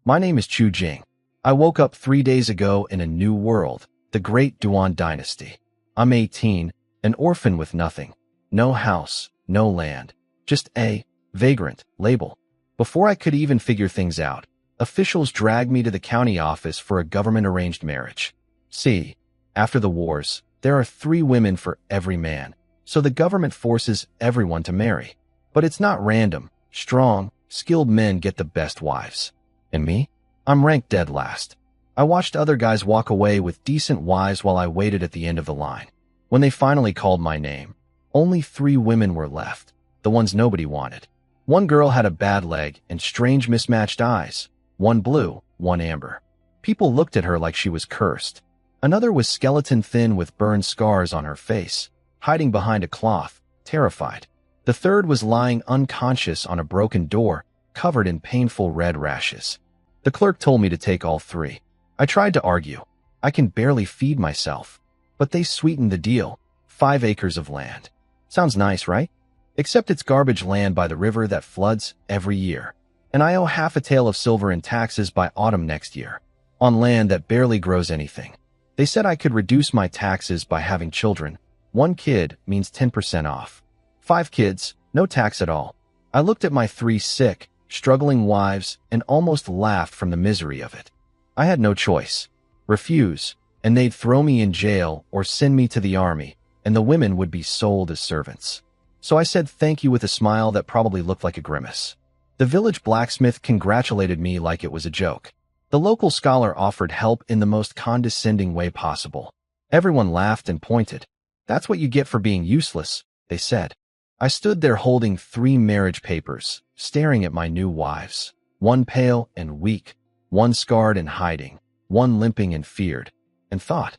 My name is Chu Jing. I woke up 3 days ago in a new world, the Great Duan Dynasty. I'm 18, an orphan with nothing. No house, no land. Just a vagrant label. Before I could even figure things out, officials dragged me to the county office for a government-arranged marriage. See, after the wars, there are 3 women for every man, so the government forces everyone to marry. But it's not random. Strong, skilled men get the best wives. And me? I'm ranked dead last. I watched other guys walk away with decent wives while I waited at the end of the line. When they finally called my name, only 3 women were left, the ones nobody wanted. One girl had a bad leg and strange mismatched eyes. One blue, one amber. People looked at her like she was cursed. Another was skeleton thin with burned scars on her face, hiding behind a cloth, terrified. The third was lying unconscious on a broken door, covered in painful red rashes. The clerk told me to take all 3. I tried to argue. I can barely feed myself. But they sweetened the deal. 5 acres of land. Sounds nice, right? Except it's garbage land by the river that floods every year. And I owe half a tael of silver in taxes by autumn next year, on land that barely grows anything. They said I could reduce my taxes by having children. 1 kid means 10% off. 5 kids, no tax at all. I looked at my 3 sick, struggling wives and almost laughed from the misery of it. I had no choice. Refuse, and they'd throw me in jail or send me to the army, and the women would be sold as servants. So I said thank you with a smile that probably looked like a grimace. The village blacksmith congratulated me like it was a joke. The local scholar offered help in the most condescending way possible. Everyone laughed and pointed. That's what you get for being useless, they said. I stood there holding 3 marriage papers, staring at my new wives. 1 pale and weak, 1 scarred and hiding, 1 limping and feared, and thought,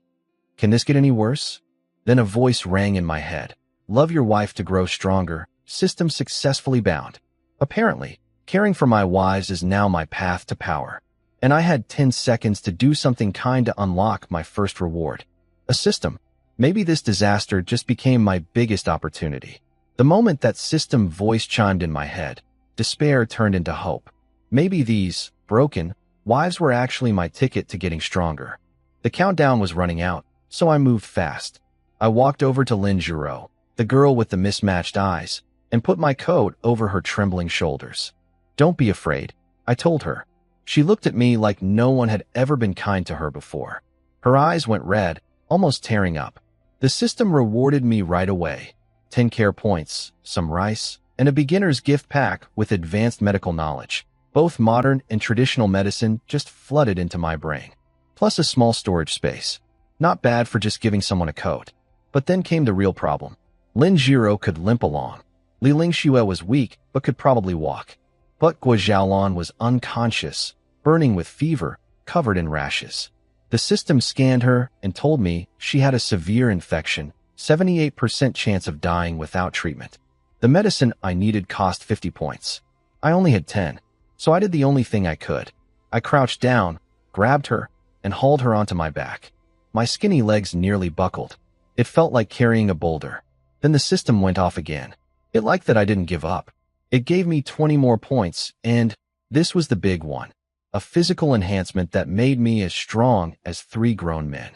can this get any worse? Then a voice rang in my head. Love your wife to grow stronger, system successfully bound. Apparently, caring for my wives is now my path to power. And I had 10 seconds to do something kind to unlock my first reward. A system. Maybe this disaster just became my biggest opportunity. The moment that system voice chimed in my head, despair turned into hope. Maybe these, broken, wives were actually my ticket to getting stronger. The countdown was running out, so I moved fast. I walked over to Lin Juro, the girl with the mismatched eyes, and put my coat over her trembling shoulders. Don't be afraid, I told her. She looked at me like no one had ever been kind to her before. Her eyes went red, almost tearing up. The system rewarded me right away. 10 care points, some rice, and a beginner's gift pack with advanced medical knowledge. Both modern and traditional medicine just flooded into my brain. Plus a small storage space. Not bad for just giving someone a coat. But then came the real problem. Lin Jiro could limp along. Li Lingxue was weak, but could probably walk. But Guo Xiaolan was unconscious, burning with fever, covered in rashes. The system scanned her and told me she had a severe infection, 78% chance of dying without treatment. The medicine I needed cost 50 points. I only had 10, so I did the only thing I could. I crouched down, grabbed her, and hauled her onto my back. My skinny legs nearly buckled. It felt like carrying a boulder. Then the system went off again. It liked that I didn't give up. It gave me 20 more points, and this was the big one. A physical enhancement that made me as strong as 3 grown men.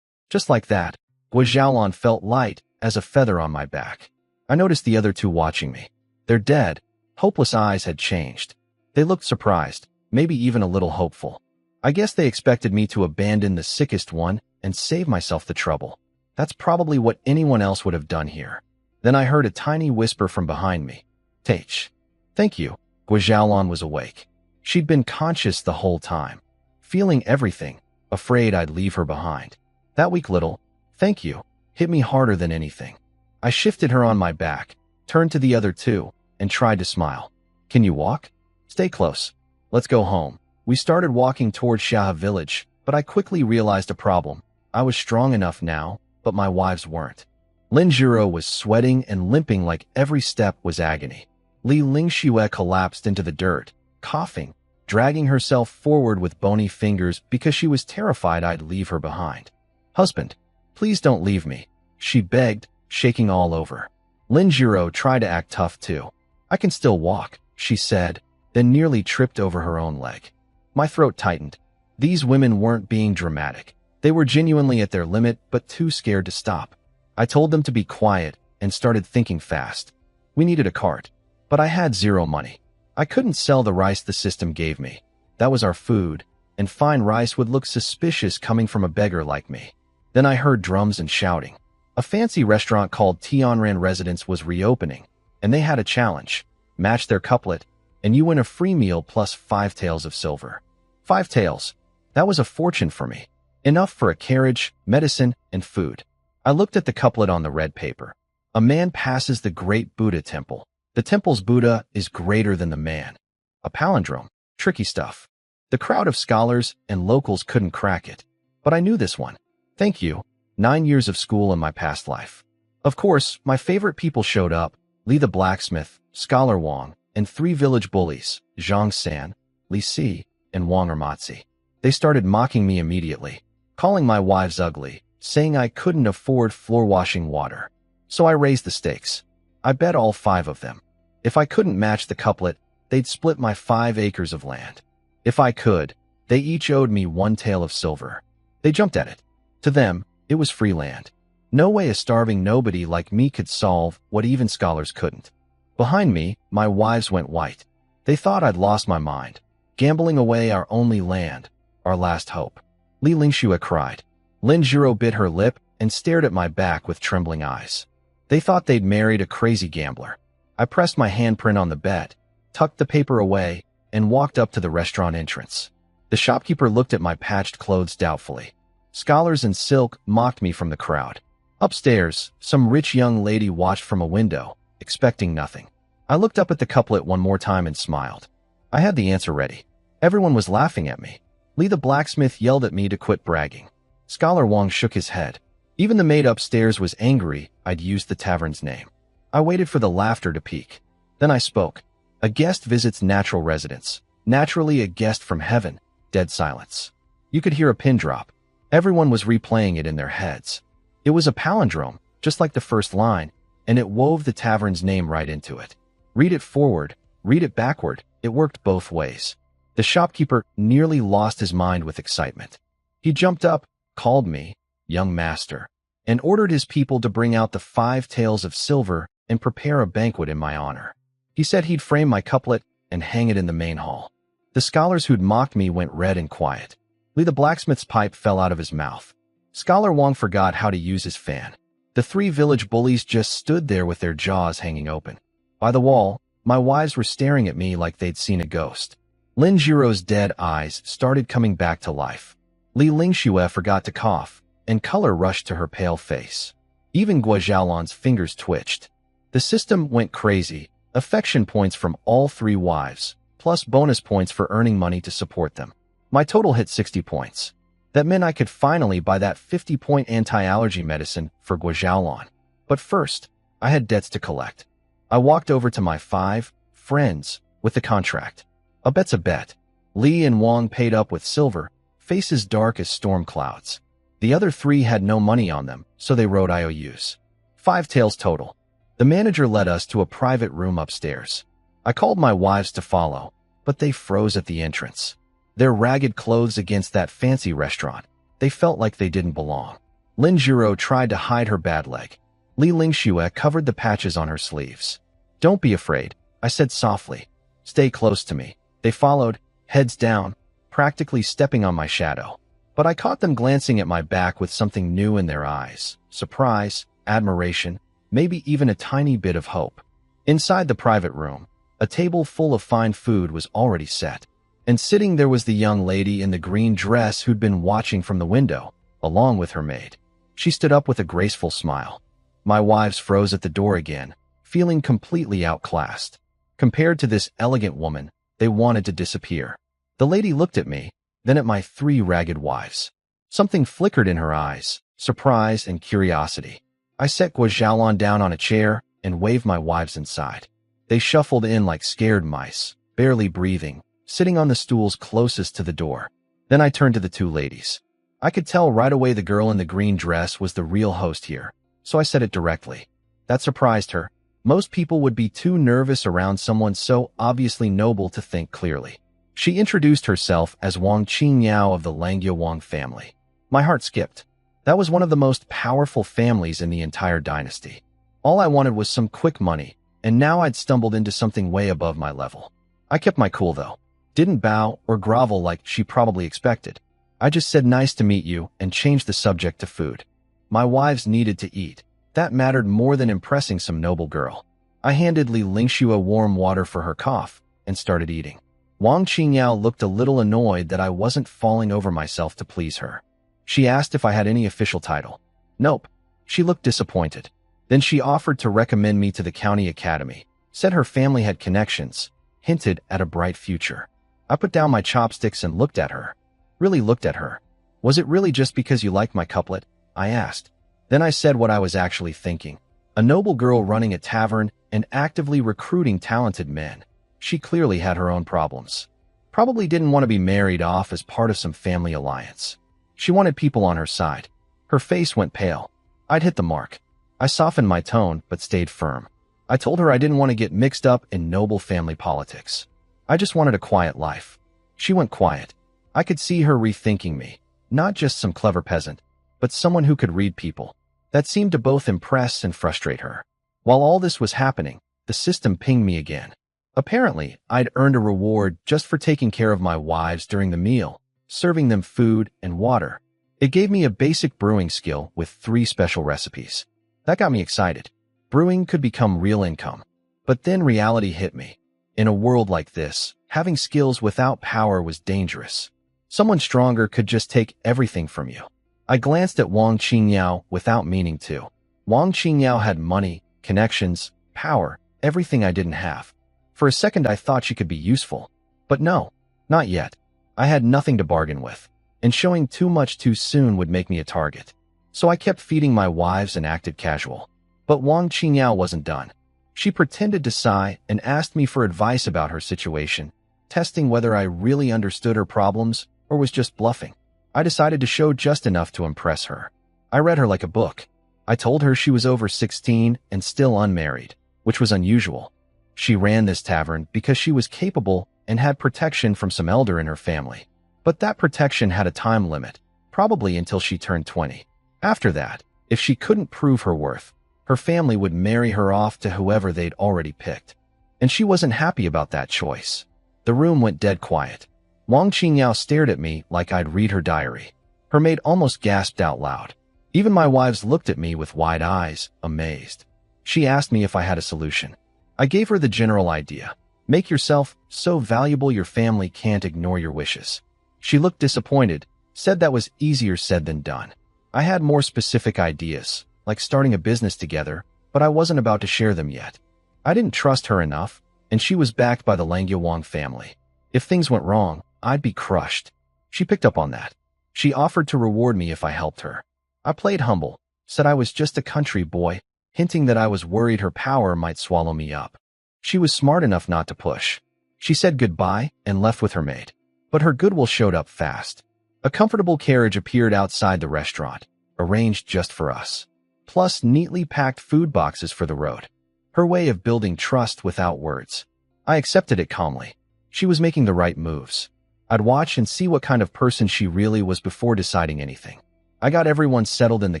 Just like that, Guo Xiaolan felt light as a feather on my back. I noticed the other 2 watching me. Their dead, hopeless eyes had changed. They looked surprised, maybe even a little hopeful. I guess they expected me to abandon the sickest one and save myself the trouble. That's probably what anyone else would have done here. Then I heard a tiny whisper from behind me. Taich. Thank you. Guo Xiaolan was awake. She'd been conscious the whole time, feeling everything, afraid I'd leave her behind. That weak little, thank you, hit me harder than anything. I shifted her on my back, turned to the other 2, and tried to smile. Can you walk? Stay close. Let's go home. We started walking toward Shaha village, but I quickly realized a problem. I was strong enough now, but my wives weren't. Lin Juro was sweating and limping like every step was agony. Li Lingxue collapsed into the dirt, coughing, dragging herself forward with bony fingers because she was terrified I'd leave her behind. Husband, please don't leave me, she begged, shaking all over. Lin Jiro tried to act tough too. I can still walk, she said, then nearly tripped over her own leg. My throat tightened. These women weren't being dramatic. They were genuinely at their limit, but too scared to stop. I told them to be quiet and started thinking fast. We needed a cart, but I had zero money. I couldn't sell the rice the system gave me. That was our food, and fine rice would look suspicious coming from a beggar like me. Then I heard drums and shouting. A fancy restaurant called Tianran Residence was reopening, and they had a challenge. Match their couplet, and you win a free meal plus 5 taels of silver. 5 taels. That was a fortune for me. Enough for a carriage, medicine, and food. I looked at the couplet on the red paper. A man passes the great Buddha temple. The temple's Buddha is greater than the man. A palindrome. Tricky stuff. The crowd of scholars and locals couldn't crack it. But I knew this one. Thank you. 9 years of school in my past life. Of course, my favorite people showed up. Li the blacksmith, Scholar Wang, and 3 village bullies, Zhang San, Li Si, and Wang Ermatzi. They started mocking me immediately, calling my wives ugly, saying I couldn't afford floor-washing water. So I raised the stakes. I bet all 5 of them. If I couldn't match the couplet, they'd split my 5 acres of land. If I could, they each owed me 1 tael of silver. They jumped at it. To them, it was free land. No way a starving nobody like me could solve what even scholars couldn't. Behind me, my wives went white. They thought I'd lost my mind, gambling away our only land, our last hope. Li Lingxue cried. Lin Zhiro bit her lip and stared at my back with trembling eyes. They thought they'd married a crazy gambler. I pressed my handprint on the bet, tucked the paper away, and walked up to the restaurant entrance. The shopkeeper looked at my patched clothes doubtfully. Scholars in silk mocked me from the crowd. Upstairs, some rich young lady watched from a window, expecting nothing. I looked up at the couplet one more time and smiled. I had the answer ready. Everyone was laughing at me. Li the blacksmith yelled at me to quit bragging. Scholar Wang shook his head. Even the maid upstairs was angry I'd used the tavern's name. I waited for the laughter to peak. Then I spoke. A guest visits natural residence. Naturally a guest from heaven. Dead silence. You could hear a pin drop. Everyone was replaying it in their heads. It was a palindrome, just like the first line, and it wove the tavern's name right into it. Read it forward, read it backward, it worked both ways. The shopkeeper nearly lost his mind with excitement. He jumped up, called me, young master, and ordered his people to bring out the 5 taels of silver and prepare a banquet in my honor. He said he'd frame my couplet and hang it in the main hall. The scholars who'd mocked me went red and quiet. Li the blacksmith's pipe fell out of his mouth. Scholar Wang forgot how to use his fan. The 3 village bullies just stood there with their jaws hanging open. By the wall, my wives were staring at me like they'd seen a ghost. Lin Jiro's dead eyes started coming back to life. Li Lingxue forgot to cough, and color rushed to her pale face. Even Guo Xiaolan's fingers twitched. The system went crazy. Affection points from all 3 wives, plus bonus points for earning money to support them. My total hit 60 points. That meant I could finally buy that 50-point anti-allergy medicine for Guo Xiaolan. But first, I had debts to collect. I walked over to my 5 friends with the contract. A bet's a bet. Li and Wang paid up with silver, faces dark as storm clouds. The other 3 had no money on them, so they wrote IOUs. 5 taels total. The manager led us to a private room upstairs. I called my wives to follow, but they froze at the entrance. Their ragged clothes against that fancy restaurant. They felt like they didn't belong. Lin Zhiro tried to hide her bad leg. Li Lingxue covered the patches on her sleeves. Don't be afraid, I said softly. Stay close to me. They followed, heads down, practically stepping on my shadow. But I caught them glancing at my back with something new in their eyes. Surprise, admiration, maybe even a tiny bit of hope. Inside the private room, a table full of fine food was already set. And sitting there was the young lady in the green dress who'd been watching from the window, along with her maid. She stood up with a graceful smile. My wives froze at the door again, feeling completely outclassed. Compared to this elegant woman, they wanted to disappear. The lady looked at me, then at my 3 ragged wives. Something flickered in her eyes, surprise and curiosity. I set Guo Xiaolan down on a chair and waved my wives inside. They shuffled in like scared mice, barely breathing, sitting on the stools closest to the door. Then I turned to the 2 ladies. I could tell right away the girl in the green dress was the real host here, so I said it directly. That surprised her. Most people would be too nervous around someone so obviously noble to think clearly. She introduced herself as Wang Qingyao of the Langya Wang family. My heart skipped. That was one of the most powerful families in the entire dynasty. All I wanted was some quick money, and now I'd stumbled into something way above my level. I kept my cool though. Didn't bow or grovel like she probably expected. I just said nice to meet you and changed the subject to food. My wives needed to eat. That mattered more than impressing some noble girl. I handed Li Lingxue warm water for her cough and started eating. Wang Qingyao looked a little annoyed that I wasn't falling over myself to please her. She asked if I had any official title. Nope. She looked disappointed. Then she offered to recommend me to the county academy, said her family had connections, hinted at a bright future. I put down my chopsticks and looked at her. Really looked at her. Was it really just because you liked my couplet? I asked. Then I said what I was actually thinking. A noble girl running a tavern and actively recruiting talented men. She clearly had her own problems. Probably didn't want to be married off as part of some family alliance. She wanted people on her side. Her face went pale. I'd hit the mark. I softened my tone, but stayed firm. I told her I didn't want to get mixed up in noble family politics. I just wanted a quiet life. She went quiet. I could see her rethinking me. Not just some clever peasant, but someone who could read people. That seemed to both impress and frustrate her. While all this was happening, the system pinged me again. Apparently, I'd earned a reward just for taking care of my wives during the meal, serving them food and water. It gave me a basic brewing skill with 3 special recipes. That got me excited. Brewing could become real income. But then reality hit me. In a world like this, having skills without power was dangerous. Someone stronger could just take everything from you. I glanced at Wang Qingyao without meaning to. Wang Qingyao had money, connections, power, everything I didn't have. For a second I thought she could be useful. But no, not yet. I had nothing to bargain with, and showing too much too soon would make me a target. So I kept feeding my wives and acted casual. But Wang Qingyao wasn't done. She pretended to sigh and asked me for advice about her situation, testing whether I really understood her problems or was just bluffing. I decided to show just enough to impress her. I read her like a book. I told her she was over 16 and still unmarried, which was unusual. She ran this tavern because she was capable and had protection from some elder in her family. But that protection had a time limit, probably until she turned 20. After that, if she couldn't prove her worth, her family would marry her off to whoever they'd already picked. And she wasn't happy about that choice. The room went dead quiet. Wang Qingyao stared at me like I'd read her diary. Her maid almost gasped out loud. Even my wives looked at me with wide eyes, amazed. She asked me if I had a solution. I gave her the general idea. Make yourself so valuable your family can't ignore your wishes. She looked disappointed, said that was easier said than done. I had more specific ideas, like starting a business together, but I wasn't about to share them yet. I didn't trust her enough, and she was backed by the Langya Wang family. If things went wrong, I'd be crushed. She picked up on that. She offered to reward me if I helped her. I played humble, said I was just a country boy, hinting that I was worried her power might swallow me up. She was smart enough not to push. She said goodbye and left with her maid. But her goodwill showed up fast. A comfortable carriage appeared outside the restaurant, arranged just for us. Plus neatly packed food boxes for the road. Her way of building trust without words. I accepted it calmly. She was making the right moves. I'd watch and see what kind of person she really was before deciding anything. I got everyone settled in the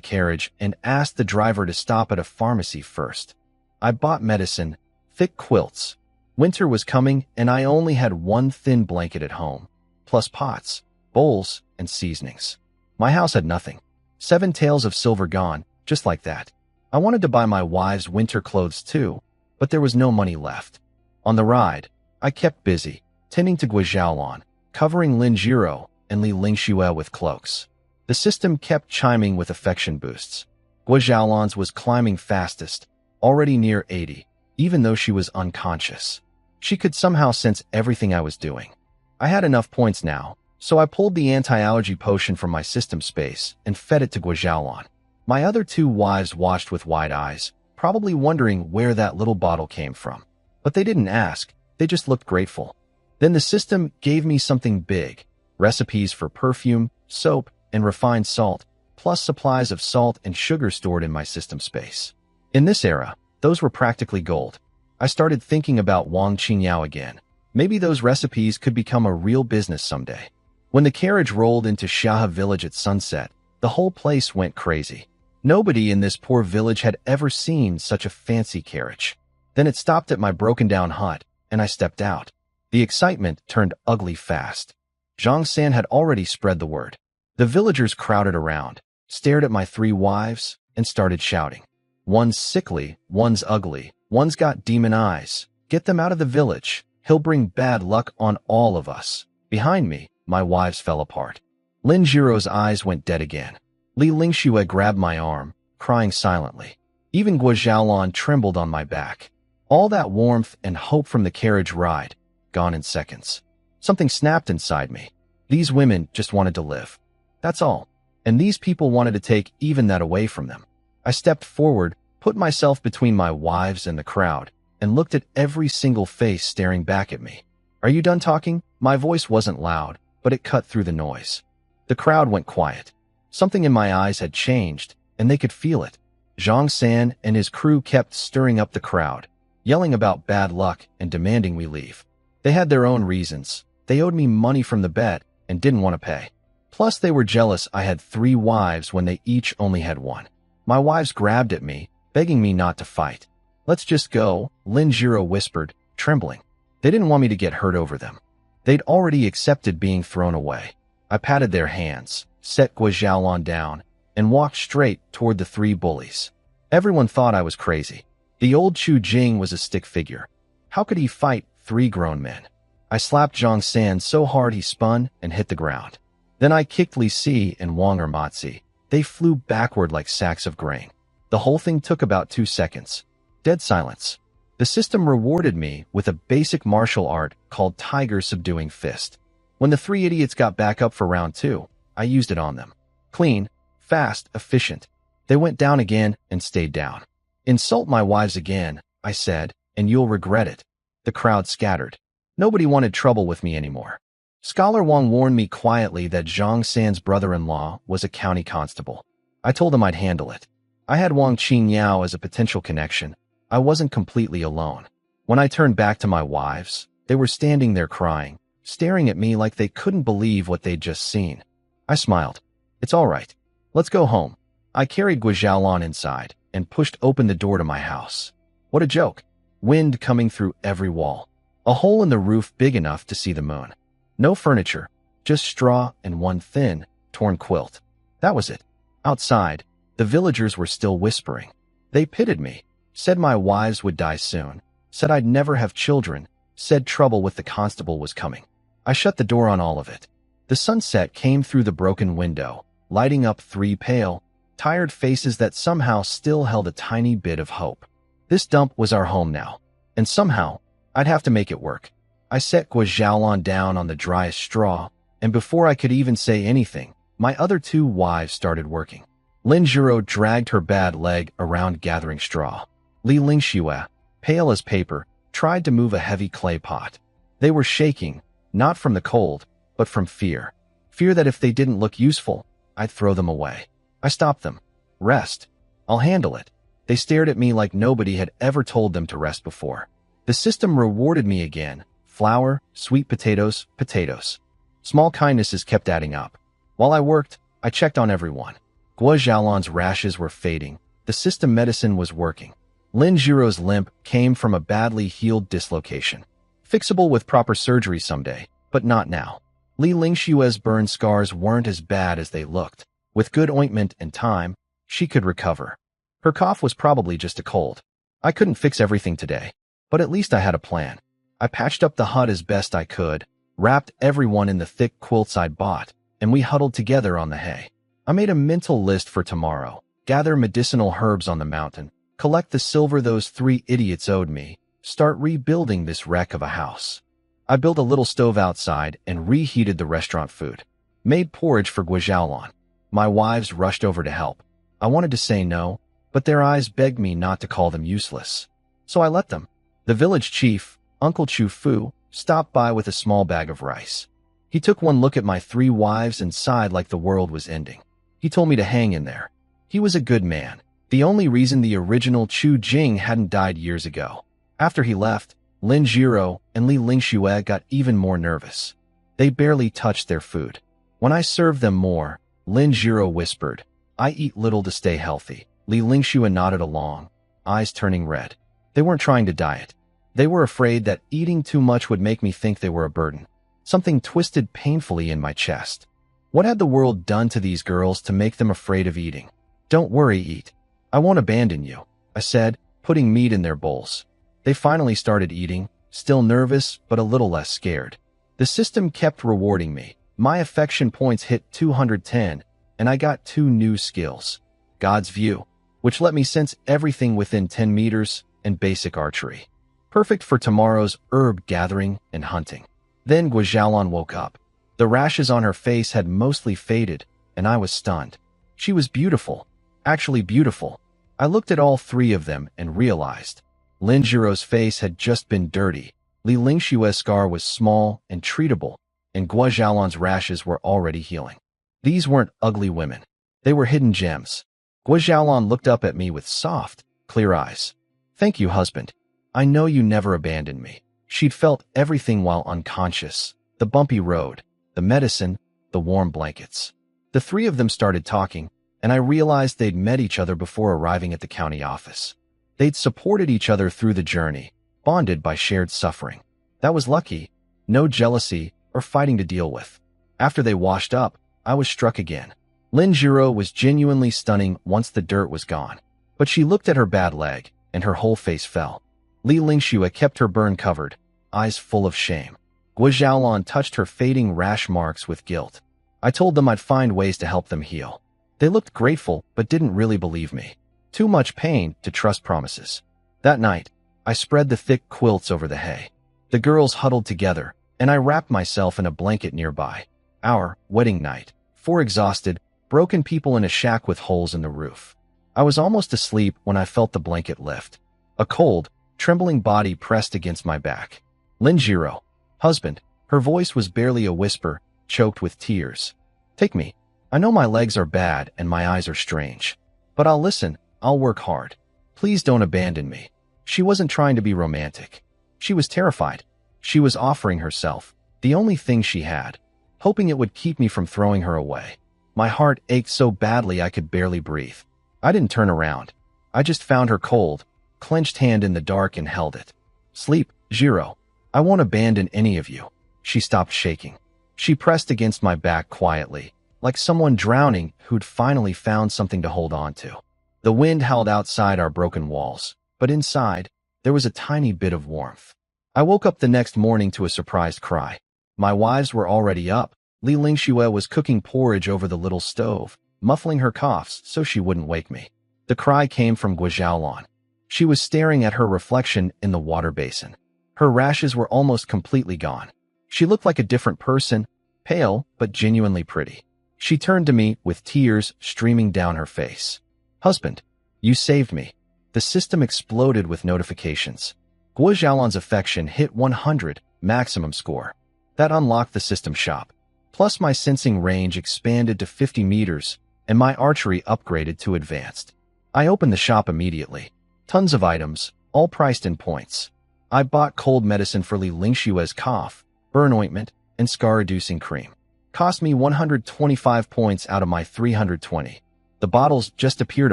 carriage and asked the driver to stop at a pharmacy first. I bought medicine, thick quilts. Winter was coming and I only had one thin blanket at home, plus pots, bowls, and seasonings. My house had nothing. 7 taels of silver gone, just like that. I wanted to buy my wives winter clothes too, but there was no money left. On the ride, I kept busy, tending to Guizhaolan, covering Lin Jiro and Li Lingxue with cloaks. The system kept chiming with affection boosts. Guizhaolan's was climbing fastest, already near 80, even though she was unconscious. She could somehow sense everything I was doing. I had enough points now, so I pulled the anti-allergy potion from my system space and fed it to Guizhaolan. My other 2 wives watched with wide eyes, probably wondering where that little bottle came from. But they didn't ask, they just looked grateful. Then the system gave me something big, recipes for perfume, soap, and refined salt, plus supplies of salt and sugar stored in my system space. In this era, those were practically gold. I started thinking about Wang Qingyao again. Maybe those recipes could become a real business someday. When the carriage rolled into Shaha village at sunset, the whole place went crazy. Nobody in this poor village had ever seen such a fancy carriage. Then it stopped at my broken-down hut, and I stepped out. The excitement turned ugly fast. Zhang San had already spread the word. The villagers crowded around, stared at my 3 wives, and started shouting. One's sickly, one's ugly, one's got demon eyes. Get them out of the village. He'll bring bad luck on all of us. Behind me, my wives fell apart. Lin Jiro's eyes went dead again. Li Lingxue grabbed my arm, crying silently. Even Guo Xiaolan trembled on my back. All that warmth and hope from the carriage ride, gone in seconds. Something snapped inside me. These women just wanted to live. That's all. And these people wanted to take even that away from them. I stepped forward, put myself between my wives and the crowd, and looked at every single face staring back at me. Are you done talking? My voice wasn't loud, but it cut through the noise. The crowd went quiet. Something in my eyes had changed, and they could feel it. Zhang San and his crew kept stirring up the crowd, yelling about bad luck and demanding we leave. They had their own reasons. They owed me money from the bet and didn't want to pay. Plus, they were jealous I had 3 wives when they each only had 1. My wives grabbed at me, begging me not to fight. Let's just go, Lin Jiro whispered, trembling. They didn't want me to get hurt over them. They'd already accepted being thrown away. I patted their hands, set Guo Xiaolan down, and walked straight toward the 3 bullies. Everyone thought I was crazy. The old Chu Jing was a stick figure. How could he fight 3 grown men? I slapped Zhang San so hard he spun and hit the ground. Then I kicked Li Si and Wang Ermatzi. They flew backward like sacks of grain. The whole thing took about 2 seconds. Dead silence. The system rewarded me with a basic martial art called Tiger Subduing Fist. When the 3 idiots got back up for round 2, I used it on them. Clean, fast, efficient. They went down again and stayed down. Insult my wives again, I said, and you'll regret it. The crowd scattered. Nobody wanted trouble with me anymore. Scholar Wang warned me quietly that Zhang San's brother-in-law was a county constable. I told him I'd handle it. I had Wang Qingyao as a potential connection. I wasn't completely alone. When I turned back to my wives, they were standing there crying, staring at me like they couldn't believe what they'd just seen. I smiled. It's all right. Let's go home. I carried Guo Xiaolan inside and pushed open the door to my house. What a joke. Wind coming through every wall. A hole in the roof big enough to see the moon. No furniture, just straw and one thin, torn quilt. That was it. Outside, the villagers were still whispering. They pitied me, said my wives would die soon, said I'd never have children, said trouble with the constable was coming. I shut the door on all of it. The sunset came through the broken window, lighting up 3 pale, tired faces that somehow still held a tiny bit of hope. This dump was our home now, and somehow, I'd have to make it work. I set Guo Xiaolan down on the driest straw, and before I could even say anything, my other 2 wives started working. Lin Jiro dragged her bad leg around gathering straw. Li Lingxue, pale as paper, tried to move a heavy clay pot. They were shaking, not from the cold, but from fear. Fear that if they didn't look useful, I'd throw them away. I stopped them. Rest. I'll handle it. They stared at me like nobody had ever told them to rest before. The system rewarded me again. Flour, sweet potatoes, potatoes. Small kindnesses kept adding up. While I worked, I checked on everyone. Guo Xiaolan's rashes were fading. The system medicine was working. Lin Jiro's limp came from a badly healed dislocation. Fixable with proper surgery someday, but not now. Li Lingxue's burn scars weren't as bad as they looked. With good ointment and time, she could recover. Her cough was probably just a cold. I couldn't fix everything today, but at least I had a plan. I patched up the hut as best I could, wrapped everyone in the thick quilts I'd bought, and we huddled together on the hay. I made a mental list for tomorrow, gather medicinal herbs on the mountain, collect the silver those 3 idiots owed me, start rebuilding this wreck of a house. I built a little stove outside and reheated the restaurant food. Made porridge for Guo Xiaolan. My wives rushed over to help. I wanted to say no, but their eyes begged me not to call them useless. So I let them. The village chief, Uncle Chu Fu, stopped by with a small bag of rice. He took one look at my 3 wives and sighed like the world was ending. He told me to hang in there. He was a good man. The only reason the original Chu Jing hadn't died years ago. After he left, Lin Jiro and Li Lingxue got even more nervous. They barely touched their food. When I served them more, Lin Jiro whispered, "I eat little to stay healthy." Li Lingxue nodded along, eyes turning red. They weren't trying to diet. They were afraid that eating too much would make me think they were a burden. Something twisted painfully in my chest. What had the world done to these girls to make them afraid of eating? "Don't worry, eat. I won't abandon you," I said, putting meat in their bowls. They finally started eating, still nervous but a little less scared. The system kept rewarding me. My affection points hit 210, and I got 2 new skills. God's View, which let me sense everything within 10 meters, and basic archery. Perfect for tomorrow's herb gathering and hunting. Then Guajialan woke up. The rashes on her face had mostly faded, and I was stunned. She was beautiful, actually beautiful. I looked at all 3 of them and realized. Lin Jiro's face had just been dirty, Li Lingxue's scar was small and treatable, and Guajialan's rashes were already healing. These weren't ugly women. They were hidden gems. Guajialan looked up at me with soft, clear eyes. "Thank you, husband. I know you never abandoned me." She'd felt everything while unconscious. The bumpy road, the medicine, the warm blankets. The 3 of them started talking, and I realized they'd met each other before arriving at the county office. They'd supported each other through the journey, bonded by shared suffering. That was lucky. No jealousy or fighting to deal with. After they washed up, I was struck again. Lin Jiro was genuinely stunning once the dirt was gone. But she looked at her bad leg, and her whole face fell. Li Lingxue kept her burn covered, eyes full of shame. Guajialan touched her fading rash marks with guilt. I told them I'd find ways to help them heal. They looked grateful but didn't really believe me. Too much pain to trust promises. That night, I spread the thick quilts over the hay. The girls huddled together, and I wrapped myself in a blanket nearby. Our wedding night. 4 exhausted, broken people in a shack with holes in the roof. I was almost asleep when I felt the blanket lift. A cold, trembling body pressed against my back. Lin Jiro. "Husband." Her voice was barely a whisper, choked with tears. "Take me. I know my legs are bad and my eyes are strange. But I'll listen. I'll work hard. Please don't abandon me." She wasn't trying to be romantic. She was terrified. She was offering herself, the only thing she had, hoping it would keep me from throwing her away. My heart ached so badly I could barely breathe. I didn't turn around. I just found her cold, clenched hand in the dark and held it. "Sleep, Jiro. I won't abandon any of you." She stopped shaking. She pressed against my back quietly, like someone drowning who'd finally found something to hold on to. The wind howled outside our broken walls, but inside, there was a tiny bit of warmth. I woke up the next morning to a surprised cry. My wives were already up. Li Lingxue was cooking porridge over the little stove, muffling her coughs so she wouldn't wake me. The cry came from Guajialan. She was staring at her reflection in the water basin. Her rashes were almost completely gone. She looked like a different person, pale but genuinely pretty. She turned to me with tears streaming down her face. "Husband, you saved me." The system exploded with notifications. Guajialan's affection hit 100, maximum score. That unlocked the system shop. Plus my sensing range expanded to 50 meters, and my archery upgraded to advanced. I opened the shop immediately. Tons of items, all priced in points. I bought cold medicine for Li Lingxue's cough, burn ointment, and scar-reducing cream. Cost me 125 points out of my 320. The bottles just appeared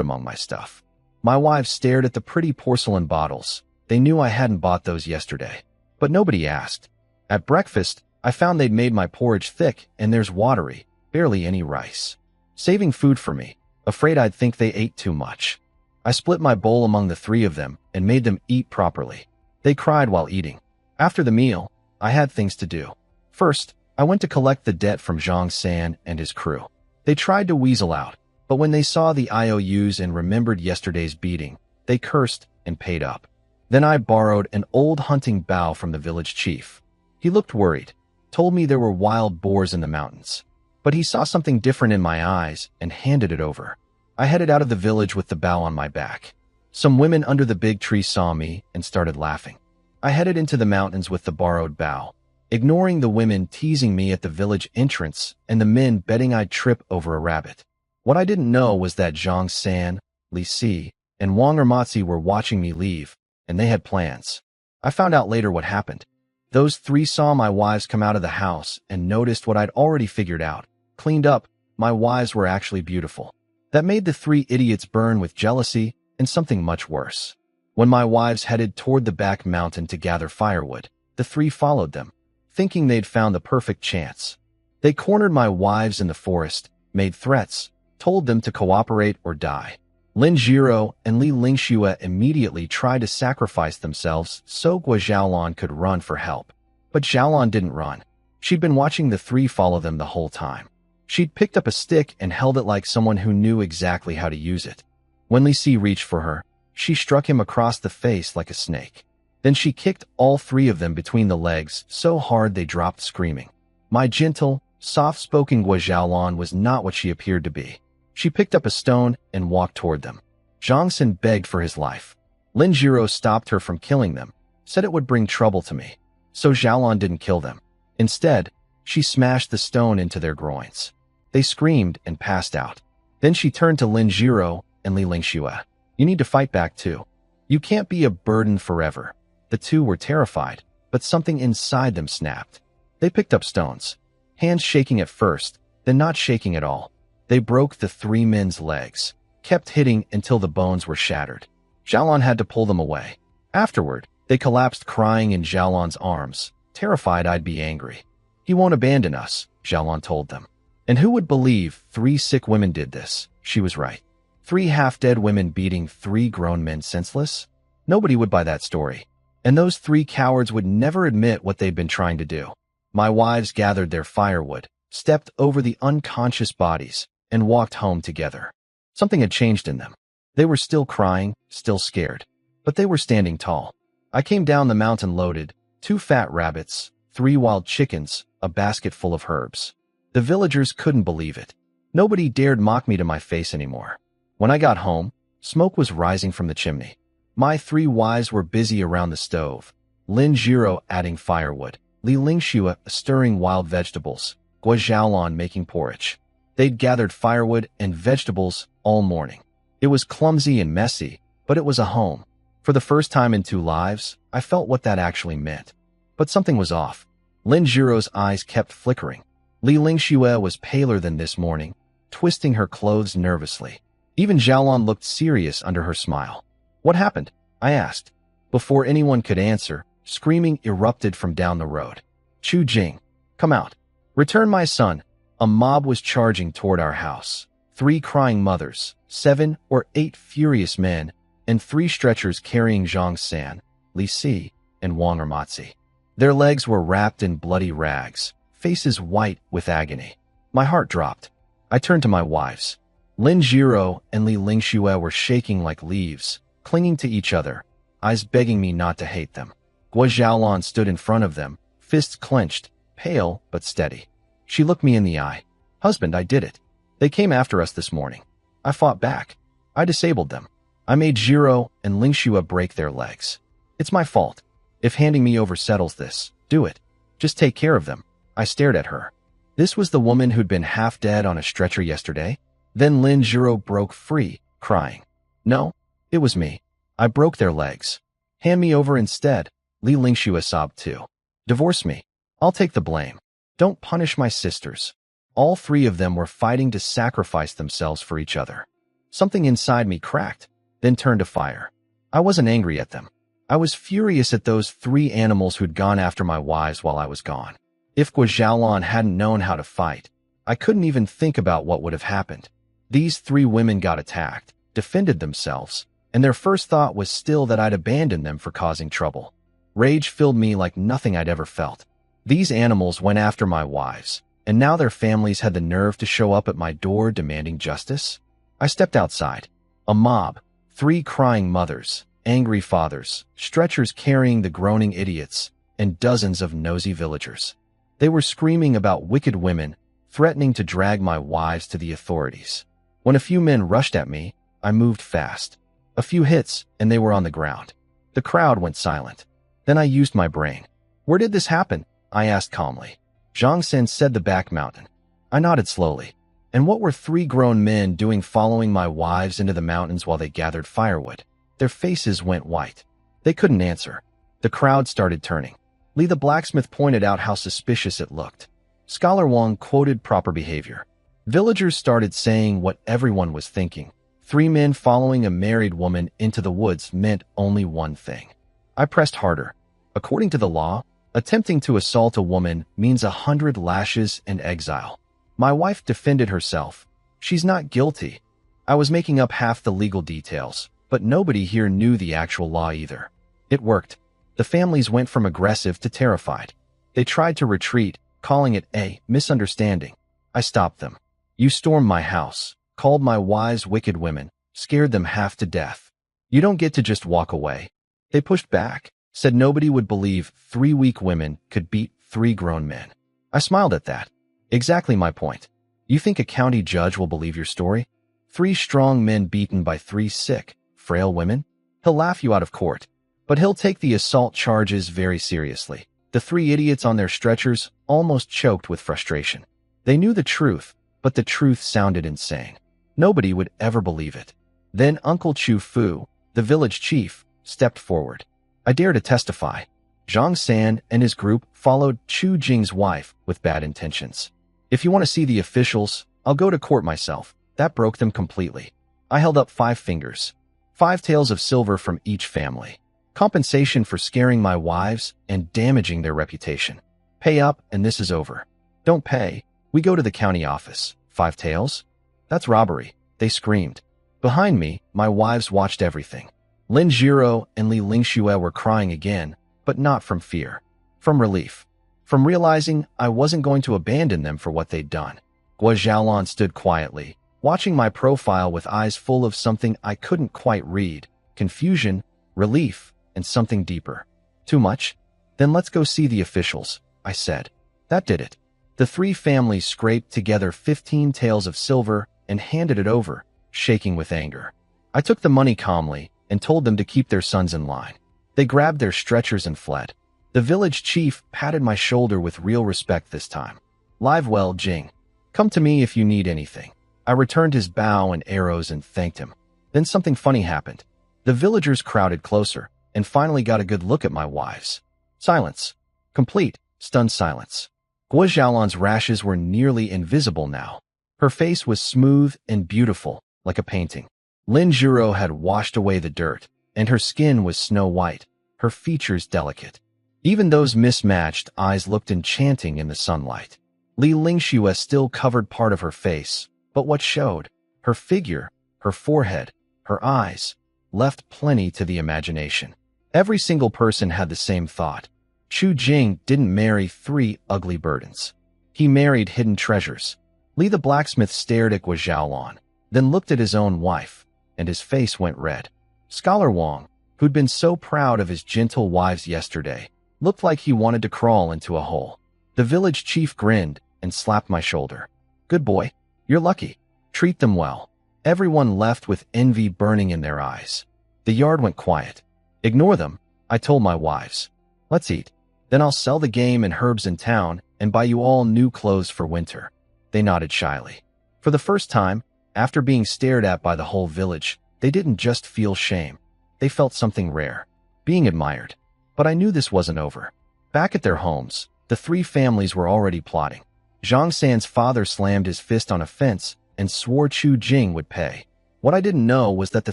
among my stuff. My wives stared at the pretty porcelain bottles. They knew I hadn't bought those yesterday. But nobody asked. At breakfast, I found they'd made my porridge thick and theirs watery, barely any rice. Saving food for me, afraid I'd think they ate too much. I split my bowl among the 3 of them and made them eat properly. They cried while eating. After the meal, I had things to do. First, I went to collect the debt from Zhang San and his crew. They tried to weasel out, but when they saw the IOUs and remembered yesterday's beating, they cursed and paid up. Then I borrowed an old hunting bow from the village chief. He looked worried, told me there were wild boars in the mountains. But he saw something different in my eyes and handed it over. I headed out of the village with the bow on my back. Some women under the big tree saw me and started laughing. I headed into the mountains with the borrowed bow, ignoring the women teasing me at the village entrance and the men betting I'd trip over a rabbit. What I didn't know was that Zhang San, Li Si, and Wang Ermatzi were watching me leave, and they had plans. I found out later what happened. Those three saw my wives come out of the house and noticed what I'd already figured out. Cleaned up, my wives were actually beautiful. That made the three idiots burn with jealousy and something much worse. When my wives headed toward the back mountain to gather firewood, the three followed them, thinking they'd found the perfect chance. They cornered my wives in the forest, made threats, told them to cooperate or die. Lin Jiro and Li Lingxue immediately tried to sacrifice themselves so Gua Xiaolan could run for help. But Xiaolan didn't run. She'd been watching the three follow them the whole time. She'd picked up a stick and held it like someone who knew exactly how to use it. When Li Si reached for her, she struck him across the face like a snake. Then she kicked all three of them between the legs so hard they dropped screaming. My gentle, soft-spoken Gua Xiaolan was not what she appeared to be. She picked up a stone and walked toward them. Zhang Xin begged for his life. Lin Jiro stopped her from killing them, said it would bring trouble to me. So Xiaolan didn't kill them. Instead, she smashed the stone into their groins. They screamed and passed out. Then she turned to Lin Jiro and Li Lingxue. You need to fight back too. You can't be a burden forever. The two were terrified, but something inside them snapped. They picked up stones, hands shaking at first, then not shaking at all. They broke the three men's legs, kept hitting until the bones were shattered. Xiaolan had to pull them away. Afterward, they collapsed crying in Xiaolan's arms, terrified I'd be angry. He won't abandon us, Xiaolan told them. And who would believe three sick women did this? She was right. 3 half-dead women beating 3 grown men senseless? Nobody would buy that story. And those 3 cowards would never admit what they'd been trying to do. My wives gathered their firewood, stepped over the unconscious bodies, and walked home together. Something had changed in them. They were still crying, still scared. But they were standing tall. I came down the mountain loaded, 2 fat rabbits, 3 wild chickens, a basket full of herbs. The villagers couldn't believe it. Nobody dared mock me to my face anymore. When I got home, smoke was rising from the chimney. My 3 wives were busy around the stove. Lin Jiro adding firewood, Li Lingxue stirring wild vegetables, Gua Xiaolan making porridge. They'd gathered firewood and vegetables all morning. It was clumsy and messy, but it was a home. For the first time in 2 lives, I felt what that actually meant. But something was off. Lin Jiro's eyes kept flickering. Li Lingxue was paler than this morning, twisting her clothes nervously. Even Xiaolan looked serious under her smile. What happened? I asked. Before anyone could answer, screaming erupted from down the road. Chu Jing, come out. Return my son. A mob was charging toward our house. 3 crying mothers, 7 or 8 furious men, and 3 stretchers carrying Zhang San, Li Si, and Wang Ermatzi. Their legs were wrapped in bloody rags, faces white with agony. My heart dropped. I turned to my wives. Lin Jiro and Li Lingxue were shaking like leaves, clinging to each other, eyes begging me not to hate them. Gua Xiaolan stood in front of them, fists clenched, pale but steady. She looked me in the eye. Husband, I did it. They came after us this morning. I fought back. I disabled them. I made Jiro and Lingxue break their legs. It's my fault. If handing me over settles this, do it. Just take care of them. I stared at her. This was the woman who'd been half dead on a stretcher yesterday? Then Lin Jiro broke free, crying. No, it was me. I broke their legs. Hand me over instead. Li Lingxue sobbed too. Divorce me. I'll take the blame. Don't punish my sisters. All 3 of them were fighting to sacrifice themselves for each other. Something inside me cracked, then turned to fire. I wasn't angry at them. I was furious at those 3 animals who'd gone after my wives while I was gone. If Gua Xiaolan hadn't known how to fight, I couldn't even think about what would have happened. These 3 women got attacked, defended themselves, and their first thought was still that I'd abandoned them for causing trouble. Rage filled me like nothing I'd ever felt. These animals went after my wives, and now their families had the nerve to show up at my door demanding justice? I stepped outside. A mob, 3 crying mothers, angry fathers, stretchers carrying the groaning idiots, and dozens of nosy villagers. They were screaming about wicked women, threatening to drag my wives to the authorities. When a few men rushed at me, I moved fast. A few hits, and they were on the ground. The crowd went silent. Then I used my brain. Where did this happen? I asked calmly. Zhang Sen said the back mountain. I nodded slowly. And what were 3 grown men doing following my wives into the mountains while they gathered firewood? Their faces went white. They couldn't answer. The crowd started turning. Lee the blacksmith pointed out how suspicious it looked. Scholar Wang quoted proper behavior. Villagers started saying what everyone was thinking. 3 men following a married woman into the woods meant only one thing. I pressed harder. According to the law, attempting to assault a woman means 100 lashes and exile. My wife defended herself. She's not guilty. I was making up half the legal details, but nobody here knew the actual law either. It worked. The families went from aggressive to terrified. They tried to retreat, calling it a misunderstanding. I stopped them. You stormed my house, called my wives wicked women, scared them half to death. You don't get to just walk away. They pushed back, said nobody would believe 3 weak women could beat 3 grown men. I smiled at that. Exactly my point. You think a county judge will believe your story? 3 strong men beaten by 3 sick, frail women? He'll laugh you out of court, but he'll take the assault charges very seriously. The 3 idiots on their stretchers almost choked with frustration. They knew the truth, but the truth sounded insane. Nobody would ever believe it. Then Uncle Chu Fu, the village chief, stepped forward. I dare to testify. Zhang San and his group followed Chu Jing's wife with bad intentions. If you want to see the officials, I'll go to court myself. That broke them completely. I held up 5 fingers. 5 taels of silver from each family. Compensation for scaring my wives and damaging their reputation. Pay up and this is over. Don't pay. We go to the county office. 5 taels? That's robbery, they screamed. Behind me, my wives watched everything. Lin Jiro and Li Lingxue were crying again, but not from fear. From relief. From realizing I wasn't going to abandon them for what they'd done. Guo Xiaolan stood quietly, watching my profile with eyes full of something I couldn't quite read. Confusion, relief, and something deeper. Too much? Then let's go see the officials, I said. That did it. The 3 families scraped together 15 taels of silver and handed it over, shaking with anger. I took the money calmly and told them to keep their sons in line. They grabbed their stretchers and fled. The village chief patted my shoulder with real respect this time. Live well, Jing. Come to me if you need anything. I returned his bow and arrows and thanked him. Then something funny happened. The villagers crowded closer and finally got a good look at my wives. Silence. Complete, stunned silence. Guo Xiaolan's rashes were nearly invisible now. Her face was smooth and beautiful, like a painting. Lin Jiro had washed away the dirt, and her skin was snow white, her features delicate. Even those mismatched eyes looked enchanting in the sunlight. Li Lingxue still covered part of her face, but what showed, her figure, her forehead, her eyes, left plenty to the imagination. Every single person had the same thought. Chu Jing didn't marry 3 ugly burdens. He married hidden treasures. Li the blacksmith stared at Guo Xiaolan, then looked at his own wife, and his face went red. Scholar Wang, who'd been so proud of his gentle wives yesterday, looked like he wanted to crawl into a hole. The village chief grinned and slapped my shoulder. Good boy. You're lucky. Treat them well. Everyone left with envy burning in their eyes. The yard went quiet. Ignore them, I told my wives. Let's eat. Then I'll sell the game and herbs in town and buy you all new clothes for winter. They nodded shyly. For the first time, after being stared at by the whole village, they didn't just feel shame. They felt something rare. Being admired. But I knew this wasn't over. Back at their homes, the 3 families were already plotting. Zhang San's father slammed his fist on a fence and swore Chu Jing would pay. What I didn't know was that the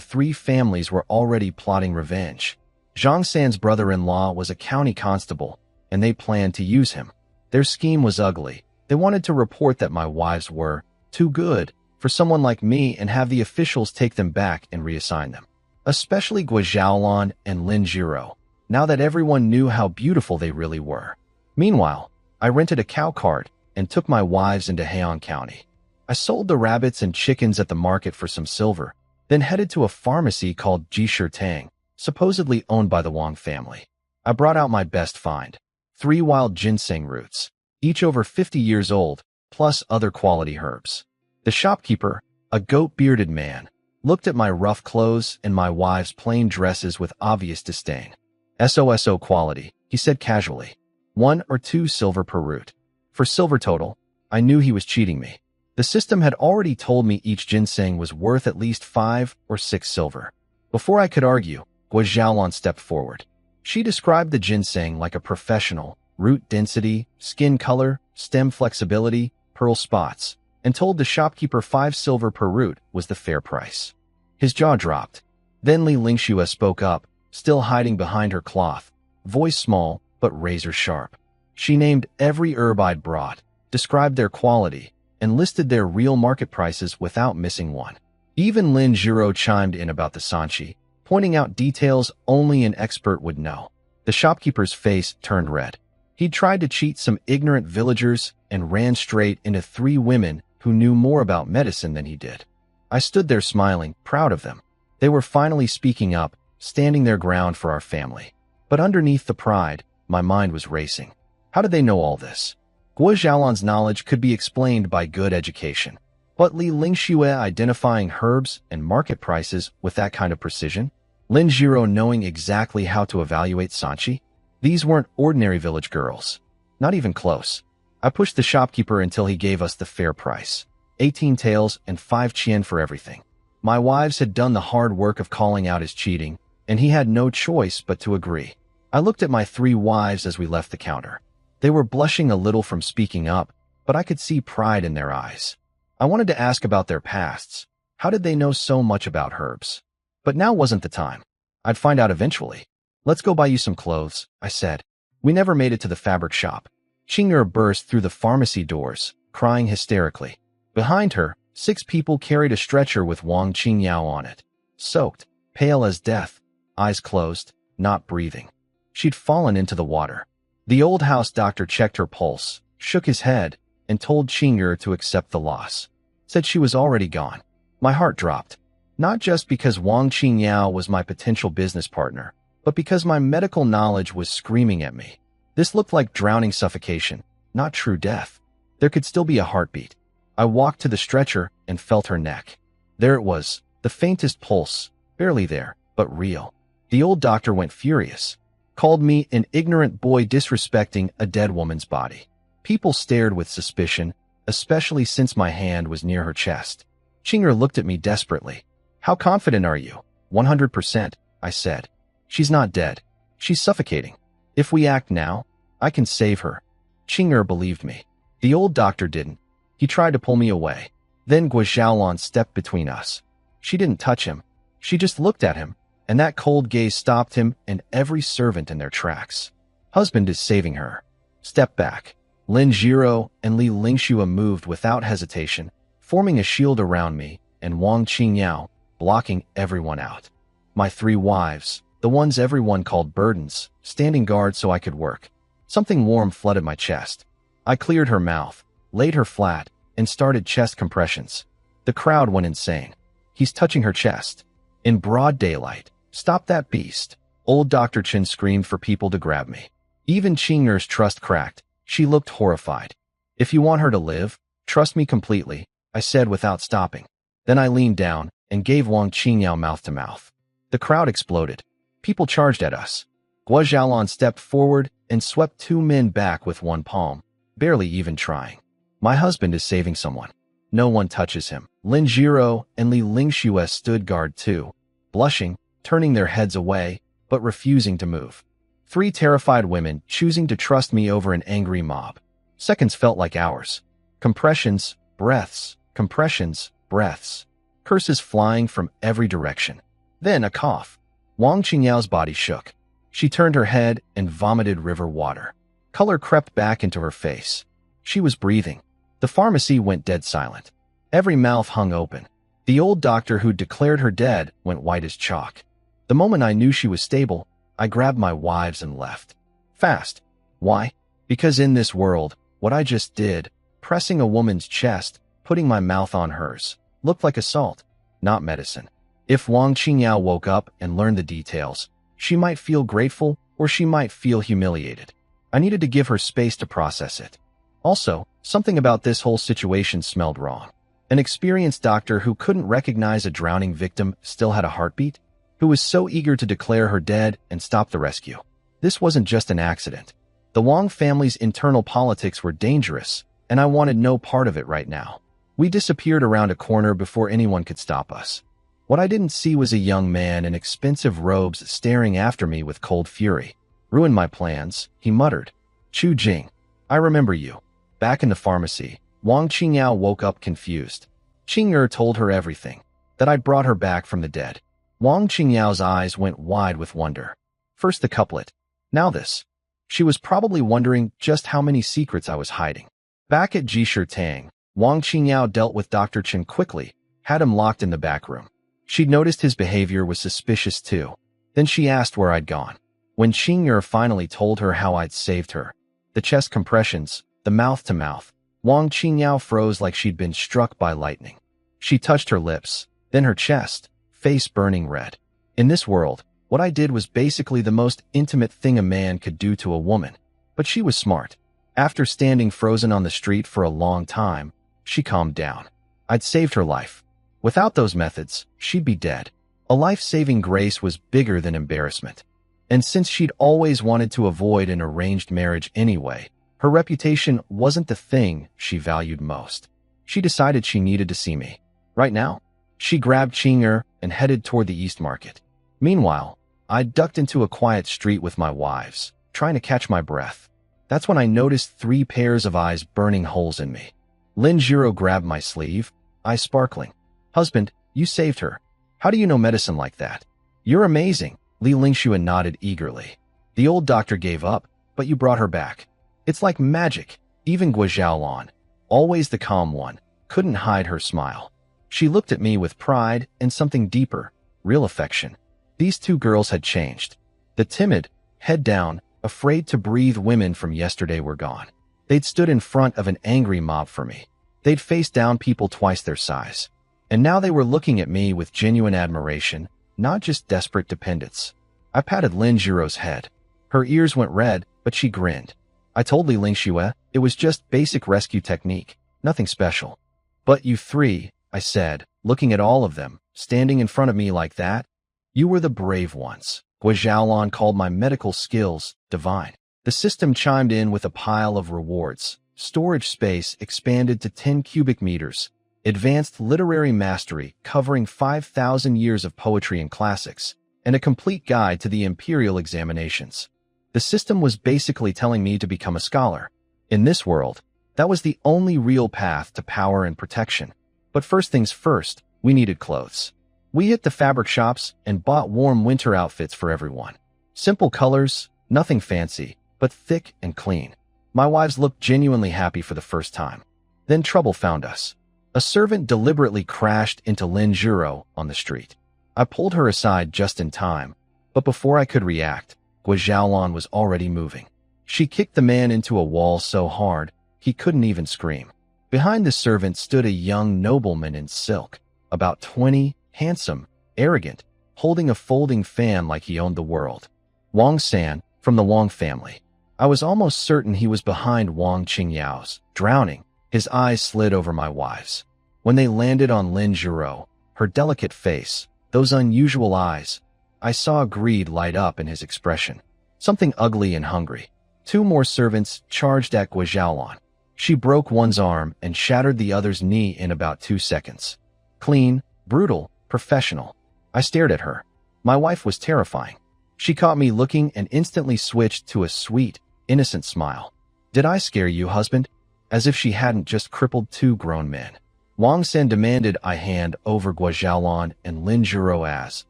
3 families were already plotting revenge. Zhang San's brother-in-law was a county constable, and they planned to use him. Their scheme was ugly. They wanted to report that my wives were too good for someone like me and have the officials take them back and reassign them. Especially Guo Xiaolan and Lin Jiro, now that everyone knew how beautiful they really were. Meanwhile, I rented a cow cart and took my wives into Heian County. I sold the rabbits and chickens at the market for some silver, then headed to a pharmacy called Jishir Tang, supposedly owned by the Wang family. I brought out my best find. 3 wild ginseng roots, each over 50 years old, plus other quality herbs. The shopkeeper, a goat-bearded man, looked at my rough clothes and my wife's plain dresses with obvious disdain. SOSO quality, he said casually. 1 or 2 silver per root. For silver total, I knew he was cheating me. The system had already told me each ginseng was worth at least 5 or 6 silver. Before I could argue, Guo Xiaolan stepped forward. She described the ginseng like a professional: root density, skin color, stem flexibility, pearl spots, and told the shopkeeper 5 silver per root was the fair price. His jaw dropped. Then Li Lingxue spoke up, still hiding behind her cloth, voice small but razor sharp. She named every herb I'd brought, described their quality, and listed their real market prices without missing one. Even Lin Jiro chimed in about the sanchi, pointing out details only an expert would know. The shopkeeper's face turned red. He'd tried to cheat some ignorant villagers and ran straight into 3 women who knew more about medicine than he did. I stood there smiling, proud of them. They were finally speaking up, standing their ground for our family. But underneath the pride, my mind was racing. How did they know all this? Guo Xiaolan's knowledge could be explained by good education. But Li Lingxue identifying herbs and market prices with that kind of precision? Lin Jiro knowing exactly how to evaluate sanchi? These weren't ordinary village girls. Not even close. I pushed the shopkeeper until he gave us the fair price. 18 taels and 5 chien for everything. My wives had done the hard work of calling out his cheating, and he had no choice but to agree. I looked at my 3 wives as we left the counter. They were blushing a little from speaking up, but I could see pride in their eyes. I wanted to ask about their pasts. How did they know so much about herbs? But now wasn't the time. I'd find out eventually. Let's go buy you some clothes, I said. We never made it to the fabric shop. Qing'er burst through the pharmacy doors, crying hysterically. Behind her, 6 people carried a stretcher with Wang Qingyao on it. Soaked, pale as death, eyes closed, not breathing. She'd fallen into the water. The old house doctor checked her pulse, shook his head, and told Qing'er to accept the loss. Said she was already gone. My heart dropped. Not just because Wang Qingyao was my potential business partner, but because my medical knowledge was screaming at me. This looked like drowning suffocation, not true death. There could still be a heartbeat. I walked to the stretcher and felt her neck. There it was, the faintest pulse, barely there, but real. The old doctor went furious. Called me an ignorant boy disrespecting a dead woman's body. People stared with suspicion, especially since my hand was near her chest. Qing'er looked at me desperately. How confident are you? 100%, I said. She's not dead. She's suffocating. If we act now, I can save her. Qing'er believed me. The old doctor didn't. He tried to pull me away. Then Guo Xiaolan stepped between us. She didn't touch him. She just looked at him, and that cold gaze stopped him and every servant in their tracks. Husband is saving her. Step back. Lin Jiro and Li Lingxue moved without hesitation, forming a shield around me, and Wang Qingyao, blocking everyone out. My 3 wives, the ones everyone called burdens, standing guard so I could work. Something warm flooded my chest. I cleared her mouth, laid her flat, and started chest compressions. The crowd went insane. He's touching her chest. In broad daylight. Stop that beast. Old Dr. Chen screamed for people to grab me. Even Qing'er's trust cracked. She looked horrified. If you want her to live, trust me completely, I said without stopping. Then I leaned down and gave Wang Qingyao mouth to mouth. The crowd exploded. People charged at us. Guo Xiaolan stepped forward and swept 2 men back with one palm, barely even trying. My husband is saving someone. No one touches him. Lin Jiro and Li Lingxue stood guard too, blushing, turning their heads away, but refusing to move. 3 terrified women choosing to trust me over an angry mob. Seconds felt like hours. Compressions, breaths, compressions, breaths. Curses flying from every direction. Then a cough. Wang Qingyao's body shook. She turned her head and vomited river water. Color crept back into her face. She was breathing. The pharmacy went dead silent. Every mouth hung open. The old doctor who'd declared her dead went white as chalk. The moment I knew she was stable, I grabbed my wives and left. Fast. Why? Because in this world, what I just did, pressing a woman's chest, putting my mouth on hers, looked like assault, not medicine. If Wang Qingyao woke up and learned the details, she might feel grateful or she might feel humiliated. I needed to give her space to process it. Also, something about this whole situation smelled wrong. An experienced doctor who couldn't recognize a drowning victim still had a heartbeat, who was so eager to declare her dead and stop the rescue. This wasn't just an accident. The Wang family's internal politics were dangerous, and I wanted no part of it right now. We disappeared around a corner before anyone could stop us. What I didn't see was a young man in expensive robes staring after me with cold fury. Ruined my plans, he muttered. Chu Jing. I remember you. Back in the pharmacy, Wang Qingyao woke up confused. Qing'er told her everything, that I'd brought her back from the dead. Wang Qingyao's eyes went wide with wonder. First the couplet, now this. She was probably wondering just how many secrets I was hiding. Back at Jishir Tang, Wang Qingyao dealt with Dr. Chen quickly, had him locked in the back room. She'd noticed his behavior was suspicious too. Then she asked where I'd gone. When Qing'er finally told her how I'd saved her, the chest compressions, the mouth-to-mouth, Wang Qingyao froze like she'd been struck by lightning. She touched her lips, then her chest, face burning red. In this world, what I did was basically the most intimate thing a man could do to a woman. But she was smart. After standing frozen on the street for a long time, she calmed down. I'd saved her life. Without those methods, she'd be dead. A life-saving grace was bigger than embarrassment. And since she'd always wanted to avoid an arranged marriage anyway, her reputation wasn't the thing she valued most. She decided she needed to see me. Right now, she grabbed Qing'er and headed toward the East Market. Meanwhile, I ducked into a quiet street with my wives, trying to catch my breath. That's when I noticed 3 pairs of eyes burning holes in me. Lin Jiro grabbed my sleeve, eyes sparkling. Husband, you saved her. How do you know medicine like that? You're amazing. Li Lingxue nodded eagerly. The old doctor gave up, but you brought her back. It's like magic. Even Guo Xiaolan, always the calm one, couldn't hide her smile. She looked at me with pride and something deeper, real affection. These 2 girls had changed. The timid, head down, afraid to breathe women from yesterday were gone. They'd stood in front of an angry mob for me. They'd faced down people twice their size. And now they were looking at me with genuine admiration, not just desperate dependence. I patted Lin Jiro's head. Her ears went red, but she grinned. I told Li Lingxue it was just basic rescue technique, nothing special. But you 3, I said, looking at all of them, standing in front of me like that. You were the brave ones. Guo Xiaolan called my medical skills divine. The system chimed in with a pile of rewards. Storage space expanded to 10 cubic meters. Advanced literary mastery covering 5,000 years of poetry and classics, and a complete guide to the imperial examinations. The system was basically telling me to become a scholar. In this world, that was the only real path to power and protection. But first things first, we needed clothes. We hit the fabric shops and bought warm winter outfits for everyone. Simple colors, nothing fancy, but thick and clean. My wives looked genuinely happy for the first time. Then trouble found us. A servant deliberately crashed into Lin Jiro on the street. I pulled her aside just in time, but before I could react, Guo Xiaolan was already moving. She kicked the man into a wall so hard, he couldn't even scream. Behind the servant stood a young nobleman in silk, about 20, handsome, arrogant, holding a folding fan like he owned the world. Wang San, from the Wang family. I was almost certain he was behind Wang Qingyao's, drowning. His eyes slid over my wives. When they landed on Lin Jiro, her delicate face, those unusual eyes, I saw greed light up in his expression. Something ugly and hungry. 2 more servants charged at Guo Xiaolan. She broke one's arm and shattered the other's knee in about 2 seconds. Clean, brutal, professional. I stared at her. My wife was terrifying. She caught me looking and instantly switched to a sweet, innocent smile. Did I scare you, husband? As if she hadn't just crippled 2 grown men. Wang San demanded I hand over Guo Xiaolan and Lin Jiro as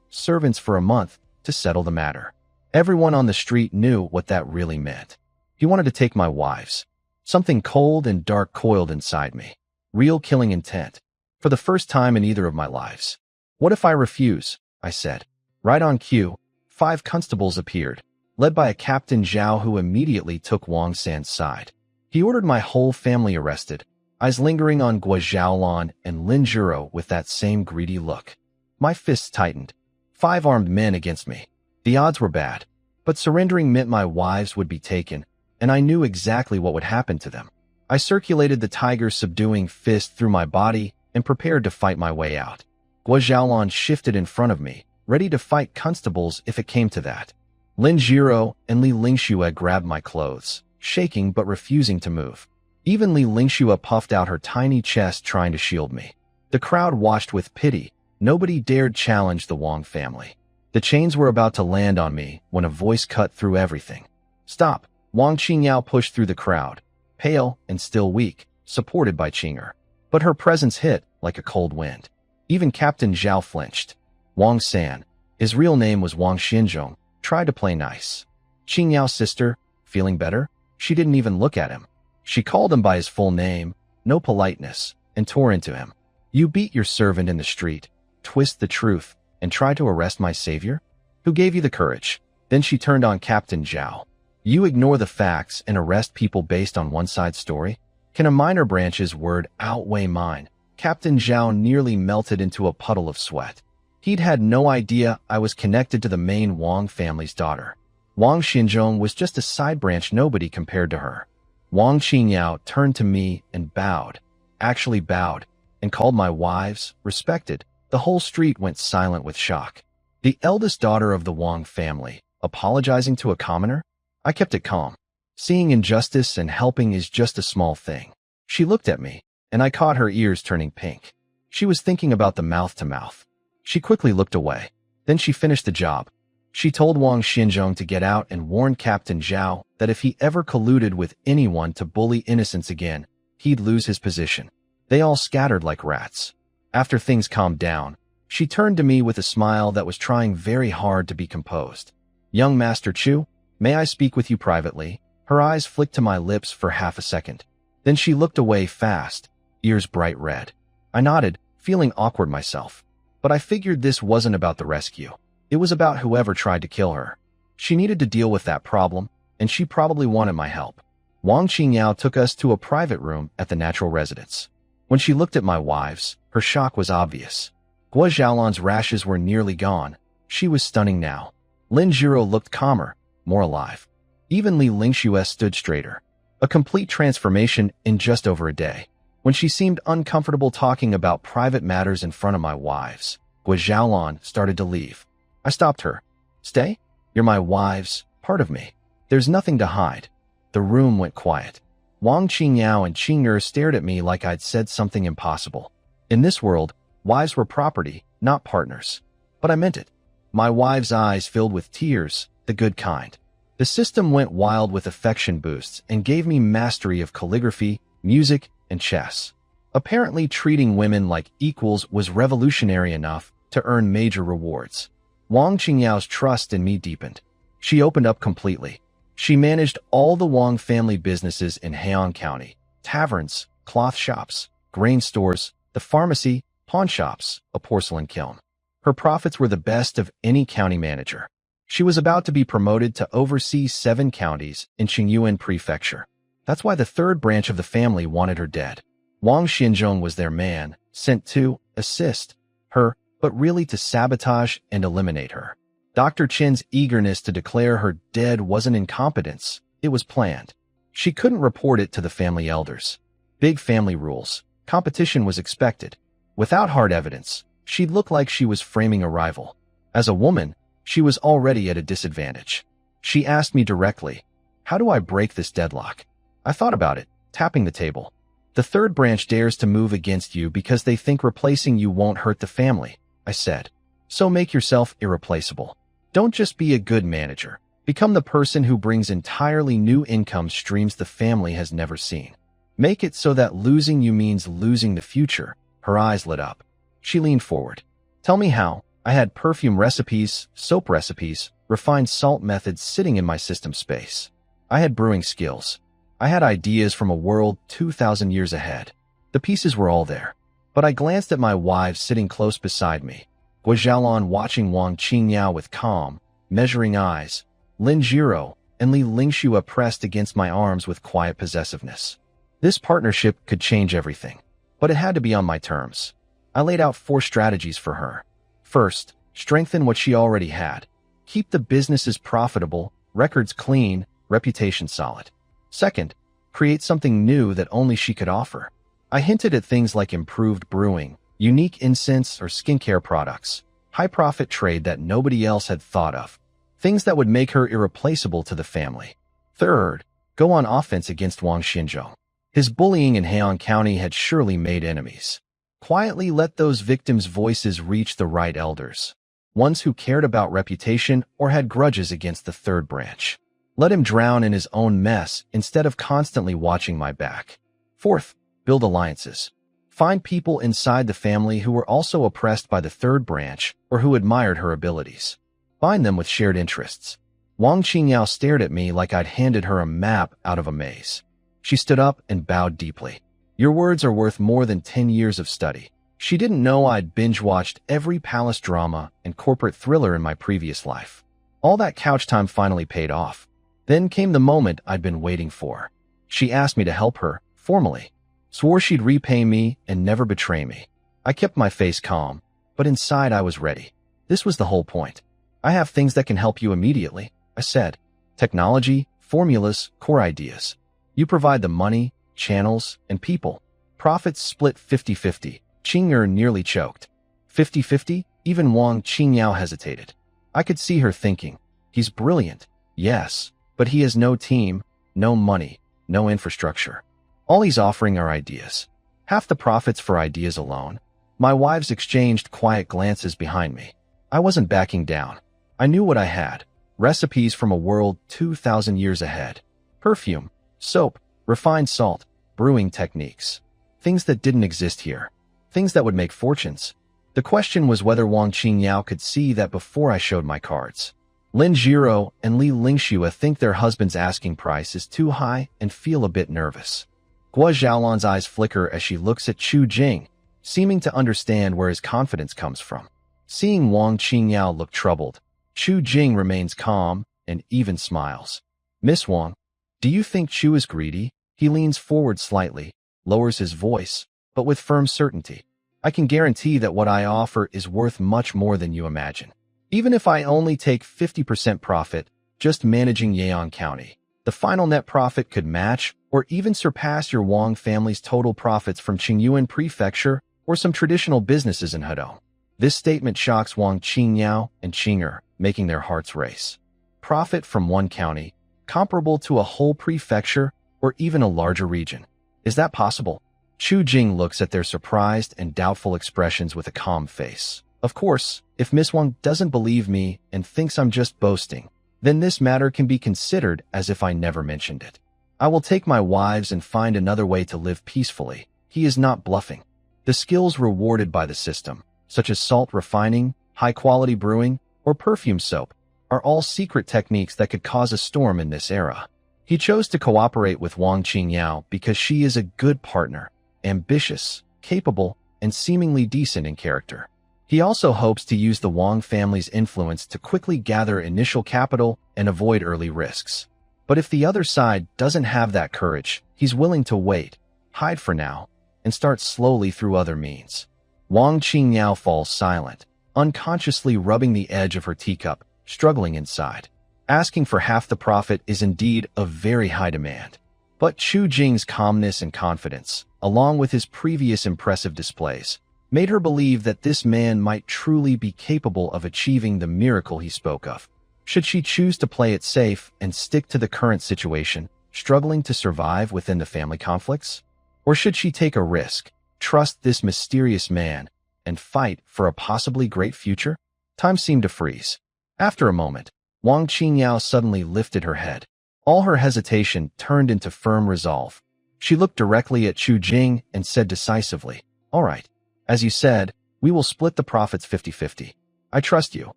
servants for a month to settle the matter. Everyone on the street knew what that really meant. He wanted to take my wives. Something cold and dark coiled inside me. Real killing intent. For the first time in either of my lives. What if I refuse? I said. Right on cue, 5 constables appeared, led by a Captain Zhao who immediately took Wang San's side. He ordered my whole family arrested, eyes lingering on Guo Xiaolan and Lin Jiro with that same greedy look. My fists tightened. 5 armed men against me. The odds were bad, but surrendering meant my wives would be taken, and I knew exactly what would happen to them. I circulated the tiger's subduing fist through my body and prepared to fight my way out. Guo Xiaolan shifted in front of me, ready to fight constables if it came to that. Lin Jiro and Li Lingxue grabbed my clothes, shaking but refusing to move. Even Li Lingxue puffed out her tiny chest trying to shield me. The crowd watched with pity. Nobody dared challenge the Wang family. The chains were about to land on me when a voice cut through everything. Stop! Wang Qingyao pushed through the crowd, pale and still weak, supported by Qinger. But her presence hit like a cold wind. Even Captain Zhao flinched. Wang San, his real name was Wang Xinzhong, tried to play nice. Qingyao's sister, feeling better, she didn't even look at him. She called him by his full name, no politeness, and tore into him. You beat your servant in the street, twist the truth, and try to arrest my savior? Who gave you the courage? Then she turned on Captain Zhao. You ignore the facts and arrest people based on one side story? Can a minor branch's word outweigh mine? Captain Zhao nearly melted into a puddle of sweat. He'd had no idea I was connected to the main Wang family's daughter. Wang Xinzhong was just a side branch nobody compared to her. Wang Qingyao turned to me and bowed, actually bowed, and called my wives, respected. The whole street went silent with shock. The eldest daughter of the Wang family, apologizing to a commoner? I kept it calm. Seeing injustice and helping is just a small thing. She looked at me, and I caught her ears turning pink. She was thinking about the mouth-to-mouth. She quickly looked away. Then she finished the job. She told Wang Xinzhong to get out and warned Captain Zhao that if he ever colluded with anyone to bully innocents again, he'd lose his position. They all scattered like rats. After things calmed down, she turned to me with a smile that was trying very hard to be composed. Young Master Chu, may I speak with you privately? Her eyes flicked to my lips for half a second. Then she looked away fast, ears bright red. I nodded, feeling awkward myself. But I figured this wasn't about the rescue. It was about whoever tried to kill her. She needed to deal with that problem, and she probably wanted my help. Wang Qingyao took us to a private room at the natural residence. When she looked at my wives, her shock was obvious. Guo Xiaolan's rashes were nearly gone. She was stunning now. Lin Jiro looked calmer, more alive. Even Li Lingxue stood straighter. A complete transformation in just over a day. When she seemed uncomfortable talking about private matters in front of my wives, Guo Xiaolan started to leave. I stopped her. Stay? You're my wives, part of me. There's nothing to hide. The room went quiet. Wang Qingyao and Qinger stared at me like I'd said something impossible. In this world, wives were property, not partners. But I meant it. My wives' eyes filled with tears, the good kind. The system went wild with affection boosts and gave me mastery of calligraphy, music, and chess. Apparently, treating women like equals was revolutionary enough to earn major rewards. Wang Qingyao's trust in me deepened. She opened up completely. She managed all the Wang family businesses in Heian County: taverns, cloth shops, grain stores, the pharmacy, pawn shops, a porcelain kiln. Her profits were the best of any county manager. She was about to be promoted to oversee 7 counties in Qingyuan Prefecture. That's why the third branch of the family wanted her dead. Wang Xinzhong was their man, sent to assist her, but really to sabotage and eliminate her. Dr. Chen's eagerness to declare her dead wasn't incompetence, it was planned. She couldn't report it to the family elders. Big family rules. Competition was expected. Without hard evidence, she'd look like she was framing a rival. As a woman, she was already at a disadvantage. She asked me directly, how do I break this deadlock? I thought about it, tapping the table. The third branch dares to move against you because they think replacing you won't hurt the family, I said. So make yourself irreplaceable. Don't just be a good manager. Become the person who brings entirely new income streams the family has never seen. Make it so that losing you means losing the future. Her eyes lit up. She leaned forward. Tell me how. I had perfume recipes, soap recipes, refined salt methods sitting in my system space. I had brewing skills. I had ideas from a world 2,000 years ahead. The pieces were all there. But I glanced at my wives sitting close beside me. Guo Xiaolan watching Wang Qingyao with calm, measuring eyes. Lin Jiro and Li Lingxue pressed against my arms with quiet possessiveness. This partnership could change everything. But it had to be on my terms. I laid out 4 strategies for her. First, strengthen what she already had. Keep the businesses profitable, records clean, reputation solid. Second, create something new that only she could offer. I hinted at things like improved brewing, unique incense or skincare products, high-profit trade that nobody else had thought of, things that would make her irreplaceable to the family. Third, go on offense against Wang Xinzhong. His bullying in Heian County had surely made enemies. Quietly let those victims' voices reach the right elders, ones who cared about reputation or had grudges against the third branch. Let him drown in his own mess instead of constantly watching my back. Fourth, build alliances. Find people inside the family who were also oppressed by the third branch or who admired her abilities. Bind them with shared interests. Wang Qingyao stared at me like I'd handed her a map out of a maze. She stood up and bowed deeply. Your words are worth more than 10 years of study. She didn't know I'd binge-watched every palace drama and corporate thriller in my previous life. All that couch time finally paid off. Then came the moment I'd been waiting for. She asked me to help her, formally. Swore she'd repay me and never betray me. I kept my face calm, but inside I was ready. This was the whole point. I have things that can help you immediately, I said. Technology, formulas, core ideas. You provide the money, channels, and people. Profits split 50-50. Qing'er nearly choked. 50-50? Even Wang Qingyao hesitated. I could see her thinking. He's brilliant, yes, but he has no team, no money, no infrastructure. All he's offering are ideas. Half the profits for ideas alone. My wives exchanged quiet glances behind me. I wasn't backing down. I knew what I had. Recipes from a world 2,000 years ahead. Perfume, soap, refined salt, brewing techniques. Things that didn't exist here. Things that would make fortunes. The question was whether Wang Qingyao could see that before I showed my cards. Lin Jiro and Li Lingxua think their husband's asking price is too high and feel a bit nervous. Guo Xiaolan's eyes flicker as she looks at Chu Jing, seeming to understand where his confidence comes from. Seeing Wang Qingyao look troubled, Chu Jing remains calm and even smiles. Miss Wang, do you think Chu is greedy? He leans forward slightly, lowers his voice, but with firm certainty. I can guarantee that what I offer is worth much more than you imagine. Even if I only take 50% profit, just managing Yaon County, the final net profit could match or even surpass your Wang family's total profits from Qingyuan Prefecture or some traditional businesses in Hedong. This statement shocks Wang Qingyao and Qing'er, making their hearts race. Profit from one county, comparable to a whole prefecture or even a larger region. Is that possible? Chu Jing looks at their surprised and doubtful expressions with a calm face. Of course, if Miss Wang doesn't believe me and thinks I'm just boasting, then this matter can be considered as if I never mentioned it. I will take my wives and find another way to live peacefully. He is not bluffing. The skills rewarded by the system, such as salt refining, high-quality brewing, or perfume soap, are all secret techniques that could cause a storm in this era. He chose to cooperate with Wang Qingyao because she is a good partner, ambitious, capable, and seemingly decent in character. He also hopes to use the Wang family's influence to quickly gather initial capital and avoid early risks. But if the other side doesn't have that courage, he's willing to wait, hide for now, and start slowly through other means. Wang Qingyao falls silent, unconsciously rubbing the edge of her teacup, struggling inside. Asking for half the profit is indeed a very high demand. But Chu Jing's calmness and confidence, along with his previous impressive displays, made her believe that this man might truly be capable of achieving the miracle he spoke of. Should she choose to play it safe and stick to the current situation, struggling to survive within the family conflicts? Or should she take a risk, trust this mysterious man, and fight for a possibly great future? Time seemed to freeze. After a moment, Wang Qingyao suddenly lifted her head. All her hesitation turned into firm resolve. She looked directly at Chu Jing and said decisively, "All right. As you said, we will split the profits 50-50. I trust you."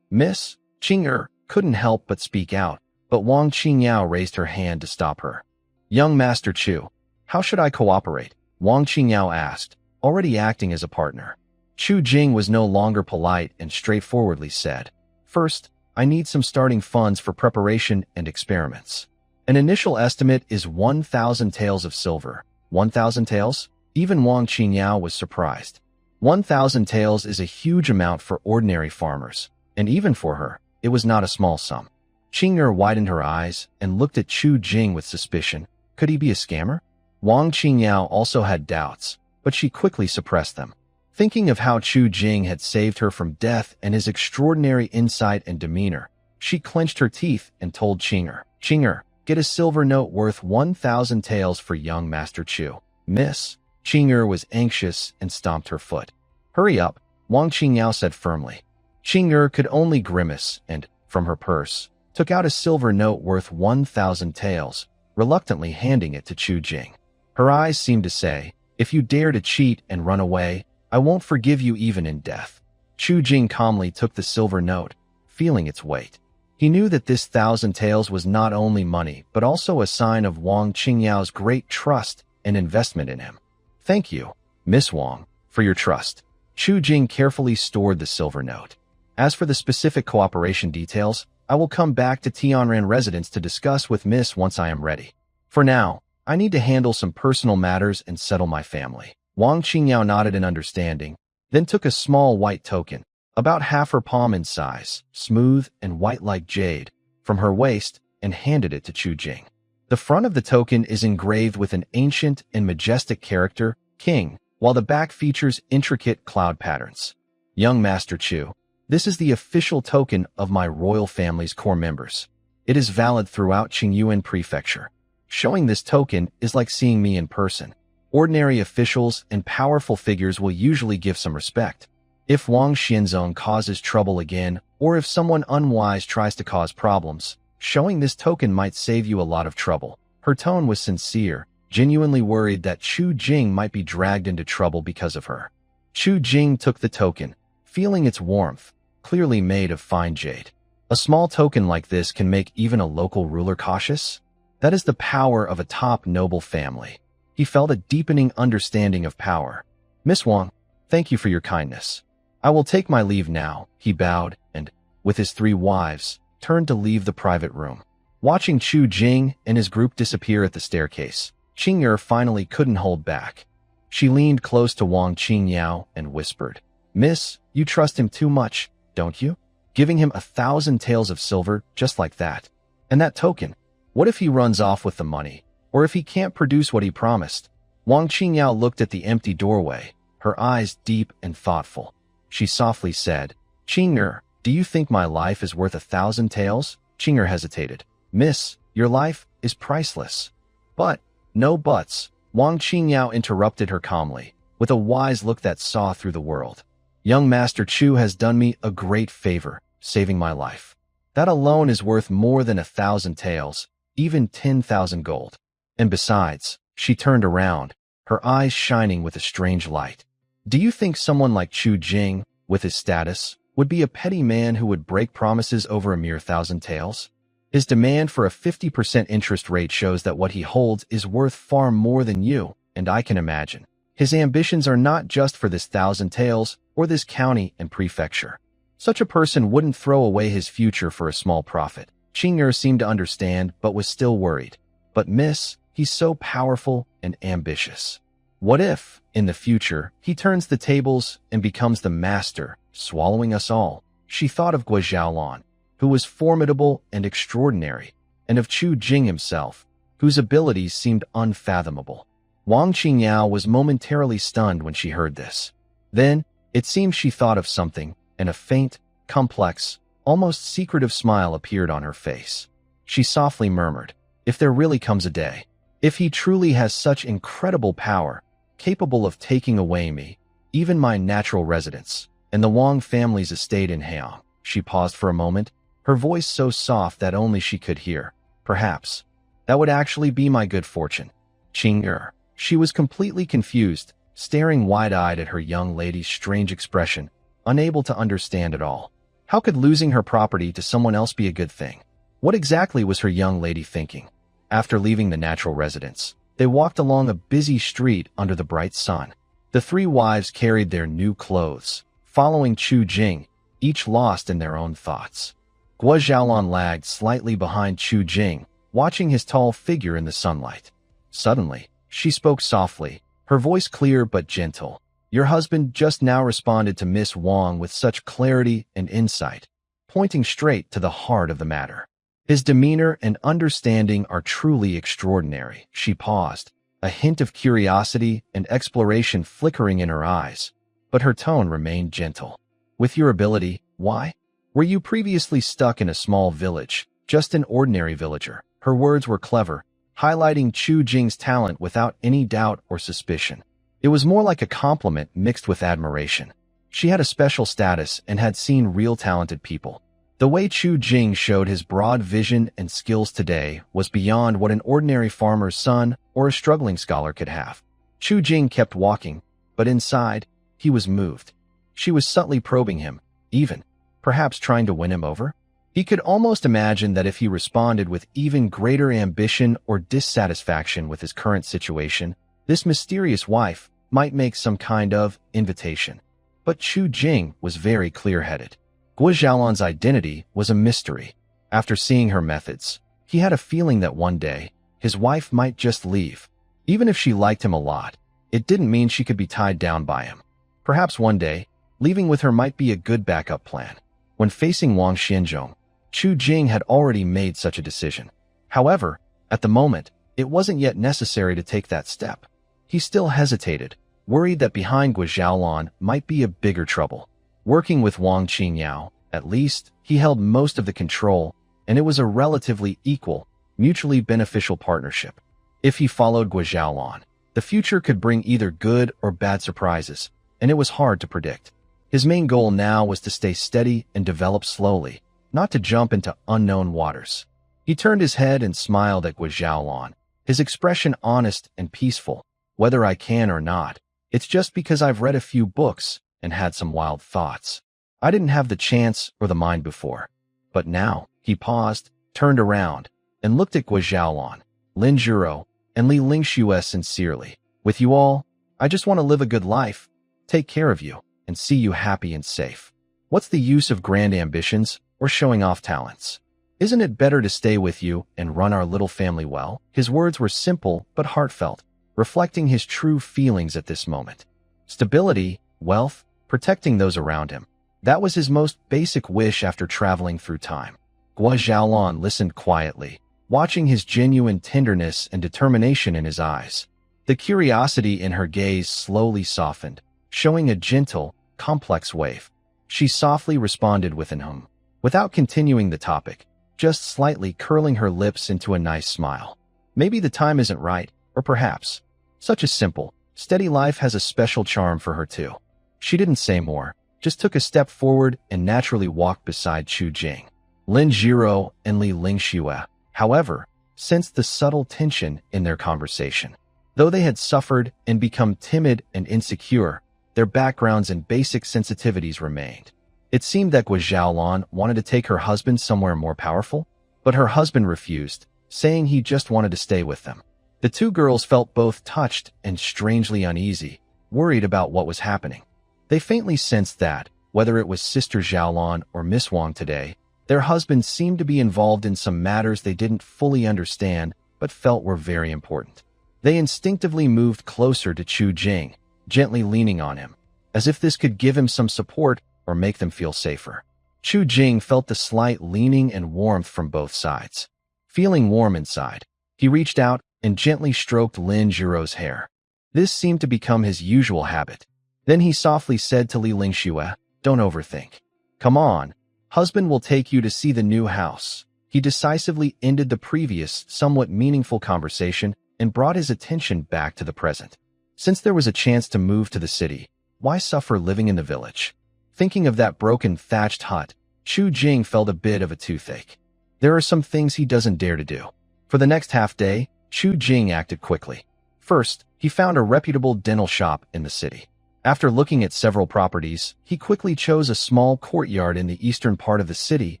Miss Qing'er couldn't help but speak out, but Wang Qingyao raised her hand to stop her. "Young Master Chu, how should I cooperate?" Wang Qingyao asked, already acting as a partner. Chu Jing was no longer polite and straightforwardly said, "First, I need some starting funds for preparation and experiments. An initial estimate is 1,000 taels of silver." 1,000 taels? Even Wang Qingyao was surprised. 1,000 taels is a huge amount for ordinary farmers, and even for her, it was not a small sum. Qing'er widened her eyes and looked at Chu Jing with suspicion. Could he be a scammer? Wang Qingyao also had doubts, but she quickly suppressed them. Thinking of how Chu Jing had saved her from death and his extraordinary insight and demeanor, she clenched her teeth and told Qing'er, "Qing'er, get a silver note worth 1,000 taels for young Master Chu." Miss Qing'er was anxious and stomped her foot. "Hurry up," Wang Qingyao said firmly. Qing'er could only grimace and, from her purse, took out a silver note worth 1,000 taels, reluctantly handing it to Chu Jing. Her eyes seemed to say, "If you dare to cheat and run away, I won't forgive you even in death." Chu Jing calmly took the silver note, feeling its weight. He knew that this 1,000 taels was not only money, but also a sign of Wang Qingyao's great trust and investment in him. "Thank you, Miss Wang, for your trust." Chu Jing carefully stored the silver note. "As for the specific cooperation details, I will come back to Tianran residence to discuss with Miss once I am ready. For now, I need to handle some personal matters and settle my family." Wang Qingyao nodded in understanding, then took a small white token, about half her palm in size, smooth and white like jade, from her waist and handed it to Chu Jing. The front of the token is engraved with an ancient and majestic character, King, while the back features intricate cloud patterns. "Young Master Chu, this is the official token of my royal family's core members. It is valid throughout Qingyuan Prefecture. Showing this token is like seeing me in person. Ordinary officials and powerful figures will usually give some respect. If Wang Xianzong causes trouble again, or if someone unwise tries to cause problems, showing this token might save you a lot of trouble." Her tone was sincere, genuinely worried that Chu Jing might be dragged into trouble because of her. Chu Jing took the token, feeling its warmth, clearly made of fine jade. A small token like this can make even a local ruler cautious. That is the power of a top noble family. He felt a deepening understanding of power. "Miss Wang, thank you for your kindness. I will take my leave now." He bowed and, with his 3 wives, turned to leave the private room. Watching Chu Jing and his group disappear at the staircase, Qing'er finally couldn't hold back. She leaned close to Wang Qingyao and whispered, "Miss, you trust him too much, don't you? Giving him 1,000 taels of silver just like that. And that token, what if he runs off with the money? Or if he can't produce what he promised?" Wang Qingyao looked at the empty doorway, her eyes deep and thoughtful. She softly said, "Qing'er, do you think my life is worth 1,000 taels?" Qing'er hesitated. "Miss, your life is priceless." "But, no buts," Wang Qingyao interrupted her calmly, with a wise look that saw through the world. "Young Master Chu has done me a great favor, saving my life. That alone is worth more than 1,000 taels, even 10,000 gold. And besides," she turned around, her eyes shining with a strange light. "Do you think someone like Chu Jing, with his status, would be a petty man who would break promises over a mere 1,000 taels? His demand for a 50% interest rate shows that what he holds is worth far more than you, and I can imagine. His ambitions are not just for this 1,000 taels or this county and prefecture. Such a person wouldn't throw away his future for a small profit." Qing'er seemed to understand but was still worried. "But miss, he's so powerful and ambitious. What if, in the future, he turns the tables and becomes the master, swallowing us all?" She thought of Guo Xiaolan, who was formidable and extraordinary, and of Chu Jing himself, whose abilities seemed unfathomable. Wang Qingyao was momentarily stunned when she heard this. Then, it seemed she thought of something, and a faint, complex, almost secretive smile appeared on her face. She softly murmured, "If there really comes a day, if he truly has such incredible power, capable of taking away me, even my natural residence, and the Wang family's estate in Heian." She paused for a moment, her voice so soft that only she could hear. "Perhaps. That would actually be my good fortune." Qing'er. She was completely confused, staring wide-eyed at her young lady's strange expression, unable to understand it all. How could losing her property to someone else be a good thing? What exactly was her young lady thinking? After leaving the natural residence, they walked along a busy street under the bright sun. The 3 wives carried their new clothes, following Chu Jing, each lost in their own thoughts. Guo Xiaolan lagged slightly behind Chu Jing, watching his tall figure in the sunlight. Suddenly, she spoke softly, her voice clear but gentle. "Your husband just now responded to Miss Wang with such clarity and insight, pointing straight to the heart of the matter. His demeanor and understanding are truly extraordinary." She paused, a hint of curiosity and exploration flickering in her eyes, but her tone remained gentle. "With your ability, why? Were you previously stuck in a small village, just an ordinary villager?" Her words were clever, highlighting Chu Jing's talent without any doubt or suspicion. It was more like a compliment mixed with admiration. She had a special status and had seen real talented people. The way Chu Jing showed his broad vision and skills today was beyond what an ordinary farmer's son or a struggling scholar could have. Chu Jing kept walking, but inside, he was moved. She was subtly probing him, even, perhaps trying to win him over. He could almost imagine that if he responded with even greater ambition or dissatisfaction with his current situation, this mysterious wife might make some kind of invitation. But Chu Jing was very clear-headed. Guo Xiaolan's identity was a mystery. After seeing her methods, he had a feeling that one day, his wife might just leave. Even if she liked him a lot, it didn't mean she could be tied down by him. Perhaps one day, leaving with her might be a good backup plan. When facing Wang Xianzhong, Chu Jing had already made such a decision. However, at the moment, it wasn't yet necessary to take that step. He still hesitated, worried that behind Guo Xiaolan might be a bigger trouble. Working with Wang Qingyao, at least, he held most of the control, and it was a relatively equal, mutually beneficial partnership. If he followed Guo Xiaolan, the future could bring either good or bad surprises, and it was hard to predict. His main goal now was to stay steady and develop slowly, not to jump into unknown waters. He turned his head and smiled at Guo Xiaolan, his expression honest and peaceful. Whether I can or not, it's just because I've read a few books and had some wild thoughts. I didn't have the chance or the mind before. But now, he paused, turned around, and looked at Guo Xiaolan, Lin Zhuro, and Li Lingxue sincerely. With you all, I just want to live a good life, take care of you, and see you happy and safe. What's the use of grand ambitions or showing off talents? Isn't it better to stay with you and run our little family well? His words were simple but heartfelt, reflecting his true feelings at this moment. Stability, wealth, protecting those around him. That was his most basic wish after traveling through time. Guo Xiaolan listened quietly, watching his genuine tenderness and determination in his eyes. The curiosity in her gaze slowly softened, showing a gentle, complex wave. She softly responded with an without continuing the topic, just slightly curling her lips into a nice smile. Maybe the time isn't right, or perhaps, such a simple, steady life has a special charm for her too. She didn't say more, just took a step forward and naturally walked beside Chu Jing. Lin Zhuro and Li Lingxue, however, sensed the subtle tension in their conversation. Though they had suffered and become timid and insecure, their backgrounds and basic sensitivities remained. It seemed that Guo Xiaolan wanted to take her husband somewhere more powerful, but her husband refused, saying he just wanted to stay with them. The two girls felt both touched and strangely uneasy, worried about what was happening. They faintly sensed that, whether it was Sister Xiaolan or Miss Wang today, their husbands seemed to be involved in some matters they didn't fully understand but felt were very important. They instinctively moved closer to Chu Jing, gently leaning on him, as if this could give him some support or make them feel safer. Chu Jing felt the slight leaning and warmth from both sides. Feeling warm inside, he reached out and gently stroked Lin Zhuro's hair. This seemed to become his usual habit. Then he softly said to Li Lingxue, "Don't overthink. Come on, husband will take you to see the new house." He decisively ended the previous, somewhat meaningful conversation and brought his attention back to the present. Since there was a chance to move to the city, why suffer living in the village? Thinking of that broken thatched hut, Chu Jing felt a bit of a toothache. There are some things he doesn't dare to do. For the next half day, Chu Jing acted quickly. First, he found a reputable dental shop in the city. After looking at several properties, he quickly chose a small courtyard in the eastern part of the city,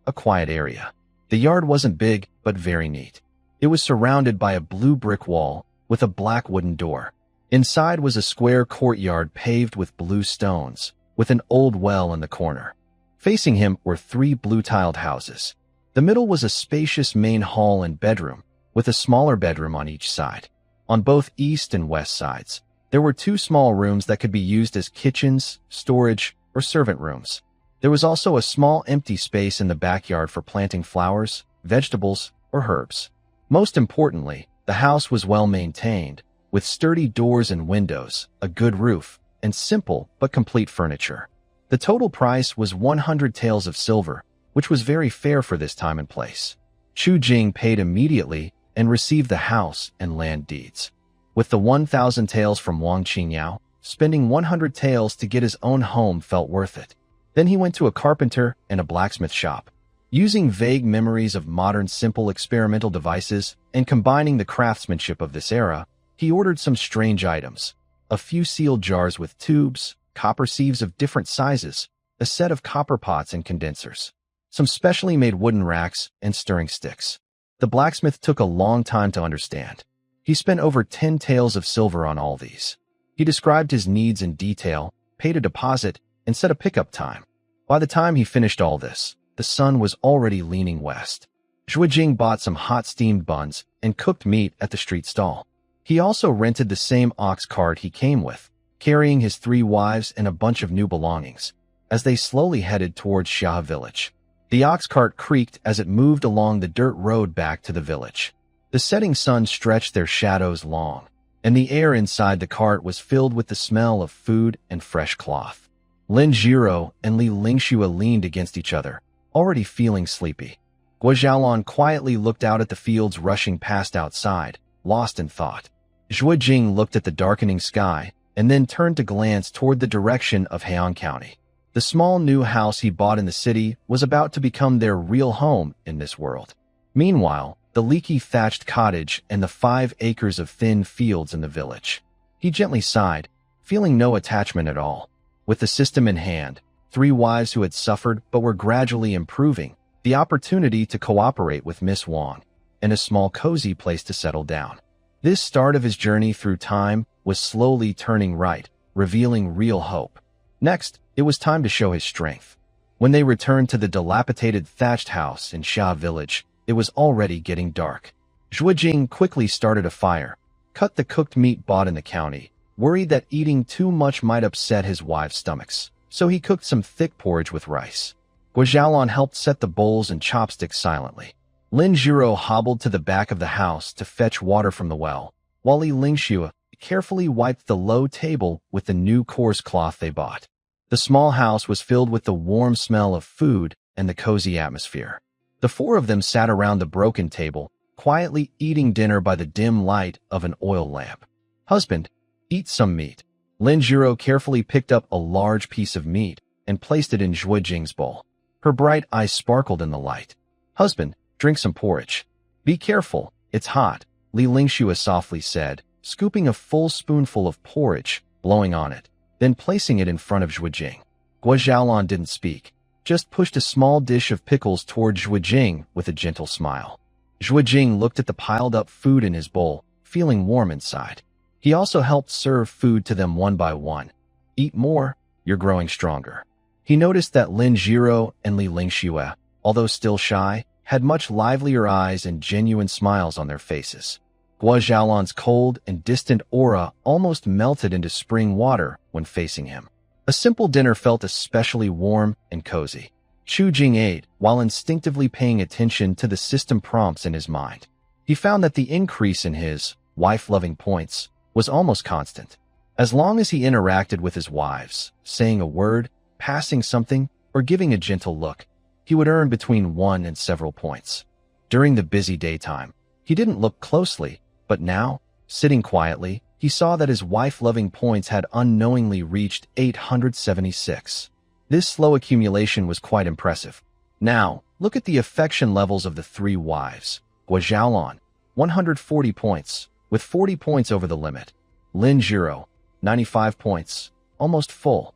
a quiet area. The yard wasn't big, but very neat. It was surrounded by a blue brick wall with a black wooden door. Inside was a square courtyard paved with blue stones, with an old well in the corner. Facing him were 3 blue-tiled houses. The middle was a spacious main hall and bedroom, with a smaller bedroom on each side. On both east and west sides, there were 2 small rooms that could be used as kitchens, storage, or servant rooms. There was also a small empty space in the backyard for planting flowers, vegetables, or herbs. Most importantly, the house was well maintained, with sturdy doors and windows, a good roof, and simple but complete furniture. The total price was 100 taels of silver, which was very fair for this time and place. Chu Jing paid immediately and received the house and land deeds. With the 1,000 taels from Wang Qingyao, spending 100 taels to get his own home felt worth it. Then he went to a carpenter and a blacksmith shop. Using vague memories of modern simple experimental devices and combining the craftsmanship of this era, he ordered some strange items. A few sealed jars with tubes, copper sieves of different sizes, a set of copper pots and condensers, some specially made wooden racks, and stirring sticks. The blacksmith took a long time to understand. He spent over 10 taels of silver on all these. He described his needs in detail, paid a deposit, and set a pickup time. By the time he finished all this, the sun was already leaning west. Zhuijing bought some hot steamed buns and cooked meat at the street stall. He also rented the same ox cart he came with, carrying his 3 wives and a bunch of new belongings, as they slowly headed towards Xia village. The ox cart creaked as it moved along the dirt road back to the village. The setting sun stretched their shadows long, and the air inside the cart was filled with the smell of food and fresh cloth. Lin Jiro and Li Lingxue leaned against each other, already feeling sleepy. Guo Xiaolon quietly looked out at the fields rushing past outside, lost in thought. Zhuijing looked at the darkening sky and then turned to glance toward the direction of Heian County. The small new house he bought in the city was about to become their real home in this world. Meanwhile, the leaky thatched cottage and the 5 acres of thin fields in the village. He gently sighed, feeling no attachment at all. With the system in hand, 3 wives who had suffered but were gradually improving, the opportunity to cooperate with Miss Wang, and a small cozy place to settle down. This start of his journey through time was slowly turning right, revealing real hope. Next, it was time to show his strength. When they returned to the dilapidated thatched house in Xia village, it was already getting dark. Zhuijing quickly started a fire, cut the cooked meat bought in the county, worried that eating too much might upset his wives' stomachs, so he cooked some thick porridge with rice. Guo Xiaolon helped set the bowls and chopsticks silently. Lin Jiro hobbled to the back of the house to fetch water from the well, while Li Lingxue carefully wiped the low table with the new coarse cloth they bought. The small house was filled with the warm smell of food and the cozy atmosphere. The 4 of them sat around the broken table, quietly eating dinner by the dim light of an oil lamp. "Husband, eat some meat." Lin Jiro carefully picked up a large piece of meat and placed it in Zhuijing's bowl. Her bright eyes sparkled in the light. "Husband, drink some porridge." "Be careful, it's hot," Li Lingxue softly said, scooping a full spoonful of porridge, blowing on it, then placing it in front of Zhuijing. Guo Xiaolon didn't speak, just pushed a small dish of pickles toward Zhuijing with a gentle smile. Zhuijing looked at the piled-up food in his bowl, feeling warm inside. He also helped serve food to them one by one. "Eat more, you're growing stronger." He noticed that Lin Jiro and Li Lingxue, although still shy, had much livelier eyes and genuine smiles on their faces. Guo Xiaolon's cold and distant aura almost melted into spring water when facing him. A simple dinner felt especially warm and cozy. Zhuijing ate while instinctively paying attention to the system prompts in his mind. He found that the increase in his wife-loving points was almost constant. As long as he interacted with his wives, saying a word, passing something, or giving a gentle look, he would earn between 1 and several points. During the busy daytime, he didn't look closely, but now, sitting quietly, he saw that his wife-loving points had unknowingly reached 876. This slow accumulation was quite impressive. Now, look at the affection levels of the 3 wives. Guo Xiaolon, 140 points, with 40 points over the limit. Lin Jiro, 95 points, almost full.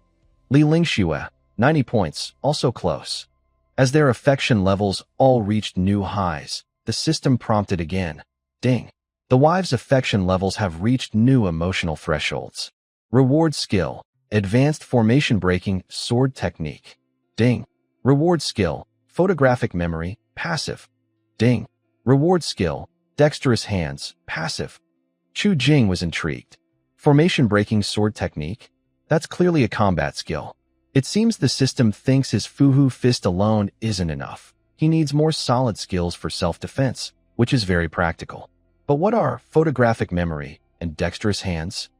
Li Lingxue, 90 points, also close. As their affection levels all reached new highs, the system prompted again. Ding. The wives' affection levels have reached new emotional thresholds. Reward skill, advanced formation breaking, sword technique. Ding. Reward skill, photographic memory, passive. Ding. Reward skill, dexterous hands, passive. Zhuijing was intrigued. Formation breaking sword technique? That's clearly a combat skill. It seems the system thinks his Fuhu fist alone isn't enough. He needs more solid skills for self-defense, which is very practical. But what are photographic memory and dexterous hands?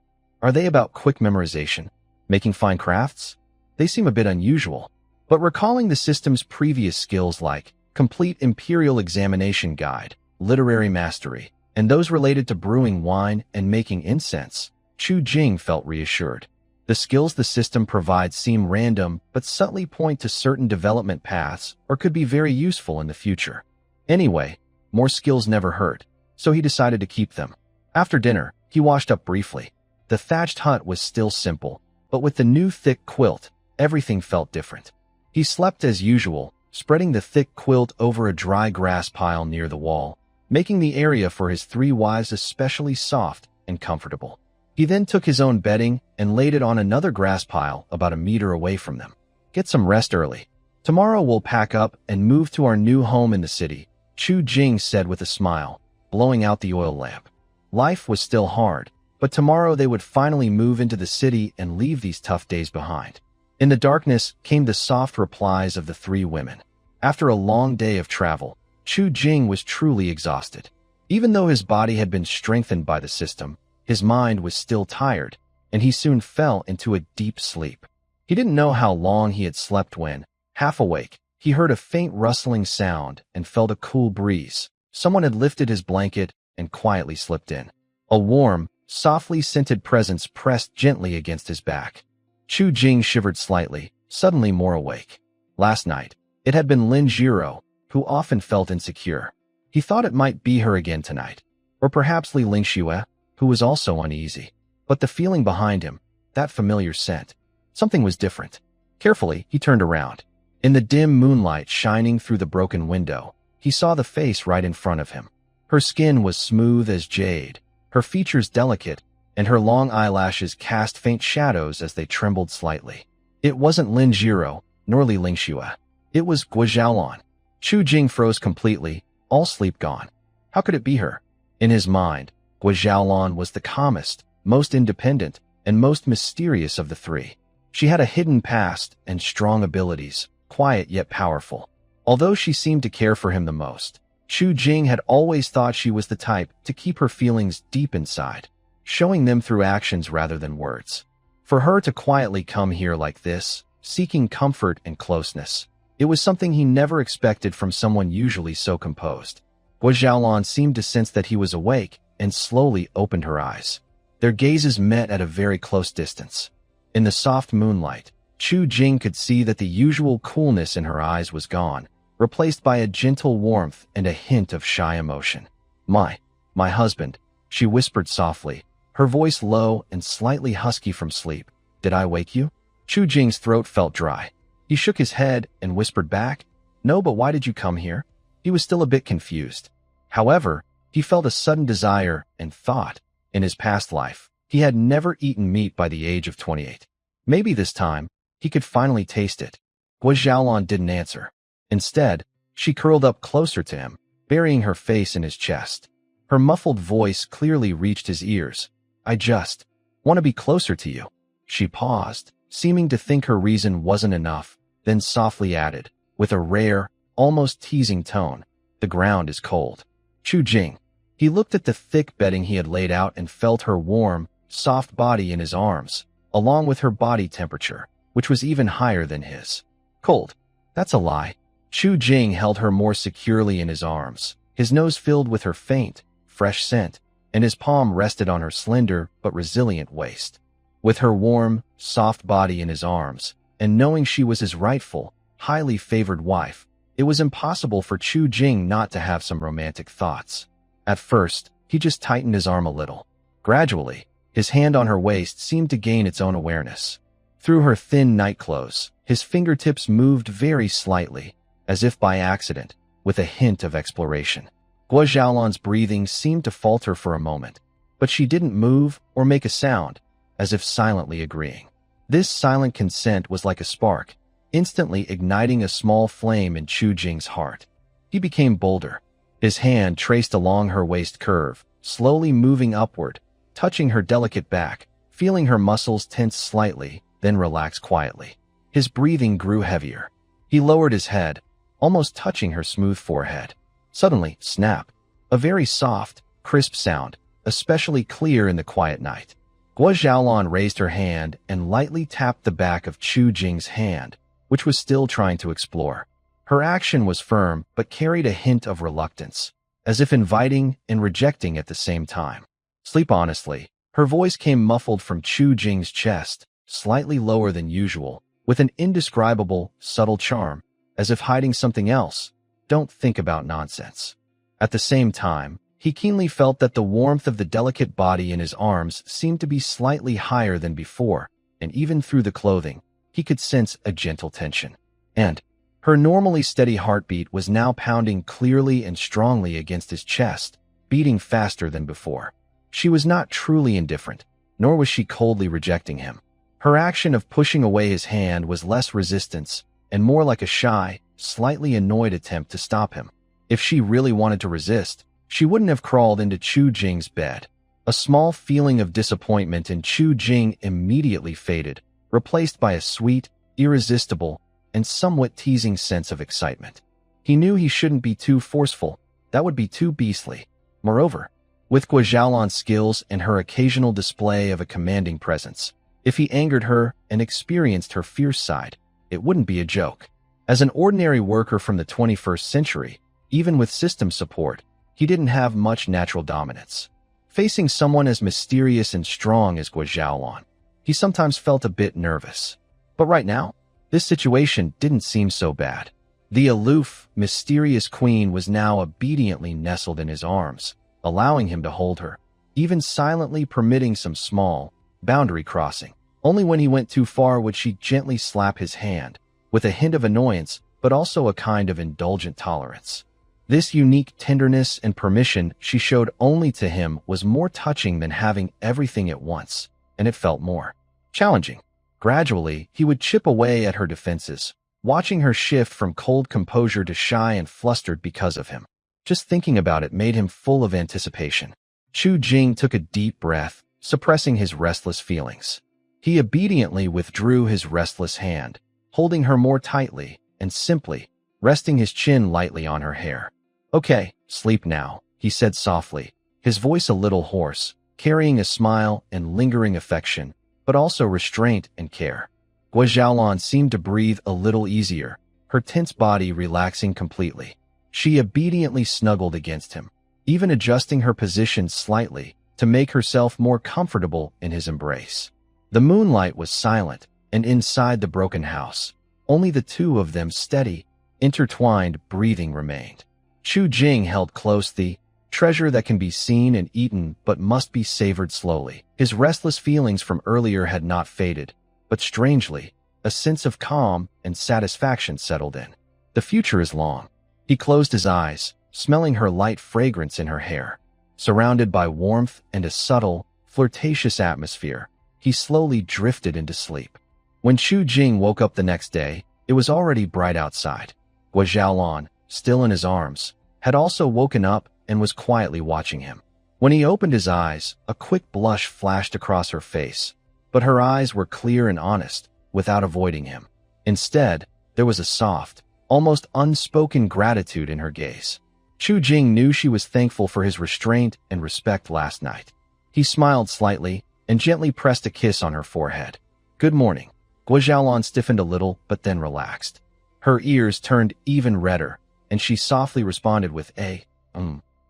Are they about quick memorization, making fine crafts? They seem a bit unusual, but recalling the system's previous skills like complete imperial examination guide, literary mastery, and those related to brewing wine and making incense, Zhuijing felt reassured. The skills the system provides seem random but subtly point to certain development paths or could be very useful in the future. Anyway, more skills never hurt, so he decided to keep them. After dinner, he washed up briefly. The thatched hut was still simple, but with the new thick quilt, everything felt different. He slept as usual, spreading the thick quilt over a dry grass pile near the wall, making the area for his 3 wives especially soft and comfortable. He then took his own bedding and laid it on another grass pile about a meter away from them. Get some rest early. Tomorrow we'll pack up and move to our new home in the city, Chu Jing said with a smile, blowing out the oil lamp. Life was still hard, but tomorrow they would finally move into the city and leave these tough days behind. In the darkness came the soft replies of the 3 women. After a long day of travel, Chu Jing was truly exhausted. Even though his body had been strengthened by the system, his mind was still tired, and he soon fell into a deep sleep. He didn't know how long he had slept when, half awake, he heard a faint rustling sound and felt a cool breeze. Someone had lifted his blanket and quietly slipped in. A warm, softly scented presence pressed gently against his back. Chu Jing shivered slightly, suddenly more awake. Last night, it had been Lin Jiro, who often felt insecure. He thought it might be her again tonight, or perhaps Li Lingxue, who was also uneasy. But the feeling behind him, that familiar scent, something was different. Carefully, he turned around. In the dim moonlight shining through the broken window, he saw the face right in front of him. Her skin was smooth as jade, her features delicate, and her long eyelashes cast faint shadows as they trembled slightly. It wasn't Lin Jiro, nor Li Lingxue. It was Guo Xiaolan. Chu Jing froze completely, all sleep gone. How could it be her? In his mind, Guo Xiaolan was the calmest, most independent, and most mysterious of the 3. She had a hidden past and strong abilities, quiet yet powerful. Although she seemed to care for him the most, Chu Jing had always thought she was the type to keep her feelings deep inside, showing them through actions rather than words. For her to quietly come here like this, seeking comfort and closeness, it was something he never expected from someone usually so composed. Guo Xiaolan seemed to sense that he was awake and slowly opened her eyes. Their gazes met at a very close distance. In the soft moonlight, Chu Jing could see that the usual coolness in her eyes was gone, replaced by a gentle warmth and a hint of shy emotion. My husband," she whispered softly, her voice low and slightly husky from sleep. "Did I wake you?" Chu Jing's throat felt dry. He shook his head and whispered back, "No, but why did you come here?" He was still a bit confused. However, he felt a sudden desire and thought, in his past life, he had never eaten meat by the age of 28. Maybe this time, he could finally taste it. Guo Xiaolan didn't answer. Instead, she curled up closer to him, burying her face in his chest. Her muffled voice clearly reached his ears. "I just want to be closer to you." She paused, seeming to think her reason wasn't enough, then softly added, with a rare, almost teasing tone, "The ground is cold." Chu Jing. He looked at the thick bedding he had laid out and felt her warm, soft body in his arms, along with her body temperature, which was even higher than his. "Cold? That's a lie." Chu Jing held her more securely in his arms, his nose filled with her faint, fresh scent, and his palm rested on her slender but resilient waist. With her warm, soft body in his arms, and knowing she was his rightful, highly favored wife, it was impossible for Chu Jing not to have some romantic thoughts. At first, he just tightened his arm a little. Gradually, his hand on her waist seemed to gain its own awareness. Through her thin nightclothes, his fingertips moved very slightly, as if by accident, with a hint of exploration. Guo Xiaolan's breathing seemed to falter for a moment, but she didn't move or make a sound, as if silently agreeing. This silent consent was like a spark, instantly igniting a small flame in Chu Jing's heart. He became bolder. His hand traced along her waist curve, slowly moving upward, touching her delicate back, feeling her muscles tense slightly, then relax quietly. His breathing grew heavier. He lowered his head, almost touching her smooth forehead. Suddenly, snap! A very soft, crisp sound, especially clear in the quiet night. Guo Xiaolan raised her hand and lightly tapped the back of Chu Jing's hand, which was still trying to explore. Her action was firm but carried a hint of reluctance, as if inviting and rejecting at the same time. "Sleep honestly." Her voice came muffled from Chu Jing's chest, slightly lower than usual, with an indescribable, subtle charm, as if hiding something else. Don't think about nonsense. At the same time, he keenly felt that the warmth of the delicate body in his arms seemed to be slightly higher than before, and even through the clothing, he could sense a gentle tension. And her normally steady heartbeat was now pounding clearly and strongly against his chest, beating faster than before. She was not truly indifferent, nor was she coldly rejecting him. Her action of pushing away his hand was less resistance and more like a shy, slightly annoyed attempt to stop him. If she really wanted to resist, she wouldn't have crawled into Chu Jing's bed. A small feeling of disappointment in Chu Jing immediately faded, replaced by a sweet, irresistible, and somewhat teasing sense of excitement. He knew he shouldn't be too forceful. That would be too beastly. Moreover, with Guo Xiaolan's skills and her occasional display of a commanding presence, if he angered her and experienced her fierce side, it wouldn't be a joke. As an ordinary worker from the 21st century, even with system support, he didn't have much natural dominance. Facing someone as mysterious and strong as Guo Xiaolan, he sometimes felt a bit nervous. But right now, this situation didn't seem so bad. The aloof, mysterious queen was now obediently nestled in his arms, allowing him to hold her, even silently permitting some small, boundary crossing. Only when he went too far would she gently slap his hand, with a hint of annoyance, but also a kind of indulgent tolerance. This unique tenderness and permission she showed only to him was more touching than having everything at once, and it felt more challenging. Gradually, he would chip away at her defenses, watching her shift from cold composure to shy and flustered because of him. Just thinking about it made him full of anticipation. Chu Jing took a deep breath, suppressing his restless feelings. He obediently withdrew his restless hand, holding her more tightly, and simply, resting his chin lightly on her hair. "Okay, sleep now," he said softly, his voice a little hoarse, carrying a smile and lingering affection, but also restraint and care. Guo Xiaolan seemed to breathe a little easier, her tense body relaxing completely. She obediently snuggled against him, even adjusting her position slightly to make herself more comfortable in his embrace. The moonlight was silent, and inside the broken house, only the two of them steady, intertwined breathing remained. Chu Jing held close the treasure that can be seen and eaten but must be savored slowly. His restless feelings from earlier had not faded, but strangely, a sense of calm and satisfaction settled in. The future is long. He closed his eyes, smelling her light fragrance in her hair. Surrounded by warmth and a subtle, flirtatious atmosphere, he slowly drifted into sleep. When Chu Jing woke up the next day, it was already bright outside. Guo Xiaolan, still in his arms, had also woken up and was quietly watching him. When he opened his eyes, a quick blush flashed across her face, but her eyes were clear and honest, without avoiding him. Instead, there was a soft, almost unspoken gratitude in her gaze. Chu Jing knew she was thankful for his restraint and respect last night. He smiled slightly and gently pressed a kiss on her forehead. "Good morning." Guo Xiaolan stiffened a little, but then relaxed. Her ears turned even redder, and she softly responded with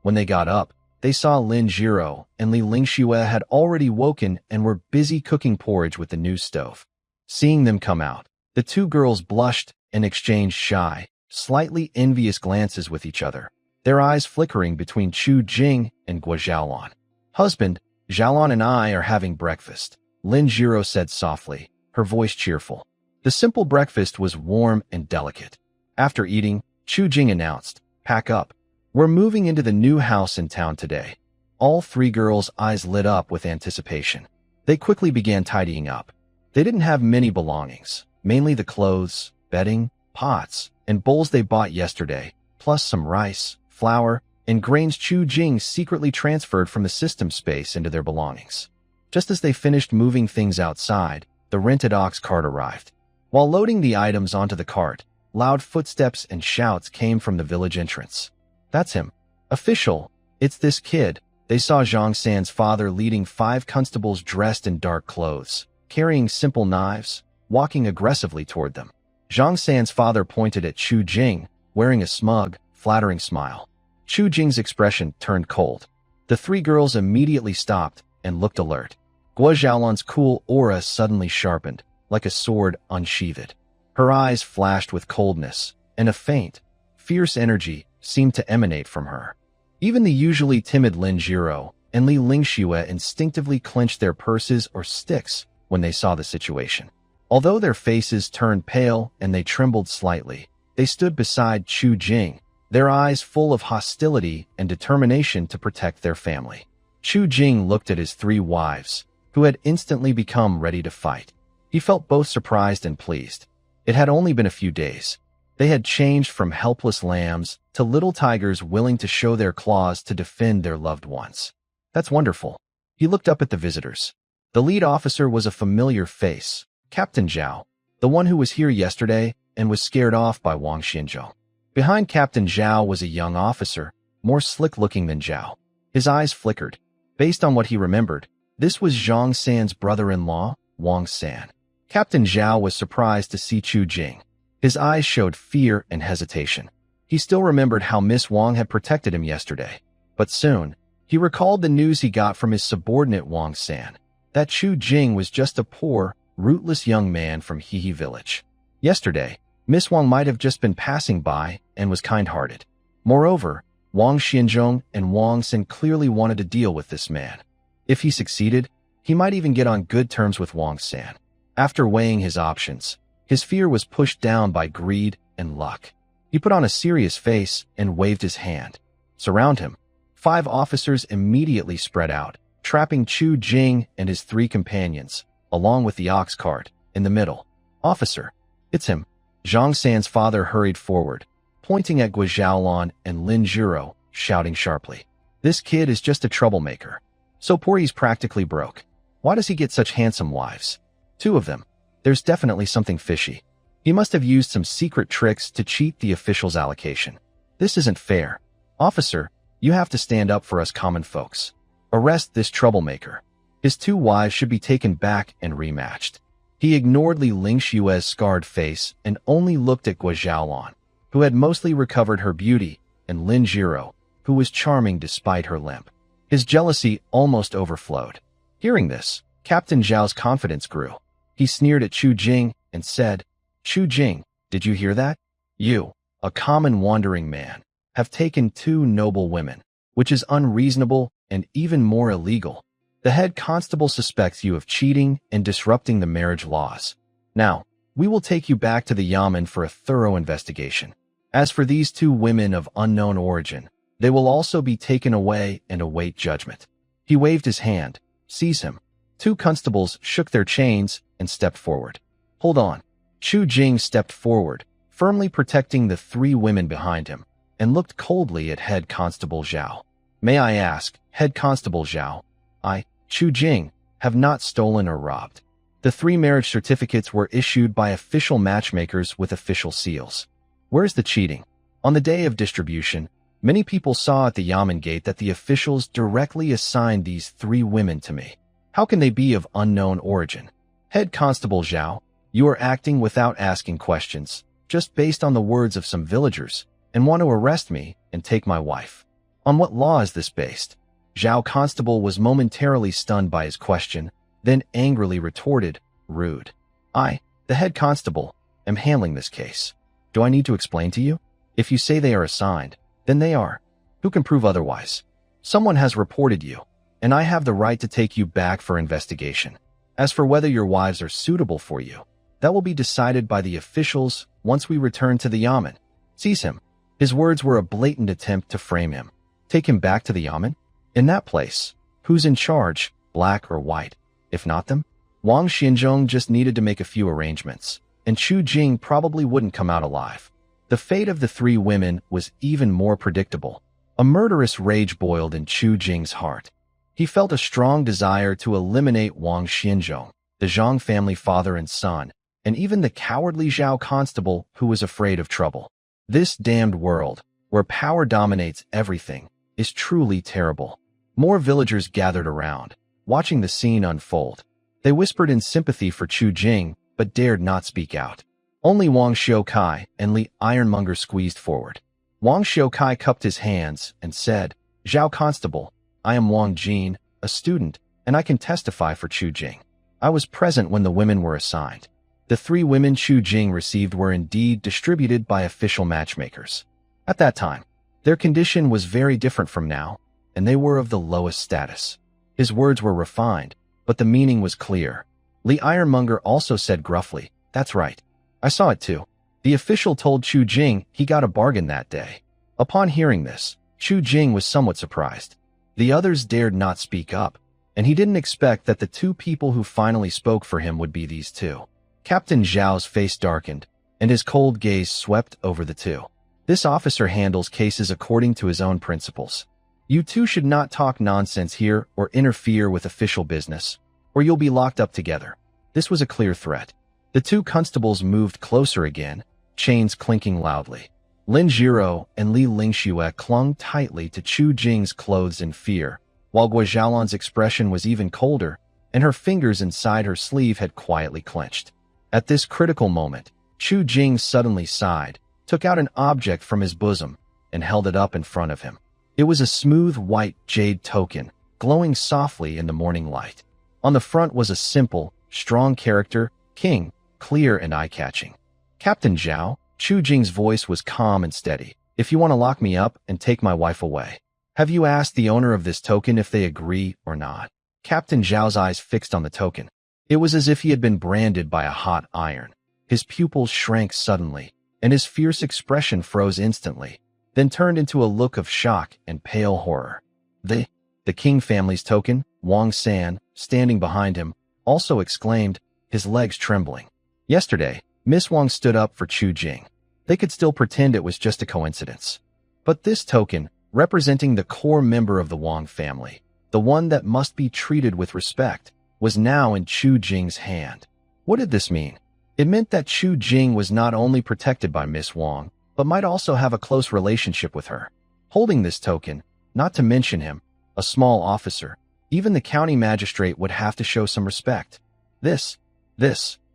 When they got up, they saw Lin Jiro and Li Lingxue had already woken and were busy cooking porridge with the new stove. Seeing them come out, the two girls blushed and exchanged shy, slightly envious glances with each other, their eyes flickering between Chu Jing and Guo Xiaolan. "Husband, Xiaolan and I are having breakfast," Lin Jiro said softly, her voice cheerful. The simple breakfast was warm and delicate. After eating, Chu Jing announced, "Pack up. We're moving into the new house in town today." All three girls' eyes lit up with anticipation. They quickly began tidying up. They didn't have many belongings, mainly the clothes, bedding, pots, and bowls they bought yesterday, plus some rice, flour, and grains Chu Jing secretly transferred from the system space into their belongings. Just as they finished moving things outside, the rented ox cart arrived. While loading the items onto the cart, loud footsteps and shouts came from the village entrance. "That's him. Official. It's this kid." They saw Zhang San's father leading 5 constables dressed in dark clothes, carrying simple knives, walking aggressively toward them. Zhang San's father pointed at Chu Jing, wearing a smug, flattering smile. Chu Jing's expression turned cold. The three girls immediately stopped and looked alert. Guo Xiaolan's cool aura suddenly sharpened, like a sword unsheathed. Her eyes flashed with coldness, and a faint, fierce energy seemed to emanate from her. Even the usually timid Lin Jiro and Li Lingxue instinctively clenched their purses or sticks when they saw the situation. Although their faces turned pale and they trembled slightly, they stood beside Chu Jing, their eyes full of hostility and determination to protect their family. Chu Jing looked at his three wives, who had instantly become ready to fight. He felt both surprised and pleased. It had only been a few days. They had changed from helpless lambs to little tigers willing to show their claws to defend their loved ones. That's wonderful. He looked up at the visitors. The lead officer was a familiar face, Captain Zhao, the one who was here yesterday and was scared off by Wang Xinzhou. Behind Captain Zhao was a young officer, more slick-looking than Zhao. His eyes flickered. Based on what he remembered, this was Zhang San's brother-in-law, Wang San. Captain Zhao was surprised to see Chu Jing. His eyes showed fear and hesitation. He still remembered how Miss Wang had protected him yesterday. But soon, he recalled the news he got from his subordinate Wang San, that Chu Jing was just a poor, rootless young man from Hehe village. Yesterday, Miss Wang might have just been passing by and was kind-hearted. Moreover, Wang Xinzhong and Wang San clearly wanted to deal with this man. If he succeeded, he might even get on good terms with Wang San. After weighing his options, his fear was pushed down by greed and luck. He put on a serious face and waved his hand. Surround him. 5 officers immediately spread out, trapping Chu Jing and his 3 companions, along with the ox cart, in the middle. Officer, it's him. Zhang San's father hurried forward, pointing at Guo Xiaolan and Lin Jiro, shouting sharply. This kid is just a troublemaker. So poor he's practically broke. Why does he get such handsome wives? 2 of them. There's definitely something fishy. He must have used some secret tricks to cheat the official's allocation. This isn't fair. Officer, you have to stand up for us common folks. Arrest this troublemaker. His 2 wives should be taken back and rematched. He ignored Li Lingshue's scarred face and only looked at Guo Xiaolan, who had mostly recovered her beauty, and Lin Jiro, who was charming despite her limp. His jealousy almost overflowed. Hearing this, Captain Zhao's confidence grew. He sneered at Chu Jing and said, Chu Jing, did you hear that? You, a common wandering man, have taken 2 noble women, which is unreasonable and even more illegal. The head constable suspects you of cheating and disrupting the marriage laws. Now, we will take you back to the Yamen for a thorough investigation. As for these 2 women of unknown origin, they will also be taken away and await judgment. He waved his hand. Seize him. 2 constables shook their chains and stepped forward. Hold on. Chu Jing stepped forward, firmly protecting the 3 women behind him, and looked coldly at Head Constable Zhao. May I ask, Head Constable Zhao, I, Chu Jing, have not stolen or robbed. The 3 marriage certificates were issued by official matchmakers with official seals. Where's the cheating? On the day of distribution, many people saw at the Yamen gate that the officials directly assigned these 3 women to me. How can they be of unknown origin? Head Constable Zhao, you are acting without asking questions, just based on the words of some villagers, and want to arrest me and take my wife. On what law is this based? Zhao Constable was momentarily stunned by his question, then angrily retorted, rude. I, the head constable, am handling this case. Do I need to explain to you? If you say they are assigned, then they are. Who can prove otherwise? Someone has reported you, and I have the right to take you back for investigation. As for whether your wives are suitable for you, that will be decided by the officials once we return to the Yamen. Seize him. His words were a blatant attempt to frame him. Take him back to the Yamen? In that place, who's in charge, black or white? If not them? Wang Xinzhong just needed to make a few arrangements, and Chu Jing probably wouldn't come out alive. The fate of the 3 women was even more predictable. A murderous rage boiled in Chu Jing's heart. He felt a strong desire to eliminate Wang Xinzhong, the Zhang family father and son, and even the cowardly Zhao Constable who was afraid of trouble. This damned world, where power dominates everything, is truly terrible. More villagers gathered around, watching the scene unfold. They whispered in sympathy for Chu Jing, but dared not speak out. Only Wang Xiukai and Li Ironmonger squeezed forward. Wang Xiukai cupped his hands and said, Zhao Constable, I am Wang Jin, a student, and I can testify for Chu Jing. I was present when the women were assigned. The 3 women Chu Jing received were indeed distributed by official matchmakers. At that time, their condition was very different from now, and they were of the lowest status. His words were refined, but the meaning was clear. Li Ironmonger also said gruffly, "That's right. I saw it too." The official told Chu Jing he got a bargain that day. Upon hearing this, Chu Jing was somewhat surprised. The others dared not speak up, and he didn't expect that the 2 people who finally spoke for him would be these 2. Captain Zhao's face darkened, and his cold gaze swept over the 2. This officer handles cases according to his own principles. You 2 should not talk nonsense here or interfere with official business, or you'll be locked up together. This was a clear threat. The 2 constables moved closer again, chains clinking loudly. Lin Jiro and Li Lingxue clung tightly to Chu Jing's clothes in fear, while Guo Xiaolan's expression was even colder, and her fingers inside her sleeve had quietly clenched. At this critical moment, Chu Jing suddenly sighed, took out an object from his bosom, and held it up in front of him. It was a smooth white jade token, glowing softly in the morning light. On the front was a simple, strong character, King, clear and eye-catching. "Captain Zhao," Chu Jing's voice was calm and steady. "If you want to lock me up and take my wife away, have you asked the owner of this token if they agree or not?" Captain Zhao's eyes fixed on the token. It was as if he had been branded by a hot iron. His pupils shrank suddenly, and his fierce expression froze instantly, then turned into a look of shock and pale horror. The King family's token, Wang San, standing behind him, also exclaimed, his legs trembling. Yesterday, Miss Wang stood up for Chu Jing. They could still pretend it was just a coincidence. But this token, representing the core member of the Wang family, the one that must be treated with respect, was now in Chu Jing's hand. What did this mean? It meant that Chu Jing was not only protected by Miss Wang, but might also have a close relationship with her. Holding this token, not to mention him, a small officer, even the county magistrate would have to show some respect. This,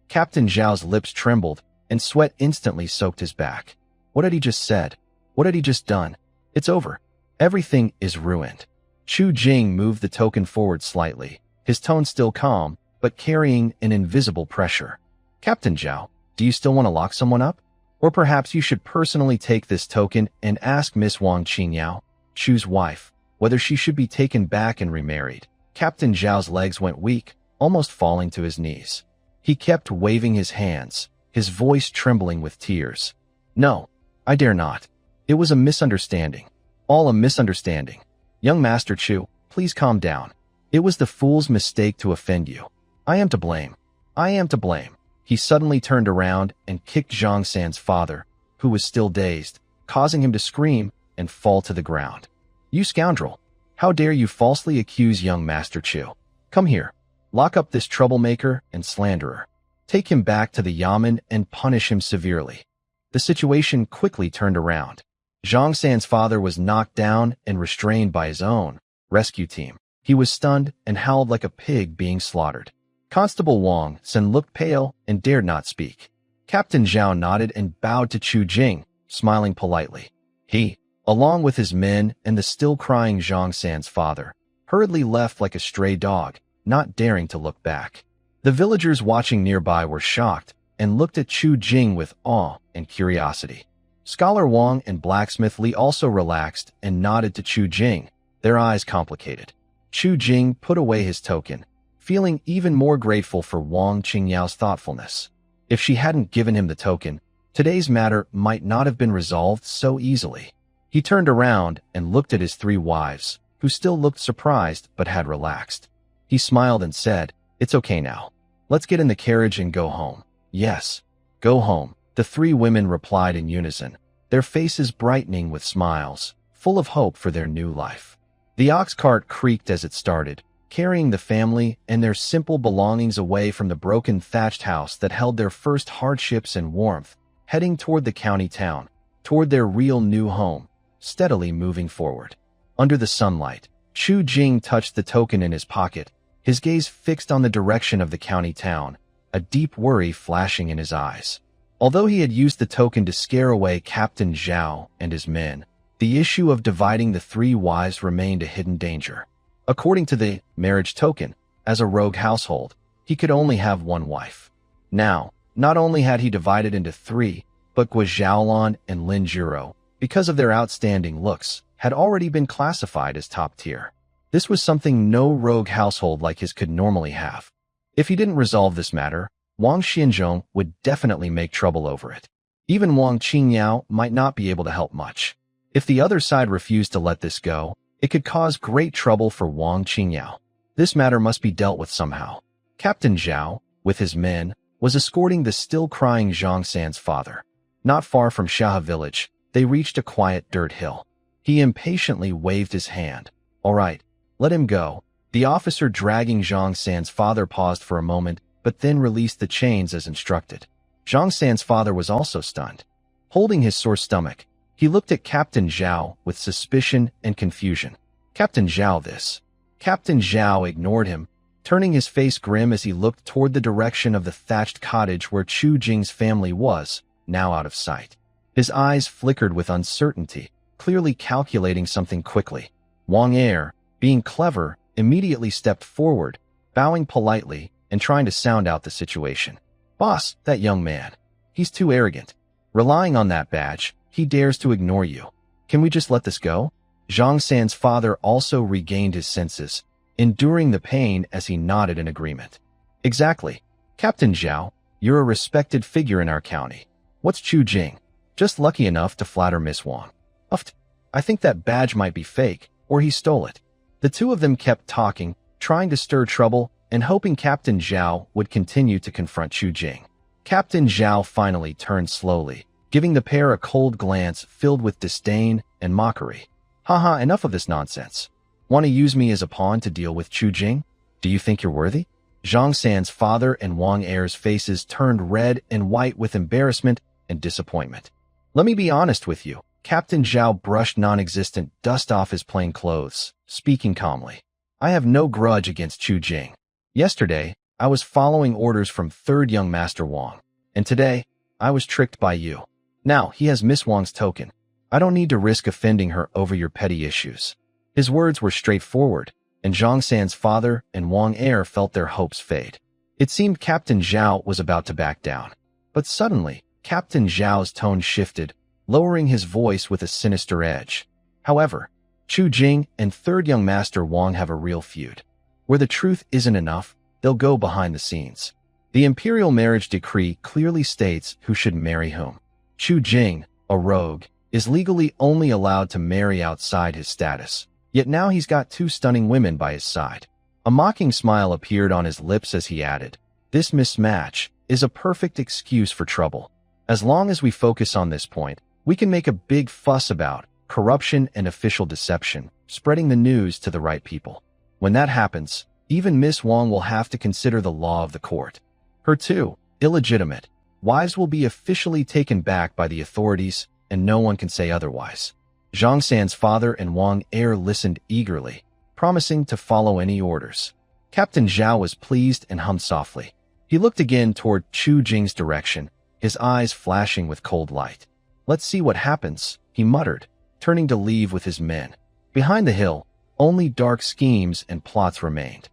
Captain Zhao's lips trembled, and sweat instantly soaked his back. What had he just said? What had he just done? It's over. Everything is ruined. Chu Jing moved the token forward slightly, his tone still calm, but carrying an invisible pressure. "Captain Zhao, do you still want to lock someone up? Or perhaps you should personally take this token and ask Miss Wang Qingyao, Chu's wife, whether she should be taken back and remarried." Captain Zhao's legs went weak, almost falling to his knees. He kept waving his hands, his voice trembling with tears. "No, I dare not. It was a misunderstanding. All a misunderstanding. Young Master Chu, please calm down. It was the fool's mistake to offend you. I am to blame. I am to blame." He suddenly turned around and kicked Zhang San's father, who was still dazed, causing him to scream and fall to the ground. "You scoundrel! How dare you falsely accuse young Master Chu? Come here. Lock up this troublemaker and slanderer. Take him back to the Yamen and punish him severely." The situation quickly turned around. Zhang San's father was knocked down and restrained by his own rescue team. He was stunned and howled like a pig being slaughtered. Constable Wang San looked pale and dared not speak. Captain Zhao nodded and bowed to Chu Jing, smiling politely. He, along with his men and the still-crying Zhang San's father, hurriedly left like a stray dog, not daring to look back. The villagers watching nearby were shocked and looked at Chu Jing with awe and curiosity. Scholar Wang and blacksmith Li also relaxed and nodded to Chu Jing, their eyes complicated. Chu Jing put away his token, feeling even more grateful for Wang Qingyao's thoughtfulness. If she hadn't given him the token, today's matter might not have been resolved so easily. He turned around and looked at his 3 wives, who still looked surprised but had relaxed. He smiled and said, "It's okay now. Let's get in the carriage and go home." "Yes, go home," the 3 women replied in unison, their faces brightening with smiles, full of hope for their new life. The ox cart creaked as it started, carrying the family and their simple belongings away from the broken thatched house that held their first hardships and warmth, heading toward the county town, toward their real new home, steadily moving forward. Under the sunlight, Chu Jing touched the token in his pocket, his gaze fixed on the direction of the county town, a deep worry flashing in his eyes. Although he had used the token to scare away Captain Zhao and his men, the issue of dividing the 3 wives remained a hidden danger. According to the marriage token, as a rogue household, he could only have one wife. Now, not only had he divided into three, but Gua Xiaolan and Lin Juro, because of their outstanding looks, had already been classified as top tier. This was something no rogue household like his could normally have. If he didn't resolve this matter, Wang Xianzhong would definitely make trouble over it. Even Wang Qingyao might not be able to help much. If the other side refused to let this go, it could cause great trouble for Wang Qingyao. This matter must be dealt with somehow. Captain Zhao, with his men, was escorting the still-crying Zhang San's father. Not far from Shaha village, they reached a quiet dirt hill. He impatiently waved his hand. "All right, let him go." The officer dragging Zhang San's father paused for a moment, but then released the chains as instructed. Zhang San's father was also stunned. Holding his sore stomach, he looked at Captain Zhao with suspicion and confusion. Captain Zhao this. Captain Zhao ignored him, turning his face grim as he looked toward the direction of the thatched cottage where Chu Jing's family was, now out of sight. His eyes flickered with uncertainty, clearly calculating something quickly. Wang Er, being clever, immediately stepped forward, bowing politely and trying to sound out the situation. "Boss, that young man. He's too arrogant. Relying on that badge, he dares to ignore you. Can we just let this go?" Zhang San's father also regained his senses, enduring the pain as he nodded in agreement. "Exactly. Captain Zhao, you're a respected figure in our county. What's Chu Jing? Just lucky enough to flatter Miss Wang. Uft. I think that badge might be fake, or he stole it." The two of them kept talking, trying to stir trouble and hoping Captain Zhao would continue to confront Chu Jing. Captain Zhao finally turned slowly, giving the pair a cold glance filled with disdain and mockery. "Haha, enough of this nonsense. Want to use me as a pawn to deal with Chu Jing? Do you think you're worthy?" Zhang San's father and Wang Er's faces turned red and white with embarrassment and disappointment. "Let me be honest with you." Captain Zhao brushed non-existent dust off his plain clothes, speaking calmly. "I have no grudge against Chu Jing. Yesterday, I was following orders from Third Young Master Wang, and today, I was tricked by you. Now, he has Miss Wang's token. I don't need to risk offending her over your petty issues." His words were straightforward, and Zhang San's father and Wang Er felt their hopes fade. It seemed Captain Zhao was about to back down. But suddenly, Captain Zhao's tone shifted, lowering his voice with a sinister edge. "However, Chu Jing and Third Young Master Wang have a real feud. Where the truth isn't enough, they'll go behind the scenes. The imperial marriage decree clearly states who should marry whom. Chu Jing, a rogue, is legally only allowed to marry outside his status. Yet now he's got two stunning women by his side." A mocking smile appeared on his lips as he added, "This mismatch is a perfect excuse for trouble. As long as we focus on this point, we can make a big fuss about corruption and official deception, spreading the news to the right people. When that happens, even Miss Wang will have to consider the law of the court. Her two illegitimate wives will be officially taken back by the authorities, and no one can say otherwise." Zhang San's father and Wang Er listened eagerly, promising to follow any orders. Captain Zhao was pleased and hummed softly. He looked again toward Chu Jing's direction, his eyes flashing with cold light. "Let's see what happens," he muttered, turning to leave with his men. Behind the hill, only dark schemes and plots remained.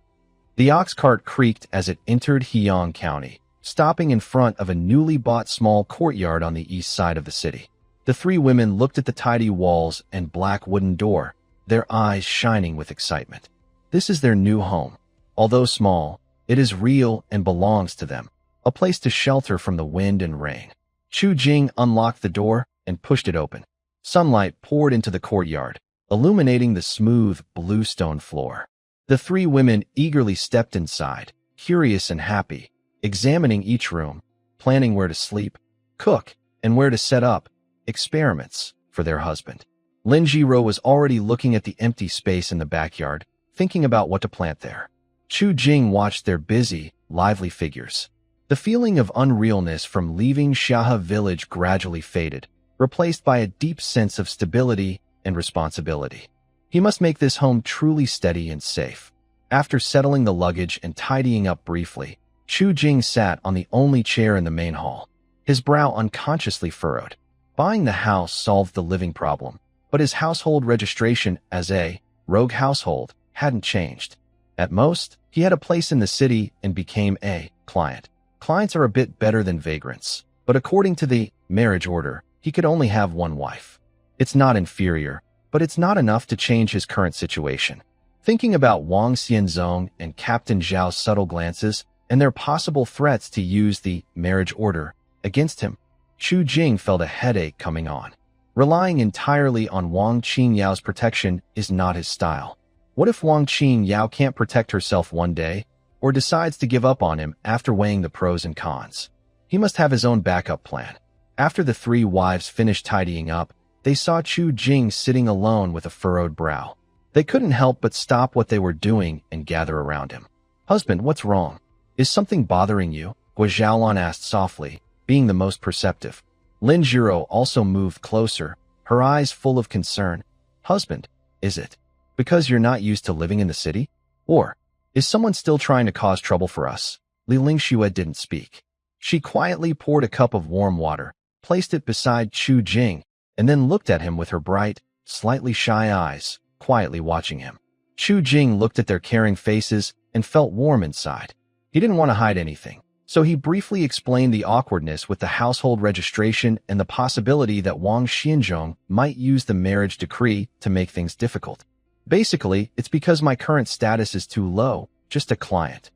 The ox cart creaked as it entered Heiyang County, stopping in front of a newly bought small courtyard on the east side of the city. The three women looked at the tidy walls and black wooden door, their eyes shining with excitement. This is their new home. Although small, it is real and belongs to them, a place to shelter from the wind and rain. Chu Jing unlocked the door and pushed it open. Sunlight poured into the courtyard, illuminating the smooth, blue stone floor. The three women eagerly stepped inside, curious and happy, examining each room, planning where to sleep, cook, and where to set up experiments for their husband. Lin Jiro was already looking at the empty space in the backyard, thinking about what to plant there. Chu Jing watched their busy, lively figures. The feeling of unrealness from leaving Shaha village gradually faded, replaced by a deep sense of stability and responsibility. He must make this home truly steady and safe. After settling the luggage and tidying up briefly, Chu Jing sat on the only chair in the main hall, his brow unconsciously furrowed. Buying the house solved the living problem, but his household registration as a rogue household hadn't changed. At most, he He had a place in the city and became a client. Clients are a bit better than vagrants, but according to the marriage order, he could only have one wife. It's not inferior, but it's not enough to change his current situation. Thinking about Wang Xianzong and Captain Zhao's subtle glances and their possible threats to use the marriage order against him, Chu Jing felt a headache coming on. Relying entirely on Wang Qingyao's protection is not his style. What if Wang Qingyao can't protect herself one day, or decides to give up on him after weighing the pros and cons? He must have his own backup plan. After the three wives finished tidying up, they saw Chu Jing sitting alone with a furrowed brow. They couldn't help but stop what they were doing and gather around him. "Husband, what's wrong? Is something bothering you?" Guo Xiaolan asked softly, being the most perceptive. Lin Jiro also moved closer, her eyes full of concern. "Husband, is it because you're not used to living in the city? Or is someone still trying to cause trouble for us?" Li Lingxue didn't speak. She quietly poured a cup of warm water, placed it beside Chu Jing, and then looked at him with her bright, slightly shy eyes, quietly watching him. Chu Jing looked at their caring faces and felt warm inside. He didn't want to hide anything, so he briefly explained the awkwardness with the household registration and the possibility that Wang Xianzong might use the marriage decree to make things difficult. "Basically, it's because my current status is too low, just a client.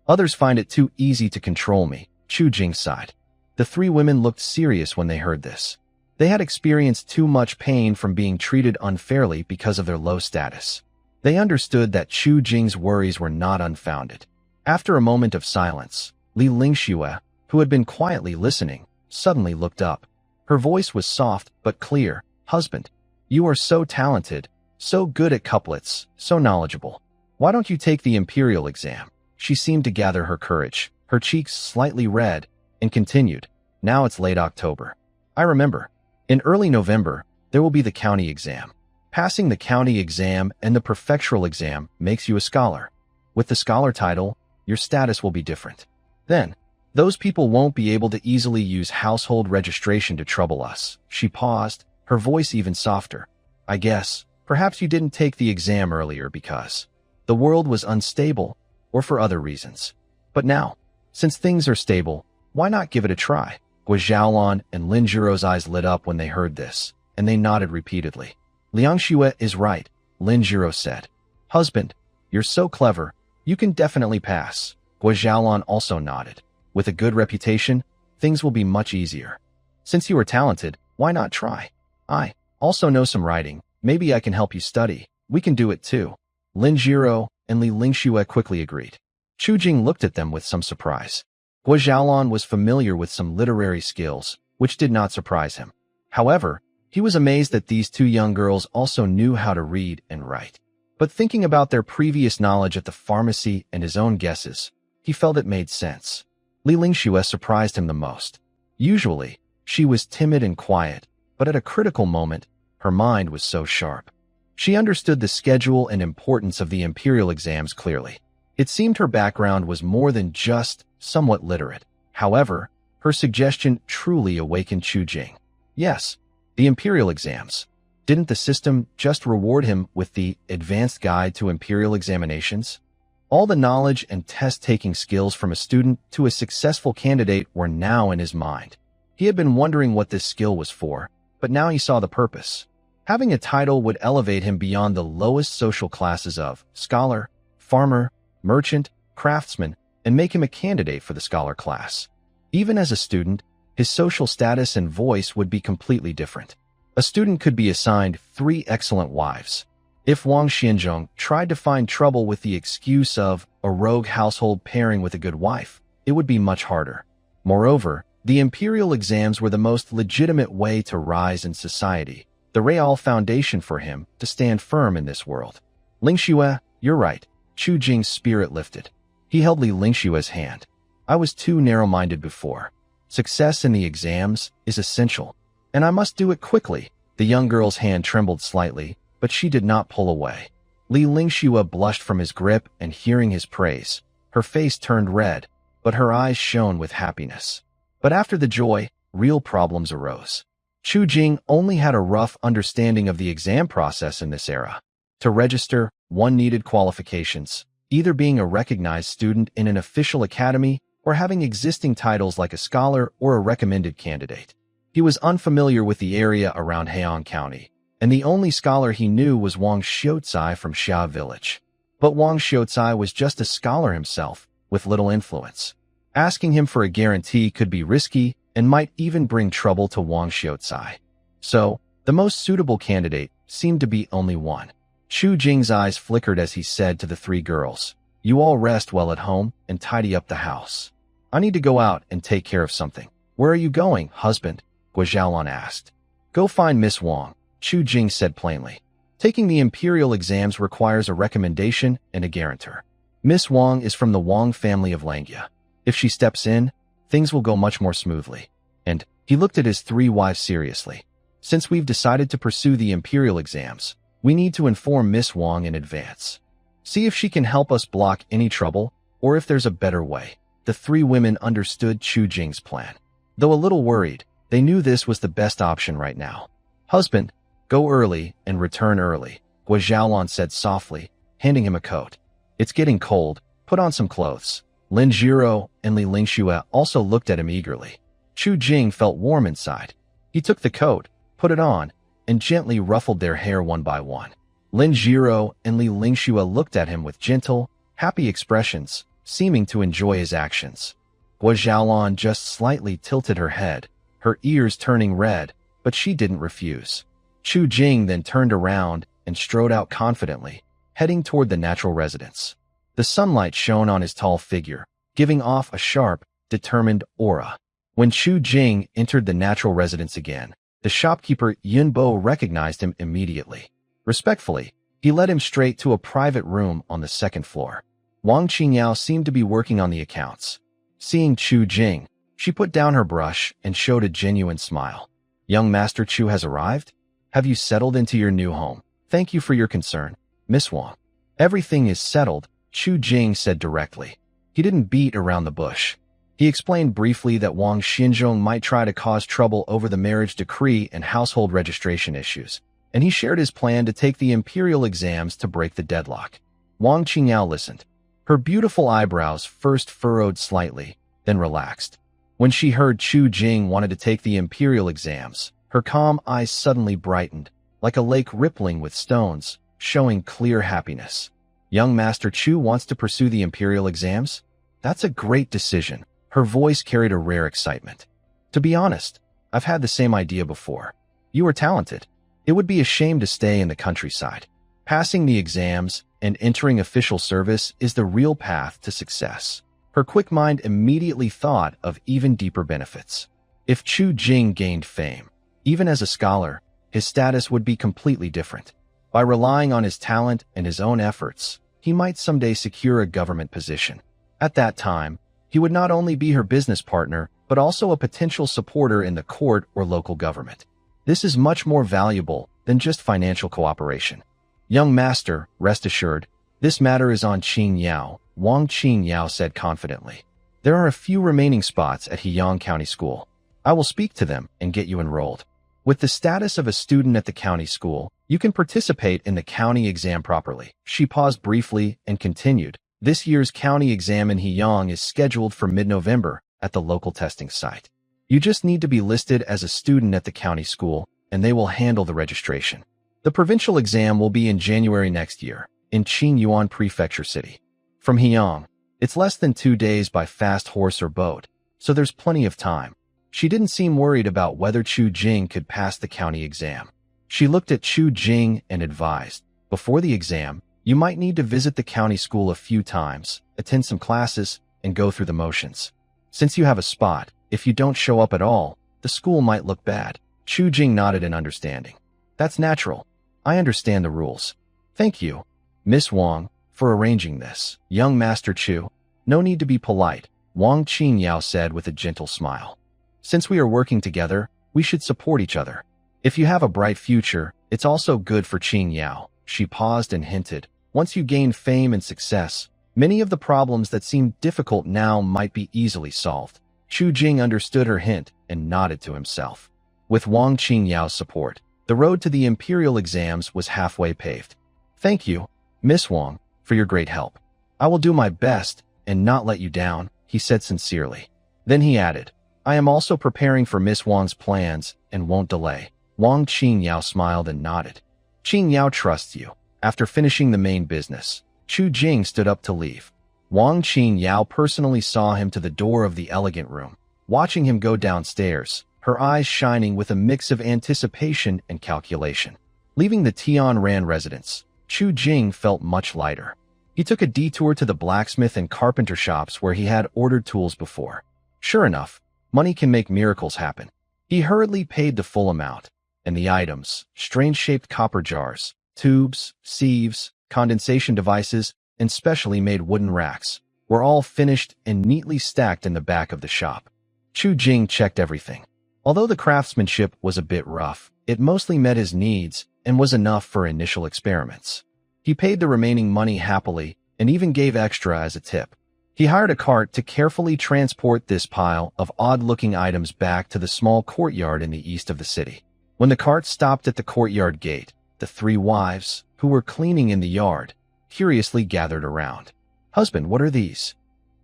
Others find it too easy to control me," Chu Jing sighed. The three women looked serious when they heard this. They had experienced too much pain from being treated unfairly because of their low status. They understood that Chu Jing's worries were not unfounded. After a moment of silence, Li Lingxue, who had been quietly listening, suddenly looked up. Her voice was soft but clear. "Husband, you are so talented, so good at couplets, so knowledgeable. Why don't you take the imperial exam?" She seemed to gather her courage, her cheeks slightly red, and continued, "Now it's late October. I remember. In early November, there will be the county exam. Passing the county exam and the prefectural exam makes you a scholar. With the scholar title, your status will be different. Then, those people won't be able to easily use household registration to trouble us." She paused, her voice even softer. "I guess, perhaps you didn't take the exam earlier because the world was unstable or for other reasons. But now, since things are stable, why not give it a try?" Guo Xiaolan and Lin Jiro's eyes lit up when they heard this, and they nodded repeatedly. "Liang Xue is right," Lin Jiro said. "Husband, you're so clever, you can definitely pass." Guo Xiaolan also nodded. "With a good reputation, things will be much easier. Since you are talented, why not try? I also know some writing. Maybe I can help you study. We can do it too." Lin Jiro and Li Lingxue quickly agreed. Chu Jing looked at them with some surprise. Guo Xiaolan was familiar with some literary skills, which did not surprise him. However, he was amazed that these two young girls also knew how to read and write. But thinking about their previous knowledge at the pharmacy and his own guesses, he felt it made sense. Li Lingxue surprised him the most. Usually, she was timid and quiet, but at a critical moment, her mind was so sharp. She understood the schedule and importance of the imperial exams clearly. It seemed her background was more than just somewhat literate. However, her suggestion truly awakened Chu Jing. Yes, the imperial exams. Didn't the system just reward him with the advanced guide to imperial examinations? All the knowledge and test-taking skills from a student to a successful candidate were now in his mind. He had been wondering what this skill was for, but now he saw the purpose. Having a title would elevate him beyond the lowest social classes of scholar, farmer, merchant, craftsman, and make him a candidate for the scholar class. Even as a student, his social status and voice would be completely different. A student could be assigned 3 excellent wives. If Wang Xianzong tried to find trouble with the excuse of a rogue household pairing with a good wife, it would be much harder. Moreover, the imperial exams were the most legitimate way to rise in society, the real foundation for him to stand firm in this world. "Lingxue, you're right." Chu Jing's spirit lifted. He held Li Lingxue's hand. "I was too narrow-minded before. Success in the exams is essential, and I must do it quickly." The young girl's hand trembled slightly, but she did not pull away. Li Lingxue blushed from his grip, and hearing his praise, her face turned red, but her eyes shone with happiness. But after the joy, real problems arose. Chu Jing only had a rough understanding of the exam process in this era. To register, one needed qualifications. either being a recognized student in an official academy or having existing titles like a scholar or a recommended candidate. He was unfamiliar with the area around Heian County, and the only scholar he knew was Wang Xiaocai from Xia Village. But Wang Xiaocai was just a scholar himself, with little influence. Asking him for a guarantee could be risky and might even bring trouble to Wang Xiaocai. So, the most suitable candidate seemed to be only one. Chu Jing's eyes flickered as he said to the three girls, "You all rest well at home and tidy up the house. I need to go out and take care of something." "Where are you going, husband?" Guo Xiaolon asked. "Go find Miss Wang," Chu Jing said plainly. "Taking the imperial exams requires a recommendation and a guarantor. Miss Wang is from the Wang family of Langya. If she steps in, things will go much more smoothly." And he looked at his three wives seriously. "Since we've decided to pursue the imperial exams, we need to inform Miss Wang in advance. See if she can help us block any trouble, or if there's a better way." The three women understood Chu Jing's plan. Though a little worried, they knew this was the best option right now. "Husband, go early and return early," Guo Xiaolon said softly, handing him a coat. "It's getting cold, put on some clothes." Lin Jiro and Li Lingxue also looked at him eagerly. Chu Jing felt warm inside. He took the coat, put it on, and gently ruffled their hair one by one. Lin Jiro and Li Lingxue looked at him with gentle, happy expressions, seeming to enjoy his actions. Guo Xiaolon just slightly tilted her head, her ears turning red, but she didn't refuse. Chu Jing then turned around and strode out confidently, heading toward the natural residence. The sunlight shone on his tall figure, giving off a sharp, determined aura. When Chu Jing entered the natural residence again, the shopkeeper Yun Bo recognized him immediately. Respectfully, he led him straight to a private room on the second floor. Wang Qingyao seemed to be working on the accounts. Seeing Chu Jing, she put down her brush and showed a genuine smile. "Young Master Chu has arrived? Have you settled into your new home? Thank you for your concern, Miss Wang." "Everything is settled," Chu Jing said directly. He didn't beat around the bush. He explained briefly that Wang Xinzhong might try to cause trouble over the marriage decree and household registration issues, and he shared his plan to take the imperial exams to break the deadlock. Wang Qingyao listened. Her beautiful eyebrows first furrowed slightly, then relaxed. When she heard Chu Jing wanted to take the imperial exams, her calm eyes suddenly brightened, like a lake rippling with stones, showing clear happiness. "Young Master Chu wants to pursue the imperial exams? That's a great decision." Her voice carried a rare excitement. "To be honest, I've had the same idea before. You are talented. It would be a shame to stay in the countryside. Passing the exams and entering official service is the real path to success." Her quick mind immediately thought of even deeper benefits. If Chu Jing gained fame, even as a scholar, his status would be completely different. By relying on his talent and his own efforts, he might someday secure a government position. At that time, he would not only be her business partner, but also a potential supporter in the court or local government. This is much more valuable than just financial cooperation. "Young master, rest assured, this matter is on Qing Yao," Wang Qingyao said confidently. "There are a few remaining spots at Heian County School. I will speak to them and get you enrolled. With the status of a student at the county school, you can participate in the county exam properly." She paused briefly and continued. "This year's county exam in Heian is scheduled for mid-November at the local testing site. You just need to be listed as a student at the county school, and they will handle the registration. The provincial exam will be in January next year, in Qingyuan Prefecture City. From Heian, it's less than 2 days by fast horse or boat, so there's plenty of time." She didn't seem worried about whether Chu Jing could pass the county exam. She looked at Chu Jing and advised, "Before the exam, you might need to visit the county school a few times, attend some classes, and go through the motions. Since you have a spot, if you don't show up at all, the school might look bad." Chu Jing nodded in understanding. "That's natural. I understand the rules. Thank you, Miss Wang, for arranging this." "Young Master Chu, no need to be polite," Wang Qingyao said with a gentle smile. "Since we are working together, we should support each other. If you have a bright future, it's also good for Qingyao." She paused and hinted, "Once you gain fame and success, many of the problems that seem difficult now might be easily solved." Chu Jing understood her hint and nodded to himself. With Wang Qingyao's support, the road to the imperial exams was halfway paved. "Thank you, Miss Wang, for your great help. I will do my best and not let you down, he said sincerely. Then he added, I am also preparing for Miss Wang's plans and won't delay. Wang Qingyao smiled and nodded. Qingyao trusts you. After finishing the main business, Chu Jing stood up to leave. Wang Qingyao personally saw him to the door of the elegant room, watching him go downstairs, her eyes shining with a mix of anticipation and calculation. Leaving the Tianran residence, Chu Jing felt much lighter. He took a detour to the blacksmith and carpenter shops where he had ordered tools before. Sure enough, money can make miracles happen. He hurriedly paid the full amount, and the items, strange-shaped copper jars, tubes, sieves, condensation devices, and specially made wooden racks, were all finished and neatly stacked in the back of the shop. Chu Jing checked everything. Although the craftsmanship was a bit rough, it mostly met his needs and was enough for initial experiments. He paid the remaining money happily and even gave extra as a tip. He hired a cart to carefully transport this pile of odd-looking items back to the small courtyard in the east of the city. When the cart stopped at the courtyard gate, the three wives, who were cleaning in the yard, curiously gathered around. Husband, what are these?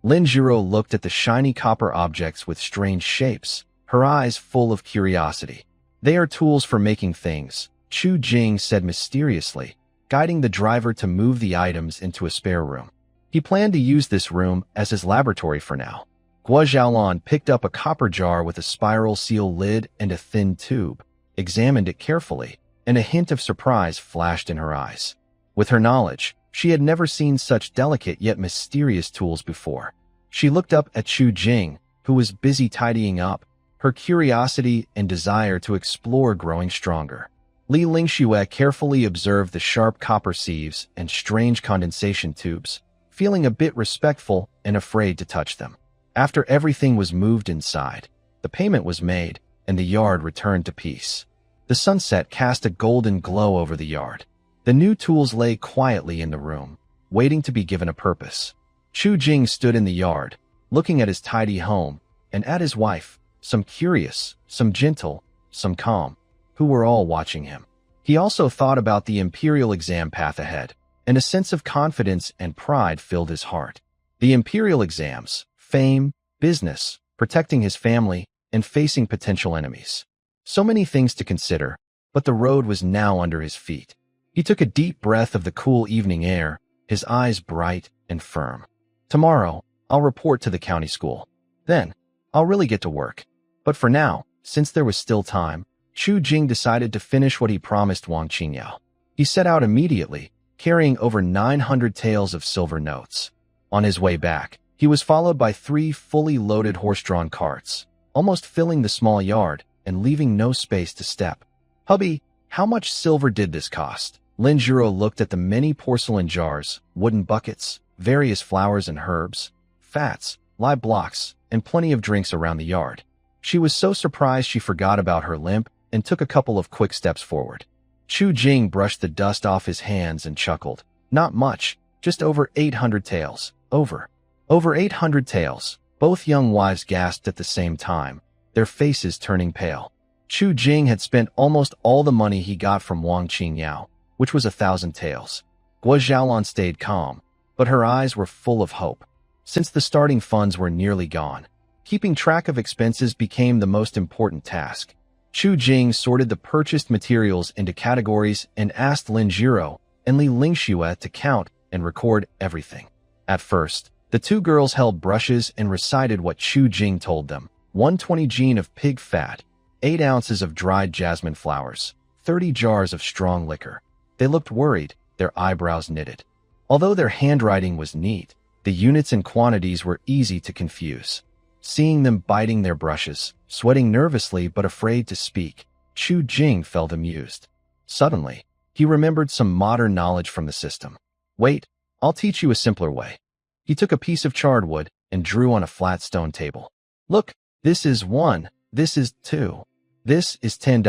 Lin Jiro looked at the shiny copper objects with strange shapes, her eyes full of curiosity. They are tools for making things, Chu Jing said mysteriously, guiding the driver to move the items into a spare room. He planned to use this room as his laboratory for now. Guo Xiaolan picked up a copper jar with a spiral seal lid and a thin tube, examined it carefully, and a hint of surprise flashed in her eyes. With her knowledge, she had never seen such delicate yet mysterious tools before. She looked up at Chu Jing, who was busy tidying up, her curiosity and desire to explore growing stronger. Li Lingxue carefully observed the sharp copper sieves and strange condensation tubes, feeling a bit respectful and afraid to touch them. After everything was moved inside, the payment was made, and the yard returned to peace. The sunset cast a golden glow over the yard. The new tools lay quietly in the room, waiting to be given a purpose. Chu Jing stood in the yard, looking at his tidy home, and at his wife, some curious, some gentle, some calm, who were all watching him. He also thought about the imperial exam path ahead, and a sense of confidence and pride filled his heart. The imperial exams, fame, business, protecting his family, and facing potential enemies. So many things to consider, but the road was now under his feet. He took a deep breath of the cool evening air, his eyes bright and firm. Tomorrow, I'll report to the county school. Then, I'll really get to work. But for now, since there was still time, Chu Jing decided to finish what he promised Wang Qingyao. He set out immediately, carrying over 900 taels of silver notes. On his way back, he was followed by 3 fully loaded horse-drawn carts, almost filling the small yard and leaving no space to step. Hubby, how much silver did this cost? Lin Jiro looked at the many porcelain jars, wooden buckets, various flowers and herbs, fats, live blocks, and plenty of drinks around the yard. She was so surprised she forgot about her limp and took a couple of quick steps forward. Chu Jing brushed the dust off his hands and chuckled. Not much, just over 800 taels. Over 800 taels. Both young wives gasped at the same time, their faces turning pale. Chu Jing had spent almost all the money he got from Wang Qingyao, which was 1,000 taels. Guo Xiaolan stayed calm, but her eyes were full of hope. Since the starting funds were nearly gone, keeping track of expenses became the most important task. Chu Jing sorted the purchased materials into categories and asked Lin Jiro and Li Lingxue to count and record everything. At first, the two girls held brushes and recited what Chu Jing told them. 120 gene of pig fat, 8 ounces of dried jasmine flowers, 30 jars of strong liquor. They looked worried, their eyebrows knitted. Although their handwriting was neat, the units and quantities were easy to confuse. Seeing them biting their brushes, sweating nervously but afraid to speak, Chu Jing felt amused. Suddenly, he remembered some modern knowledge from the system. Wait, I'll teach you a simpler way. He took a piece of charred wood and drew on a flat stone table. Look, this is 1, this is 2, this is 10.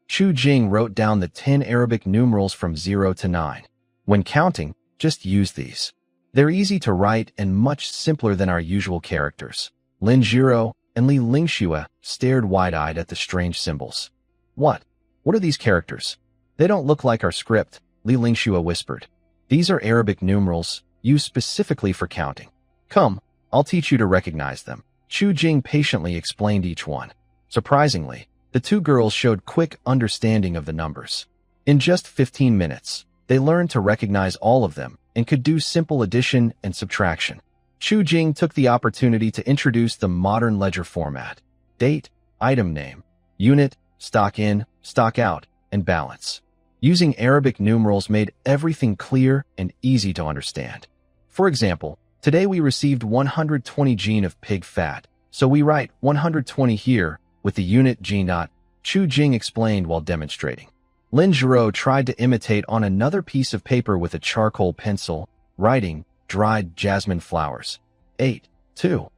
Chu Jing wrote down the 10 Arabic numerals from 0 to 9. When counting, just use these. They're easy to write and much simpler than our usual characters. Lin Jiro and Li Lingxue stared wide-eyed at the strange symbols. What are these characters? They don't look like our script, Li Lingxue whispered. These are Arabic numerals, used specifically for counting. Come, I'll teach you to recognize them. Chu Jing patiently explained each one. Surprisingly, the two girls showed quick understanding of the numbers. In just 15 minutes, they learned to recognize all of them and could do simple addition and subtraction. Chu Jing took the opportunity to introduce the modern ledger format: date, item name, unit, stock in, stock out, and balance. Using Arabic numerals made everything clear and easy to understand. For example, today we received 120 gene of pig fat, so we write 120 here with the unit g0, Chu Jing explained while demonstrating. Lin Zhiro tried to imitate on another piece of paper with a charcoal pencil, writing dried jasmine flowers. 8, 2.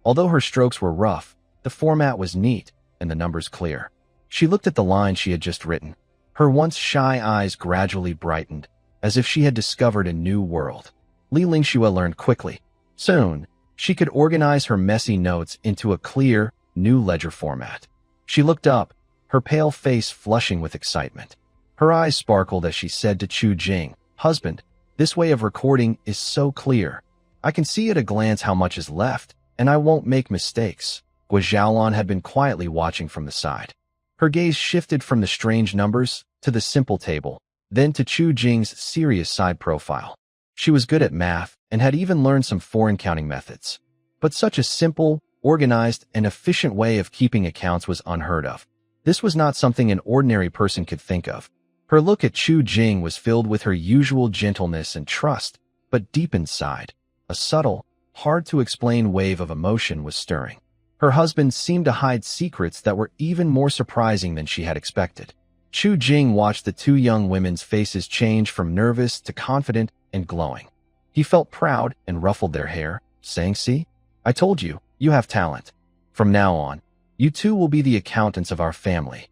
Although her strokes were rough, the format was neat and the numbers clear. She looked at the line she had just written. Her once shy eyes gradually brightened, as if she had discovered a new world. Li Lingxue learned quickly. Soon, she could organize her messy notes into a clear, new ledger format. She looked up, her pale face flushing with excitement. Her eyes sparkled as she said to Chu Jing, "Husband, this way of recording is so clear. I can see at a glance how much is left, and I won't make mistakes." Gua Xiaolan had been quietly watching from the side. Her gaze shifted from the strange numbers to the simple table, then to Chu Jing's serious side profile. She was good at math and had even learned some foreign counting methods. But such a simple, organized, and efficient way of keeping accounts was unheard of. This was not something an ordinary person could think of. Her look at Chu Jing was filled with her usual gentleness and trust, but deep inside, a subtle, hard-to-explain wave of emotion was stirring. Her husband seemed to hide secrets that were even more surprising than she had expected. Chu Jing watched the two young women's faces change from nervous to confident and glowing. He felt proud and ruffled their hair, saying, "See, I told you, you have talent. From now on, you two will be the accountants of our family."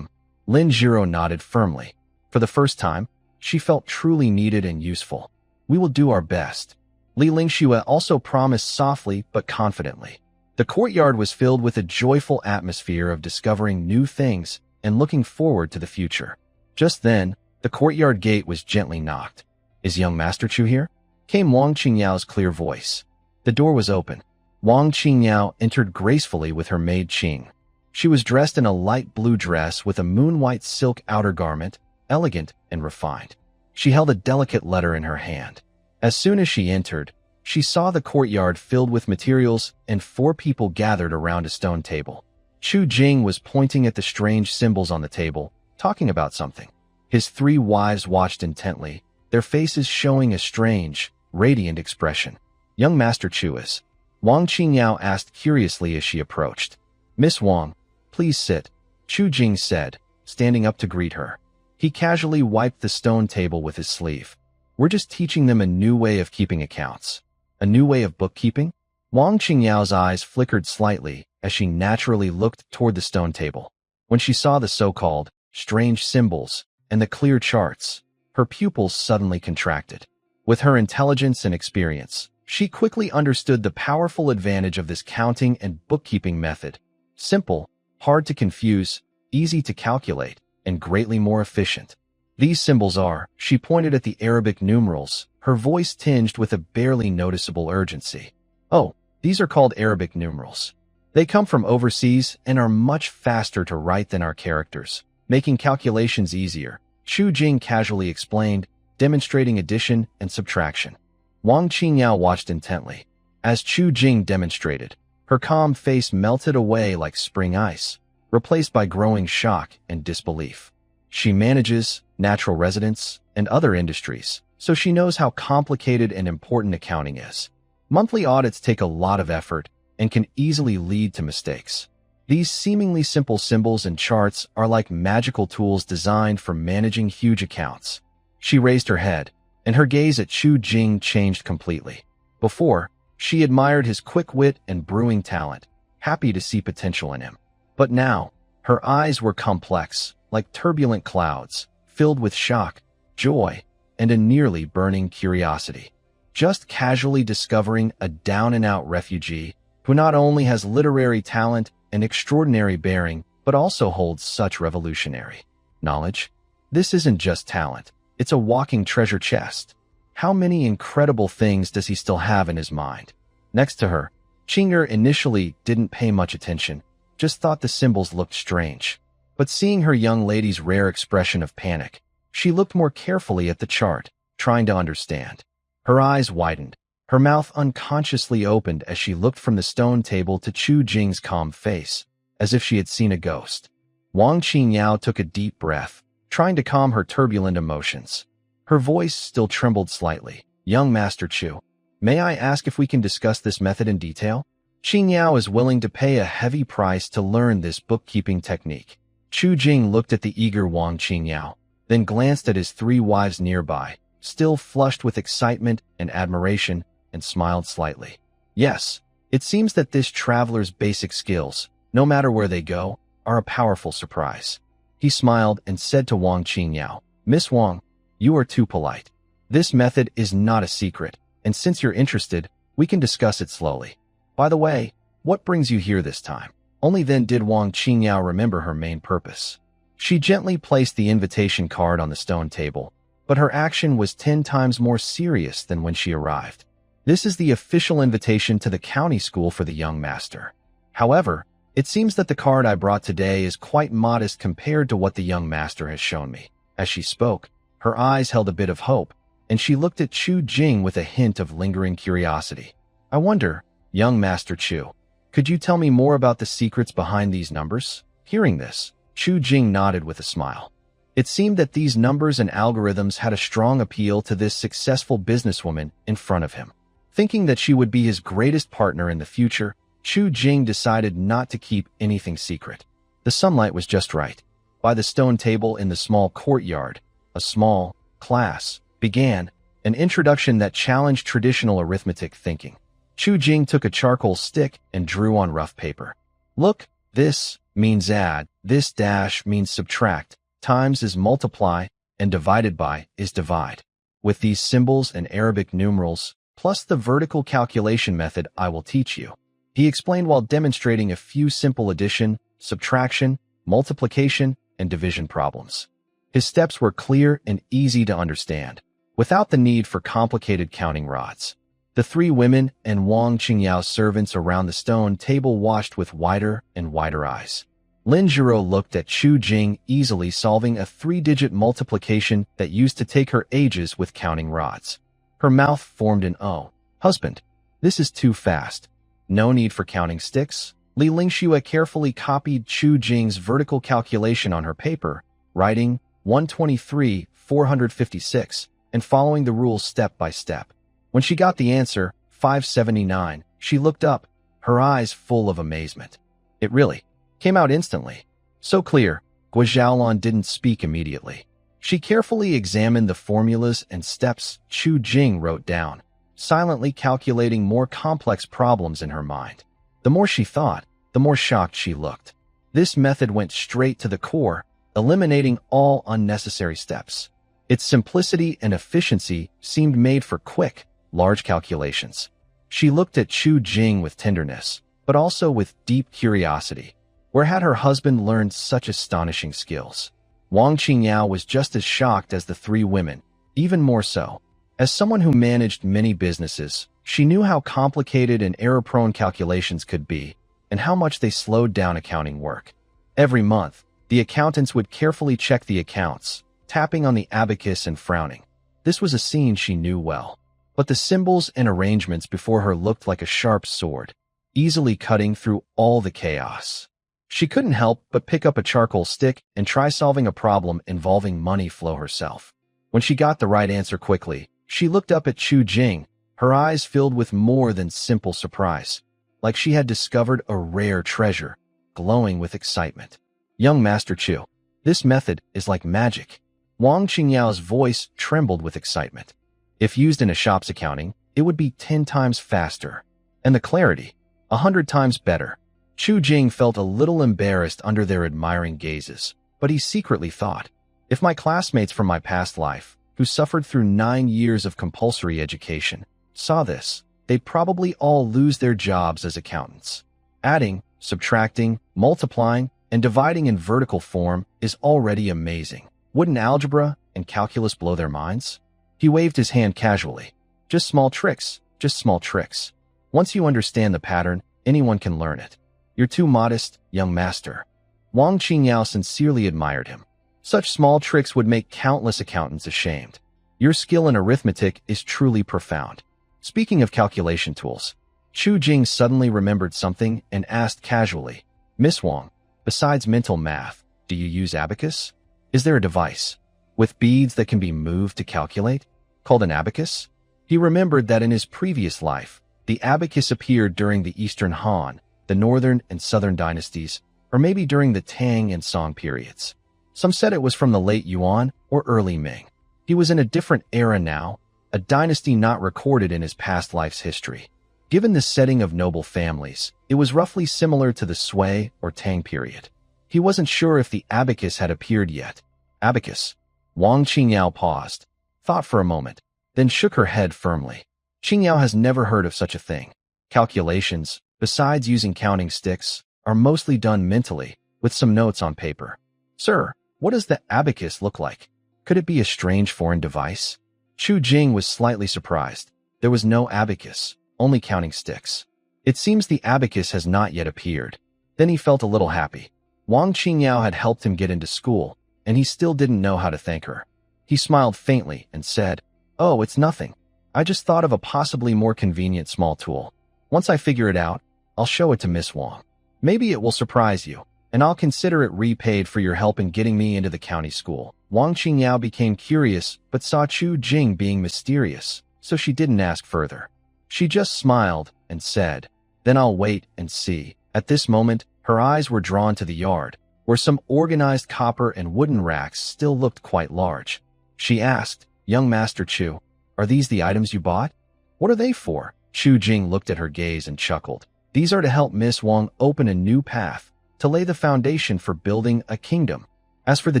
Lin Zhiro nodded firmly. For the first time, she felt truly needed and useful. "We will do our best." Li Lingxue also promised softly but confidently. The courtyard was filled with a joyful atmosphere of discovering new things and looking forward to the future. Just then, the courtyard gate was gently knocked. "Is young Master Chu here?" came Wang Qingyao's clear voice. The door was open. Wang Qingyao entered gracefully with her maid Qing. She was dressed in a light blue dress with a moon-white silk outer garment, elegant and refined. She held a delicate letter in her hand. As soon as she entered, she saw the courtyard filled with materials and 4 people gathered around a stone table. Chu Jing was pointing at the strange symbols on the table, talking about something. His 3 wives watched intently, their faces showing a strange, radiant expression. "Young Master Chu is?" Wang Qingyao asked curiously as she approached. "Miss Wang, please sit," Chu Jing said, standing up to greet her. He casually wiped the stone table with his sleeve. "We're just teaching them a new way of keeping accounts." "A new way of bookkeeping?" Wang Qingyao's eyes flickered slightly as she naturally looked toward the stone table. When she saw the so-called strange symbols and the clear charts, her pupils suddenly contracted. With her intelligence and experience, she quickly understood the powerful advantage of this counting and bookkeeping method. Simple, hard to confuse, easy to calculate, and greatly more efficient. "These symbols are," she pointed at the Arabic numerals, her voice tinged with a barely noticeable urgency. "Oh, these are called Arabic numerals. They come from overseas and are much faster to write than our characters, making calculations easier," Chu Jing casually explained, demonstrating addition and subtraction. Wang Qingyao watched intently. As Chu Jing demonstrated, her calm face melted away like spring ice, replaced by growing shock and disbelief. She manages natural residents and other industries, so she knows how complicated and important accounting is. Monthly audits take a lot of effort and can easily lead to mistakes. These seemingly simple symbols and charts are like magical tools designed for managing huge accounts. She raised her head, and her gaze at Chu Jing changed completely. Before, she admired his quick wit and brewing talent, happy to see potential in him. But now, her eyes were complex, like turbulent clouds, filled with shock, joy, and a nearly burning curiosity. Just casually discovering a down-and-out refugee who not only has literary talent and extraordinary bearing, but also holds such revolutionary knowledge. This isn't just talent. It's a walking treasure chest. How many incredible things does he still have in his mind? Next to her, Chinger initially didn't pay much attention, just thought the symbols looked strange. But seeing her young lady's rare expression of panic, she looked more carefully at the chart, trying to understand. Her eyes widened. Her mouth unconsciously opened as she looked from the stone table to Chu Jing's calm face, as if she had seen a ghost. Wang Qingyao took a deep breath, trying to calm her turbulent emotions. Her voice still trembled slightly. Young Master Chu, may I ask if we can discuss this method in detail? Qingyao is willing to pay a heavy price to learn this bookkeeping technique. Chu Jing looked at the eager Wang Qingyao, then glanced at his 3 wives nearby, still flushed with excitement and admiration, and smiled slightly. Yes, it seems that this traveler's basic skills, no matter where they go, are a powerful surprise. He smiled and said to Wang Qingyao, Miss Wang, you are too polite. This method is not a secret, and since you're interested, we can discuss it slowly. By the way, what brings you here this time? Only then did Wang Qingyao remember her main purpose. She gently placed the invitation card on the stone table, but her action was 10 times more serious than when she arrived. This is the official invitation to the county school for the young master. However, it seems that the card I brought today is quite modest compared to what the young master has shown me. As she spoke, her eyes held a bit of hope, and she looked at Chu Jing with a hint of lingering curiosity. I wonder, young Master Chu, could you tell me more about the secrets behind these numbers? Hearing this, Chu Jing nodded with a smile. It seemed that these numbers and algorithms had a strong appeal to this successful businesswoman in front of him. Thinking that she would be his greatest partner in the future, Chu Jing decided not to keep anything secret. The sunlight was just right. By the stone table in the small courtyard, a small class began, an introduction that challenged traditional arithmetic thinking. Chu Jing took a charcoal stick and drew on rough paper. Look, this means add, this dash means subtract, times is multiply, and divided by is divide. With these symbols and Arabic numerals, plus the vertical calculation method I will teach you, he explained while demonstrating a few simple addition, subtraction, multiplication, and division problems. His steps were clear and easy to understand, without the need for complicated counting rods. The 3 women and Wang Qingyao's servants around the stone table watched with wider and wider eyes. Lin Zhiro looked at Chu Jing easily solving a 3-digit multiplication that used to take her ages with counting rods. Her mouth formed an O. Husband, this is too fast. No need for counting sticks. Li Lingxue carefully copied Chu Jing's vertical calculation on her paper, writing 123, 456, and following the rules step by step. When she got the answer, 579, she looked up, her eyes full of amazement. It really came out instantly. So clear, Guo Xiaolon didn't speak immediately. She carefully examined the formulas and steps Chu Jing wrote down, silently calculating more complex problems in her mind. The more she thought, the more shocked she looked. This method went straight to the core, eliminating all unnecessary steps. Its simplicity and efficiency seemed made for quick, large calculations. She looked at Chu Jing with tenderness, but also with deep curiosity. Where had her husband learned such astonishing skills? Wang Qingyao was just as shocked as the 3 women, even more so. As someone who managed many businesses, she knew how complicated and error-prone calculations could be, and how much they slowed down accounting work. Every month, the accountants would carefully check the accounts, tapping on the abacus and frowning. This was a scene she knew well. But the symbols and arrangements before her looked like a sharp sword, easily cutting through all the chaos. She couldn't help but pick up a charcoal stick and try solving a problem involving money flow herself. When she got the right answer quickly, she looked up at Chu Jing, her eyes filled with more than simple surprise, like she had discovered a rare treasure, glowing with excitement. Young Master Chu, this method is like magic. Wang Qingyao's voice trembled with excitement. If used in a shop's accounting, it would be 10 times faster, and the clarity, 100 times better. Chu Jing felt a little embarrassed under their admiring gazes, but he secretly thought, if my classmates from my past life, who suffered through 9 years of compulsory education, saw this, they'd probably all lose their jobs as accountants. Adding, subtracting, multiplying, and dividing in vertical form is already amazing. Wouldn't algebra and calculus blow their minds? He waved his hand casually. Just small tricks, just small tricks. Once you understand the pattern, anyone can learn it. You're too modest, young master. Wang Qingyao sincerely admired him. Such small tricks would make countless accountants ashamed. Your skill in arithmetic is truly profound. Speaking of calculation tools, Chu Jing suddenly remembered something and asked casually, Miss Wang, besides mental math, do you use abacus? Is there a device with beads that can be moved to calculate, called an abacus? He remembered that in his previous life, the abacus appeared during the Eastern Han, the Northern and Southern dynasties, or maybe during the Tang and Song periods. Some said it was from the late Yuan or early Ming. He was in a different era now, a dynasty not recorded in his past life's history. Given the setting of noble families, it was roughly similar to the Sui or Tang period. He wasn't sure if the abacus had appeared yet. Abacus. Wang Qingyao paused, thought for a moment, then shook her head firmly. Qingyao has never heard of such a thing. Calculations, besides using counting sticks, are mostly done mentally, with some notes on paper. Sir, what does the abacus look like? Could it be a strange foreign device? Chu Jing was slightly surprised. There was no abacus, only counting sticks. It seems the abacus has not yet appeared. Then he felt a little happy. Wang Qingyao had helped him get into school, and he still didn't know how to thank her. He smiled faintly and said, Oh, it's nothing. I just thought of a possibly more convenient small tool. Once I figure it out, I'll show it to Miss Wang. Maybe it will surprise you, and I'll consider it repaid for your help in getting me into the county school. Wang Qingyao became curious but saw Chu Jing being mysterious, so she didn't ask further. She just smiled and said, Then I'll wait and see. At this moment, her eyes were drawn to the yard, where some organized copper and wooden racks still looked quite large. She asked, Young Master Chu, are these the items you bought? What are they for? Chu Jing looked at her gaze and chuckled. These are to help Miss Wang open a new path, to lay the foundation for building a kingdom. As for the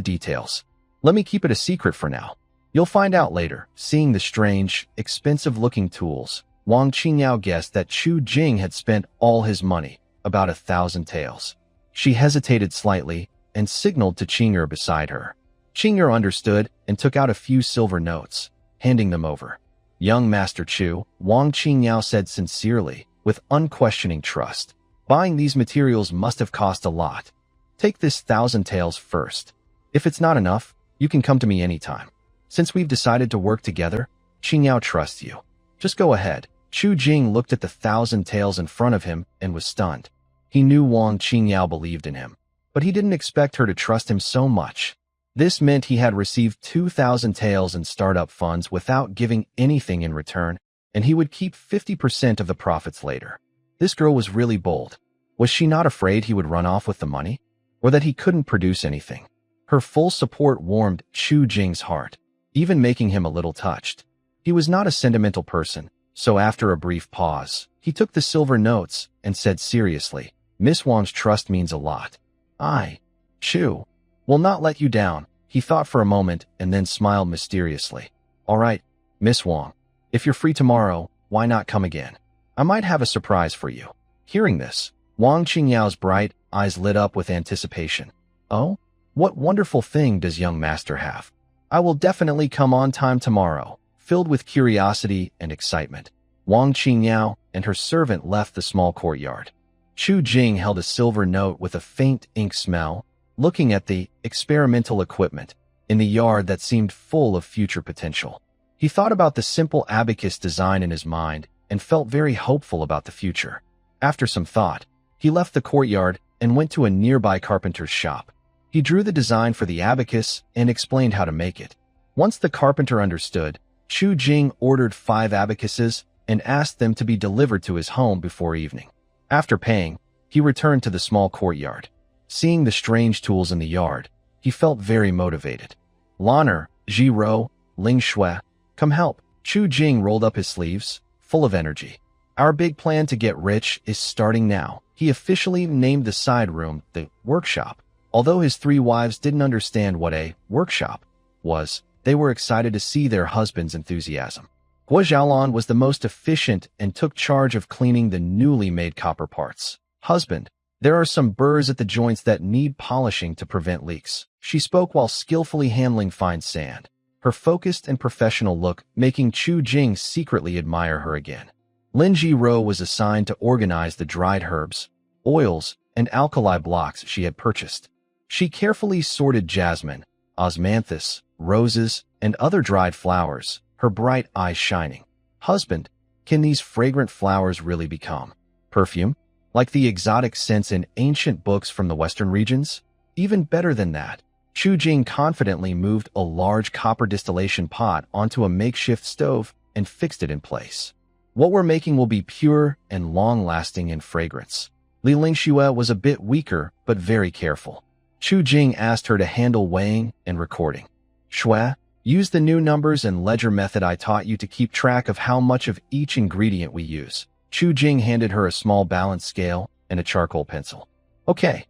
details, let me keep it a secret for now. You'll find out later. Seeing the strange, expensive-looking tools, Wang Qingyao guessed that Chu Jing had spent all his money, about 1,000 taels. She hesitated slightly and signaled to Qing'er beside her. Qing'er understood and took out a few silver notes, handing them over. Young Master Chu, Wang Qingyao said sincerely, with unquestioning trust. Buying these materials must have cost a lot. Take this 1,000 taels first. If it's not enough, you can come to me anytime. Since we've decided to work together, Qingyao trusts you. Just go ahead. Chu Jing looked at the 1,000 taels in front of him and was stunned. He knew Wang Qingyao believed in him, but he didn't expect her to trust him so much. This meant he had received 2,000 taels in startup funds without giving anything in return, and he would keep 50% of the profits later. This girl was really bold. Was she not afraid he would run off with the money? Or that he couldn't produce anything? Her full support warmed Chu Jing's heart, even making him a little touched. He was not a sentimental person, so after a brief pause, he took the silver notes and said seriously, Miss Wang's trust means a lot. I, Chu, will not let you down. He thought for a moment and then smiled mysteriously. All right, Miss Wang, if you're free tomorrow, why not come again? I might have a surprise for you. Hearing this, Wang Qingyao's bright eyes lit up with anticipation. Oh, what wonderful thing does young master have? I will definitely come on time tomorrow. Filled with curiosity and excitement, Wang Qingyao and her servant left the small courtyard. Chu Jing held a silver note with a faint ink smell, looking at the experimental equipment in the yard that seemed full of future potential. He thought about the simple abacus design in his mind and felt very hopeful about the future. After some thought, he left the courtyard and went to a nearby carpenter's shop. He drew the design for the abacus and explained how to make it. Once the carpenter understood, Chu Jing ordered 5 abacuses and asked them to be delivered to his home before evening. After paying, he returned to the small courtyard. Seeing the strange tools in the yard, he felt very motivated. Lanner, Jiro, Ling Shui, come help. Chu Jing rolled up his sleeves, full of energy. Our big plan to get rich is starting now. He officially named the side room the workshop. Although his 3 wives didn't understand what a workshop was, they were excited to see their husband's enthusiasm. Guo Xiaolan was the most efficient and took charge of cleaning the newly made copper parts. Husband, there are some burrs at the joints that need polishing to prevent leaks. She spoke while skillfully handling fine sand. her focused and professional look making Chu Jing secretly admire her again. Lin Jiro was assigned to organize the dried herbs, oils, and alkali blocks she had purchased. She carefully sorted jasmine, osmanthus, roses, and other dried flowers, her bright eyes shining. Husband, can these fragrant flowers really become perfume? Like the exotic scents in ancient books from the western regions? Even better than that, Chu Jing confidently moved a large copper distillation pot onto a makeshift stove and fixed it in place. What we're making will be pure and long-lasting in fragrance. Li Lingxue was a bit weaker, but very careful. Chu Jing asked her to handle weighing and recording. Shui, use the new numbers and ledger method I taught you to keep track of how much of each ingredient we use. Chu Jing handed her a small balance scale and a charcoal pencil. Okay.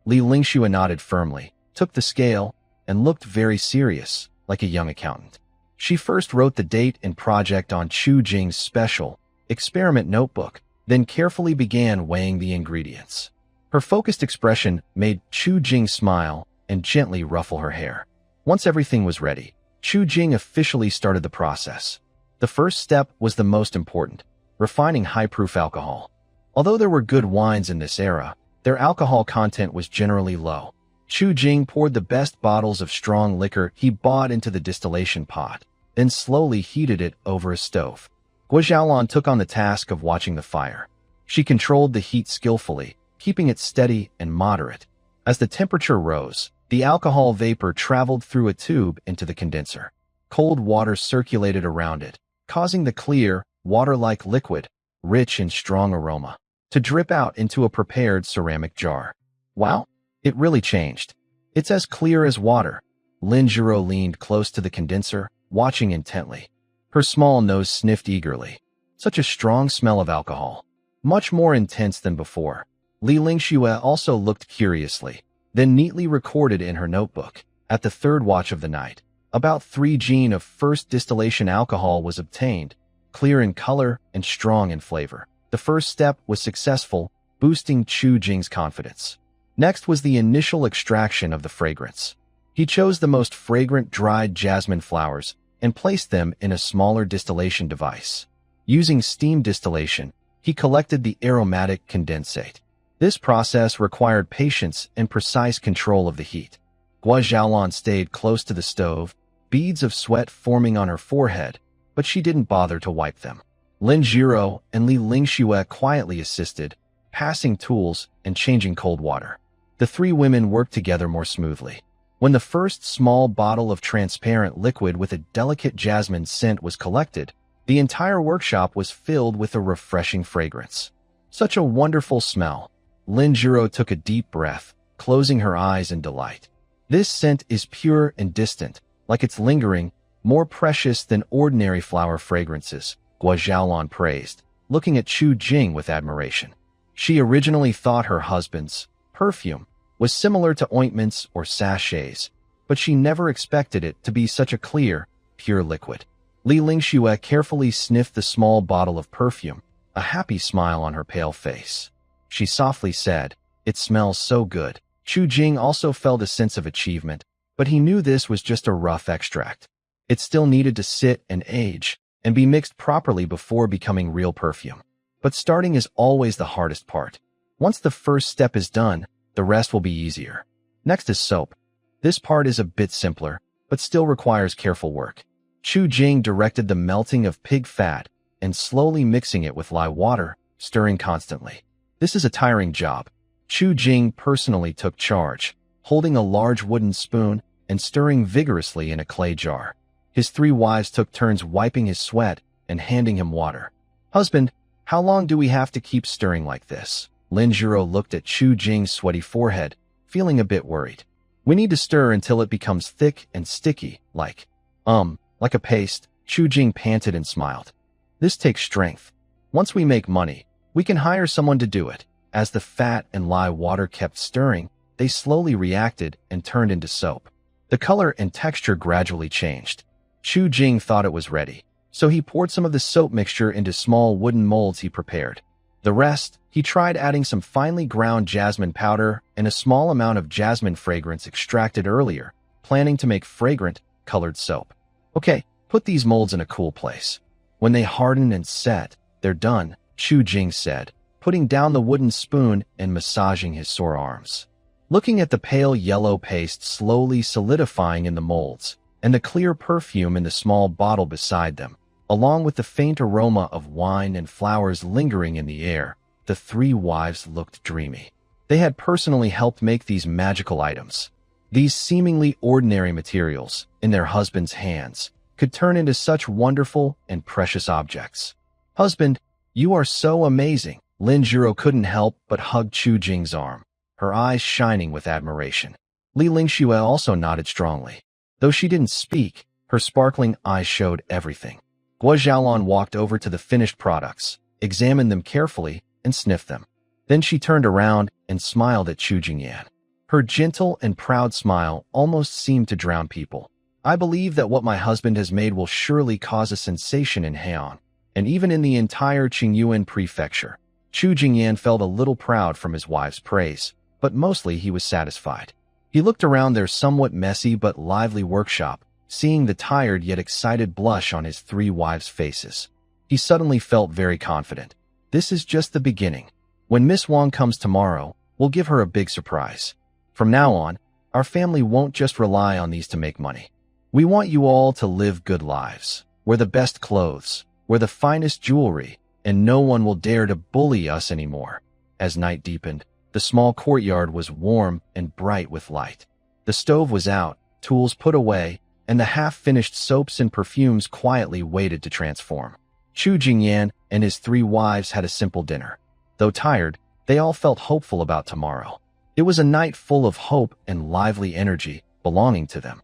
Li Lingxue nodded firmly, took the scale, and looked very serious, like a young accountant. She first wrote the date and project on Chu Jing's special experiment notebook, then carefully began weighing the ingredients. Her focused expression made Chu Jing smile and gently ruffle her hair. Once everything was ready, Chu Jing officially started the process. The first step was the most important, refining high-proof alcohol. Although there were good wines in this era, their alcohol content was generally low. Chu Jing poured the best bottles of strong liquor he bought into the distillation pot, then slowly heated it over a stove. Guo Xiaolan took on the task of watching the fire. She controlled the heat skillfully, keeping it steady and moderate. As the temperature rose, the alcohol vapor traveled through a tube into the condenser. Cold water circulated around it, causing the clear, water-like liquid, rich in strong aroma, to drip out into a prepared ceramic jar. Wow, it really changed. It's as clear as water. Lin Jiro leaned close to the condenser, watching intently. Her small nose sniffed eagerly. Such a strong smell of alcohol. Much more intense than before. Li Lingxue also looked curiously, then neatly recorded in her notebook. At the third watch of the night, about 3 gene of first distillation alcohol was obtained, clear in color and strong in flavor. The first step was successful, boosting Chu Jing's confidence. Next was the initial extraction of the fragrance. He chose the most fragrant dried jasmine flowers and placed them in a smaller distillation device. Using steam distillation, he collected the aromatic condensate. This process required patience and precise control of the heat. Guo Xiaolan stayed close to the stove, beads of sweat forming on her forehead, but she didn't bother to wipe them. Lin Jiro and Li Lingxue quietly assisted, passing tools and changing cold water. The 3 women worked together more smoothly. When the first small bottle of transparent liquid with a delicate jasmine scent was collected, the entire workshop was filled with a refreshing fragrance. Such a wonderful smell. Lin Jiro took a deep breath, closing her eyes in delight. This scent is pure and distant, like it's lingering, more precious than ordinary flower fragrances, Guo Xiaolan praised, looking at Chu Jing with admiration. She originally thought her husband's perfume was similar to ointments or sachets, but she never expected it to be such a clear, pure liquid. Li Lingxue carefully sniffed the small bottle of perfume, a happy smile on her pale face. She softly said, "It smells so good." Chu Jing also felt a sense of achievement, but he knew this was just a rough extract. It still needed to sit and age, and be mixed properly before becoming real perfume. But starting is always the hardest part. Once the first step is done, the rest will be easier. Next is soap. This part is a bit simpler, but still requires careful work. Chu Jing directed the melting of pig fat and slowly mixing it with lye water, stirring constantly. This is a tiring job. Chu Jing personally took charge, holding a large wooden spoon and stirring vigorously in a clay jar. His 3 wives took turns wiping his sweat and handing him water. "Husband, how long do we have to keep stirring like this?" Lin Jiro looked at Chu Jing's sweaty forehead, feeling a bit worried. "We need to stir until it becomes thick and sticky, like a paste." Chu Jing panted and smiled. "This takes strength. Once we make money, we can hire someone to do it." As the fat and lye water kept stirring, they slowly reacted and turned into soap. The color and texture gradually changed. Chu Jing thought it was ready, so he poured some of the soap mixture into small wooden molds he prepared. The rest, he tried adding some finely ground jasmine powder and a small amount of jasmine fragrance extracted earlier, planning to make fragrant, colored soap. Okay, put these molds in a cool place. When they harden and set, they're done, Chu Jing said, putting down the wooden spoon and massaging his sore arms. Looking at the pale yellow paste slowly solidifying in the molds, and the clear perfume in the small bottle beside them, along with the faint aroma of wine and flowers lingering in the air, the three wives looked dreamy. They had personally helped make these magical items. These seemingly ordinary materials, in their husbands' hands, could turn into such wonderful and precious objects. Husband, you are so amazing. Lin Jiro couldn't help but hug Chu Jing's arm, her eyes shining with admiration. Li Lingxue also nodded strongly. Though she didn't speak, her sparkling eyes showed everything. Guo Xiaolon walked over to the finished products, examined them carefully, and sniffed them. Then she turned around and smiled at Chu Jingyan. Her gentle and proud smile almost seemed to drown people. I believe that what my husband has made will surely cause a sensation in Heian, and even in the entire Qingyuan prefecture. Chu Jingyan felt a little proud from his wife's praise, but mostly he was satisfied. He looked around their somewhat messy but lively workshop, seeing the tired yet excited blush on his three wives' faces. He suddenly felt very confident. This is just the beginning. When Miss Wang comes tomorrow, we'll give her a big surprise. From now on, our family won't just rely on these to make money. We want you all to live good lives, wear the best clothes, wear the finest jewelry, and no one will dare to bully us anymore. As night deepened, the small courtyard was warm and bright with light. The stove was out, tools put away, and the half-finished soaps and perfumes quietly waited to transform. Chu Jingyan and his three wives had a simple dinner. Though tired, they all felt hopeful about tomorrow. It was a night full of hope and lively energy belonging to them.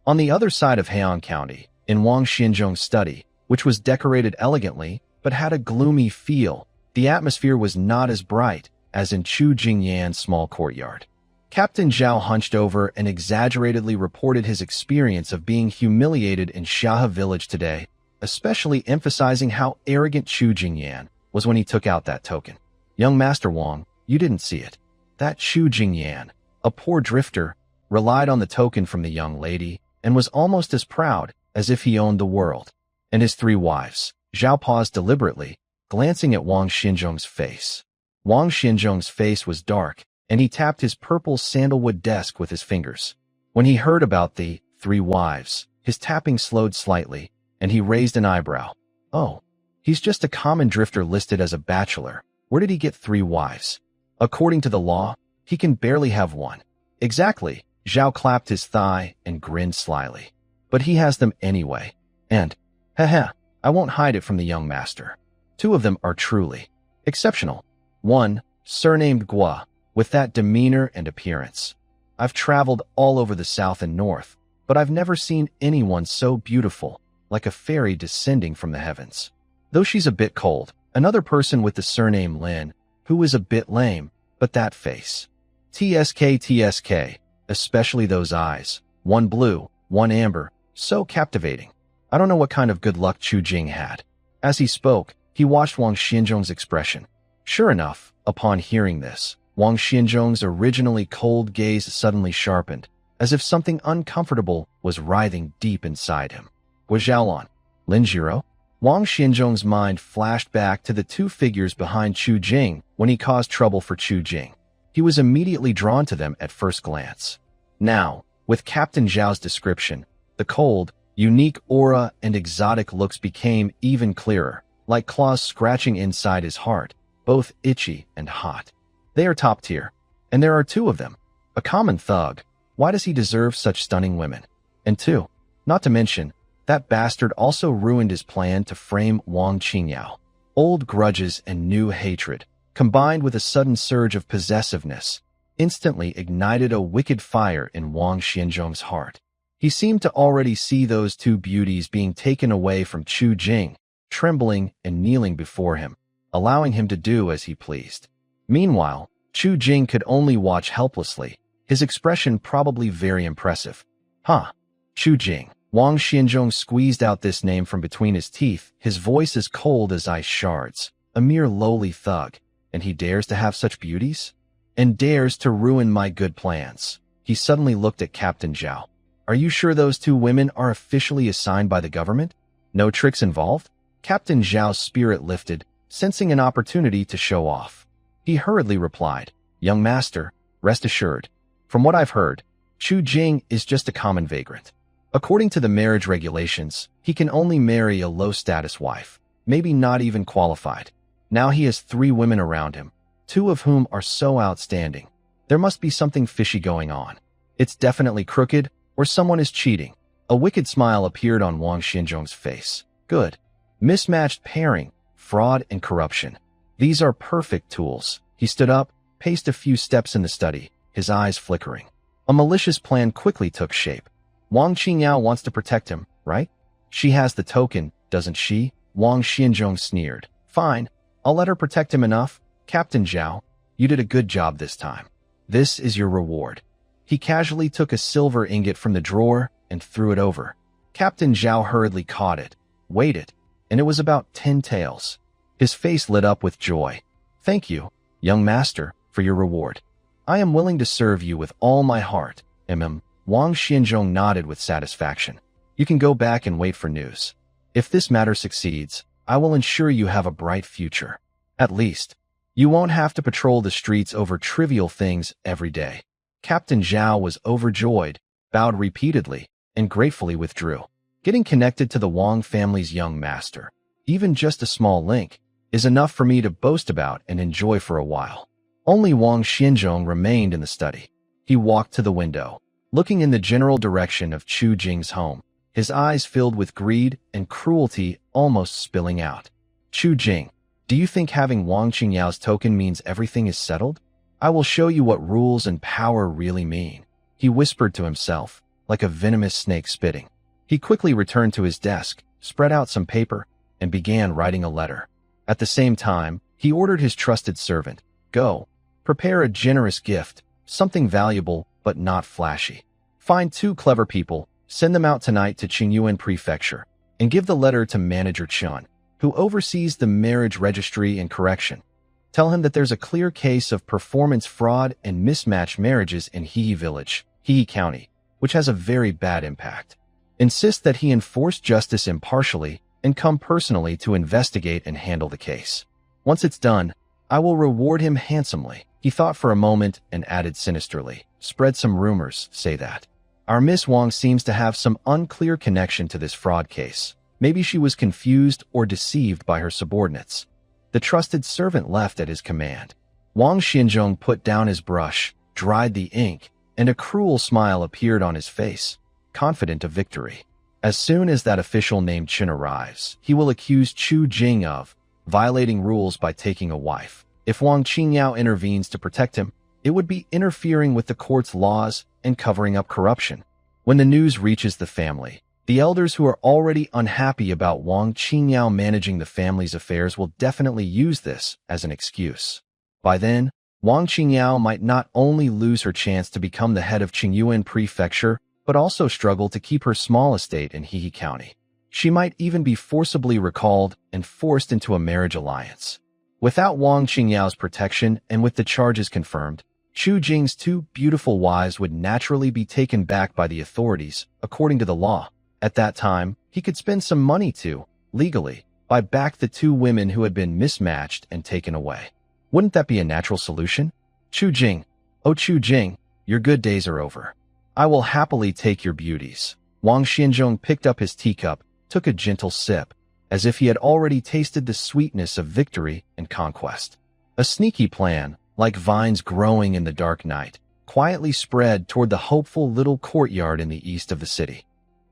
On the other side of Heian County, in Wang Xinzhong's study, which was decorated elegantly but had a gloomy feel, the atmosphere was not as bright as in Chu Jingyan's small courtyard. Captain Zhao hunched over and exaggeratedly reported his experience of being humiliated in Xiahe village today, especially emphasizing how arrogant Chu Jingyan was when he took out that token. Young Master Wang, you didn't see it. That Chu Jingyan, a poor drifter, relied on the token from the young lady and was almost as proud as if he owned the world. And his three wives. Zhao paused deliberately, glancing at Wang Xinzhong's face. Wang Xinzhong's face was dark, and he tapped his purple sandalwood desk with his fingers. When he heard about the three wives, his tapping slowed slightly, and he raised an eyebrow. Oh, he's just a common drifter listed as a bachelor. Where did he get three wives? According to the law, he can barely have one. Exactly, Zhao clapped his thigh and grinned slyly. But he has them anyway. And, haha, I won't hide it from the young master. Two of them are truly exceptional. One, surnamed Guo, with that demeanor and appearance. I've traveled all over the south and north, but I've never seen anyone so beautiful, like a fairy descending from the heavens. Though she's a bit cold, another person with the surname Lin, who is a bit lame, but that face. TSK, especially those eyes, one blue, one amber, so captivating. I don't know what kind of good luck Chu Jing had. As he spoke, he watched Wang Xinzhong's expression. Sure enough, upon hearing this, Wang Xinzhong's originally cold gaze suddenly sharpened, as if something uncomfortable was writhing deep inside him. Guo Xiaolon, Lin Jiro? Wang Xinzhong's mind flashed back to the two figures behind Chu Jing when he caused trouble for Chu Jing. He was immediately drawn to them at first glance. Now, with Captain Zhao's description, the cold, unique aura and exotic looks became even clearer, like claws scratching inside his heart, both itchy and hot. They are top tier, and there are two of them. A common thug. Why does he deserve such stunning women? And two, not to mention, that bastard also ruined his plan to frame Wang Qingyao. Old grudges and new hatred, combined with a sudden surge of possessiveness, instantly ignited a wicked fire in Wang Xinzhong's heart. He seemed to already see those two beauties being taken away from Chu Jing, trembling and kneeling before him, allowing him to do as he pleased. Meanwhile, Chu Jing could only watch helplessly, his expression probably very impressive. Huh. Chu Jing. Wang Xinzhong squeezed out this name from between his teeth, his voice as cold as ice shards. A mere lowly thug, and he dares to have such beauties? And dares to ruin my good plans. He suddenly looked at Captain Zhao. Are you sure those two women are officially assigned by the government? No tricks involved? Captain Zhao's spirit lifted, sensing an opportunity to show off. He hurriedly replied, "Young master, rest assured. From what I've heard, Chu Jing is just a common vagrant. According to the marriage regulations, he can only marry a low-status wife, maybe not even qualified. Now he has 3 women around him, 2 of whom are so outstanding. There must be something fishy going on. It's definitely crooked, or someone is cheating." A wicked smile appeared on Wang Xinzhong's face. Good. Mismatched pairing, fraud, and corruption. These are perfect tools. He stood up, paced a few steps in the study, his eyes flickering. A malicious plan quickly took shape. Wang Qingyao wants to protect him, right? She has the token, doesn't she? Wang Xinzhong sneered. Fine, I'll let her protect him enough. Captain Zhao, you did a good job this time. This is your reward. He casually took a silver ingot from the drawer and threw it over. Captain Zhao hurriedly caught it, weighed it, and it was about 10 taels. His face lit up with joy. Thank you, young master, for your reward. I am willing to serve you with all my heart. Wang Xinzhong nodded with satisfaction. You can go back and wait for news. If this matter succeeds, I will ensure you have a bright future. At least, you won't have to patrol the streets over trivial things every day. Captain Zhao was overjoyed, bowed repeatedly, and gratefully withdrew. Getting connected to the Wang family's young master, even just a small link, is enough for me to boast about and enjoy for a while. Only Wang Xinzhong remained in the study. He walked to the window, looking in the general direction of Chu Jing's home, his eyes filled with greed and cruelty almost spilling out. Chu Jing, do you think having Wang Qingyao's token means everything is settled? I will show you what rules and power really mean, he whispered to himself, like a venomous snake spitting. He quickly returned to his desk, spread out some paper, and began writing a letter. At the same time, he ordered his trusted servant, "Go, prepare a generous gift, something valuable but not flashy. Find 2 clever people, send them out tonight to Qingyuan Prefecture, and give the letter to Manager Chun, who oversees the marriage registry and correction. Tell him that there's a clear case of performance fraud and mismatched marriages in Hehe Village, Hehe County, which has a very bad impact. Insist that he enforce justice impartially and come personally to investigate and handle the case. Once it's done, I will reward him handsomely." He thought for a moment and added sinisterly, "Spread some rumors, say that. Our Miss Wang seems to have some unclear connection to this fraud case. Maybe she was confused or deceived by her subordinates." The trusted servant left at his command. Wang Xinzhong put down his brush, dried the ink, and a cruel smile appeared on his face, confident of victory. As soon as that official named Chen arrives, he will accuse Chu Jing of violating rules by taking a wife. If Wang Qingyao intervenes to protect him, it would be interfering with the court's laws and covering up corruption. When the news reaches the family, the elders who are already unhappy about Wang Qingyao managing the family's affairs will definitely use this as an excuse. By then, Wang Qingyao might not only lose her chance to become the head of Qingyuan Prefecture, but also struggle to keep her small estate in Hehe County. She might even be forcibly recalled and forced into a marriage alliance. Without Wang Qingyao's protection and with the charges confirmed, Chu Jing's 2 beautiful wives would naturally be taken back by the authorities, according to the law. At that time, he could spend some money to, legally, buy back the 2 women who had been mismatched and taken away. Wouldn't that be a natural solution? Chu Jing, oh Chu Jing, your good days are over. I will happily take your beauties. Wang Xinzhong picked up his teacup, took a gentle sip, as if he had already tasted the sweetness of victory and conquest. A sneaky plan, like vines growing in the dark night, quietly spread toward the hopeful little courtyard in the east of the city.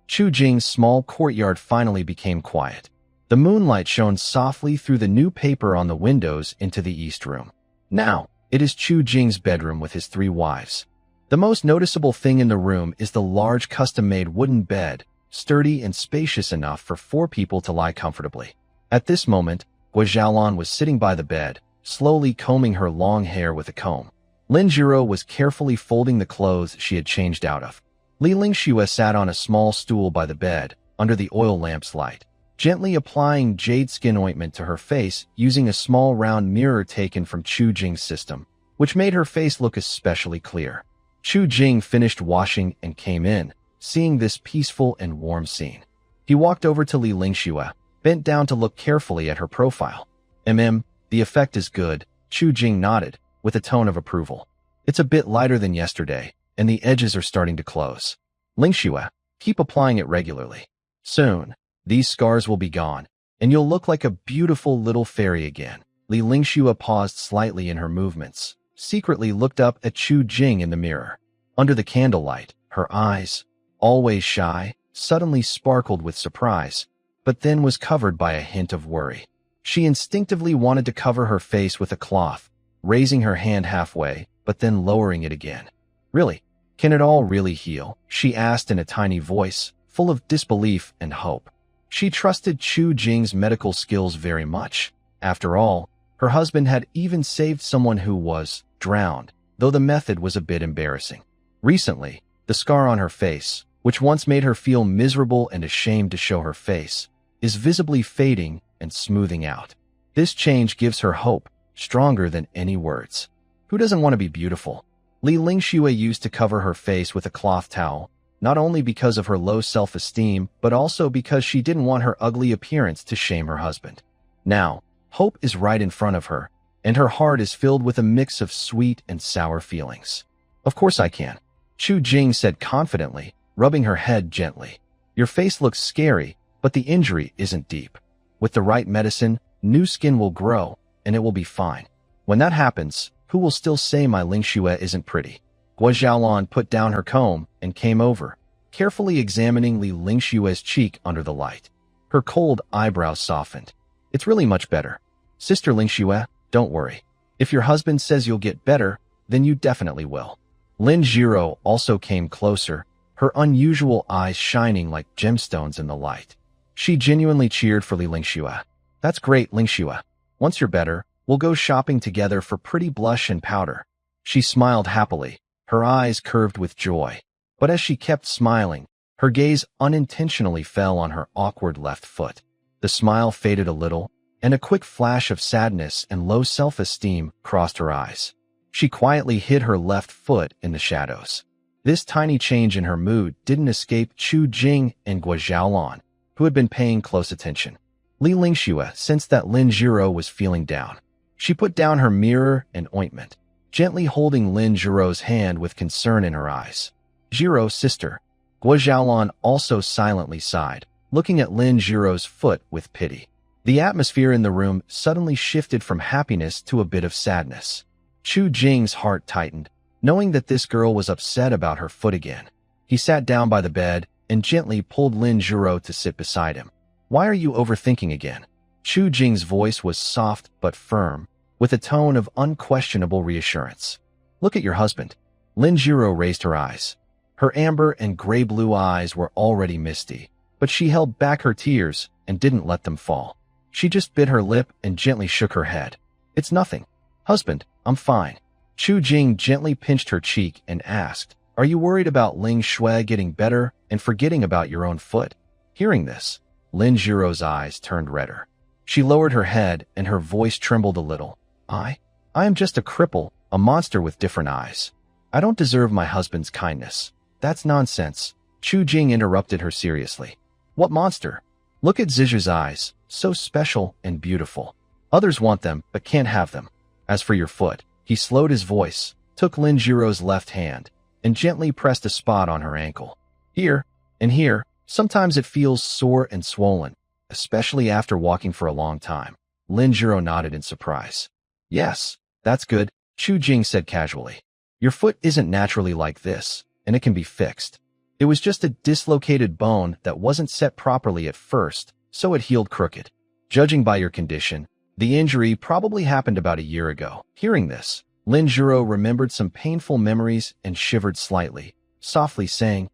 Chu Jing's small courtyard finally became quiet. The moonlight shone softly through the new paper on the windows into the east room. Now, it is Chu Jing's bedroom with his 3 wives. The most noticeable thing in the room is the large custom-made wooden bed, sturdy and spacious enough for 4 people to lie comfortably. At this moment, Gua Zhaolan was sitting by the bed, slowly combing her long hair with a comb. Lin Jiro was carefully folding the clothes she had changed out of. Li Lingxue sat on a small stool by the bed, under the oil lamp's light, gently applying jade skin ointment to her face using a small round mirror taken from Chu Jing's system, which made her face look especially clear. Chu Jing finished washing and came in, seeing this peaceful and warm scene. He walked over to Li Lingxue, bent down to look carefully at her profile. The effect is good, Chu Jing nodded, with a tone of approval. It's a bit lighter than yesterday, and the edges are starting to close. Lingxue, keep applying it regularly. Soon, these scars will be gone, and you'll look like a beautiful little fairy again. Li Lingxue paused slightly in her movements, secretly looked up at Chu Jing in the mirror. Under the candlelight, her eyes, always shy, suddenly sparkled with surprise, but then was covered by a hint of worry. She instinctively wanted to cover her face with a cloth, raising her hand halfway, but then lowering it again. Really? Can it all really heal? She asked in a tiny voice, full of disbelief and hope. She trusted Chu Jing's medical skills very much. After all, her husband had even saved someone who was drowned, though the method was a bit embarrassing. Recently, the scar on her face, which once made her feel miserable and ashamed to show her face, is visibly fading and smoothing out. This change gives her hope, stronger than any words. Who doesn't want to be beautiful? Li Lingxue used to cover her face with a cloth towel, not only because of her low self-esteem, but also because she didn't want her ugly appearance to shame her husband. Now, hope is right in front of her, and her heart is filled with a mix of sweet and sour feelings. Of course I can, Chu Jing said confidently, rubbing her head gently. Your face looks scary, but the injury isn't deep. With the right medicine, new skin will grow, and it will be fine. When that happens, who will still say my Lingxue isn't pretty? Guo Xiaolan put down her comb and came over, carefully examining Li Lingxue's cheek under the light. Her cold eyebrows softened. It's really much better. Sister Lingxue, don't worry. If your husband says you'll get better, then you definitely will. Lin Jiro also came closer, her unusual eyes shining like gemstones in the light. She genuinely cheered for Li Lingxue. That's great, Lingxue. Once you're better, we'll go shopping together for pretty blush and powder. She smiled happily, her eyes curved with joy. But as she kept smiling, her gaze unintentionally fell on her awkward left foot. The smile faded a little, and a quick flash of sadness and low self-esteem crossed her eyes. She quietly hid her left foot in the shadows. This tiny change in her mood didn't escape Chu Jing and Guo Xiaolan, who had been paying close attention. Li Lingxue sensed that Lin Jiro was feeling down. She put down her mirror and ointment, gently holding Lin Jiro's hand with concern in her eyes. Jiro, sister. Guo Xiaolan also silently sighed, looking at Lin Jiro's foot with pity. The atmosphere in the room suddenly shifted from happiness to a bit of sadness. Chu Jing's heart tightened, knowing that this girl was upset about her foot again. He sat down by the bed and gently pulled Lin Jiro to sit beside him. Why are you overthinking again? Chu Jing's voice was soft but firm, with a tone of unquestionable reassurance. Look at your husband. Lin Jiro raised her eyes. Her amber and gray-blue eyes were already misty, but she held back her tears and didn't let them fall. She just bit her lip and gently shook her head. It's nothing. Husband, I'm fine. Chu Jing gently pinched her cheek and asked, Are you worried about Ling Shui getting better and forgetting about your own foot? Hearing this, Lin Jiro's eyes turned redder. She lowered her head and her voice trembled a little. I am just a cripple, a monster with different eyes. I don't deserve my husband's kindness. That's nonsense. Chu Jing interrupted her seriously. What monster? Look at Zizhu's eyes, so special and beautiful. Others want them, but can't have them. As for your foot, he slowed his voice, took Lin Jiro's left hand, and gently pressed a spot on her ankle. Here, and here, sometimes it feels sore and swollen, especially after walking for a long time. Lin Jiro nodded in surprise. Yes, that's good, Chu Jing said casually. Your foot isn't naturally like this, and it can be fixed. It was just a dislocated bone that wasn't set properly at first, so it healed crooked. Judging by your condition, the injury probably happened about a year ago. Hearing this, Lin Jiro remembered some painful memories and shivered slightly, softly saying,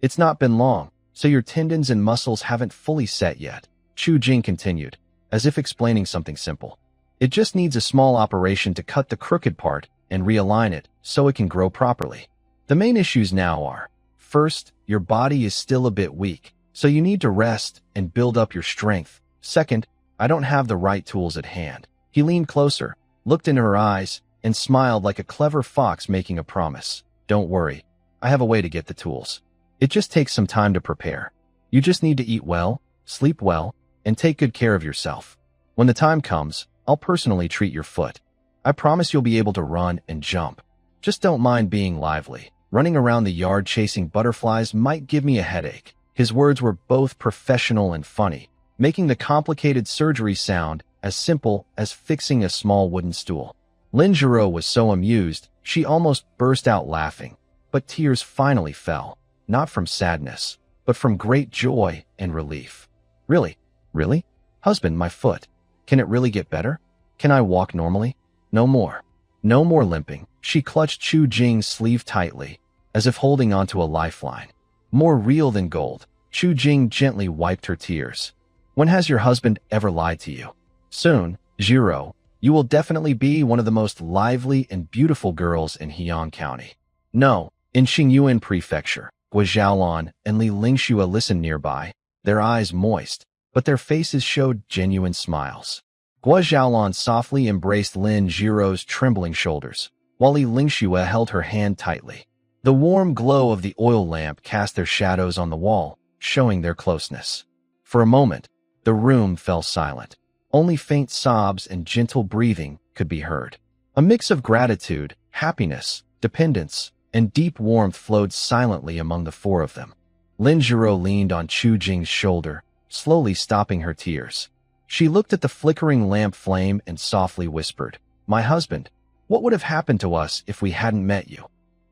It's not been long, so your tendons and muscles haven't fully set yet. Chu Jing continued, as if explaining something simple. It just needs a small operation to cut the crooked part and realign it so it can grow properly. The main issues now are, first, your body is still a bit weak, so you need to rest and build up your strength. Second, I don't have the right tools at hand. He leaned closer, looked into her eyes, and smiled like a clever fox making a promise. Don't worry, I have a way to get the tools. It just takes some time to prepare. You just need to eat well, sleep well, and take good care of yourself. When the time comes, I'll personally treat your foot. I promise you'll be able to run and jump. Just don't mind being lively. Running around the yard chasing butterflies might give me a headache." His words were both professional and funny, making the complicated surgery sound as simple as fixing a small wooden stool. Lin Jiro was so amused, she almost burst out laughing. But tears finally fell, not from sadness, but from great joy and relief. "Really? Really? Husband, my foot. Can it really get better? Can I walk normally? No more. No more limping." She clutched Chu Jing's sleeve tightly, as if holding onto a lifeline. More real than gold, Chu Jing gently wiped her tears. "When has your husband ever lied to you? Soon, Jiro, you will definitely be one of the most lively and beautiful girls in Heian County." No, in Xingyuan Prefecture, Guo Xiaolan and Li Lingxue listened nearby, their eyes moist, but their faces showed genuine smiles. Guo Xiaolan softly embraced Lin Jiro's trembling shoulders, while Li Lingxue held her hand tightly. The warm glow of the oil lamp cast their shadows on the wall, showing their closeness. For a moment, the room fell silent. Only faint sobs and gentle breathing could be heard. A mix of gratitude, happiness, dependence, and deep warmth flowed silently among the four of them. Lin Jiro leaned on Chu Jing's shoulder, slowly stopping her tears. She looked at the flickering lamp flame and softly whispered, "My husband, what would have happened to us if we hadn't met you?"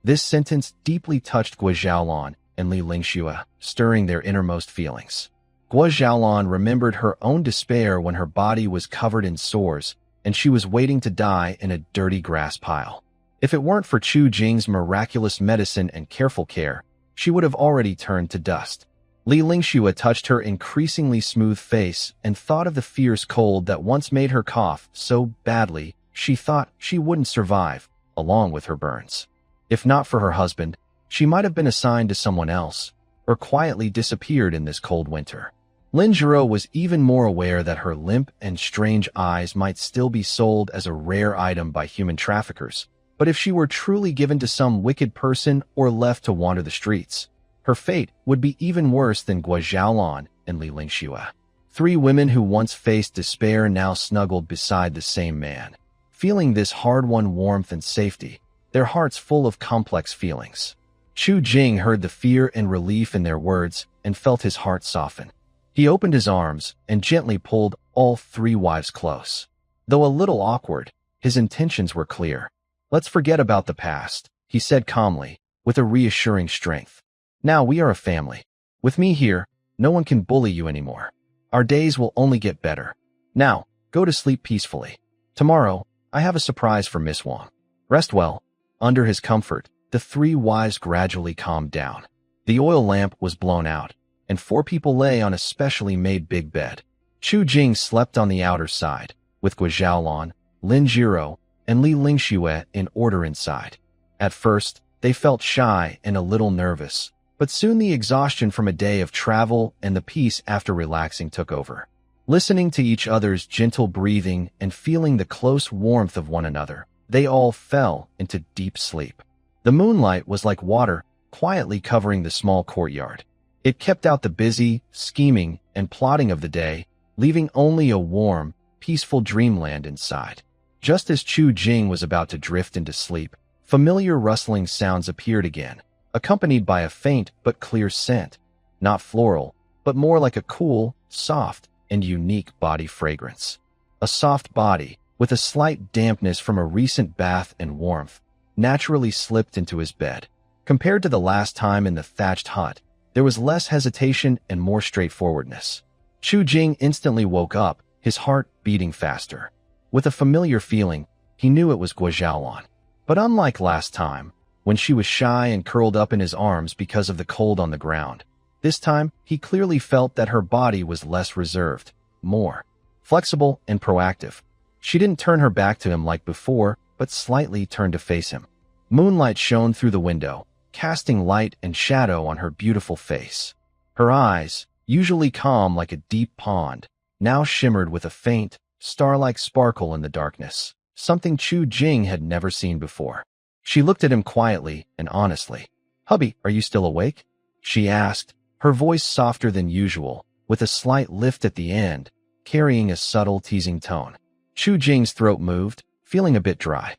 This sentence deeply touched Guo Xiaolan and Li Lingxue, stirring their innermost feelings. Guo Xiaolan remembered her own despair when her body was covered in sores and she was waiting to die in a dirty grass pile. If it weren't for Chu Jing's miraculous medicine and careful care, she would have already turned to dust. Li Lingxue touched her increasingly smooth face and thought of the fierce cold that once made her cough so badly she thought she wouldn't survive, along with her burns. If not for her husband, she might have been assigned to someone else, or quietly disappeared in this cold winter. Lin Jiro was even more aware that her limp and strange eyes might still be sold as a rare item by human traffickers, but if she were truly given to some wicked person or left to wander the streets, her fate would be even worse than Guo Xiaolan and Li Lingxue. Three women who once faced despair now snuggled beside the same man, feeling this hard-won warmth and safety, their hearts full of complex feelings. Chu Jing heard the fear and relief in their words and felt his heart soften. He opened his arms and gently pulled all three wives close. Though a little awkward, his intentions were clear. "Let's forget about the past," he said calmly, with a reassuring strength. "Now we are a family. With me here, no one can bully you anymore. Our days will only get better. Now, go to sleep peacefully. Tomorrow, I have a surprise for Miss Wang. Rest well." Under his comfort, the three wives gradually calmed down. The oil lamp was blown out, and four people lay on a specially made big bed. Chu Jing slept on the outer side, with Guo Xiaolan, Lin Jiro, and Li Lingxue in order inside. At first, they felt shy and a little nervous, but soon the exhaustion from a day of travel and the peace after relaxing took over. Listening to each other's gentle breathing and feeling the close warmth of one another, they all fell into deep sleep. The moonlight was like water, quietly covering the small courtyard. It kept out the busy, scheming, and plotting of the day, leaving only a warm, peaceful dreamland inside. Just as Chu Jing was about to drift into sleep, familiar rustling sounds appeared again, accompanied by a faint but clear scent, not floral, but more like a cool, soft, and unique body fragrance. A soft body, with a slight dampness from a recent bath and warmth, naturally slipped into his bed. Compared to the last time in the thatched hut, there was less hesitation and more straightforwardness. Chu Jing instantly woke up, his heart beating faster. With a familiar feeling, he knew it was Guo Xiaolan. But unlike last time, when she was shy and curled up in his arms because of the cold on the ground, this time he clearly felt that her body was less reserved, more flexible and proactive. She didn't turn her back to him like before, but slightly turned to face him. Moonlight shone through the window, casting light and shadow on her beautiful face. Her eyes, usually calm like a deep pond, now shimmered with a faint, star-like sparkle in the darkness, something Chu Jing had never seen before. She looked at him quietly and honestly. "Hubby, are you still awake?" she asked, her voice softer than usual, with a slight lift at the end, carrying a subtle teasing tone. Chu Jing's throat moved, feeling a bit dry.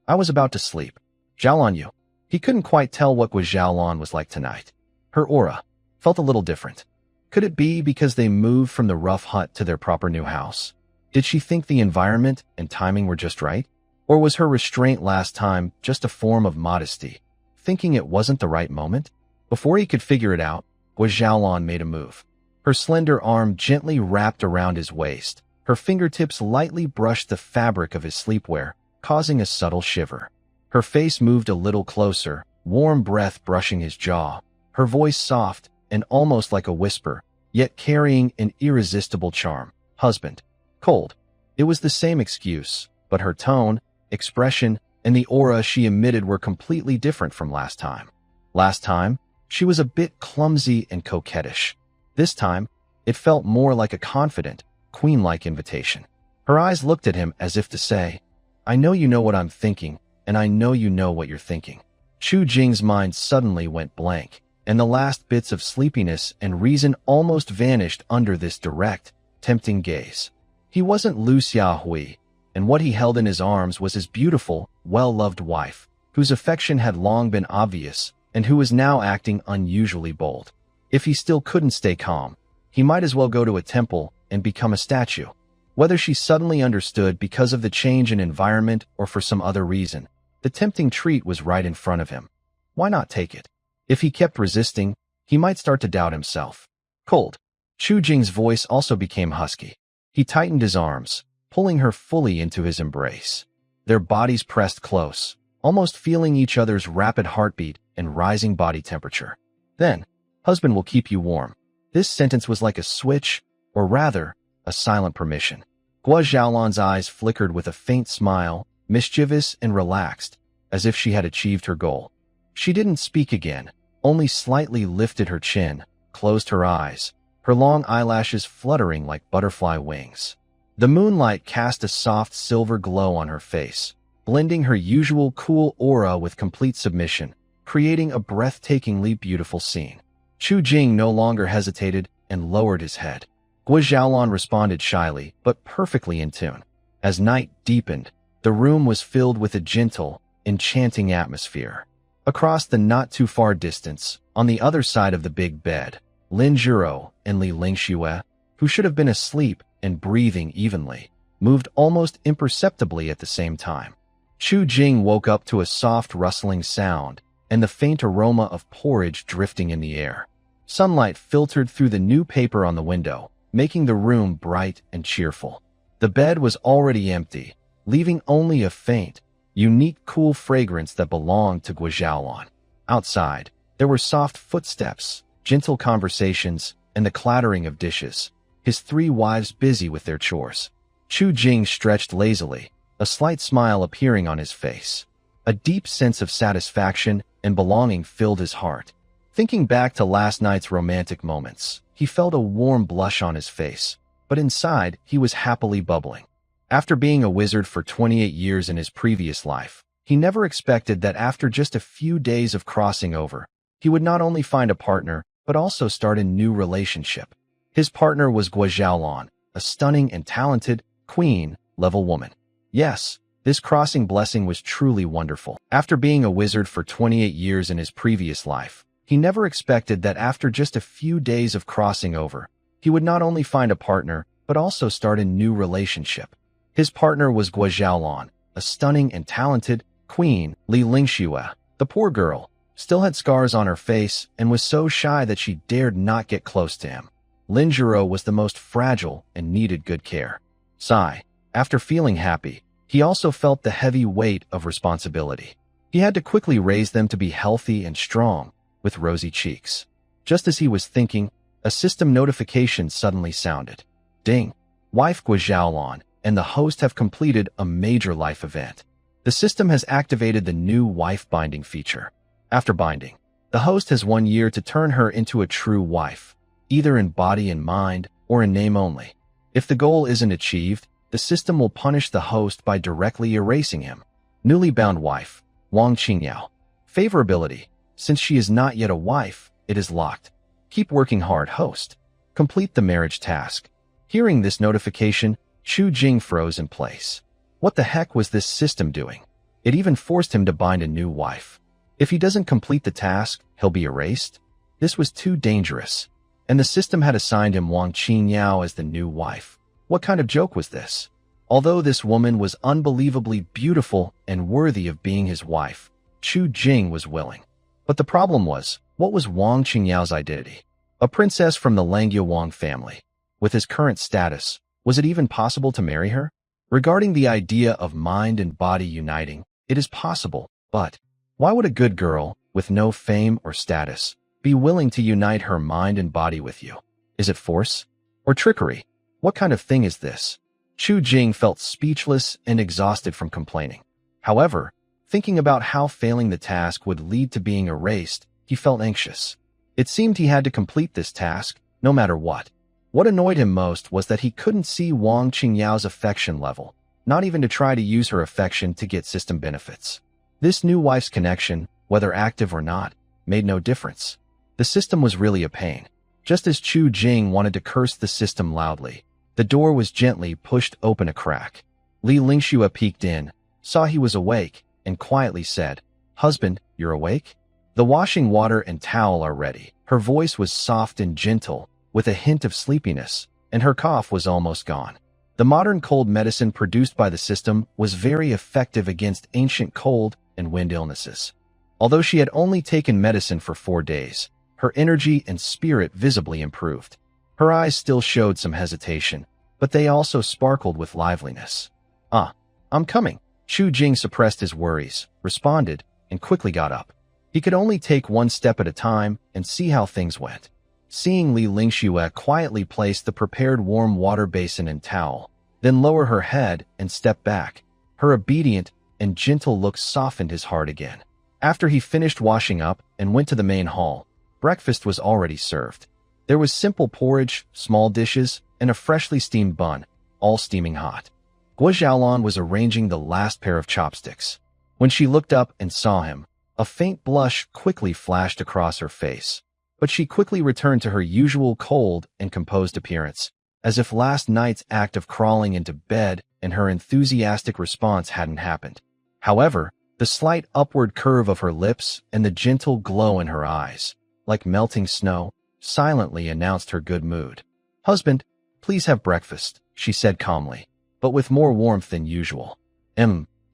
I was about to sleep. Xiaolon you. He couldn't quite tell what Xiaolon was like tonight. Her aura felt a little different. Could it be because they moved from the rough hut to their proper new house? Did she think the environment and timing were just right? Or was her restraint last time just a form of modesty, thinking it wasn't the right moment? Before he could figure it out, Xiaolon made a move. Her slender arm gently wrapped around his waist. Her fingertips lightly brushed the fabric of his sleepwear, causing a subtle shiver. Her face moved a little closer, warm breath brushing his jaw. Her voice soft and almost like a whisper, yet carrying an irresistible charm. Husband. Cold. It was the same excuse, but her tone, expression, and the aura she emitted were completely different from last time. Last time, she was a bit clumsy and coquettish. This time, it felt more like a confident, queen-like invitation. Her eyes looked at him as if to say, I know you know what I'm thinking, and I know you know what you're thinking. Chu Jing's mind suddenly went blank, and the last bits of sleepiness and reason almost vanished under this direct, tempting gaze. He wasn't Lu Xiaohui, and what he held in his arms was his beautiful, well-loved wife, whose affection had long been obvious, and who was now acting unusually bold. If he still couldn't stay calm, he might as well go to a temple and become a statue. Whether she suddenly understood because of the change in environment or for some other reason, the tempting treat was right in front of him. Why not take it? If he kept resisting, he might start to doubt himself. Cold. Chu Jing's voice also became husky. He tightened his arms, pulling her fully into his embrace. Their bodies pressed close, almost feeling each other's rapid heartbeat and rising body temperature. Then, husband will keep you warm. This sentence was like a switch, or rather, a silent permission. Xiaolon's eyes flickered with a faint smile, mischievous and relaxed, as if she had achieved her goal. She didn't speak again, only slightly lifted her chin, closed her eyes, her long eyelashes fluttering like butterfly wings. The moonlight cast a soft silver glow on her face, blending her usual cool aura with complete submission, creating a breathtakingly beautiful scene. Chu Jing no longer hesitated and lowered his head. Xiaolon responded shyly, but perfectly in tune. As night deepened, the room was filled with a gentle, enchanting atmosphere. Across the not-too-far distance, on the other side of the big bed, Lin Zhiro and Li Lingxue, who should have been asleep and breathing evenly, moved almost imperceptibly at the same time. Chu Jing woke up to a soft rustling sound and the faint aroma of porridge drifting in the air. Sunlight filtered through the new paper on the window, making the room bright and cheerful. The bed was already empty, leaving only a faint, unique cool fragrance that belonged to Xiaolon. Outside, there were soft footsteps, gentle conversations, and the clattering of dishes, his three wives busy with their chores. Chu Jing stretched lazily, a slight smile appearing on his face. A deep sense of satisfaction and belonging filled his heart. Thinking back to last night's romantic moments, he felt a warm blush on his face, but inside he was happily bubbling. After being a wizard for 28 years in his previous life, he never expected that after just a few days of crossing over, he would not only find a partner, but also start a new relationship. His partner was Xiaolon, a stunning and talented, queen-level woman. Yes, this crossing blessing was truly wonderful. After being a wizard for 28 years in his previous life, he never expected that after just a few days of crossing over, he would not only find a partner, but also start a new relationship. His partner was Xiaolon, a stunning and talented queen, Li Lingxue. The poor girl still had scars on her face and was so shy that she dared not get close to him. Lin Zhiro was the most fragile and needed good care. Sigh. After feeling happy, he also felt the heavy weight of responsibility. He had to quickly raise them to be healthy and strong, with rosy cheeks. Just as he was thinking, a system notification suddenly sounded. Ding! Wife Xiaolon and the host have completed a major life event. The system has activated the new wife binding feature. After binding, the host has 1 year to turn her into a true wife, either in body and mind or in name only. If the goal isn't achieved, the system will punish the host by directly erasing him. Newly bound wife, Wang Qingyao. Favorability. Since she is not yet a wife, it is locked. Keep working hard, host. Complete the marriage task. Hearing this notification, Chu Jing froze in place. What the heck was this system doing? It even forced him to bind a new wife. If he doesn't complete the task, he'll be erased? This was too dangerous. And the system had assigned him Wang Qingyao as the new wife. What kind of joke was this? Although this woman was unbelievably beautiful and worthy of being his wife, Chu Jing was willing. But the problem was, what was Wang Qingyao's identity? A princess from the Langyao Wang family. With his current status, was it even possible to marry her? Regarding the idea of mind and body uniting, it is possible, but why would a good girl, with no fame or status, be willing to unite her mind and body with you? Is it force? Or trickery? What kind of thing is this? Chu Jing felt speechless and exhausted from complaining. However, thinking about how failing the task would lead to being erased, he felt anxious. It seemed he had to complete this task, no matter what. What annoyed him most was that he couldn't see Wang Qingyao's affection level, not even to try to use her affection to get system benefits. This new wife's connection, whether active or not, made no difference. The system was really a pain. Just as Chu Jing wanted to curse the system loudly, the door was gently pushed open a crack. Li Lingxue peeked in, saw he was awake, and quietly said, "Husband, you're awake? The washing water and towel are ready." Her voice was soft and gentle, with a hint of sleepiness, and her cough was almost gone. The modern cold medicine produced by the system was very effective against ancient cold and wind illnesses. Although she had only taken medicine for 4 days, her energy and spirit visibly improved. Her eyes still showed some hesitation, but they also sparkled with liveliness. I'm coming." Chu Jing suppressed his worries, responded, and quickly got up. He could only take one step at a time and see how things went. Seeing Li Lingxue quietly place the prepared warm water basin and towel, then lower her head and step back, her obedient and gentle look softened his heart again. After he finished washing up and went to the main hall, breakfast was already served. There was simple porridge, small dishes, and a freshly steamed bun, all steaming hot. Guo Xiaolan was arranging the last pair of chopsticks. When she looked up and saw him, a faint blush quickly flashed across her face. But she quickly returned to her usual cold and composed appearance, as if last night's act of crawling into bed and her enthusiastic response hadn't happened. However, the slight upward curve of her lips and the gentle glow in her eyes, like melting snow, silently announced her good mood. "Husband, please have breakfast," she said calmly, but with more warmth than usual.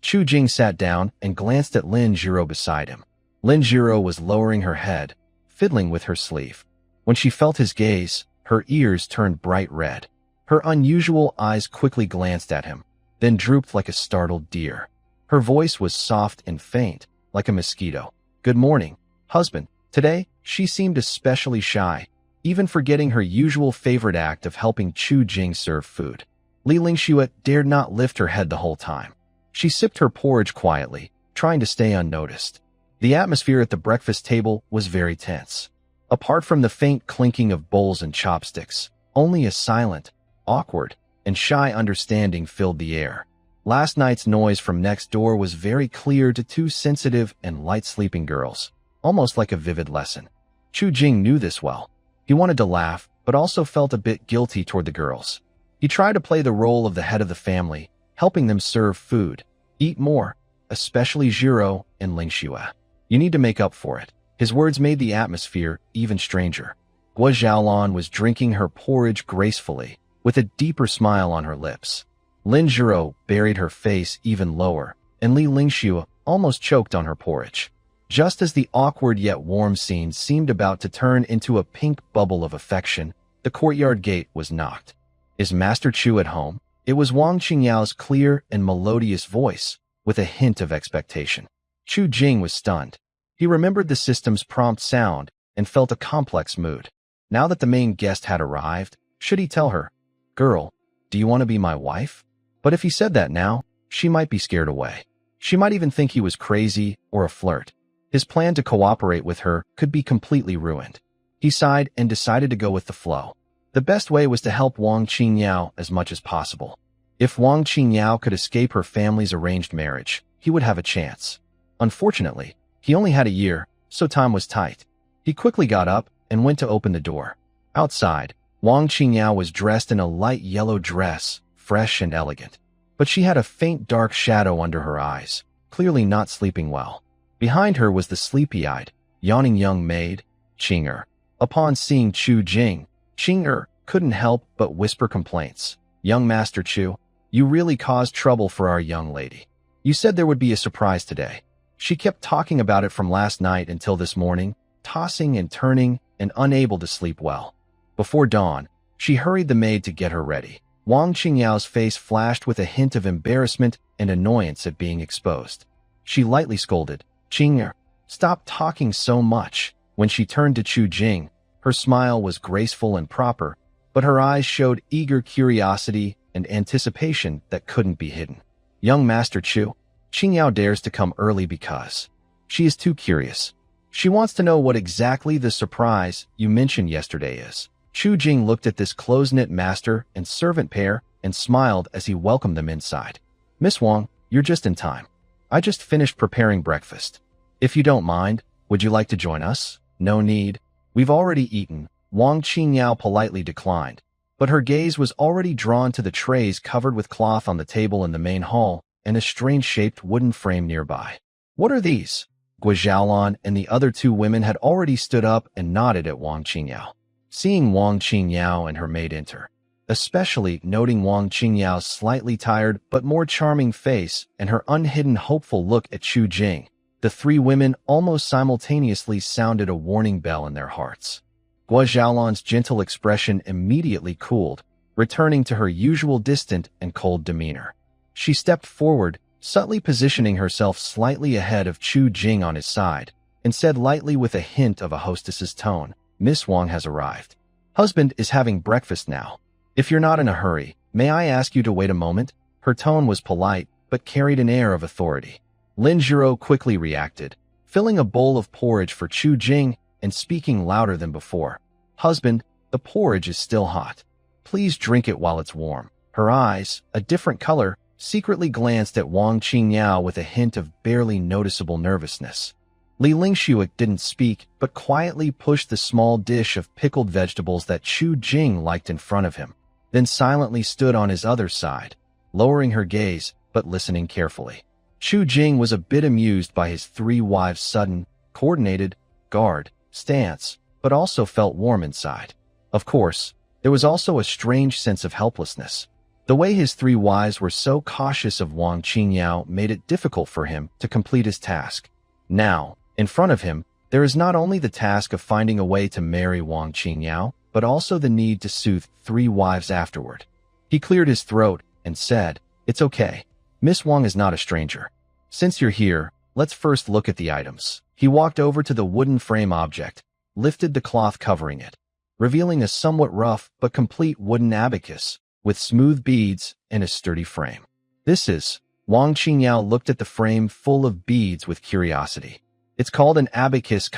Chu Jing sat down and glanced at Lin Zhiro beside him. Lin Zhiro was lowering her head, fiddling with her sleeve. When she felt his gaze, her ears turned bright red. Her unusual eyes quickly glanced at him, then drooped like a startled deer. Her voice was soft and faint, like a mosquito. "Good morning, husband." Today, she seemed especially shy, even forgetting her usual favorite act of helping Chu Jing serve food. Li Lingxue dared not lift her head the whole time. She sipped her porridge quietly, trying to stay unnoticed. The atmosphere at the breakfast table was very tense. Apart from the faint clinking of bowls and chopsticks, only a silent, awkward, and shy understanding filled the air. Last night's noise from next door was very clear to two sensitive and light-sleeping girls, almost like a vivid lesson. Chu Jing knew this well. He wanted to laugh, but also felt a bit guilty toward the girls. He tried to play the role of the head of the family, helping them serve food, eat more, especially Zhiro and Lingxue. "You need to make up for it." His words made the atmosphere even stranger. Guo Xiaolan was drinking her porridge gracefully, with a deeper smile on her lips. Lin Zhiro buried her face even lower, and Li Lingxue almost choked on her porridge. Just as the awkward yet warm scene seemed about to turn into a pink bubble of affection, the courtyard gate was knocked. "Is Master Chu at home?" It was Wang Qingyao's clear and melodious voice, with a hint of expectation. Chu Jing was stunned. He remembered the system's prompt sound and felt a complex mood. Now that the main guest had arrived, should he tell her, "Girl, do you want to be my wife?" But if he said that now, she might be scared away. She might even think he was crazy or a flirt. His plan to cooperate with her could be completely ruined. He sighed and decided to go with the flow. The best way was to help Wang Qingyao as much as possible. If Wang Qingyao could escape her family's arranged marriage, he would have a chance. Unfortunately, he only had a year, so time was tight. He quickly got up and went to open the door. Outside, Wang Qingyao was dressed in a light yellow dress, fresh and elegant. But she had a faint dark shadow under her eyes, clearly not sleeping well. Behind her was the sleepy-eyed, yawning young maid, Qing'er. Upon seeing Chu Jing, Qing'er couldn't help but whisper complaints. "Young Master Chu, you really caused trouble for our young lady. You said there would be a surprise today." She kept talking about it from last night until this morning, tossing and turning and unable to sleep well. Before dawn, she hurried the maid to get her ready. Wang Qingyao's face flashed with a hint of embarrassment and annoyance at being exposed. She lightly scolded, "Qing'er, stop talking so much." When she turned to Chu Jing, her smile was graceful and proper, but her eyes showed eager curiosity and anticipation that couldn't be hidden. "Young Master Chu, Qingyao dares to come early because she is too curious. She wants to know what exactly the surprise you mentioned yesterday is." Chu Jing looked at this close-knit master and servant pair and smiled as he welcomed them inside. "Miss Wang, you're just in time. I just finished preparing breakfast. If you don't mind, would you like to join us?" "No need. We've already eaten." Wang Qingyao politely declined, but her gaze was already drawn to the trays covered with cloth on the table in the main hall and a strange-shaped wooden frame nearby. "What are these?" Gua Xiaolan and the other two women had already stood up and nodded at Wang Qingyao. Seeing Wang Qingyao and her maid enter, especially noting Wang Qingyao's slightly tired but more charming face and her unhidden hopeful look at Chu Jing, the three women almost simultaneously sounded a warning bell in their hearts. Gua Xiaolan's gentle expression immediately cooled, returning to her usual distant and cold demeanor. She stepped forward, subtly positioning herself slightly ahead of Chu Jing on his side, and said lightly with a hint of a hostess's tone, "Miss Wang has arrived. Husband is having breakfast now. If you're not in a hurry, may I ask you to wait a moment?" Her tone was polite, but carried an air of authority. Lin Zhiro quickly reacted, filling a bowl of porridge for Chu Jing and speaking louder than before. "Husband, the porridge is still hot. Please drink it while it's warm." Her eyes, a different color, secretly glanced at Wang Qingyao with a hint of barely noticeable nervousness. Li Lingshuik didn't speak, but quietly pushed the small dish of pickled vegetables that Chu Jing liked in front of him, then silently stood on his other side, lowering her gaze but listening carefully. Chu Jing was a bit amused by his three wives' sudden, coordinated, guard, stance, but also felt warm inside. Of course, there was also a strange sense of helplessness. The way his three wives were so cautious of Wang Qingyao made it difficult for him to complete his task. Now, in front of him, there is not only the task of finding a way to marry Wang Qingyao, but also the need to soothe three wives afterward. He cleared his throat and said, "It's okay. Miss Wang is not a stranger. Since you're here, let's first look at the items." He walked over to the wooden frame object, lifted the cloth covering it, revealing a somewhat rough but complete wooden abacus with smooth beads and a sturdy frame. "This is..." Wang Qingyao looked at the frame full of beads with curiosity. "It's called an abacus,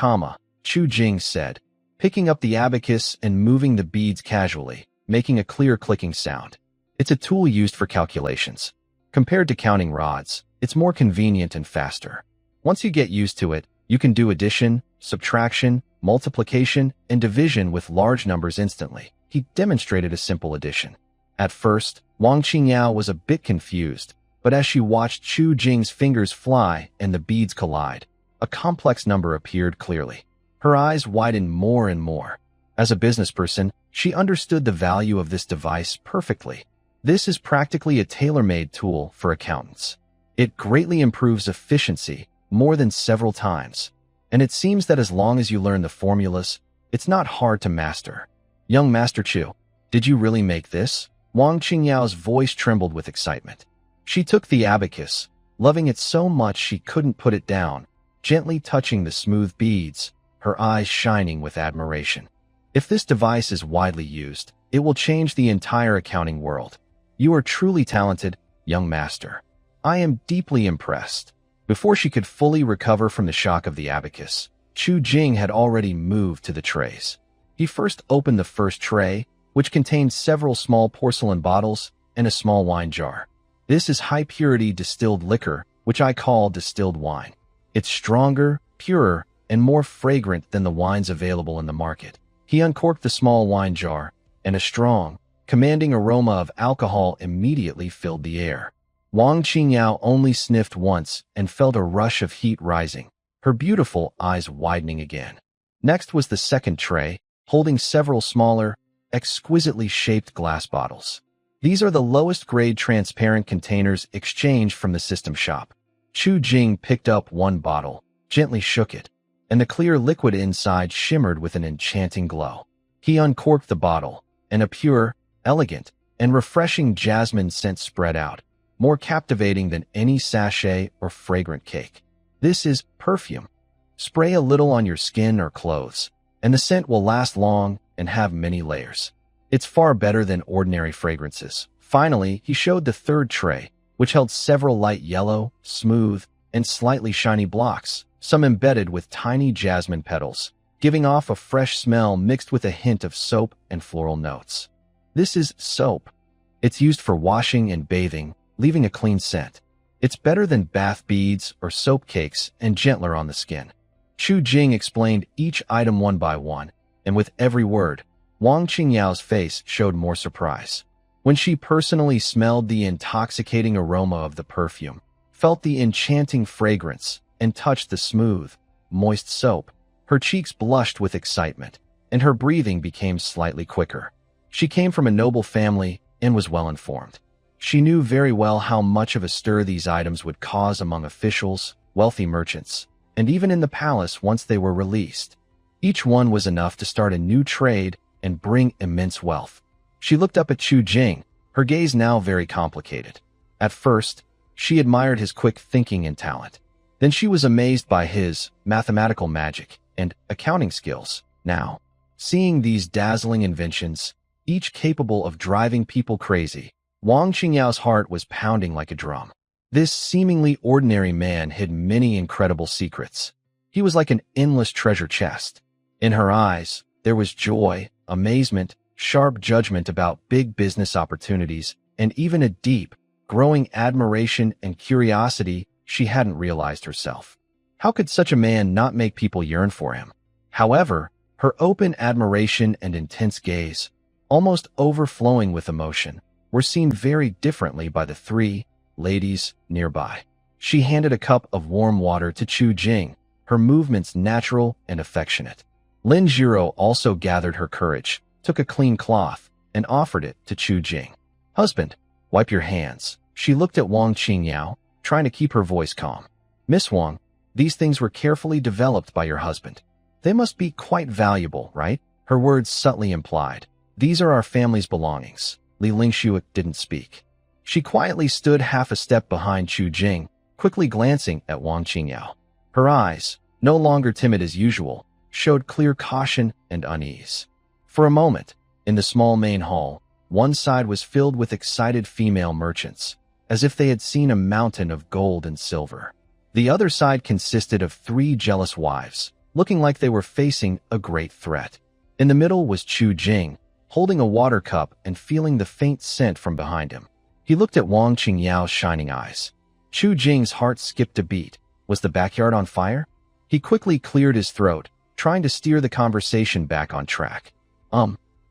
Chu Jing said, picking up the abacus and moving the beads casually, making a clear clicking sound. "It's a tool used for calculations. Compared to counting rods, it's more convenient and faster. Once you get used to it, you can do addition, subtraction, multiplication, and division with large numbers instantly." He demonstrated a simple addition. At first, Wang Qingyao was a bit confused, but as she watched Chu Jing's fingers fly and the beads collide, a complex number appeared clearly. Her eyes widened more and more. As a business person, she understood the value of this device perfectly. This is practically a tailor-made tool for accountants. It greatly improves efficiency more than several times, and it seems that as long as you learn the formulas, it's not hard to master. "Young Master Chu, did you really make this?" Wang Qingyao's voice trembled with excitement. She took the abacus, loving it so much she couldn't put it down, gently touching the smooth beads, her eyes shining with admiration. "If this device is widely used, it will change the entire accounting world. You are truly talented, young master. I am deeply impressed." Before she could fully recover from the shock of the abacus, Chu Jing had already moved to the trays. He first opened the first tray, which contained several small porcelain bottles and a small wine jar. "This is high-purity distilled liquor, which I call distilled wine. It's stronger, purer, and more fragrant than the wines available in the market. He uncorked the small wine jar, and a strong, commanding aroma of alcohol immediately filled the air. Wang Qingyao only sniffed once and felt a rush of heat rising, her beautiful eyes widening again. Next was the second tray, holding several smaller, exquisitely shaped glass bottles. These are the lowest-grade transparent containers exchanged from the system shop. Chu Jing picked up one bottle, gently shook it, and the clear liquid inside shimmered with an enchanting glow. He uncorked the bottle, and a pure, elegant, and refreshing jasmine scent spread out, more captivating than any sachet or fragrant cake. This is perfume. Spray a little on your skin or clothes, and the scent will last long and have many layers. It's far better than ordinary fragrances. Finally, he showed the third tray, which held several light yellow, smooth, and slightly shiny blocks, some embedded with tiny jasmine petals, giving off a fresh smell mixed with a hint of soap and floral notes. This is soap. It's used for washing and bathing, leaving a clean scent. It's better than bath beads or soap cakes and gentler on the skin. Chu Jing explained each item one by one, and with every word, Wang Qingyao's face showed more surprise. When she personally smelled the intoxicating aroma of the perfume, felt the enchanting fragrance, and touched the smooth, moist soap, her cheeks blushed with excitement, and her breathing became slightly quicker. She came from a noble family and was well informed. She knew very well how much of a stir these items would cause among officials, wealthy merchants, and even in the palace once they were released. Each one was enough to start a new trade and bring immense wealth. She looked up at Chu Jing, her gaze now very complicated. At first, she admired his quick thinking and talent. Then she was amazed by his mathematical magic and accounting skills. Now, seeing these dazzling inventions, each capable of driving people crazy, Wang Qingyao's heart was pounding like a drum. This seemingly ordinary man hid many incredible secrets. He was like an endless treasure chest. In her eyes, there was joy, amazement, sharp judgment about big business opportunities, and even a deep, growing admiration and curiosity she hadn't realized herself. How could such a man not make people yearn for him? However, her open admiration and intense gaze, almost overflowing with emotion, were seen very differently by the three ladies nearby. She handed a cup of warm water to Chu Jing, her movements natural and affectionate. Lin Jiro also gathered her courage, took a clean cloth, and offered it to Chu Jing. "Husband, wipe your hands." She looked at Wang Qingyao, trying to keep her voice calm. "Miss Wang, these things were carefully developed by your husband. They must be quite valuable, right?" Her words subtly implied, "These are our family's belongings." Li Lingshu didn't speak. She quietly stood half a step behind Chu Jing, quickly glancing at Wang Qingyao. Her eyes, no longer timid as usual, showed clear caution and unease. For a moment, in the small main hall, one side was filled with excited female merchants, as if they had seen a mountain of gold and silver. The other side consisted of three jealous wives, looking like they were facing a great threat. In the middle was Chu Jing, holding a water cup and feeling the faint scent from behind him. He looked at Wang Qingyao's shining eyes. Chu Jing's heart skipped a beat. Was the backyard on fire? He quickly cleared his throat, trying to steer the conversation back on track.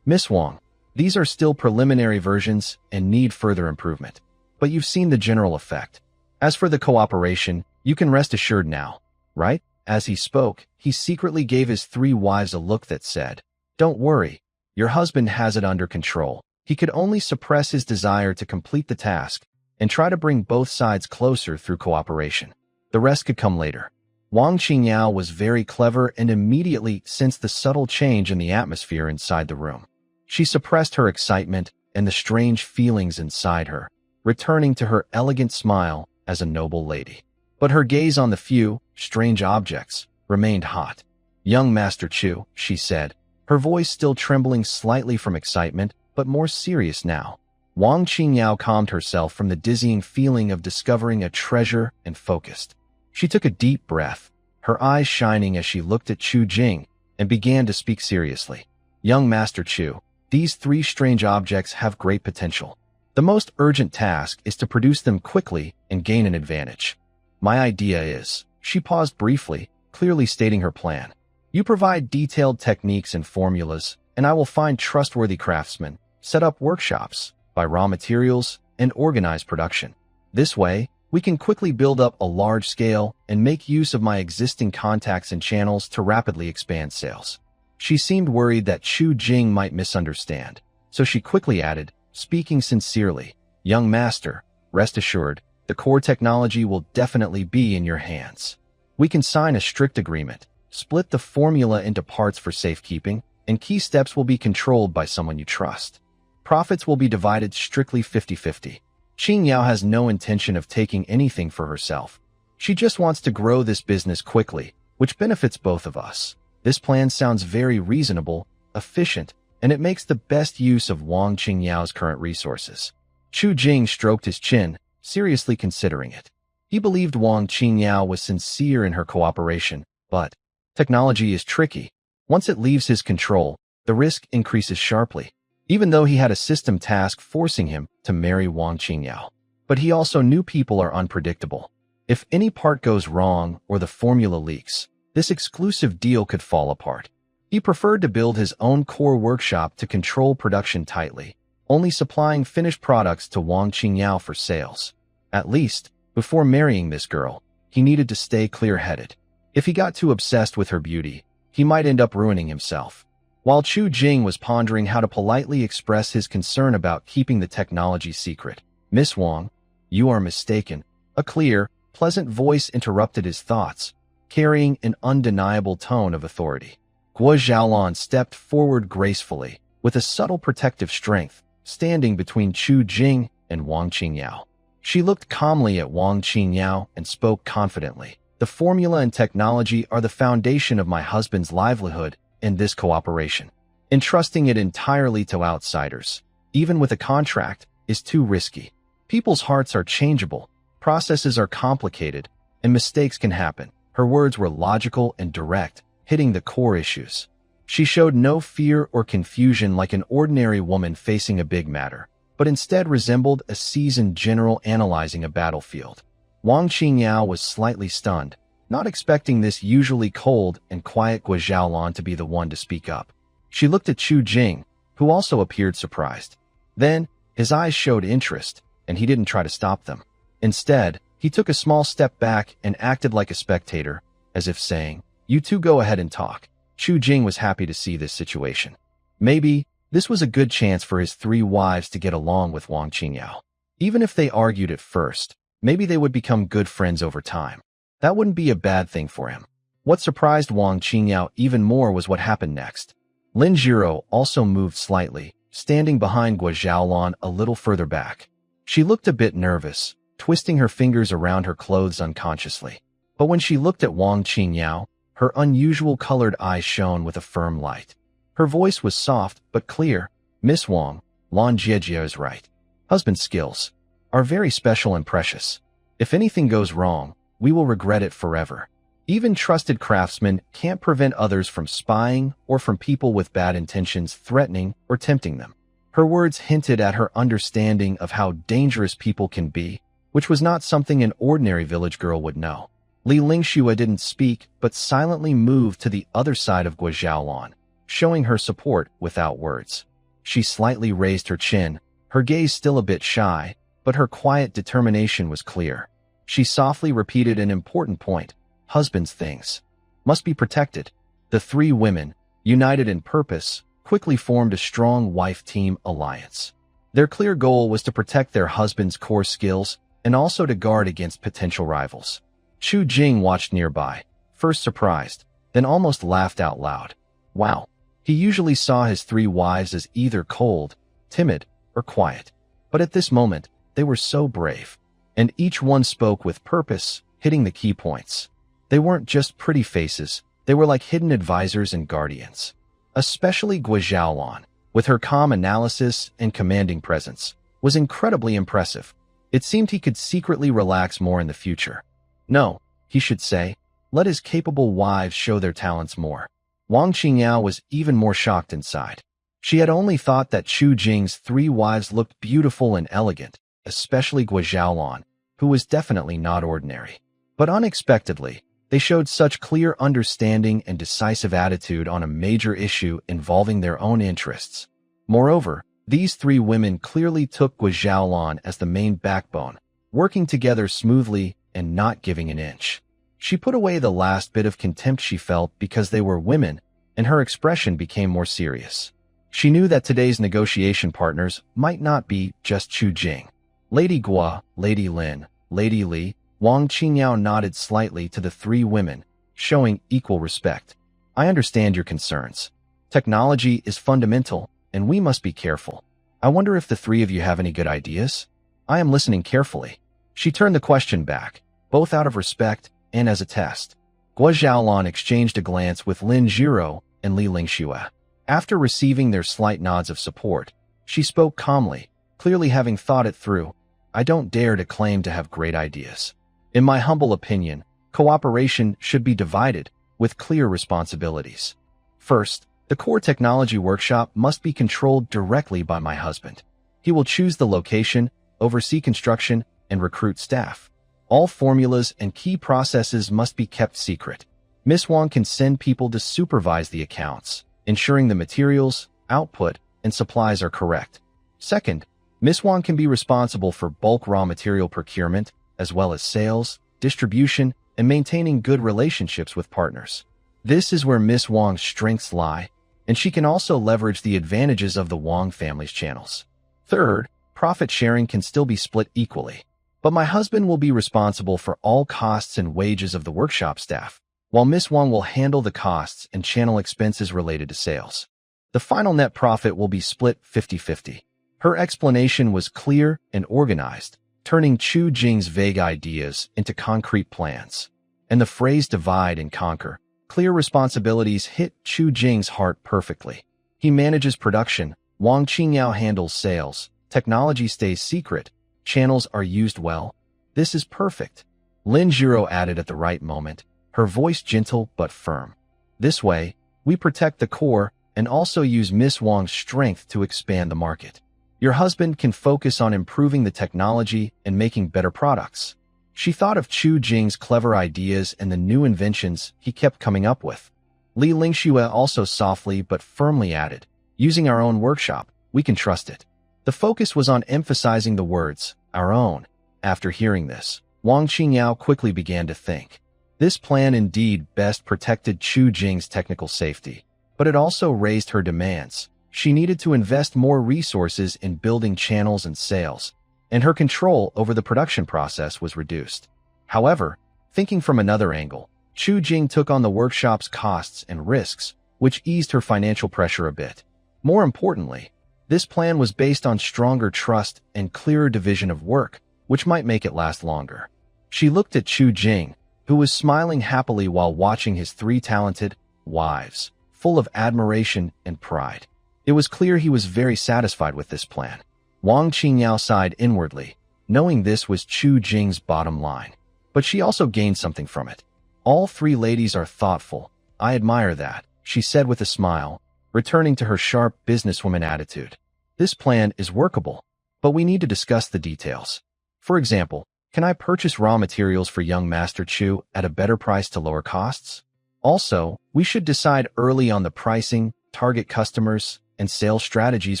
Miss Wang, these are still preliminary versions and need further improvement. But you've seen the general effect. As for the cooperation, you can rest assured now, right?" As he spoke, he secretly gave his three wives a look that said, "Don't worry, your husband has it under control." He could only suppress his desire to complete the task and try to bring both sides closer through cooperation. The rest could come later. Wang Qingyao was very clever and immediately sensed the subtle change in the atmosphere inside the room. She suppressed her excitement and the strange feelings inside her, returning to her elegant smile as a noble lady. But her gaze on the few, strange objects remained hot. "Young Master Chu," she said, her voice still trembling slightly from excitement, but more serious now. Wang Qingyao calmed herself from the dizzying feeling of discovering a treasure and focused. She took a deep breath, her eyes shining as she looked at Chu Jing, and began to speak seriously. "Young Master Chu, these three strange objects have great potential. The most urgent task is to produce them quickly and gain an advantage. My idea is..." She paused briefly, clearly stating her plan. You provide detailed techniques and formulas, and I will find trustworthy craftsmen, set up workshops, buy raw materials, and organize production. This way, we can quickly build up a large scale and make use of my existing contacts and channels to rapidly expand sales. She seemed worried that Chu Jing might misunderstand, so she quickly added, speaking sincerely, "Young master, rest assured, the core technology will definitely be in your hands. We can sign a strict agreement, split the formula into parts for safekeeping, and key steps will be controlled by someone you trust. Profits will be divided strictly 50-50. Qing Yao has no intention of taking anything for herself. She just wants to grow this business quickly, which benefits both of us. This plan sounds very reasonable, efficient, and it makes the best use of Wang Qingyao's current resources." Chu Jing stroked his chin, seriously considering it. He believed Wang Qingyao was sincere in her cooperation, but technology is tricky. Once it leaves his control, the risk increases sharply. Even though he had a system task forcing him to marry Wang Qingyao. But he also knew people are unpredictable. If any part goes wrong or the formula leaks, this exclusive deal could fall apart. He preferred to build his own core workshop to control production tightly, only supplying finished products to Wang Qingyao for sales. At least, before marrying this girl, he needed to stay clear-headed. If he got too obsessed with her beauty, he might end up ruining himself. While Chu Jing was pondering how to politely express his concern about keeping the technology secret, "Miss Wang, you are mistaken." A clear, pleasant voice interrupted his thoughts, carrying an undeniable tone of authority. Guo Xiaolan stepped forward gracefully, with a subtle protective strength, standing between Chu Jing and Wang Qingyao. She looked calmly at Wang Qingyao and spoke confidently. "The formula and technology are the foundation of my husband's livelihood in this cooperation. Entrusting it entirely to outsiders, even with a contract, is too risky. People's hearts are changeable, processes are complicated, and mistakes can happen." Her words were logical and direct, hitting the core issues. She showed no fear or confusion like an ordinary woman facing a big matter, but instead resembled a seasoned general analyzing a battlefield. Wang Qingyao was slightly stunned, not expecting this usually cold and quiet Guo Xiaolan to be the one to speak up. She looked at Chu Jing, who also appeared surprised. Then, his eyes showed interest, and he didn't try to stop them. Instead, he took a small step back and acted like a spectator, as if saying, "You two go ahead and talk." Chu Jing was happy to see this situation. Maybe this was a good chance for his three wives to get along with Wang Qingyao. Even if they argued at first, maybe they would become good friends over time. That wouldn't be a bad thing for him. What surprised Wang Qingyao even more was what happened next. Lin Jiro also moved slightly, standing behind Guo Xiaolan a little further back. She looked a bit nervous, twisting her fingers around her clothes unconsciously. But when she looked at Wang Qingyao, her unusual colored eyes shone with a firm light. Her voice was soft but clear. "Miss Wang, Lan Jiejie is right. Husband skills are very special and precious. If anything goes wrong, we will regret it forever. Even trusted craftsmen can't prevent others from spying or from people with bad intentions threatening or tempting them." Her words hinted at her understanding of how dangerous people can be, which was not something an ordinary village girl would know. Li Lingxue didn't speak, but silently moved to the other side of Guo Xiaolan, showing her support without words. She slightly raised her chin, her gaze still a bit shy, but her quiet determination was clear. She softly repeated an important point: husband's things must be protected. The three women, united in purpose, quickly formed a strong wife-team alliance. Their clear goal was to protect their husband's core skills and also to guard against potential rivals. Chu Jing watched nearby, first surprised, then almost laughed out loud. Wow, he usually saw his three wives as either cold, timid, or quiet. But at this moment, they were so brave. And each one spoke with purpose, hitting the key points. They weren't just pretty faces, they were like hidden advisors and guardians. Especially Guo Xiaolan, with her calm analysis and commanding presence, was incredibly impressive. It seemed he could secretly relax more in the future. No, he should say, let his capable wives show their talents more. Wang Qingyao was even more shocked inside. She had only thought that Chu Jing's three wives looked beautiful and elegant, especially Guo Xiaolan, who was definitely not ordinary. But unexpectedly, They showed such clear understanding and decisive attitude on a major issue involving their own interests. Moreover, these three women clearly took Guo as the main backbone, working together smoothly and not giving an inch. She put away the last bit of contempt she felt because they were women, and her expression became more serious. She knew that today's negotiation partners might not be just Chu Jing. Lady Guo, Lady Lin, Lady Li, Wang Qingyao nodded slightly to the three women, showing equal respect. I understand your concerns. Technology is fundamental, and we must be careful. I wonder if the three of you have any good ideas? I am listening carefully. She turned the question back, both out of respect and as a test. Guo Xiaolan exchanged a glance with Lin Jiro and Li Lingxue. After receiving their slight nods of support, she spoke calmly, clearly having thought it through. I don't dare to claim to have great ideas. In my humble opinion, cooperation should be divided with clear responsibilities. First, the core technology workshop must be controlled directly by my husband. He will choose the location, oversee construction, and recruit staff. All formulas and key processes must be kept secret. Miss Wang can send people to supervise the accounts, ensuring the materials, output, and supplies are correct. Second, Miss Wang can be responsible for bulk raw material procurement, as well as sales, distribution, and maintaining good relationships with partners. This is where Miss Wang's strengths lie, and she can also leverage the advantages of the Wang family's channels. Third, profit sharing can still be split equally, but my husband will be responsible for all costs and wages of the workshop staff, while Miss Wang will handle the costs and channel expenses related to sales. The final net profit will be split 50-50. Her explanation was clear and organized, turning Chu Jing's vague ideas into concrete plans. And the phrase divide and conquer, clear responsibilities hit Chu Jing's heart perfectly. He manages production, Wang Qingyao handles sales, technology stays secret, channels are used well. This is perfect. Lin Jiro added at the right moment, her voice gentle but firm. This way, we protect the core and also use Miss Wang's strength to expand the market. Your husband can focus on improving the technology and making better products. She thought of Chu Jing's clever ideas and the new inventions he kept coming up with. Li Lingxue also softly but firmly added, using our own workshop, we can trust it. The focus was on emphasizing the words, our own. After hearing this, Wang Qingyao quickly began to think. This plan indeed best protected Chu Jing's technical safety, but it also raised her demands. She needed to invest more resources in building channels and sales, and her control over the production process was reduced. However, thinking from another angle, Chu Jing took on the workshop's costs and risks, which eased her financial pressure a bit. More importantly, this plan was based on stronger trust and clearer division of work, which might make it last longer. She looked at Chu Jing, who was smiling happily while watching his three talented wives, full of admiration and pride. It was clear he was very satisfied with this plan. Wang Qingyao sighed inwardly, knowing this was Chu Jing's bottom line. But she also gained something from it. All three ladies are thoughtful. I admire that, she said with a smile, returning to her sharp businesswoman attitude. This plan is workable, but we need to discuss the details. For example, can I purchase raw materials for young Master Chu at a better price to lower costs? Also, we should decide early on the pricing, target customers, and sales strategies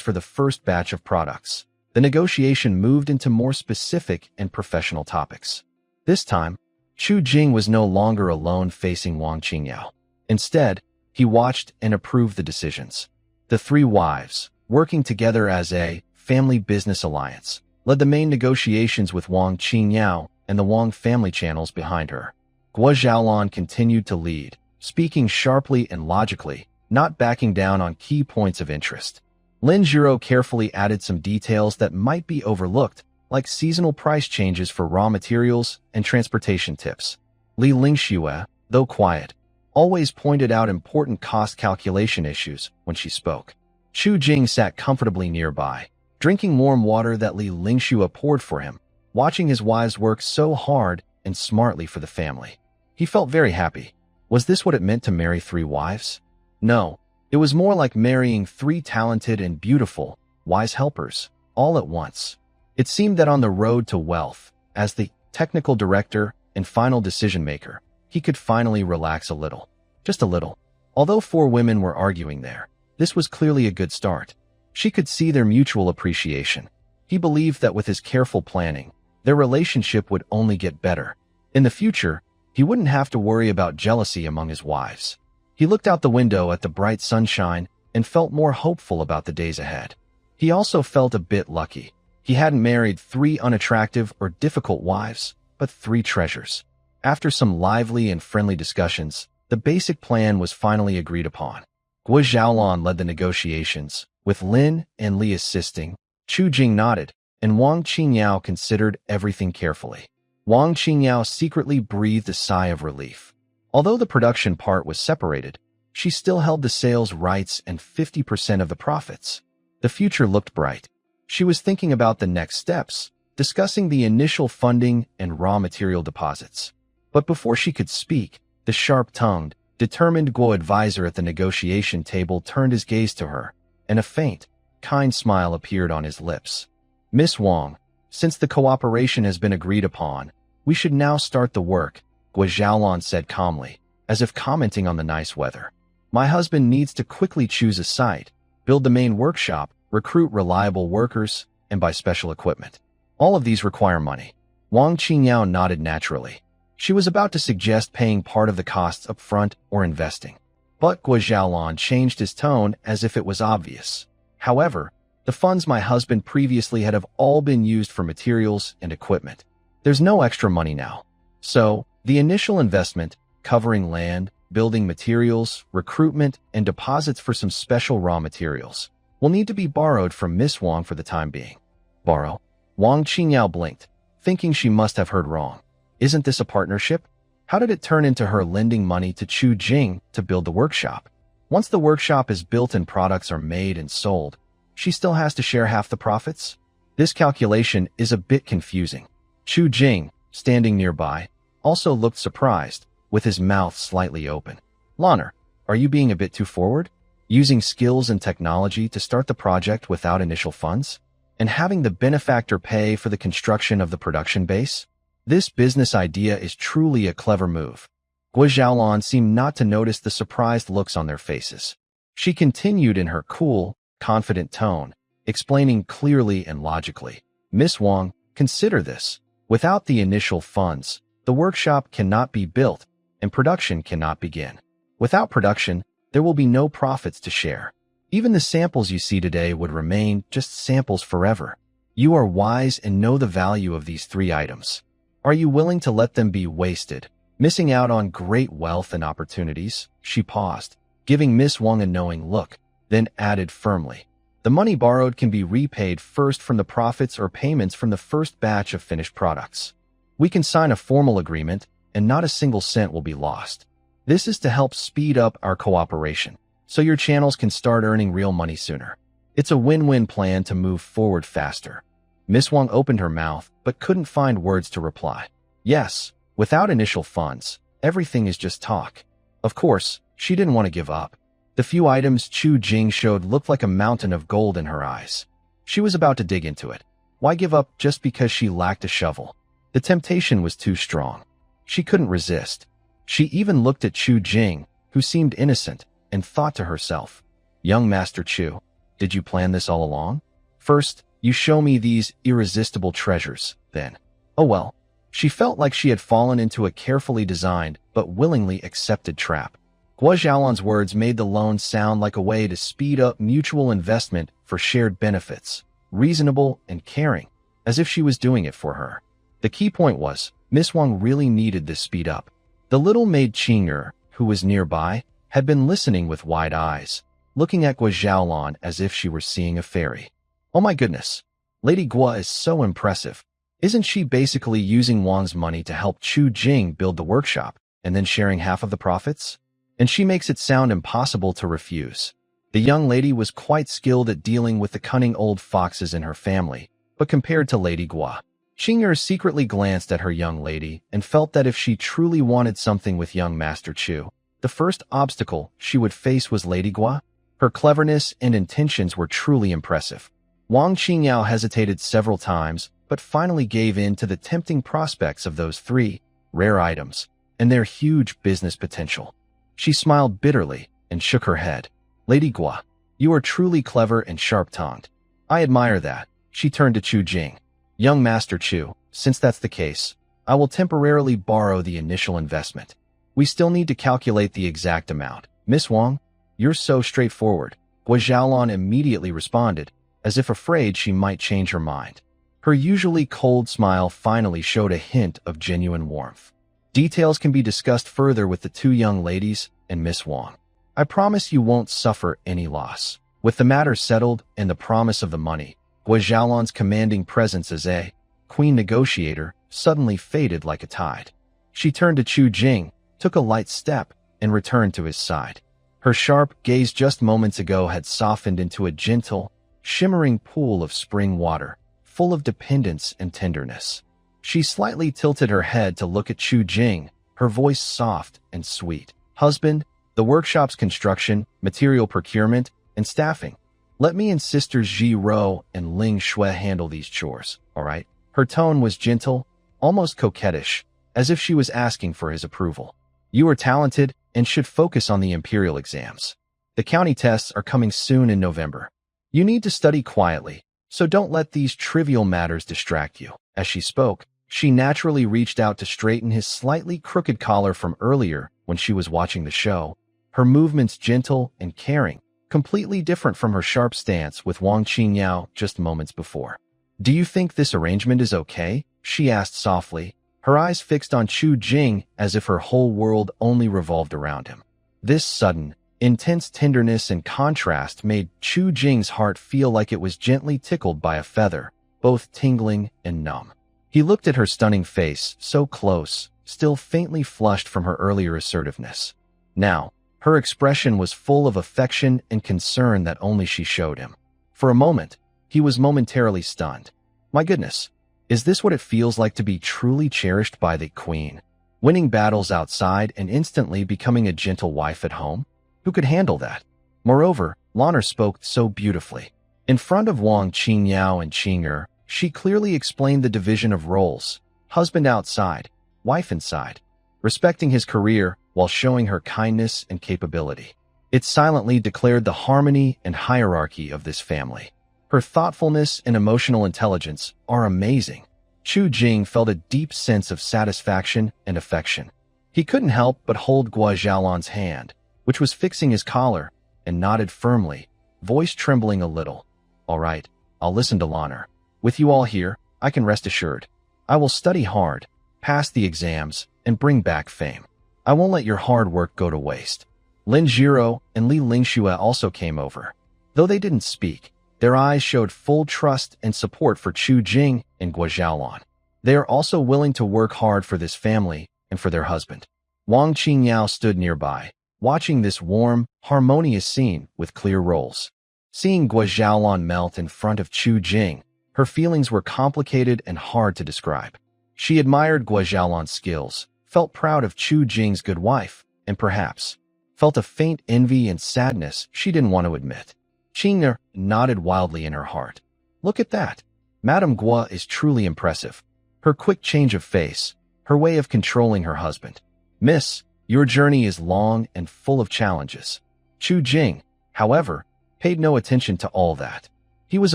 for the first batch of products. The negotiation moved into more specific and professional topics. This time, Chu Jing was no longer alone facing Wang Qingyao. Instead, he watched and approved the decisions. The three wives, working together as a family business alliance, led the main negotiations with Wang Qingyao and the Wang family channels behind her. Guo Xiaolan continued to lead, speaking sharply and logically, not backing down on key points of interest. Lin Jiro carefully added some details that might be overlooked, like seasonal price changes for raw materials and transportation tips. Li Lingxue, though quiet, always pointed out important cost calculation issues when she spoke. Chu Jing sat comfortably nearby, drinking warm water that Li Lingxue poured for him, watching his wives work so hard and smartly for the family. He felt very happy. Was this what it meant to marry three wives? No. It was more like marrying three talented and beautiful, wise helpers, all at once. It seemed that on the road to wealth, as the technical director and final decision-maker, he could finally relax a little. Just a little. Although 4 women were arguing there, this was clearly a good start. She could see their mutual appreciation. He believed that with his careful planning, their relationship would only get better. In the future, he wouldn't have to worry about jealousy among his wives. He looked out the window at the bright sunshine and felt more hopeful about the days ahead. He also felt a bit lucky. He hadn't married 3 unattractive or difficult wives, but 3 treasures. After some lively and friendly discussions, the basic plan was finally agreed upon. Guo Xiaolan led the negotiations, with Lin and Li assisting. Chu Jing nodded, and Wang Qingyao considered everything carefully. Wang Qingyao secretly breathed a sigh of relief. Although the production part was separated, she still held the sales rights and 50% of the profits. The future looked bright. She was thinking about the next steps, discussing the initial funding and raw material deposits. But before she could speak, the sharp-tongued, determined Guo advisor at the negotiation table turned his gaze to her, and a faint, kind smile appeared on his lips. "Miss Wang, since the cooperation has been agreed upon, we should now start the work," Guo Xiaolan said calmly, as if commenting on the nice weather. "My husband needs to quickly choose a site, build the main workshop, recruit reliable workers, and buy special equipment. All of these require money." Wang Qingyao nodded naturally. She was about to suggest paying part of the costs up front or investing. But Guo Xiaolan changed his tone as if it was obvious. "However, the funds my husband previously had have all been used for materials and equipment. There's no extra money now. So, the initial investment, covering land, building materials, recruitment, and deposits for some special raw materials, will need to be borrowed from Miss Wang for the time being." "Borrow?" Wang Qingyao blinked, thinking she must have heard wrong. Isn't this a partnership? How did it turn into her lending money to Chu Jing to build the workshop? Once the workshop is built and products are made and sold, she still has to share half the profits? This calculation is a bit confusing. Chu Jing, standing nearby, also looked surprised, with his mouth slightly open. "Lanner, are you being a bit too forward? Using skills and technology to start the project without initial funds? And having the benefactor pay for the construction of the production base? This business idea is truly a clever move." Guo Xiaolan seemed not to notice the surprised looks on their faces. She continued in her cool, confident tone, explaining clearly and logically. "Miss Wang, consider this. Without the initial funds, the workshop cannot be built, and production cannot begin. Without production, there will be no profits to share. Even the samples you see today would remain just samples forever. You are wise and know the value of these 3 items. Are you willing to let them be wasted, missing out on great wealth and opportunities?" She paused, giving Miss Wang a knowing look, then added firmly, "The money borrowed can be repaid first from the profits or payments from the first batch of finished products. We can sign a formal agreement, and not a single cent will be lost. This is to help speed up our cooperation, so your channels can start earning real money sooner. It's a win-win plan to move forward faster." Miss Wang opened her mouth, but couldn't find words to reply. Yes, without initial funds, everything is just talk. Of course, she didn't want to give up. The few items Chu Jing showed looked like a mountain of gold in her eyes. She was about to dig into it. Why give up just because she lacked a shovel? The temptation was too strong. She couldn't resist. She even looked at Chu Jing, who seemed innocent, and thought to herself, "Young Master Chu, did you plan this all along? First, you show me these irresistible treasures, then. Oh well." She felt like she had fallen into a carefully designed but willingly accepted trap. Guo Xiaolan's words made the loan sound like a way to speed up mutual investment for shared benefits, reasonable and caring, as if she was doing it for her. The key point was, Miss Wang really needed this speed up. The little maid Qing'er, who was nearby, had been listening with wide eyes, looking at Guo Xiaolan as if she were seeing a fairy. "Oh my goodness, Lady Guo is so impressive. Isn't she basically using Wang's money to help Chu Jing build the workshop, and then sharing half of the profits? And she makes it sound impossible to refuse." The young lady was quite skilled at dealing with the cunning old foxes in her family, but compared to Lady Guo, Qing'er secretly glanced at her young lady and felt that if she truly wanted something with young Master Chu, the first obstacle she would face was Lady Guo. Her cleverness and intentions were truly impressive. Wang Qingyao hesitated several times, but finally gave in to the tempting prospects of those 3 rare items, and their huge business potential. She smiled bitterly and shook her head. Lady Gua, you are truly clever and sharp-tongued. I admire that. She turned to Chu Jing. Young Master Chu, since that's the case, I will temporarily borrow the initial investment. We still need to calculate the exact amount. Miss Wang, you're so straightforward. Gua Xiaolon immediately responded, as if afraid she might change her mind. Her usually cold smile finally showed a hint of genuine warmth. Details can be discussed further with the two young ladies and Miss Wang. I promise you won't suffer any loss. With the matter settled and the promise of the money, Gua Xiaolon's commanding presence as a queen negotiator suddenly faded like a tide. She turned to Chu Jing, took a light step, and returned to his side. Her sharp gaze just moments ago had softened into a gentle, shimmering pool of spring water, full of dependence and tenderness. She slightly tilted her head to look at Chu Jing, her voice soft and sweet. Husband, the workshop's construction, material procurement, and staffing. Let me and sisters Ji Ro and Ling Shui handle these chores, all right? Her tone was gentle, almost coquettish, as if she was asking for his approval. You are talented and should focus on the imperial exams. The county tests are coming soon in November. You need to study quietly, so don't let these trivial matters distract you. As she spoke, she naturally reached out to straighten his slightly crooked collar from earlier when she was watching the show, her movements gentle and caring, completely different from her sharp stance with Wang Qingyao just moments before. Do you think this arrangement is okay? She asked softly, her eyes fixed on Chu Jing as if her whole world only revolved around him. This sudden, intense tenderness and contrast made Chu Jing's heart feel like it was gently tickled by a feather, both tingling and numb. He looked at her stunning face, so close, still faintly flushed from her earlier assertiveness. Now, her expression was full of affection and concern that only she showed him. For a moment, he was momentarily stunned. My goodness, is this what it feels like to be truly cherished by the queen? Winning battles outside and instantly becoming a gentle wife at home? Who could handle that? Moreover, Lanner spoke so beautifully. In front of Wang Qingyao and Qing'er, she clearly explained the division of roles, husband outside, wife inside, respecting his career while showing her kindness and capability. It silently declared the harmony and hierarchy of this family. Her thoughtfulness and emotional intelligence are amazing. Chu Jing felt a deep sense of satisfaction and affection. He couldn't help but hold Gua Xiaolon's hand, which was fixing his collar, and nodded firmly, voice trembling a little. All right, I'll listen to Lanner. With you all here, I can rest assured. I will study hard, pass the exams, and bring back fame. I won't let your hard work go to waste. Lin Jiro and Li Lingxue also came over. Though they didn't speak, their eyes showed full trust and support for Chu Jing and Gua Xiaolon. They are also willing to work hard for this family and for their husband. Wang Qingyao stood nearby, watching this warm, harmonious scene with clear roles. Seeing Gua Xiaolon melt in front of Chu Jing, her feelings were complicated and hard to describe. She admired Gua Xiaolon's skills, felt proud of Chu Jing's good wife, and perhaps felt a faint envy and sadness she didn't want to admit. Qing'er nodded wildly in her heart. Look at that. Madame Gua is truly impressive. Her quick change of face, her way of controlling her husband. Miss, your journey is long and full of challenges. Chu Jing, however, paid no attention to all that. He was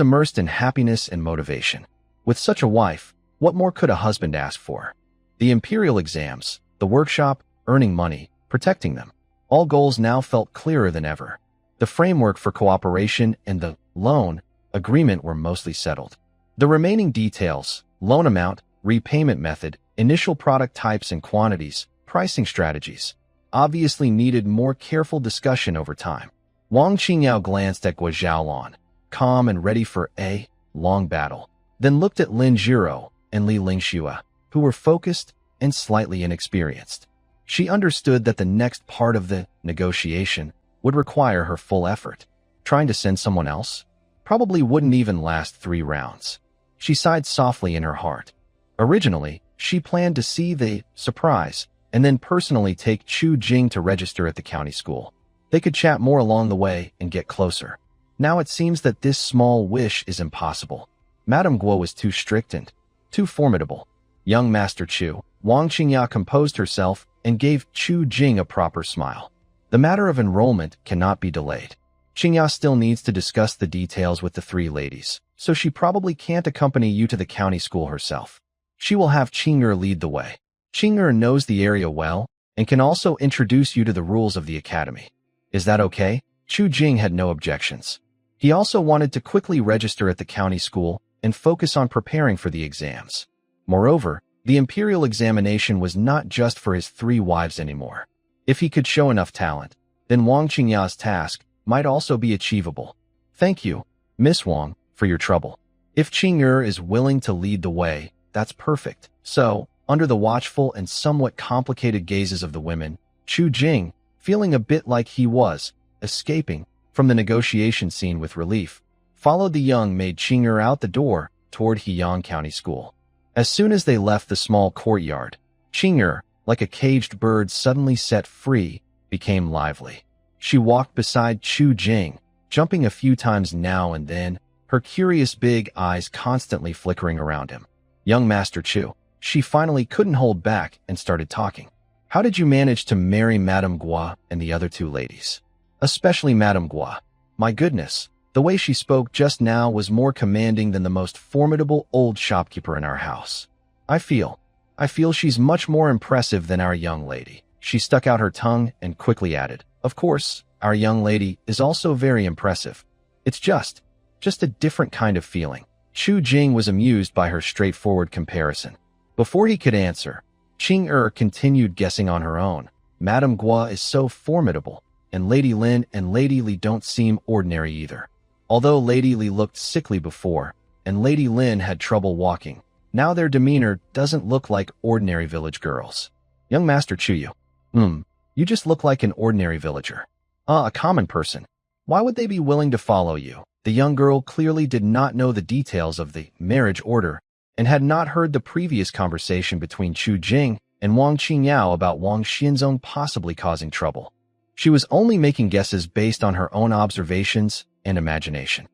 immersed in happiness and motivation. With such a wife, what more could a husband ask for? The imperial exams, the workshop, earning money, protecting them. All goals now felt clearer than ever. The framework for cooperation and the loan agreement were mostly settled. The remaining details, loan amount, repayment method, initial product types and quantities, pricing strategies, obviously needed more careful discussion over time. Wang Qingyao glanced at Gua Xiaolon, calm and ready for a long battle, then looked at Lin Jiro and Li Lingxue, who were focused and slightly inexperienced. She understood that the next part of the negotiation would require her full effort. Trying to send someone else probably wouldn't even last 3 rounds. She sighed softly in her heart. Originally, she planned to see the surprise and then personally take Chu Jing to register at the county school. They could chat more along the way and get closer. Now it seems that this small wish is impossible. Madame Guo was too strict and too formidable. Young Master Chu, Wang Qingyao composed herself and gave Chu Jing a proper smile. The matter of enrollment cannot be delayed. Qingya still needs to discuss the details with the three ladies, so she probably can't accompany you to the county school herself. She will have Qing'er lead the way. Qing'er knows the area well and can also introduce you to the rules of the academy. Is that okay? Chu Jing had no objections. He also wanted to quickly register at the county school and focus on preparing for the exams. Moreover, the imperial examination was not just for his three wives anymore. If he could show enough talent, then Wang Qingya's task might also be achievable. Thank you, Miss Wang, for your trouble. If Qing'er is willing to lead the way, that's perfect. So, under the watchful and somewhat complicated gazes of the women, Chu Jing, feeling a bit like he was escaping from the negotiation scene with relief, followed the young maid Qing'er out the door toward Heyang County School. As soon as they left the small courtyard, Qing'er, like a caged bird suddenly set free, became lively. She walked beside Chu Jing, jumping a few times now and then, her curious big eyes constantly flickering around him. Young Master Chu, she finally couldn't hold back and started talking. How did you manage to marry Madame Gua and the other two ladies? Especially Madame Gua. My goodness, the way she spoke just now was more commanding than the most formidable old shopkeeper in our house. I feel she's much more impressive than our young lady. She stuck out her tongue and quickly added, of course, our young lady is also very impressive. It's just a different kind of feeling. Chu Jing was amused by her straightforward comparison. Before he could answer, Qing'er continued guessing on her own. Madame Gua is so formidable, and Lady Lin and Lady Li don't seem ordinary either. Although Lady Li looked sickly before, and Lady Lin had trouble walking, now their demeanor doesn't look like ordinary village girls. Young Master Chu, you just look like an ordinary villager. A common person. Why would they be willing to follow you? The young girl clearly did not know the details of the marriage order and had not heard the previous conversation between Chu Jing and Wang Qingyao about Wang Xianzong possibly causing trouble. She was only making guesses based on her own observations and imagination.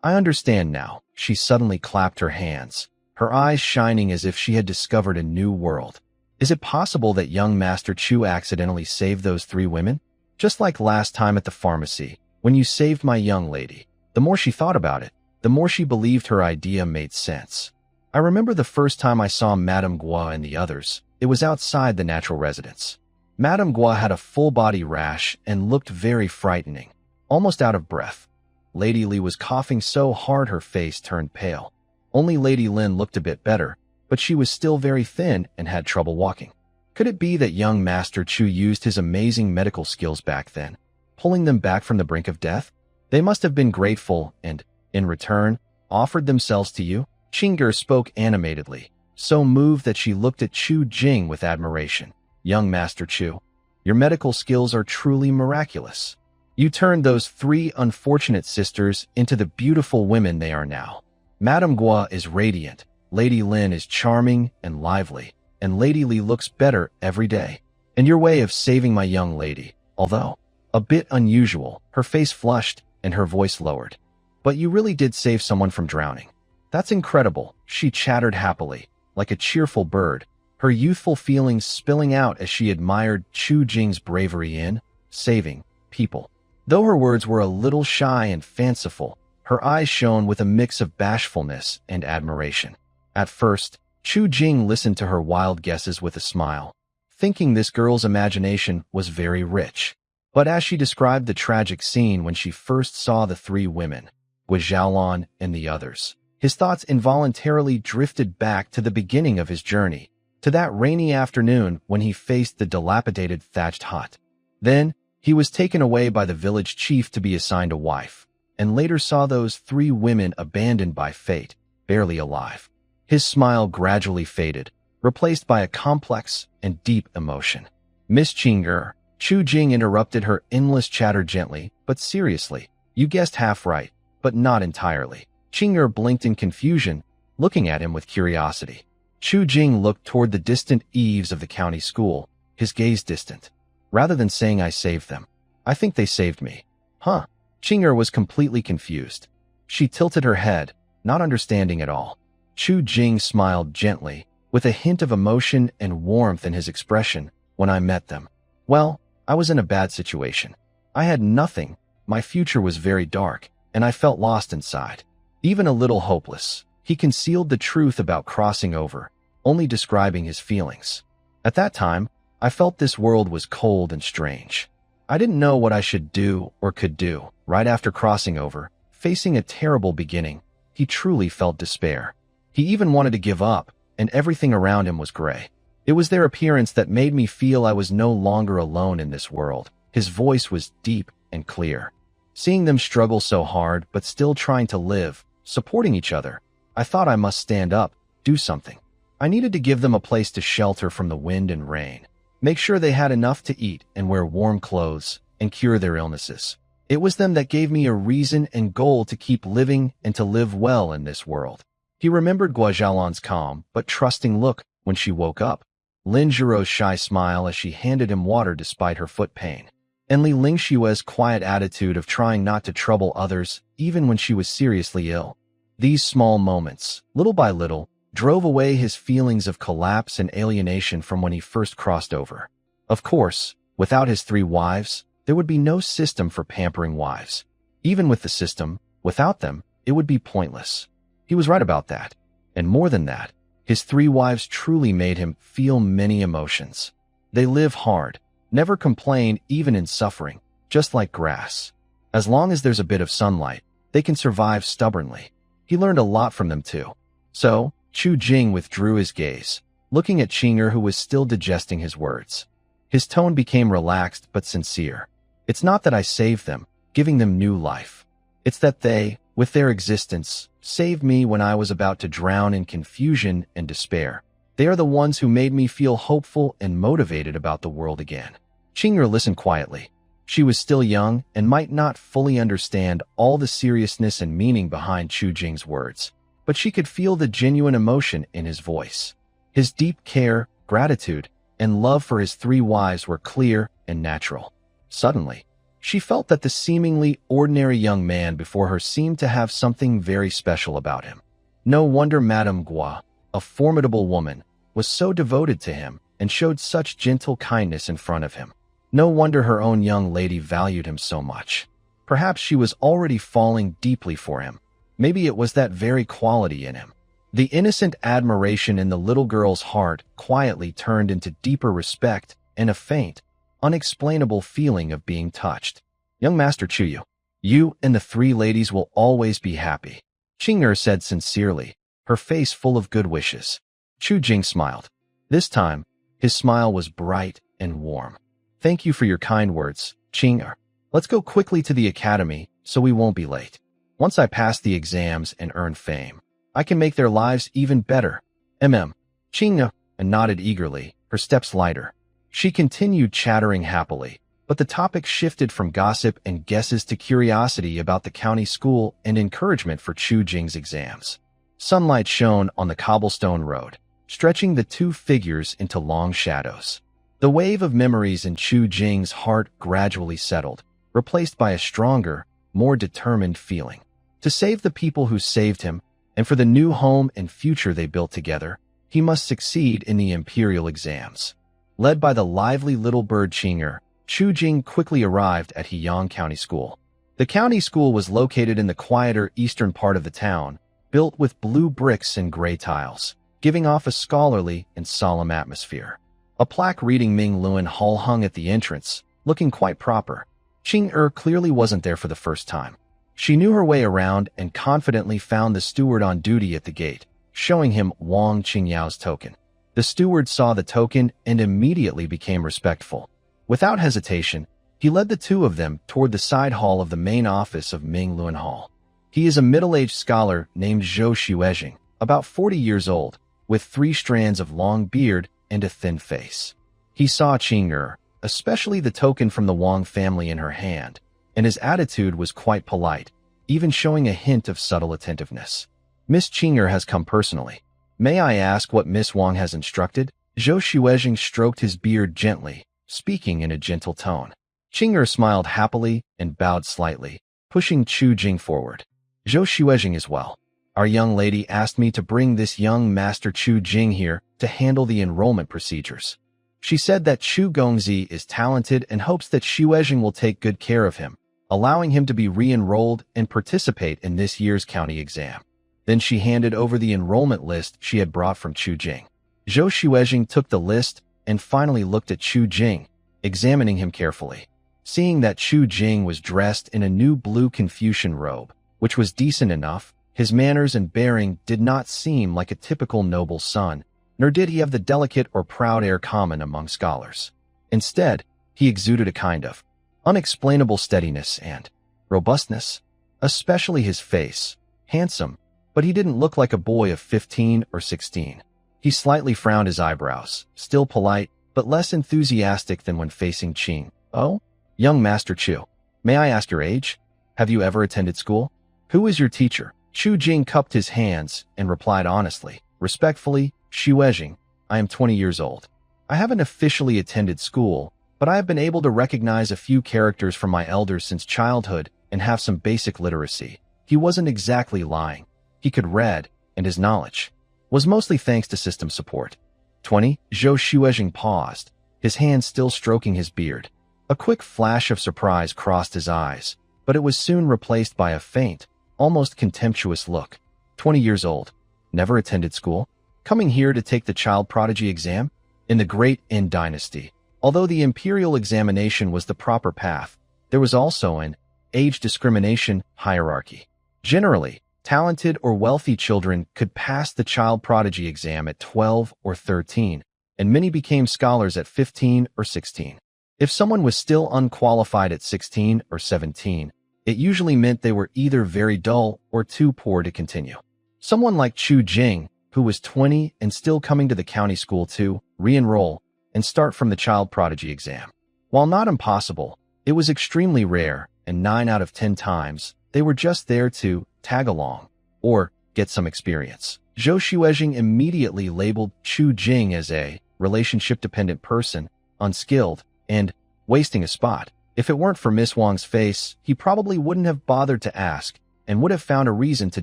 I understand now. She suddenly clapped her hands, her eyes shining as if she had discovered a new world. Is it possible that young Master Chu accidentally saved those three women? Just like last time at the pharmacy, when you saved my young lady. The more she thought about it, the more she believed her idea made sense. I remember the first time I saw Madame Gua and the others. It was outside the natural residence. Madame Gua had a full-body rash and looked very frightening, almost out of breath. Lady Li was coughing so hard her face turned pale. Only Lady Lin looked a bit better, but she was still very thin and had trouble walking. Could it be that young Master Chu used his amazing medical skills back then, pulling them back from the brink of death? They must have been grateful and, in return, offered themselves to you. Qing'er spoke animatedly, so moved that she looked at Chu Jing with admiration. Young Master Chu, your medical skills are truly miraculous. You turned those three unfortunate sisters into the beautiful women they are now. Madame Gua is radiant, Lady Lin is charming and lively, and Lady Li looks better every day. And your way of saving my young lady, although a bit unusual, her face flushed and her voice lowered. But you really did save someone from drowning. That's incredible, she chattered happily, like a cheerful bird, her youthful feelings spilling out as she admired Chu Jing's bravery in saving people. Though her words were a little shy and fanciful, her eyes shone with a mix of bashfulness and admiration. At first, Chu Jing listened to her wild guesses with a smile, thinking this girl's imagination was very rich. But as she described the tragic scene when she first saw the three women, Gua Zhaolan and the others, his thoughts involuntarily drifted back to the beginning of his journey, to that rainy afternoon when he faced the dilapidated thatched hut. Then, he was taken away by the village chief to be assigned a wife, and later saw those three women abandoned by fate, barely alive. His smile gradually faded, replaced by a complex and deep emotion. Miss Qing'er, Chu Jing interrupted her endless chatter gently, but seriously. You guessed half right, but not entirely. Qing'er blinked in confusion, looking at him with curiosity. Chu Jing looked toward the distant eaves of the county school, his gaze distant. Rather than saying I saved them, I think they saved me. Huh? Qing'er was completely confused. She tilted her head, not understanding at all. Chu Jing smiled gently, with a hint of emotion and warmth in his expression, when I met them. Well, I was in a bad situation. I had nothing, my future was very dark, and I felt lost inside. Even a little hopeless. He concealed the truth about crossing over, only describing his feelings. At that time, I felt this world was cold and strange. I didn't know what I should do or could do. Right after crossing over, facing a terrible beginning, he truly felt despair. He even wanted to give up, and everything around him was gray. It was their appearance that made me feel I was no longer alone in this world. His voice was deep and clear. Seeing them struggle so hard but still trying to live, supporting each other, I thought I must stand up, do something. I needed to give them a place to shelter from the wind and rain, make sure they had enough to eat and wear warm clothes, and cure their illnesses. It was them that gave me a reason and goal to keep living and to live well in this world. He remembered Guajalan's calm but trusting look when she woke up, Lin Jiro's shy smile as she handed him water despite her foot pain, and Li Lingshue's quiet attitude of trying not to trouble others even when she was seriously ill. These small moments, little by little, drove away his feelings of collapse and alienation from when he first crossed over. Of course, without his 3 wives, there would be no system for pampering wives. Even with the system, without them, it would be pointless. He was right about that. And more than that, his 3 wives truly made him feel many emotions. They live hard, never complain even in suffering, just like grass. As long as there's a bit of sunlight, they can survive stubbornly. He learned a lot from them too. So, Chu Jing withdrew his gaze, looking at Qinger who was still digesting his words. His tone became relaxed but sincere. It's not that I saved them, giving them new life. It's that they, with their existence, saved me when I was about to drown in confusion and despair. They are the ones who made me feel hopeful and motivated about the world again. Qinger listened quietly. She was still young and might not fully understand all the seriousness and meaning behind Chu Jing's words, but she could feel the genuine emotion in his voice. His deep care, gratitude, and love for his 3 wives were clear and natural. Suddenly, she felt that the seemingly ordinary young man before her seemed to have something very special about him. No wonder Madame Gua, a formidable woman, was so devoted to him and showed such gentle kindness in front of him. No wonder her own young lady valued him so much. Perhaps she was already falling deeply for him. Maybe it was that very quality in him. The innocent admiration in the little girl's heart quietly turned into deeper respect and a faint, unexplainable feeling of being touched. Young Master Chuyu, you and the 3 ladies will always be happy, Qinger said sincerely, her face full of good wishes. Chu Jing smiled. This time, his smile was bright and warm. Thank you for your kind words, Qinger. Let's go quickly to the academy so we won't be late. Once I pass the exams and earn fame, I can make their lives even better. Qinger nodded eagerly, her steps lighter. She continued chattering happily, but the topic shifted from gossip and guesses to curiosity about the county school and encouragement for Chu Jing's exams. Sunlight shone on the cobblestone road, stretching the 2 figures into long shadows. The wave of memories in Chu Jing's heart gradually settled, replaced by a stronger, more determined feeling. To save the people who saved him, and for the new home and future they built together, he must succeed in the imperial exams. Led by the lively little bird Qinger, Chu Jing quickly arrived at Heyang County School. The county school was located in the quieter eastern part of the town, built with blue bricks and gray tiles, giving off a scholarly and solemn atmosphere. A plaque reading Ming Luan Hall hung at the entrance, looking quite proper. Qinger clearly wasn't there for the first time. She knew her way around and confidently found the steward on duty at the gate, showing him Wang Qingyao's token. The steward saw the token and immediately became respectful. Without hesitation, he led the 2 of them toward the side hall of the main office of Ming Luan Hall. He is a middle-aged scholar named Zhou Xuezhing, about 40 years old, with 3 strands of long beard and a thin face. He saw Qinger, especially the token from the Wang family in her hand, and his attitude was quite polite, even showing a hint of subtle attentiveness. Miss Qinger has come personally. May I ask what Miss Wang has instructed? Zhou Xuezhing stroked his beard gently, speaking in a gentle tone. Qinger smiled happily and bowed slightly, pushing Chu Jing forward. Zhou Xuezhing as well. Our young lady asked me to bring this young Master Chu Jing here to handle the enrollment procedures. She said that Chu Gongzi is talented and hopes that Xu Weijing will take good care of him, allowing him to be re-enrolled and participate in this year's county exam. Then she handed over the enrollment list she had brought from Chu Jing. Zhou Xuezhing took the list and finally looked at Chu Jing, examining him carefully. Seeing that Chu Jing was dressed in a new blue Confucian robe, which was decent enough, his manners and bearing did not seem like a typical noble son, nor did he have the delicate or proud air common among scholars. Instead, he exuded a kind of unexplainable steadiness and robustness, especially his face. Handsome, but he didn't look like a boy of 15 or 16. He slightly frowned his eyebrows, still polite, but less enthusiastic than when facing Qing. "Oh, young Master Chu, may I ask your age? Have you ever attended school? Who is your teacher?" Chu Jing cupped his hands and replied honestly, respectfully, "Xu Weijing, I am 20 years old. I haven't officially attended school, but I have been able to recognize a few characters from my elders since childhood and have some basic literacy." He wasn't exactly lying. He could read, and his knowledge was mostly thanks to system support. 20. Zhou Xuezhing paused, his hand still stroking his beard. A quick flash of surprise crossed his eyes, but it was soon replaced by a faint, almost contemptuous look. 20 years old, never attended school, coming here to take the child prodigy exam? In the Great Yin Dynasty, although the imperial examination was the proper path, there was also an age discrimination hierarchy. Generally, talented or wealthy children could pass the child prodigy exam at 12 or 13, and many became scholars at 15 or 16. If someone was still unqualified at 16 or 17, it usually meant they were either very dull or too poor to continue. Someone like Chu Jing, who was 20 and still coming to the county school to re-enroll and start from the child prodigy exam. While not impossible, it was extremely rare, and 9 out of 10 times, they were just there to tag along or get some experience. Zhou Xuezhing immediately labeled Chu Jing as a relationship-dependent person, unskilled, and wasting a spot. If it weren't for Miss Wang's face, he probably wouldn't have bothered to ask and would have found a reason to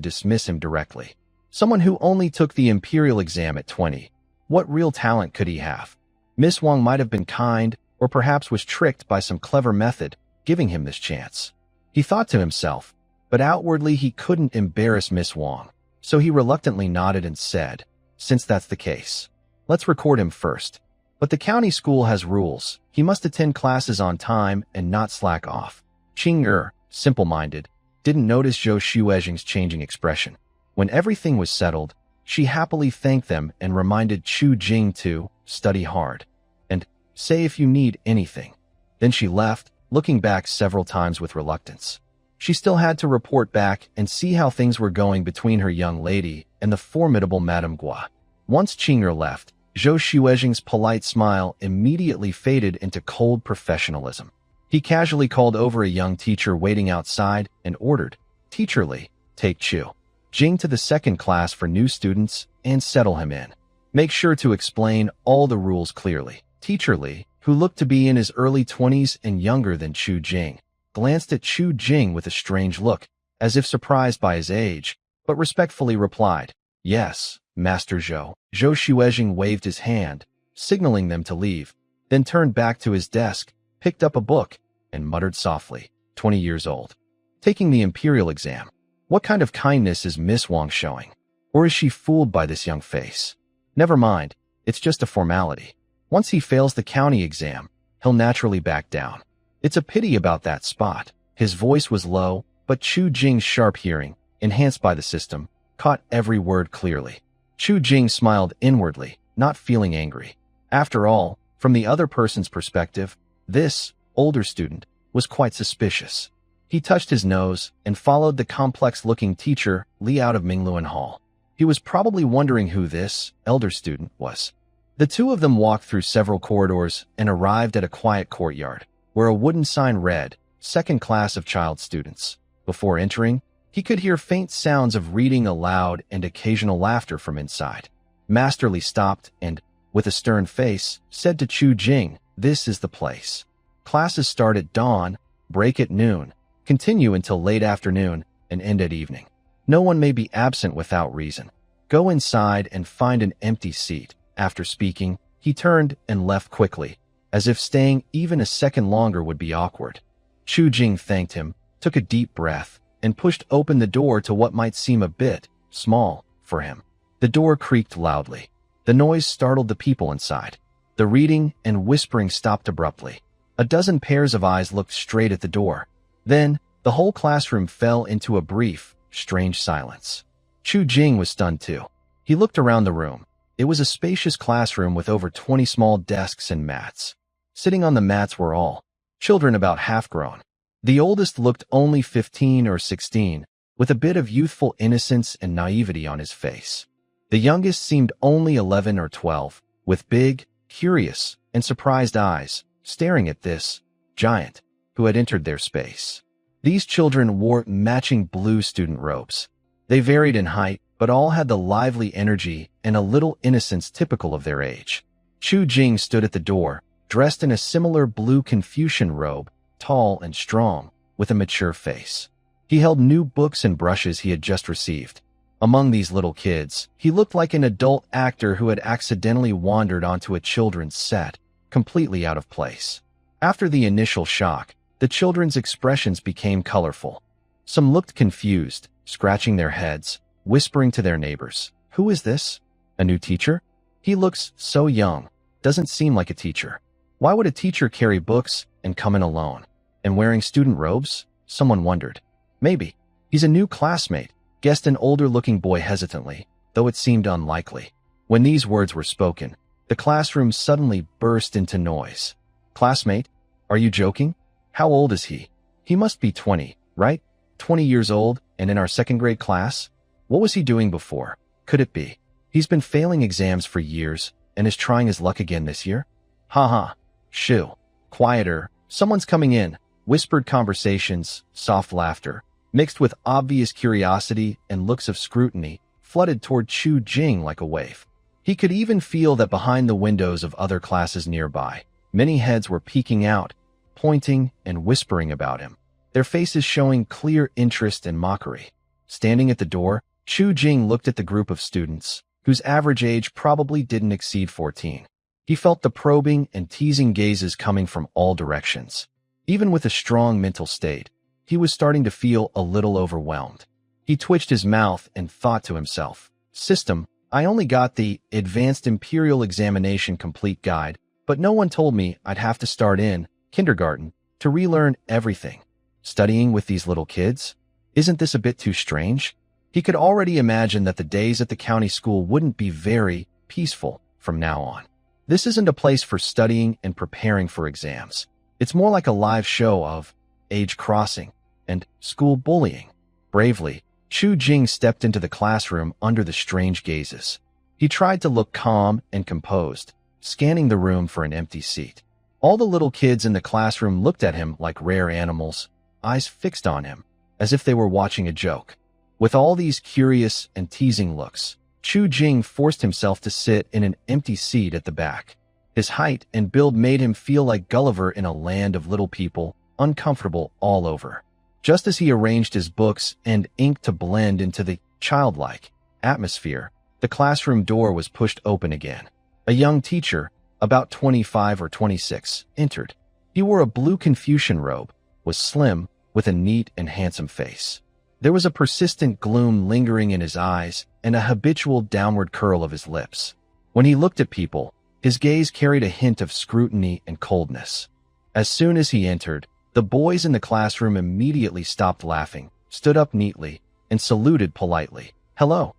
dismiss him directly. Someone who only took the imperial exam at 20. What real talent could he have? Miss Wang might have been kind, or perhaps was tricked by some clever method, giving him this chance. He thought to himself, but outwardly he couldn't embarrass Miss Wang, so he reluctantly nodded and said, "Since that's the case, let's record him first. But the county school has rules. He must attend classes on time and not slack off." Qing simple-minded, didn't notice Zhou Xuezhing's changing expression. When everything was settled, she happily thanked them and reminded Chu Jing to study hard and say if you need anything. Then she left, looking back several times with reluctance. She still had to report back and see how things were going between her young lady and the formidable Madame Gua. Once Qing left, Zhou Xuezhing's polite smile immediately faded into cold professionalism. He casually called over a young teacher waiting outside and ordered, "Teacher Li, take Chu Jing to the second class for new students and settle him in. Make sure to explain all the rules clearly." Teacher Li, who looked to be in his early 20s and younger than Chu Jing, glanced at Chu Jing with a strange look, as if surprised by his age, but respectfully replied, "Yes, Master Zhou." Zhou Xuezhing waved his hand, signaling them to leave, then turned back to his desk, picked up a book, and muttered softly, 20 years old. Taking the imperial exam. What kind of kindness is Miss Wang showing? Or is she fooled by this young face? Never mind, it's just a formality. Once he fails the county exam, he'll naturally back down. It's a pity about that spot. His voice was low, but Chu Jing's sharp hearing, enhanced by the system, caught every word clearly. Chu Jing smiled inwardly, not feeling angry. After all, from the other person's perspective, this older student was quite suspicious. He touched his nose and followed the complex-looking teacher Li out of Mingluan Hall. He was probably wondering who this elder student was. The two of them walked through several corridors and arrived at a quiet courtyard, where a wooden sign read, "Second class of child students." Before entering, he could hear faint sounds of reading aloud and occasional laughter from inside. Master Li stopped and, with a stern face, said to Chu Jing, "This is the place. Classes start at dawn, break at noon, continue until late afternoon, and end at evening. No one may be absent without reason. Go inside and find an empty seat." After speaking, He turned and left quickly, as if staying even a second longer would be awkward. Chu Jing thanked him, took a deep breath, and pushed open the door to what might seem a bit small for him. The door creaked loudly. The noise startled the people inside. The reading and whispering stopped abruptly. A dozen pairs of eyes looked straight at the door. Then, the whole classroom fell into a brief, strange silence. Chu Jing was stunned too. He looked around the room. It was a spacious classroom with over 20 small desks and mats. Sitting on the mats were all children about half-grown. The oldest looked only 15 or 16, with a bit of youthful innocence and naivety on his face. The youngest seemed only 11 or 12, with big, curious, and surprised eyes, staring at this giant who had entered their space. These children wore matching blue student robes. They varied in height, but all had the lively energy and a little innocence typical of their age. Chu Jing stood at the door, dressed in a similar blue Confucian robe, tall and strong, with a mature face. He held new books and brushes he had just received. Among these little kids, he looked like an adult actor who had accidentally wandered onto a children's set, completely out of place. After the initial shock, the children's expressions became colorful. Some looked confused, scratching their heads, whispering to their neighbors, "Who is this? A new teacher? He looks so young, doesn't seem like a teacher. Why would a teacher carry books and come in alone? And wearing student robes?" Someone wondered. "Maybe he's a new classmate," guessed an older-looking boy hesitantly, though it seemed unlikely. When these words were spoken, the classroom suddenly burst into noise. "Classmate? Are you joking? How old is he? He must be 20, right? 20 years old and in our second-grade class? What was he doing before? Could it be? He's been failing exams for years and is trying his luck again this year? Ha ha. Shoo. Quieter. Someone's coming in." Whispered conversations, soft laughter, mixed with obvious curiosity and looks of scrutiny, flooded toward Chu Jing like a wave. He could even feel that behind the windows of other classes nearby, many heads were peeking out, pointing and whispering about him, their faces showing clear interest and mockery. Standing at the door, Chu Jing looked at the group of students, whose average age probably didn't exceed 14. He felt the probing and teasing gazes coming from all directions. Even with a strong mental state, he was starting to feel a little overwhelmed. He twitched his mouth and thought to himself, "System, I only got the Advanced Imperial Examination Complete Guide, but no one told me I'd have to start in kindergarten to relearn everything. Studying with these little kids? Isn't this a bit too strange?" He could already imagine that the days at the county school wouldn't be very peaceful from now on. This isn't a place for studying and preparing for exams. It's more like a live show of age crossing and school bullying. Bravely, Chu Jing stepped into the classroom under the strange gazes. He tried to look calm and composed, scanning the room for an empty seat. All the little kids in the classroom looked at him like rare animals, eyes fixed on him, as if they were watching a joke. With all these curious and teasing looks, Chu Jing forced himself to sit in an empty seat at the back. His height and build made him feel like Gulliver in a land of little people, uncomfortable all over. Just as he arranged his books and ink to blend into the childlike atmosphere, the classroom door was pushed open again. A young teacher, about 25 or 26, entered. He wore a blue Confucian robe, was slim, with a neat and handsome face. There was a persistent gloom lingering in his eyes and a habitual downward curl of his lips. When he looked at people, his gaze carried a hint of scrutiny and coldness. As soon as he entered, the boys in the classroom immediately stopped laughing, stood up neatly, and saluted politely. "Hello,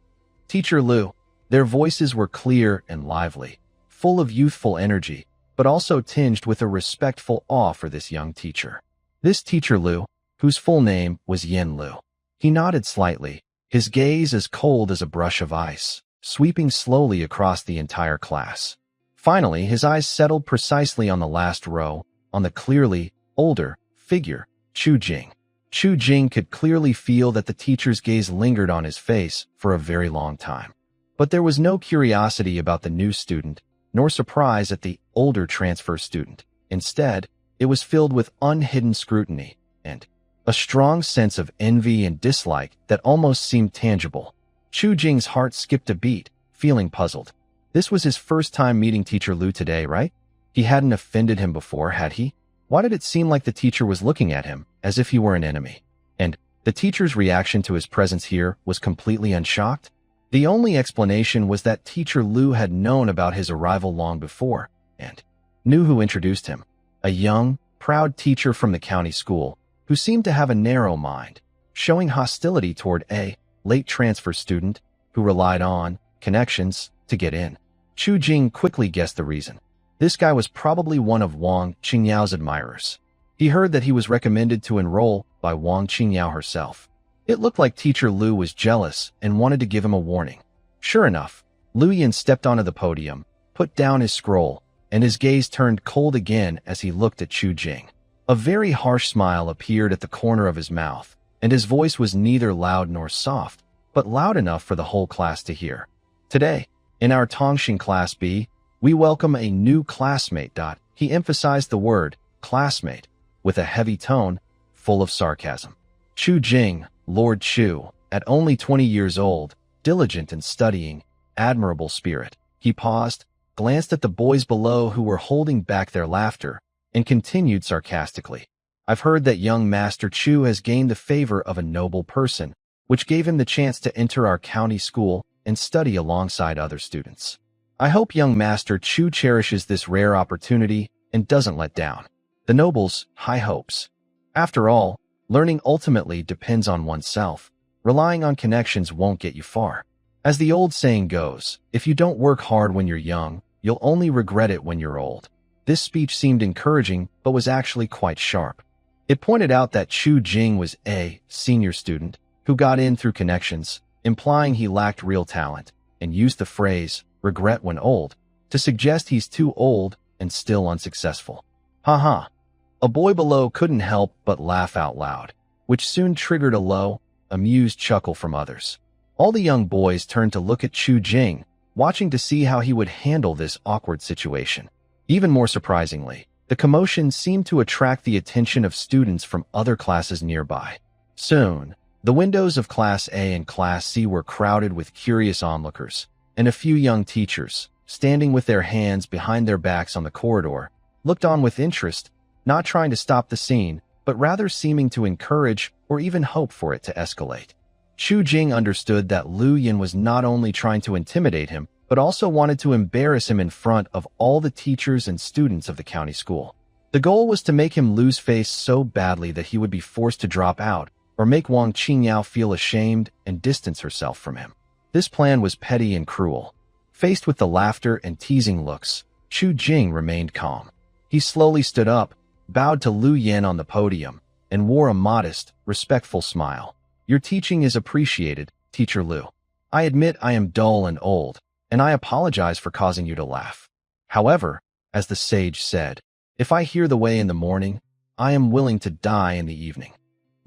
Teacher Liu." Their voices were clear and lively, full of youthful energy, but also tinged with a respectful awe for this young teacher. This Teacher Liu, whose full name was Yen Liu. He nodded slightly, his gaze as cold as a brush of ice, sweeping slowly across the entire class. Finally, his eyes settled precisely on the last row, on the clearly older figure, Chu Jing. Chu Jing could clearly feel that the teacher's gaze lingered on his face for a very long time. But there was no curiosity about the new student, nor surprise at the older transfer student. Instead, it was filled with unhidden scrutiny and a strong sense of envy and dislike that almost seemed tangible. Chu Jing's heart skipped a beat, feeling puzzled. This was his first time meeting Teacher Lu today, right? He hadn't offended him before, had he? Why did it seem like the teacher was looking at him as if he were an enemy? And the teacher's reaction to his presence here was completely unshocked? The only explanation was that Teacher Lu had known about his arrival long before and knew who introduced him. A young, proud teacher from the county school who seemed to have a narrow mind, showing hostility toward a late transfer student who relied on connections to get in. Chu Jing quickly guessed the reason. This guy was probably one of Wang Qingyao's admirers. He heard that he was recommended to enroll by Wang Qingyao herself. It looked like Teacher Lu was jealous and wanted to give him a warning. Sure enough, Lu Yan stepped onto the podium, put down his scroll, and his gaze turned cold again as he looked at Chu Jing. A very harsh smile appeared at the corner of his mouth, and his voice was neither loud nor soft, but loud enough for the whole class to hear. Today, in our Tongxing Class B, we welcome a new classmate. He emphasized the word classmate with a heavy tone, full of sarcasm. Chu Jing, Lord Chu, at only 20 years old, diligent in studying, admirable spirit. He paused, glanced at the boys below who were holding back their laughter, and continued sarcastically. I've heard that young Master Chu has gained the favor of a noble person, which gave him the chance to enter our county school and study alongside other students. I hope young Master Chu cherishes this rare opportunity and doesn't let down the noble's high hopes. After all, learning ultimately depends on oneself. Relying on connections won't get you far. As the old saying goes, if you don't work hard when you're young, you'll only regret it when you're old. This speech seemed encouraging, but was actually quite sharp. It pointed out that Chu Jing was a senior student who got in through connections, implying he lacked real talent, and used the phrase, regret when old, to suggest he's too old and still unsuccessful. Haha. A boy below couldn't help but laugh out loud, which soon triggered a low, amused chuckle from others. All the young boys turned to look at Chu Jing, watching to see how he would handle this awkward situation. Even more surprisingly, the commotion seemed to attract the attention of students from other classes nearby. Soon, the windows of Class A and Class C were crowded with curious onlookers, and a few young teachers, standing with their hands behind their backs on the corridor, looked on with interest, not trying to stop the scene, but rather seeming to encourage or even hope for it to escalate. Chu Jing understood that Lu Yan was not only trying to intimidate him, but also wanted to embarrass him in front of all the teachers and students of the county school. The goal was to make him lose face so badly that he would be forced to drop out, or make Wang Qingyao feel ashamed and distance herself from him. This plan was petty and cruel. Faced with the laughter and teasing looks, Chu Jing remained calm. He slowly stood up, bowed to Lu Yan on the podium, and wore a modest, respectful smile. Your teaching is appreciated, Teacher Lu. I admit I am dull and old, and I apologize for causing you to laugh. However, as the sage said, if I hear the way in the morning, I am willing to die in the evening.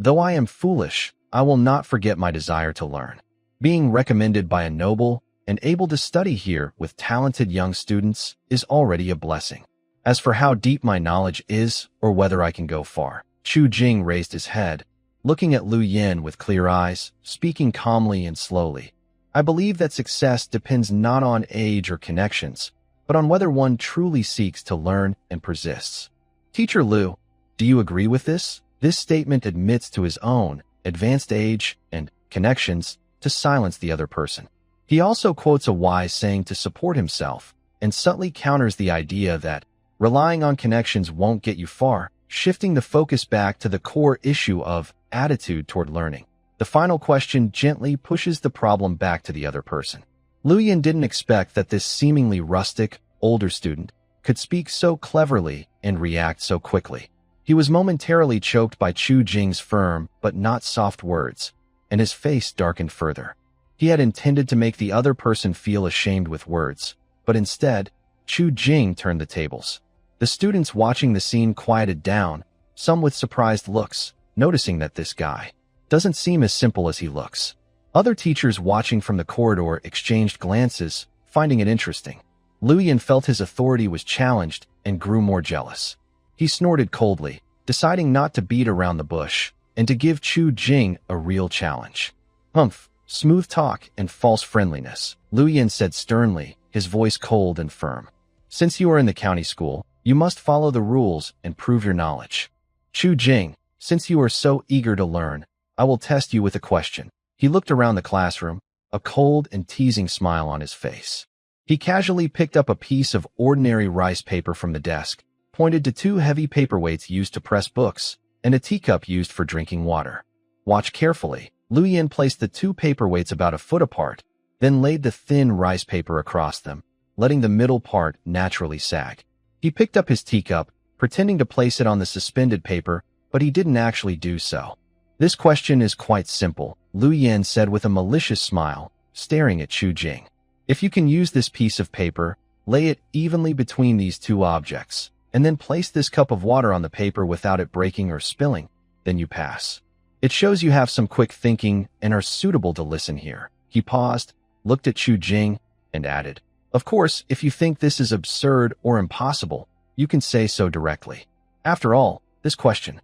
Though I am foolish, I will not forget my desire to learn. Being recommended by a noble and able to study here with talented young students is already a blessing. As for how deep my knowledge is or whether I can go far, Chu Jing raised his head, looking at Lu Yan with clear eyes, speaking calmly and slowly. I believe that success depends not on age or connections, but on whether one truly seeks to learn and persists. Teacher Lu, do you agree with this? This statement admits to his own advanced age and connections to silence the other person. He also quotes a wise saying to support himself and subtly counters the idea that relying on connections won't get you far, shifting the focus back to the core issue of attitude toward learning. The final question gently pushes the problem back to the other person. Lu Yan didn't expect that this seemingly rustic, older student could speak so cleverly and react so quickly. He was momentarily choked by Chu Jing's firm but not soft words, and his face darkened further. He had intended to make the other person feel ashamed with words, but instead, Chu Jing turned the tables. The students watching the scene quieted down, some with surprised looks, noticing that this guy doesn't seem as simple as he looks. Other teachers watching from the corridor exchanged glances, finding it interesting. Lu Yan felt his authority was challenged and grew more jealous. He snorted coldly, deciding not to beat around the bush and to give Chu Jing a real challenge. Humph, Smooth talk and false friendliness, Lu Yin said sternly, his voice cold and firm. Since you are in the county school, you must follow the rules and prove your knowledge. Chu Jing, since you are so eager to learn, I will test you with a question. He looked around the classroom, a cold and teasing smile on his face. He casually picked up a piece of ordinary rice paper from the desk, pointed to two heavy paperweights used to press books, and a teacup used for drinking water. Watch carefully. Lu Yin placed the two paperweights about a foot apart, then laid the thin rice paper across them, letting the middle part naturally sag. He picked up his teacup, pretending to place it on the suspended paper, but he didn't actually do so. This question is quite simple, Lu Yin said with a malicious smile, staring at Chu Jing. If you can use this piece of paper, lay it evenly between these two objects, and then place this cup of water on the paper without it breaking or spilling, then you pass. It shows you have some quick thinking and are suitable to listen here. He paused, looked at Chu Jing, and added, Of course, if you think this is absurd or impossible, you can say so directly. After all, this question,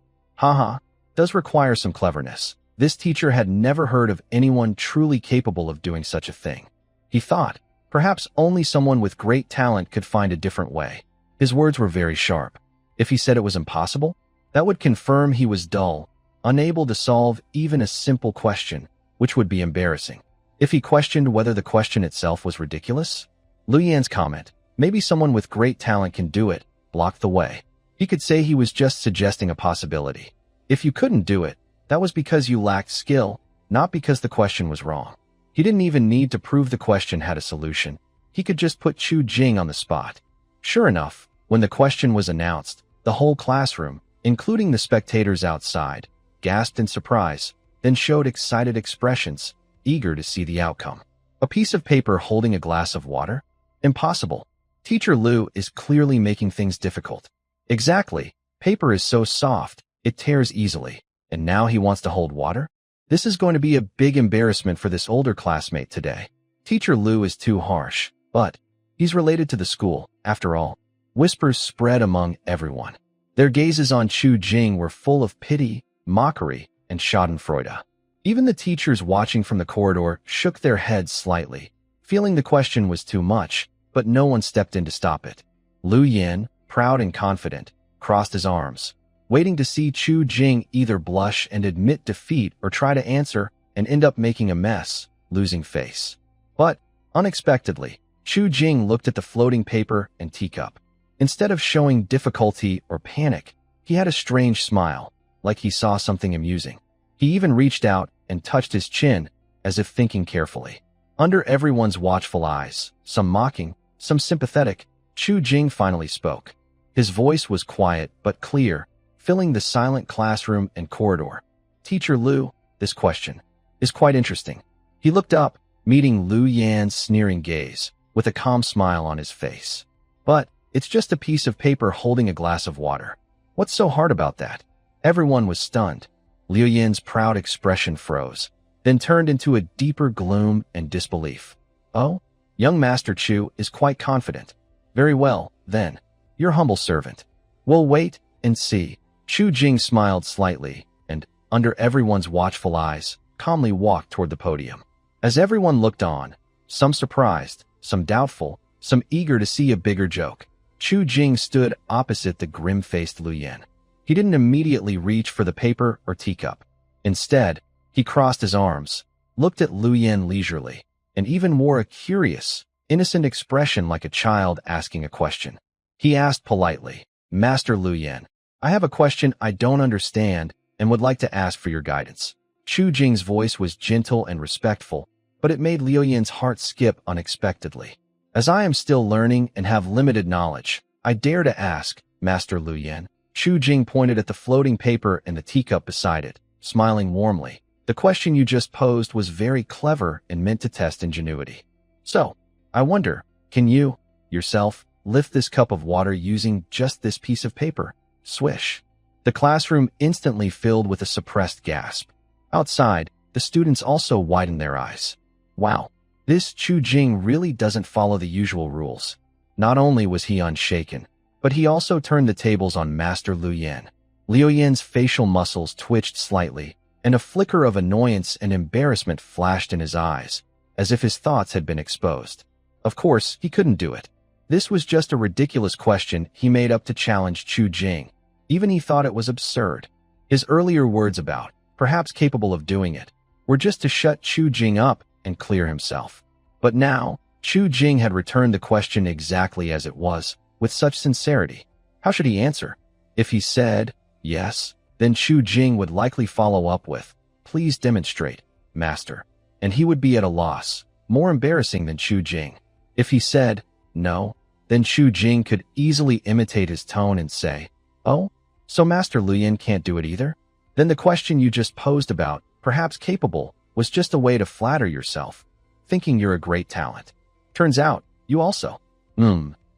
does require some cleverness. This teacher had never heard of anyone truly capable of doing such a thing. He thought, perhaps only someone with great talent could find a different way. His words were very sharp. If he said it was impossible, that would confirm he was dull, unable to solve even a simple question, which would be embarrassing. If he questioned whether the question itself was ridiculous, Lu Yan's comment, maybe someone with great talent can do it, blocked the way. He could say he was just suggesting a possibility. If you couldn't do it, that was because you lacked skill, not because the question was wrong. He didn't even need to prove the question had a solution. He could just put Chu Jing on the spot. Sure enough, when the question was announced, the whole classroom, including the spectators outside, gasped in surprise, then showed excited expressions, eager to see the outcome. A piece of paper holding a glass of water? Impossible. Teacher Lu is clearly making things difficult. Exactly. Paper is so soft, it tears easily. And now he wants to hold water? This is going to be a big embarrassment for this older classmate today. Teacher Lu is too harsh, but he's related to the school, after all. Whispers spread among everyone. Their gazes on Chu Jing were full of pity, mockery, and schadenfreude. Even the teachers watching from the corridor shook their heads slightly, feeling the question was too much, but no one stepped in to stop it. Lu Yin, proud and confident, crossed his arms, waiting to see Chu Jing either blush and admit defeat or try to answer and end up making a mess, losing face. But, unexpectedly, Chu Jing looked at the floating paper and teacup. Instead of showing difficulty or panic, he had a strange smile, like he saw something amusing. He even reached out and touched his chin, as if thinking carefully. Under everyone's watchful eyes, some mocking, some sympathetic, Chu Jing finally spoke. His voice was quiet but clear, filling the silent classroom and corridor. Teacher Lu, this question is quite interesting. He looked up, meeting Lu Yan's sneering gaze, with a calm smile on his face. But it's just a piece of paper holding a glass of water. What's so hard about that? Everyone was stunned. Liu Yin's proud expression froze, then turned into a deeper gloom and disbelief. Oh? Young Master Chu is quite confident. Very well, then. Your humble servant. We'll wait and see. Chu Jing smiled slightly, and, under everyone's watchful eyes, calmly walked toward the podium. As everyone looked on, some surprised, some doubtful, some eager to see a bigger joke, Chu Jing stood opposite the grim-faced Lu Yin. He didn't immediately reach for the paper or teacup. Instead, he crossed his arms, looked at Lu Yin leisurely, and even wore a curious, innocent expression like a child asking a question. He asked politely, Master Lu Yin, I have a question I don't understand and would like to ask for your guidance. Chu Jing's voice was gentle and respectful, but it made Liu Yin's heart skip unexpectedly. As I am still learning and have limited knowledge, I dare to ask, Master Lu Yin. Chu Jing pointed at the floating paper and the teacup beside it, smiling warmly. The question you just posed was very clever and meant to test ingenuity. So, I wonder, can you, yourself, lift this cup of water using just this piece of paper? Swish. The classroom instantly filled with a suppressed gasp. Outside, the students also widened their eyes. Wow, this Chu Jing really doesn't follow the usual rules. Not only was he unshaken, but he also turned the tables on Master Lu Yin. Liu Yin's facial muscles twitched slightly, and a flicker of annoyance and embarrassment flashed in his eyes, as if his thoughts had been exposed. Of course, he couldn't do it. This was just a ridiculous question he made up to challenge Chu Jing. Even he thought it was absurd. His earlier words about, perhaps capable of doing it, were just to shut Chu Jing up and clear himself. But now, Chu Jing had returned the question exactly as it was, with such sincerity. How should he answer? If he said, yes, then Chu Jing would likely follow up with, please demonstrate, master. And he would be at a loss, more embarrassing than Chu Jing. If he said, no, then Chu Jing could easily imitate his tone and say, oh, so Master Luyan can't do it either? Then the question you just posed about, perhaps capable, was just a way to flatter yourself, thinking you're a great talent. Turns out, you also.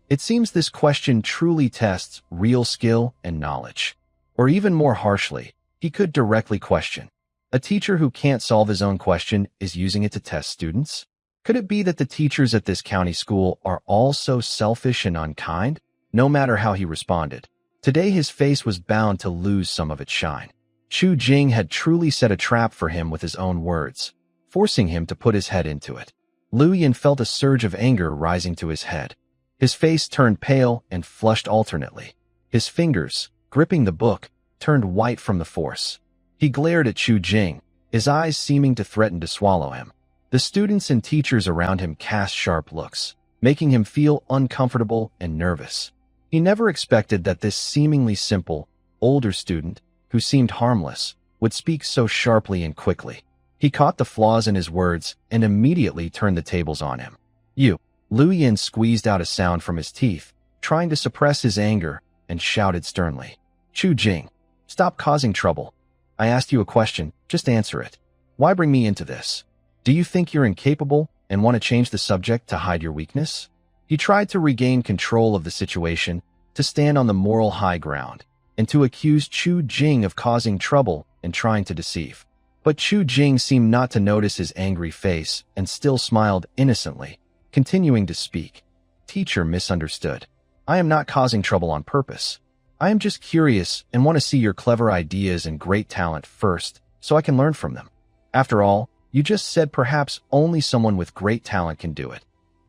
It seems this question truly tests real skill and knowledge. Or even more harshly, he could directly question. A teacher who can't solve his own question is using it to test students? Could it be that the teachers at this county school are all so selfish and unkind? No matter how he responded, today his face was bound to lose some of its shine. Chu Jing had truly set a trap for him with his own words, forcing him to put his head into it. Lu Yin felt a surge of anger rising to his head. His face turned pale and flushed alternately. His fingers, gripping the book, turned white from the force. He glared at Chu Jing, his eyes seeming to threaten to swallow him. The students and teachers around him cast sharp looks, making him feel uncomfortable and nervous. He never expected that this seemingly simple, older student, who seemed harmless, would speak so sharply and quickly. He caught the flaws in his words and immediately turned the tables on him. You. Lu Yin squeezed out a sound from his teeth, trying to suppress his anger, and shouted sternly. Chu Jing, stop causing trouble. I asked you a question, just answer it. Why bring me into this? Do you think you're incapable and want to change the subject to hide your weakness? He tried to regain control of the situation, to stand on the moral high ground, and to accuse Chu Jing of causing trouble and trying to deceive. But Chu Jing seemed not to notice his angry face and still smiled innocently, continuing to speak. Teacher misunderstood. I am not causing trouble on purpose. I am just curious and want to see your clever ideas and great talent first, so I can learn from them. After all, you just said perhaps only someone with great talent can do it.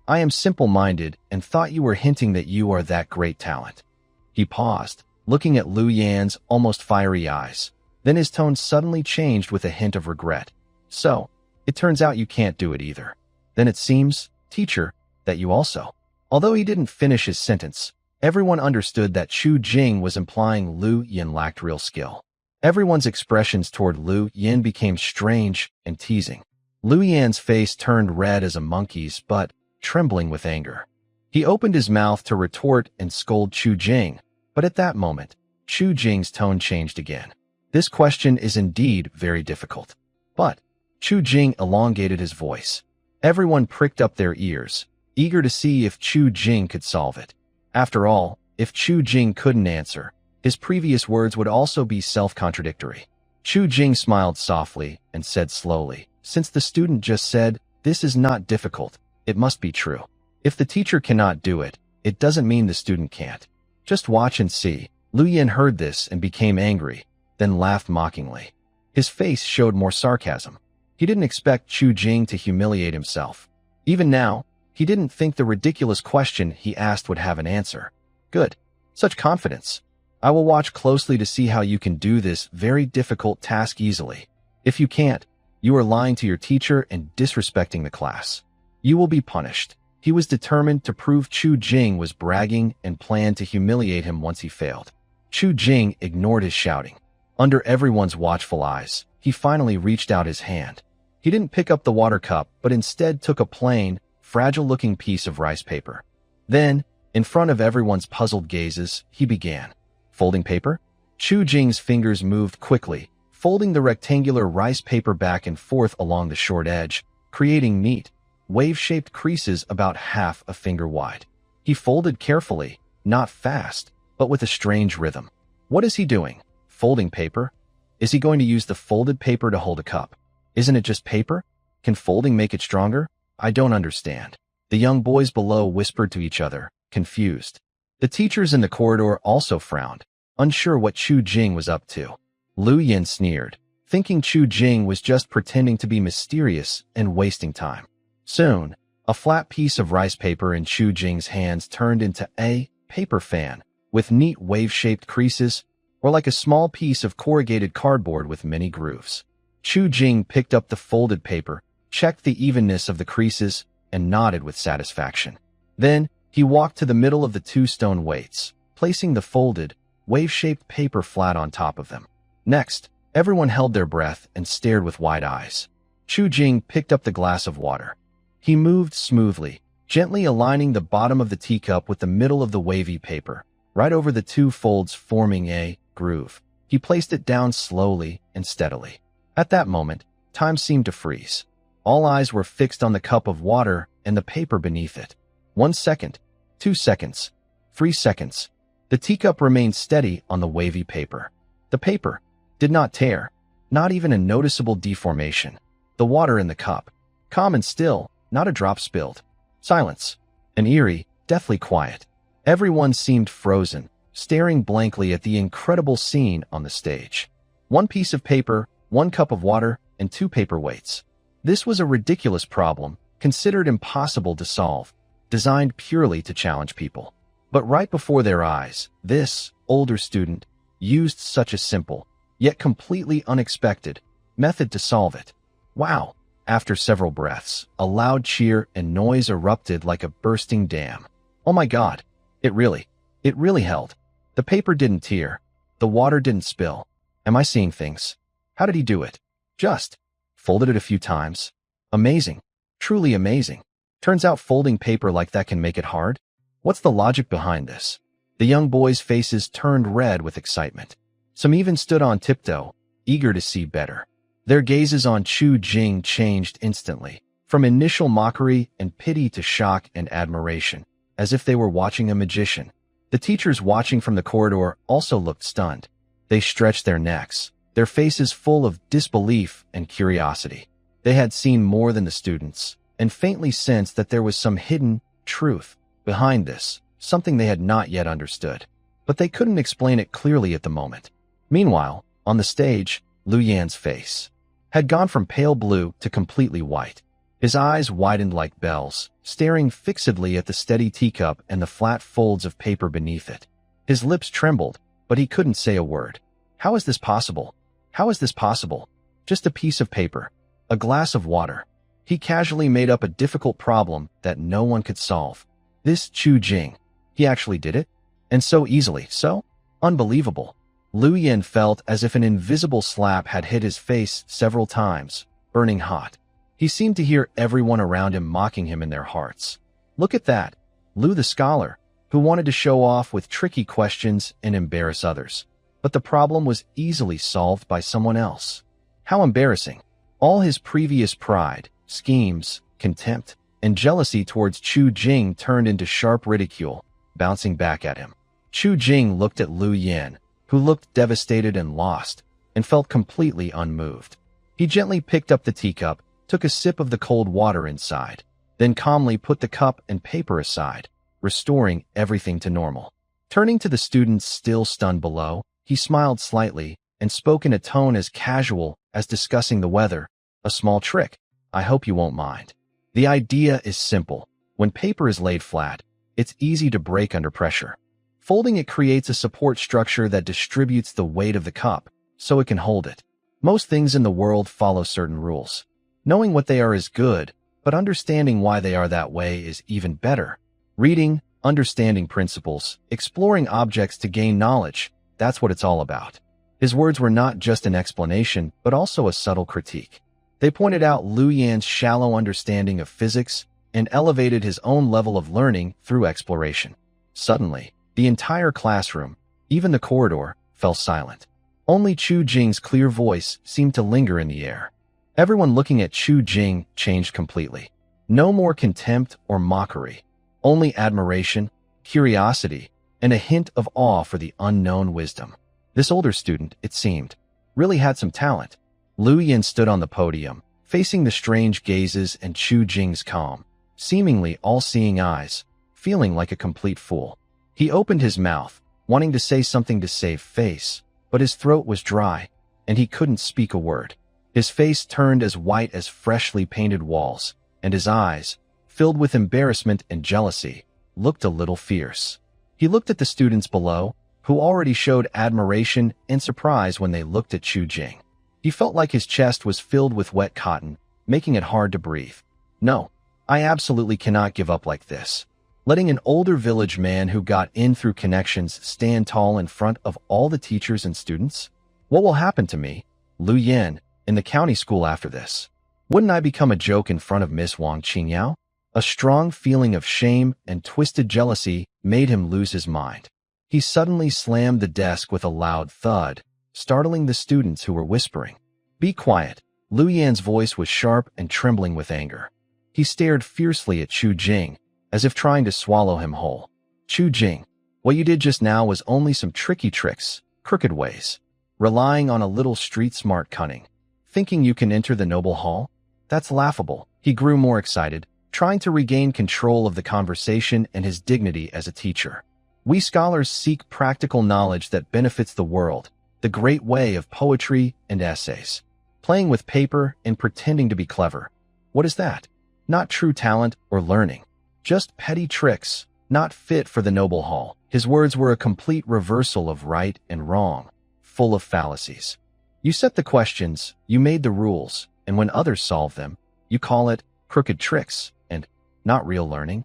I am simple-minded and thought you were hinting that you are that great talent. He paused, looking at Lu Yan's almost fiery eyes. Then his tone suddenly changed with a hint of regret. So, it turns out you can't do it either. Then it seems, teacher, that you also. Although he didn't finish his sentence, everyone understood that Chu Jing was implying Lu Yin lacked real skill. Everyone's expressions toward Lu Yin became strange and teasing. Lu Yan's face turned red as a monkey's, but trembling with anger. He opened his mouth to retort and scold Chu Jing, but at that moment, Chu Jing's tone changed again. This question is indeed very difficult. But Chu Jing elongated his voice. Everyone pricked up their ears, eager to see if Chu Jing could solve it. After all, if Chu Jing couldn't answer, his previous words would also be self-contradictory. Chu Jing smiled softly and said slowly, since the student just said, this is not difficult, it must be true. If the teacher cannot do it, it doesn't mean the student can't. Just watch and see. Lu Yin heard this and became angry, then laughed mockingly. His face showed more sarcasm. He didn't expect Chu Jing to humiliate himself. Even now, he didn't think the ridiculous question he asked would have an answer. Good. Such confidence. I will watch closely to see how you can do this very difficult task easily. If you can't, you are lying to your teacher and disrespecting the class. You will be punished. He was determined to prove Chu Jing was bragging and planned to humiliate him once he failed. Chu Jing ignored his shouting. Under everyone's watchful eyes, he finally reached out his hand. He didn't pick up the water cup, but instead took a plain, fragile-looking piece of rice paper. Then, in front of everyone's puzzled gazes, he began. Folding paper? Chu Jing's fingers moved quickly, folding the rectangular rice paper back and forth along the short edge, creating neat, wave-shaped creases about half a finger wide. He folded carefully, not fast, but with a strange rhythm. What is he doing? Folding paper? Is he going to use the folded paper to hold a cup? Isn't it just paper? Can folding make it stronger? I don't understand. The young boys below whispered to each other, confused. The teachers in the corridor also frowned, unsure what Chu Jing was up to. Lu Yin sneered, thinking Chu Jing was just pretending to be mysterious and wasting time. Soon, a flat piece of rice paper in Chu Jing's hands turned into a paper fan with neat wave-shaped creases, or like a small piece of corrugated cardboard with many grooves. Chu Jing picked up the folded paper, checked the evenness of the creases, and nodded with satisfaction. Then, he walked to the middle of the two stone weights, placing the folded, wave-shaped paper flat on top of them. Next, everyone held their breath and stared with wide eyes. Chu Jing picked up the glass of water. He moved smoothly, gently aligning the bottom of the teacup with the middle of the wavy paper, right over the two folds forming a groove. He placed it down slowly and steadily. At that moment, time seemed to freeze. All eyes were fixed on the cup of water and the paper beneath it. 1 second, 2 seconds, 3 seconds. The teacup remained steady on the wavy paper. The paper did not tear, not even a noticeable deformation. The water in the cup, calm and still, not a drop spilled. Silence, an eerie, deathly quiet. Everyone seemed frozen, staring blankly at the incredible scene on the stage. 1 piece of paper, 1 cup of water, and 2 paperweights. This was a ridiculous problem, considered impossible to solve, designed purely to challenge people. But right before their eyes, this older student used such a simple, yet completely unexpected, method to solve it. Wow! After several breaths, a loud cheer and noise erupted like a bursting dam. Oh my God! It really held. The paper didn't tear. The water didn't spill. Am I seeing things? How did he do it? Just folded it a few times. Amazing. Truly amazing. Turns out folding paper like that can make it hard? What's the logic behind this? The young boys' faces turned red with excitement. Some even stood on tiptoe, eager to see better. Their gazes on Chu Jing changed instantly, from initial mockery and pity to shock and admiration, as if they were watching a magician. The teachers watching from the corridor also looked stunned. They stretched their necks, their faces full of disbelief and curiosity. They had seen more than the students, and faintly sensed that there was some hidden truth behind this, something they had not yet understood. But they couldn't explain it clearly at the moment. Meanwhile, on the stage, Lu Yan's face had gone from pale blue to completely white. His eyes widened like bells, staring fixedly at the steady teacup and the flat folds of paper beneath it. His lips trembled, but he couldn't say a word. How is this possible? How is this possible? Just a piece of paper, a glass of water. He casually made up a difficult problem that no one could solve. This Chu Jing, he actually did it? And so easily, so unbelievable. Lu Yan felt as if an invisible slap had hit his face several times, burning hot. He seemed to hear everyone around him mocking him in their hearts. Look at that, Lu the scholar, who wanted to show off with tricky questions and embarrass others. But the problem was easily solved by someone else. How embarrassing. All his previous pride, schemes, contempt, and jealousy towards Chu Jing turned into sharp ridicule, bouncing back at him. Chu Jing looked at Lu Yan, who looked devastated and lost, and felt completely unmoved. He gently picked up the teacup, took a sip of the cold water inside, then calmly put the cup and paper aside, restoring everything to normal. Turning to the students still stunned below, he smiled slightly and spoke in a tone as casual as discussing the weather. A small trick. I hope you won't mind. The idea is simple. When paper is laid flat, it's easy to break under pressure. Folding it creates a support structure that distributes the weight of the cup, so it can hold it. Most things in the world follow certain rules. Knowing what they are is good, but understanding why they are that way is even better. Reading, understanding principles, exploring objects to gain knowledge, that's what it's all about. His words were not just an explanation, but also a subtle critique. They pointed out Lu Yan's shallow understanding of physics and elevated his own level of learning through exploration. Suddenly, the entire classroom, even the corridor, fell silent. Only Chu Jing's clear voice seemed to linger in the air. Everyone looking at Chu Jing changed completely. No more contempt or mockery, only admiration, curiosity, and a hint of awe for the unknown wisdom. This older student, it seemed, really had some talent. Lu Yan stood on the podium, facing the strange gazes and Chu Jing's calm, seemingly all-seeing eyes, feeling like a complete fool. He opened his mouth, wanting to say something to save face, but his throat was dry, and he couldn't speak a word. His face turned as white as freshly painted walls, and his eyes, filled with embarrassment and jealousy, looked a little fierce. He looked at the students below, who already showed admiration and surprise when they looked at Chu Jing. He felt like his chest was filled with wet cotton, making it hard to breathe. No, I absolutely cannot give up like this. Letting an older village man who got in through connections stand tall in front of all the teachers and students? What will happen to me, Lu Yan, in the county school after this? Wouldn't I become a joke in front of Miss Wang Qingyao? A strong feeling of shame and twisted jealousy made him lose his mind. He suddenly slammed the desk with a loud thud, startling the students who were whispering. "Be quiet." Lu Yan's voice was sharp and trembling with anger. He stared fiercely at Chu Jing, as if trying to swallow him whole. "Chu Jing, what you did just now was only some tricky tricks, crooked ways. Relying on a little street-smart cunning. Thinking you can enter the noble hall? That's laughable." He grew more excited, trying to regain control of the conversation and his dignity as a teacher. "We scholars seek practical knowledge that benefits the world, the great way of poetry and essays. Playing with paper and pretending to be clever. What is that? Not true talent or learning. Just petty tricks, not fit for the noble hall." His words were a complete reversal of right and wrong, full of fallacies. You set the questions, you made the rules, and when others solve them, you call it crooked tricks and not real learning.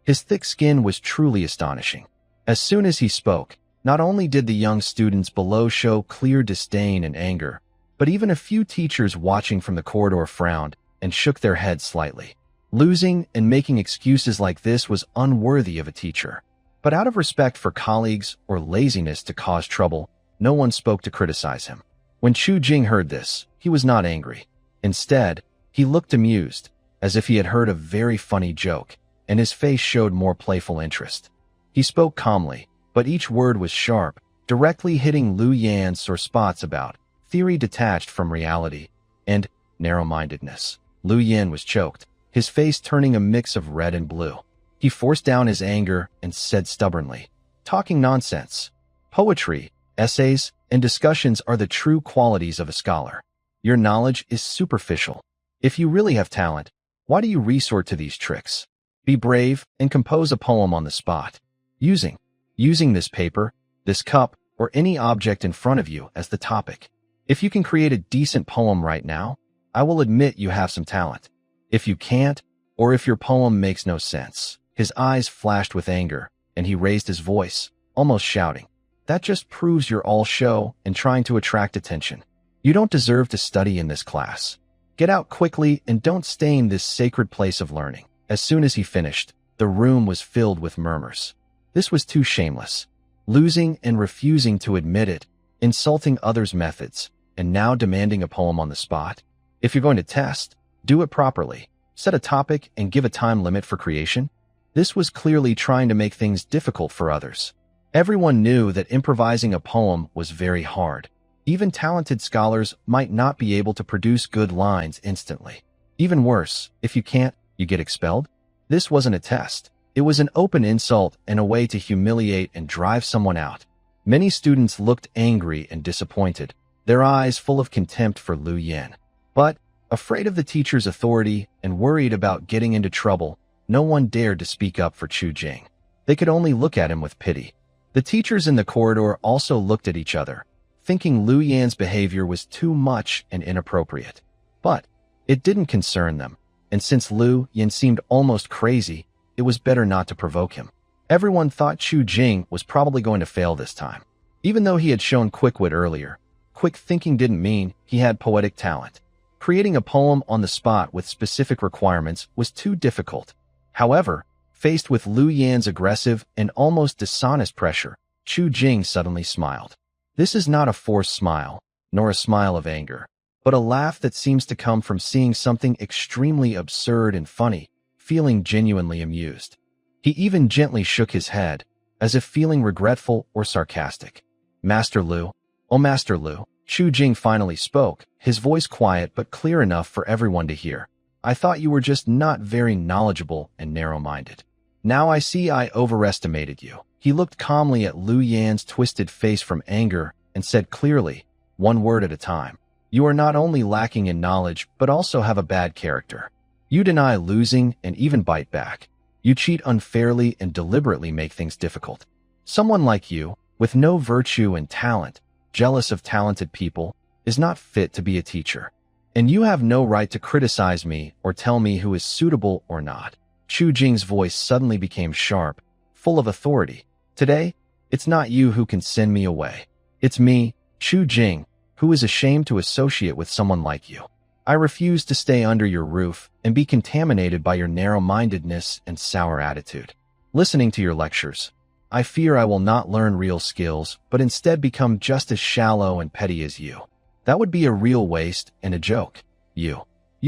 His thick skin was truly astonishing. As soon as he spoke, not only did the young students below show clear disdain and anger, but even a few teachers watching from the corridor frowned and shook their heads slightly. Losing and making excuses like this was unworthy of a teacher. But out of respect for colleagues or laziness to cause trouble, no one spoke to criticize him. When Chu Jing heard this, he was not angry. Instead, he looked amused, as if he had heard a very funny joke, and his face showed more playful interest. He spoke calmly, but each word was sharp, directly hitting Lu Yan's sore spots about theory detached from reality and narrow-mindedness. Lu Yan was choked, his face turning a mix of red and blue. He forced down his anger and said stubbornly, "Talking nonsense. Poetry, essays, and discussions are the true qualities of a scholar. Your knowledge is superficial. If you really have talent, why do you resort to these tricks? Be brave and compose a poem on the spot, using this paper, this cup, or any object in front of you as the topic. If you can create a decent poem right now, I will admit you have some talent. If you can't, or if your poem makes no sense." His eyes flashed with anger, and he raised his voice, almost shouting, "That just proves you're all show and trying to attract attention. You don't deserve to study in this class. Get out quickly and don't stain this sacred place of learning." As soon as he finished, the room was filled with murmurs. This was too shameless. Losing and refusing to admit it, insulting others' methods, and now demanding a poem on the spot. If you're going to test, do it properly. Set a topic and give a time limit for creation. This was clearly trying to make things difficult for others. Everyone knew that improvising a poem was very hard. Even talented scholars might not be able to produce good lines instantly. Even worse, if you can't, you get expelled. This wasn't a test. It was an open insult and a way to humiliate and drive someone out. Many students looked angry and disappointed, their eyes full of contempt for Lu Yan. But, afraid of the teacher's authority and worried about getting into trouble, no one dared to speak up for Chu Jing. They could only look at him with pity. The teachers in the corridor also looked at each other, thinking Lu Yan's behavior was too much and inappropriate. But it didn't concern them, and since Lu Yan seemed almost crazy, it was better not to provoke him. Everyone thought Chu Jing was probably going to fail this time. Even though he had shown quick wit earlier, quick thinking didn't mean he had poetic talent. Creating a poem on the spot with specific requirements was too difficult. However, faced with Lu Yan's aggressive and almost dishonest pressure, Chu Jing suddenly smiled. This is not a forced smile, nor a smile of anger, but a laugh that seems to come from seeing something extremely absurd and funny, feeling genuinely amused. He even gently shook his head, as if feeling regretful or sarcastic. "Master Lu, oh Master Lu," Chu Jing finally spoke, his voice quiet but clear enough for everyone to hear. "I thought you were just not very knowledgeable and narrow-minded. Now I see I overestimated you." He looked calmly at Lu Yan's twisted face from anger and said clearly, one word at a time. You are not only lacking in knowledge, but also have a bad character. You deny losing and even bite back. You cheat unfairly and deliberately make things difficult. Someone like you, with no virtue and talent, jealous of talented people, is not fit to be a teacher. And you have no right to criticize me or tell me who is suitable or not. Chu Jing's voice suddenly became sharp, full of authority. Today, it's not you who can send me away. It's me, Chu Jing, who is ashamed to associate with someone like you. I refuse to stay under your roof and be contaminated by your narrow-mindedness and sour attitude. Listening to your lectures, I fear I will not learn real skills, but instead become just as shallow and petty as you. That would be a real waste and a joke. You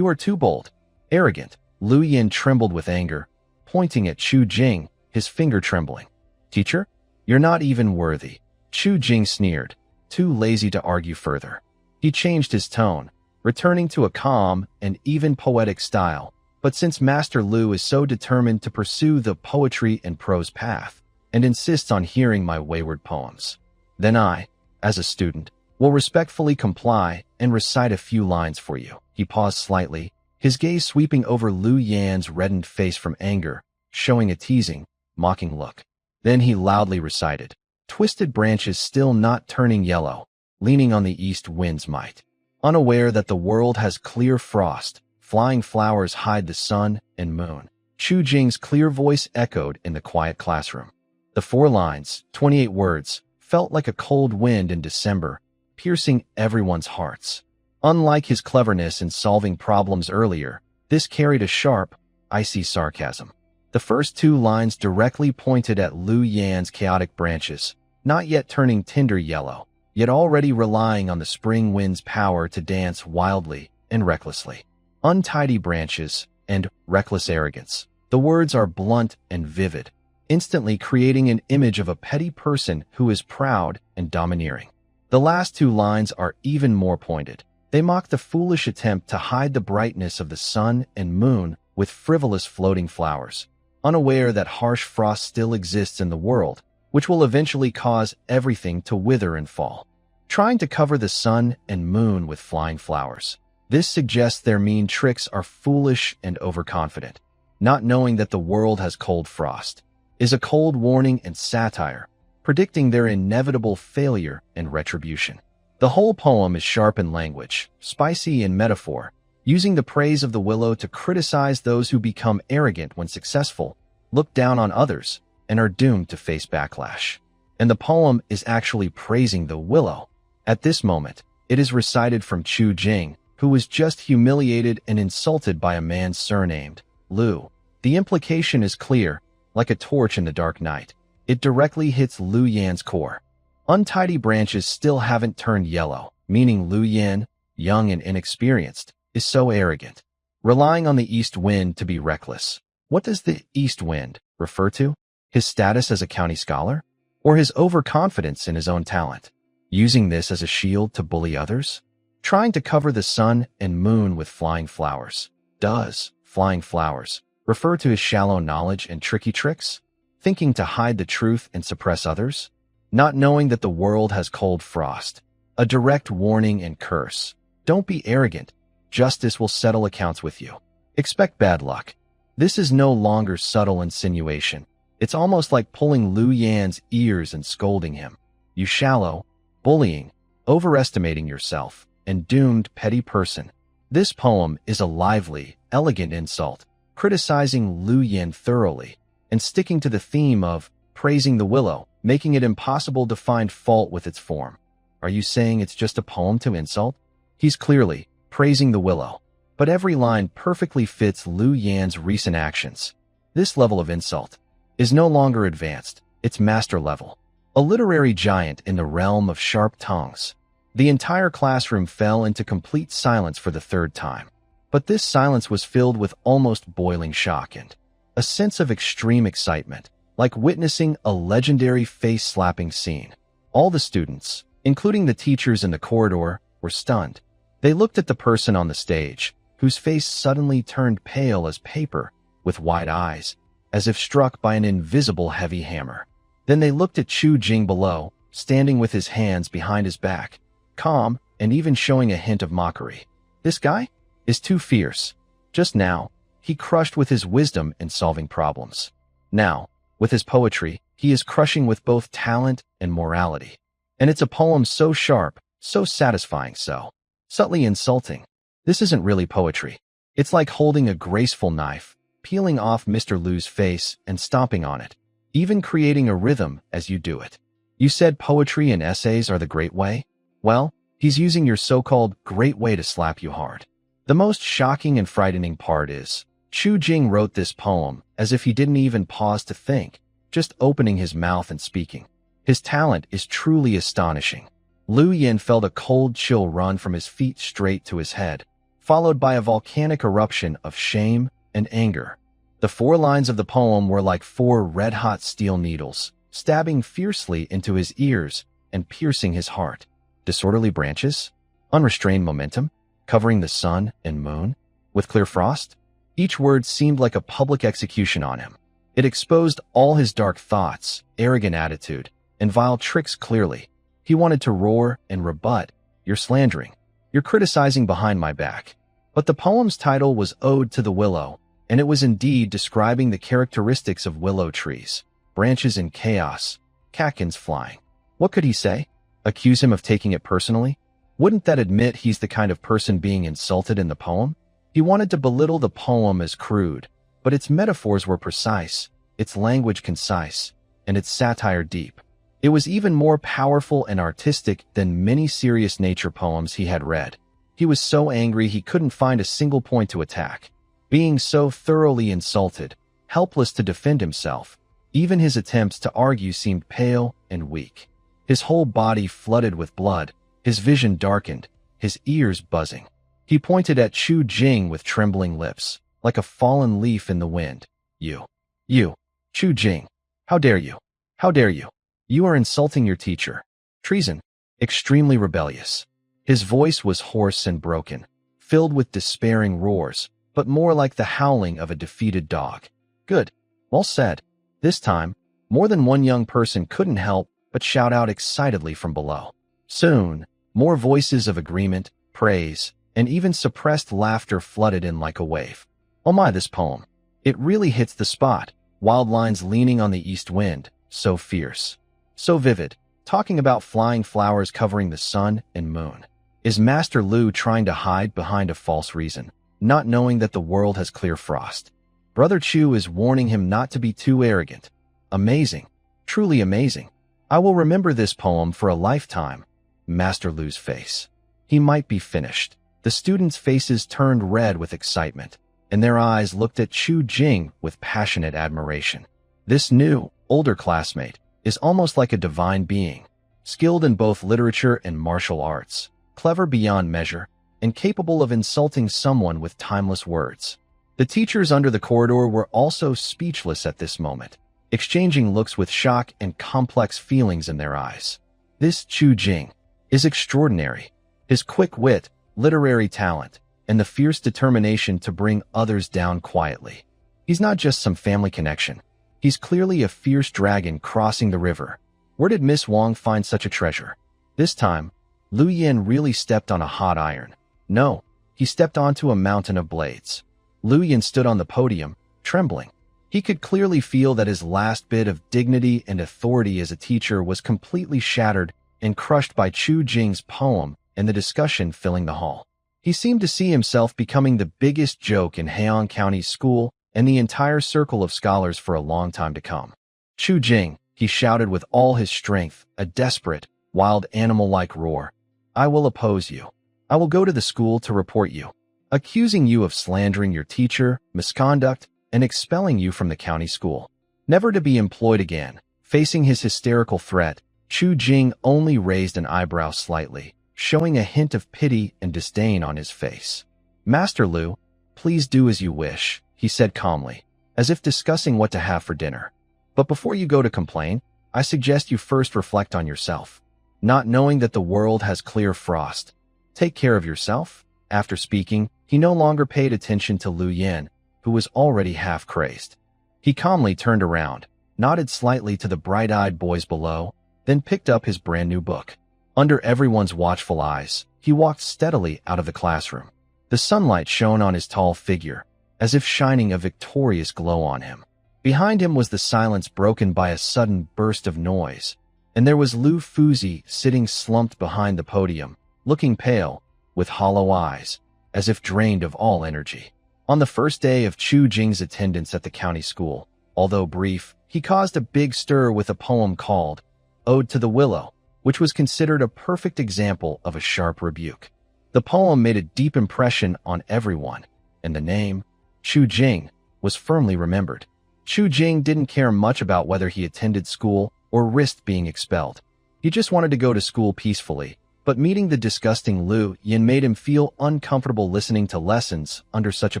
are too bold, arrogant. Lu Yin trembled with anger, pointing at Chu Jing, his finger trembling. Teacher, you're not even worthy. Chu Jing sneered, too lazy to argue further. He changed his tone, returning to a calm and even poetic style. But since Master Lu is so determined to pursue the poetry and prose path, and insists on hearing my wayward poems, then I, as a student, will respectfully comply and recite a few lines for you. He paused slightly, his gaze sweeping over Lu Yan's reddened face from anger, showing a teasing, mocking look. Then he loudly recited, "Twisted branches still not turning yellow, leaning on the east wind's might. Unaware that the world has clear frost, flying flowers hide the sun and moon." Chu Jing's clear voice echoed in the quiet classroom. The 4 lines, 28 words, felt like a cold wind in December, piercing everyone's hearts. Unlike his cleverness in solving problems earlier, this carried a sharp, icy sarcasm. The first 2 lines directly pointed at Lu Yan's chaotic branches, not yet turning tinder yellow, yet already relying on the spring wind's power to dance wildly and recklessly. Untidy branches and reckless arrogance. The words are blunt and vivid, instantly creating an image of a petty person who is proud and domineering. The last 2 lines are even more pointed. They mock the foolish attempt to hide the brightness of the sun and moon with frivolous floating flowers, unaware that harsh frost still exists in the world, which will eventually cause everything to wither and fall. Trying to cover the sun and moon with flying flowers. This suggests their mean tricks are foolish and overconfident. Not knowing that the world has cold frost is a cold warning and satire, predicting their inevitable failure and retribution. The whole poem is sharp in language, spicy in metaphor, using the praise of the willow to criticize those who become arrogant when successful, look down on others, and are doomed to face backlash. And the poem is actually praising the willow. At this moment, it is recited from Chu Jing, who was just humiliated and insulted by a man surnamed Lu. The implication is clear, like a torch in the dark night. It directly hits Lu Yan's core. Untidy branches still haven't turned yellow, meaning Lu Yan, young and inexperienced, is so arrogant, relying on the east wind to be reckless. What does the east wind refer to? His status as a county scholar? Or his overconfidence in his own talent? Using this as a shield to bully others? Trying to cover the sun and moon with flying flowers. Does flying flowers refer to his shallow knowledge and tricky tricks? Thinking to hide the truth and suppress others? Not knowing that the world has cold frost. A direct warning and curse. Don't be arrogant. Justice will settle accounts with you. Expect bad luck. This is no longer subtle insinuation. It's almost like pulling Lu Yan's ears and scolding him. You shallow, bullying, overestimating yourself, and doomed petty person. This poem is a lively, elegant insult, criticizing Lu Yan thoroughly, and sticking to the theme of praising the willow, making it impossible to find fault with its form. Are you saying it's just a poem to insult? He's clearly praising the willow, but every line perfectly fits Lu Yan's recent actions. This level of insult is no longer advanced, it's master level. A literary giant in the realm of sharp tongues. The entire classroom fell into complete silence for the 3rd time. But this silence was filled with almost boiling shock and a sense of extreme excitement, like witnessing a legendary face-slapping scene. All the students, including the teachers in the corridor, were stunned. They looked at the person on the stage, whose face suddenly turned pale as paper, with wide eyes, as if struck by an invisible heavy hammer. Then they looked at Chu Jing below, standing with his hands behind his back, calm, and even showing a hint of mockery. This guy is too fierce. Just now, he crushed with his wisdom in solving problems. Now, with his poetry, he is crushing with both talent and morality. And it's a poem so sharp, so satisfying, so subtly insulting. This isn't really poetry. It's like holding a graceful knife, peeling off Mr. Liu's face and stomping on it, even creating a rhythm as you do it. You said poetry and essays are the great way? Well, he's using your so-called great way to slap you hard. The most shocking and frightening part is, Chu Jing wrote this poem as if he didn't even pause to think, just opening his mouth and speaking. His talent is truly astonishing. Liu Yin felt a cold chill run from his feet straight to his head, followed by a volcanic eruption of shame and anger. The 4 lines of the poem were like 4 red-hot steel needles, stabbing fiercely into his ears and piercing his heart. Disorderly branches, unrestrained momentum, covering the sun and moon, with clear frost. Each word seemed like a public execution on him. It exposed all his dark thoughts, arrogant attitude, and vile tricks clearly. He wanted to roar and rebut. You're slandering. You're criticizing behind my back. But the poem's title was Ode to the Willow, and it was indeed describing the characteristics of willow trees. Branches in chaos, catkins flying. What could he say? Accuse him of taking it personally? Wouldn't that admit he's the kind of person being insulted in the poem? He wanted to belittle the poem as crude, but its metaphors were precise, its language concise, and its satire deep. It was even more powerful and artistic than many serious nature poems he had read. He was so angry he couldn't find a single point to attack. Being so thoroughly insulted, helpless to defend himself, even his attempts to argue seemed pale and weak. His whole body flooded with blood, his vision darkened, his ears buzzing. He pointed at Chu Jing with trembling lips, like a fallen leaf in the wind. You, Chu Jing, how dare you? How dare you? You are insulting your teacher. Treason. Extremely rebellious. His voice was hoarse and broken, filled with despairing roars, but more like the howling of a defeated dog. Good. Well said. This time, more than one young person couldn't help but shout out excitedly from below. Soon, more voices of agreement, praise, and even suppressed laughter flooded in like a wave. Oh my, this poem. It really hits the spot. Wild lines leaning on the east wind, so fierce, so vivid, talking about flying flowers covering the sun and moon. Is Master Liu trying to hide behind a false reason, not knowing that the world has clear frost? Brother Chu is warning him not to be too arrogant. Amazing, truly amazing. I will remember this poem for a lifetime. Master Liu's face. He might be finished. The students' faces turned red with excitement, and their eyes looked at Chu Jing with passionate admiration. This new, older classmate is almost like a divine being, skilled in both literature and martial arts, clever beyond measure, and capable of insulting someone with timeless words. The teachers under the corridor were also speechless at this moment, exchanging looks with shock and complex feelings in their eyes. This Chu Jing is extraordinary. His quick wit, literary talent, and the fierce determination to bring others down quietly. He's not just some family connection. He's clearly a fierce dragon crossing the river. Where did Miss Wang find such a treasure? This time, Liu Yin really stepped on a hot iron. No, he stepped onto a mountain of blades. Liu Yin stood on the podium, trembling. He could clearly feel that his last bit of dignity and authority as a teacher was completely shattered and crushed by Chu Jing's poem and the discussion filling the hall. He seemed to see himself becoming the biggest joke in Heian County's school and the entire circle of scholars for a long time to come. Chu Jing, he shouted with all his strength, a desperate, wild animal-like roar. I will oppose you. I will go to the school to report you, accusing you of slandering your teacher, misconduct, and expelling you from the county school, never to be employed again. Facing his hysterical threat, Chu Jing only raised an eyebrow slightly, showing a hint of pity and disdain on his face. Master Liu, please do as you wish, he said calmly, as if discussing what to have for dinner. But before you go to complain, I suggest you first reflect on yourself. Not knowing that the world has clear frost. Take care of yourself. After speaking, he no longer paid attention to Liu Yin, who was already half crazed. He calmly turned around, nodded slightly to the bright-eyed boys below, then picked up his brand-new book. Under everyone's watchful eyes, he walked steadily out of the classroom. The sunlight shone on his tall figure, as if shining a victorious glow on him. Behind him was the silence broken by a sudden burst of noise, and there was Lu Fuzi sitting slumped behind the podium, looking pale, with hollow eyes, as if drained of all energy. On the first day of Chu Jing's attendance at the county school, although brief, he caused a big stir with a poem called Ode to the Willow, which was considered a perfect example of a sharp rebuke. The poem made a deep impression on everyone, and the name, Chu Jing, was firmly remembered. Chu Jing didn't care much about whether he attended school or risked being expelled. He just wanted to go to school peacefully, but meeting the disgusting Lu Yin made him feel uncomfortable listening to lessons under such a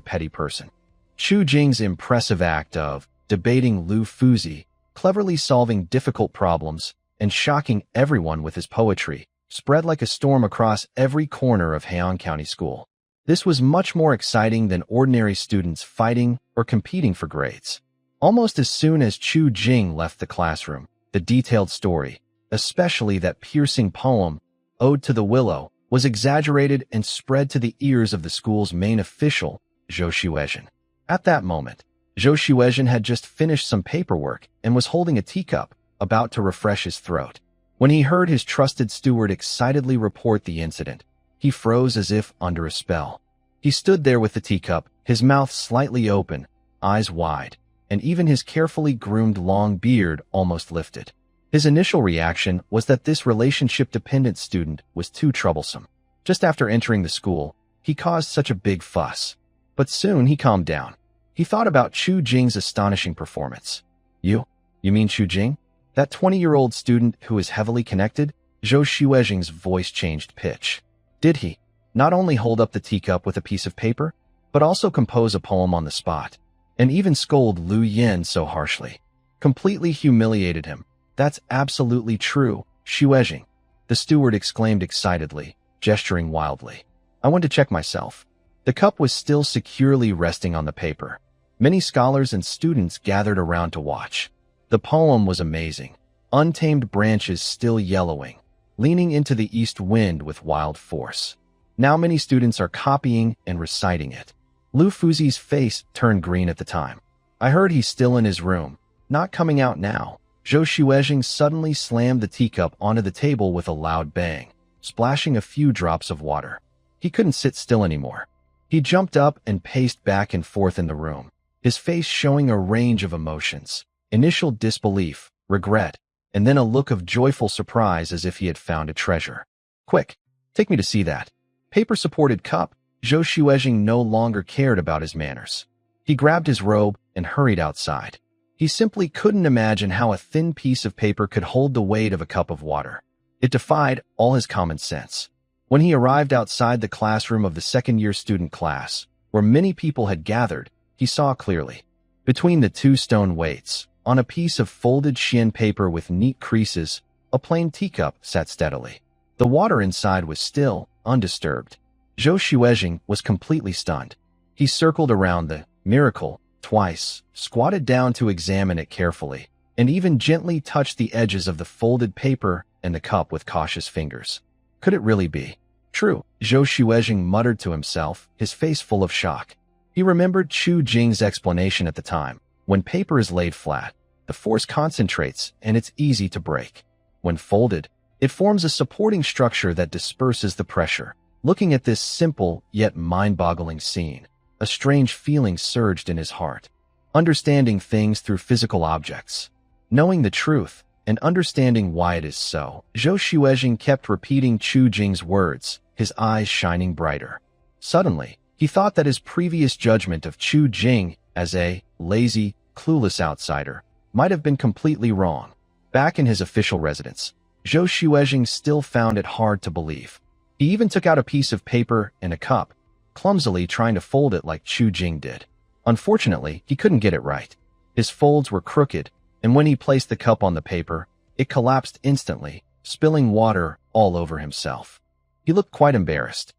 petty person. Chu Jing's impressive act of debating Lu Fuzi, cleverly solving difficult problems, and shocking everyone with his poetry, spread like a storm across every corner of Heian County School. This was much more exciting than ordinary students fighting or competing for grades. Almost as soon as Chu Jing left the classroom, the detailed story, especially that piercing poem, Ode to the Willow, was exaggerated and spread to the ears of the school's main official, Zhou Xuezhen. At that moment, Zhou Xuezhen had just finished some paperwork and was holding a teacup, about to refresh his throat. When he heard his trusted steward excitedly report the incident, he froze as if under a spell. He stood there with the teacup, his mouth slightly open, eyes wide, and even his carefully groomed long beard almost lifted. His initial reaction was that this relationship-dependent student was too troublesome. Just after entering the school, he caused such a big fuss. But soon he calmed down. He thought about Chu Jing's astonishing performance. You mean Chu Jing? That 20-year-old student who is heavily connected? Zhou Xuezheng's voice changed pitch. Did he not only hold up the teacup with a piece of paper, but also compose a poem on the spot, and even scold Lu Yin so harshly? Completely humiliated him. That's absolutely true, Xuezheng, the steward exclaimed excitedly, gesturing wildly. I went to check myself. The cup was still securely resting on the paper. Many scholars and students gathered around to watch. The poem was amazing. Untamed branches still yellowing, leaning into the east wind with wild force. Now many students are copying and reciting it. Lu Fuzi's face turned green at the time. I heard he's still in his room, not coming out now. Zhou Xuezheng suddenly slammed the teacup onto the table with a loud bang, splashing a few drops of water. He couldn't sit still anymore. He jumped up and paced back and forth in the room, his face showing a range of emotions. Initial disbelief, regret, and then a look of joyful surprise as if he had found a treasure. Quick, take me to see that paper-supported cup. Zhou Xuezheng no longer cared about his manners. He grabbed his robe and hurried outside. He simply couldn't imagine how a thin piece of paper could hold the weight of a cup of water. It defied all his common sense. When he arrived outside the classroom of the second-year student class, where many people had gathered, he saw clearly. Between the two stone weights, on a piece of folded xian paper with neat creases, a plain teacup sat steadily. The water inside was still, undisturbed. Zhou Xuezheng was completely stunned. He circled around the miracle twice, squatted down to examine it carefully, and even gently touched the edges of the folded paper and the cup with cautious fingers. Could it really be true? Zhou Xuezheng muttered to himself, his face full of shock. He remembered Chu Jing's explanation at the time. When paper is laid flat, the force concentrates and it's easy to break. When folded, it forms a supporting structure that disperses the pressure. Looking at this simple yet mind-boggling scene, a strange feeling surged in his heart. Understanding things through physical objects. Knowing the truth and understanding why it is so, Zhou Xuezheng kept repeating Chu Jing's words, his eyes shining brighter. Suddenly, he thought that his previous judgment of Chu Jing as a lazy, clueless outsider might have been completely wrong. Back in his official residence, Zhou Xuezheng still found it hard to believe. He even took out a piece of paper and a cup, clumsily trying to fold it like Chu Jing did. Unfortunately, he couldn't get it right. His folds were crooked, and when he placed the cup on the paper, it collapsed instantly, spilling water all over himself. He looked quite embarrassed.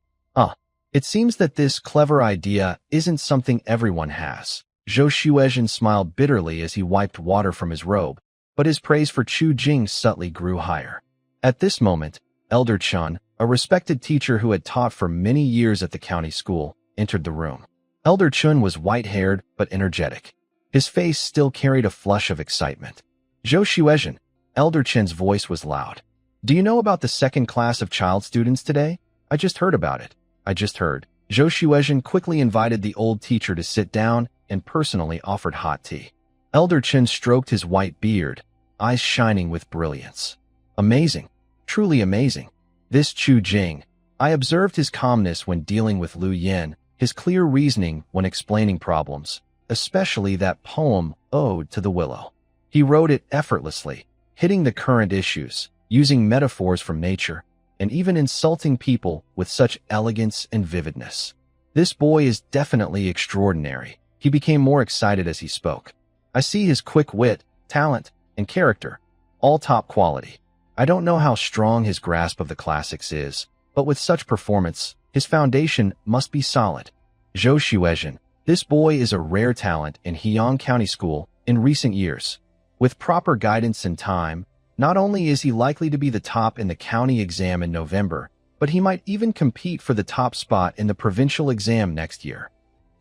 It seems that this clever idea isn't something everyone has. Zhou Xuezhen smiled bitterly as he wiped water from his robe, but his praise for Chu Jing subtly grew higher. At this moment, Elder Chun, a respected teacher who had taught for many years at the county school, entered the room. Elder Chun was white-haired but energetic. His face still carried a flush of excitement. Zhou Xuezhen, Elder Chun's voice was loud. Do you know about the second class of child students today? I just heard about it. I just heard. Zhou Xuezhen quickly invited the old teacher to sit down and personally offered hot tea. Elder Chun stroked his white beard, eyes shining with brilliance. Amazing. Truly amazing. This Chu Jing. I observed his calmness when dealing with Lu Yin, his clear reasoning when explaining problems, especially that poem, Ode to the Willow. He wrote it effortlessly, hitting the current issues, using metaphors from nature, and even insulting people with such elegance and vividness. This boy is definitely extraordinary. He became more excited as he spoke. I see his quick wit, talent, and character, all top quality. I don't know how strong his grasp of the classics is, but with such performance, his foundation must be solid. Zhou Xuezhen, this boy is a rare talent in Heiyang County School in recent years. With proper guidance and time, not only is he likely to be the top in the county exam in November, but he might even compete for the top spot in the provincial exam next year.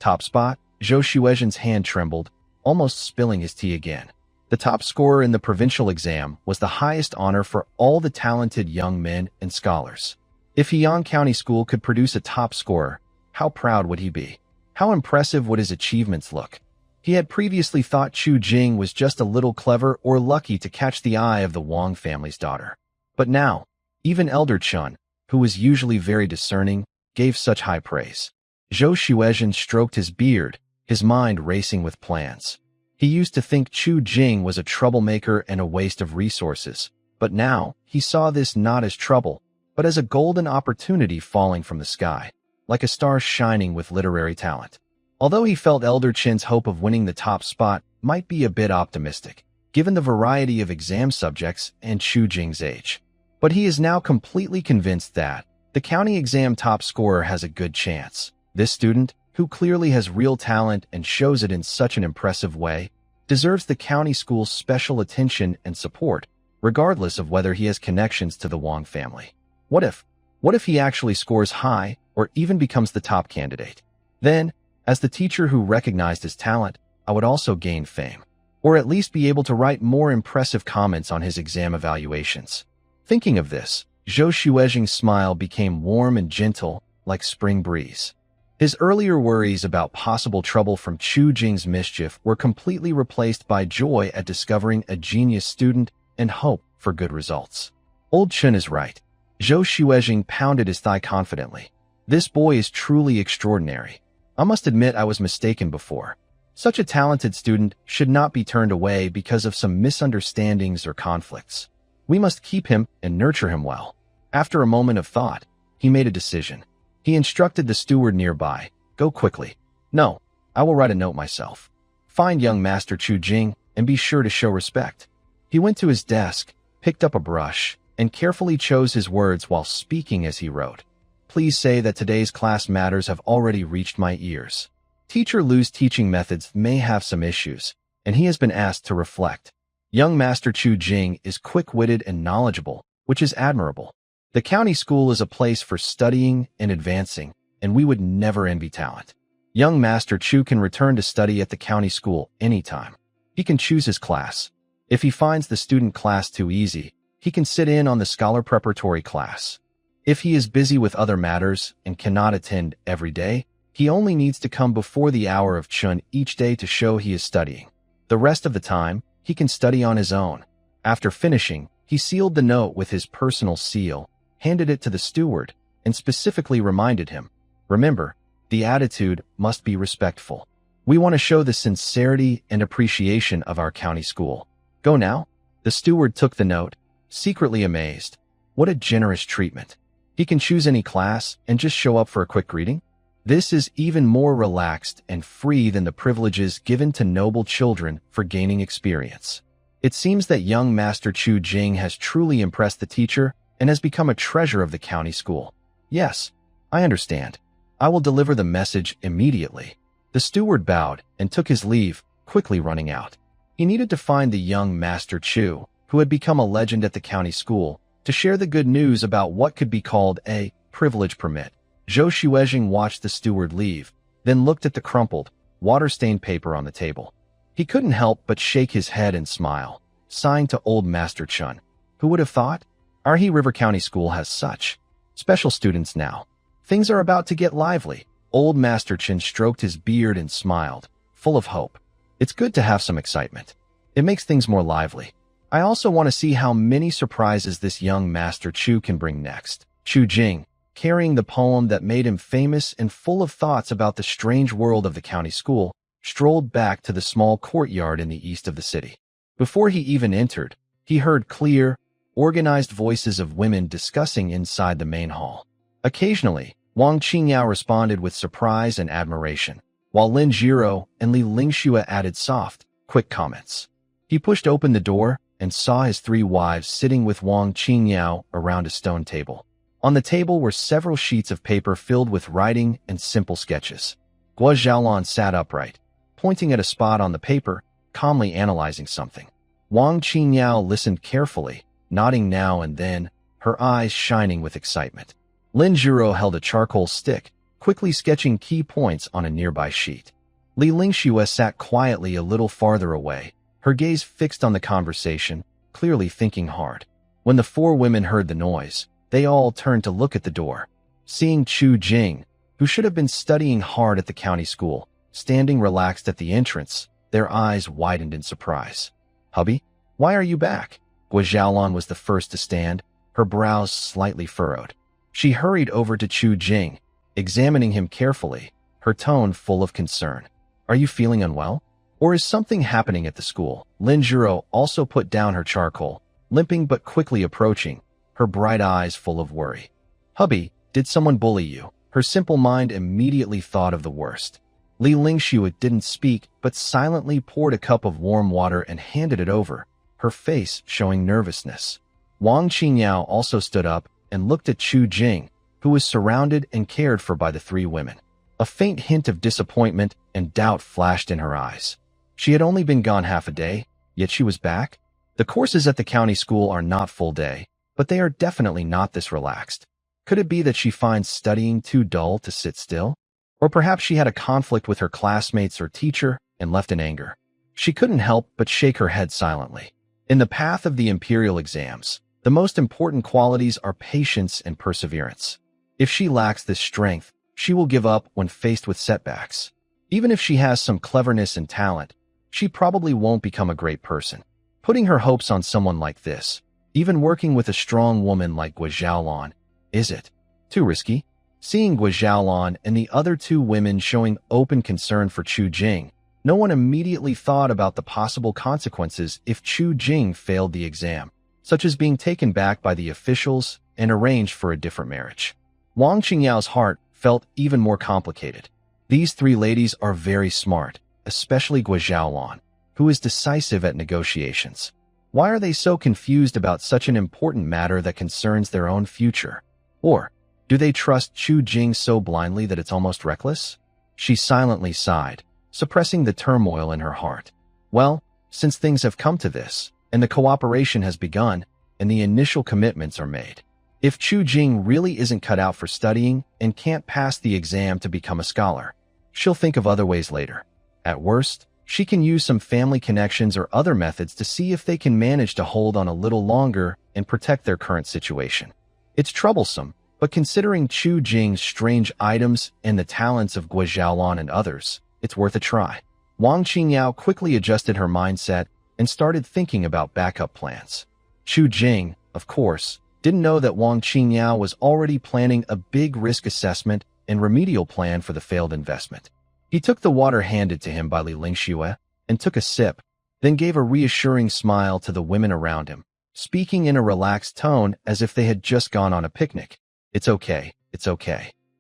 Top spot? Zhou Xuezhen's hand trembled, almost spilling his tea again. The top scorer in the provincial exam was the highest honor for all the talented young men and scholars. If Heiyang County School could produce a top scorer, how proud would he be? How impressive would his achievements look? He had previously thought Chu Jing was just a little clever or lucky to catch the eye of the Wang family's daughter. But now, even Elder Chun, who was usually very discerning, gave such high praise. Zhou Xuezhen stroked his beard, his mind racing with plans. He used to think Chu Jing was a troublemaker and a waste of resources, but now he saw this not as trouble, but as a golden opportunity falling from the sky, like a star shining with literary talent. Although he felt Elder Chin's hope of winning the top spot might be a bit optimistic, given the variety of exam subjects and Chu Jing's age. But he is now completely convinced that the county exam top scorer has a good chance. This student, who clearly has real talent and shows it in such an impressive way, deserves the county school's special attention and support, regardless of whether he has connections to the Wang family. What if he actually scores high or even becomes the top candidate? Then, as the teacher who recognized his talent, I would also gain fame, or at least be able to write more impressive comments on his exam evaluations. Thinking of this, Zhou Xuezhen's smile became warm and gentle, like spring breeze. His earlier worries about possible trouble from Chu Jing's mischief were completely replaced by joy at discovering a genius student and hope for good results. Old Chun is right. Zhou Xuezhen pounded his thigh confidently. This boy is truly extraordinary. I must admit I was mistaken before. Such a talented student should not be turned away because of some misunderstandings or conflicts. We must keep him and nurture him well. After a moment of thought, he made a decision. He instructed the steward nearby, "Go quickly." "No, I will write a note myself. Find young Master Chu Jing and be sure to show respect." He went to his desk, picked up a brush, and carefully chose his words while speaking as he wrote. "Please say that today's class matters have already reached my ears. Teacher Lu's teaching methods may have some issues, and he has been asked to reflect. Young Master Chu Jing is quick-witted and knowledgeable, which is admirable. The county school is a place for studying and advancing, and we would never envy talent. Young Master Chu can return to study at the county school anytime. He can choose his class. If he finds the student class too easy, he can sit in on the scholar preparatory class. If he is busy with other matters and cannot attend every day, he only needs to come before the hour of Chun each day to show he is studying. The rest of the time, he can study on his own." After finishing, he sealed the note with his personal seal, handed it to the steward, and specifically reminded him, "Remember, the attitude must be respectful. We want to show the sincerity and appreciation of our county school. Go now." The steward took the note, secretly amazed. What a generous treatment. He can choose any class and just show up for a quick greeting? This is even more relaxed and free than the privileges given to noble children for gaining experience. It seems that young Master Chu Jing has truly impressed the teacher and has become a treasure of the county school. "Yes, I understand. I will deliver the message immediately." The steward bowed and took his leave, quickly running out. He needed to find the young Master Chu, who had become a legend at the county school, to share the good news about what could be called a privilege permit. Zhou Xuezheng watched the steward leave, then looked at the crumpled, water-stained paper on the table. He couldn't help but shake his head and smile, sighing to old Master Chun. Who would have thought? Our River County School has such special students now. Things are about to get lively. Old Master Chun stroked his beard and smiled, full of hope. It's good to have some excitement. It makes things more lively. I also want to see how many surprises this young Master Chu can bring next. Chu Jing, carrying the poem that made him famous and full of thoughts about the strange world of the county school, strolled back to the small courtyard in the east of the city. Before he even entered, he heard clear, organized voices of women discussing inside the main hall. Occasionally, Wang Qingyao responded with surprise and admiration, while Lin Jiro and Li Lingxue added soft, quick comments. He pushed open the door and saw his three wives sitting with Wang Qingyao around a stone table. On the table were several sheets of paper filled with writing and simple sketches. Guo Xiaolan sat upright, pointing at a spot on the paper, calmly analyzing something. Wang Qingyao listened carefully, nodding now and then, her eyes shining with excitement. Lin Jiro held a charcoal stick, quickly sketching key points on a nearby sheet. Li Lingxue sat quietly a little farther away, her gaze fixed on the conversation, clearly thinking hard. When the four women heard the noise, they all turned to look at the door. Seeing Chu Jing, who should have been studying hard at the county school, standing relaxed at the entrance, their eyes widened in surprise. "Hubby, why are you back?" Guo Xiaolan was the first to stand, her brows slightly furrowed. She hurried over to Chu Jing, examining him carefully, her tone full of concern. "Are you feeling unwell? Or is something happening at the school?" Lin Jiro also put down her charcoal, limping but quickly approaching, her bright eyes full of worry. "Hubby, did someone bully you?" Her simple mind immediately thought of the worst. Li Lingxue didn't speak, but silently poured a cup of warm water and handed it over, her face showing nervousness. Wang Qingyao also stood up and looked at Chu Jing, who was surrounded and cared for by the three women. A faint hint of disappointment and doubt flashed in her eyes. She had only been gone half a day, yet she was back. The courses at the county school are not full day, but they are definitely not this relaxed. Could it be that she finds studying too dull to sit still? Or perhaps she had a conflict with her classmates or teacher and left in anger. She couldn't help but shake her head silently. In the path of the imperial exams, the most important qualities are patience and perseverance. If she lacks this strength, she will give up when faced with setbacks. Even if she has some cleverness and talent, she probably won't become a great person. Putting her hopes on someone like this, even working with a strong woman like Guo Xiaolan, is it too risky? Seeing Guo Xiaolan and the other two women showing open concern for Chu Jing, no one immediately thought about the possible consequences if Chu Jing failed the exam, such as being taken back by the officials and arranged for a different marriage. Wang Qingyao's heart felt even more complicated. These three ladies are very smart, especially Guo Xiaolan, who is decisive at negotiations. Why are they so confused about such an important matter that concerns their own future? Or do they trust Chu Jing so blindly that it's almost reckless? She silently sighed, suppressing the turmoil in her heart. Well, since things have come to this, and the cooperation has begun, and the initial commitments are made, if Chu Jing really isn't cut out for studying and can't pass the exam to become a scholar, she'll think of other ways later. At worst, she can use some family connections or other methods to see if they can manage to hold on a little longer and protect their current situation. It's troublesome, but considering Chu Jing's strange items and the talents of Guo Xiaolan and others, it's worth a try. Wang Qingyao quickly adjusted her mindset and started thinking about backup plans. Chu Jing, of course, didn't know that Wang Qingyao was already planning a big risk assessment and remedial plan for the failed investment. He took the water handed to him by Li Lingxue and took a sip, then gave a reassuring smile to the women around him, speaking in a relaxed tone as if they had just gone on a picnic. It's okay.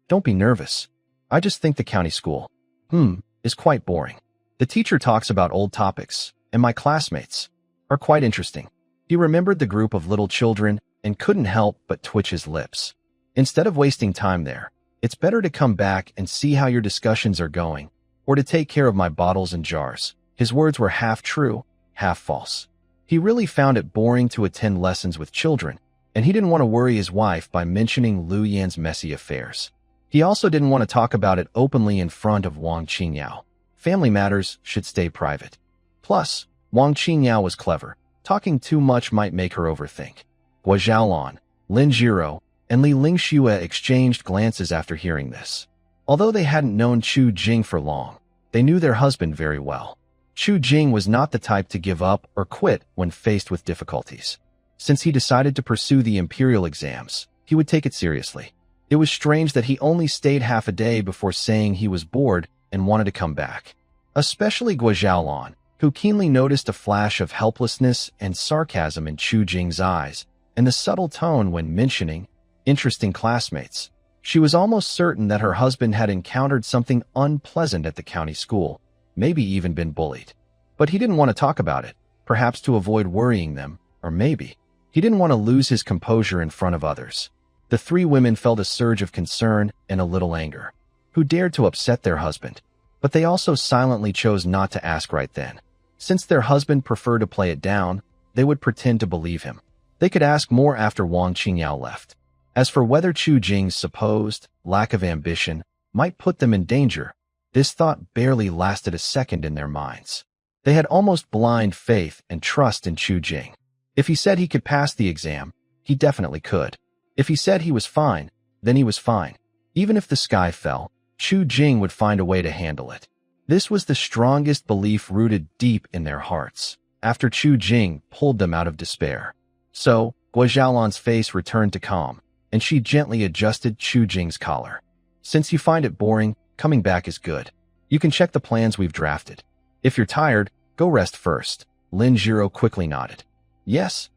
Don't be nervous. I just think the county school, is quite boring. The teacher talks about old topics, and my classmates are quite interesting." He remembered the group of little children and couldn't help but twitch his lips. Instead of wasting time there, it's better to come back and see how your discussions are going, or to take care of my bottles and jars. His words were half true, half false. He really found it boring to attend lessons with children, and he didn't want to worry his wife by mentioning Lu Yan's messy affairs. He also didn't want to talk about it openly in front of Wang Qingyao. Family matters should stay private. Plus, Wang Qingyao was clever. Talking too much might make her overthink. Guo Zhaolan, Lin Jiro, and Li Lingxue exchanged glances after hearing this. Although they hadn't known Chu Jing for long, they knew their husband very well. Chu Jing was not the type to give up or quit when faced with difficulties. Since he decided to pursue the imperial exams, he would take it seriously. It was strange that he only stayed half a day before saying he was bored and wanted to come back. Especially Guo Zhaolan, who keenly noticed a flash of helplessness and sarcasm in Chu Jing's eyes, and the subtle tone when mentioning interesting classmates. She was almost certain that her husband had encountered something unpleasant at the county school, maybe even been bullied. But he didn't want to talk about it, perhaps to avoid worrying them, or maybe he didn't want to lose his composure in front of others. The three women felt a surge of concern and a little anger. Who dared to upset their husband? But they also silently chose not to ask right then. Since their husband preferred to play it down, they would pretend to believe him. They could ask more after Wang Qingyao left. As for whether Chu Jing's supposed lack of ambition might put them in danger, this thought barely lasted a second in their minds. They had almost blind faith and trust in Chu Jing. If he said he could pass the exam, he definitely could. If he said he was fine, then he was fine. Even if the sky fell, Chu Jing would find a way to handle it. This was the strongest belief rooted deep in their hearts, after Chu Jing pulled them out of despair. So, Guo Zhaolan's face returned to calm, and she gently adjusted Chu Jing's collar. Since you find it boring, coming back is good. You can check the plans we've drafted. If you're tired, go rest first. Lin Jiro quickly nodded. Yes,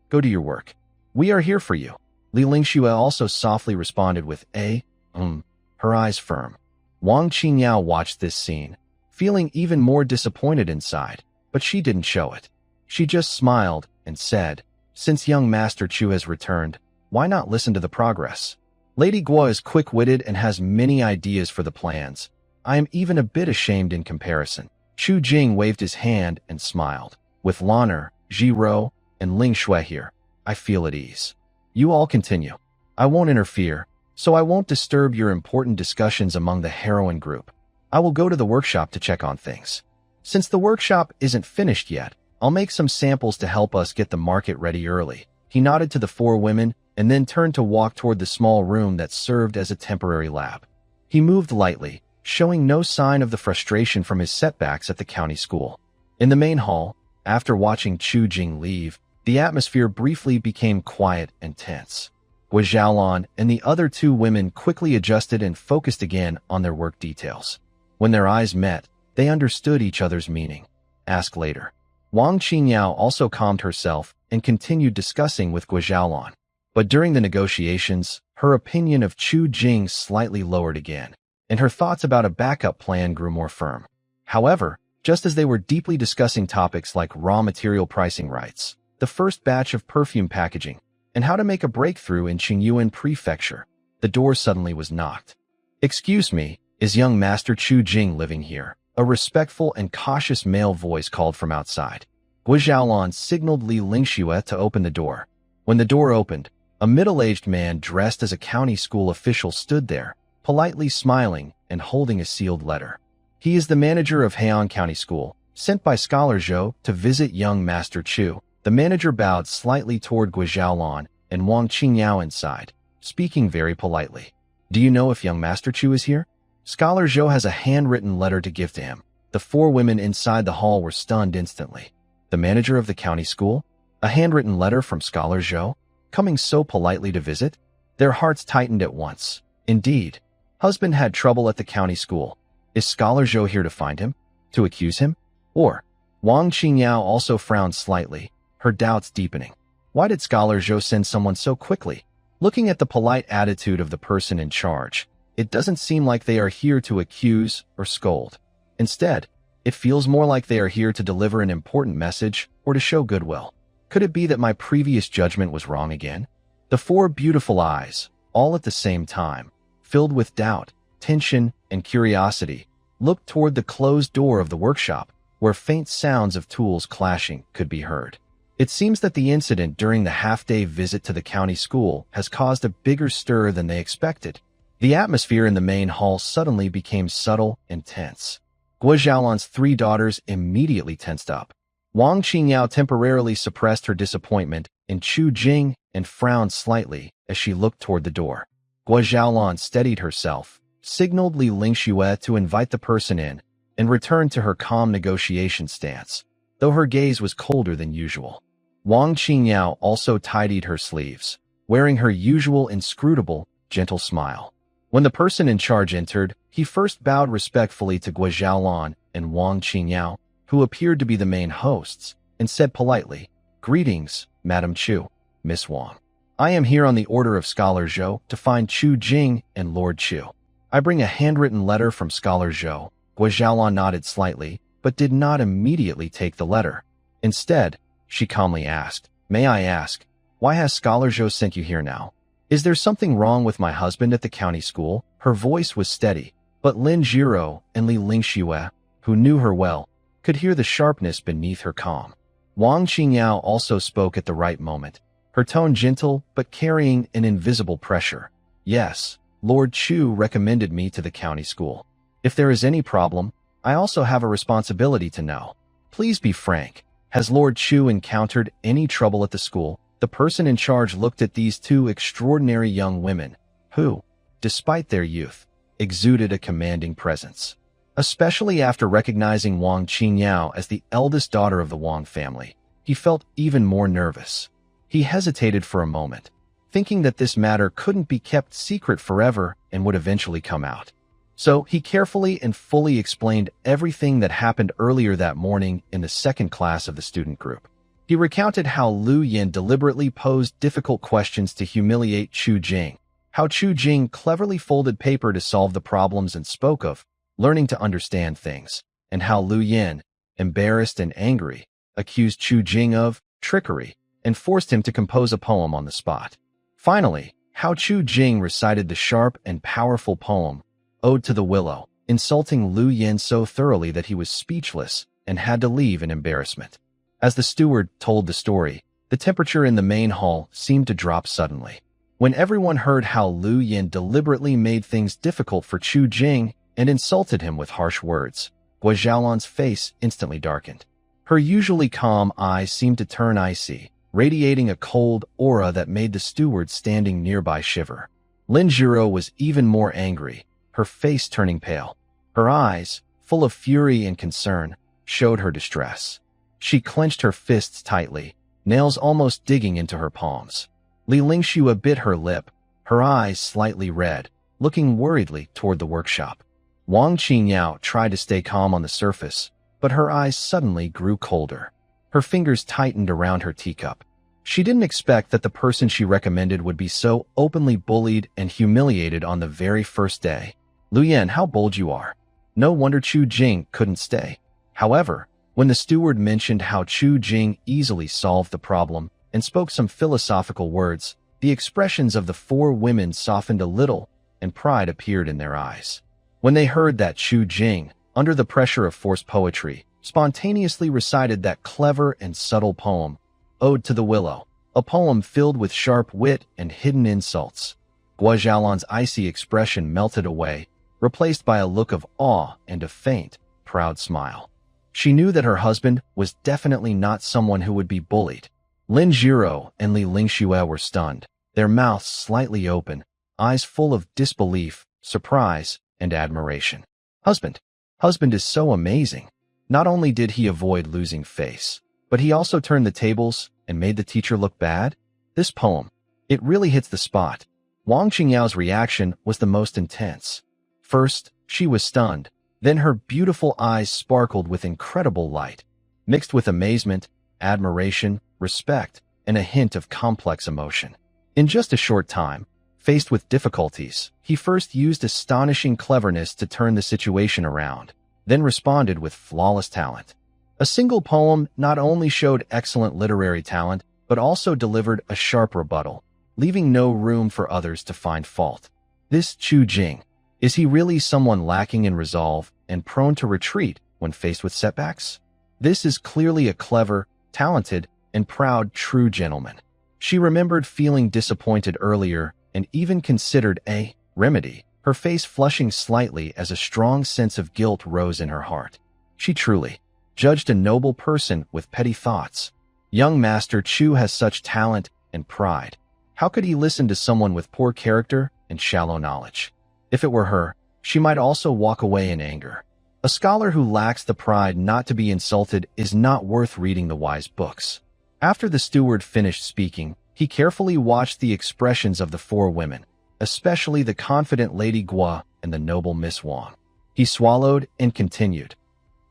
go do your work. We are here for you. Li Lingxue also softly responded with her eyes firm. Wang Qingyao watched this scene, feeling even more disappointed inside, but she didn't show it. She just smiled and said, since young Master Chu has returned, why not listen to the progress? Lady Guo is quick-witted and has many ideas for the plans. I am even a bit ashamed in comparison. Chu Jing waved his hand and smiled. With Lan'er, Jiro, and Ling Shui here, I feel at ease. You all continue. I won't interfere, so I won't disturb your important discussions among the heroine group. I will go to the workshop to check on things. Since the workshop isn't finished yet, I'll make some samples to help us get the market ready early. He nodded to the four women and then turned to walk toward the small room that served as a temporary lab. He moved lightly, showing no sign of the frustration from his setbacks at the county school. In the main hall, after watching Chu Jing leave, the atmosphere briefly became quiet and tense. Guo Zhaolan and the other two women quickly adjusted and focused again on their work details. When their eyes met, they understood each other's meaning. Ask later. Wang Qingyao also calmed herself and continued discussing with Guo Zhaolan. But during the negotiations, her opinion of Chu Jing slightly lowered again, and her thoughts about a backup plan grew more firm. However, just as they were deeply discussing topics like raw material pricing rights, the first batch of perfume packaging, and how to make a breakthrough in Qingyuan Prefecture, the door suddenly was knocked. Excuse me, is young Master Chu Jing living here? A respectful and cautious male voice called from outside. Guo Zhaolan signaled Li Lingxue to open the door. When the door opened, a middle-aged man dressed as a county school official stood there, politely smiling and holding a sealed letter. He is the manager of Heian County School, sent by Scholar Zhou to visit young Master Chu. The manager bowed slightly toward Guo Zhaolan and Wang Qingyao inside, speaking very politely. Do you know if young Master Chu is here? Scholar Zhou has a handwritten letter to give to him. The four women inside the hall were stunned instantly. The manager of the county school? A handwritten letter from Scholar Zhou? Coming so politely to visit? Their hearts tightened at once. Indeed, husband had trouble at the county school. Is Scholar Zhou here to find him? To accuse him? Or? Wang Qingyao also frowned slightly, her doubts deepening. Why did Scholar Zhou send someone so quickly? Looking at the polite attitude of the person in charge, it doesn't seem like they are here to accuse or scold. Instead, it feels more like they are here to deliver an important message or to show goodwill. Could it be that my previous judgment was wrong again? The four beautiful eyes, all at the same time, filled with doubt, tension, and curiosity, looked toward the closed door of the workshop, where faint sounds of tools clashing could be heard. It seems that the incident during the half-day visit to the county school has caused a bigger stir than they expected. The atmosphere in the main hall suddenly became subtle and tense. Guo Xiaolan's 3 daughters immediately tensed up. Wang Qingyao temporarily suppressed her disappointment in Chu Jing and frowned slightly as she looked toward the door. Guo Xiaolan steadied herself, signaled Li Lingxue to invite the person in, and returned to her calm negotiation stance, though her gaze was colder than usual. Wang Qingyao also tidied her sleeves, wearing her usual inscrutable, gentle smile. When the person in charge entered, he first bowed respectfully to Guo Xiaolan and Wang Qingyao, who appeared to be the main hosts, and said politely, "Greetings, Madam Chu, Miss Wang. I am here on the order of Scholar Zhou to find Chu Jing and Lord Chu. I bring a handwritten letter from Scholar Zhou." Guo Xiaolan nodded slightly, but did not immediately take the letter. Instead, she calmly asked, "May I ask, why has Scholar Zhou sent you here now? Is there something wrong with my husband at the county school?" Her voice was steady, but Lin Jiro and Li Lingxue, who knew her well, could hear the sharpness beneath her calm. Wang Qingyao also spoke at the right moment, her tone gentle but carrying an invisible pressure. "Yes, Lord Chu recommended me to the county school. If there is any problem, I also have a responsibility to know. Please be frank. Has Lord Chu encountered any trouble at the school?" The person in charge looked at these 2 extraordinary young women, who, despite their youth, exuded a commanding presence. Especially after recognizing Wang Qingyao as the eldest daughter of the Wang family, he felt even more nervous. He hesitated for a moment, thinking that this matter couldn't be kept secret forever and would eventually come out. So he carefully and fully explained everything that happened earlier that morning in the 2nd class of the student group. He recounted how Lu Yin deliberately posed difficult questions to humiliate Chu Jing, how Chu Jing cleverly folded paper to solve the problems and spoke of learning to understand things, and how Lu Yin, embarrassed and angry, accused Chu Jing of trickery and forced him to compose a poem on the spot. Finally, how Chu Jing recited the sharp and powerful poem, Ode to the Willow, insulting Lu Yin so thoroughly that he was speechless and had to leave in embarrassment. As the steward told the story, the temperature in the main hall seemed to drop suddenly. When everyone heard how Lu Yin deliberately made things difficult for Chu Jing and insulted him with harsh words, Guo Xiaolan's face instantly darkened. Her usually calm eyes seemed to turn icy, radiating a cold aura that made the steward standing nearby shiver. Lin Jiro was even more angry, her face turning pale. Her eyes, full of fury and concern, showed her distress. She clenched her fists tightly, nails almost digging into her palms. Li Lingxue bit her lip, her eyes slightly red, looking worriedly toward the workshop. Wang Qingyao tried to stay calm on the surface, but her eyes suddenly grew colder. Her fingers tightened around her teacup. She didn't expect that the person she recommended would be so openly bullied and humiliated on the very first day. "Lu Yan, how bold you are. No wonder Chu Jing couldn't stay." However, when the steward mentioned how Chu Jing easily solved the problem and spoke some philosophical words, the expressions of the 4 women softened a little and pride appeared in their eyes. When they heard that Chu Jing, under the pressure of forced poetry, spontaneously recited that clever and subtle poem, Ode to the Willow, a poem filled with sharp wit and hidden insults, Guo Xiaolan's icy expression melted away, replaced by a look of awe and a faint, proud smile. She knew that her husband was definitely not someone who would be bullied. Lin Jiro and Li Lingxue were stunned, their mouths slightly open, eyes full of disbelief, surprise, and admiration. Husband is so amazing. Not only did he avoid losing face, but he also turned the tables and made the teacher look bad. This poem, it really hits the spot. Wang Qingyao's reaction was the most intense. First, she was stunned. Then her beautiful eyes sparkled with incredible light, mixed with amazement, admiration, respect, and a hint of complex emotion. In just a short time, faced with difficulties, he first used astonishing cleverness to turn the situation around, then responded with flawless talent. A single poem not only showed excellent literary talent, but also delivered a sharp rebuttal, leaving no room for others to find fault. This Chu Jing, is he really someone lacking in resolve and prone to retreat when faced with setbacks? This is clearly a clever, talented, and proud, true gentleman. She remembered feeling disappointed earlier and even considered a remedy, her face flushing slightly as a strong sense of guilt rose in her heart. She truly judged a noble person with petty thoughts. Young Master Chu has such talent and pride. How could he listen to someone with poor character and shallow knowledge? If it were her, she might also walk away in anger. A scholar who lacks the pride not to be insulted is not worth reading the wise books. After the steward finished speaking, he carefully watched the expressions of the four women, especially the confident Lady Gua and the noble Miss Wang. He swallowed and continued.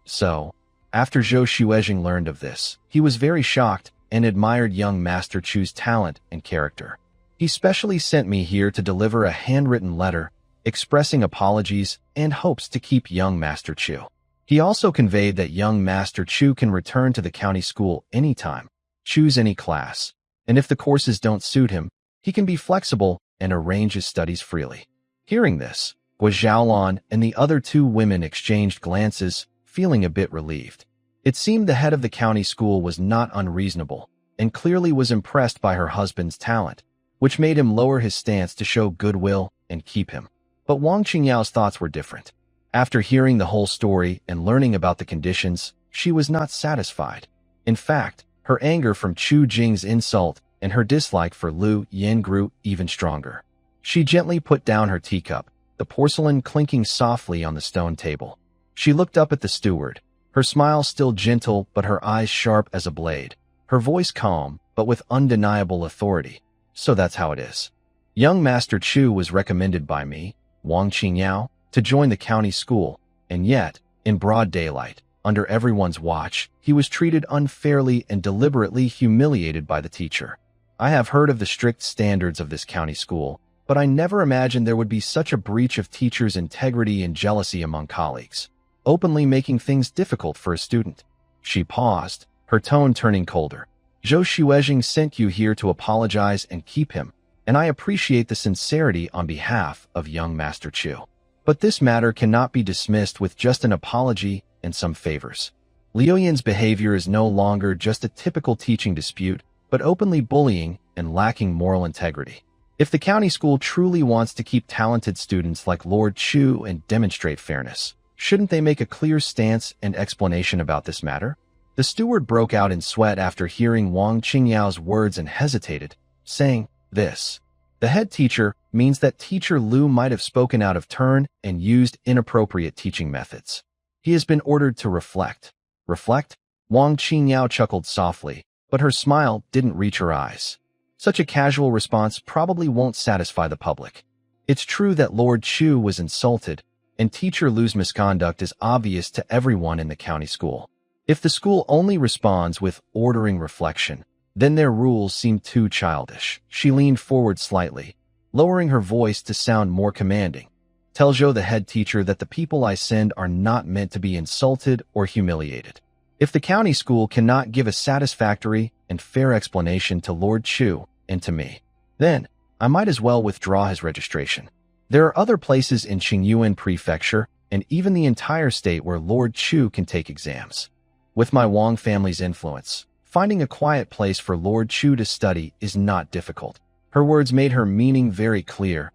So, after Zhou Xuezheng learned of this, he was very shocked and admired young Master Chu's talent and character. He specially sent me here to deliver a handwritten letter expressing apologies and hopes to keep young Master Chu. He also conveyed that young Master Chu can return to the county school anytime, choose any class, and if the courses don't suit him, he can be flexible and arrange his studies freely. Hearing this, Gua Zhaolan and the other two women exchanged glances, feeling a bit relieved. It seemed the head of the county school was not unreasonable and clearly was impressed by her husband's talent, which made him lower his stance to show goodwill and keep him. But Wang Qingyao's thoughts were different. After hearing the whole story and learning about the conditions, she was not satisfied. In fact, her anger from Chu Jing's insult and her dislike for Lu Yin grew even stronger. She gently put down her teacup, the porcelain clinking softly on the stone table. She looked up at the steward, her smile still gentle but her eyes sharp as a blade, her voice calm but with undeniable authority. So that's how it is. Young Master Chu was recommended by me, Wang Qingyao, to join the county school, and yet, in broad daylight, under everyone's watch, he was treated unfairly and deliberately humiliated by the teacher. I have heard of the strict standards of this county school, but I never imagined there would be such a breach of teachers' integrity and jealousy among colleagues, openly making things difficult for a student. She paused, her tone turning colder. Zhou Xuezheng sent you here to apologize and keep him, and I appreciate the sincerity on behalf of young Master Chu. But this matter cannot be dismissed with just an apology and some favors. Liu Yin's behavior is no longer just a typical teaching dispute, but openly bullying and lacking moral integrity. If the county school truly wants to keep talented students like Lord Chu and demonstrate fairness, shouldn't they make a clear stance and explanation about this matter? The steward broke out in sweat after hearing Wang Qingyao's words and hesitated, saying, "This. The head teacher means that teacher Lu might have spoken out of turn and used inappropriate teaching methods. He has been ordered to reflect." Reflect? Wang Qingyao chuckled softly, but her smile didn't reach her eyes. Such a casual response probably won't satisfy the public. It's true that Lord Chu was insulted, and teacher Lu's misconduct is obvious to everyone in the county school. If the school only responds with ordering reflection, then their rules seem too childish. She leaned forward slightly, lowering her voice to sound more commanding. Tell Zhou, the head teacher, that the people I send are not meant to be insulted or humiliated. If the county school cannot give a satisfactory and fair explanation to Lord Chu and to me, then I might as well withdraw his registration. There are other places in Qingyuan Prefecture and even the entire state where Lord Chu can take exams. With my Wang family's influence, finding a quiet place for Lord Chu to study is not difficult. Her words made her meaning very clear.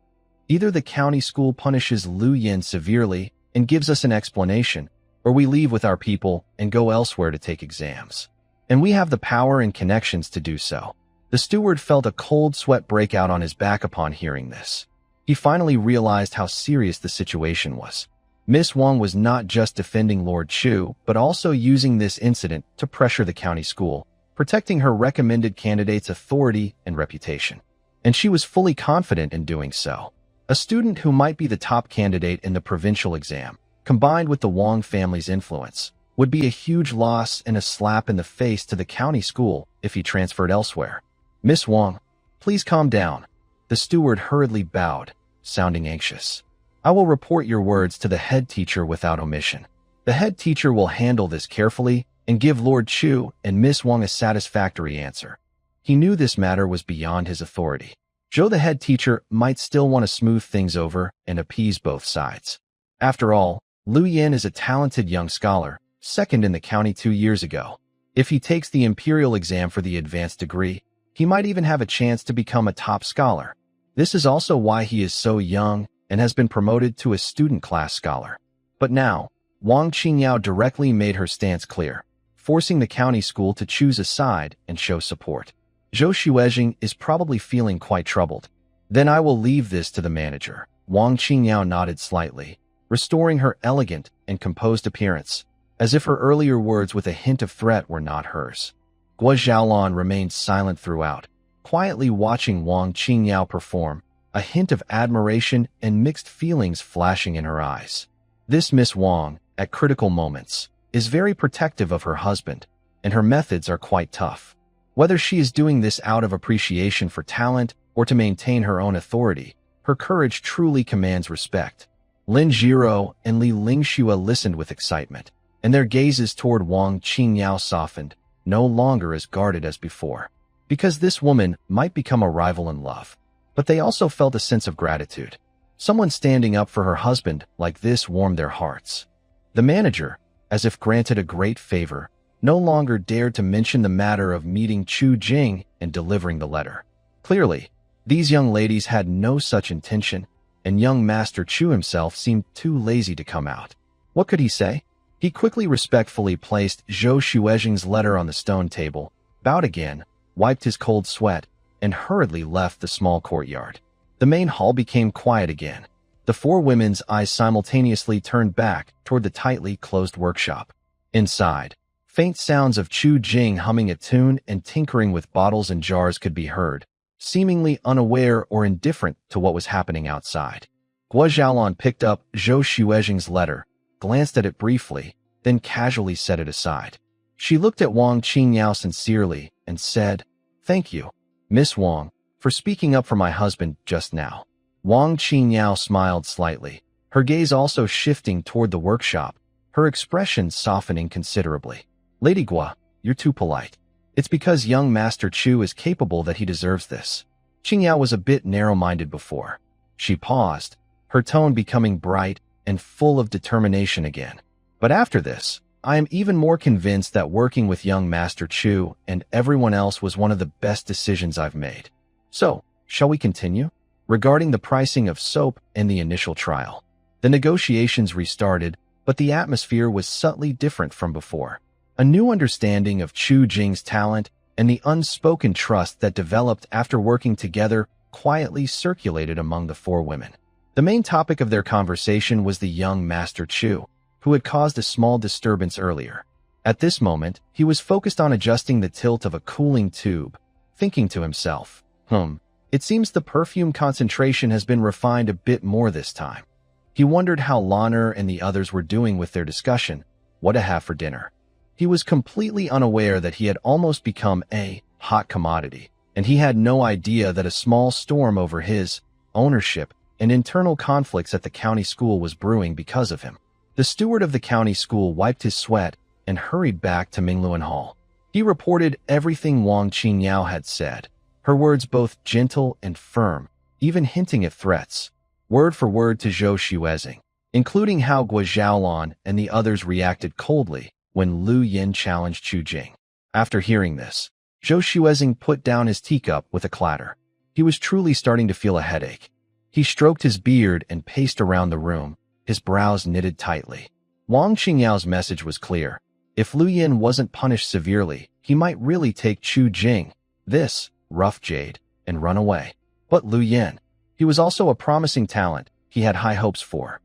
Either the county school punishes Lu Yin severely and gives us an explanation, or we leave with our people and go elsewhere to take exams. And we have the power and connections to do so. The steward felt a cold sweat break out on his back upon hearing this. He finally realized how serious the situation was. Miss Wang was not just defending Lord Chu, but also using this incident to pressure the county school, protecting her recommended candidate's authority and reputation. And she was fully confident in doing so. A student who might be the top candidate in the provincial exam, combined with the Wang family's influence, would be a huge loss and a slap in the face to the county school if he transferred elsewhere. Miss Wang, please calm down. The steward hurriedly bowed, sounding anxious. I will report your words to the head teacher without omission. The head teacher will handle this carefully and give Lord Chu and Miss Wang a satisfactory answer. He knew this matter was beyond his authority. Zhou, the head teacher, might still want to smooth things over and appease both sides. After all, Lu Yin is a talented young scholar, second in the county 2 years ago. If he takes the imperial exam for the advanced degree, he might even have a chance to become a top scholar. This is also why he is so young and has been promoted to a student class scholar. But now, Wang Qingyao directly made her stance clear, forcing the county school to choose a side and show support. Zhou Xuezhing is probably feeling quite troubled. Then I will leave this to the manager. Wang Qingyao nodded slightly, restoring her elegant and composed appearance, as if her earlier words with a hint of threat were not hers. Guo Xiaolan remained silent throughout, quietly watching Wang Qingyao perform, a hint of admiration and mixed feelings flashing in her eyes. This Miss Wang, at critical moments, is very protective of her husband, and her methods are quite tough. Whether she is doing this out of appreciation for talent or to maintain her own authority, her courage truly commands respect. Lin Jiro and Li Lingxua listened with excitement, and their gazes toward Wang Qingyao softened, no longer as guarded as before, because this woman might become a rival in love. But they also felt a sense of gratitude. Someone standing up for her husband like this warmed their hearts. The manager, as if granted a great favor, no longer dared to mention the matter of meeting Chu Jing and delivering the letter. Clearly, these young ladies had no such intention, and young Master Chu himself seemed too lazy to come out. What could he say? He quickly respectfully placed Zhou Xuezhing's letter on the stone table, bowed again, wiped his cold sweat, and hurriedly left the small courtyard. The main hall became quiet again. The four women's eyes simultaneously turned back toward the tightly closed workshop. Inside, faint sounds of Chu Jing humming a tune and tinkering with bottles and jars could be heard, seemingly unaware or indifferent to what was happening outside. Guo Xiaolan picked up Zhou Xuezhing's letter, glanced at it briefly, then casually set it aside. She looked at Wang Qingyao sincerely and said, "Thank you, Miss Wang, for speaking up for my husband just now." Wang Qingyao smiled slightly, her gaze also shifting toward the workshop, her expression softening considerably. "Lady Guo, you're too polite. It's because young Master Chu is capable that he deserves this." Qingyao was a bit narrow-minded before. She paused, her tone becoming bright and full of determination again. "But after this, I am even more convinced that working with young Master Chu and everyone else was one of the best decisions I've made. So, shall we continue?" Regarding the pricing of soap and the initial trial, the negotiations restarted, but the atmosphere was subtly different from before. A new understanding of Chu Jing's talent and the unspoken trust that developed after working together quietly circulated among the four women. The main topic of their conversation was the young Master Chu, who had caused a small disturbance earlier. At this moment, he was focused on adjusting the tilt of a cooling tube, thinking to himself, it seems the perfume concentration has been refined a bit more this time. He wondered how Lanner and the others were doing with their discussion, what to have for dinner. He was completely unaware that he had almost become a hot commodity, and he had no idea that a small storm over his ownership and internal conflicts at the county school was brewing because of him. The steward of the county school wiped his sweat and hurried back to Mingluan Hall. He reported everything Wang Qingyao had said, her words both gentle and firm, even hinting at threats, word for word to Zhou Xuezhing, including how Guo Xiaolan and the others reacted coldly when Lu Yin challenged Chu Jing. After hearing this, Zhou Xuezhing put down his teacup with a clatter. He was truly starting to feel a headache. He stroked his beard and paced around the room, his brows knitted tightly. Wang Qingyao's message was clear. If Lu Yin wasn't punished severely, he might really take Chu Jing, this rough jade, and run away. But Lu Yin, he was also a promising talent he had high hopes for.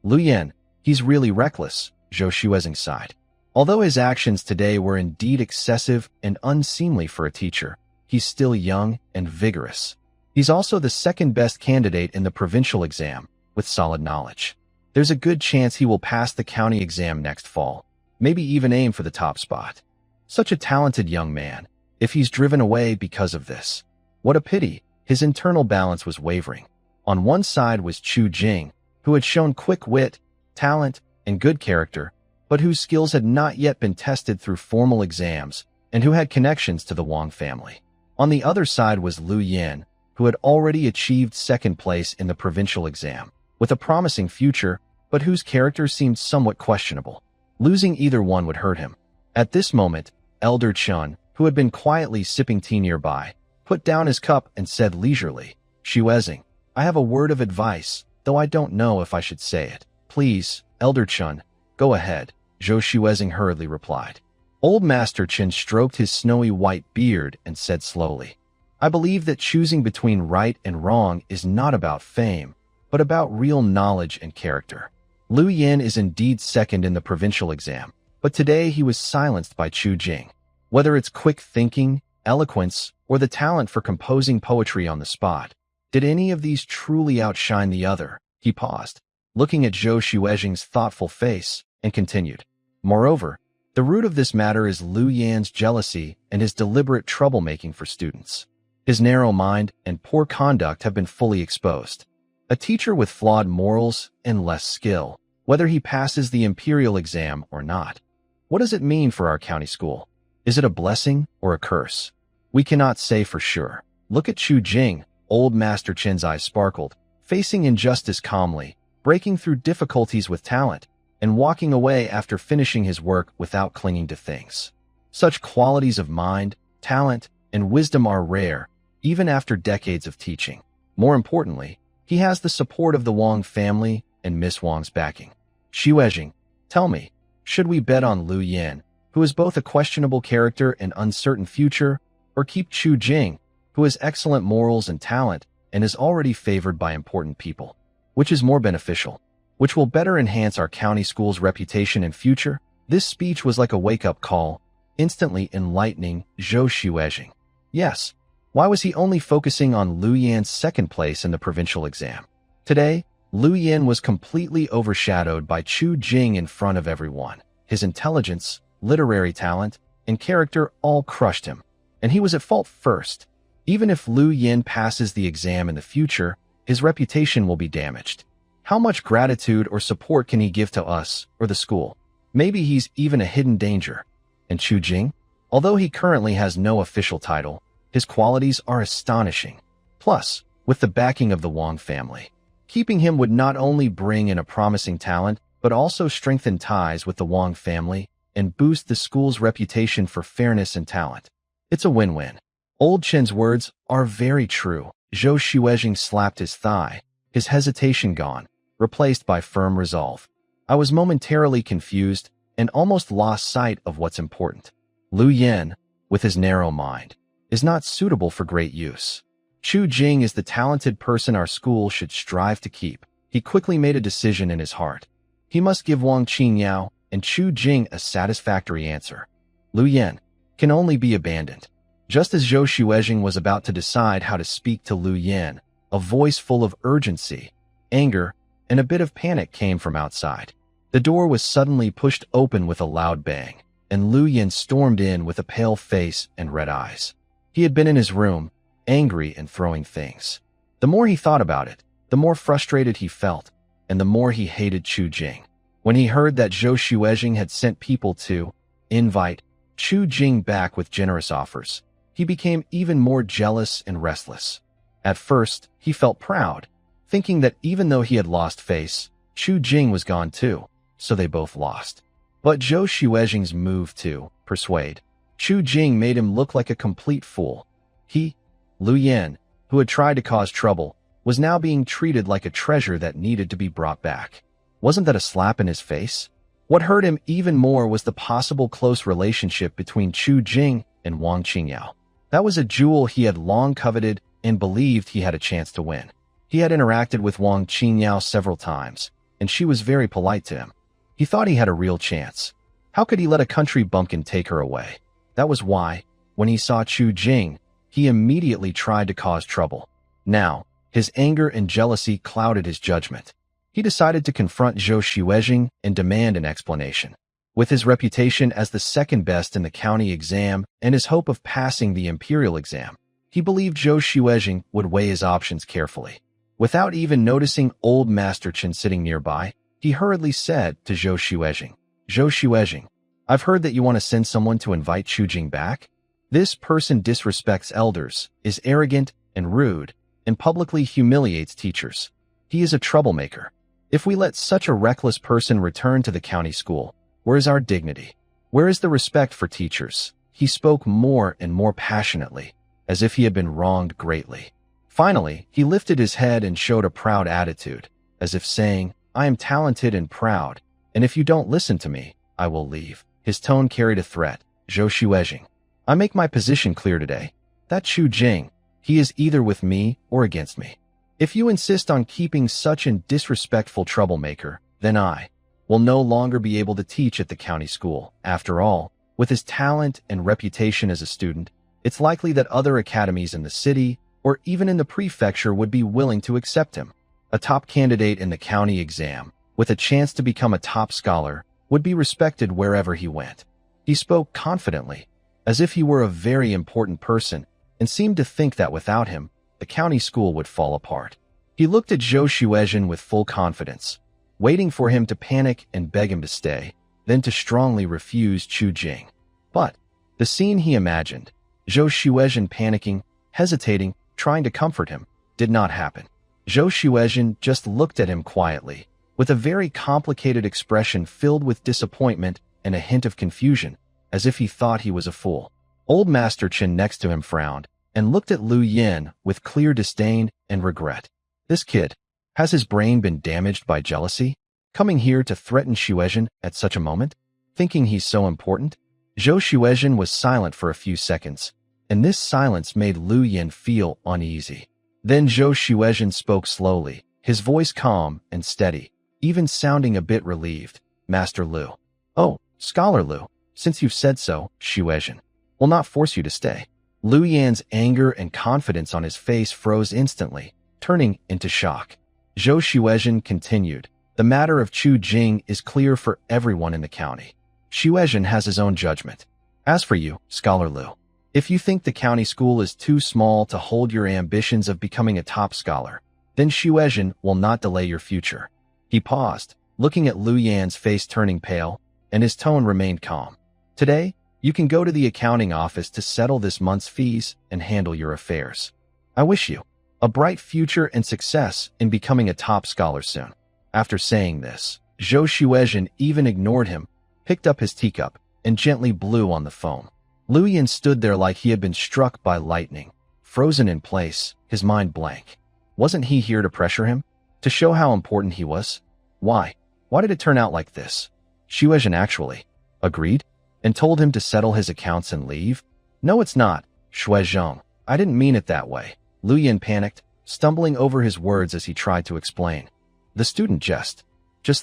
Lu Yin, he's really reckless, Zhou Xuezhing sighed. Although his actions today were indeed excessive and unseemly for a teacher, he's still young and vigorous. He's also the second-best candidate in the provincial exam, with solid knowledge. There's a good chance he will pass the county exam next fall, maybe even aim for the top spot. Such a talented young man, if he's driven away because of this. What a pity, his internal balance was wavering. On one side was Chu Jing, who had shown quick wit, talent, and good character, but whose skills had not yet been tested through formal exams, and who had connections to the Wang family. On the other side was Lu Yin, who had already achieved second place in the provincial exam, with a promising future, but whose character seemed somewhat questionable. Losing either one would hurt him. At this moment, Elder Chun, who had been quietly sipping tea nearby, put down his cup and said leisurely, "Xuezing, I have a word of advice, though I don't know if I should say it." "Please, Elder Chun, go ahead," Zhou Xuezing hurriedly replied. Old Master Chen stroked his snowy white beard and said slowly, "I believe that choosing between right and wrong is not about fame, but about real knowledge and character. Lu Yan is indeed second in the provincial exam, but today he was silenced by Chu Jing. Whether it's quick thinking, eloquence, or the talent for composing poetry on the spot, did any of these truly outshine the other?" He paused, looking at Zhou Xuezhing's thoughtful face, and continued, "Moreover, the root of this matter is Lu Yan's jealousy and his deliberate troublemaking for students. His narrow mind and poor conduct have been fully exposed. A teacher with flawed morals and less skill, whether he passes the imperial exam or not. What does it mean for our county school? Is it a blessing or a curse? We cannot say for sure. Look at Chu Jing." Old Master Chen's eyes sparkled, facing injustice calmly, breaking through difficulties with talent, and walking away after finishing his work without clinging to things. Such qualities of mind, talent, and wisdom are rare, even after decades of teaching. More importantly, he has the support of the Wang family and Miss Wang's backing. "Xuezhing, tell me, should we bet on Lu Yan, who is both a questionable character and uncertain future, or keep Chu Jing, who has excellent morals and talent and is already favored by important people? Which is more beneficial? Which will better enhance our county school's reputation and future?" This speech was like a wake-up call, instantly enlightening Zhou Xuezhing. Yes, why was he only focusing on Lu Yan's second place in the provincial exam? Today, Lu Yan was completely overshadowed by Chu Jing in front of everyone. His intelligence, literary talent, and character all crushed him, and he was at fault first. Even if Lu Yan passes the exam in the future, his reputation will be damaged. How much gratitude or support can he give to us or the school? Maybe he's even a hidden danger. And Chu Jing? Although he currently has no official title, his qualities are astonishing. Plus, with the backing of the Wang family, keeping him would not only bring in a promising talent, but also strengthen ties with the Wang family and boost the school's reputation for fairness and talent. It's a win-win. Old Chen's words are very true. Zhou Xuezhing slapped his thigh, his hesitation gone, replaced by firm resolve. I was momentarily confused and almost lost sight of what's important. Lu Yan, with his narrow mind, is not suitable for great use. Chu Jing is the talented person our school should strive to keep. He quickly made a decision in his heart. He must give Wang Qingyao and Chu Jing a satisfactory answer. Lu Yan can only be abandoned. Just as Zhou Xuezhing was about to decide how to speak to Lu Yan, a voice full of urgency, anger, and a bit of panic came from outside. The door was suddenly pushed open with a loud bang, and Lu Yan stormed in with a pale face and red eyes. He had been in his room, angry and throwing things. The more he thought about it, the more frustrated he felt, and the more he hated Chu Jing. When he heard that Zhou Xuezhing had sent people to invite Chu Jing back with generous offers, he became even more jealous and restless. At first, he felt proud, thinking that even though he had lost face, Chu Jing was gone too, so they both lost. But Zhou Xuezhing's move to persuade Chu Jing made him look like a complete fool. He, Lu Yan, who had tried to cause trouble, was now being treated like a treasure that needed to be brought back. Wasn't that a slap in his face? What hurt him even more was the possible close relationship between Chu Jing and Wang Qingyao. That was a jewel he had long coveted and believed he had a chance to win. He had interacted with Wang Qingyao several times, and she was very polite to him. He thought he had a real chance. How could he let a country bumpkin take her away? That was why, when he saw Chu Jing, he immediately tried to cause trouble. Now, his anger and jealousy clouded his judgment. He decided to confront Zhou Xuezhing and demand an explanation. With his reputation as the second best in the county exam and his hope of passing the imperial exam, he believed Zhou Xuezhing would weigh his options carefully. Without even noticing old Master Chen sitting nearby, he hurriedly said to Zhou Xuezhing, "Zhou Xuezhing, I've heard that you want to send someone to invite Chu Jing back. This person disrespects elders, is arrogant and rude, and publicly humiliates teachers. He is a troublemaker. If we let such a reckless person return to the county school, where is our dignity? Where is the respect for teachers? He spoke more and more passionately, as if he had been wronged greatly. Finally, he lifted his head and showed a proud attitude, as if saying, I am talented and proud, and if you don't listen to me, I will leave. His tone carried a threat. Zhou Xuezheng. I make my position clear today. That Chu Jing, he is either with me or against me. If you insist on keeping such an disrespectful troublemaker, then I will no longer be able to teach at the county school. After all, with his talent and reputation as a student, it's likely that other academies in the city or even in the prefecture would be willing to accept him. A top candidate in the county exam, with a chance to become a top scholar, would be respected wherever he went. He spoke confidently, as if he were a very important person, and seemed to think that without him, the county school would fall apart. He looked at Zhou Xuezheng with full confidence, waiting for him to panic and beg him to stay, then to strongly refuse Chu Jing. But the scene he imagined, Zhou Xuezheng panicking, hesitating, trying to comfort him, did not happen. Zhou Xuezheng just looked at him quietly, with a very complicated expression filled with disappointment and a hint of confusion, as if he thought he was a fool. Old Master Chen next to him frowned, and looked at Lu Yin with clear disdain and regret. This kid, has his brain been damaged by jealousy? Coming here to threaten Xuezheng at such a moment? Thinking he's so important? Zhou Xuezheng was silent for a few seconds, and this silence made Lu Yin feel uneasy. Then Zhou Xuezheng spoke slowly, his voice calm and steady, even sounding a bit relieved. Master Lu. Oh, Scholar Lu, since you've said so, Xuezheng will not force you to stay. Lu Yan's anger and confidence on his face froze instantly, turning into shock. Zhou Xuezheng continued, the matter of Chu Jing is clear for everyone in the county. Xuezheng has his own judgment. As for you, Scholar Lu, if you think the county school is too small to hold your ambitions of becoming a top scholar, then Xuezheng will not delay your future. He paused, looking at Lu Yan's face turning pale, and his tone remained calm. Today, you can go to the accounting office to settle this month's fees and handle your affairs. I wish you a bright future and success in becoming a top scholar soon. After saying this, Zhou Xuezheng even ignored him, picked up his teacup, and gently blew on the foam. Lu Yin stood there like he had been struck by lightning, frozen in place, his mind blank. Wasn't he here to pressure him? To show how important he was? Why? Why did it turn out like this? Xuezheng actually agreed and told him to settle his accounts and leave? No, it's not, Xuezheng. I didn't mean it that way. Lu Yin panicked, stumbling over his words as he tried to explain. The student just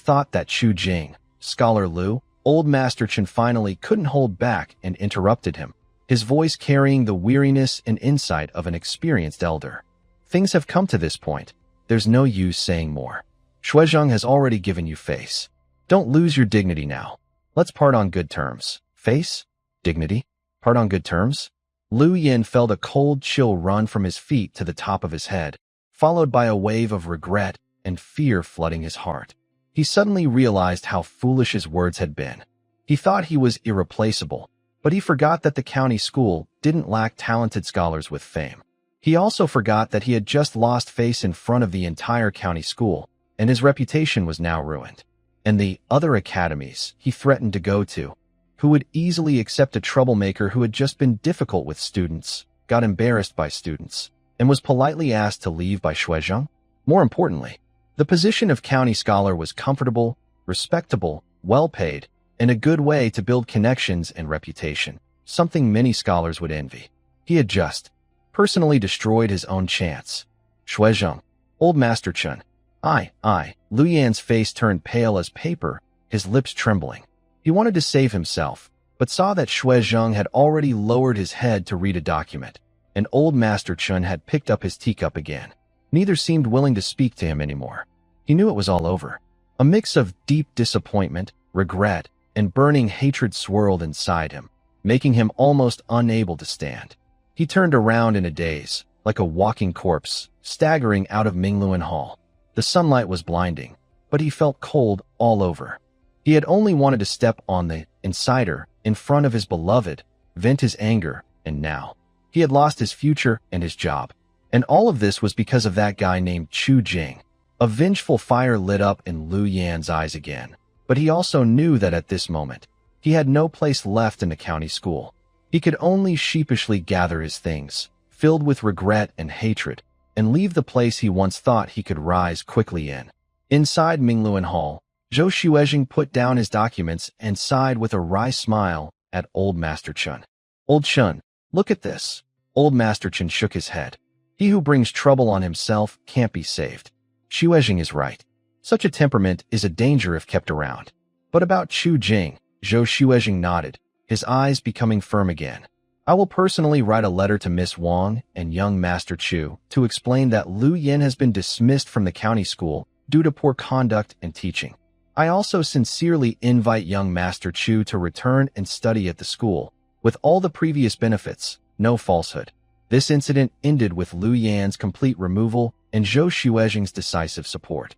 thought that Chu Jing, Scholar Lu. Old Master Chen finally couldn't hold back and interrupted him, his voice carrying the weariness and insight of an experienced elder. Things have come to this point. There's no use saying more. Xuezheng has already given you face. Don't lose your dignity now. Let's part on good terms. Face? Dignity? Part on good terms? Lu Yin felt a cold chill run from his feet to the top of his head, followed by a wave of regret and fear flooding his heart. He suddenly realized how foolish his words had been. He thought he was irreplaceable, but he forgot that the county school didn't lack talented scholars with fame. He also forgot that he had just lost face in front of the entire county school, and his reputation was now ruined. And the other academies he threatened to go to, who would easily accept a troublemaker who had just been difficult with students, got embarrassed by students, and was politely asked to leave by Xuezheng? More importantly, the position of county scholar was comfortable, respectable, well-paid, and a good way to build connections and reputation, something many scholars would envy. He had just personally destroyed his own chance. Xuezheng, Old Master Chen. Lu Yan's face turned pale as paper, his lips trembling. He wanted to save himself, but saw that Xuezheng had already lowered his head to read a document, and Old Master Chen had picked up his teacup again. Neither seemed willing to speak to him anymore. He knew it was all over. A mix of deep disappointment, regret, and burning hatred swirled inside him, making him almost unable to stand. He turned around in a daze, like a walking corpse, staggering out of Mingluan Hall. The sunlight was blinding, but he felt cold all over. He had only wanted to step on the insider in front of his beloved, vent his anger, and now he had lost his future and his job. And all of this was because of that guy named Chu Jing. A vengeful fire lit up in Lu Yan's eyes again, but he also knew that at this moment, He had no place left in the county school. He could only sheepishly gather his things, filled with regret and hatred, and leave the place he once thought he could rise quickly in. Inside Mingluan Hall, Zhou Xuezheng put down his documents and sighed with a wry smile at Old Master Chun. "Old Chun, look at this." Old Master Chun shook his head. "He who brings trouble on himself can't be saved. Xuezheng is right. Such a temperament is a danger if kept around." "But about Chu Jing," Zhou Xuezheng nodded, his eyes becoming firm again. "I will personally write a letter to Miss Wang and young Master Chu to explain that Lu Yin has been dismissed from the county school due to poor conduct and teaching. I also sincerely invite young Master Chu to return and study at the school, with all the previous benefits, no falsehood." This incident ended with Lu Yan's complete removal and Zhou Xuezheng's decisive support.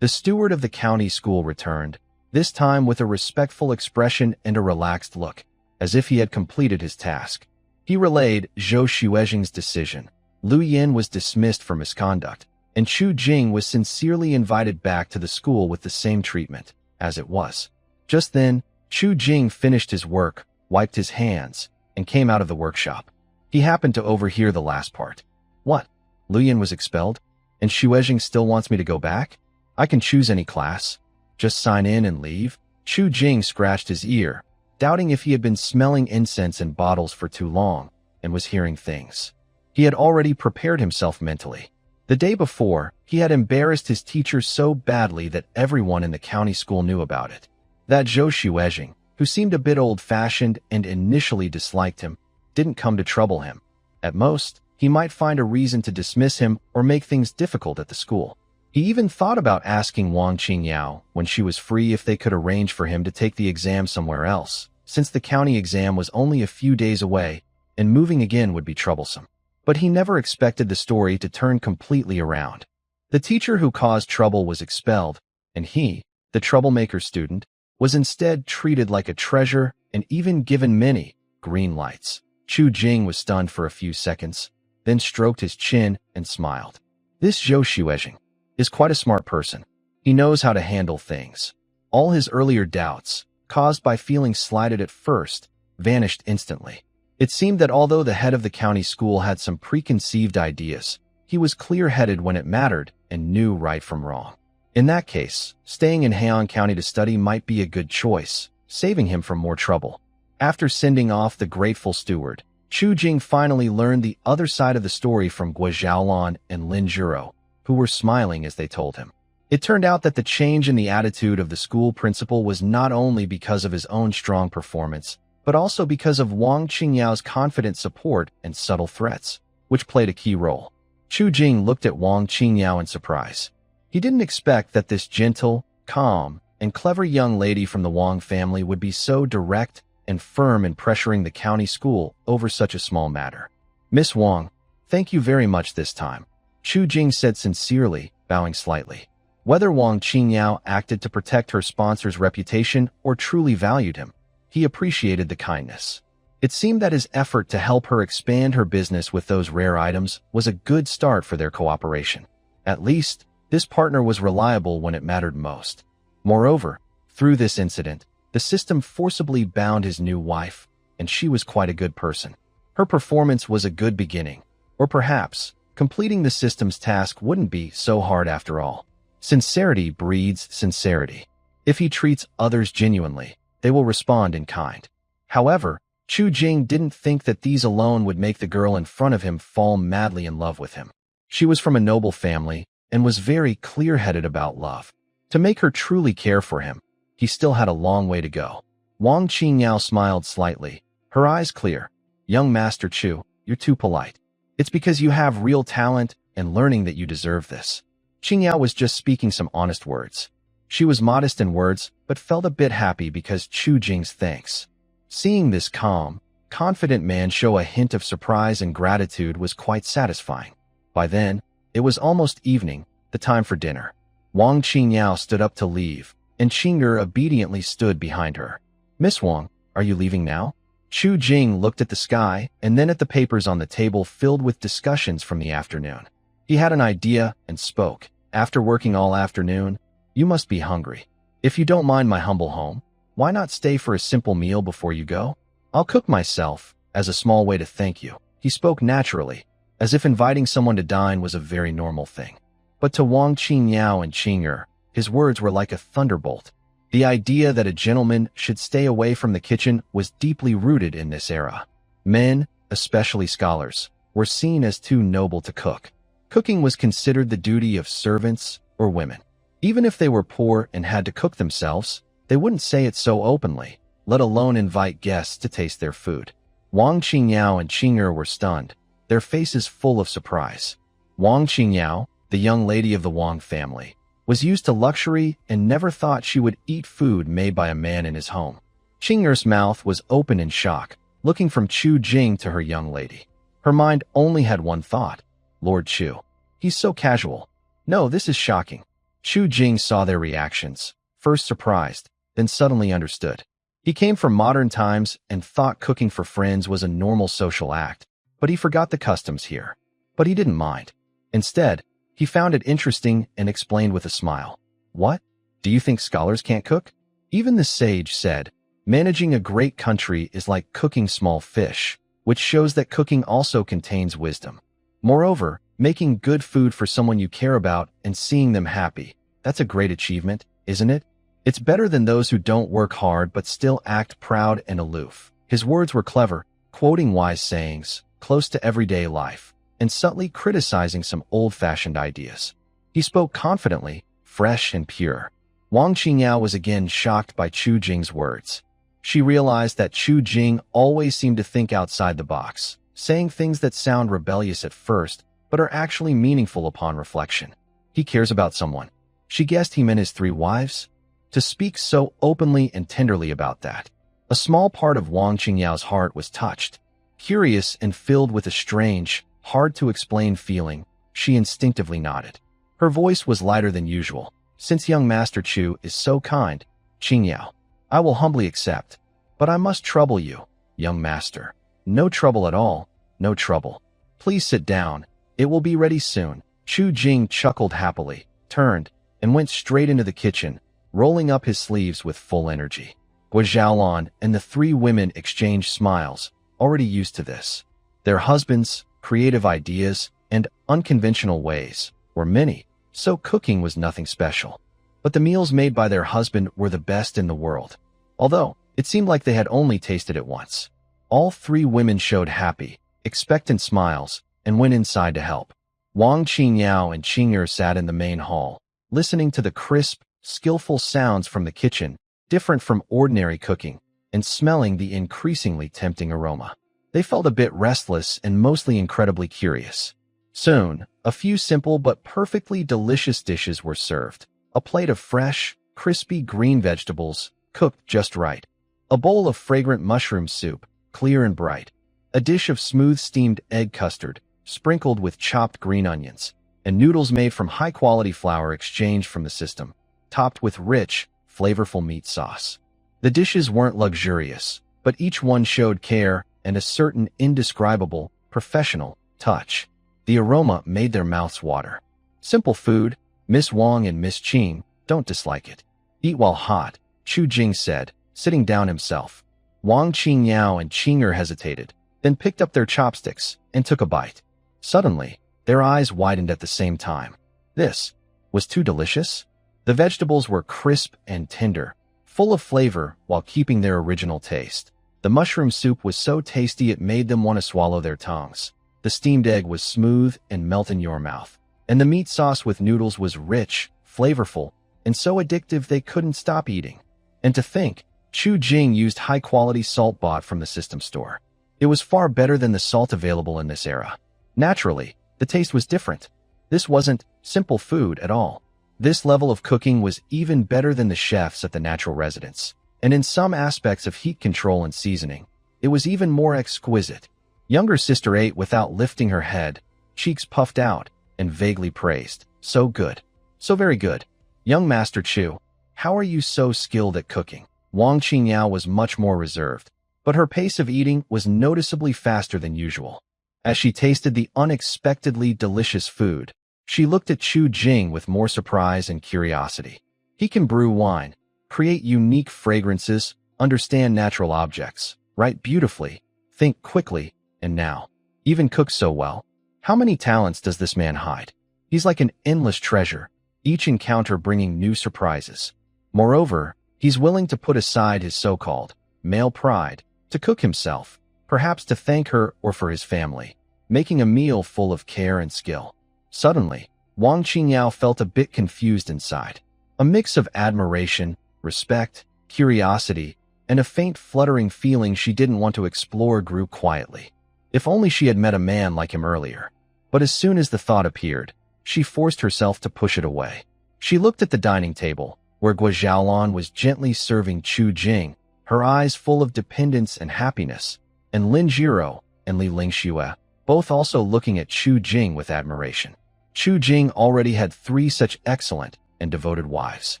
The steward of the county school returned, this time with a respectful expression and a relaxed look, as if he had completed his task. He relayed Zhou Xuezheng's decision. Lu Yin was dismissed for misconduct, and Chu Jing was sincerely invited back to the school with the same treatment, as it was. Just then, Chu Jing finished his work, wiped his hands, and came out of the workshop. He happened to overhear the last part. "What? Lu Yin was expelled? And Xuezheng still wants me to go back? I can choose any class. Just sign in and leave?" Chu Jing scratched his ear, doubting if he had been smelling incense in bottles for too long and was hearing things. He had already prepared himself mentally. The day before, he had embarrassed his teacher so badly that everyone in the county school knew about it. That Zhou Xuezheng, who seemed a bit old-fashioned and initially disliked him, didn't come to trouble him. At most, he might find a reason to dismiss him or make things difficult at the school. He even thought about asking Wang Qingyao when she was free if they could arrange for him to take the exam somewhere else, since the county exam was only a few days away and moving again would be troublesome. But he never expected the story to turn completely around. The teacher who caused trouble was expelled, and he, the troublemaker student, was instead treated like a treasure and even given many green lights. Chu Jing was stunned for a few seconds, then stroked his chin and smiled. This Zhou Xuezheng is quite a smart person. He knows how to handle things. All his earlier doubts, caused by feeling slighted at first, vanished instantly. It seemed that although the head of the county school had some preconceived ideas, he was clear-headed when it mattered and knew right from wrong. In that case, staying in Heian County to study might be a good choice, saving him from more trouble. After sending off the grateful steward, Chu Jing finally learned the other side of the story from Guo Xiaolan and Lin Zhuro, who were smiling as they told him. It turned out that the change in the attitude of the school principal was not only because of his own strong performance, but also because of Wang Qingyao's confident support and subtle threats, which played a key role. Chu Jing looked at Wang Qingyao in surprise. He didn't expect that this gentle, calm, and clever young lady from the Wang family would be so direct and firm in pressuring the county school over such a small matter. "Miss Wang, thank you very much this time," Chu Jing said sincerely, bowing slightly. Whether Wang Qingyao acted to protect her sponsor's reputation or truly valued him, he appreciated the kindness. It seemed that his effort to help her expand her business with those rare items was a good start for their cooperation. At least, this partner was reliable when it mattered most. Moreover, through this incident, the system forcibly bound his new wife, and she was quite a good person. Her performance was a good beginning, or perhaps, completing the system's task wouldn't be so hard after all. Sincerity breeds sincerity. If he treats others genuinely, they will respond in kind. However, Chu Jing didn't think that these alone would make the girl in front of him fall madly in love with him. She was from a noble family and was very clear-headed about love. To make her truly care for him, he still had a long way to go. Wang Qingyao smiled slightly, her eyes clear. "Young Master Chu, you're too polite. It's because you have real talent and learning that you deserve this." Qingyao was just speaking some honest words. She was modest in words, but felt a bit happy because Chu Jing's thanks. Seeing this calm, confident man show a hint of surprise and gratitude was quite satisfying. By then, it was almost evening, the time for dinner. Wang Qingyao stood up to leave, and Qing'er obediently stood behind her. "Miss Wang, are you leaving now?" Chu Jing looked at the sky and then at the papers on the table filled with discussions from the afternoon. He had an idea and spoke. "After working all afternoon, you must be hungry. If you don't mind my humble home, Why not stay for a simple meal before you go? I'll cook myself, as a small way to thank you. He spoke naturally, as if inviting someone to dine was a very normal thing. But to Wang Qingyao and Qing'er, his words were like a thunderbolt. The idea that a gentleman should stay away from the kitchen was deeply rooted in this era. Men, especially scholars, were seen as too noble to cook. Cooking was considered the duty of servants or women. Even if they were poor and had to cook themselves, they wouldn't say it so openly, let alone invite guests to taste their food. Wang Qingyao and Qing'er were stunned, their faces full of surprise. Wang Qingyao, the young lady of the Wang family, was used to luxury and never thought she would eat food made by a man in his home. Qing'er's mouth was open in shock, looking from Chu Jing to her young lady. Her mind only had one thought: Lord Chu. He's so casual. No, this is shocking. Chu Jing saw their reactions, first surprised, then suddenly understood. He came from modern times and thought cooking for friends was a normal social act, but he forgot the customs here. But he didn't mind. Instead, he found it interesting and explained with a smile. What? Do you think scholars can't cook? Even the sage said, managing a great country is like cooking small fish, which shows that cooking also contains wisdom. Moreover, making good food for someone you care about and seeing them happy, that's a great achievement, isn't it? It's better than those who don't work hard but still act proud and aloof. His words were clever, quoting wise sayings, close to everyday life, and subtly criticizing some old-fashioned ideas. He spoke confidently, fresh and pure. Wang Qingyao was again shocked by Chu Jing's words. She realized that Chu Jing always seemed to think outside the box, saying things that sound rebellious at first, but are actually meaningful upon reflection. He cares about someone. She guessed he meant his 3 wives. To speak so openly and tenderly about that. A small part of Wang Qingyao's heart was touched. Curious and filled with a strange, hard-to-explain feeling, she instinctively nodded. Her voice was lighter than usual. Since young Master Chu is so kind, Qingyao, I will humbly accept. But I must trouble you, young master. No trouble at all, no trouble. Please sit down. It will be ready soon. Chu Jing chuckled happily, turned, and went straight into the kitchen, rolling up his sleeves with full energy. Guo Xiaolan and the 3 women exchanged smiles, already used to this. Their husbands, creative ideas, and unconventional ways were many, so cooking was nothing special. But the meals made by their husband were the best in the world, although it seemed like they had only tasted it once. All 3 women showed happy, expectant smiles, and went inside to help. Wang Qingyao and Qing'er sat in the main hall, listening to the crisp, skillful sounds from the kitchen, different from ordinary cooking, and smelling the increasingly tempting aroma. They felt a bit restless and mostly incredibly curious. Soon, a few simple but perfectly delicious dishes were served. A plate of fresh, crispy green vegetables, cooked just right. A bowl of fragrant mushroom soup, clear and bright. A dish of smooth steamed egg custard, sprinkled with chopped green onions, and noodles made from high-quality flour exchanged from the system, topped with rich, flavorful meat sauce. The dishes weren't luxurious, but each one showed care and a certain indescribable, professional touch. The aroma made their mouths water. Simple food, Miss Wang and Miss Qing don't dislike it. Eat while hot, Chu Jing said, sitting down himself. Wang Qingyao and Qing'er hesitated, then picked up their chopsticks and took a bite. Suddenly, their eyes widened at the same time. This was too delicious. The vegetables were crisp and tender, full of flavor while keeping their original taste. The mushroom soup was so tasty it made them want to swallow their tongues. The steamed egg was smooth and melt in your mouth. And the meat sauce with noodles was rich, flavorful, and so addictive they couldn't stop eating. And to think, Chu Jing used high-quality salt bought from the system store. It was far better than the salt available in this era. Naturally, the taste was different. This wasn't simple food at all. This level of cooking was even better than the chefs at the natural residence, and in some aspects of heat control and seasoning, it was even more exquisite. Younger sister ate without lifting her head, cheeks puffed out, and vaguely praised. So good. So very good. Young Master Chu, how are you so skilled at cooking? Wang Qingyao was much more reserved, but her pace of eating was noticeably faster than usual. As she tasted the unexpectedly delicious food, she looked at Chu Jing with more surprise and curiosity. He can brew wine, create unique fragrances, understand natural objects, write beautifully, think quickly, and now, even cook so well. How many talents does this man hide? He's like an endless treasure, each encounter bringing new surprises. Moreover, he's willing to put aside his so-called male pride to cook himself, perhaps to thank her or for his family, making a meal full of care and skill. Suddenly, Wang Qingyao felt a bit confused inside. A mix of admiration, respect, curiosity, and a faint fluttering feeling she didn't want to explore grew quietly. If only she had met a man like him earlier. But as soon as the thought appeared, she forced herself to push it away. She looked at the dining table, where Guo Xiaolan was gently serving Chu Jing, her eyes full of dependence and happiness, and Lin Jiro and Li Lingxue, both also looking at Chu Jing with admiration. Chu Jing already had 3 such excellent and devoted wives.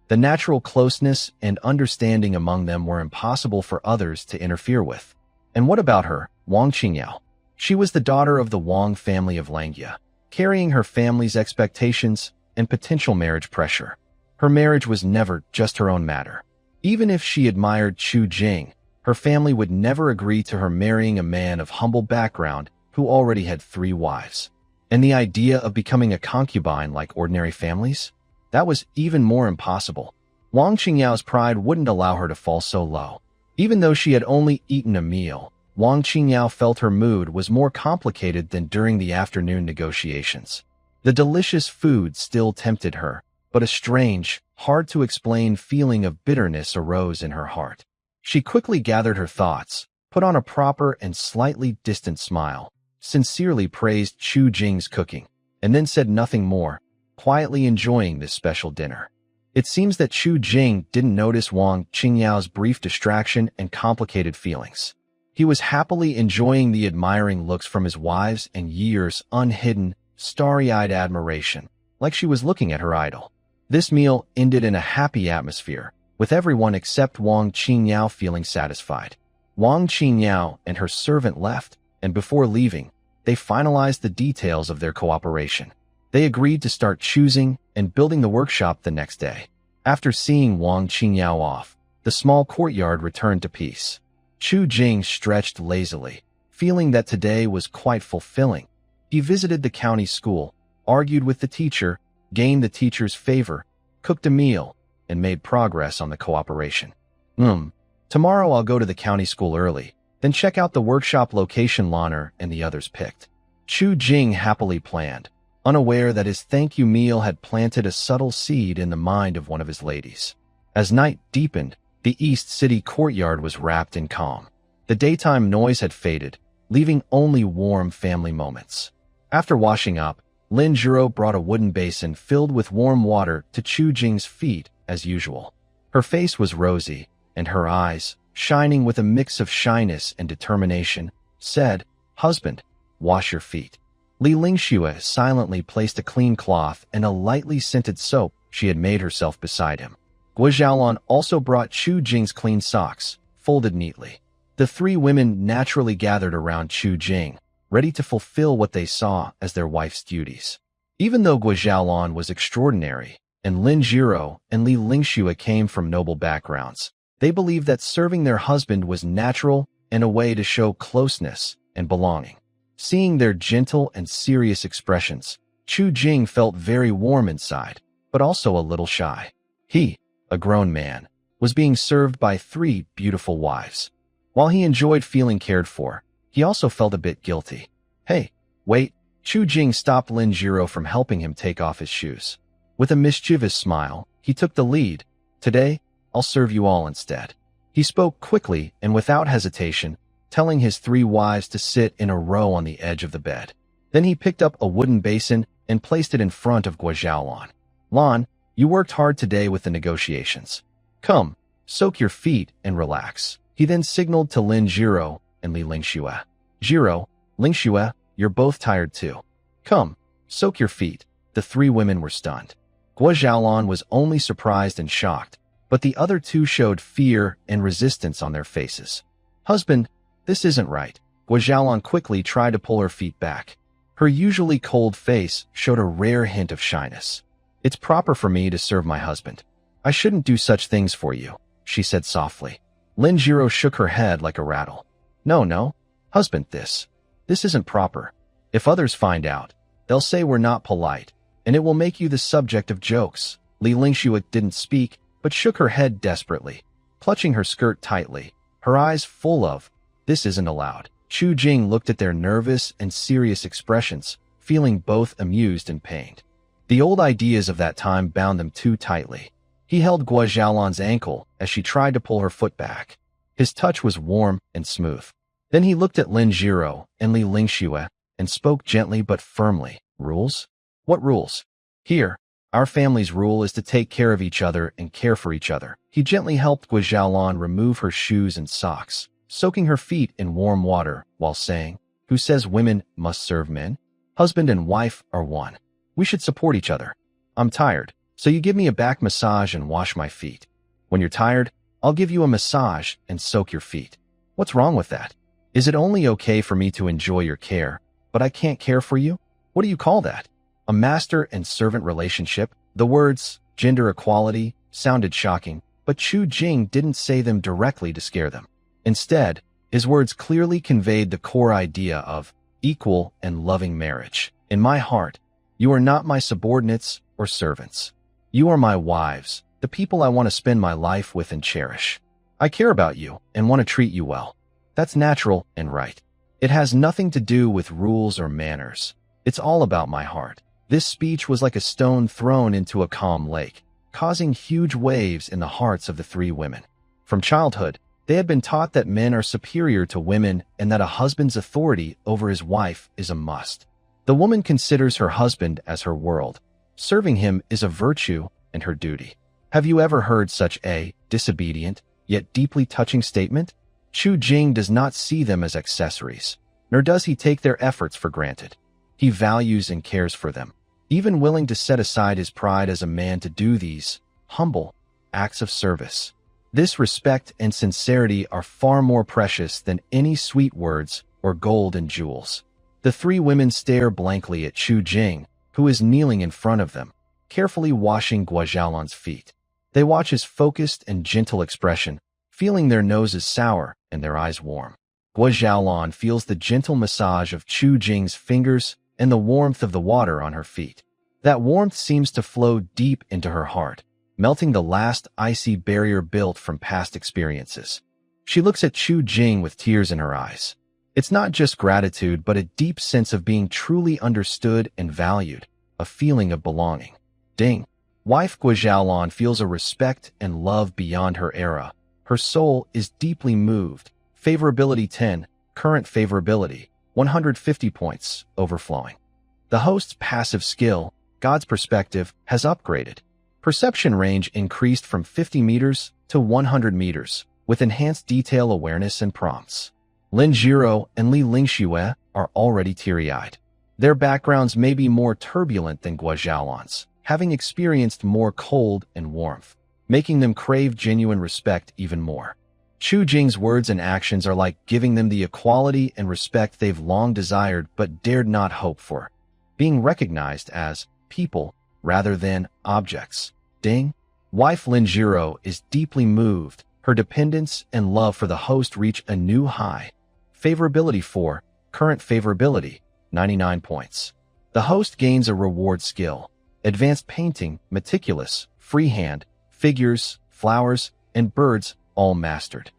The natural closeness and understanding among them were impossible for others to interfere with. And what about her, Wang Qingyao? She was the daughter of the Wang family of Langya, carrying her family's expectations and potential marriage pressure. Her marriage was never just her own matter. Even if she admired Chu Jing, her family would never agree to her marrying a man of humble background who already had 3 wives. And the idea of becoming a concubine like ordinary families? That was even more impossible. Wang Qingyao's pride wouldn't allow her to fall so low. Even though she had only eaten a meal, Wang Qingyao felt her mood was more complicated than during the afternoon negotiations. The delicious food still tempted her, but a strange, hard-to-explain feeling of bitterness arose in her heart. She quickly gathered her thoughts, put on a proper and slightly distant smile, sincerely praised Chu Jing's cooking, and then said nothing more, quietly enjoying this special dinner. It seems that Chu Jing didn't notice Wang Qingyao's brief distraction and complicated feelings. He was happily enjoying the admiring looks from his wives and Ye's unhidden, starry-eyed admiration, like she was looking at her idol. This meal ended in a happy atmosphere, with everyone except Wang Qingyao feeling satisfied. Wang Qingyao and her servant left, and before leaving, they finalized the details of their cooperation. They agreed to start choosing and building the workshop the next day. After seeing Wang Qingyao off, the small courtyard returned to peace. Chu Jing stretched lazily, feeling that today was quite fulfilling. He visited the county school, argued with the teacher, gained the teacher's favor, cooked a meal, and made progress on the cooperation. Tomorrow I'll go to the county school early, then check out the workshop location Lanner and the others picked. Chu Jing happily planned, unaware that his thank you meal had planted a subtle seed in the mind of one of his ladies. As night deepened, the East City courtyard was wrapped in calm. The daytime noise had faded, leaving only warm family moments. After washing up, Lin Jiro brought a wooden basin filled with warm water to Chu Jing's feet as usual. Her face was rosy, and her eyes, shining with a mix of shyness and determination, said, "Husband, wash your feet." Li Lingxue silently placed a clean cloth and a lightly scented soap she had made herself beside him. Guo Xiaolan also brought Chu Jing's clean socks, folded neatly. The 3 women naturally gathered around Chu Jing, ready to fulfill what they saw as their wife's duties. Even though Guo Xiaolan was extraordinary, and Lin Jiro and Li Lingxue came from noble backgrounds, they believed that serving their husband was natural and a way to show closeness and belonging. Seeing their gentle and serious expressions, Chu Jing felt very warm inside, but also a little shy. He, a grown man, was being served by 3 beautiful wives. While he enjoyed feeling cared for, he also felt a bit guilty. "Hey, wait." Chu Jing stopped Lin Jiro from helping him take off his shoes. With a mischievous smile, he took the lead. "Today, I'll serve you all instead." He spoke quickly and without hesitation, telling his 3 wives to sit in a row on the edge of the bed. Then he picked up a wooden basin and placed it in front of Guo Xiaolan. "Lan, you worked hard today with the negotiations. Come, soak your feet and relax." He then signaled to Lin Jiro and Li Lingxue. "Jiro, Lingxue, you're both tired too. Come, soak your feet." The 3 women were stunned. Guo Xiaolan was only surprised and shocked, but the other 2 showed fear and resistance on their faces. "Husband, this isn't right." Guo Xiaolan quickly tried to pull her feet back. Her usually cold face showed a rare hint of shyness. "It's proper for me to serve my husband. I shouldn't do such things for you, she said softly. Lin Jiro shook her head like a rattle. No, husband, this isn't proper. If others find out, they'll say we're not polite, and it will make you the subject of jokes. Li Lingxue didn't speak, but shook her head desperately, clutching her skirt tightly, her eyes full of, "This isn't allowed." Chu Jing looked at their nervous and serious expressions, feeling both amused and pained. The old ideas of that time bound them too tightly. He held Guo Xiaolan's ankle as she tried to pull her foot back. His touch was warm and smooth. Then he looked at Lin Jiro and Li Lingxue and spoke gently but firmly. Rules? What rules? Here, our family's rule is to take care of each other and care for each other. He gently helped Guo Xiaolan remove her shoes and socks, soaking her feet in warm water while saying, "Who says women must serve men? Husband and wife are one. We should support each other. I'm tired, so you give me a back massage and wash my feet. When you're tired, I'll give you a massage and soak your feet. What's wrong with that? Is it only okay for me to enjoy your care, but I can't care for you? What do you call that? A master and servant relationship?" The words, gender equality, sounded shocking, but Chu Jing didn't say them directly to scare them. Instead, his words clearly conveyed the core idea of equal and loving marriage. "In my heart, you are not my subordinates or servants. You are my wives, the people I want to spend my life with and cherish. I care about you and want to treat you well. That's natural and right. It has nothing to do with rules or manners. It's all about my heart." This speech was like a stone thrown into a calm lake, causing huge waves in the hearts of the three women. From childhood, they had been taught that men are superior to women and that a husband's authority over his wife is a must. The woman considers her husband as her world. Serving him is a virtue and her duty. Have you ever heard such a disobedient, yet deeply touching statement? Chu Jing does not see them as accessories, nor does he take their efforts for granted. He values and cares for them, even willing to set aside his pride as a man to do these humble acts of service. This respect and sincerity are far more precious than any sweet words or gold and jewels. The three women stare blankly at Chu Jing, who is kneeling in front of them, carefully washing Guo Xiaolan's feet. They watch his focused and gentle expression, feeling their noses sour and their eyes warm. Guo Xiaolan feels the gentle massage of Chu Jing's fingers and the warmth of the water on her feet. That warmth seems to flow deep into her heart, melting the last icy barrier built from past experiences. She looks at Chu Jing with tears in her eyes. It's not just gratitude, but a deep sense of being truly understood and valued, a feeling of belonging. Ding. Wife Guo Xiaolan feels a respect and love beyond her era. Her soul is deeply moved. Favorability 10, current favorability, 150 points, overflowing. The host's passive skill, God's perspective, has upgraded. Perception range increased from 50 meters to 100 meters, with enhanced detail awareness and prompts. Lin Jiro and Li Lingxue are already teary-eyed. Their backgrounds may be more turbulent than Guo Xiaolan's, having experienced more cold and warmth, making them crave genuine respect even more. Chu Jing's words and actions are like giving them the equality and respect they've long desired but dared not hope for, being recognized as people rather than objects. Ding. Wife Lin Jiro is deeply moved. Her dependence and love for the host reach a new high. Favorability 4, current favorability, 99 points. The host gains a reward skill. Advanced painting, meticulous, freehand, figures, flowers, and birds, all mastered.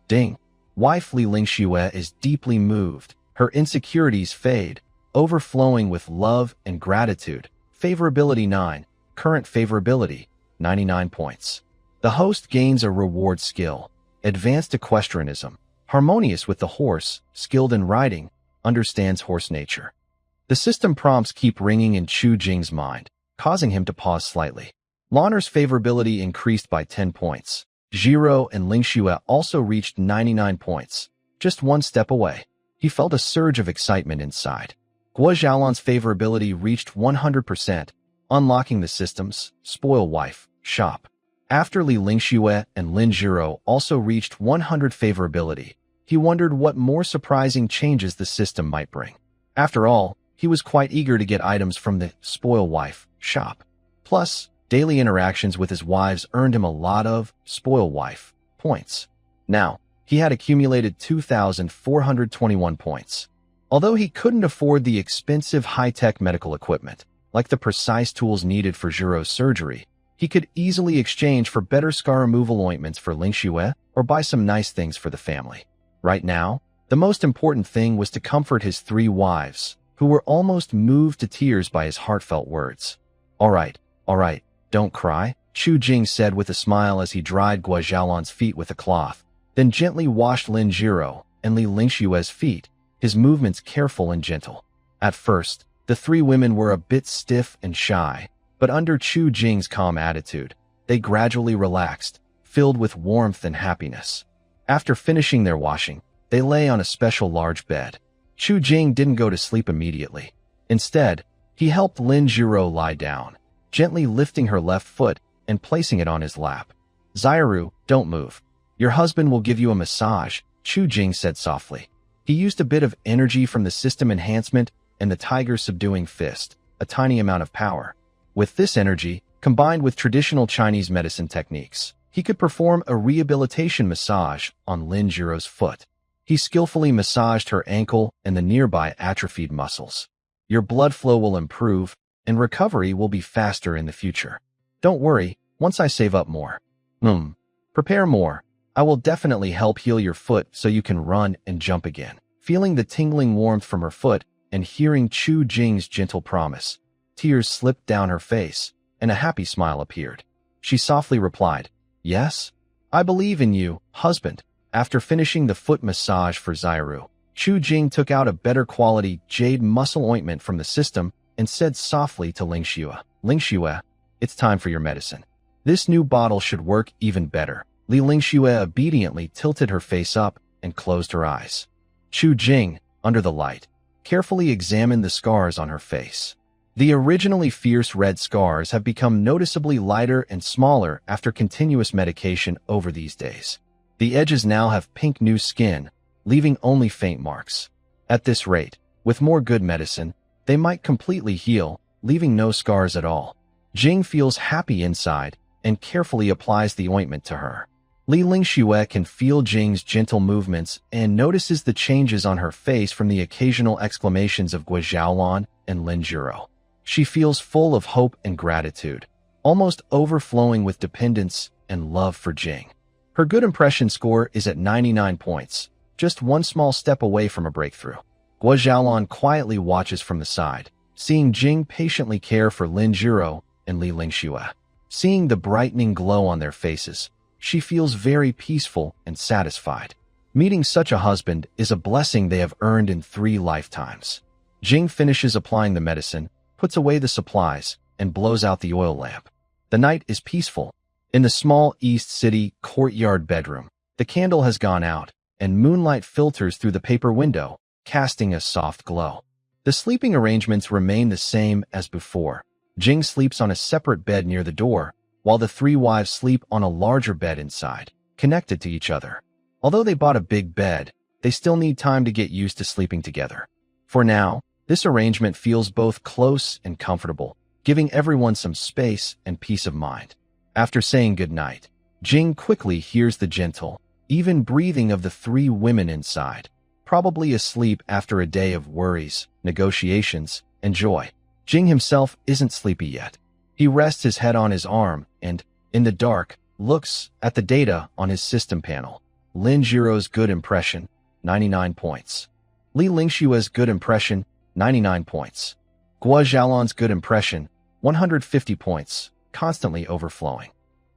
Ding. Wife Li Lingxue is deeply moved. Her insecurities fade, overflowing with love and gratitude. Favorability 9, current favorability, 99 points. The host gains a reward skill. Advanced equestrianism, harmonious with the horse, skilled in riding, understands horse nature. The system prompts keep ringing in Chu Jing's mind, causing him to pause slightly. Lanner's favorability increased by 10 points. Jiro and Lingxue also reached 99 points, just one step away. He felt a surge of excitement inside. Guo Xiaolan's favorability reached 100%, unlocking the system's spoil wife shop. After Li Lingxue and Lin Jiro also reached 100 favorability, he wondered what more surprising changes the system might bring. After all, he was quite eager to get items from the spoil wife shop. Plus, Daily interactions with his wives earned him a lot of spoil wife points. Now, he had accumulated 2,421 points. Although he couldn't afford the expensive high-tech medical equipment, like the precise tools needed for Jiro's surgery, he could easily exchange for better scar removal ointments for Lingxue or buy some nice things for the family. Right now, the most important thing was to comfort his 3 wives, who were almost moved to tears by his heartfelt words. All right, don't cry, Chu Jing said with a smile as he dried Guo Xiaolan's feet with a cloth, then gently washed Lin Jiro and Li Lingshue's feet, his movements careful and gentle. At first, the 3 women were a bit stiff and shy, but under Chu Jing's calm attitude, they gradually relaxed, filled with warmth and happiness. After finishing their washing, they lay on a special large bed. Chu Jing didn't go to sleep immediately. Instead, he helped Lin Jiro lie down, gently lifting her left foot and placing it on his lap. Xiaoru, don't move. Your husband will give you a massage, Chu Jing said softly. He used a bit of energy from the system enhancement and the tiger's subduing fist, a tiny amount of power. With this energy, combined with traditional Chinese medicine techniques, he could perform a rehabilitation massage on Lin Jiro's foot. He skillfully massaged her ankle and the nearby atrophied muscles. Your blood flow will improve, and recovery will be faster in the future. Don't worry, once I save up more. Prepare more. I will definitely help heal your foot so you can run and jump again. Feeling the tingling warmth from her foot and hearing Chu Jing's gentle promise, tears slipped down her face, and a happy smile appeared. She softly replied, Yes, I believe in you, husband. After finishing the foot massage for Xiaoru, Chu Jing took out a better quality jade muscle ointment from the system and said softly to Lingxue, Lingxue, it's time for your medicine. This new bottle should work even better. Li Lingxue obediently tilted her face up and closed her eyes. Chu Jing, under the light, carefully examined the scars on her face. The originally fierce red scars have become noticeably lighter and smaller after continuous medication over these days. The edges now have pink new skin, leaving only faint marks. At this rate, with more good medicine, they might completely heal, leaving no scars at all. Jing feels happy inside and carefully applies the ointment to her. Li Lingxue can feel Jing's gentle movements and notices the changes on her face from the occasional exclamations of Guo Xiaolan and Lin Jiro. She feels full of hope and gratitude, almost overflowing with dependence and love for Jing. Her good impression score is at 99 points, just one small step away from a breakthrough. Guo Xiaolan quietly watches from the side, seeing Jing patiently care for Lin Jiro and Li Lingxue. Seeing the brightening glow on their faces, she feels very peaceful and satisfied. Meeting such a husband is a blessing they have earned in 3 lifetimes. Jing finishes applying the medicine, puts away the supplies, and blows out the oil lamp. The night is peaceful. In the small East City courtyard bedroom, the candle has gone out, and moonlight filters through the paper window, casting a soft glow. The sleeping arrangements remain the same as before. Jing sleeps on a separate bed near the door, while the 3 wives sleep on a larger bed inside, connected to each other. Although they bought a big bed, they still need time to get used to sleeping together. For now, this arrangement feels both close and comfortable, giving everyone some space and peace of mind. After saying goodnight, Jing quickly hears the gentle, even breathing of the 3 women inside, probably asleep after a day of worries, negotiations, and joy. Jing himself isn't sleepy yet. He rests his head on his arm and, in the dark, looks at the data on his system panel. Lin Jiro's good impression, 99 points. Li Lingshue's good impression, 99 points. Guo Xiaolan's good impression, 150 points, constantly overflowing.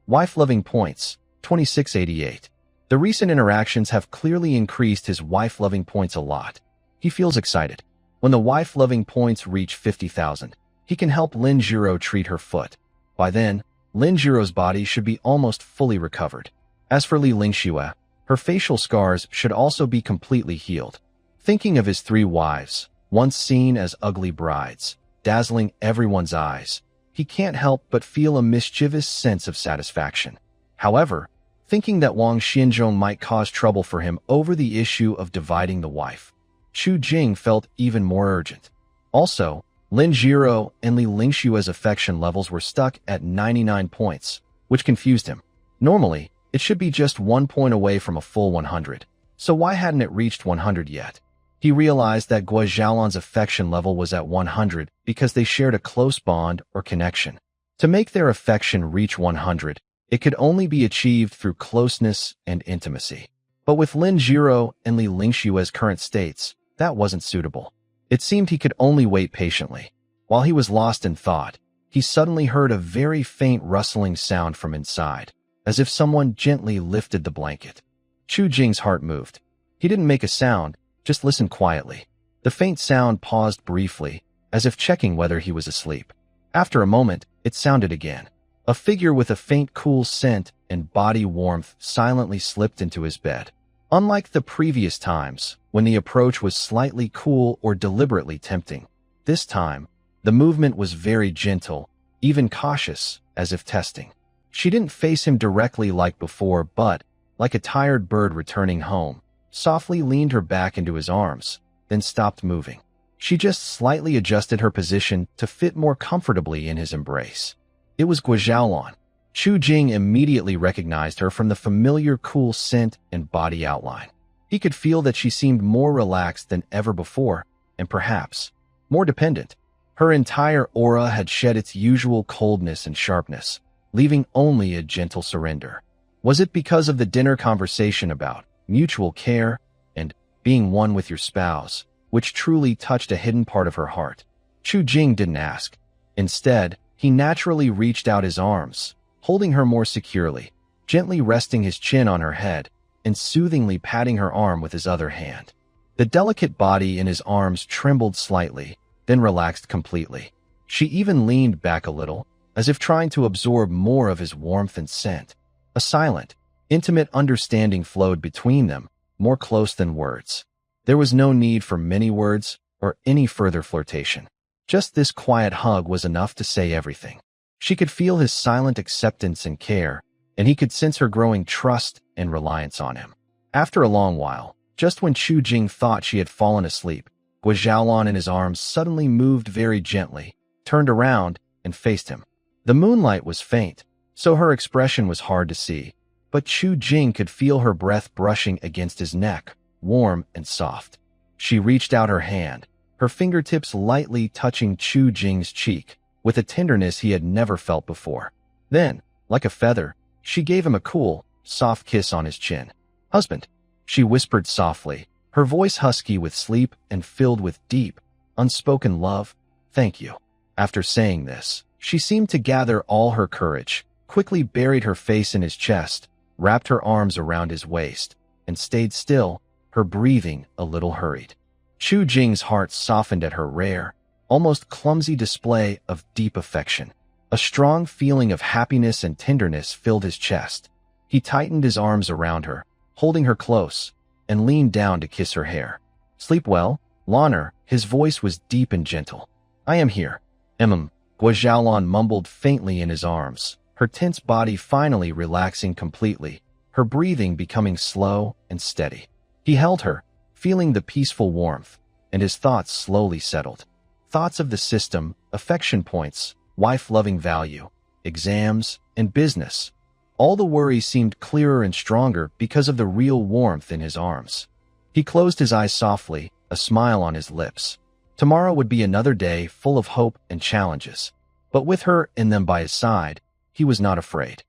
Wife-loving points, 2688. The recent interactions have clearly increased his wife-loving points a lot. He feels excited. When the wife-loving points reach 50,000, he can help Lin Jiro treat her foot. By then, Lin Jiro's body should be almost fully recovered. As for Li Lingxue, her facial scars should also be completely healed. Thinking of his 3 wives, once seen as ugly brides, dazzling everyone's eyes, he can't help but feel a mischievous sense of satisfaction. However, thinking that Wang Xinzhong might cause trouble for him over the issue of dividing the wife, Chu Jing felt even more urgent. Also, Lin Jiro and Li Lingshua's affection levels were stuck at 99 points, which confused him. Normally, it should be just 1 point away from a full 100, so why hadn't it reached 100 yet? He realized that Guo Xiaolan's affection level was at 100 because they shared a close bond or connection. To make their affection reach 100, it could only be achieved through closeness and intimacy. But with Lin Jiro and Li Lingshua's current states, that wasn't suitable. It seemed he could only wait patiently. While he was lost in thought, he suddenly heard a very faint rustling sound from inside, as if someone gently lifted the blanket. Chu Jing's heart moved. He didn't make a sound, just listened quietly. The faint sound paused briefly, as if checking whether he was asleep. After a moment, it sounded again. A figure with a faint cool scent and body warmth silently slipped into his bed. Unlike the previous times, when the approach was slightly cool or deliberately tempting, this time, the movement was very gentle, even cautious, as if testing. She didn't face him directly like before, but, like a tired bird returning home, softly leaned her back into his arms, then stopped moving. She just slightly adjusted her position to fit more comfortably in his embrace. It was Guo Xiaolan. Chu Jing immediately recognized her from the familiar cool scent and body outline. He could feel that she seemed more relaxed than ever before, and perhaps more dependent. Her entire aura had shed its usual coldness and sharpness, leaving only a gentle surrender. Was it because of the dinner conversation about mutual care and being one with your spouse, which truly touched a hidden part of her heart? Chu Jing didn't ask. Instead, he naturally reached out his arms, holding her more securely, gently resting his chin on her head, and soothingly patting her arm with his other hand. The delicate body in his arms trembled slightly, then relaxed completely. She even leaned back a little, as if trying to absorb more of his warmth and scent. A silent, intimate understanding flowed between them, more close than words. There was no need for many words or any further flirtation. Just this quiet hug was enough to say everything. She could feel his silent acceptance and care, and he could sense her growing trust and reliance on him. After a long while, just when Chu Jing thought she had fallen asleep, Guo Xiaolan in his arms suddenly moved very gently, turned around, and faced him. The moonlight was faint, so her expression was hard to see, but Chu Jing could feel her breath brushing against his neck, warm and soft. She reached out her hand, her fingertips lightly touching Chu Jing's cheek, with a tenderness he had never felt before. Then, like a feather, she gave him a cool, soft kiss on his chin. "Husband," she whispered softly, her voice husky with sleep and filled with deep, unspoken love. "Thank you." After saying this, she seemed to gather all her courage, quickly buried her face in his chest, wrapped her arms around his waist, and stayed still, her breathing a little hurried. Chu Jing's heart softened at her rare, almost clumsy display of deep affection. A strong feeling of happiness and tenderness filled his chest. He tightened his arms around her, holding her close, and leaned down to kiss her hair. "Sleep well, Lanner." His voice was deep and gentle. "I am here." Guo Xiaolan mumbled faintly in his arms, her tense body finally relaxing completely, her breathing becoming slow and steady. He held her, feeling the peaceful warmth, and his thoughts slowly settled. Thoughts of the system, affection points, wife-loving value, exams, and business. All the worries seemed clearer and stronger because of the real warmth in his arms. He closed his eyes softly, a smile on his lips. Tomorrow would be another day full of hope and challenges. But with her and them by his side, he was not afraid.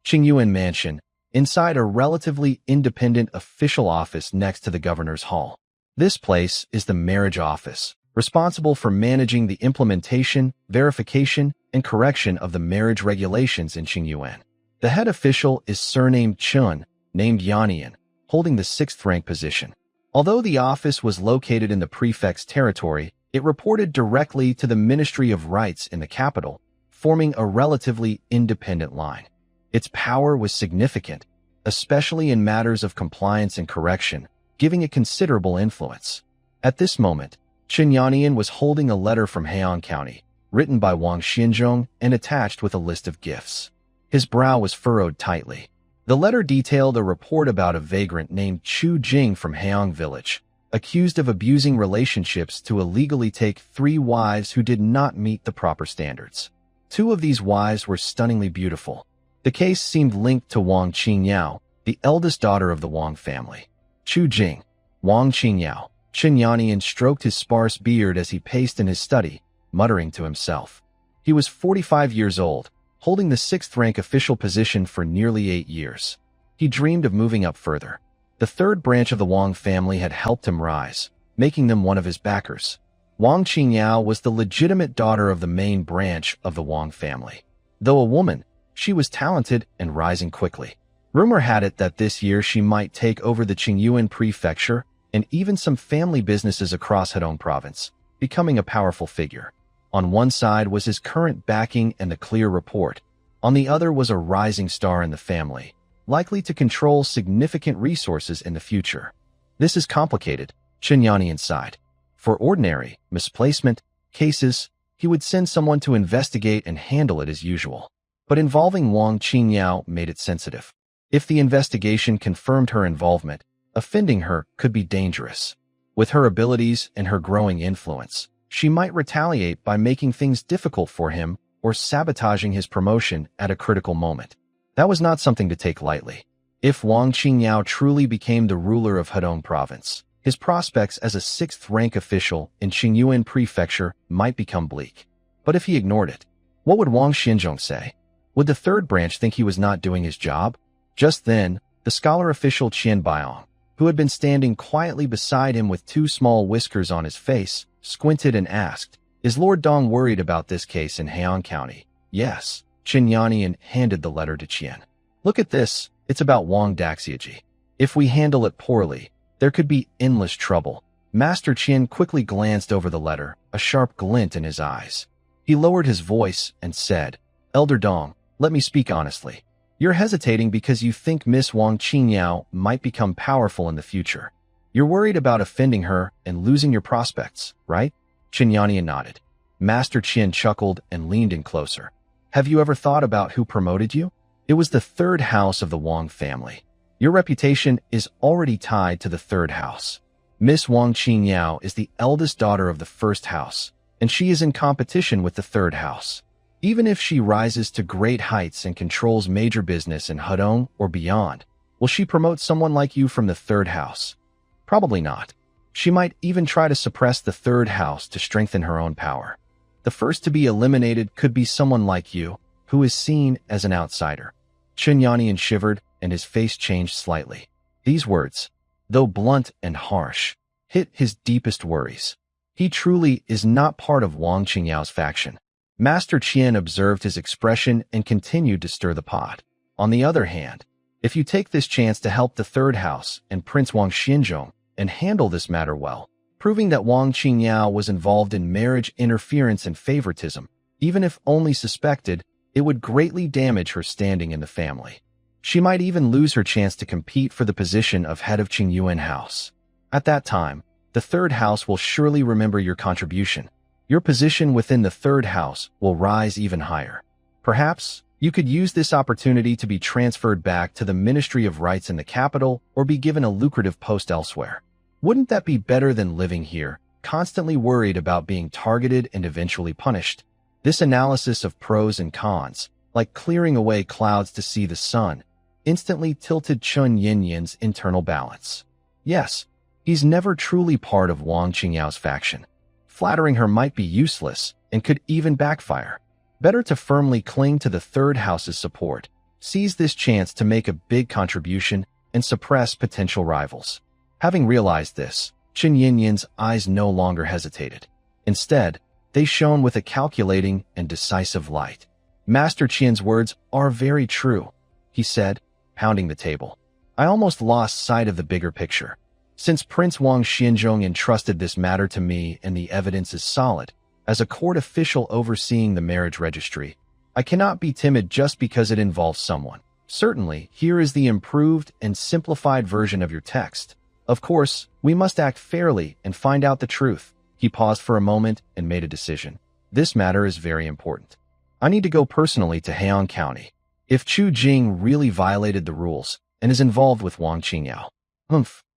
Qingyuan Mansion, inside a relatively independent official office next to the governor's hall. This place is the marriage office, responsible for managing the implementation, verification, and correction of the marriage regulations in Qingyuan. The head official is surnamed Chun, named Yanian, holding the 6th rank position. Although the office was located in the prefect's territory, it reported directly to the Ministry of Rights in the capital, forming a relatively independent line. Its power was significant, especially in matters of compliance and correction, giving it considerable influence. At this moment, Chen Yanian was holding a letter from Heian County, written by Wang Xinzhong and attached with a list of gifts. His brow was furrowed tightly. The letter detailed a report about a vagrant named Chu Jing from Heian Village, accused of abusing relationships to illegally take 3 wives who did not meet the proper standards. 2 of these wives were stunningly beautiful. The case seemed linked to Wang Qingyao, the eldest daughter of the Wang family. Chu Jing, Wang Qingyao. Chen Yannian stroked his sparse beard as he paced in his study, muttering to himself. He was 45 years old, holding the 6th-rank official position for nearly 8 years. He dreamed of moving up further. The 3rd branch of the Wang family had helped him rise, making them one of his backers. Wang Qingyao was the legitimate daughter of the main branch of the Wang family. Though a woman, she was talented and rising quickly. Rumor had it that this year she might take over the Qingyuan prefecture and even some family businesses across Hedong province, becoming a powerful figure. On one side was his current backing and the clear report. On the other was a rising star in the family, likely to control significant resources in the future. This is complicated, Chen Yannian sighed. For ordinary, misplacement cases, he would send someone to investigate and handle it as usual. But involving Wang Qingyao made it sensitive. If the investigation confirmed her involvement, offending her could be dangerous. With her abilities and her growing influence, she might retaliate by making things difficult for him or sabotaging his promotion at a critical moment. That was not something to take lightly. If Wang Qingyao truly became the ruler of Hedong province, his prospects as a 6th-rank official in Qingyuan prefecture might become bleak. But if he ignored it, what would Wang Xinzhong say? Would the 3rd branch think he was not doing his job? Just then, the scholar official Qian Baiong, who had been standing quietly beside him with 2 small whiskers on his face, squinted and asked, "Is Lord Dong worried about this case in Heian County?" "Yes." Chen Yannian handed the letter to Qian. "Look at this. It's about Wang Daxiaji. If we handle it poorly, there could be endless trouble." Master Qian quickly glanced over the letter, a sharp glint in his eyes. He lowered his voice and said, "Elder Dong, let me speak honestly. You're hesitating because you think Miss Wang Qingyao might become powerful in the future. You're worried about offending her and losing your prospects, right?" Chen Yannian nodded. Master Qian chuckled and leaned in closer. "Have you ever thought about who promoted you? It was the 3rd house of the Wang family. Your reputation is already tied to the 3rd house. Miss Wang Qingyao is the eldest daughter of the 1st house, and she is in competition with the 3rd house. Even if she rises to great heights and controls major business in Hedong or beyond, will she promote someone like you from the 3rd house? Probably not. She might even try to suppress the 3rd house to strengthen her own power. The first to be eliminated could be someone like you, who is seen as an outsider." Chen Yannian shivered, and his face changed slightly. These words, though blunt and harsh, hit his deepest worries. He truly is not part of Wang Qingyao's faction. Master Qian observed his expression and continued to stir the pot. "On the other hand, if you take this chance to help the 3rd house and Prince Wang Xinzhong and handle this matter well, proving that Wang Qingyao was involved in marriage interference and favoritism, even if only suspected, it would greatly damage her standing in the family. She might even lose her chance to compete for the position of head of Qingyuan House. At that time, the 3rd house will surely remember your contribution. Your position within the 3rd house will rise even higher. Perhaps you could use this opportunity to be transferred back to the Ministry of Rights in the capital or be given a lucrative post elsewhere. Wouldn't that be better than living here, constantly worried about being targeted and eventually punished?" This analysis of pros and cons, like clearing away clouds to see the sun, instantly tilted Chen Yannian's internal balance. Yes, he's never truly part of Wang Qingyao's faction. Flattering her might be useless and could even backfire. Better to firmly cling to the 3rd house's support, seize this chance to make a big contribution, and suppress potential rivals. Having realized this, Chen Yannian's eyes no longer hesitated. Instead, they shone with a calculating and decisive light. "Master Qian's words are very true," he said, pounding the table. "I almost lost sight of the bigger picture. Since Prince Wang Xinzhong entrusted this matter to me and the evidence is solid, as a court official overseeing the marriage registry, I cannot be timid just because it involves someone. Certainly, here is the improved and simplified version of your text. Of course, we must act fairly and find out the truth." He paused for a moment and made a decision. "This matter is very important. I need to go personally to Heian County. If Chu Jing really violated the rules and is involved with Wang Qingyao,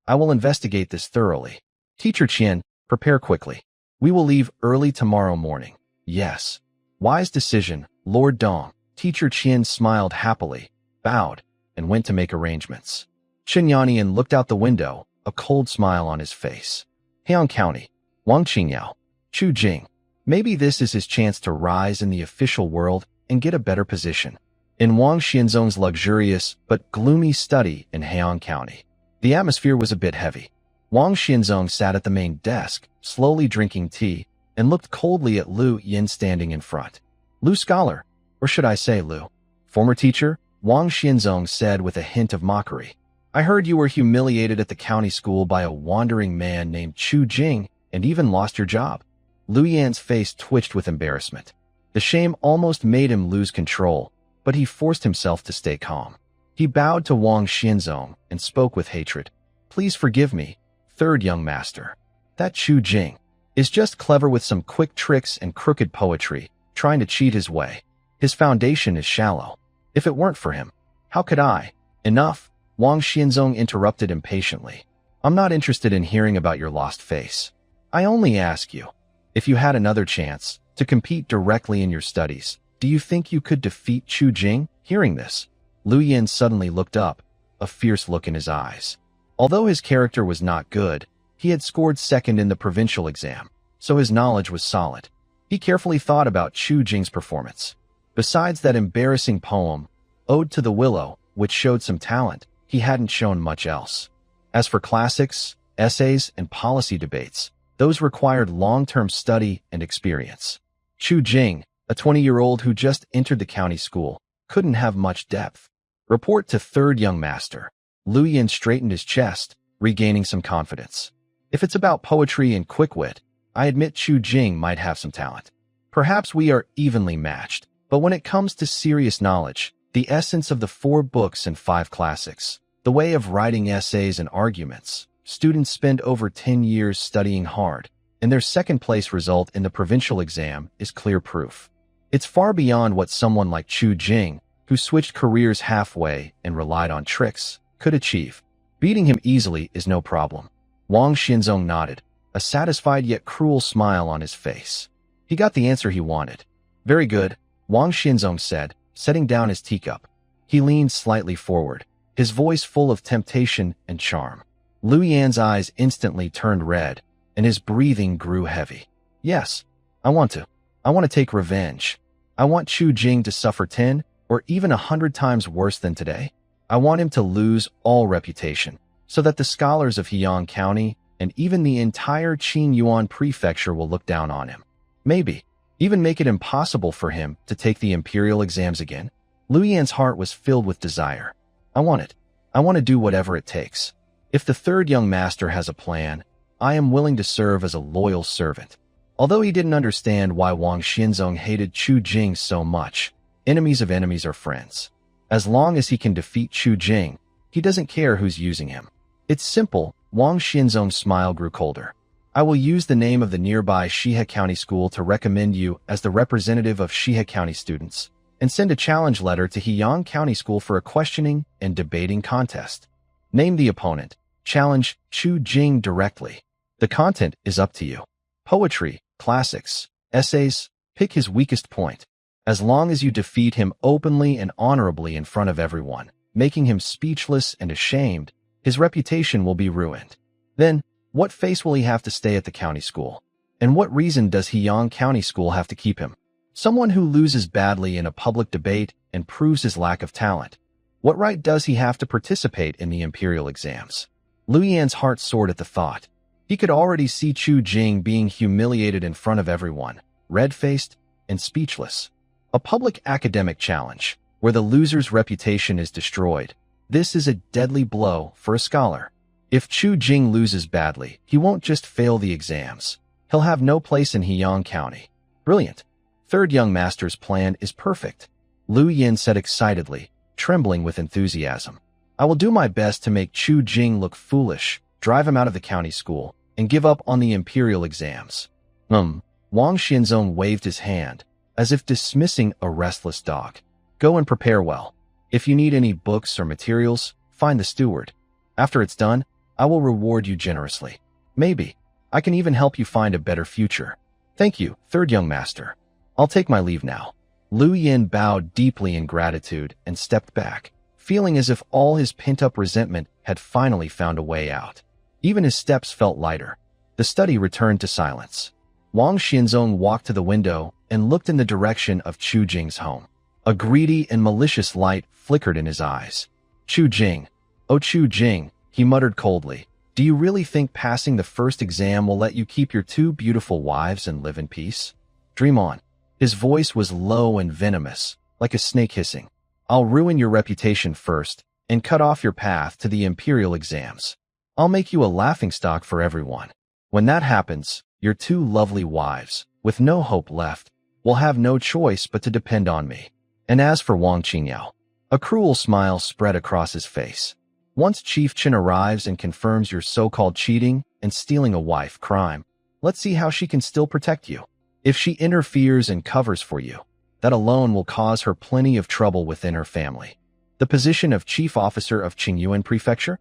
I will investigate this thoroughly. Teacher Qian, prepare quickly. We will leave early tomorrow morning. Yes. Wise decision, Lord Dong. Teacher Qian smiled happily, bowed, and went to make arrangements. Chen Yanian looked out the window, a cold smile on his face. Heian County, Wang Qingyao, Chu Jing. Maybe this is his chance to rise in the official world and get a better position. In Wang Xianzong's luxurious but gloomy study in Heian County, the atmosphere was a bit heavy. Wang Xianzong sat at the main desk, slowly drinking tea, and looked coldly at Lu Yin standing in front. Lu scholar, or should I say Lu, former teacher, Wang Xianzong said with a hint of mockery. I heard you were humiliated at the county school by a wandering man named Chu Jing and even lost your job. Lu Yan's face twitched with embarrassment. The shame almost made him lose control, but he forced himself to stay calm. He bowed to Wang Xianzong and spoke with hatred. Please forgive me, third young master. That Chu Jing is just clever with some quick tricks and crooked poetry, trying to cheat his way. His foundation is shallow. If it weren't for him, how could I? Enough, Wang Xianzong interrupted impatiently. I'm not interested in hearing about your lost face. I only ask you, if you had another chance to compete directly in your studies, do you think you could defeat Chu Jing? Hearing this, Lu Yin suddenly looked up, a fierce look in his eyes. Although his character was not good, he had scored second in the provincial exam, so his knowledge was solid. He carefully thought about Chu Jing's performance. Besides that embarrassing poem, Ode to the Willow, which showed some talent, he hadn't shown much else. As for classics, essays, and policy debates, those required long-term study and experience. Chu Jing, a 20-year-old who just entered the county school, couldn't have much depth. Report to third young master. Lu Yin straightened his chest, regaining some confidence. If it's about poetry and quick wit, I admit Chu Jing might have some talent. Perhaps we are evenly matched, but when it comes to serious knowledge, the essence of the 4 books and 5 classics, the way of writing essays and arguments, students spend over 10 years studying hard, and their second-place result in the provincial exam is clear proof. It's far beyond what someone like Chu Jing, who switched careers halfway and relied on tricks, could achieve. Beating him easily is no problem. Wang Xianzong nodded, a satisfied yet cruel smile on his face. He got the answer he wanted. Very good, Wang Xianzong said, setting down his teacup. He leaned slightly forward, his voice full of temptation and charm. Lu Yan's eyes instantly turned red, and his breathing grew heavy. Yes, I want to take revenge. I want Chu Jing to suffer 10 or even 100 times worse than today. I want him to lose all reputation, so that the scholars of Heian County and even the entire Qin Yuan prefecture will look down on him. Maybe even make it impossible for him to take the imperial exams again. Lu Yan's heart was filled with desire. I want it. I want to do whatever it takes. If the third young master has a plan, I am willing to serve as a loyal servant. Although he didn't understand why Wang Xianzong hated Chu Jing so much, enemies of enemies are friends. As long as he can defeat Chu Jing, he doesn't care who's using him. It's simple. Wang Xianzong's smile grew colder. I will use the name of the nearby Shihe County School to recommend you as the representative of Shihe County students, and send a challenge letter to Heian County School for a questioning and debating contest. Name the opponent. Challenge Chu Jing directly. The content is up to you. Poetry, classics, essays, pick his weakest point. As long as you defeat him openly and honorably in front of everyone, making him speechless and ashamed, his reputation will be ruined. Then, what face will he have to stay at the county school? And what reason does Heian County School have to keep him? Someone who loses badly in a public debate and proves his lack of talent. What right does he have to participate in the imperial exams? Lu Yan's heart soared at the thought. He could already see Chu Jing being humiliated in front of everyone, red-faced and speechless. A public academic challenge, where the loser's reputation is destroyed. This is a deadly blow for a scholar. If Chu Jing loses badly, he won't just fail the exams. He'll have no place in Heian County. Brilliant. Third young master's plan is perfect. Lu Yin said excitedly, trembling with enthusiasm. I will do my best to make Chu Jing look foolish, drive him out of the county school, and give up on the imperial exams. Wang Xianzong waved his hand, as if dismissing a restless dog. Go and prepare well. If you need any books or materials, find the steward. After it's done, I will reward you generously. Maybe I can even help you find a better future. Thank you, third young master. I'll take my leave now. Lu Yin bowed deeply in gratitude and stepped back, feeling as if all his pent-up resentment had finally found a way out. Even his steps felt lighter. The study returned to silence. Wang Xianzong walked to the window and looked in the direction of Chu Jing's home. A greedy and malicious light flickered in his eyes. Chu Jing. Oh, Chu Jing, he muttered coldly. Do you really think passing the first exam will let you keep your two beautiful wives and live in peace? Dream on. His voice was low and venomous, like a snake hissing. I'll ruin your reputation first and cut off your path to the imperial exams. I'll make you a laughingstock for everyone. When that happens, your two lovely wives, with no hope left, will have no choice but to depend on me. And as for Wang Qingyao, a cruel smile spread across his face. Once Chief Chen arrives and confirms your so-called cheating and stealing a wife crime, let's see how she can still protect you. If she interferes and covers for you, that alone will cause her plenty of trouble within her family. The position of Chief Officer of Qingyuan Prefecture?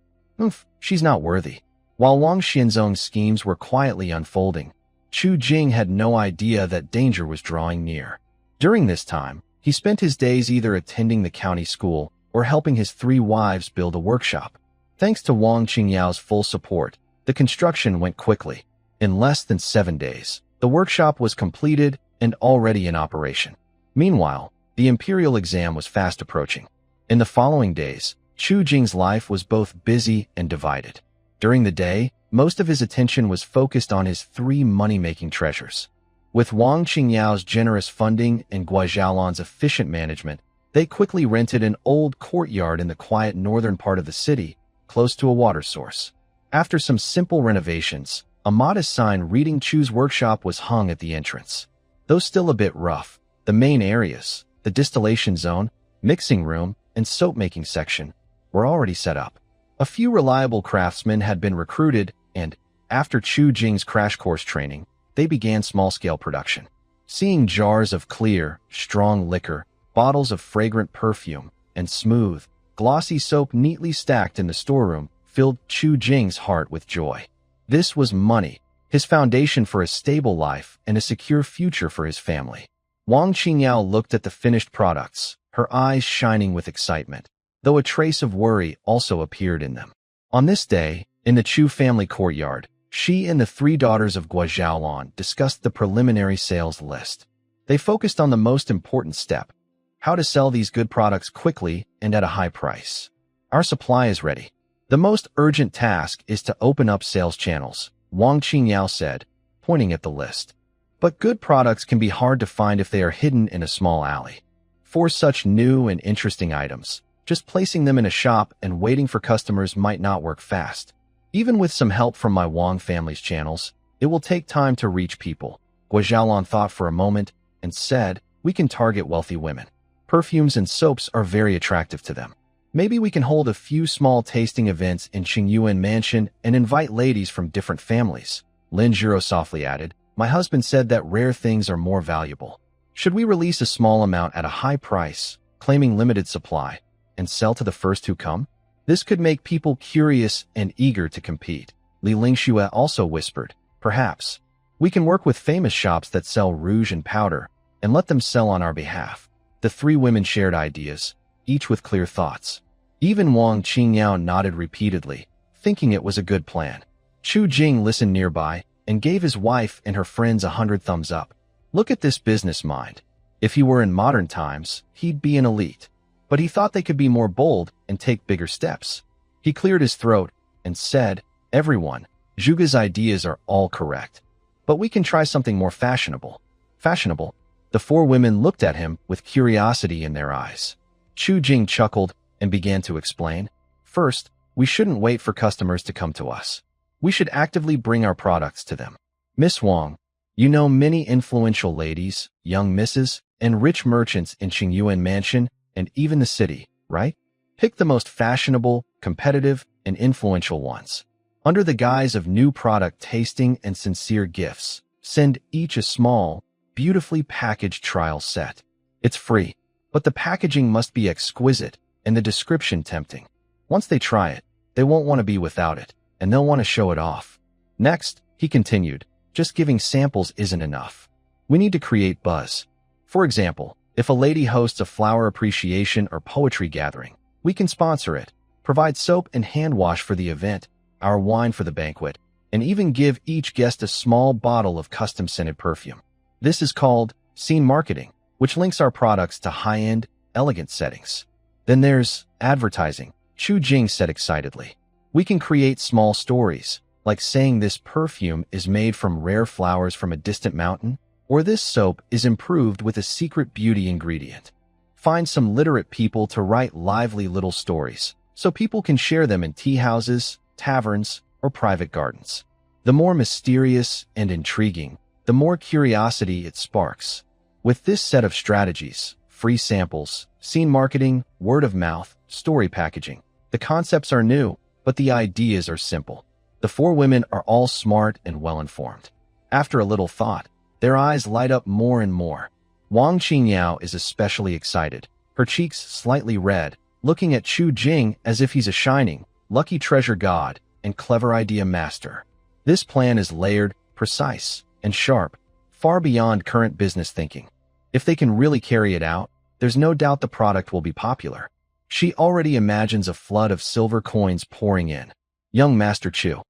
She's not worthy. While Wang Xianzong's schemes were quietly unfolding, Chu Jing had no idea that danger was drawing near. During this time, he spent his days either attending the county school or helping his three wives build a workshop. Thanks to Wang Qingyao's full support, the construction went quickly. In less than 7 days, the workshop was completed and already in operation. Meanwhile, the imperial exam was fast approaching. In the following days, Chu Jing's life was both busy and divided. During the day, most of his attention was focused on his three money-making treasures. With Wang Qingyao's generous funding and Guo Xiaolan's efficient management, they quickly rented an old courtyard in the quiet northern part of the city, close to a water source. After some simple renovations, a modest sign reading Chu's workshop was hung at the entrance. Though still a bit rough, the main areas, the distillation zone, mixing room, and soap-making section, were already set up. A few reliable craftsmen had been recruited, and, after Chu Jing's crash course training, they began small-scale production. Seeing jars of clear, strong liquor, bottles of fragrant perfume, and smooth, glossy soap neatly stacked in the storeroom filled Chu Jing's heart with joy. This was money, his foundation for a stable life and a secure future for his family. Wang Qingyao looked at the finished products, her eyes shining with excitement, though a trace of worry also appeared in them. On this day, in the Chu family courtyard, she and the three daughters of Guo Xiaolan discussed the preliminary sales list. They focused on the most important step: how to sell these good products quickly and at a high price. Our supply is ready. The most urgent task is to open up sales channels, Wang Qingyao said, pointing at the list. But good products can be hard to find if they are hidden in a small alley. For such new and interesting items, just placing them in a shop and waiting for customers might not work fast. Even with some help from my Wang family's channels, it will take time to reach people. Guo Xiaolan thought for a moment and said, we can target wealthy women. Perfumes and soaps are very attractive to them. Maybe we can hold a few small tasting events in Qingyuan Mansion and invite ladies from different families. Lin Zhiro softly added, my husband said that rare things are more valuable. Should we release a small amount at a high price, claiming limited supply, and sell to the first who come? This could make people curious and eager to compete. Li Lingxue also whispered, perhaps. We can work with famous shops that sell rouge and powder, and let them sell on our behalf. The three women shared ideas, each with clear thoughts. Even Wang Qingyao nodded repeatedly, thinking it was a good plan. Chu Jing listened nearby and gave his wife and her friends 100 thumbs up. Look at this business mind. If he were in modern times, he'd be an elite. But he thought they could be more bold and take bigger steps. He cleared his throat and said, everyone, Zhuge's ideas are all correct. But we can try something more fashionable. Fashionable? The four women looked at him with curiosity in their eyes. Chu Jing chuckled and began to explain. First, we shouldn't wait for customers to come to us. We should actively bring our products to them. Miss Wang, you know many influential ladies, young misses, and rich merchants in Qingyuan Mansion and even the city, right? Pick the most fashionable, competitive, and influential ones. Under the guise of new product tasting and sincere gifts, send each a small, beautifully packaged trial set. It's free, but the packaging must be exquisite and the description tempting. Once they try it, they won't want to be without it, and they'll want to show it off. Next, He continued, just giving samples isn't enough. We need to create buzz. For example, if a lady hosts a flower appreciation or poetry gathering, we can sponsor it, provide soap and hand wash for the event, our wine for the banquet, and even give each guest a small bottle of custom-scented perfume. This is called scene marketing, which links our products to high-end, elegant settings. Then there's advertising, Chu Jing said excitedly. We can create small stories, like saying this perfume is made from rare flowers from a distant mountain, or this soap is improved with a secret beauty ingredient. Find some literate people to write lively little stories, so people can share them in tea houses, taverns, or private gardens. The more mysterious and intriguing, the more curiosity it sparks. With this set of strategies, free samples, scene marketing, word of mouth, story packaging, the concepts are new, but the ideas are simple. The four women are all smart and well-informed. After a little thought, their eyes light up more and more. Wang Qingyao is especially excited, her cheeks slightly red, looking at Chu Jing as if he's a shining, lucky treasure god and clever idea master. This plan is layered, precise, and sharp, far beyond current business thinking. If they can really carry it out, there's no doubt the product will be popular. She already imagines a flood of silver coins pouring in. Young Master Chu.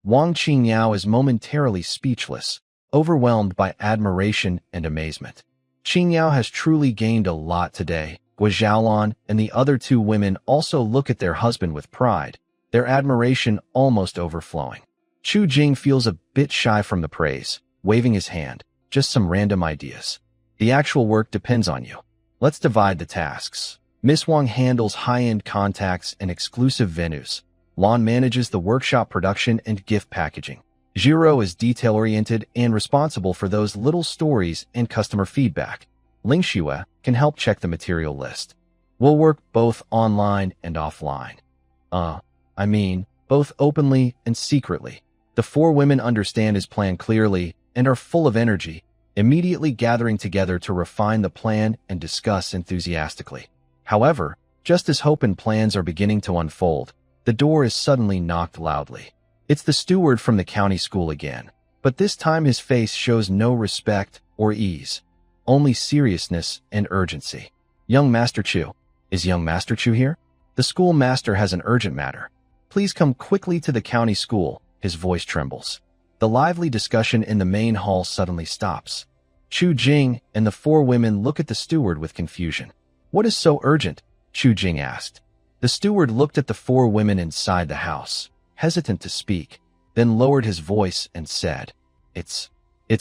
Wang Qingyao is momentarily speechless, overwhelmed by admiration and amazement. Qingyao has truly gained a lot today. Gua Xiaolan and the other two women also look at their husband with pride, their admiration almost overflowing. Chu Jing feels a bit shy from the praise, waving his hand, just some random ideas. The actual work depends on you. Let's divide the tasks. Miss Wang handles high-end contacts and exclusive venues. Lan manages the workshop production and gift packaging. Jiro is detail-oriented and responsible for those little stories and customer feedback. Lingxue can help check the material list. We'll work both online and offline. Both openly and secretly. The four women understand his plan clearly and are full of energy, immediately gathering together to refine the plan and discuss enthusiastically. However, just as hope and plans are beginning to unfold, the door is suddenly knocked loudly. It's the steward from the county school again, but this time his face shows no respect or ease, only seriousness and urgency. Young Master Chu. Is young Master Chu here? The school master has an urgent matter. Please come quickly to the county school. His voice trembles. The lively discussion in the main hall suddenly stops. Chu Jing and the four women look at the steward with confusion. What is so urgent? Chu Jing asked. The steward looked at the four women inside the house, hesitant to speak, then lowered his voice and said, It's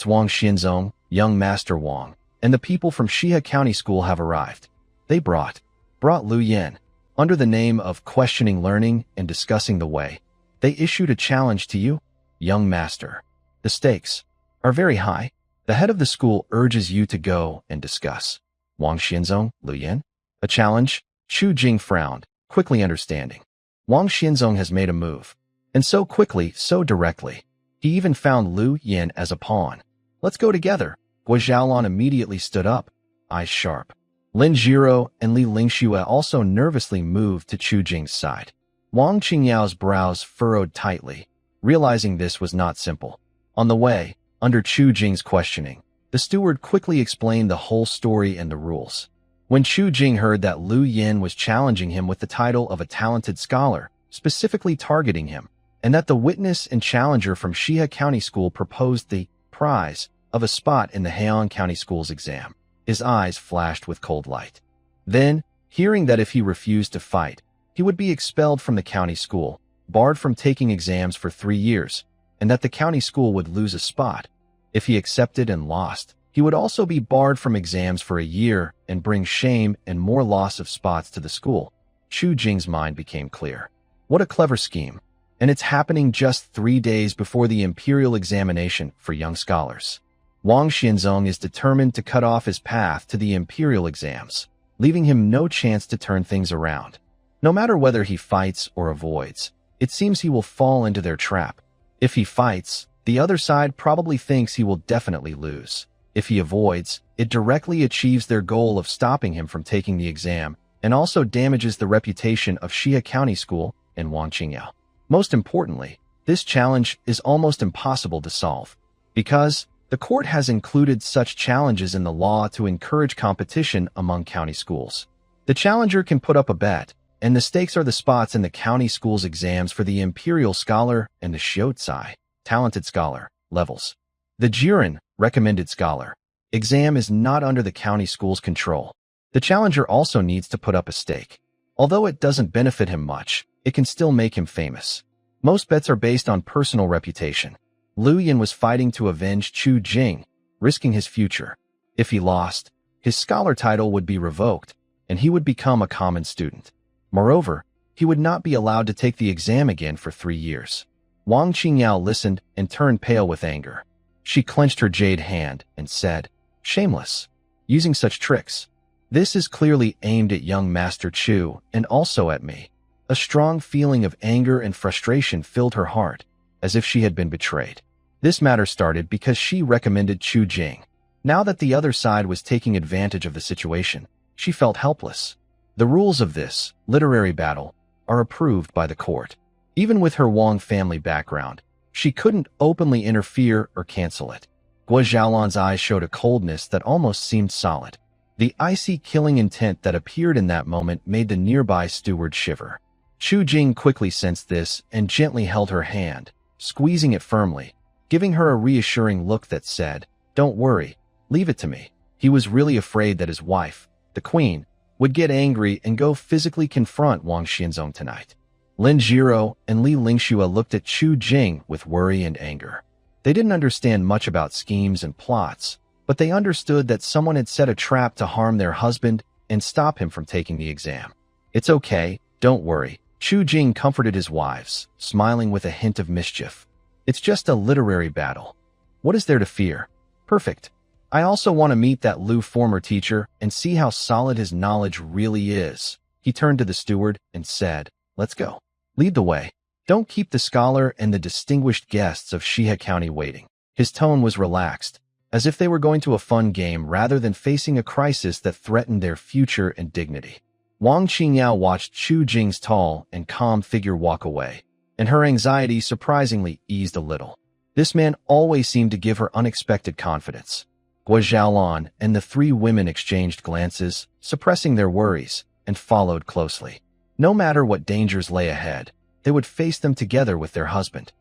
Wang Xianzong, young Master Wang, and the people from Shihe County School have arrived. They brought Lu Yan. Under the name of questioning learning and discussing the way, they issued a challenge to you, young master. The stakes are very high. The head of the school urges you to go and discuss. Wang Xianzong, Lu Yan? A challenge? Chu Jing frowned, quickly understanding. Wang Xianzong has made a move. And so quickly, so directly. He even found Lu Yan as a pawn. Let's go together. Gua Xiaolan immediately stood up, eyes sharp. Lin Jiro and Li Lingxue also nervously moved to Chu Jing's side. Wang Qingyao's brows furrowed tightly, realizing this was not simple. On the way, under Chu Jing's questioning, the steward quickly explained the whole story and the rules. When Chu Jing heard that Lu Yan was challenging him with the title of a talented scholar, specifically targeting him, and that the witness and challenger from Shihe County School proposed the prize of a spot in the Heian County School's exam, his eyes flashed with cold light. Then, hearing that if he refused to fight, he would be expelled from the county school, barred from taking exams for 3 years, and that the county school would lose a spot. If he accepted and lost, he would also be barred from exams for a year and bring shame and more loss of spots to the school. Chu Jing's mind became clear. What a clever scheme. And it's happening just 3 days before the imperial examination for young scholars. Wang Xianzong is determined to cut off his path to the imperial exams, leaving him no chance to turn things around. No matter whether he fights or avoids, it seems he will fall into their trap. If he fights, the other side probably thinks he will definitely lose. If he avoids, it directly achieves their goal of stopping him from taking the exam and also damages the reputation of Shihe County School and Wang Qingyao. Most importantly, This challenge is almost impossible to solve, because the court has included such challenges in the law to encourage competition among county schools. The challenger can put up a bet, and the stakes are the spots in the county school's exams for the Imperial Scholar and the Shiotsai, Talented Scholar, levels. The Jiren, Recommended Scholar, exam is not under the county school's control. The challenger also needs to put up a stake. Although it doesn't benefit him much, it can still make him famous. Most bets are based on personal reputation. Liu Yin was fighting to avenge Chu Jing, risking his future. If he lost, his scholar title would be revoked, and he would become a common student. Moreover, he would not be allowed to take the exam again for 3 years. Wang Qingyao listened and turned pale with anger. She clenched her jade hand and said, "Shameless. Using such tricks. This is clearly aimed at young Master Chu and also at me." A strong feeling of anger and frustration filled her heart, as if she had been betrayed. This matter started because she recommended Chu Jing. Now that the other side was taking advantage of the situation, she felt helpless. The rules of this literary battle are approved by the court. Even with her Wang family background, she couldn't openly interfere or cancel it. Guo Xiaolan's eyes showed a coldness that almost seemed solid. The icy killing intent that appeared in that moment made the nearby steward shiver. Chu Jing quickly sensed this and gently held her hand, squeezing it firmly, giving her a reassuring look that said, "Don't worry, leave it to me." He was really afraid that his wife, the queen, would get angry and go physically confront Wang Xianzong tonight. Lin Jiro and Li Lingxua looked at Chu Jing with worry and anger. They didn't understand much about schemes and plots, but they understood that someone had set a trap to harm their husband and stop him from taking the exam. "It's okay, don't worry." Chu Jing comforted his wives, smiling with a hint of mischief. "It's just a literary battle. What is there to fear? Perfect. I also want to meet that Liu former teacher and see how solid his knowledge really is." He turned to the steward and said, "Let's go. Lead the way. Don't keep the scholar and the distinguished guests of Shihe County waiting." His tone was relaxed, as if they were going to a fun game rather than facing a crisis that threatened their future and dignity. Wang Qingyao watched Chu Jing's tall and calm figure walk away, and her anxiety surprisingly eased a little. This man always seemed to give her unexpected confidence. Guo Xiaolan and the 3 women exchanged glances, suppressing their worries, and followed closely. No matter what dangers lay ahead, they would face them together with their husband.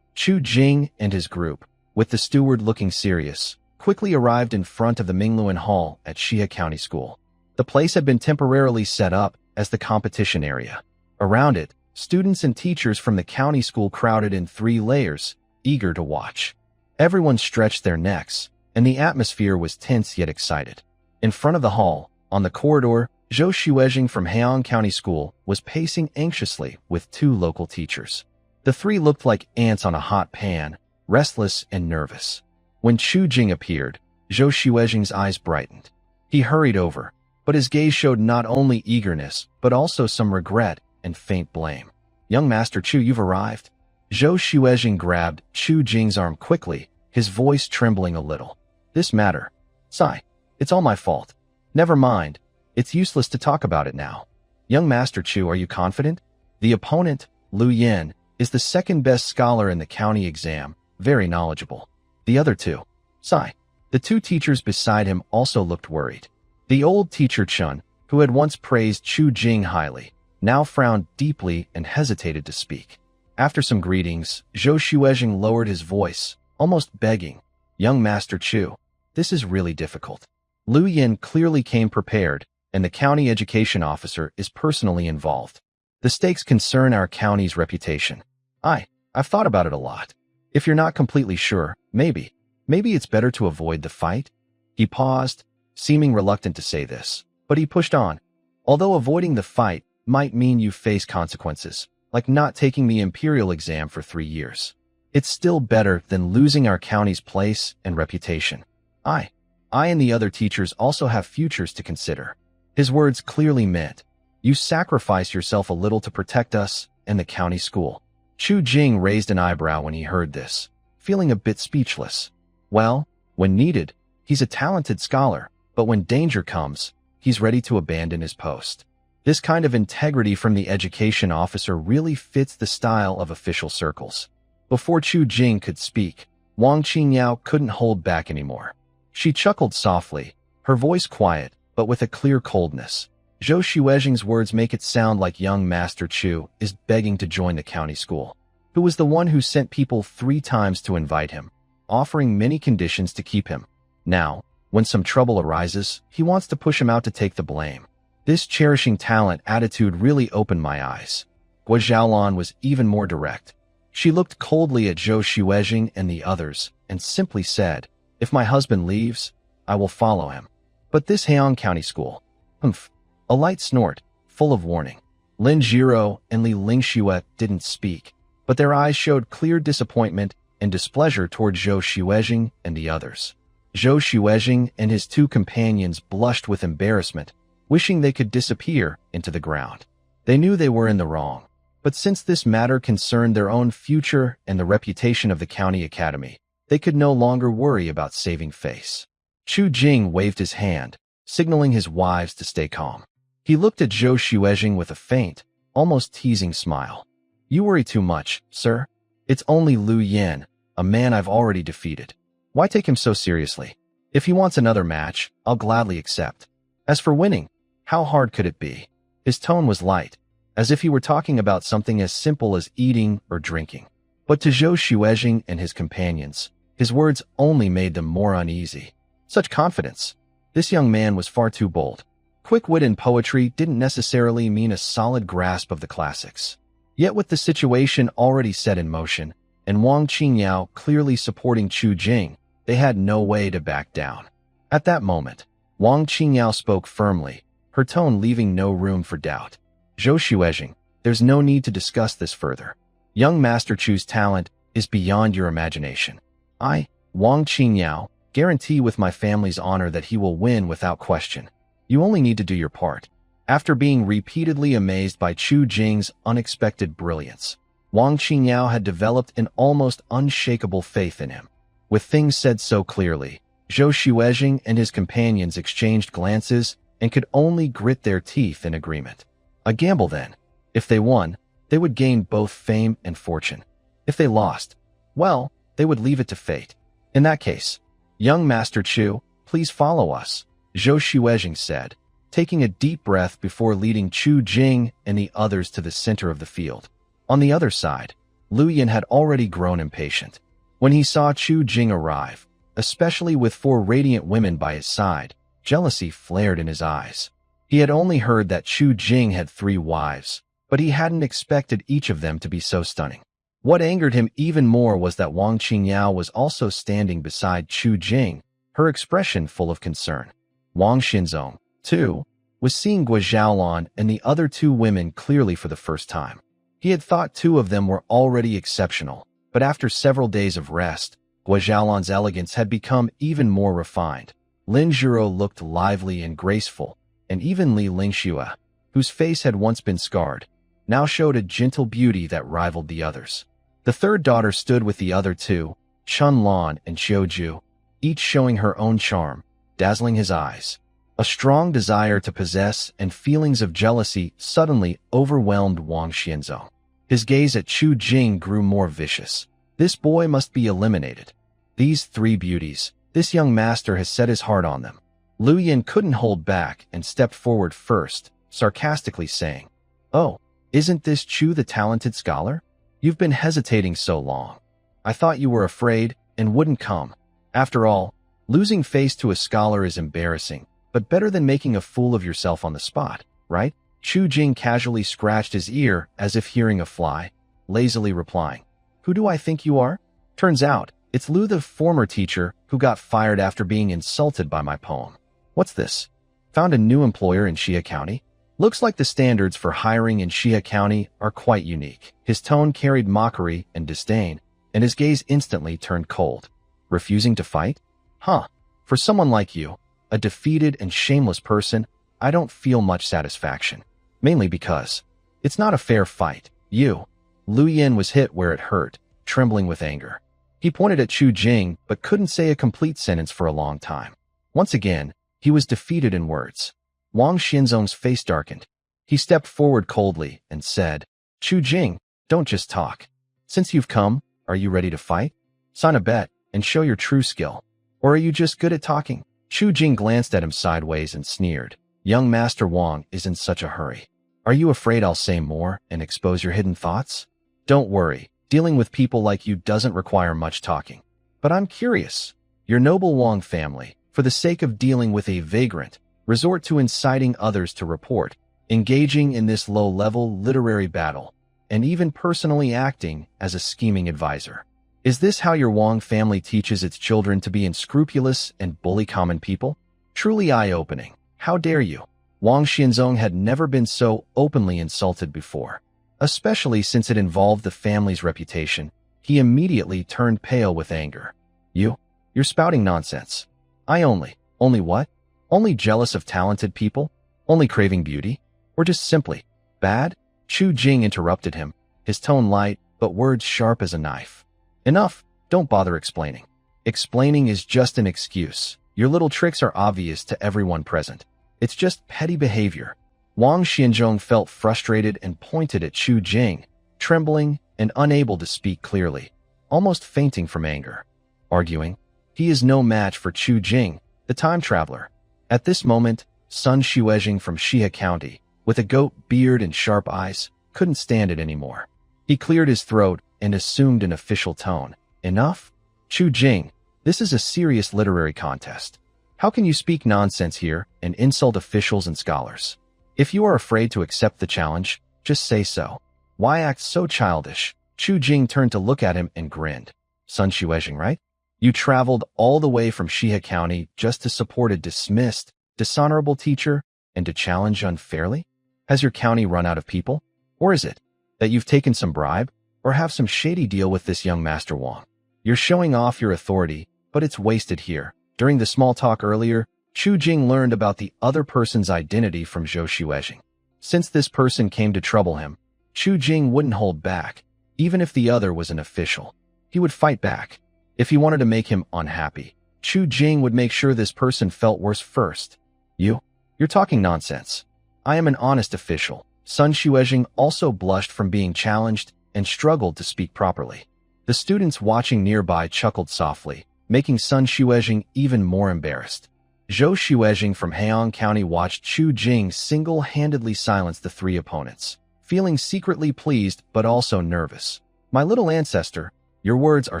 Chu Jing and his group, with the steward looking serious, quickly arrived in front of the Mingluan Hall at Shihe County School. The place had been temporarily set up as the competition area. Around it, students and teachers from the county school crowded in 3 layers, eager to watch. Everyone stretched their necks, and the atmosphere was tense yet excited. In front of the hall, on the corridor, Zhou Xuezhing from Heian County School was pacing anxiously with 2 local teachers. The 3 looked like ants on a hot pan, restless and nervous. When Chu Jing appeared, Zhou Xuezhing's eyes brightened. He hurried over, but his gaze showed not only eagerness, but also some regret and faint blame. "Young Master Chu, you've arrived." Zhou Xuezhing grabbed Chu Jing's arm quickly, his voice trembling a little. "This matter. Sigh. It's all my fault. Never mind. It's useless to talk about it now. Young Master Chu, are you confident?" The opponent, Liu Yin, is the 2nd best scholar in the county exam, very knowledgeable. The other 2. Sigh. The 2 teachers beside him also looked worried. The old teacher Chun, who had once praised Chu Jing highly, now frowned deeply and hesitated to speak. After some greetings, Zhou Xuezhing lowered his voice, almost begging, "Young Master Chu, this is really difficult." Liu Yin clearly came prepared, and the county education officer is personally involved. "The stakes concern our county's reputation. I've thought about it a lot. If you're not completely sure, maybe it's better to avoid the fight." He paused, seeming reluctant to say this, but he pushed on. "Although avoiding the fight might mean you face consequences, like not taking the imperial exam for 3 years, it's still better than losing our county's place and reputation. I and the other teachers also have futures to consider." His words clearly meant, "You sacrifice yourself a little to protect us and the county school." Chu Jing raised an eyebrow when he heard this, feeling a bit speechless. Well, when needed, he's a talented scholar, but when danger comes, he's ready to abandon his post. This kind of integrity from the education officer really fits the style of official circles. Before Chu Jing could speak, Wang Qingyao couldn't hold back anymore. She chuckled softly, her voice quiet, but with a clear coldness. Zhou Xuezhing's words make it sound like young Master Chu is begging to join the county school, who was the one who sent people 3 times to invite him, offering many conditions to keep him. Now, when some trouble arises, he wants to push him out to take the blame. This cherishing talent attitude really opened my eyes. Guo Xiaolan was even more direct. She looked coldly at Zhou Xuezhing and the others and simply said, "If my husband leaves, I will follow him." But this Heian County School. Humph. A light snort, full of warning. Lin Jiro and Li Lingxue didn't speak, but their eyes showed clear disappointment and displeasure toward Zhou Xuezhing and the others. Zhou Xuezhing and his 2 companions blushed with embarrassment, wishing they could disappear into the ground. They knew they were in the wrong, but since this matter concerned their own future and the reputation of the county academy, they could no longer worry about saving face. Chu Jing waved his hand, signaling his wives to stay calm. He looked at Zhou Xuezhing with a faint, almost teasing smile. "You worry too much, sir. It's only Lu Yan, a man I've already defeated. Why take him so seriously? If he wants another match, I'll gladly accept. As for winning, how hard could it be?" His tone was light, as if he were talking about something as simple as eating or drinking. But to Zhou Xuezhing and his companions, his words only made them more uneasy. Such confidence. This young man was far too bold. Quick wit in poetry didn't necessarily mean a solid grasp of the classics. Yet with the situation already set in motion, and Wang Qingyao clearly supporting Chu Jing, they had no way to back down. At that moment, Wang Qingyao spoke firmly, her tone leaving no room for doubt. "Zhou Xuezhing, there's no need to discuss this further. Young Master Chu's talent is beyond your imagination. I, Wang Qingyao, guarantee with my family's honor that he will win without question. You only need to do your part." After being repeatedly amazed by Chu Jing's unexpected brilliance, Wang Qingyao had developed an almost unshakable faith in him. With things said so clearly, Zhou Xuezhing and his companions exchanged glances and could only grit their teeth in agreement. A gamble then. If they won, they would gain both fame and fortune. If they lost, well, they would leave it to fate. In that case, "Young Master Chu, please follow us," Zhou Xuezhing said, taking a deep breath before leading Chu Jing and the others to the center of the field. On the other side, Lu Yan had already grown impatient. When he saw Chu Jing arrive, especially with 4 radiant women by his side, jealousy flared in his eyes. He had only heard that Chu Jing had 3 wives, but he hadn't expected each of them to be so stunning. What angered him even more was that Wang Qingyao was also standing beside Chu Jing, her expression full of concern. Wang Xinzong, too, was seeing Guo Xiaolan and the other 2 women clearly for the first time. He had thought 2 of them were already exceptional, but after several days of rest, Guo Xiaolan's elegance had become even more refined. Lin Jiro looked lively and graceful, and even Li Lingxue, whose face had once been scarred, now showed a gentle beauty that rivaled the others. The 3rd daughter stood with the other 2, Chun Lan and Xiuju, each showing her own charm, dazzling his eyes. A strong desire to possess and feelings of jealousy suddenly overwhelmed Wang Xinzong. His gaze at Chu Jing grew more vicious. This boy must be eliminated. These 3 beauties, this young master has set his heart on them. Lu Yan couldn't hold back and stepped forward first, sarcastically saying, "Oh, isn't this Chu the talented scholar? You've been hesitating so long. I thought you were afraid and wouldn't come. After all, losing face to a scholar is embarrassing, but better than making a fool of yourself on the spot, right?" Chu Jing casually scratched his ear as if hearing a fly, lazily replying, "Who do I think you are? Turns out, it's Lu, the former teacher, who got fired after being insulted by my poem. What's this? Found a new employer in Xia County? Looks like the standards for hiring in Xia County are quite unique." His tone carried mockery and disdain, and his gaze instantly turned cold. "Refusing to fight? Huh. For someone like you, a defeated and shameless person, I don't feel much satisfaction. Mainly because it's not a fair fight. You." Lu Yan was hit where it hurt, trembling with anger. He pointed at Chu Jing, but couldn't say a complete sentence for a long time. Once again, he was defeated in words. Wang Xinzong's face darkened. He stepped forward coldly and said, "Chu Jing, don't just talk. Since you've come, Are you ready to fight? Sign a bet and show your true skill. Or are you just good at talking? Chu Jing glanced at him sideways and sneered. Young Master Wang is in such a hurry. Are you afraid I'll say more and expose your hidden thoughts? Don't worry, dealing with people like you doesn't require much talking. But I'm curious. Your noble Wang family, for the sake of dealing with a vagrant, resort to inciting others to report, engaging in this low-level literary battle, and even personally acting as a scheming advisor. Is this how your Wang family teaches its children to be unscrupulous and bully common people? Truly eye-opening. How dare you? Wang Xianzong had never been so openly insulted before. Especially since it involved the family's reputation, he immediately turned pale with anger. You're spouting nonsense. Only what? Only jealous of talented people? Only craving beauty? Or just simply bad? Chu Jing interrupted him, his tone light, but words sharp as a knife. Enough, don't bother explaining. Explaining is just an excuse. Your little tricks are obvious to everyone present. It's just petty behavior. Wang Xianzong felt frustrated and pointed at Chu Jing, trembling and unable to speak clearly, almost fainting from anger. Arguing, he is no match for Chu Jing, the time traveler. At this moment, Sun Xuejing from Xia County, with a goat beard and sharp eyes, couldn't stand it anymore. He cleared his throat and assumed an official tone. Enough? Chu Jing, this is a serious literary contest. How can you speak nonsense here and insult officials and scholars? If you are afraid to accept the challenge, just say so. Why act so childish? Chu Jing turned to look at him and grinned. Sun Xuejing, right? You traveled all the way from Xia County just to support a dismissed, dishonorable teacher and to challenge unfairly? Has your county run out of people? Or is it that you've taken some bribe or have some shady deal with this young Master Wang? You're showing off your authority, but it's wasted here. During the small talk earlier, Chu Jing learned about the other person's identity from Zhou Xuejing. Since this person came to trouble him, Chu Jing wouldn't hold back. Even if the other was an official, he would fight back. If he wanted to make him unhappy, Chu Jing would make sure this person felt worse first. You're talking nonsense. I am an honest official. Sun Xuejing also blushed from being challenged and struggled to speak properly. The students watching nearby chuckled softly, making Sun Xuejing even more embarrassed. Zhou Xuejing from Heian County watched Chu Jing single-handedly silence the three opponents, feeling secretly pleased but also nervous. My little ancestor, your words are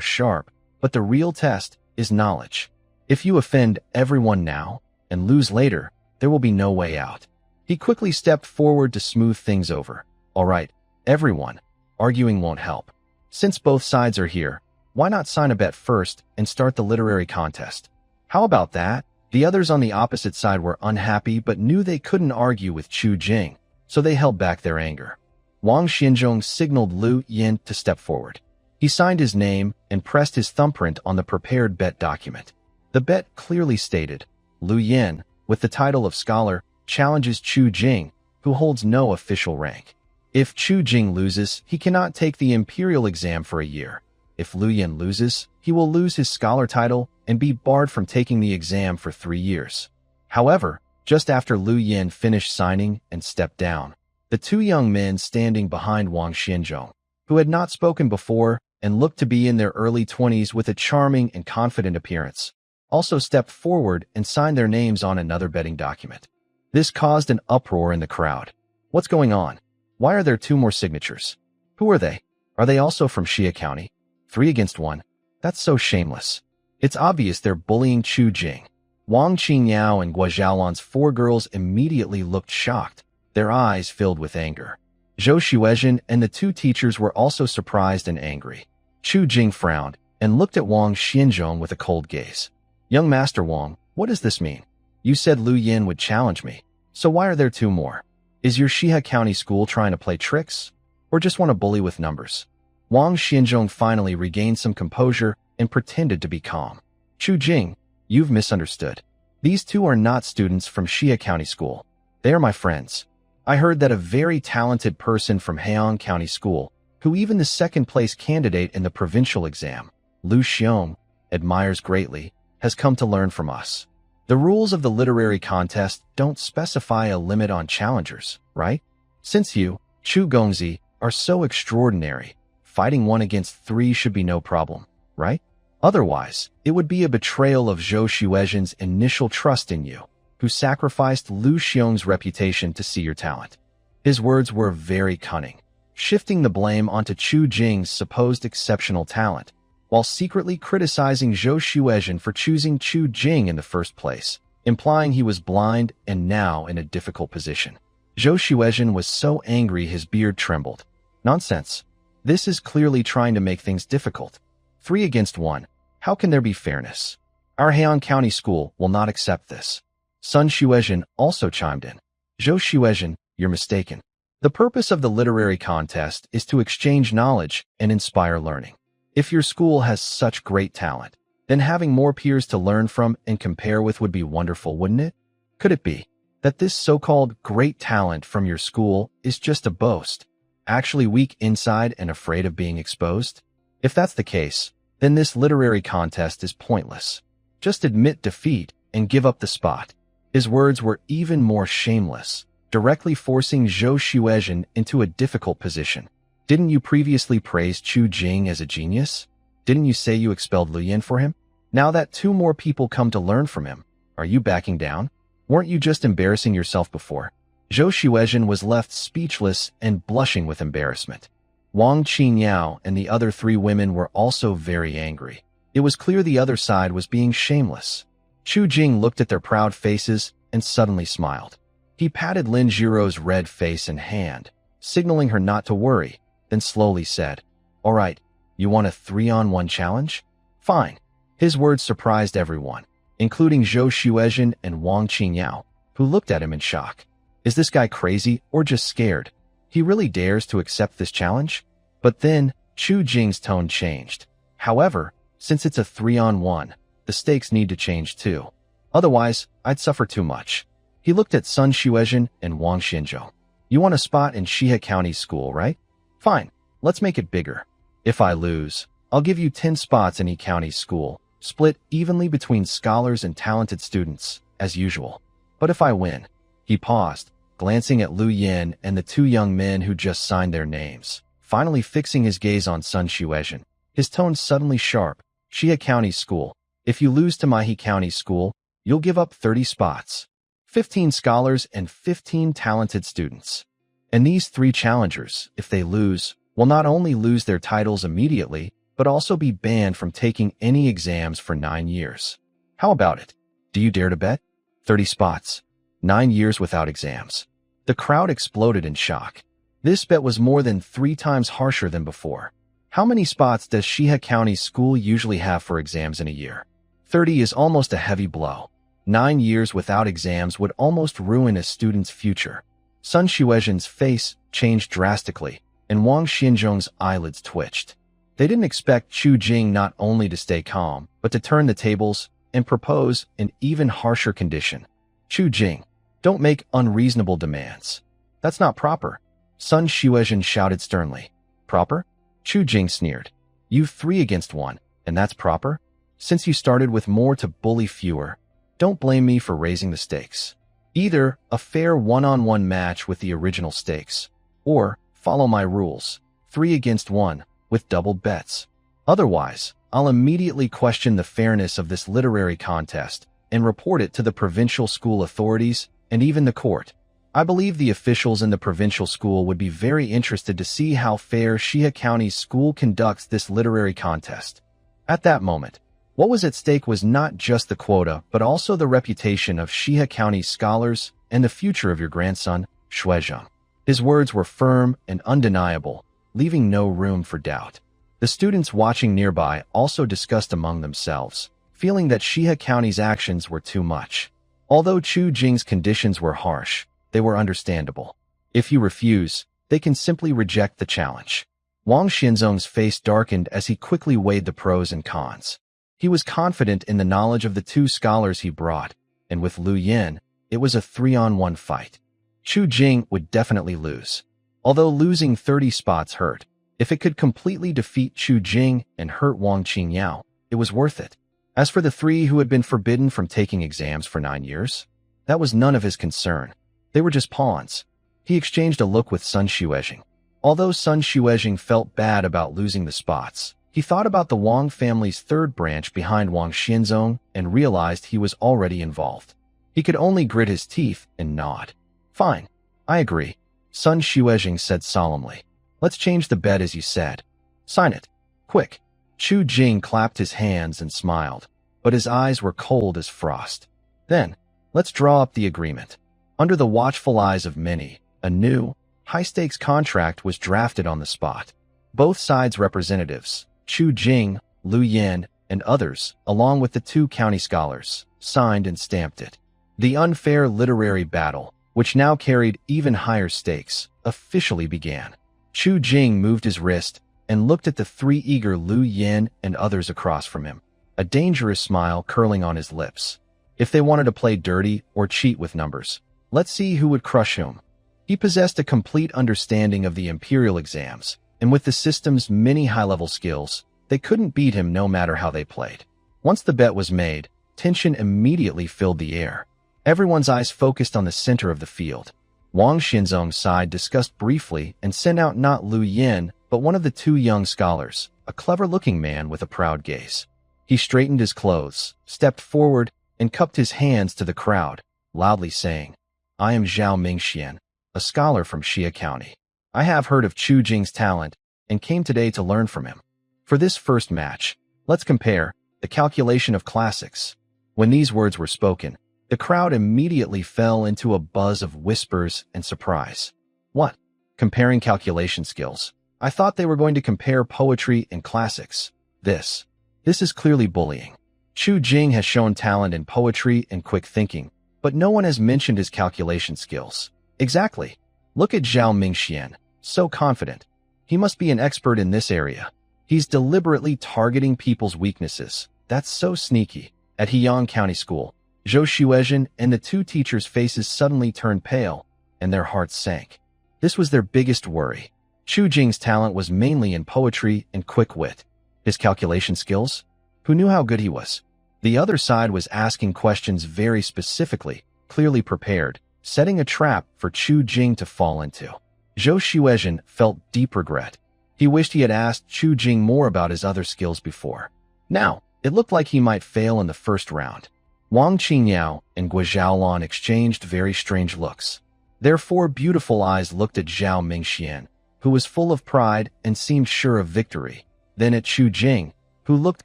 sharp, but the real test is knowledge. If you offend everyone now and lose later, there will be no way out. He quickly stepped forward to smooth things over. All right, everyone, arguing won't help. Since both sides are here, why not sign a bet first and start the literary contest? How about that? The others on the opposite side were unhappy but knew they couldn't argue with Chu Jing, so they held back their anger. Wang Xianzong signaled Lu Yin to step forward. He signed his name and pressed his thumbprint on the prepared bet document. The bet clearly stated, Lu Yin, with the title of scholar, challenges Chu Jing, who holds no official rank. If Chu Jing loses, he cannot take the imperial exam for a year. If Lu Yin loses, he will lose his scholar title and be barred from taking the exam for 3 years. However, just after Lu Yin finished signing and stepped down, the two young men standing behind Wang Xianzong, who had not spoken before and looked to be in their early 20s with a charming and confident appearance, also stepped forward and signed their names on another betting document. This caused an uproar in the crowd. What's going on? Why are there 2 more signatures? Who are they? Are they also from Xia County? 3 against 1? That's so shameless. It's obvious they're bullying Chu Jing. Wang Qingyao and Guo Xiaolan's 4 girls immediately looked shocked, their eyes filled with anger. Zhou Xuejin and the 2 teachers were also surprised and angry. Chu Jing frowned and looked at Wang Xianzong with a cold gaze. Young Master Wang, what does this mean? You said Lu Yin would challenge me, so why are there 2 more? Is your Xia County school trying to play tricks? Or just want to bully with numbers? Wang Xianzong finally regained some composure and pretended to be calm. Chu Jing, you've misunderstood. These 2 are not students from Xia County School. They are my friends. I heard that a very talented person from Heian County School, who even the second-place candidate in the provincial exam, Lu Xiong, admires greatly, has come to learn from us. The rules of the literary contest don't specify a limit on challengers, right? Since you, Chu Gongzi, are so extraordinary, fighting 1 against 3 should be no problem, right? Otherwise, it would be a betrayal of Zhou Xuezhen's initial trust in you, who sacrificed Lu Xiong's reputation to see your talent. His words were very cunning, shifting the blame onto Chu Jing's supposed exceptional talent, while secretly criticizing Zhou Xuezhen for choosing Chu Jing in the first place, implying he was blind and now in a difficult position. Zhou Xuezhen was so angry his beard trembled. Nonsense. This is clearly trying to make things difficult. 3 against 1. How can there be fairness? Our Heian County School will not accept this. Sun Xuezhen also chimed in. Zhou Xuezhen, you're mistaken. The purpose of the literary contest is to exchange knowledge and inspire learning. If your school has such great talent, then having more peers to learn from and compare with would be wonderful, wouldn't it? Could it be that this so-called great talent from your school is just a boast, actually weak inside and afraid of being exposed? If that's the case, then this literary contest is pointless. Just admit defeat and give up the spot. His words were even more shameless, directly forcing Zhou Xuezhen into a difficult position. Didn't you previously praise Chu Jing as a genius? Didn't you say you expelled Lu Yin for him? Now that 2 more people come to learn from him, are you backing down? Weren't you just embarrassing yourself before? Zhou Xuezhen was left speechless and blushing with embarrassment. Wang Qiniao and the other 3 women were also very angry. It was clear the other side was being shameless. Chu Jing looked at their proud faces and suddenly smiled. He patted Lin Jiro's red face and hand, signaling her not to worry, then slowly said, "All right, you want a 3-on-1 challenge? Fine." His words surprised everyone, including Zhou Xuezhen and Wang Qiniao, who looked at him in shock. Is this guy crazy or just scared? He really dares to accept this challenge? But then, Chu Jing's tone changed. However, since it's a 3-on-1, the stakes need to change too. Otherwise, I'd suffer too much. He looked at Sun Xuezhen and Wang Xinzhou. You want a spot in Shihe County School, right? Fine, let's make it bigger. If I lose, I'll give you 10 spots in E-County School, split evenly between scholars and talented students, as usual. But if I win, he paused, glancing at Lu Yin and the 2 young men who just signed their names, finally fixing his gaze on Sun Xuezhen. His tone suddenly sharp. Shihe County School. If you lose to Mahi County School, you'll give up 30 spots, 15 scholars and 15 talented students. And these 3 challengers, if they lose, will not only lose their titles immediately, but also be banned from taking any exams for 9 years. How about it? Do you dare to bet? 30 spots. 9 years without exams. The crowd exploded in shock. This bet was more than 3 times harsher than before. How many spots does Shihe County School usually have for exams in a year? 30 is almost a heavy blow. 9 years without exams would almost ruin a student's future. Sun Xuezhen's face changed drastically, and Wang Xinzhong's eyelids twitched. They didn't expect Chu Jing not only to stay calm, but to turn the tables and propose an even harsher condition. Chu Jing, don't make unreasonable demands. That's not proper. Sun Xuezhen shouted sternly. Proper? Chu Jing sneered. You've 3 against 1, and that's proper? Since you started with more to bully fewer, don't blame me for raising the stakes. Either a fair 1-on-1 match with the original stakes, or follow my rules, 3 against 1, with doubled bets. Otherwise, I'll immediately question the fairness of this literary contest and report it to the provincial school authorities and even the court. I believe the officials in the provincial school would be very interested to see how fair Shihe County School conducts this literary contest. At that moment, what was at stake was not just the quota, but also the reputation of Shihe County scholars and the future of your grandson, Xuezhen. His words were firm and undeniable, leaving no room for doubt. The students watching nearby also discussed among themselves, feeling that Shihe County's actions were too much. Although Chu Jing's conditions were harsh, they were understandable. If you refuse, they can simply reject the challenge. Wang Xinzong's face darkened as he quickly weighed the pros and cons. He was confident in the knowledge of the 2 scholars he brought, and with Lu Yin, it was a 3-on-1 fight. Chu Jing would definitely lose. Although losing 30 spots hurt, if it could completely defeat Chu Jing and hurt Wang Qiniao, it was worth it. As for the 3 who had been forbidden from taking exams for 9 years, that was none of his concern. They were just pawns. He exchanged a look with Sun Xuezhen. Although Sun Xuezheng felt bad about losing the spots, he thought about the Wang family's third branch behind Wang Xinzong and realized he was already involved. He could only grit his teeth and nod. Fine, I agree, Sun Xuezheng said solemnly. Let's change the bet as you said. Sign it. Quick. Chu Jing clapped his hands and smiled, but his eyes were cold as frost. Then, let's draw up the agreement. Under the watchful eyes of many, a new, high-stakes contract was drafted on the spot. Both sides' representatives, Chu Jing, Lu Yan, and others, along with the 2 county scholars, signed and stamped it. The unfair literary battle, which now carried even higher stakes, officially began. Chu Jing moved his wrist and looked at the 3 eager Lu Yan and others across from him, a dangerous smile curling on his lips. If they wanted to play dirty or cheat with numbers, let's see who would crush whom. He possessed a complete understanding of the imperial exams, and with the system's many high-level skills, they couldn't beat him no matter how they played. Once the bet was made, tension immediately filled the air. Everyone's eyes focused on the center of the field. Wang Xinzong's side discussed briefly and sent out not Lu Yin, but one of the 2 young scholars, a clever-looking man with a proud gaze. He straightened his clothes, stepped forward, and cupped his hands to the crowd, loudly saying, I am Zhao Mingxian, a scholar from Xia County. I have heard of Chu Jing's talent and came today to learn from him. For this first match, let's compare the calculation of classics. When these words were spoken, the crowd immediately fell into a buzz of whispers and surprise. What? Comparing calculation skills? I thought they were going to compare poetry and classics. This is clearly bullying. Chu Jing has shown talent in poetry and quick thinking, but no one has mentioned his calculation skills. Exactly. Look at Zhao Mingxian, so confident. He must be an expert in this area. He's deliberately targeting people's weaknesses. That's so sneaky. At Heyang County School, Zhou Xuezhen and the 2 teachers' faces suddenly turned pale, and their hearts sank. This was their biggest worry. Chu Jing's talent was mainly in poetry and quick wit. His calculation skills? Who knew how good he was? The other side was asking questions very specifically, clearly prepared, setting a trap for Chu Jing to fall into. Zhou Xuezhen felt deep regret. He wished he had asked Chu Jing more about his other skills before. Now, it looked like he might fail in the first round. Wang Qingyao and Gua Zhaolan exchanged very strange looks. Their 4 beautiful eyes looked at Zhao Mingxian, who was full of pride and seemed sure of victory, then at Chu Jing, who looked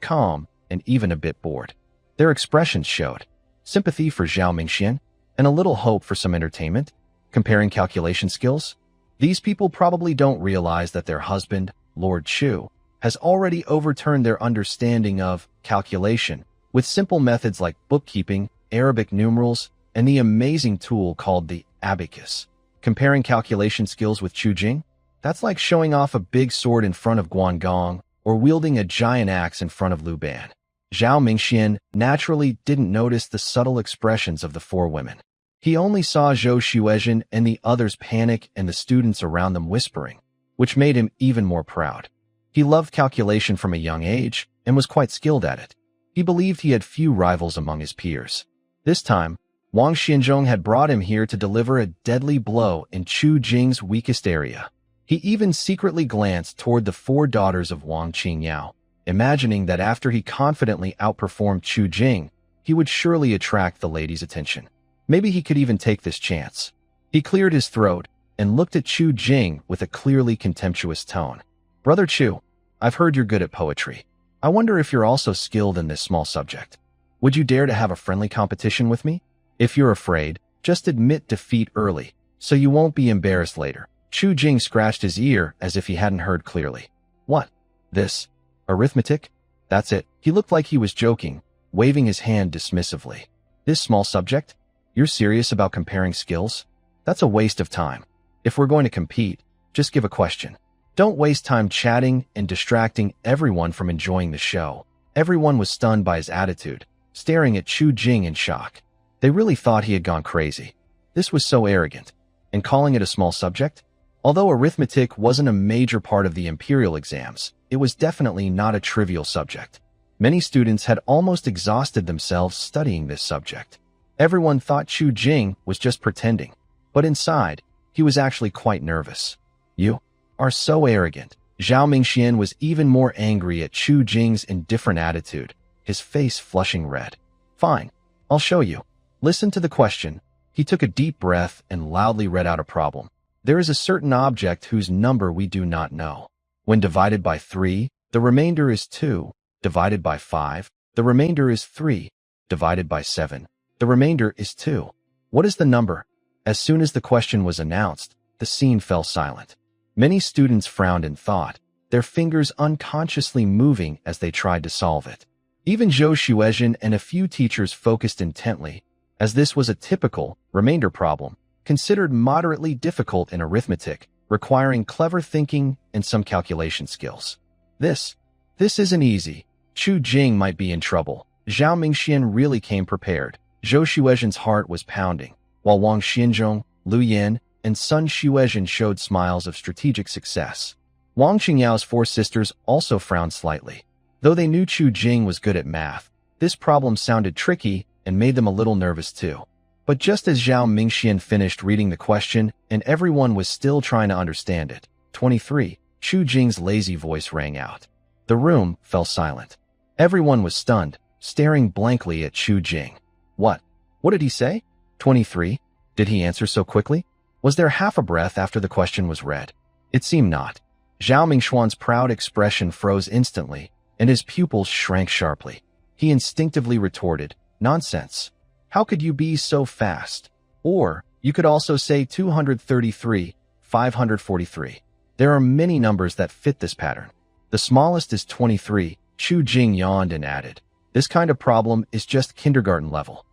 calm and even a bit bored. Their expressions showed sympathy for Zhao Mingxian and a little hope for some entertainment. Comparing calculation skills? These people probably don't realize that their husband, Lord Chu, has already overturned their understanding of calculation with simple methods like bookkeeping, Arabic numerals, and the amazing tool called the abacus. Comparing calculation skills with Chu Jing? That's like showing off a big sword in front of Guangong or wielding a giant axe in front of Lu Ban. Zhao Mingxian naturally didn't notice the subtle expressions of the 4 women. He only saw Zhou Xuezhen and the others panic and the students around them whispering, which made him even more proud. He loved calculation from a young age and was quite skilled at it. He believed he had few rivals among his peers. This time, Wang Xinzong had brought him here to deliver a deadly blow in Chu Jing's weakest area. He even secretly glanced toward the 4 daughters of Wang Qingyao, imagining that after he confidently outperformed Chu Jing, he would surely attract the ladies' attention. Maybe he could even take this chance. He cleared his throat and looked at Chu Jing with a clearly contemptuous tone. Brother Chu, I've heard you're good at poetry. I wonder if you're also skilled in this small subject. Would you dare to have a friendly competition with me? If you're afraid, just admit defeat early, so you won't be embarrassed later. Chu Jing scratched his ear as if he hadn't heard clearly. What? This? Arithmetic? That's it. He looked like he was joking, waving his hand dismissively. This small subject? You're serious about comparing skills? That's a waste of time. If we're going to compete, just give a question. Don't waste time chatting and distracting everyone from enjoying the show. Everyone was stunned by his attitude, staring at Chu Jing in shock. They really thought he had gone crazy. This was so arrogant. And calling it a small subject? Although arithmetic wasn't a major part of the imperial exams, it was definitely not a trivial subject. Many students had almost exhausted themselves studying this subject. Everyone thought Chu Jing was just pretending, but inside, he was actually quite nervous. You? are so arrogant. Zhao Mingxian was even more angry at Chu Jing's indifferent attitude, his face flushing red. Fine, I'll show you. Listen to the question. He took a deep breath and loudly read out a problem. There is a certain object whose number we do not know. When divided by 3, the remainder is 2. Divided by 5, the remainder is 3. Divided by 7, the remainder is 2. What is the number? As soon as the question was announced, the scene fell silent. Many students frowned in thought, their fingers unconsciously moving as they tried to solve it. Even Zhou Xuezhen and a few teachers focused intently, as this was a typical remainder problem, considered moderately difficult in arithmetic, requiring clever thinking and some calculation skills. This isn't easy. Chu Jing might be in trouble. Zhao Mingxian really came prepared. Zhou Xuezhen's heart was pounding, while Wang Xianzhong, Lu Yan, and Sun Xuezhen showed smiles of strategic success. Wang Qingyao's 4 sisters also frowned slightly. Though they knew Chu Jing was good at math, this problem sounded tricky and made them a little nervous too. But just as Zhao Mingxian finished reading the question and everyone was still trying to understand it, 23, Chu Jing's lazy voice rang out. The room fell silent. Everyone was stunned, staring blankly at Chu Jing. What did he say? 23. Did he answer so quickly? Was there half a breath after the question was read? It seemed not. Zhao Mingxuan's proud expression froze instantly, and his pupils shrank sharply. He instinctively retorted, "Nonsense. How could you be so fast? Or, you could also say 233, 543. There are many numbers that fit this pattern. The smallest is 23, Chu Jing yawned and added. This kind of problem is just kindergarten level.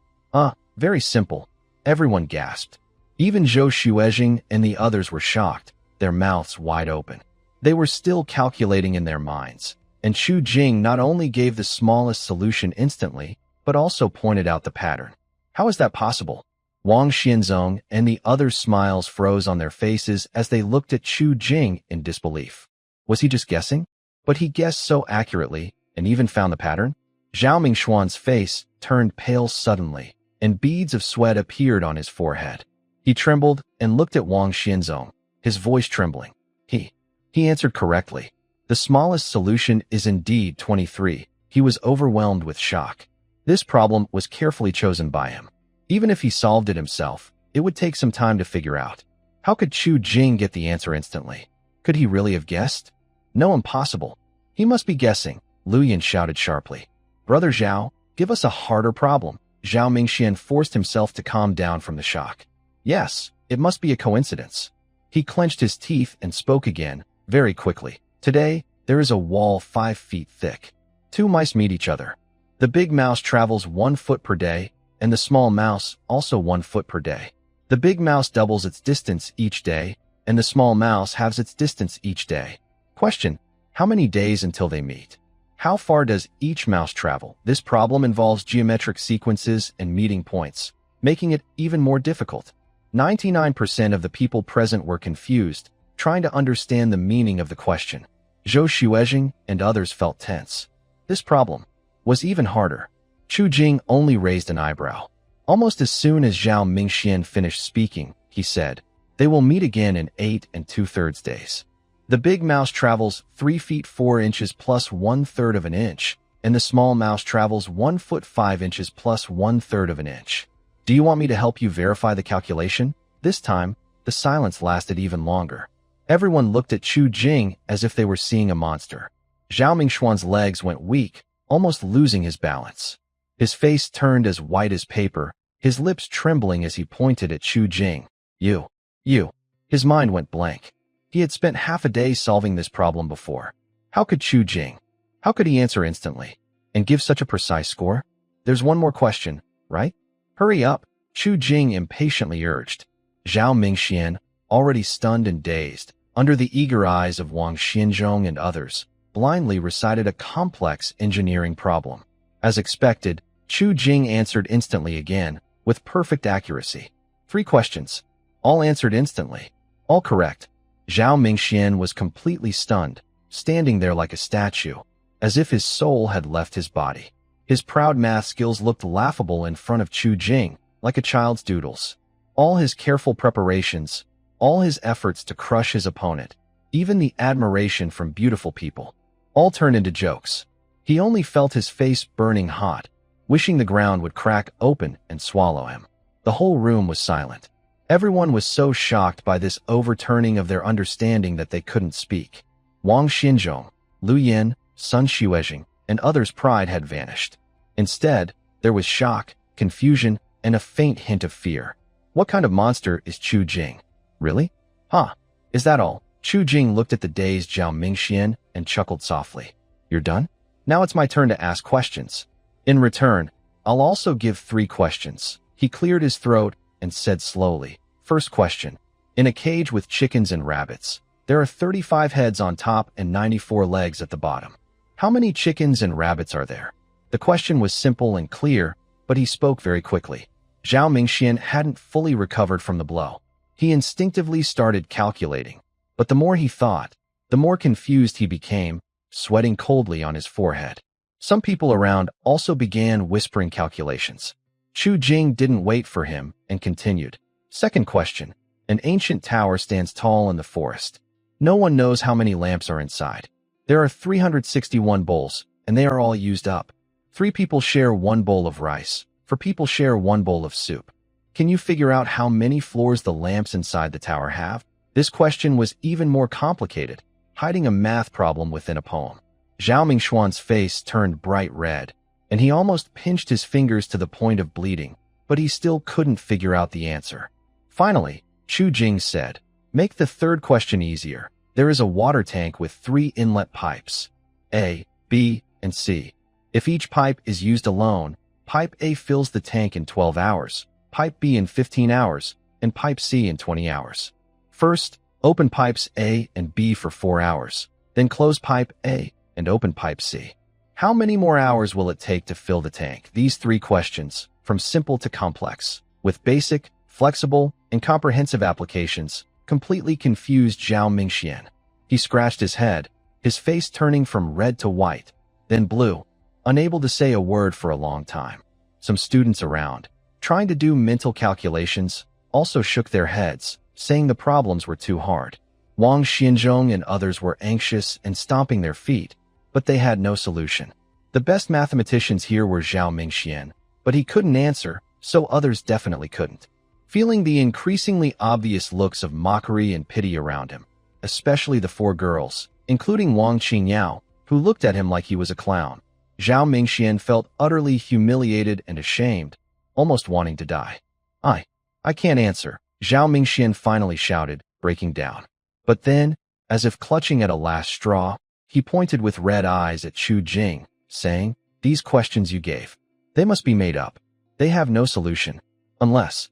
Very simple. Everyone gasped. Even Zhou Xuezhen and the others were shocked, their mouths wide open. They were still calculating in their minds, and Chu Jing not only gave the smallest solution instantly, but also pointed out the pattern. How is that possible? Wang Xianzong and the others' smiles froze on their faces as they looked at Chu Jing in disbelief. Was he just guessing? But he guessed so accurately, and even found the pattern? Zhao Mingxuan's face turned pale suddenly, and beads of sweat appeared on his forehead. He trembled and looked at Wang Xianzong, his voice trembling. He answered correctly. The smallest solution is indeed 23. He was overwhelmed with shock. This problem was carefully chosen by him. Even if he solved it himself, it would take some time to figure out. How could Chu Jing get the answer instantly? Could he really have guessed? No, impossible. He must be guessing, Lu Yan shouted sharply. Brother Zhao, give us a harder problem. Zhao Mingxian forced himself to calm down from the shock. Yes, it must be a coincidence. He clenched his teeth and spoke again, very quickly. Today, there is a wall 5 feet thick. 2 mice meet each other. The big mouse travels 1 foot per day, and the small mouse also 1 foot per day. The big mouse doubles its distance each day, and the small mouse halves its distance each day. Question: how many days until they meet? How far does each mouse travel? This problem involves geometric sequences and meeting points, making it even more difficult. 99% of the people present were confused, trying to understand the meaning of the question. Zhou Xuezhen and others felt tense. This problem was even harder. Chu Jing only raised an eyebrow. Almost as soon as Zhao Mingxian finished speaking, he said, "They will meet again in 8 2/3 days. The big mouse travels 3 feet 4 inches plus 1/3 of an inch, and the small mouse travels 1 foot 5 inches plus 1/3 of an inch. Do you want me to help you verify the calculation?" This time, the silence lasted even longer. Everyone looked at Chu Jing as if they were seeing a monster. Zhao Mingxuan's legs went weak, almost losing his balance. His face turned as white as paper, his lips trembling as he pointed at Chu Jing. You. His mind went blank. He had spent half a day solving this problem before. How could Chu Jing? How could he answer instantly and give such a precise score? There's one more question, right? Hurry up, Chu Jing impatiently urged. Zhao Mingxian, already stunned and dazed, under the eager eyes of Wang Xianzhong and others, blindly recited a complex engineering problem. As expected, Chu Jing answered instantly again, with perfect accuracy. 3 questions, all answered instantly, all correct. Zhao Mingxian was completely stunned, standing there like a statue, as if his soul had left his body. His proud math skills looked laughable in front of Chu Jing, like a child's doodles. All his careful preparations, all his efforts to crush his opponent, even the admiration from beautiful people, all turned into jokes. He only felt his face burning hot, wishing the ground would crack open and swallow him. The whole room was silent. Everyone was so shocked by this overturning of their understanding that they couldn't speak. Wang Xinzhong, Lu Yin, Sun Xuejing, and others' pride had vanished. Instead, there was shock, confusion, and a faint hint of fear. What kind of monster is Chu Jing? Really? Huh? Is that all? Chu Jing looked at the dazed Zhao Mingxian and chuckled softly. You're done? Now it's my turn to ask questions. In return, I'll also give 3 questions. He cleared his throat and said slowly. First question. In a cage with chickens and rabbits, there are 35 heads on top and 94 legs at the bottom. How many chickens and rabbits are there? The question was simple and clear, but he spoke very quickly. Zhao Mingxian hadn't fully recovered from the blow. He instinctively started calculating, but the more he thought, the more confused he became, sweating coldly on his forehead. Some people around also began whispering calculations. Chu Jing didn't wait for him and continued. Second question. An ancient tower stands tall in the forest. No one knows how many lamps are inside. There are 361 bowls, and they are all used up. 3 people share 1 bowl of rice. 4 people share 1 bowl of soup. Can you figure out how many floors the lamps inside the tower have? This question was even more complicated, hiding a math problem within a poem. Zhao Mingxuan's face turned bright red, and he almost pinched his fingers to the point of bleeding, but he still couldn't figure out the answer. Finally, Chu Jing said, make the third question easier. There is a water tank with 3 inlet pipes, A, B, and C. If each pipe is used alone, pipe A fills the tank in 12 hours, pipe B in 15 hours, and pipe C in 20 hours. First, open pipes A and B for 4 hours, then close pipe A and open pipe C. How many more hours will it take to fill the tank? These 3 questions, from simple to complex, with basic, flexible, and comprehensive applications, completely confused Zhao Mingxian. He scratched his head, his face turning from red to white, then blue, unable to say a word for a long time. Some students around, trying to do mental calculations, also shook their heads, saying the problems were too hard. Wang Xinzhong and others were anxious and stomping their feet, but they had no solution. The best mathematicians here were Zhao Mingxian, but he couldn't answer, so others definitely couldn't. Feeling the increasingly obvious looks of mockery and pity around him, especially the 4 girls, including Wang Qingyao, who looked at him like he was a clown, Zhao Mingxian felt utterly humiliated and ashamed, almost wanting to die. I can't answer, Zhao Mingxian finally shouted, breaking down. But then, as if clutching at a last straw, he pointed with red eyes at Chu Jing, saying, these questions you gave, they must be made up. They have no solution. Unless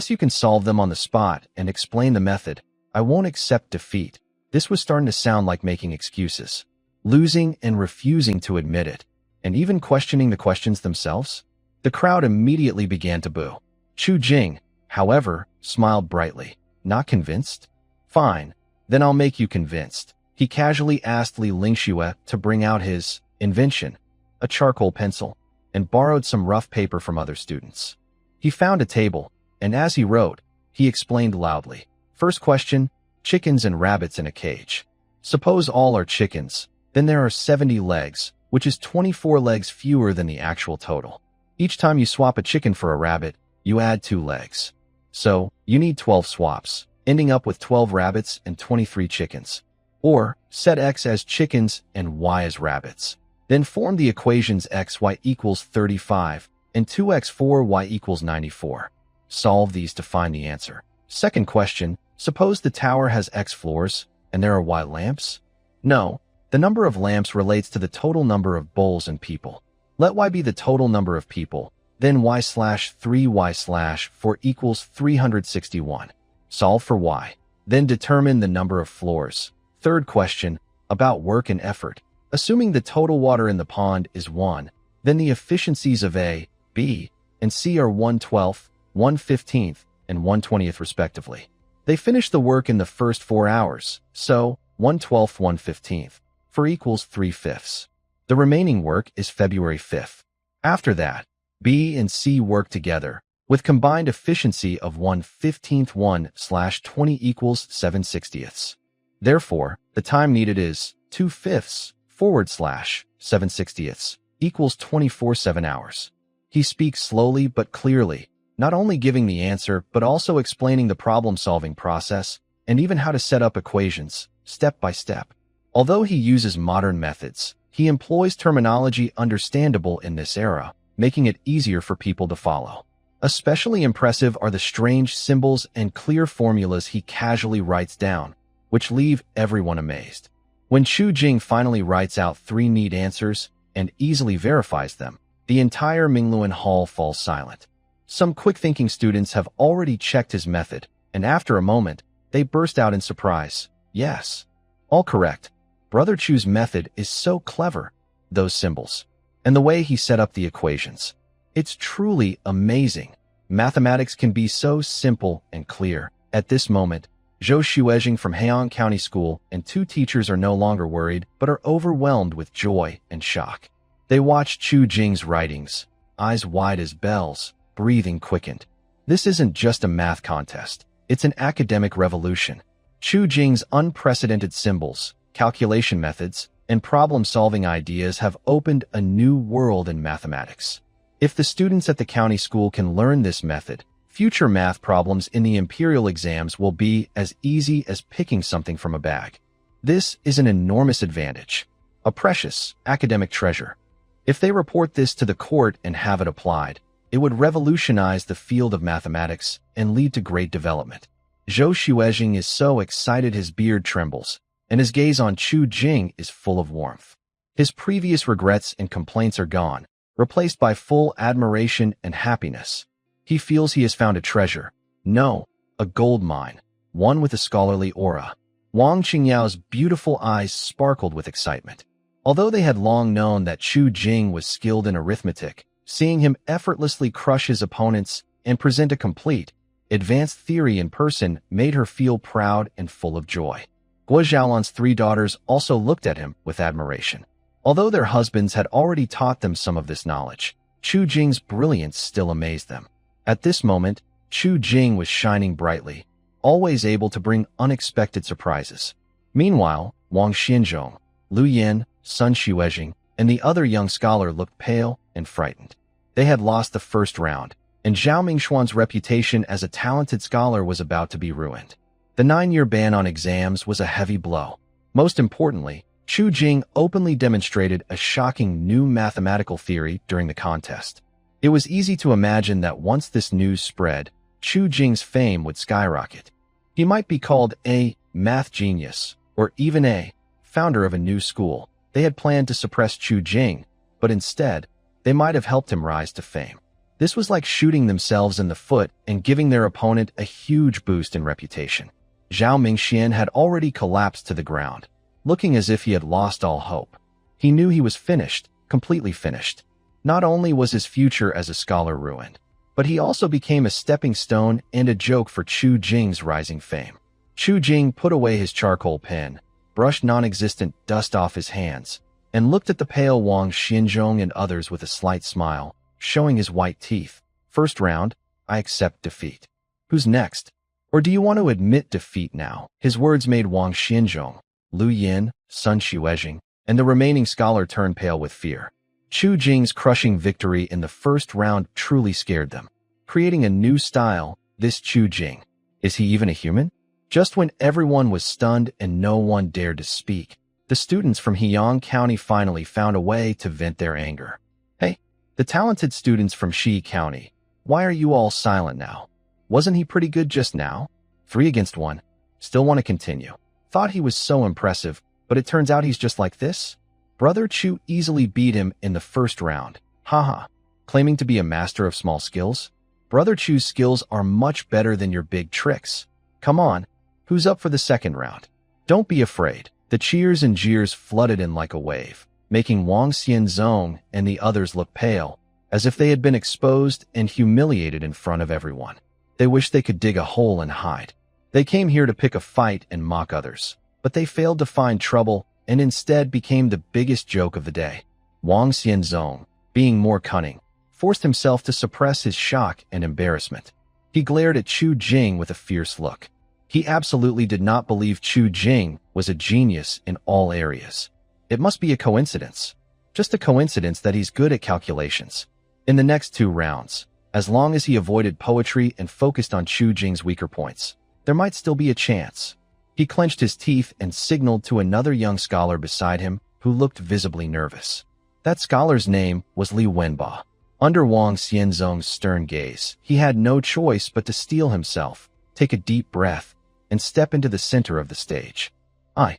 you can solve them on the spot and explain the method, I won't accept defeat. This was starting to sound like making excuses, losing and refusing to admit it, and even questioning the questions themselves. The crowd immediately began to boo. Chu Jing, however, smiled brightly. Not convinced? Fine, then I'll make you convinced. He casually asked Li Lingxue to bring out his invention, a charcoal pencil, and borrowed some rough paper from other students. He found a table, and as he wrote, he explained loudly. First question, chickens and rabbits in a cage. Suppose all are chickens, then there are 70 legs, which is 24 legs fewer than the actual total. Each time you swap a chicken for a rabbit, you add 2 legs. So, you need 12 swaps, ending up with 12 rabbits and 23 chickens. Or, set x as chickens and y as rabbits. Then form the equations xy equals 35 and 2x4y equals 94. Solve these to find the answer. Second question, suppose the tower has x floors and there are y lamps? No, the number of lamps relates to the total number of bowls and people. Let y be the total number of people, then y/3y/4 equals 361. Solve for y. Then determine the number of floors. Third question, about work and effort. Assuming the total water in the pond is 1, then the efficiencies of A, B, and C are 1/12, 1/15, and 1/20 respectively. They finish the work in the first 4 hours, so 1/12, 1/15, for equals 3/5. The remaining work is February 5th. After that, B and C work together, with combined efficiency of 1/15, 1/20 equals 7/60. Therefore, the time needed is 2/5 / 7/60 equals 24/7 hours. He speaks slowly but clearly, not only giving the answer but also explaining the problem-solving process and even how to set up equations, step by step. Although he uses modern methods, he employs terminology understandable in this era, making it easier for people to follow. Especially impressive are the strange symbols and clear formulas he casually writes down, which leave everyone amazed. When Chu Jing finally writes out 3 neat answers and easily verifies them, the entire Mingluan Hall falls silent. Some quick-thinking students have already checked his method, and after a moment, they burst out in surprise. Yes, all correct. Brother Chu's method is so clever. Those symbols, and the way he set up the equations. It's truly amazing. Mathematics can be so simple and clear. At this moment, Zhou Shuejing from Heian County School and 2 teachers are no longer worried, but are overwhelmed with joy and shock. They watch Chu Jing's writings, eyes wide as bells, breathing quickened. This isn't just a math contest. It's an academic revolution. Chu Jing's unprecedented symbols, calculation methods, and problem-solving ideas have opened a new world in mathematics. If the students at the county school can learn this method, future math problems in the imperial exams will be as easy as picking something from a bag. This is an enormous advantage, a precious academic treasure. If they report this to the court and have it applied, it would revolutionize the field of mathematics and lead to great development. Zhou Shuejing is so excited his beard trembles, and his gaze on Chu Jing is full of warmth. His previous regrets and complaints are gone, replaced by full admiration and happiness. He feels he has found a treasure. No, a gold mine, one with a scholarly aura. Wang Qingyao's beautiful eyes sparkled with excitement. Although they had long known that Chu Jing was skilled in arithmetic, seeing him effortlessly crush his opponents and present a complete, advanced theory in person made her feel proud and full of joy. Guo Xiaolan's 3 daughters also looked at him with admiration. Although their husbands had already taught them some of this knowledge, Chu Jing's brilliance still amazed them. At this moment, Chu Jing was shining brightly, always able to bring unexpected surprises. Meanwhile, Wang Xianzhong, Lu Yin, Sun Shuejing, and the other young scholar looked pale and frightened. They had lost the first round, and Zhao Mingxuan's reputation as a talented scholar was about to be ruined. The 9-year ban on exams was a heavy blow. Most importantly, Chu Jing openly demonstrated a shocking new mathematical theory during the contest. It was easy to imagine that once this news spread, Chu Jing's fame would skyrocket. He might be called a math genius, or even a founder of a new school. They had planned to suppress Chu Jing, but instead, they might have helped him rise to fame. This was like shooting themselves in the foot and giving their opponent a huge boost in reputation. Zhao Mingxian had already collapsed to the ground, looking as if he had lost all hope. He knew he was finished, completely finished. Not only was his future as a scholar ruined, but he also became a stepping stone and a joke for Chu Jing's rising fame. Chu Jing put away his charcoal pen, brushed non-existent dust off his hands, and looked at the pale Wang Xianzhong and others with a slight smile, showing his white teeth. First round, I accept defeat. Who's next? Or do you want to admit defeat now? His words made Wang Xianzhong, Lu Yin, Sun Shuejing, and the remaining scholar turn pale with fear. Chu Jing's crushing victory in the first round truly scared them. Creating a new style, this Chu Jing. Is he even a human? Just when everyone was stunned and no one dared to speak, the students from Heian County finally found a way to vent their anger. Hey, the talented students from Shi County, why are you all silent now? Wasn't he pretty good just now? 3 against 1. Still want to continue. Thought he was so impressive, but it turns out he's just like this? Brother Chu easily beat him in the first round. Haha. Claiming to be a master of small skills? Brother Chu's skills are much better than your big tricks. Come on. Who's up for the second round? Don't be afraid. The cheers and jeers flooded in like a wave, making Wang Xianzhong and the others look pale, as if they had been exposed and humiliated in front of everyone. They wished they could dig a hole and hide. They came here to pick a fight and mock others, but they failed to find trouble and instead became the biggest joke of the day. Wang Xianzhong, being more cunning, forced himself to suppress his shock and embarrassment. He glared at Chu Jing with a fierce look. He absolutely did not believe Chu Jing was a genius in all areas. It must be a coincidence. Just a coincidence that he's good at calculations. In the next 2 rounds, as long as he avoided poetry and focused on Chu Jing's weaker points, there might still be a chance. He clenched his teeth and signaled to another young scholar beside him who looked visibly nervous. That scholar's name was Li Wenba. Under Wang Xianzong's stern gaze, he had no choice but to steel himself, take a deep breath, and step into the center of the stage. I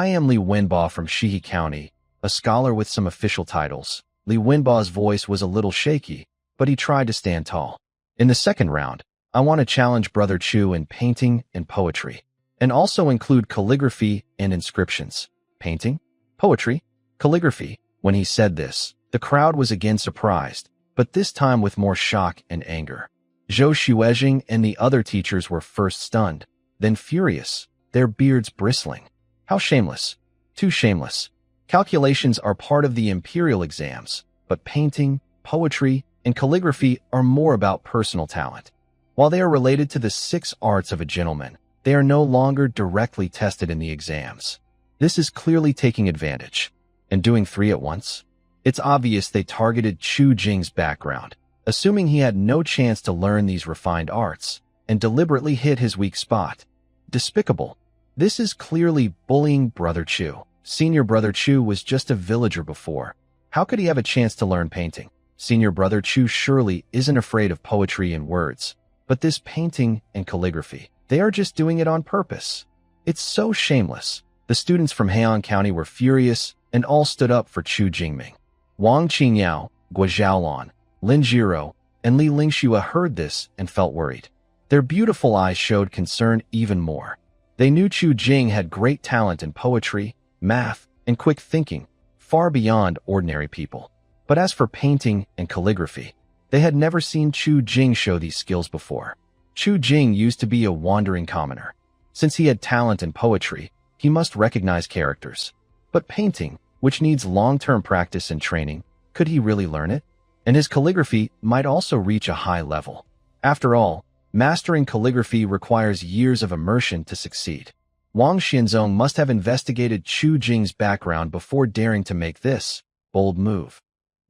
am Li Wenba from Shihe County, a scholar with some official titles. Li Wenba's voice was a little shaky, but he tried to stand tall. In the second round, I want to challenge Brother Chu in painting and poetry, and also include calligraphy and inscriptions. Painting? Poetry? Calligraphy. When he said this, the crowd was again surprised, but this time with more shock and anger. Zhou Xuejing and the other teachers were first stunned, then furious, their beards bristling. How shameless. Too shameless. Calculations are part of the imperial exams, but painting, poetry, and calligraphy are more about personal talent. While they are related to the 6 arts of a gentleman, they are no longer directly tested in the exams. This is clearly taking advantage. And doing 3 at once? It's obvious they targeted Chu Jing's background, assuming he had no chance to learn these refined arts, and deliberately hit his weak spot. Despicable. This is clearly bullying Brother Chu. Senior Brother Chu was just a villager before. How could he have a chance to learn painting? Senior Brother Chu surely isn't afraid of poetry and words, but this painting and calligraphy, they are just doing it on purpose. It's so shameless. The students from Heian County were furious and all stood up for Chu Jingming. Wang Qingyao, Guo Xiaolon, Lin Jiro, and Li Lingxue heard this and felt worried. Their beautiful eyes showed concern even more. They knew Chu Jing had great talent in poetry, math, and quick thinking, far beyond ordinary people. But as for painting and calligraphy, they had never seen Chu Jing show these skills before. Chu Jing used to be a wandering commoner. Since he had talent in poetry, he must recognize characters. But painting, which needs long-term practice and training, could he really learn it? And his calligraphy might also reach a high level. After all, mastering calligraphy requires years of immersion to succeed. Wang Xianzong must have investigated Chu Jing's background before daring to make this bold move.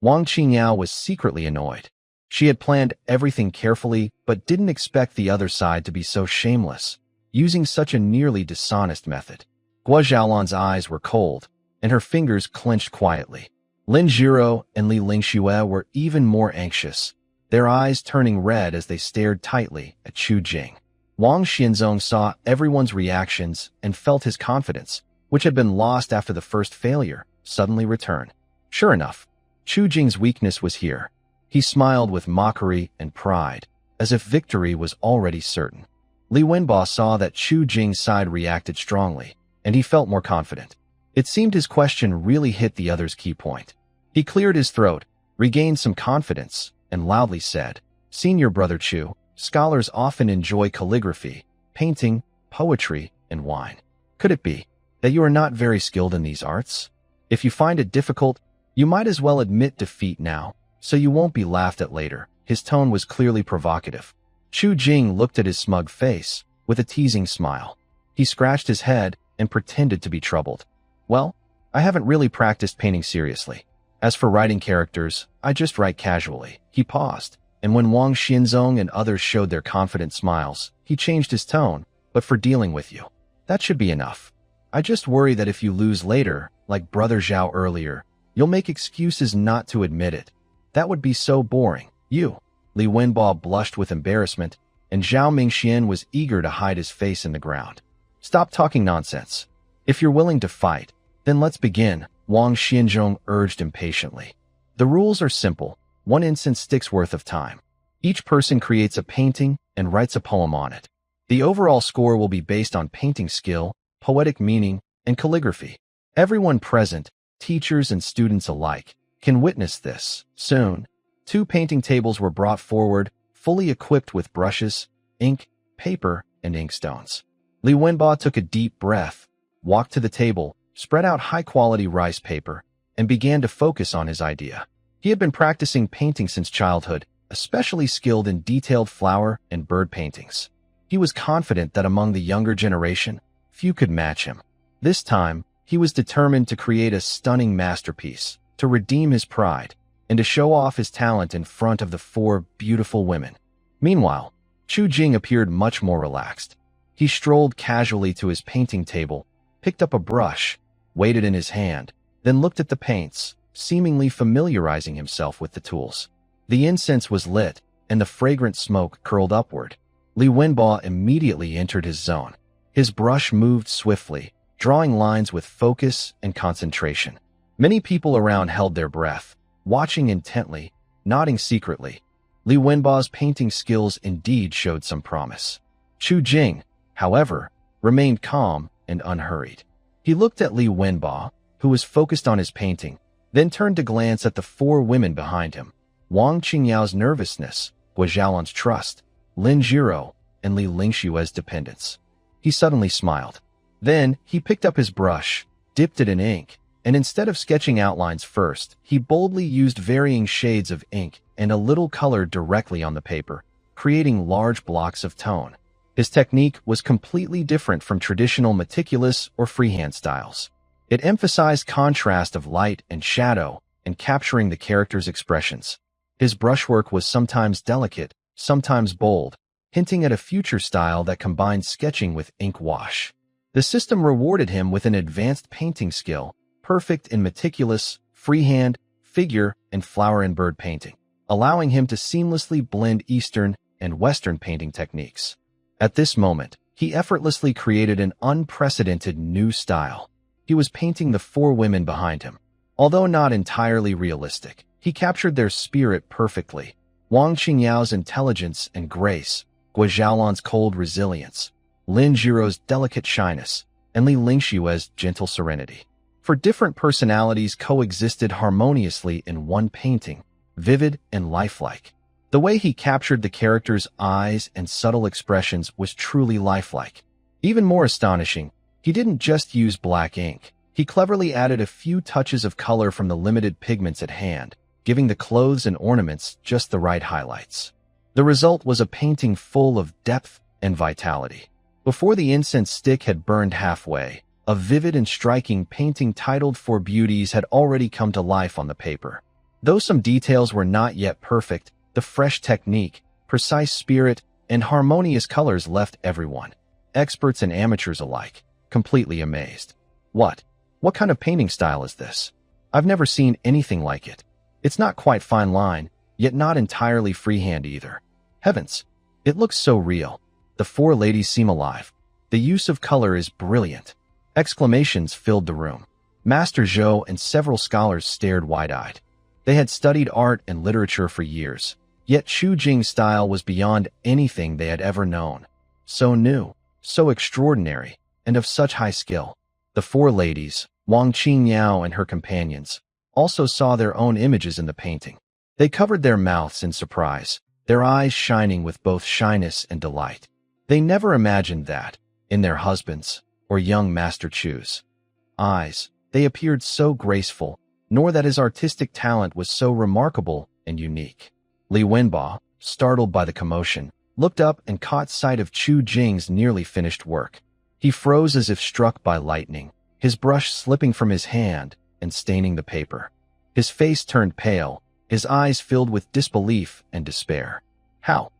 Wang Qingyao was secretly annoyed. She had planned everything carefully but didn't expect the other side to be so shameless, using such a nearly dishonest method. Guo Xiaolon's eyes were cold, and her fingers clenched quietly. Lin Jiro and Li Lingxue were even more anxious, their eyes turning red as they stared tightly at Chu Jing. Wang Xianzong saw everyone's reactions and felt his confidence, which had been lost after the first failure, suddenly return. Sure enough, Chu Jing's weakness was here. He smiled with mockery and pride, as if victory was already certain. Li Wenba saw that Chu Jing's side reacted strongly, and he felt more confident. It seemed his question really hit the other's key point. He cleared his throat, regained some confidence, and loudly said, "Senior Brother Chu, scholars often enjoy calligraphy, painting, poetry, and wine. Could it be that you are not very skilled in these arts? If you find it difficult, you might as well admit defeat now, so you won't be laughed at later." His tone was clearly provocative. Chu Jing looked at his smug face with a teasing smile. He scratched his head and pretended to be troubled. "Well, I haven't really practiced painting seriously. As for writing characters, I just write casually." He paused, and when Wang Xianzong and others showed their confident smiles, he changed his tone. "But for dealing with you, that should be enough. I just worry that if you lose later, like Brother Zhao earlier, you'll make excuses not to admit it. That would be so boring." "You." Li Wenba blushed with embarrassment, and Zhao Mingxian was eager to hide his face in the ground. "Stop talking nonsense. If you're willing to fight, then let's begin," Wang Xianzong urged impatiently. "The rules are simple. 1 instant sticks worth of time. Each person creates a painting and writes a poem on it. The overall score will be based on painting skill, poetic meaning, and calligraphy. Everyone present, teachers and students alike, can witness this. Soon, 2 painting tables were brought forward, fully equipped with brushes, ink, paper, and inkstones. Li Wenba took a deep breath, walked to the table, spread out high-quality rice paper, and began to focus on his idea. He had been practicing painting since childhood, especially skilled in detailed flower and bird paintings. He was confident that among the younger generation, few could match him. This time, he was determined to create a stunning masterpiece, to redeem his pride, and to show off his talent in front of the 4 beautiful women. Meanwhile, Chu Jing appeared much more relaxed. He strolled casually to his painting table, picked up a brush, weighed it in his hand, then looked at the paints, seemingly familiarizing himself with the tools. The incense was lit, and the fragrant smoke curled upward. Li Wenbo immediately entered his zone. His brush moved swiftly, drawing lines with focus and concentration. Many people around held their breath, watching intently, nodding secretly. Li Wenbo's painting skills indeed showed some promise. Chu Jing, however, remained calm and unhurried. He looked at Li Wenbo, who was focused on his painting, then turned to glance at the 4 women behind him. Wang Qingyao's nervousness, Guo Zhaolan's trust, Lin Jiro, and Li Lingshue's dependence. He suddenly smiled. Then, he picked up his brush, dipped it in ink, and instead of sketching outlines first, he boldly used varying shades of ink and a little color directly on the paper, creating large blocks of tone. His technique was completely different from traditional meticulous or freehand styles. It emphasized contrast of light and shadow and capturing the character's expressions. His brushwork was sometimes delicate, sometimes bold, hinting at a future style that combined sketching with ink wash. The system rewarded him with an advanced painting skill, perfect in meticulous, freehand, figure, and flower and bird painting, allowing him to seamlessly blend Eastern and Western painting techniques. At this moment, he effortlessly created an unprecedented new style. He was painting the 4 women behind him. Although not entirely realistic, he captured their spirit perfectly. Wang Qingyao's intelligence and grace, Guo Zhaolan's cold resilience, Lin Jiro's delicate shyness, and Li Lingshue's gentle serenity. For different personalities coexisted harmoniously in one painting, vivid and lifelike. The way he captured the character's eyes and subtle expressions was truly lifelike. Even more astonishing, he didn't just use black ink. He cleverly added a few touches of color from the limited pigments at hand, giving the clothes and ornaments just the right highlights. The result was a painting full of depth and vitality. Before the incense stick had burned halfway, a vivid and striking painting titled 4 Beauties had already come to life on the paper. Though some details were not yet perfect, the fresh technique, precise spirit, and harmonious colors left everyone, experts and amateurs alike, completely amazed. What kind of painting style is this? I've never seen anything like it. It's not quite fine line, yet not entirely freehand either. Heavens, it looks so real. The 4 ladies seem alive. The use of color is brilliant. Exclamations filled the room. Master Zhou and several scholars stared wide-eyed. They had studied art and literature for years, yet Chu Jing's style was beyond anything they had ever known. So new, so extraordinary, and of such high skill. The 4 ladies, Wang Qingyao and her companions, also saw their own images in the painting. They covered their mouths in surprise, their eyes shining with both shyness and delight. They never imagined that, in their husbands, or young Master Chu's eyes, they appeared so graceful, nor that his artistic talent was so remarkable and unique. Li Wenbo, startled by the commotion, looked up and caught sight of Chu Jing's nearly finished work. He froze as if struck by lightning, his brush slipping from his hand and staining the paper. His face turned pale, his eyes filled with disbelief and despair. How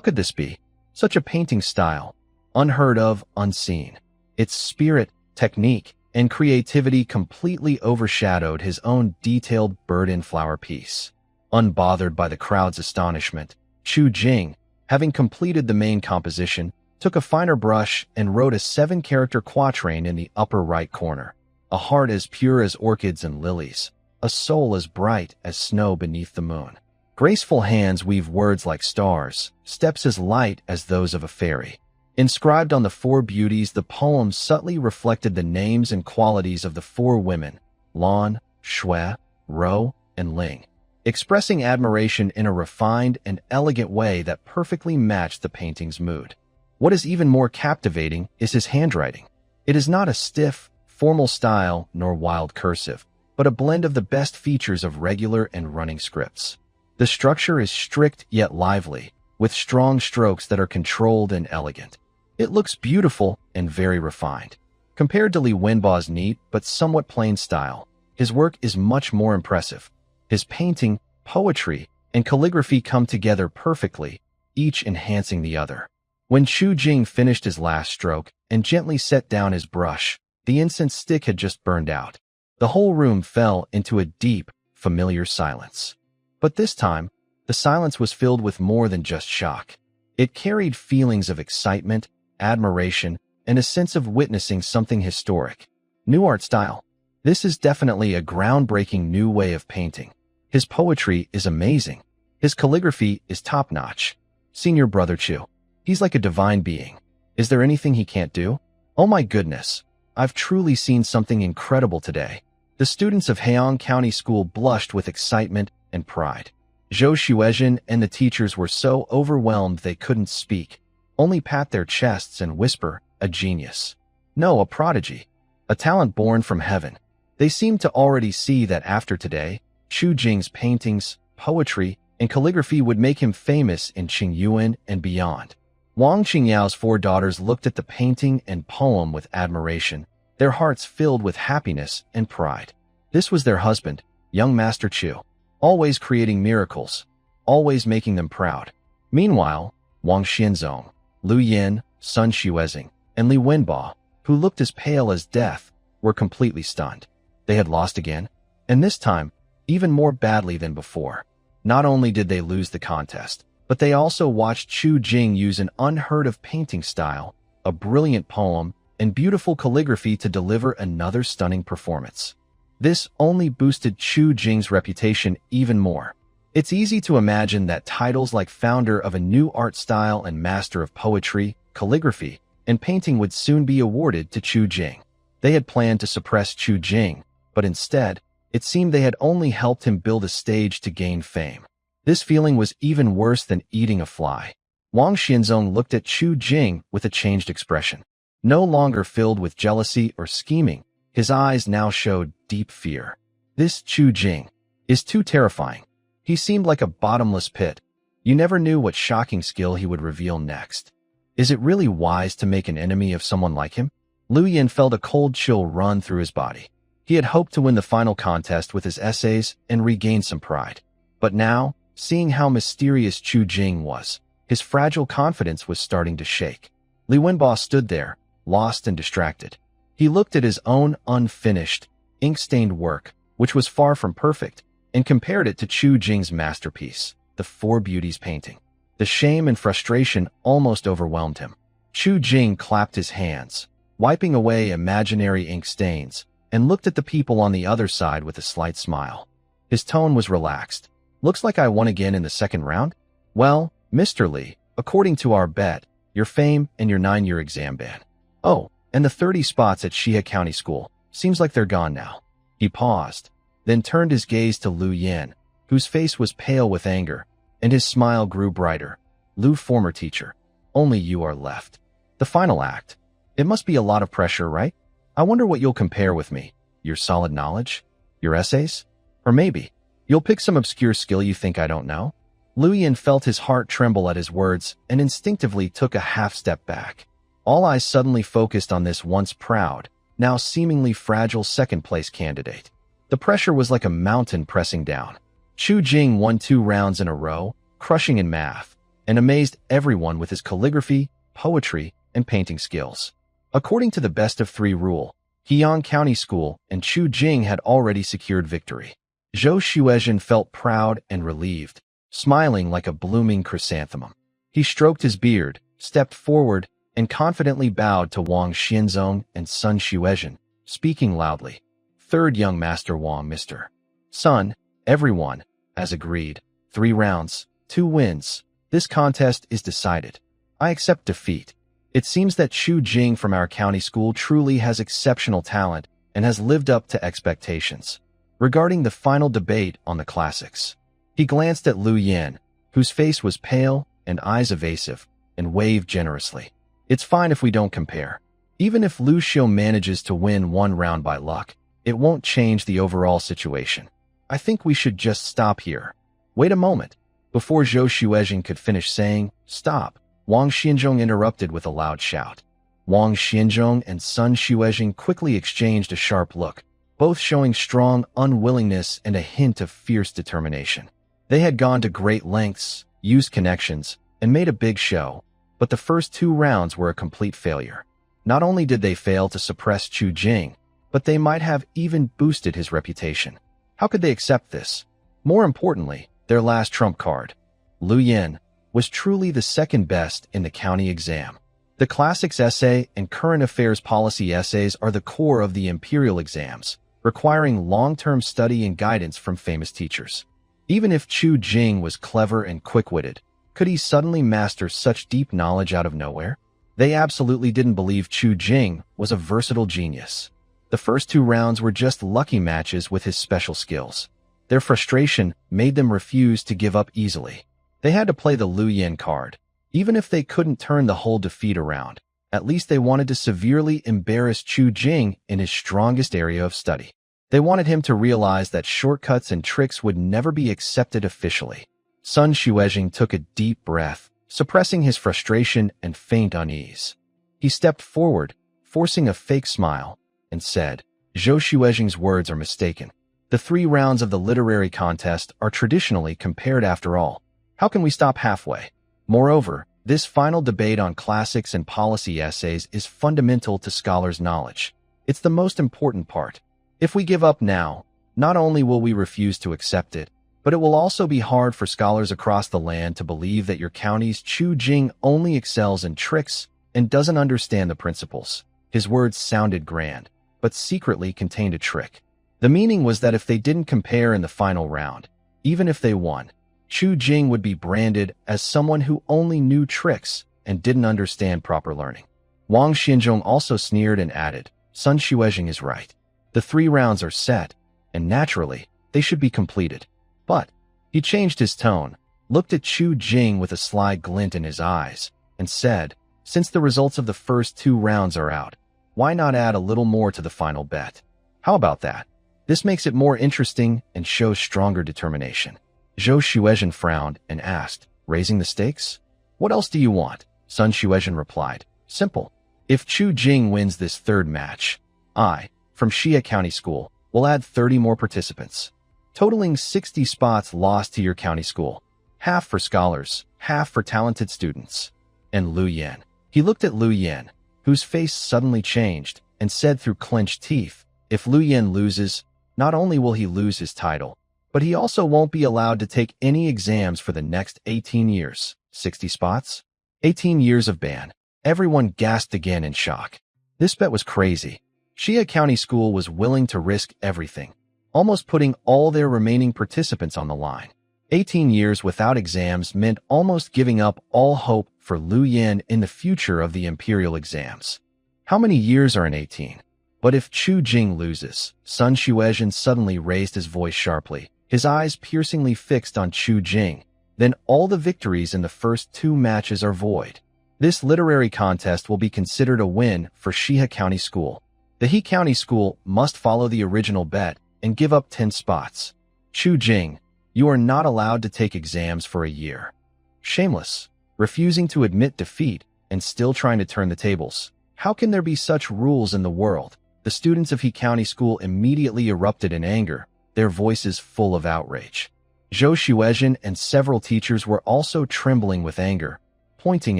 could this be? Such a painting style, unheard of, unseen. Its spirit, technique, and creativity completely overshadowed his own detailed bird and flower piece. Unbothered by the crowd's astonishment, Chu Jing, having completed the main composition, took a finer brush and wrote a 7-character quatrain in the upper right corner. A heart as pure as orchids and lilies, a soul as bright as snow beneath the moon. Graceful hands weave words like stars, steps as light as those of a fairy. Inscribed on the 4 beauties, the poem subtly reflected the names and qualities of the 4 women, Lan, Shui, Ro, and Ling, expressing admiration in a refined and elegant way that perfectly matched the painting's mood. What is even more captivating is his handwriting. It is not a stiff, formal style nor wild cursive, but a blend of the best features of regular and running scripts. The structure is strict yet lively, with strong strokes that are controlled and elegant. It looks beautiful and very refined. Compared to Li Wenba's neat but somewhat plain style, his work is much more impressive. His painting, poetry, and calligraphy come together perfectly, each enhancing the other. When Chu Jing finished his last stroke and gently set down his brush, the incense stick had just burned out. The whole room fell into a deep, familiar silence. But this time, the silence was filled with more than just shock. It carried feelings of excitement, admiration, and a sense of witnessing something historic. New art style. This is definitely a groundbreaking new way of painting. His poetry is amazing. His calligraphy is top-notch. Senior Brother Chu. He's like a divine being. Is there anything he can't do? Oh my goodness. I've truly seen something incredible today. The students of Heian County School blushed with excitement and pride. Zhou Xuezhen and the teachers were so overwhelmed they couldn't speak, only pat their chests and whisper, a genius. No, a prodigy. A talent born from heaven. They seemed to already see that after today, Chu Jing's paintings, poetry, and calligraphy would make him famous in Qingyuan and beyond. Wang Qingyao's 4 daughters looked at the painting and poem with admiration, their hearts filled with happiness and pride. This was their husband, young Master Chu, always creating miracles, always making them proud. Meanwhile, Wang Xianzong, Lu Yin, Sun Xuezing, and Li Wenba, who looked as pale as death, were completely stunned. They had lost again, and this time, even more badly than before. Not only did they lose the contest, but they also watched Chu Jing use an unheard-of painting style, a brilliant poem, and beautiful calligraphy to deliver another stunning performance. This only boosted Chu Jing's reputation even more. It's easy to imagine that titles like founder of a new art style and master of poetry, calligraphy, and painting would soon be awarded to Chu Jing. They had planned to suppress Chu Jing, but instead, it seemed they had only helped him build a stage to gain fame. This feeling was even worse than eating a fly. Wang Xianzong looked at Chu Jing with a changed expression. No longer filled with jealousy or scheming, his eyes now showed deep fear. This Chu Jing is too terrifying. He seemed like a bottomless pit. You never knew what shocking skill he would reveal next. Is it really wise to make an enemy of someone like him? Lu Yin felt a cold chill run through his body. He had hoped to win the final contest with his essays and regain some pride. But now, seeing how mysterious Chu Jing was, his fragile confidence was starting to shake. Li Wenba stood there, lost and distracted. He looked at his own unfinished, ink-stained work, which was far from perfect, and compared it to Chu Jing's masterpiece, the Four Beauties painting. The shame and frustration almost overwhelmed him. Chu Jing clapped his hands, wiping away imaginary ink stains, and looked at the people on the other side with a slight smile. His tone was relaxed. Looks like I won again in the second round? Well, Mr. Li, according to our bet, your fame and your 9-year exam ban. Oh, and the 30 spots at Xia County School, seems like they're gone now. He paused, then turned his gaze to Lu Yin, whose face was pale with anger, and his smile grew brighter. Lu, former teacher, only you are left. The final act. It must be a lot of pressure, right? I wonder what you'll compare with me. Your solid knowledge? Your essays? Or maybe you'll pick some obscure skill you think I don't know? Lu Yin felt his heart tremble at his words and instinctively took a half-step back. All eyes suddenly focused on this once proud, now seemingly fragile second-place candidate. The pressure was like a mountain pressing down. Chu Jing won 2 rounds in a row, crushing in math, and amazed everyone with his calligraphy, poetry, and painting skills. According to the best-of-3 rule, Heian County School and Chu Jing had already secured victory. Zhou Xuezhen felt proud and relieved, smiling like a blooming chrysanthemum. He stroked his beard, stepped forward, and confidently bowed to Wang Xianzong and Sun Xuezhen, speaking loudly. Third young Master Wang, Mr. Sun, everyone, as agreed. 3 rounds, 2 wins. This contest is decided. I accept defeat. It seems that Chu Jing from our county school truly has exceptional talent and has lived up to expectations. Regarding the final debate on the classics, he glanced at Lu Yin, whose face was pale and eyes evasive, and waved generously. It's fine if we don't compare. Even if Lu Xiu manages to win 1 round by luck, it won't change the overall situation. I think we should just stop here. Wait a moment. Before Zhou Xuezheng could finish saying, "Stop," Wang Xianzhong interrupted with a loud shout. Wang Xianzhong and Sun Xuezheng quickly exchanged a sharp look, both showing strong unwillingness and a hint of fierce determination. They had gone to great lengths, used connections, and made a big show, but the first 2 rounds were a complete failure. Not only did they fail to suppress Chu Jing, but they might have even boosted his reputation. How could they accept this? More importantly, their last trump card, Lu Yin, was truly the second best in the county exam. The classics essay and current affairs policy essays are the core of the imperial exams, requiring long-term study and guidance from famous teachers. Even if Chu Jing was clever and quick-witted, could he suddenly master such deep knowledge out of nowhere? They absolutely didn't believe Chu Jing was a versatile genius. The first 2 rounds were just lucky matches with his special skills. Their frustration made them refuse to give up easily. They had to play the Lu Yin card. Even if they couldn't turn the whole defeat around, at least they wanted to severely embarrass Chu Jing in his strongest area of study. They wanted him to realize that shortcuts and tricks would never be accepted officially. Sun Xuezheng took a deep breath, suppressing his frustration and faint unease. He stepped forward, forcing a fake smile, and said, "Zhou Xuezheng's words are mistaken. The 3 rounds of the literary contest are traditionally compared after all. How can we stop halfway? Moreover, this final debate on classics and policy essays is fundamental to scholars' knowledge. It's the most important part. If we give up now, not only will we refuse to accept it, but it will also be hard for scholars across the land to believe that your county's Chu Jing only excels in tricks and doesn't understand the principles." His words sounded grand, but secretly contained a trick. The meaning was that if they didn't compare in the final round, even if they won, Chu Jing would be branded as someone who only knew tricks and didn't understand proper learning. Wang Xianzhong also sneered and added, "Sun Xuezheng is right. The 3 rounds are set, and naturally, they should be completed." But he changed his tone, looked at Chu Jing with a sly glint in his eyes, and said, "Since the results of the first 2 rounds are out, why not add a little more to the final bet? How about that? This makes it more interesting and shows stronger determination." Zhou Xuezhen frowned and asked, "Raising the stakes? What else do you want?" Sun Xuezhen replied, "Simple. If Chu Jing wins this 3rd match, I, from Xia County School, will add 30 more participants, totaling 60 spots lost to your county school. Half for scholars, half for talented students." And Lu Yin. He looked at Lu Yin, whose face suddenly changed, and said through clenched teeth, "If Lu Yin loses, not only will he lose his title, but he also won't be allowed to take any exams for the next 18 years. 60 spots? 18 years of ban." Everyone gasped again in shock. This bet was crazy. Xia County School was willing to risk everything, almost putting all their remaining participants on the line. 18 years without exams meant almost giving up all hope for Lu Yin in the future of the imperial exams. How many years are in 18? But if Chu Jing loses, Sun Xuezhen suddenly raised his voice sharply, his eyes piercingly fixed on Chu Jing, then all the victories in the first 2 matches are void. This literary contest will be considered a win for Xia County School. The He County School must follow the original bet and give up 10 spots. Chu Jing, you are not allowed to take exams for a year. Shameless, refusing to admit defeat and still trying to turn the tables. How can there be such rules in the world? The students of He County School immediately erupted in anger, their voices full of outrage. Zhou Xuezhen and several teachers were also trembling with anger, pointing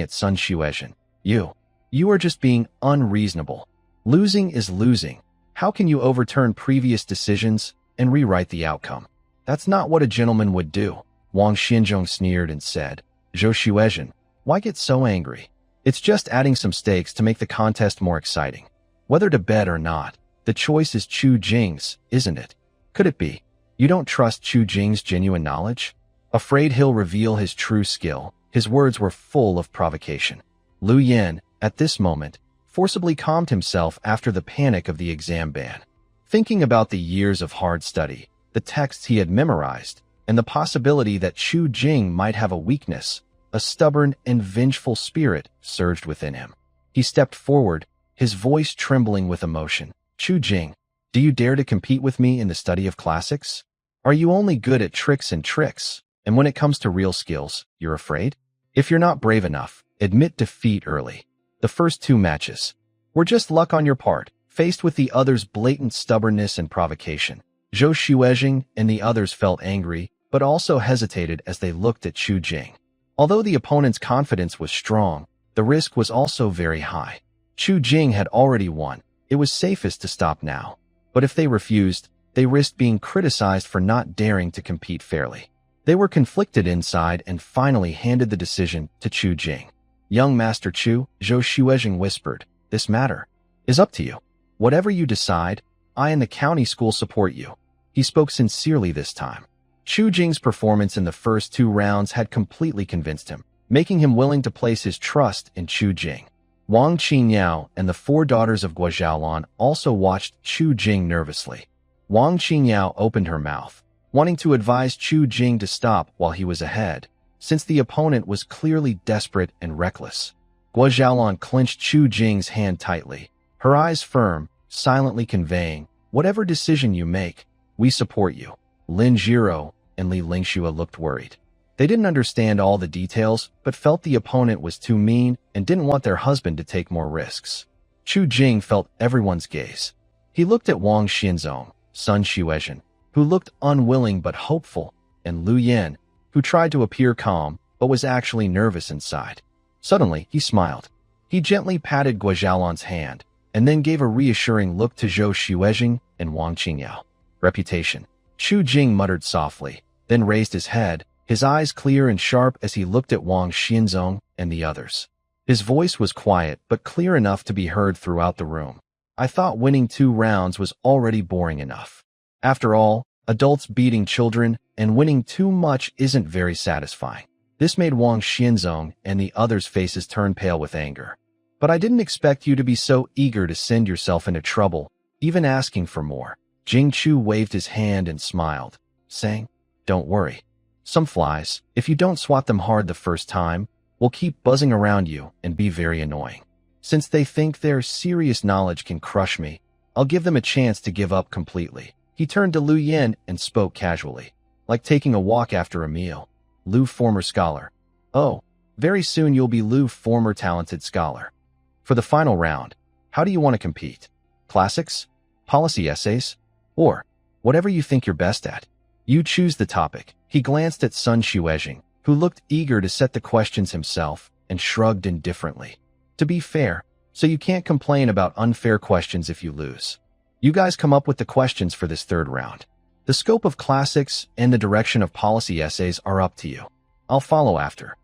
at Sun Xuezhen. You are just being unreasonable. Losing is losing. How can you overturn previous decisions and rewrite the outcome? That's not what a gentleman would do." Wang Xianzhong sneered and said, "Zhou Xuezhen, why get so angry? It's just adding some stakes to make the contest more exciting. Whether to bet or not, the choice is Chu Jing's, isn't it? Could it be you don't trust Chu Jing's genuine knowledge? Afraid he'll reveal his true skill?" His words were full of provocation. Lu Yin, at this moment, forcibly calmed himself after the panic of the exam ban. Thinking about the years of hard study, the texts he had memorized, and the possibility that Chu Jing might have a weakness, a stubborn and vengeful spirit surged within him. He stepped forward, his voice trembling with emotion. "Chu Jing, do you dare to compete with me in the study of classics? Are you only good at tricks, And when it comes to real skills, you're afraid? If you're not brave enough, admit defeat early. The first 2 matches were just luck on your part, faced with the other's blatant stubbornness and provocation. Zhou Xuejing and the others felt angry, but also hesitated as they looked at Chu Jing. Although the opponent's confidence was strong, the risk was also very high. Chu Jing had already won. It was safest to stop now. But if they refused, they risked being criticized for not daring to compete fairly. They were conflicted inside and finally handed the decision to Chu Jing. Young Master Chu, Zhou Xuejing whispered, "This matter is up to you. Whatever you decide, I and the county school support you." He spoke sincerely this time. Chu Jing's performance in the first 2 rounds had completely convinced him, making him willing to place his trust in Chu Jing. Wang Qingyao and the 4 daughters of Guozhaolan also watched Chu Jing nervously. Wang Qingyao opened her mouth, wanting to advise Chu Jing to stop while he was ahead, since the opponent was clearly desperate and reckless. Guozhaolan clenched Chu Jing's hand tightly, her eyes firm, silently conveying, "Whatever decision you make, we support you." Lin Jiro and Li Lingxua looked worried. They didn't understand all the details, but felt the opponent was too mean and didn't want their husband to take more risks. Chu Jing felt everyone's gaze. He looked at Wang Xinzong, Sun Xuezhen, who looked unwilling but hopeful, and Lu Yin, who tried to appear calm but was actually nervous inside. Suddenly, he smiled. He gently patted Guozhaolan's hand, and then gave a reassuring look to Zhou Xuejing and Wang Qingyao. Reputation. Chu Jing muttered softly, then raised his head, his eyes clear and sharp as he looked at Wang Xinzong and the others. His voice was quiet but clear enough to be heard throughout the room. "I thought winning 2 rounds was already boring enough. After all, adults beating children and winning too much isn't very satisfying." This made Wang Xinzong and the others' faces turn pale with anger. "But I didn't expect you to be so eager to send yourself into trouble, even asking for more." Jing Chu waved his hand and smiled, saying, "Don't worry. Some flies, if you don't swat them hard the first time, will keep buzzing around you and be very annoying. Since they think their serious knowledge can crush me, I'll give them a chance to give up completely." He turned to Lu Yin and spoke casually, like taking a walk after a meal. "Lu, former scholar. Oh, very soon you'll be Lu, former talented scholar. For the final round, how do you want to compete? Classics? Policy essays? Or whatever you think you're best at? You choose the topic." He glanced at Sun Xuejing, who looked eager to set the questions himself, and shrugged indifferently. "To be fair, so you can't complain about unfair questions if you lose. You guys come up with the questions for this 3rd round. The scope of classics and the direction of policy essays are up to you. I'll follow after."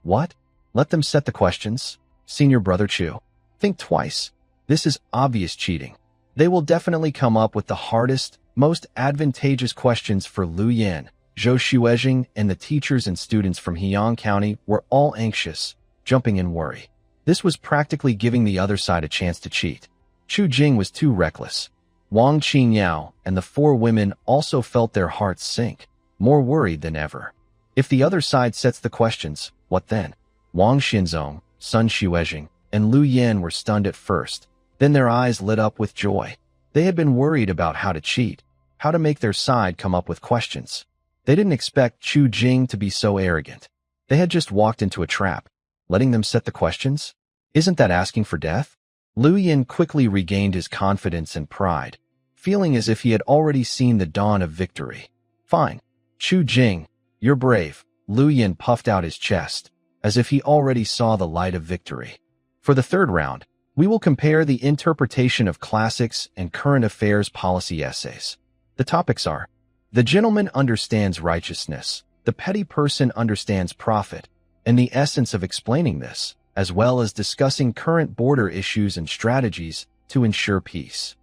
"What? Let them set the questions?" Senior Brother Chu. "Think twice. This is obvious cheating. They will definitely come up with the hardest, most advantageous questions for Lu Yin." Zhou Xuejing and the teachers and students from Heyang County were all anxious, jumping in worry. This was practically giving the other side a chance to cheat. Chu Jing was too reckless. Wang Qingyao and the 4 women also felt their hearts sink, more worried than ever. If the other side sets the questions, what then? Wang Xinzong, Sun Xuejing, and Lu Yin were stunned at first. Then their eyes lit up with joy. They had been worried about how to cheat, how to make their side come up with questions. They didn't expect Chu Jing to be so arrogant. They had just walked into a trap, letting them set the questions? Isn't that asking for death? Lu Yin quickly regained his confidence and pride, feeling as if he had already seen the dawn of victory. "Fine. Chu Jing, you're brave." Lu Yin puffed out his chest, as if he already saw the light of victory. "For the 3rd round, we will compare the interpretation of classics and current affairs policy essays. The topics are: the gentleman understands righteousness, the petty person understands profit, and the essence of explaining this, as well as discussing current border issues and strategies to ensure peace.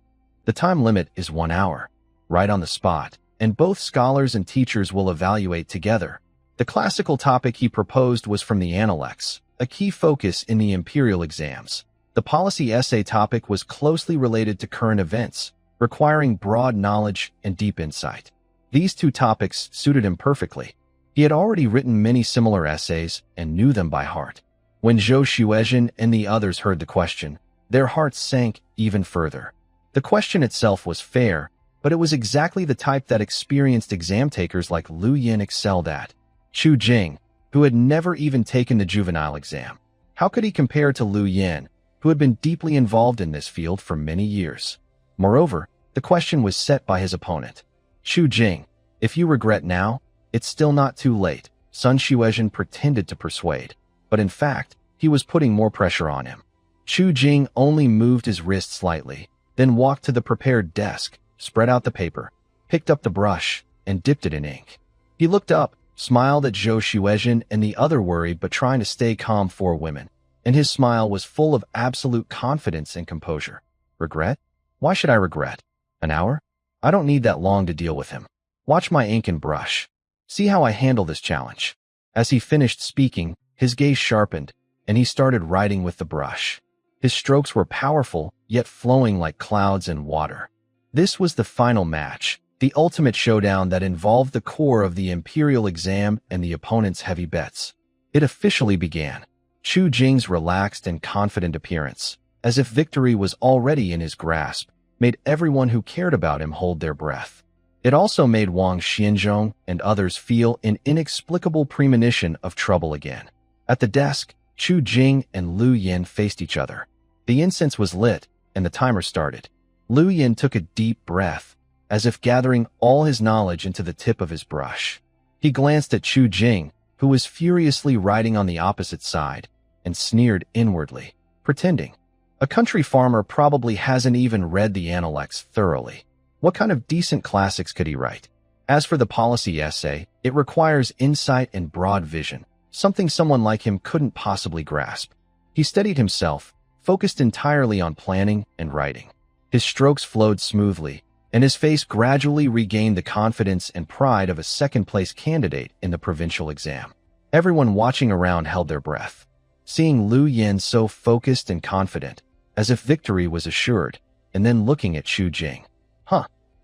The time limit is 1 hour, right on the spot, and both scholars and teachers will evaluate together." The classical topic he proposed was from the Analects, a key focus in the imperial exams. The policy essay topic was closely related to current events, requiring broad knowledge and deep insight. These 2 topics suited him perfectly. He had already written many similar essays and knew them by heart. When Zhou Xuejin and the others heard the question, their hearts sank even further. The question itself was fair, but it was exactly the type that experienced exam takers like Lu Yin excelled at. Chu Jing, who had never even taken the juvenile exam. How could he compare to Lu Yin, who had been deeply involved in this field for many years? Moreover, the question was set by his opponent. Chu Jing, if you regret now, it's still not too late, Sun Xuezhen pretended to persuade. But in fact, he was putting more pressure on him. Chu Jing only moved his wrist slightly, then walked to the prepared desk, spread out the paper, picked up the brush, and dipped it in ink. He looked up, smiled at Zhou Xuezhen and the other worried but trying to stay calm four women, and his smile was full of absolute confidence and composure. Regret? Why should I regret? An hour? I don't need that long to deal with him. Watch my ink and brush. See how I handle this challenge. As he finished speaking, his gaze sharpened, and he started writing with the brush. His strokes were powerful, yet flowing like clouds in water. This was the final match, the ultimate showdown that involved the core of the imperial exam and the opponent's heavy bets. It officially began. Chu Jing's relaxed and confident appearance, as if victory was already in his grasp, made everyone who cared about him hold their breath. It also made Wang Xianzhong and others feel an inexplicable premonition of trouble again. At the desk, Chu Jing and Lu Yin faced each other. The incense was lit, and the timer started. Lu Yin took a deep breath, as if gathering all his knowledge into the tip of his brush. He glanced at Chu Jing, who was furiously writing on the opposite side, and sneered inwardly, pretending. A country farmer probably hasn't even read the Analects thoroughly. What kind of decent classics could he write? As for the policy essay, it requires insight and broad vision, something someone like him couldn't possibly grasp. He steadied himself, focused entirely on planning and writing. His strokes flowed smoothly, and his face gradually regained the confidence and pride of a second-place candidate in the provincial exam. Everyone watching around held their breath. Seeing Lu Yin so focused and confident, as if victory was assured, and then looking at Chu Jing.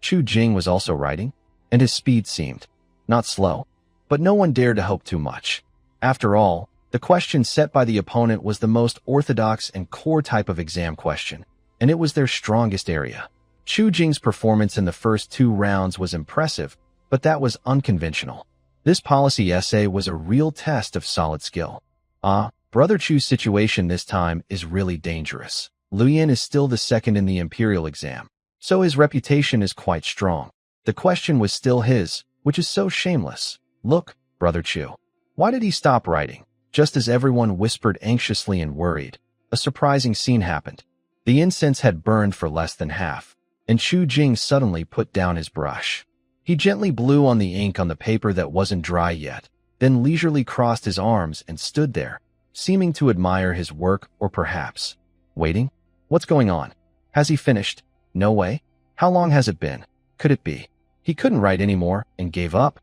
Chu Jing was also writing, and his speed seemed not slow, but no one dared to hope too much. After all, the question set by the opponent was the most orthodox and core type of exam question, and it was their strongest area. Chu Jing's performance in the first two rounds was impressive, but that was unconventional. This policy essay was a real test of solid skill. Brother Chu's situation this time is really dangerous. Lu Yin is still the second in the imperial exam, so his reputation is quite strong. The question was still his, which is so shameless. Look, Brother Chu. Why did he stop writing? Just as everyone whispered anxiously and worried, a surprising scene happened. The incense had burned for less than half, and Chu Jing suddenly put down his brush. He gently blew on the ink on the paper that wasn't dry yet, then leisurely crossed his arms and stood there, seeming to admire his work or perhaps waiting. What's going on? Has he finished? No way. How long has it been? Could it be he couldn't write anymore and gave up?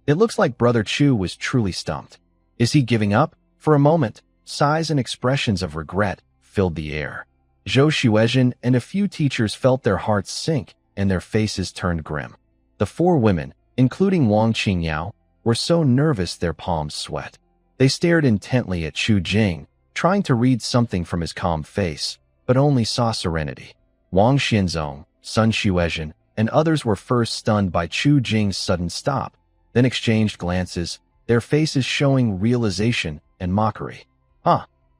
It looks like Brother Chu was truly stumped. Is he giving up? For a moment, sighs and expressions of regret filled the air. Zhou Xuezhen and a few teachers felt their hearts sink and their faces turned grim. The four women, including Wang Qingyao, were so nervous their palms sweat. They stared intently at Chu Jing, trying to read something from his calm face, but only saw serenity. Wang Xianzhong, Sun Xuezhen, and others were first stunned by Chu Jing's sudden stop, then exchanged glances, their faces showing realization and mockery.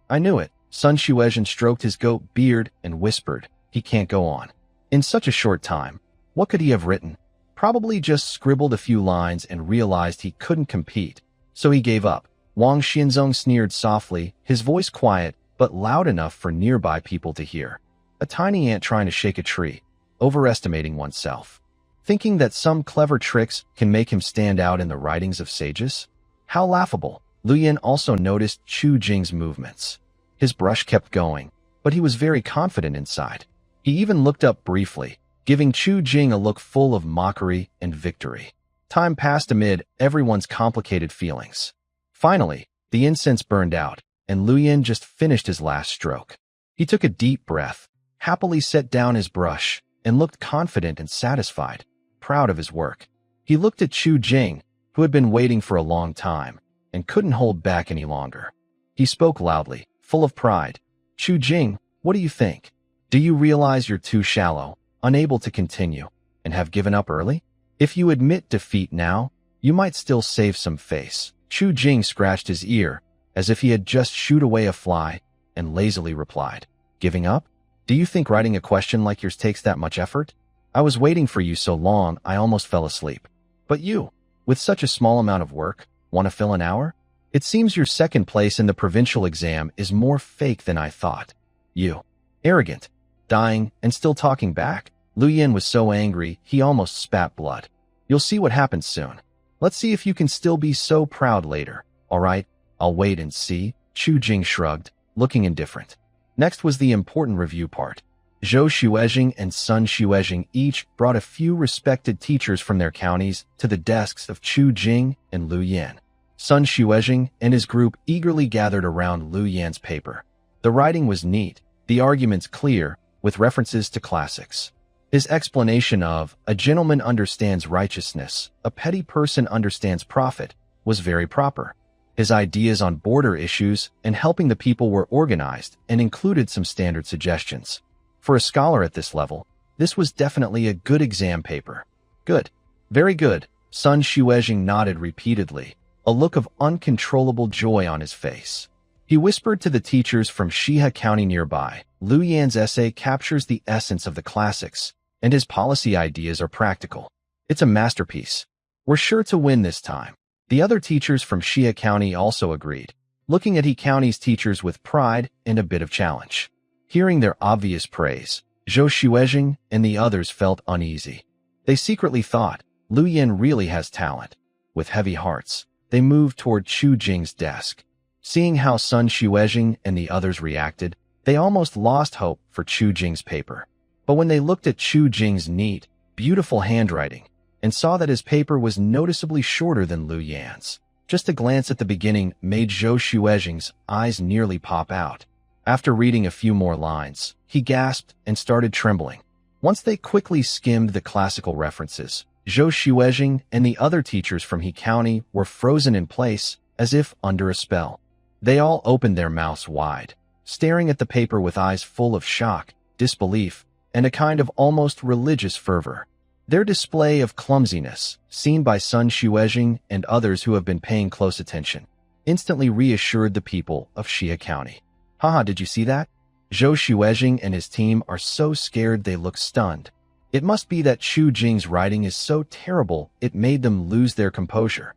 I knew it. Sun Xuezhen stroked his goat beard and whispered, he can't go on. In such a short time, what could he have written? Probably just scribbled a few lines and realized he couldn't compete, so he gave up. Wang Xianzhong sneered softly, his voice quiet, but loud enough for nearby people to hear. A tiny ant trying to shake a tree, overestimating oneself. Thinking that some clever tricks can make him stand out in the writings of sages? How laughable. Lu Yin also noticed Chu Jing's movements. His brush kept going, but he was very confident inside. He even looked up briefly, giving Chu Jing a look full of mockery and victory. Time passed amid everyone's complicated feelings. Finally, the incense burned out, and Lu Yin just finished his last stroke. He took a deep breath, happily set down his brush, and looked confident and satisfied, proud of his work. He looked at Chu Jing, who had been waiting for a long time, and couldn't hold back any longer. He spoke loudly, full of pride. Chu Jing, what do you think? Do you realize you're too shallow, unable to continue, and have given up early? If you admit defeat now, You might still save some face. Chu Jing scratched his ear, as if he had just shooed away a fly, and lazily replied, "Giving up? Do you think writing a question like yours takes that much effort? I was waiting for you so long I almost fell asleep. But you, with such a small amount of work, want to fill an hour? It seems your second place in the provincial exam is more fake than I thought. You. Arrogant. Dying and still talking back." Lu Yin was so angry he almost spat blood. "You'll see what happens soon. Let's see if you can still be so proud later. All right, I'll wait and see." Chu Jing shrugged, looking indifferent. Next was the important review part. Zhou Xuezhing and Sun Xuezhing each brought a few respected teachers from their counties to the desks of Chu Jing and Lu Yan. Sun Xuezhing and his group eagerly gathered around Lu Yan's paper. The writing was neat, the arguments clear, with references to classics. His explanation of, "A gentleman understands righteousness, a petty person understands profit," was very proper. His ideas on border issues and helping the people were organized and included some standard suggestions. For a scholar at this level, this was definitely a good exam paper. "Good. Very good." Sun Xuezhing nodded repeatedly, a look of uncontrollable joy on his face. He whispered to the teachers from Shihe County nearby, "Lu Yan's essay captures the essence of the classics, and his policy ideas are practical. It's a masterpiece. We're sure to win this time." The other teachers from Shihe County also agreed, looking at He County's teachers with pride and a bit of challenge. Hearing their obvious praise, Zhou Xuezhing and the others felt uneasy. They secretly thought, Lu Yin really has talent. With heavy hearts, they moved toward Chu Jing's desk. Seeing how Sun Xuezhing and the others reacted, they almost lost hope for Chu Jing's paper. But when they looked at Chu Jing's neat, beautiful handwriting, and saw that his paper was noticeably shorter than Lu Yan's, just a glance at the beginning made Zhou Xuezhing's eyes nearly pop out. After reading a few more lines, he gasped and started trembling. Once they quickly skimmed the classical references, Zhou Xuezhing and the other teachers from He County were frozen in place, as if under a spell. They all opened their mouths wide, staring at the paper with eyes full of shock, disbelief, and a kind of almost religious fervor. Their display of clumsiness, seen by Sun Xuezhing and others who have been paying close attention, instantly reassured the people of Shihe County. "Haha, did you see that? Zhou Xuezhing and his team are so scared they look stunned. It must be that Chu Jing's writing is so terrible it made them lose their composure.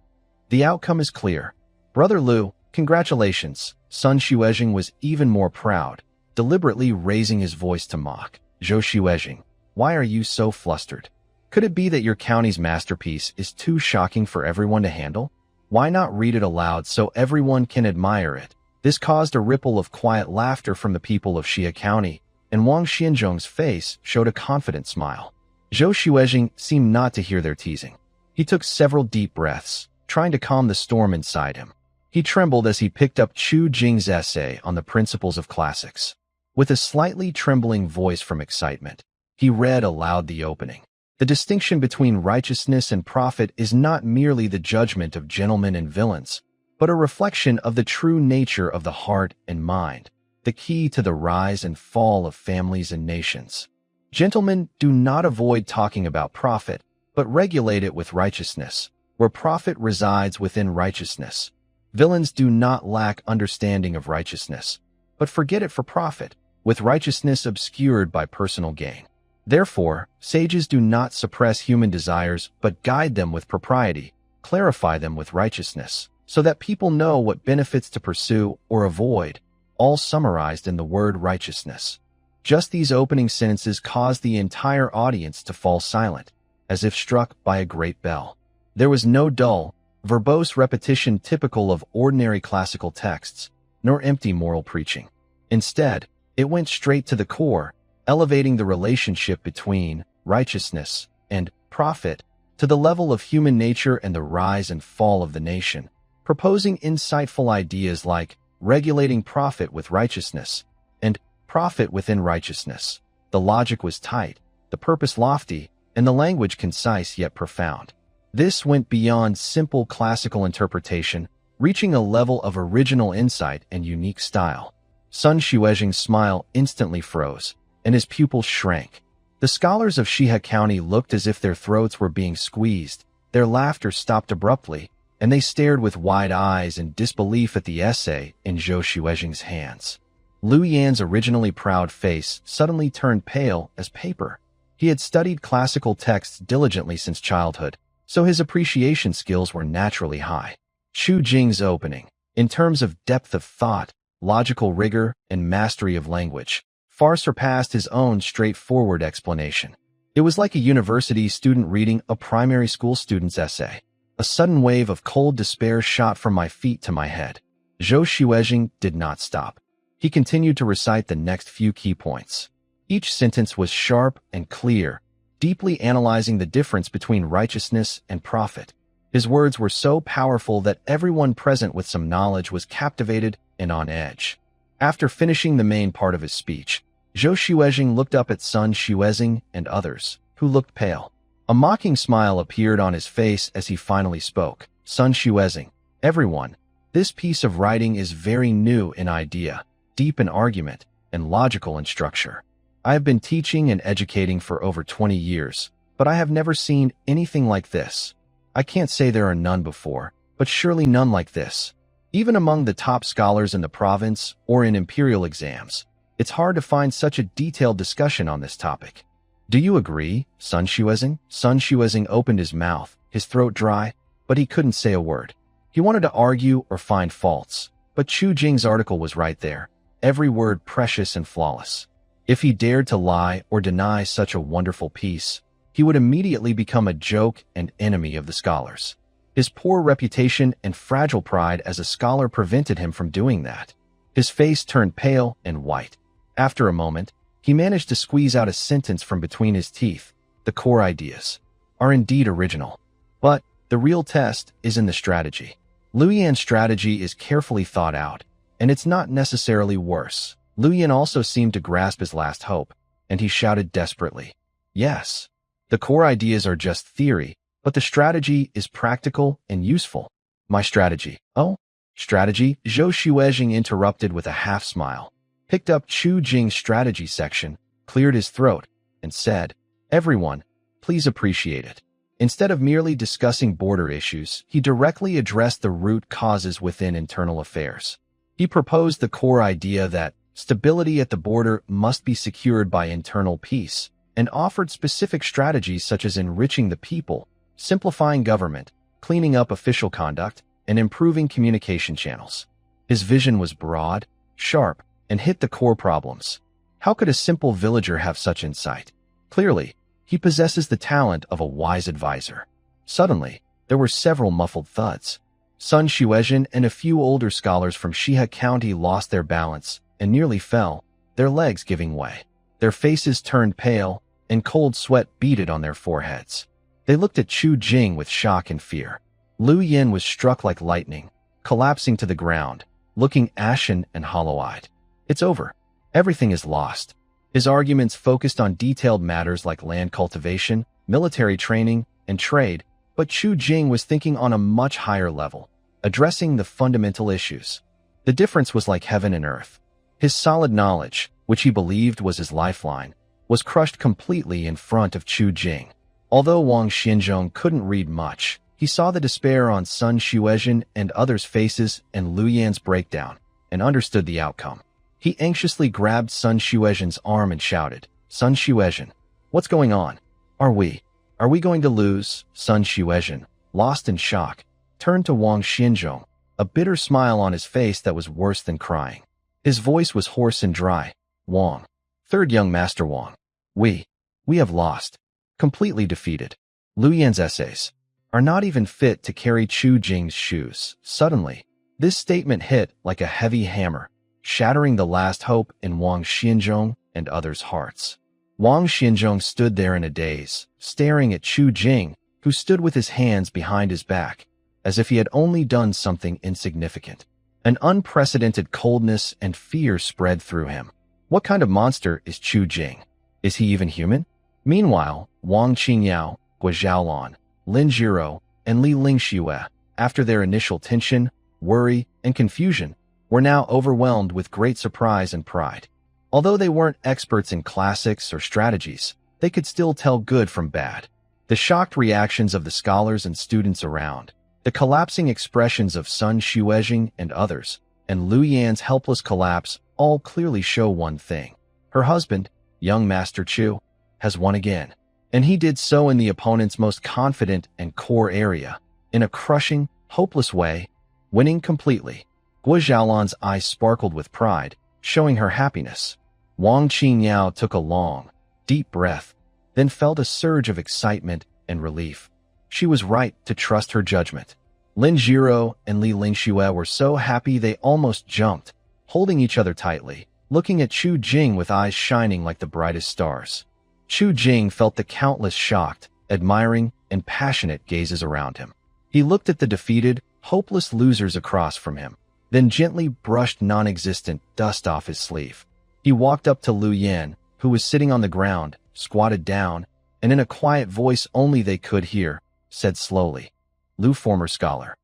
The outcome is clear. Brother Lu, congratulations." Sun Xuezhing was even more proud, deliberately raising his voice to mock. "Zhou Xuezhing, why are you so flustered? Could it be that your county's masterpiece is too shocking for everyone to handle? Why not read it aloud so everyone can admire it?" This caused a ripple of quiet laughter from the people of Shihe County, and Wang Xianzhong's face showed a confident smile. Zhou Xuezhing seemed not to hear their teasing. He took several deep breaths, trying to calm the storm inside him. He trembled as he picked up Chu Jing's essay on the principles of classics. With a slightly trembling voice from excitement, he read aloud the opening. "The distinction between righteousness and profit is not merely the judgment of gentlemen and villains, but a reflection of the true nature of the heart and mind, the key to the rise and fall of families and nations. Gentlemen do not avoid talking about profit, but regulate it with righteousness, where profit resides within righteousness. Villains do not lack understanding of righteousness, but forget it for profit, with righteousness obscured by personal gain. Therefore, sages do not suppress human desires, but guide them with propriety, clarify them with righteousness, so that people know what benefits to pursue or avoid, all summarized in the word righteousness." Just these opening sentences caused the entire audience to fall silent, as if struck by a great bell. There was no dull, verbose repetition typical of ordinary classical texts, nor empty moral preaching. Instead, it went straight to the core, elevating the relationship between righteousness and profit to the level of human nature and the rise and fall of the nation, proposing insightful ideas like regulating profit with righteousness and profit within righteousness. The logic was tight, the purpose lofty, and the language concise yet profound. This went beyond simple classical interpretation, reaching a level of original insight and unique style. Sun Xuezhing's smile instantly froze, and his pupils shrank. The scholars of Shihe County looked as if their throats were being squeezed, Their laughter stopped abruptly, and they stared with wide eyes in disbelief at the essay in Zhou Xuezhing's hands. Lu Yan's originally proud face suddenly turned pale as paper. He had studied classical texts diligently since childhood, so his appreciation skills were naturally high. Chu Jing's opening, in terms of depth of thought, logical rigor, and mastery of language, far surpassed his own straightforward explanation. It was like a university student reading a primary school student's essay. A sudden wave of cold despair shot from my feet to my head. Zhou Xuezhing did not stop. He continued to recite the next few key points. Each sentence was sharp and clear, deeply analyzing the difference between righteousness and profit. His words were so powerful that everyone present with some knowledge was captivated and on edge. After finishing the main part of his speech, Zhou Xuezhing looked up at Sun Xuezhing and others, who looked pale. A mocking smile appeared on his face as he finally spoke. Sun Xuezhing, everyone, this piece of writing is very new in idea, deep in argument, and logical in structure. I have been teaching and educating for over 20 years, but I have never seen anything like this. I can't say there are none before, but surely none like this. Even among the top scholars in the province or in imperial exams, it's hard to find such a detailed discussion on this topic. Do you agree, Sun Xuezhing? Sun Xuezhing opened his mouth, his throat dry, but he couldn't say a word. He wanted to argue or find faults, but Chu Jing's article was right there, every word precious and flawless. If he dared to lie or deny such a wonderful piece, he would immediately become a joke and enemy of the scholars. His poor reputation and fragile pride as a scholar prevented him from doing that. His face turned pale and white. After a moment, he managed to squeeze out a sentence from between his teeth. The core ideas are indeed original, but the real test is in the strategy. Lu Yan's strategy is carefully thought out, and it's not necessarily worse. Lu Yan also seemed to grasp his last hope, and he shouted desperately, "Yes, the core ideas are just theory, but the strategy is practical and useful." My strategy. Oh, strategy? Zhou Xuezhing interrupted with a half-smile, picked up Chu Jing's strategy section, cleared his throat, and said, "Everyone, please appreciate it." Instead of merely discussing border issues, he directly addressed the root causes within internal affairs. He proposed the core idea that stability at the border must be secured by internal peace, and offered specific strategies such as enriching the people, simplifying government, cleaning up official conduct, and improving communication channels. His vision was broad, sharp, and hit the core problems. How could a simple villager have such insight? Clearly, he possesses the talent of a wise advisor. Suddenly, there were several muffled thuds. Sun Xuezhing and a few older scholars from Shihe County lost their balance and nearly fell, their legs giving way. Their faces turned pale, and cold sweat beaded on their foreheads. They looked at Chu Jing with shock and fear. Lu Yan was struck like lightning, collapsing to the ground, looking ashen and hollow-eyed. It's over. Everything is lost. His arguments focused on detailed matters like land cultivation, military training, and trade, but Chu Jing was thinking on a much higher level, addressing the fundamental issues. The difference was like heaven and earth. His solid knowledge, which he believed was his lifeline, was crushed completely in front of Chu Jing. Although Wang Xianzhong couldn't read much, he saw the despair on Sun Xuezhing and others' faces and Lu Yan's breakdown, and understood the outcome. He anxiously grabbed Sun Xuezhing's arm and shouted, "Sun Xuezhing, what's going on? Are we going to lose?" Sun Xuezhing, lost in shock, turned to Wang Xianzhong, a bitter smile on his face that was worse than crying. His voice was hoarse and dry. "Wang, third young master Wang, we have lost, completely defeated. Lu Yan's essays are not even fit to carry Chu Jing's shoes." Suddenly, this statement hit like a heavy hammer, shattering the last hope in Wang Xianzhong and others' hearts. Wang Xianzhong stood there in a daze, staring at Chu Jing, who stood with his hands behind his back, as if he had only done something insignificant. An unprecedented coldness and fear spread through him. What kind of monster is Chu Jing? Is he even human? Meanwhile, Wang Qingyao, Gua Zhaolan, Lin Jiro, and Li Lingxue, after their initial tension, worry, and confusion, were now overwhelmed with great surprise and pride. Although they weren't experts in classics or strategies, they could still tell good from bad. The shocked reactions of the scholars and students around, the collapsing expressions of Sun Xuezhing and others, and Lu Yan's helpless collapse all clearly show one thing. Her husband, young Master Chu, has won again. And he did so in the opponent's most confident and core area, in a crushing, hopeless way, winning completely. Guo Xiaolan's eyes sparkled with pride, showing her happiness. Wang Qingyao took a long, deep breath, then felt a surge of excitement and relief. She was right to trust her judgment. Lin Jiro and Li Lingxue were so happy they almost jumped, holding each other tightly, looking at Chu Jing with eyes shining like the brightest stars. Chu Jing felt the countless shocked, admiring, and passionate gazes around him. He looked at the defeated, hopeless losers across from him, then gently brushed non-existent dust off his sleeve. He walked up to Lu Yan, who was sitting on the ground, squatted down, and in a quiet voice only they could hear, said slowly, "Lu, former scholar,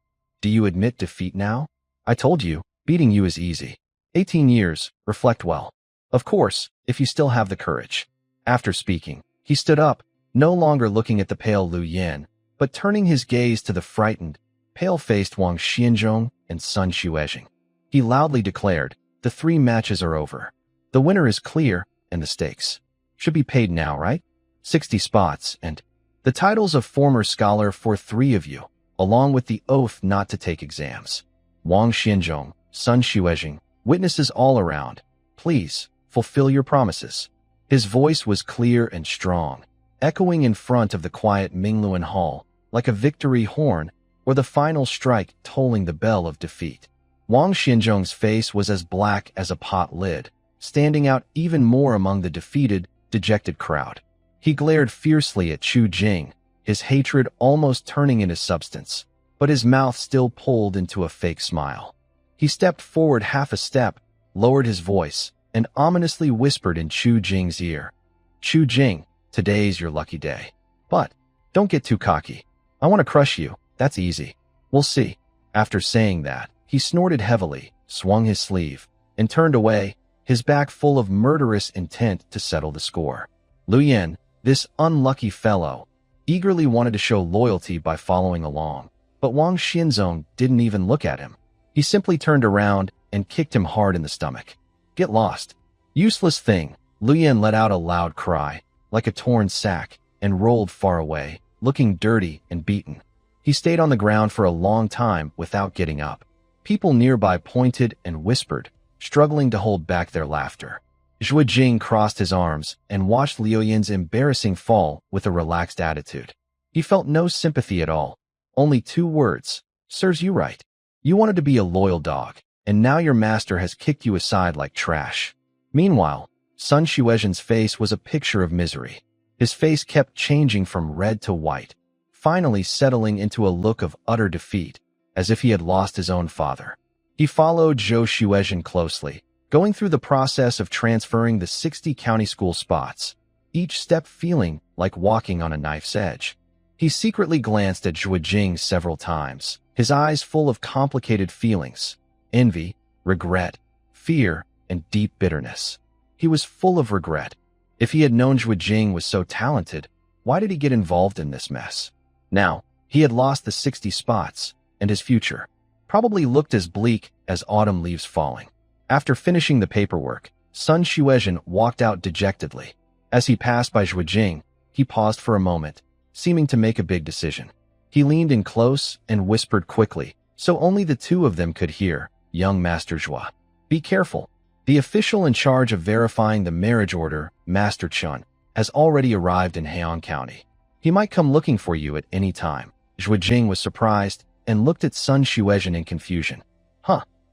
do you admit defeat now? I told you, beating you is easy. 18 years, reflect well. Of course, if you still have the courage." After speaking, he stood up, no longer looking at the pale Lu Yan, but turning his gaze to the frightened, pale-faced Wang Xianzhong and Sun Xuezhing. He loudly declared, "The 3 matches are over. The winner is clear, and the stakes should be paid now, right? 60 spots, and the titles of former scholar for 3 of you, along with the oath not to take exams. Wang Xianzhong, Sun Xuezhing, witnesses all around, please, fulfill your promises." His voice was clear and strong, echoing in front of the quiet Mingluan Hall, like a victory horn or the final strike tolling the bell of defeat. Wang Xianzhong's face was as black as a pot lid, standing out even more among the defeated, dejected crowd. He glared fiercely at Chu Jing, his hatred almost turning into substance, but his mouth still pulled into a fake smile. He stepped forward half a step, lowered his voice, and ominously whispered in Chu Jing's ear, "Chu Jing, today's your lucky day. But don't get too cocky. I want to crush you, that's easy. We'll see." After saying that, he snorted heavily, swung his sleeve, and turned away, his back full of murderous intent to settle the score. Lu Yan, this unlucky fellow, eagerly wanted to show loyalty by following along, but Wang Xianzhong didn't even look at him. He simply turned around and kicked him hard in the stomach. "Get lost. Useless thing." Lu Yan let out a loud cry, like a torn sack, and rolled far away, looking dirty and beaten. He stayed on the ground for a long time without getting up. People nearby pointed and whispered, struggling to hold back their laughter. Zhuo Jing crossed his arms and watched Liu Yan's embarrassing fall with a relaxed attitude. He felt no sympathy at all, only 2 words, "Serves you right. You wanted to be a loyal dog, and now your master has kicked you aside like trash." Meanwhile, Sun Xuezhen's face was a picture of misery. His face kept changing from red to white, finally settling into a look of utter defeat, as if he had lost his own father. He followed Zhou Xuezhen closely, going through the process of transferring the 60 county school spots, each step feeling like walking on a knife's edge. He secretly glanced at Zhuo Jing several times, his eyes full of complicated feelings, envy, regret, fear, and deep bitterness. He was full of regret. If he had known Zhuo Jing was so talented, why did he get involved in this mess? Now, he had lost the 60 spots, and his future probably looked as bleak as autumn leaves falling. After finishing the paperwork, Sun Xuezhen walked out dejectedly. As he passed by Zhuo Jing, he paused for a moment, seeming to make a big decision. He leaned in close and whispered quickly, so only the 2 of them could hear, "Young Master Zhuo, be careful. The official in charge of verifying the marriage order, Master Chun, has already arrived in Heian County. He might come looking for you at any time." Zhuo Jing was surprised and looked at Sun Xuezhen in confusion.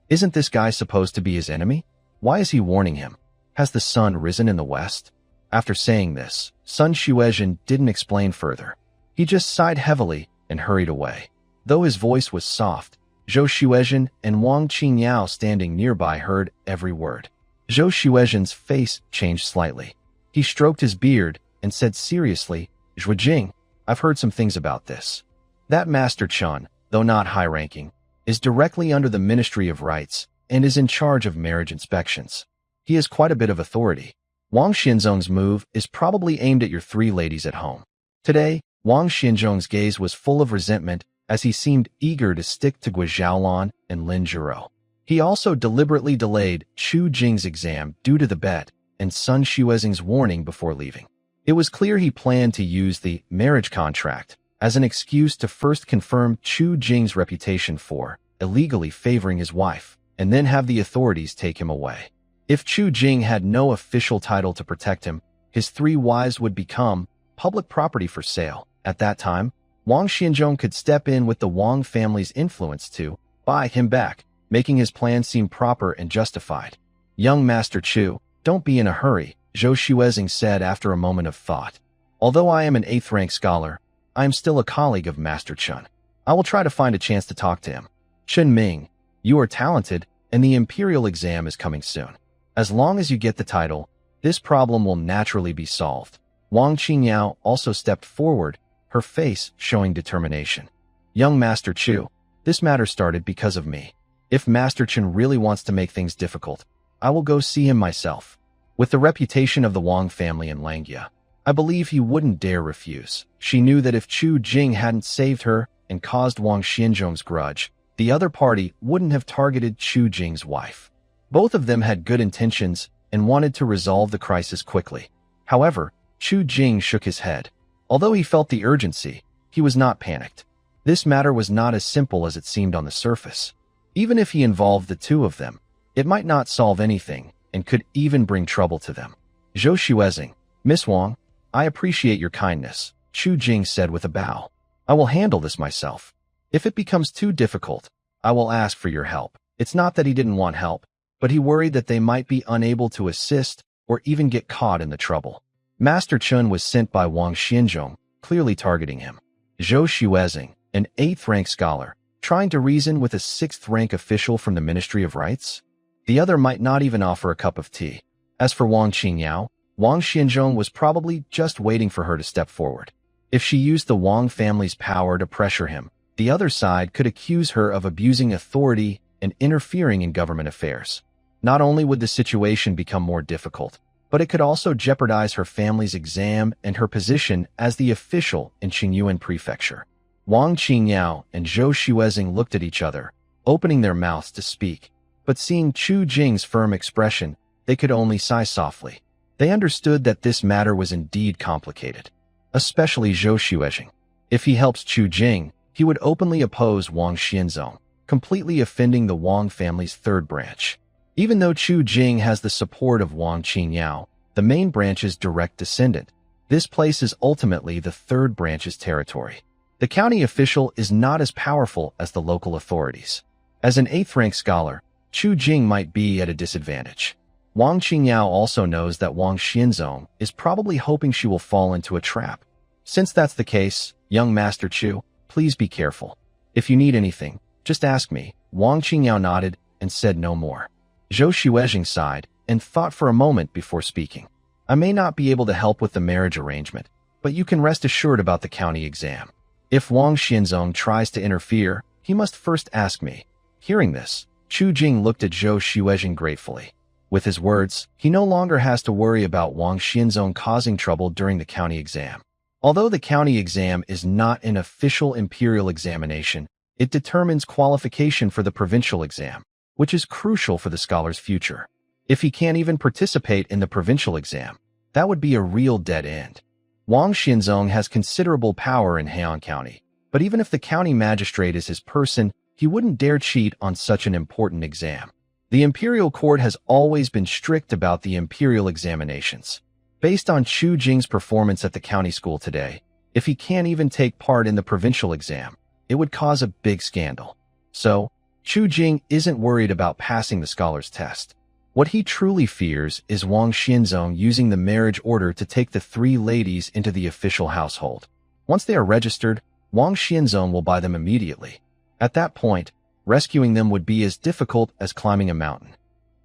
Isn't this guy supposed to be his enemy? Why is he warning him? Has the sun risen in the west? After saying this, Sun Xuezhen didn't explain further. He just sighed heavily and hurried away. Though his voice was soft, Zhou Xuezhen and Wang Qingyao standing nearby heard every word. Zhou Xuezhen's face changed slightly. He stroked his beard and said seriously, "Zhuo Jing, I've heard some things about this. That Master Chun, though not high-ranking, is directly under the Ministry of Rights and is in charge of marriage inspections. He has quite a bit of authority. Wang Xianzong's move is probably aimed at your 3 ladies at home. Today, Wang Xinzhong's gaze was full of resentment as he seemed eager to stick to Gui Zhaolan and Lin Zhiro. He also deliberately delayed Chu Jing's exam due to the bet and Sun Xuezing's warning before leaving. It was clear he planned to use the marriage contract as an excuse to first confirm Chu Jing's reputation for illegally favoring his wife, and then have the authorities take him away. If Chu Jing had no official title to protect him, his 3 wives would become public property for sale. At that time, Wang Xinzhong could step in with the Wang family's influence to buy him back, making his plan seem proper and justified. Young Master Chu, don't be in a hurry, Zhou Xuezing said after a moment of thought. Although I am an 8th-rank scholar, I am still a colleague of Master Chen. I will try to find a chance to talk to him. Chen Ming, you are talented, and the imperial exam is coming soon. As long as you get the title, this problem will naturally be solved. Wang Qingyao also stepped forward, her face showing determination. Young Master Chu, this matter started because of me. If Master Chen really wants to make things difficult, I will go see him myself. With the reputation of the Wang family in Langya, I believe he wouldn't dare refuse. She knew that if Chu Jing hadn't saved her and caused Wang Xinzhong's grudge, the other party wouldn't have targeted Chu Jing's wife. Both of them had good intentions and wanted to resolve the crisis quickly. However, Chu Jing shook his head. Although he felt the urgency, he was not panicked. This matter was not as simple as it seemed on the surface. Even if he involved the 2 of them, it might not solve anything and could even bring trouble to them. Zhou Xuezing, Miss Wang, I appreciate your kindness, Chu Jing said with a bow. I will handle this myself. If it becomes too difficult, I will ask for your help. It's not that he didn't want help, but he worried that they might be unable to assist or even get caught in the trouble. Master Chen was sent by Wang Xinzhong, clearly targeting him. Zhou Xuezing, an 8th-rank scholar, trying to reason with a 6th-rank official from the Ministry of Rights? The other might not even offer a cup of tea. As for Wang Qingyao, Wang Xinzhong was probably just waiting for her to step forward. If she used the Wang family's power to pressure him, the other side could accuse her of abusing authority and interfering in government affairs. Not only would the situation become more difficult, but it could also jeopardize her family's exam and her position as the official in Qingyuan Prefecture. Wang Qingyao and Zhou Xuezing looked at each other, opening their mouths to speak, but seeing Chu Jing's firm expression, they could only sigh softly. They understood that this matter was indeed complicated, especially Zhou Xuezing. If he helps Chu Jing, he would openly oppose Wang Xinzhong, completely offending the Wang family's 3rd branch. Even though Chu Jing has the support of Wang Qingyao, the main branch's direct descendant, this place is ultimately the 3rd branch's territory. The county official is not as powerful as the local authorities. As an 8th-rank scholar, Chu Jing might be at a disadvantage. Wang Qingyao also knows that Wang Xinzhong is probably hoping she will fall into a trap. Since that's the case, young Master Chu, please be careful. If you need anything, just ask me. Wang Qingyao nodded and said no more. Zhou Xuezing sighed and thought for a moment before speaking. I may not be able to help with the marriage arrangement, but you can rest assured about the county exam. If Wang Xinzhong tries to interfere, he must first ask me. Hearing this, Chu Jing looked at Zhou Xuezing gratefully. With his words, he no longer has to worry about Wang Xinzhong causing trouble during the county exam. Although the county exam is not an official imperial examination, it determines qualification for the provincial exam, which is crucial for the scholar's future. If he can't even participate in the provincial exam, that would be a real dead end. Wang Xinzhong has considerable power in Heian County, but even if the county magistrate is his person, he wouldn't dare cheat on such an important exam. The imperial court has always been strict about the imperial examinations. Based on Chu Jing's performance at the county school today, if he can't even take part in the provincial exam, it would cause a big scandal. So, Chu Jing isn't worried about passing the scholar's test. What he truly fears is Wang Xinzhong using the marriage order to take the 3 ladies into the official household. Once they are registered, Wang Xinzhong will buy them immediately. At that point, rescuing them would be as difficult as climbing a mountain.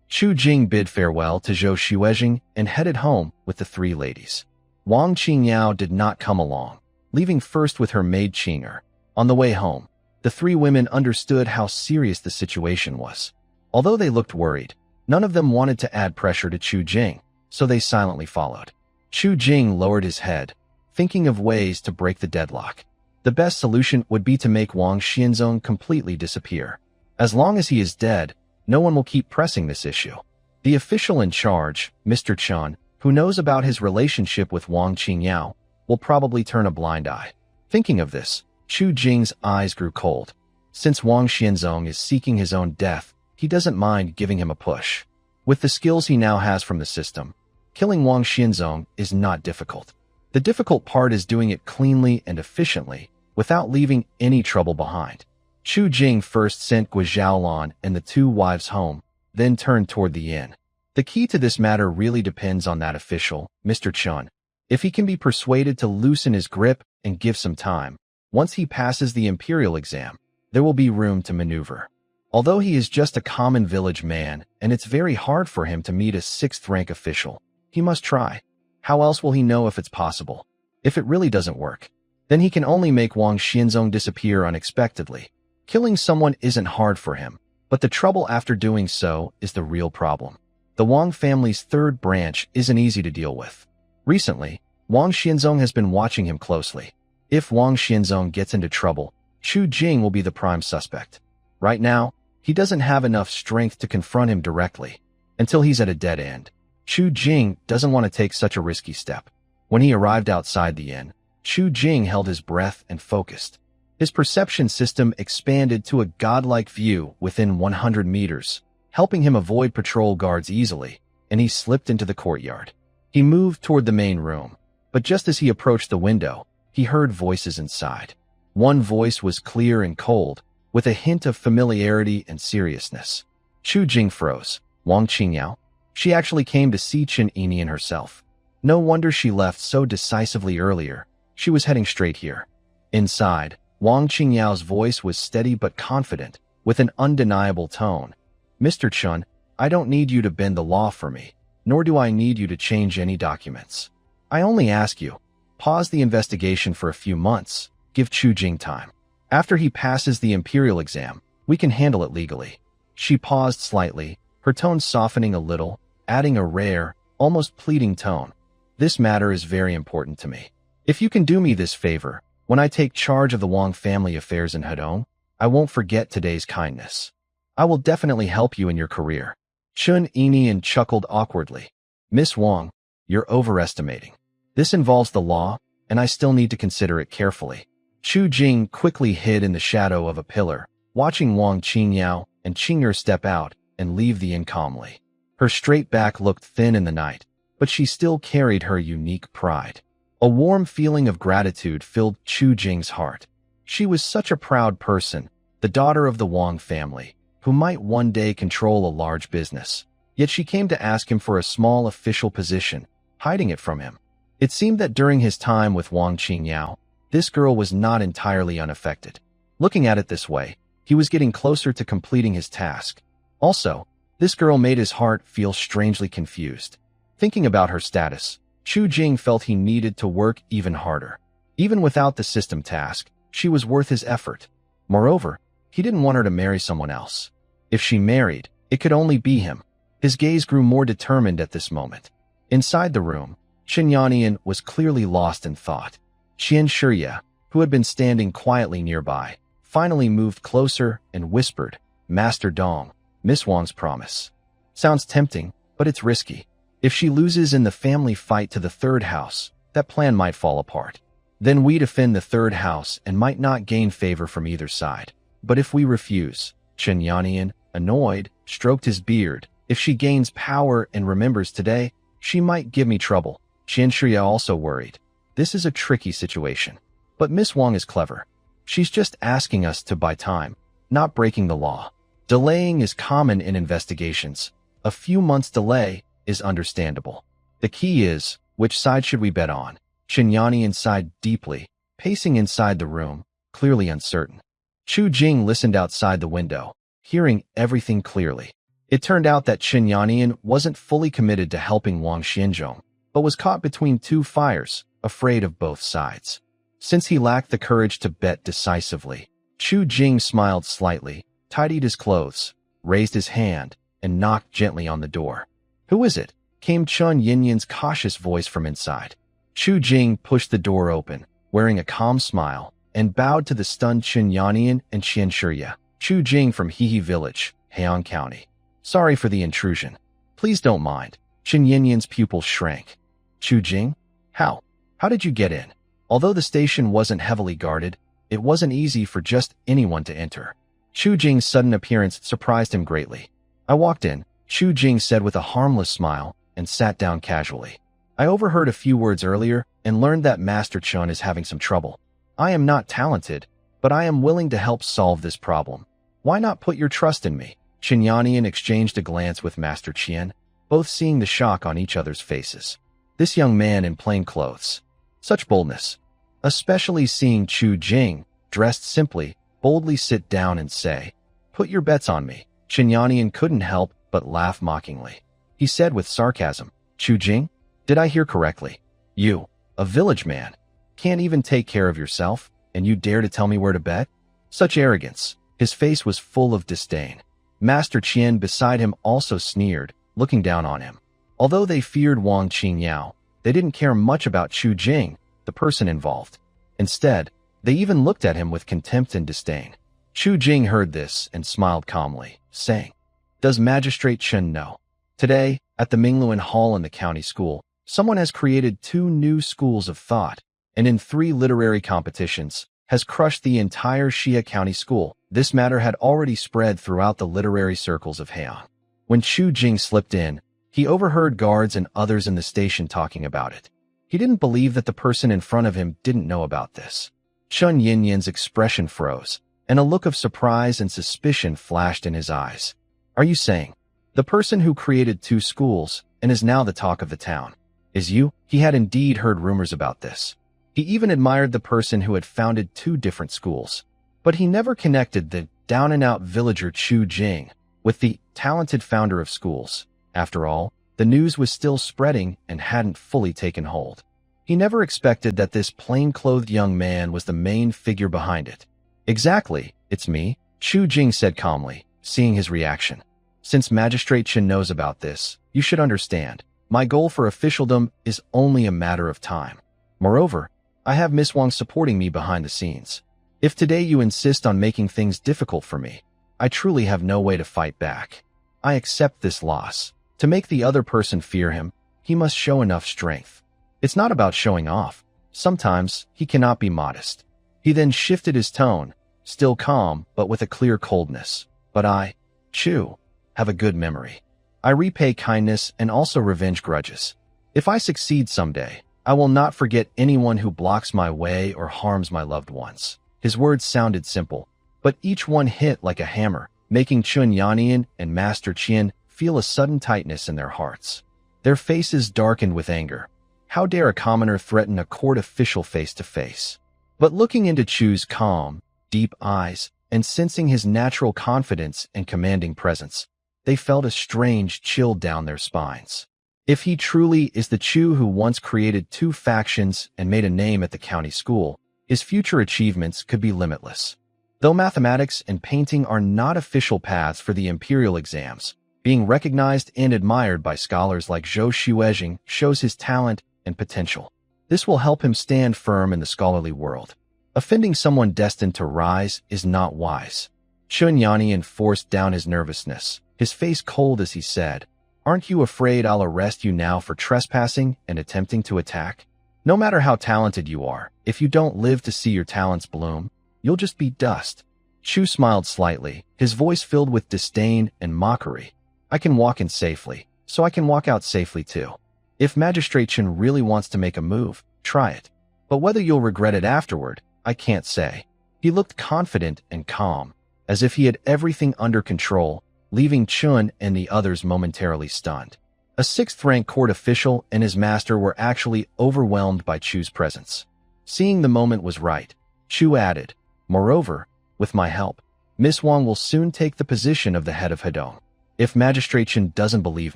Chu Jing bid farewell to Zhou Xuezing and headed home with the 3 ladies. Wang Qingyao did not come along, leaving first with her maid Qing'er. On the way home, the 3 women understood how serious the situation was. Although they looked worried, none of them wanted to add pressure to Chu Jing, so they silently followed. Chu Jing lowered his head, thinking of ways to break the deadlock. The best solution would be to make Wang Xianzong completely disappear. As long as he is dead, no one will keep pressing this issue. The official in charge, Mr. Chun, who knows about his relationship with Wang Qingyao, will probably turn a blind eye. Thinking of this, Chu Jing's eyes grew cold. Since Wang Xianzong is seeking his own death, he doesn't mind giving him a push. With the skills he now has from the system, killing Wang Xianzong is not difficult. The difficult part is doing it cleanly and efficiently, without leaving any trouble behind. Chu Jing first sent Gui Zhaolan and the two wives home, then turned toward the inn. The key to this matter really depends on that official, Mr. Chun. If he can be persuaded to loosen his grip and give some time, once he passes the imperial exam, there will be room to maneuver. Although he is just a common village man, and it's very hard for him to meet a 6th-rank official, he must try. How else will he know if it's possible? If it really doesn't work, then he can only make Wang Xianzong disappear unexpectedly. Killing someone isn't hard for him, but the trouble after doing so is the real problem. The Wang family's 3rd branch isn't easy to deal with. Recently, Wang Xianzong has been watching him closely. If Wang Xianzong gets into trouble, Chu Jing will be the prime suspect. Right now, he doesn't have enough strength to confront him directly. Until he's at a dead end, Chu Jing doesn't want to take such a risky step. When he arrived outside the inn, Chu Jing held his breath and focused. His perception system expanded to a godlike view within 100 meters, helping him avoid patrol guards easily, and he slipped into the courtyard. He moved toward the main room, but just as he approached the window, he heard voices inside. One voice was clear and cold, with a hint of familiarity and seriousness. Chu Jing froze. Wang Qingyao? She actually came to see Chen Yinian herself. No wonder she left so decisively earlier. She was heading straight here. Inside, Wang Qingyao's voice was steady but confident, with an undeniable tone. Mr. Chun, I don't need you to bend the law for me, nor do I need you to change any documents. I only ask you, pause the investigation for a few months, give Chu Jing time. After he passes the imperial exam, we can handle it legally. She paused slightly, her tone softening a little, adding a rare, almost pleading tone. This matter is very important to me. If you can do me this favor, when I take charge of the Wang family affairs in Hedong, I won't forget today's kindness. I will definitely help you in your career. Chen Yinian chuckled awkwardly. Miss Wang, you're overestimating. This involves the law, and I still need to consider it carefully. Chu Jing quickly hid in the shadow of a pillar, watching Wang Qingyao and Qing'er step out and leave the inn calmly. Her straight back looked thin in the night, but she still carried her unique pride. A warm feeling of gratitude filled Chu Jing's heart. She was such a proud person, the daughter of the Wang family, who might one day control a large business. Yet she came to ask him for a small official position, hiding it from him. It seemed that during his time with Wang Qingyao, this girl was not entirely unaffected. Looking at it this way, he was getting closer to completing his task. Also, this girl made his heart feel strangely confused. Thinking about her status, Chu Jing felt he needed to work even harder. Even without the system task, she was worth his effort. Moreover, he didn't want her to marry someone else. If she married, it could only be him. His gaze grew more determined at this moment. Inside the room, Chen Yanian was clearly lost in thought. Qian Shiya, who had been standing quietly nearby, finally moved closer and whispered, Master Dong, Miss Wang's promise. Sounds tempting, but it's risky. If she loses in the family fight to the 3rd house, that plan might fall apart. Then we defend the 3rd house and might not gain favor from either side. But if we refuse, Chen Yanian, annoyed, stroked his beard. If she gains power and remembers today, she might give me trouble. Qian Shiya also worried. This is a tricky situation. But Miss Wang is clever. She's just asking us to buy time, not breaking the law. Delaying is common in investigations. A few months' delay is understandable. The key is, which side should we bet on? Chen Yanian sighed deeply, pacing inside the room, clearly uncertain. Chu Jing listened outside the window, hearing everything clearly. It turned out that Chen Yanian wasn't fully committed to helping Wang Xianzong, but was caught between two fires, afraid of both sides. Since he lacked the courage to bet decisively, Chu Jing smiled slightly, tidied his clothes, raised his hand, and knocked gently on the door. Who is it? Came Chen Yinyan's cautious voice from inside. Chu Jing pushed the door open, wearing a calm smile, and bowed to the stunned Chen Yannian and Qian Shiya. Chu Jing from Hehe Village, Heian County. Sorry for the intrusion. Please don't mind. Chen Yannian's pupil shrank. Chu Jing? How? How did you get in? Although the station wasn't heavily guarded, it wasn't easy for just anyone to enter. Chu Jing's sudden appearance surprised him greatly. I walked in, Chu Jing said with a harmless smile, and sat down casually. I overheard a few words earlier and learned that Master Chun is having some trouble. I am not talented, but I am willing to help solve this problem. Why not put your trust in me? Chen Yannian exchanged a glance with Master Qian, both seeing the shock on each other's faces. This young man in plain clothes. Such boldness. Especially seeing Chu Jing, dressed simply, boldly sit down and say, "Put your bets on me." Chen Yannian couldn't help but laugh mockingly. He said with sarcasm, "Chu Jing? Did I hear correctly? You, a village man, can't even take care of yourself, and you dare to tell me where to bet?" Such arrogance. His face was full of disdain. Master Qian beside him also sneered, looking down on him. Although they feared Wang Qingyao, they didn't care much about Chu Jing, the person involved. Instead, they even looked at him with contempt and disdain. Chu Jing heard this and smiled calmly, saying, "Does Magistrate Chen know? Today, at the Mingluan Hall in the county school, someone has created 2 new schools of thought, and in 3 literary competitions, has crushed the entire Xia County School." This matter had already spread throughout the literary circles of Heian. When Chu Jing slipped in, he overheard guards and others in the station talking about it. He didn't believe that the person in front of him didn't know about this. Chen Yinyan's expression froze, and a look of surprise and suspicion flashed in his eyes. "Are you saying the person who created 2 schools and is now the talk of the town is you?" He had indeed heard rumors about this. He even admired the person who had founded 2 different schools. But he never connected the down-and-out villager Chu Jing with the talented founder of schools. After all, the news was still spreading and hadn't fully taken hold. He never expected that this plain-clothed young man was the main figure behind it. "Exactly, it's me," Chu Jing said calmly, seeing his reaction. "Since Magistrate Chen knows about this, you should understand, my goal for officialdom is only a matter of time. Moreover, I have Miss Wang supporting me behind the scenes. If today you insist on making things difficult for me, I truly have no way to fight back. I accept this loss. To make the other person fear him, he must show enough strength. It's not about showing off. Sometimes he cannot be modest." He then shifted his tone, still calm but with a clear coldness. "But I, Chu, have a good memory. I repay kindness and also revenge grudges. If I succeed someday, I will not forget anyone who blocks my way or harms my loved ones." His words sounded simple, but each one hit like a hammer, making Chen Yannian and Master Qian feel a sudden tightness in their hearts. Their faces darkened with anger. How dare a commoner threaten a court official face to face? But looking into Chu's calm, deep eyes, and sensing his natural confidence and commanding presence, they felt a strange chill down their spines. If he truly is the Chu who once created 2 factions and made a name at the county school, his future achievements could be limitless. Though mathematics and painting are not official paths for the imperial exams, being recognized and admired by scholars like Zhou Xuezhing shows his talent and potential. This will help him stand firm in the scholarly world. Offending someone destined to rise is not wise. Chen Yannian forced down his nervousness, his face cold as he said, "Aren't you afraid I'll arrest you now for trespassing and attempting to attack? No matter how talented you are, if you don't live to see your talents bloom, you'll just be dust." Chu smiled slightly, his voice filled with disdain and mockery. "I can walk in safely, so I can walk out safely too. If Magistrate Chen really wants to make a move, try it. But whether you'll regret it afterward, I can't say." He looked confident and calm, as if he had everything under control, leaving Chun and the others momentarily stunned. A 6th-rank court official and his master were actually overwhelmed by Chu's presence. Seeing the moment was right, Chu added, "Moreover, with my help, Miss Wang will soon take the position of the head of Hedong. If Magistrate Chen doesn't believe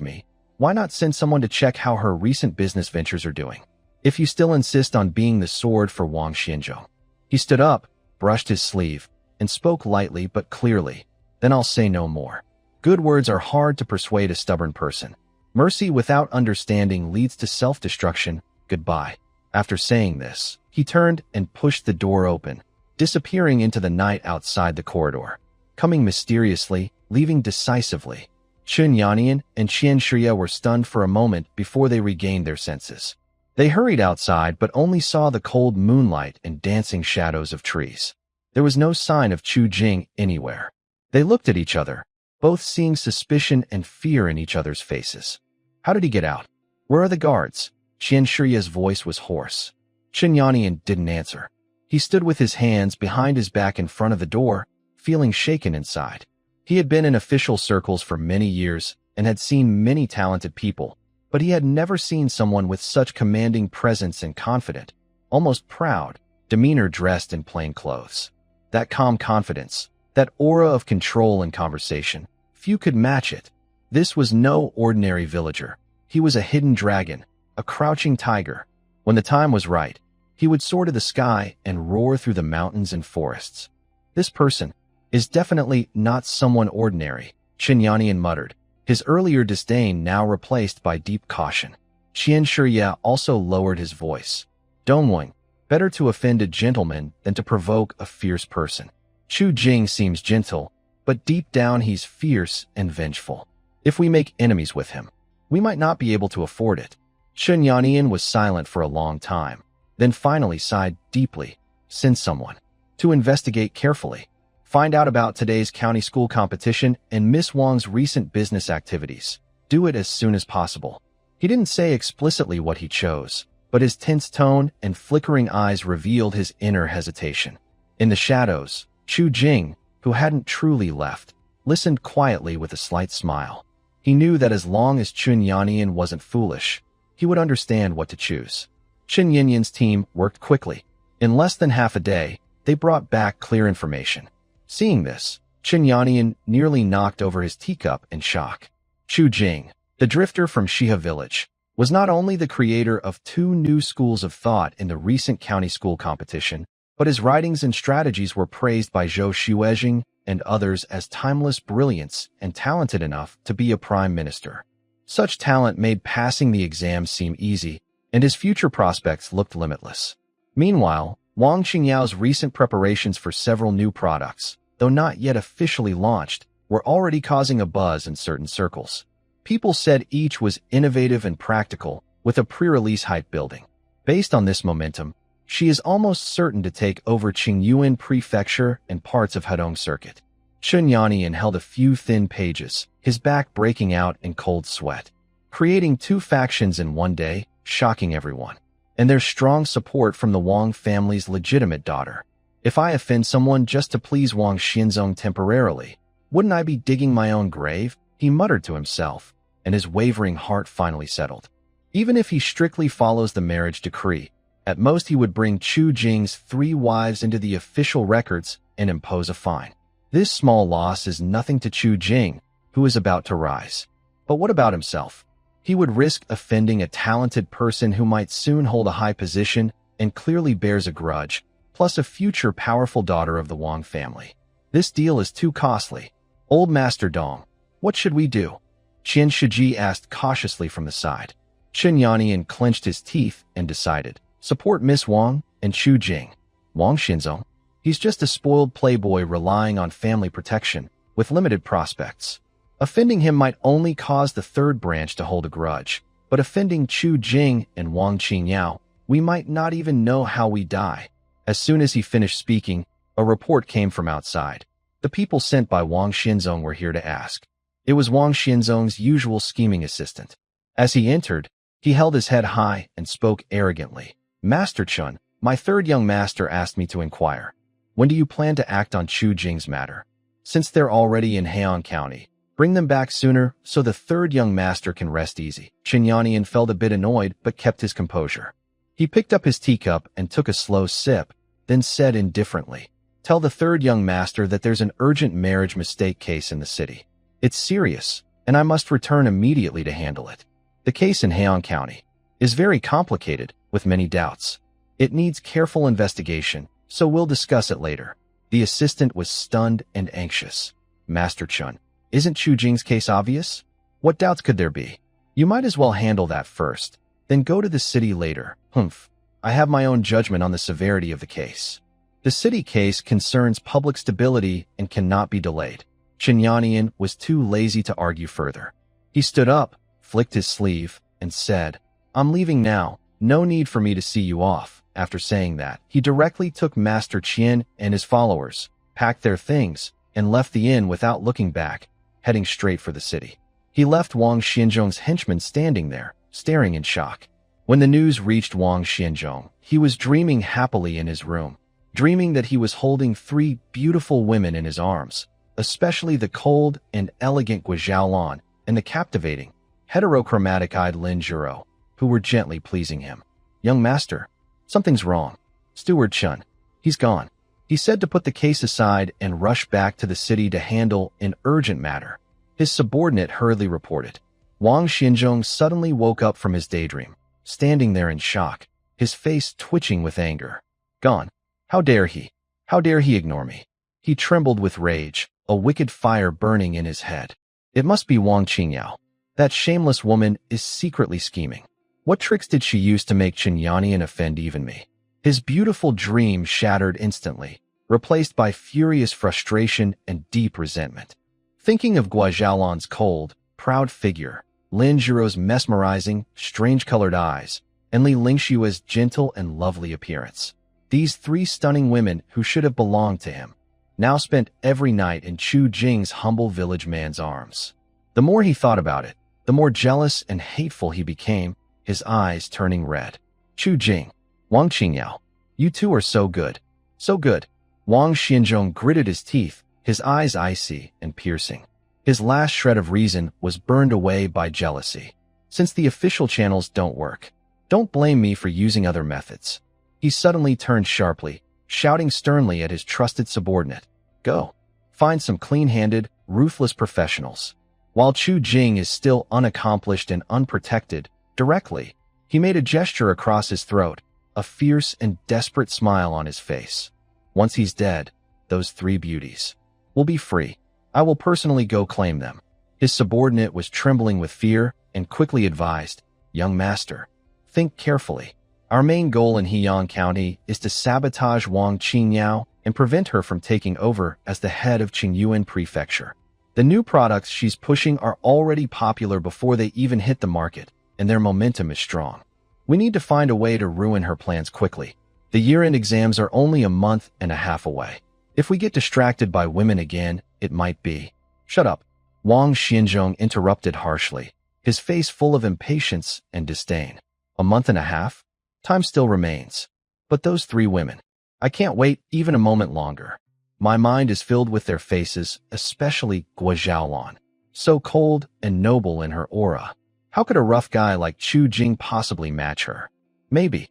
me, why not send someone to check how her recent business ventures are doing? If you still insist on being the sword for Wang Xianzhou." He stood up, brushed his sleeve, and spoke lightly but clearly, "Then I'll say no more. Good words are hard to persuade a stubborn person. Mercy without understanding leads to self-destruction. Goodbye." After saying this, he turned and pushed the door open, disappearing into the night outside the corridor, coming mysteriously, leaving decisively. Chun Yannian and Qian Shiya were stunned for a moment before they regained their senses. They hurried outside but only saw the cold moonlight and dancing shadows of trees. There was no sign of Chu Jing anywhere. They looked at each other, both seeing suspicion and fear in each other's faces. How did he get out? Where are the guards? Qian Shiya's voice was hoarse. Chun Yannian didn't answer. He stood with his hands behind his back in front of the door, feeling shaken inside. He had been in official circles for many years and had seen many talented people, but he had never seen someone with such commanding presence and confident, almost proud, demeanor dressed in plain clothes. That calm confidence, that aura of control and conversation, few could match it. This was no ordinary villager. He was a hidden dragon, a crouching tiger. When the time was right, he would soar to the sky and roar through the mountains and forests. This person is definitely not someone ordinary, Chun Yannian muttered, his earlier disdain now replaced by deep caution. Qian Shiya also lowered his voice. Dongwang, better to offend a gentleman than to provoke a fierce person. Chu Jing seems gentle, but deep down he's fierce and vengeful. If we make enemies with him, we might not be able to afford it. Chun Yannian was silent for a long time, then finally sighed deeply. Send someone to investigate carefully. Find out about today's county school competition and Miss Wang's recent business activities. Do it as soon as possible. He didn't say explicitly what he chose, but his tense tone and flickering eyes revealed his inner hesitation. In the shadows, Chu Jing, who hadn't truly left, listened quietly with a slight smile. He knew that as long as Chun Yannian wasn't foolish, he would understand what to choose. Chun Yannian's team worked quickly. In less than half a day, they brought back clear information. Seeing this, Chun Yannian nearly knocked over his teacup in shock. Chu Jing, the drifter from Shiha village, was not only the creator of 2 new schools of thought in the recent county school competition, but his writings and strategies were praised by Zhou Xuejing and others as timeless brilliance and talented enough to be a prime minister. Such talent made passing the exam seem easy, and his future prospects looked limitless. Meanwhile, Wang Qingyao's recent preparations for several new products, though not yet officially launched, were already causing a buzz in certain circles. People said each was innovative and practical, with a pre-release hype building. Based on this momentum, she is almost certain to take over Qingyuan Prefecture and parts of Hedong Circuit. Chun Yannian held a few thin pages, his back breaking out in cold sweat. Creating 2 factions in one day, shocking everyone. And there's strong support from the Wang family's legitimate daughter. If I offend someone just to please Wang Xianzong temporarily, wouldn't I be digging my own grave? He muttered to himself, and his wavering heart finally settled. Even if he strictly follows the marriage decree, at most he would bring Chu Jing's 3 wives into the official records and impose a fine. This small loss is nothing to Chu Jing, who is about to rise. But what about himself? He would risk offending a talented person who might soon hold a high position and clearly bears a grudge, plus a future powerful daughter of the Wang family. This deal is too costly. Old Master Dong, what should we do? Qian Shiji asked cautiously from the side. Chun Yannian clenched his teeth and decided, support Miss Wang and Chu Jing. Wang Xianzong, he's just a spoiled playboy relying on family protection, with limited prospects. Offending him might only cause the 3rd branch to hold a grudge, but offending Chu Jing and Wang Qingyao, we might not even know how we die. As soon as he finished speaking, a report came from outside. The people sent by Wang Xianzong were here to ask. It was Wang Xianzong's usual scheming assistant. As he entered, he held his head high and spoke arrogantly. Master Chun, my 3rd young master asked me to inquire. When do you plan to act on Chu Jing's matter? Since they're already in Heian County, bring them back sooner so the 3rd young master can rest easy. Chun Yannian felt a bit annoyed but kept his composure. He picked up his teacup and took a slow sip, then said indifferently, tell the 3rd young master that there's an urgent marriage mistake case in the city. It's serious, and I must return immediately to handle it. The case in Heian County is very complicated, with many doubts. It needs careful investigation, so we'll discuss it later. The assistant was stunned and anxious. Master Chun, isn't Chu Jing's case obvious? What doubts could there be? You might as well handle that first, then go to the city later. Humph. I have my own judgment on the severity of the case. The city case concerns public stability and cannot be delayed. Qinyanian was too lazy to argue further. He stood up, flicked his sleeve, and said, I'm leaving now. No need for me to see you off. After saying that, he directly took Master Qian and his followers, packed their things, and left the inn without looking back, heading straight for the city. He left Wang Xianzhong's henchmen standing there, staring in shock. When the news reached Wang Xianzhong, he was dreaming happily in his room, dreaming that he was holding 3 beautiful women in his arms, especially the cold and elegant Gua Zhaolan and the captivating, heterochromatic-eyed Lin Zhuro, who were gently pleasing him. Young master, something's wrong. Steward Chun, he's gone. He said to put the case aside and rush back to the city to handle an urgent matter. His subordinate hurriedly reported. Wang Xianzhong suddenly woke up from his daydream, standing there in shock, his face twitching with anger. Gone. How dare he? How dare he ignore me? He trembled with rage, a wicked fire burning in his head. It must be Wang Qingyao. That shameless woman is secretly scheming. What tricks did she use to make Qinyanian offend even me? His beautiful dream shattered instantly, replaced by furious frustration and deep resentment. Thinking of Gua Zhaolan's cold, proud figure, Lin Zhuro's mesmerizing, strange-colored eyes, and Li Lingshua's gentle and lovely appearance. These 3 stunning women who should have belonged to him, now spent every night in Chu Jing's humble village man's arms. The more he thought about it, the more jealous and hateful he became, his eyes turning red. Chu Jing, Wang Qingyao, you two are so good. So good. Wang Xianzhong gritted his teeth, his eyes icy and piercing. His last shred of reason was burned away by jealousy. Since the official channels don't work, don't blame me for using other methods. He suddenly turned sharply, shouting sternly at his trusted subordinate. Go. Find some clean-handed, ruthless professionals. While Chu Jing is still unaccomplished and unprotected, directly, he made a gesture across his throat, a fierce and desperate smile on his face. Once he's dead, those 3 beauties will be free. I will personally go claim them. His subordinate was trembling with fear and quickly advised, Young master, think carefully. Our main goal in Heyang County is to sabotage Wang Qingyao and prevent her from taking over as the head of Qingyuan Prefecture. The new products she's pushing are already popular before they even hit the market, and their momentum is strong. We need to find a way to ruin her plans quickly. The year-end exams are only a month and a half away. If we get distracted by women again, it might be. Shut up. Wang Xianzhong interrupted harshly, his face full of impatience and disdain. A month and a half? Time still remains. But those 3 women. I can't wait even a moment longer. My mind is filled with their faces, especially Gua Zhaolan. So cold and noble in her aura. How could a rough guy like Chu Jing possibly match her? Maybe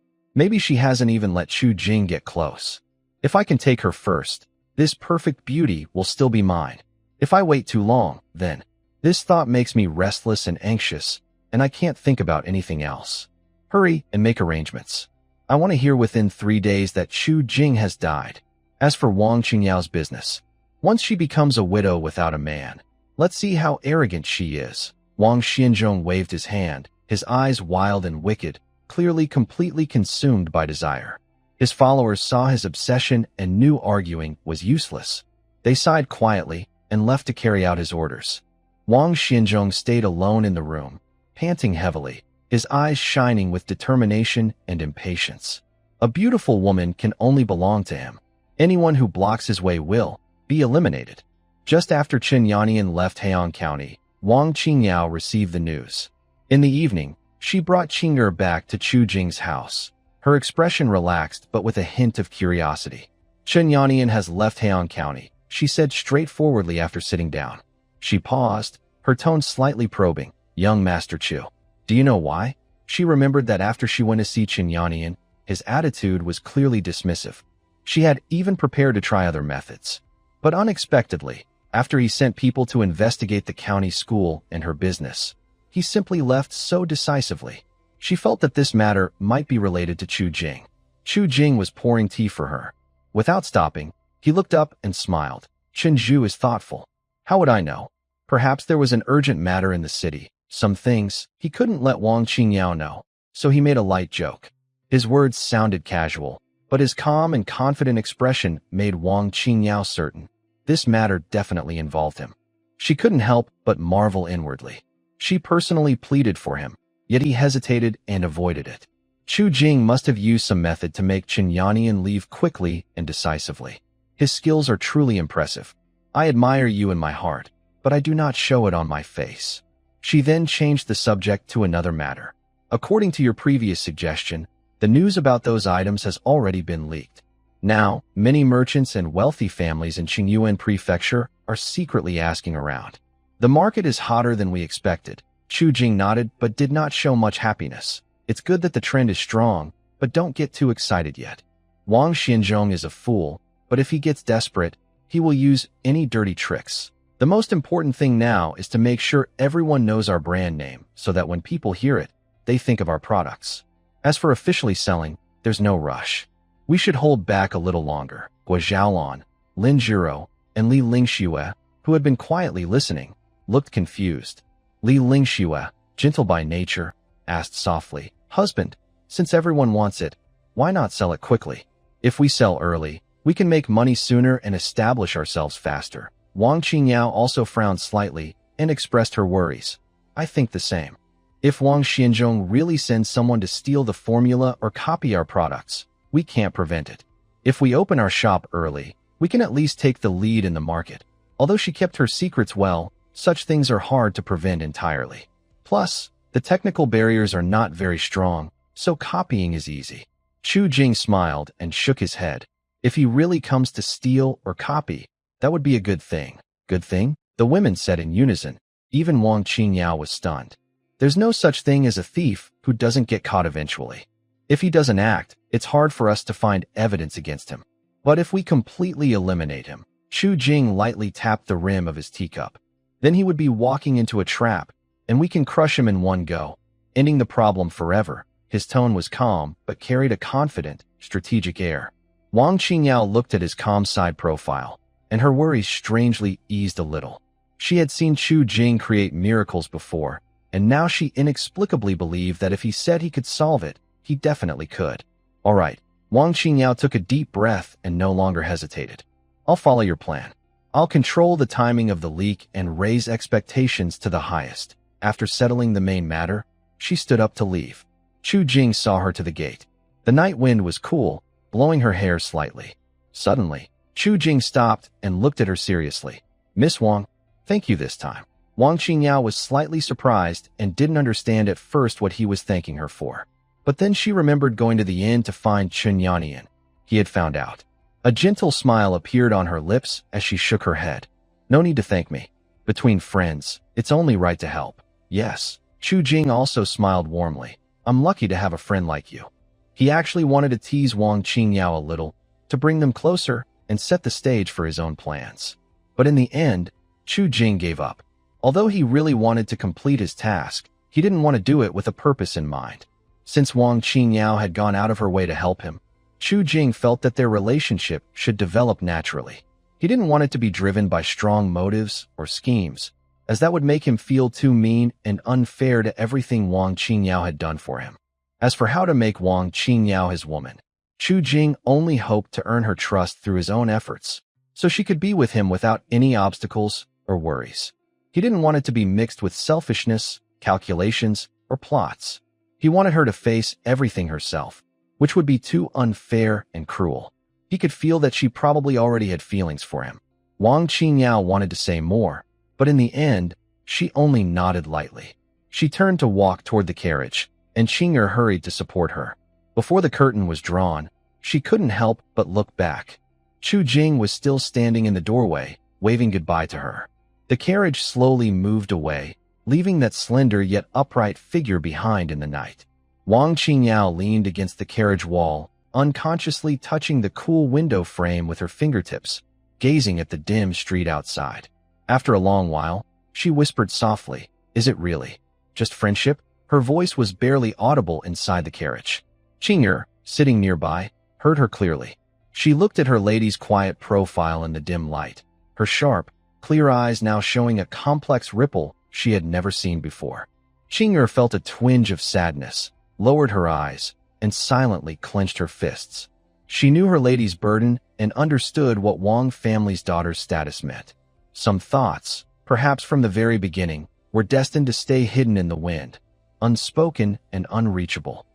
she hasn't even let Chu Jing get close. If I can take her first, this perfect beauty will still be mine. If I wait too long, then this thought makes me restless and anxious, and I can't think about anything else. Hurry and make arrangements. I want to hear within 3 days that Chu Jing has died. As for Wang Qingyao's business, once she becomes a widow without a man, let's see how arrogant she is. Wang Xianzhong waved his hand, his eyes wild and wicked, clearly completely consumed by desire. His followers saw his obsession and knew arguing was useless. They sighed quietly and left to carry out his orders. Wang Xianzhong stayed alone in the room, panting heavily, his eyes shining with determination and impatience. A beautiful woman can only belong to him. Anyone who blocks his way will be eliminated. Just after Qinyanian left Heyang County, Wang Qingyao received the news. In the evening, she brought Qing'er back to Chu Jing's house. Her expression relaxed but with a hint of curiosity. Qinyanian has left Heyang County, she said straightforwardly after sitting down. She paused, her tone slightly probing. Young Master Chu, do you know why? She remembered that after she went to see Qinyanian, his attitude was clearly dismissive. She had even prepared to try other methods. But unexpectedly, after he sent people to investigate the county school and her business, he simply left so decisively. She felt that this matter might be related to Chu Jing. Chu Jing was pouring tea for her. Without stopping, he looked up and smiled. Chen Zhu is thoughtful. How would I know? Perhaps there was an urgent matter in the city. Some things he couldn't let Wang Qingyao know, so he made a light joke. His words sounded casual, but his calm and confident expression made Wang Qingyao certain this matter definitely involved him. She couldn't help but marvel inwardly. She personally pleaded for him, yet he hesitated and avoided it. Chu Jing must have used some method to make Chen Yannian leave quickly and decisively. His skills are truly impressive. I admire you in my heart, but I do not show it on my face. She then changed the subject to another matter. According to your previous suggestion, the news about those items has already been leaked. Now, many merchants and wealthy families in Qingyuan Prefecture are secretly asking around. The market is hotter than we expected. Chu Jing nodded but did not show much happiness. It's good that the trend is strong, but don't get too excited yet. Wang Xianzhong is a fool, but if he gets desperate, he will use any dirty tricks. The most important thing now is to make sure everyone knows our brand name so that when people hear it, they think of our products. As for officially selling, there's no rush. We should hold back a little longer. Guo Xiaolon, Lin Jiro, and Li Lingxue, who had been quietly listening, looked confused. Li Lingxue, gentle by nature, asked softly, "Husband, since everyone wants it, why not sell it quickly? If we sell early, we can make money sooner and establish ourselves faster." Wang Qingyao also frowned slightly and expressed her worries. "I think the same. If Wang Xianzhong really sends someone to steal the formula or copy our products, we can't prevent it. If we open our shop early, we can at least take the lead in the market. Although she kept her secrets well, such things are hard to prevent entirely. Plus, the technical barriers are not very strong, so copying is easy." Chu Jing smiled and shook his head. If he really comes to steal or copy, that would be a good thing. Good thing? The women said in unison. Even Wang Qingyao was stunned. There's no such thing as a thief who doesn't get caught eventually. If he doesn't act, it's hard for us to find evidence against him. But if we completely eliminate him, Chu Jing lightly tapped the rim of his teacup. Then he would be walking into a trap, and we can crush him in one go, ending the problem forever. His tone was calm, but carried a confident, strategic air. Wang Qingyao looked at his calm side profile, and her worries strangely eased a little. She had seen Chu Jing create miracles before, and now she inexplicably believed that if he said he could solve it, he definitely could. All right, Wang Qingyao took a deep breath and no longer hesitated. "I'll follow your plan. I'll control the timing of the leak and raise expectations to the highest." After settling the main matter, she stood up to leave. Chu Jing saw her to the gate. The night wind was cool, blowing her hair slightly. Suddenly, Chu Jing stopped and looked at her seriously. "Miss Wang, thank you this time." Wang Qingyao was slightly surprised and didn't understand at first what he was thanking her for. But then she remembered going to the inn to find Chen Yannian. He had found out. A gentle smile appeared on her lips as she shook her head. "No need to thank me. Between friends, it's only right to help." "Yes." Chu Jing also smiled warmly. "I'm lucky to have a friend like you." He actually wanted to tease Wang Qingyao a little, to bring them closer and set the stage for his own plans. But in the end, Chu Jing gave up. Although he really wanted to complete his task, he didn't want to do it with a purpose in mind. Since Wang Qingyao had gone out of her way to help him, Chu Jing felt that their relationship should develop naturally. He didn't want it to be driven by strong motives or schemes, as that would make him feel too mean and unfair to everything Wang Qingyao had done for him. As for how to make Wang Qingyao his woman, Chu Jing only hoped to earn her trust through his own efforts, so she could be with him without any obstacles or worries. He didn't want it to be mixed with selfishness, calculations, or plots. He wanted her to face everything herself, which would be too unfair and cruel. He could feel that she probably already had feelings for him. Wang Qingyao wanted to say more, but in the end, she only nodded lightly. She turned to walk toward the carriage, and Qing'er hurried to support her. Before the curtain was drawn, she couldn't help but look back. Chu Jing was still standing in the doorway, waving goodbye to her. The carriage slowly moved away, leaving that slender yet upright figure behind in the night. Wang Qingyao leaned against the carriage wall, unconsciously touching the cool window frame with her fingertips, gazing at the dim street outside. After a long while, she whispered softly, "Is it really just friendship?" Her voice was barely audible inside the carriage. Qing'er, sitting nearby, heard her clearly. She looked at her lady's quiet profile in the dim light, her sharp, clear eyes now showing a complex ripple she had never seen before. Qing'er felt a twinge of sadness, lowered her eyes, and silently clenched her fists. She knew her lady's burden and understood what Wang family's daughter's status meant. Some thoughts, perhaps from the very beginning, were destined to stay hidden in the wind, unspoken and unreachable.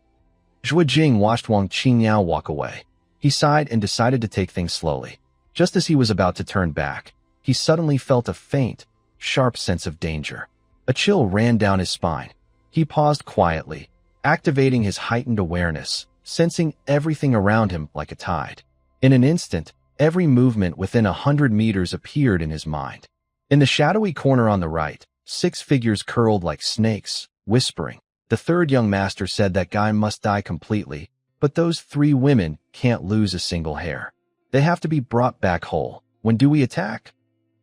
Zhuo Jing watched Wang Qingyao walk away. He sighed and decided to take things slowly. Just as he was about to turn back, he suddenly felt a faint, sharp sense of danger. A chill ran down his spine. He paused quietly, activating his heightened awareness, sensing everything around him like a tide. In an instant, every movement within 100 meters appeared in his mind. In the shadowy corner on the right, 6 figures curled like snakes, whispering. The third young master said that guy must die completely, but those 3 women can't lose a single hair. They have to be brought back whole. When do we attack?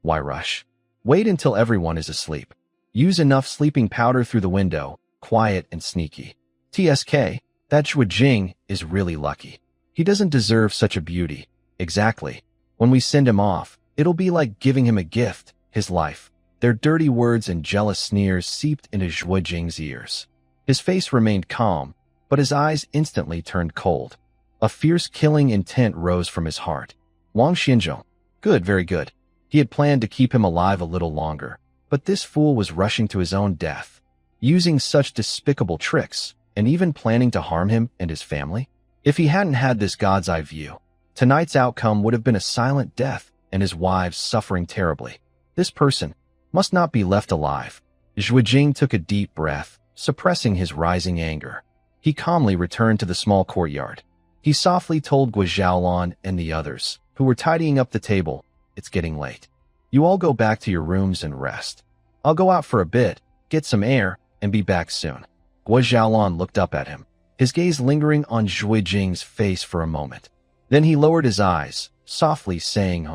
Why rush? Wait until everyone is asleep. Use enough sleeping powder through the window, quiet and sneaky. TSK, that Zhuo Jing is really lucky. He doesn't deserve such a beauty. Exactly. When we send him off, it'll be like giving him a gift, his life. Their dirty words and jealous sneers seeped into Zhuo Jing's ears. His face remained calm, but his eyes instantly turned cold. A fierce killing intent rose from his heart. Wang Xinzhou. Good, very good. He had planned to keep him alive a little longer, but this fool was rushing to his own death, using such despicable tricks, and even planning to harm him and his family. If he hadn't had this god's eye view, tonight's outcome would have been a silent death and his wives suffering terribly. This person must not be left alive. Zhuo Jing took a deep breath, suppressing his rising anger. He calmly returned to the small courtyard. He softly told Guo Xiaolon and the others, who were tidying up the table, "It's getting late. You all go back to your rooms and rest. I'll go out for a bit, get some air, and be back soon." Guo Xiaolon looked up at him, his gaze lingering on Zhuo Jing's face for a moment. Then he lowered his eyes, softly saying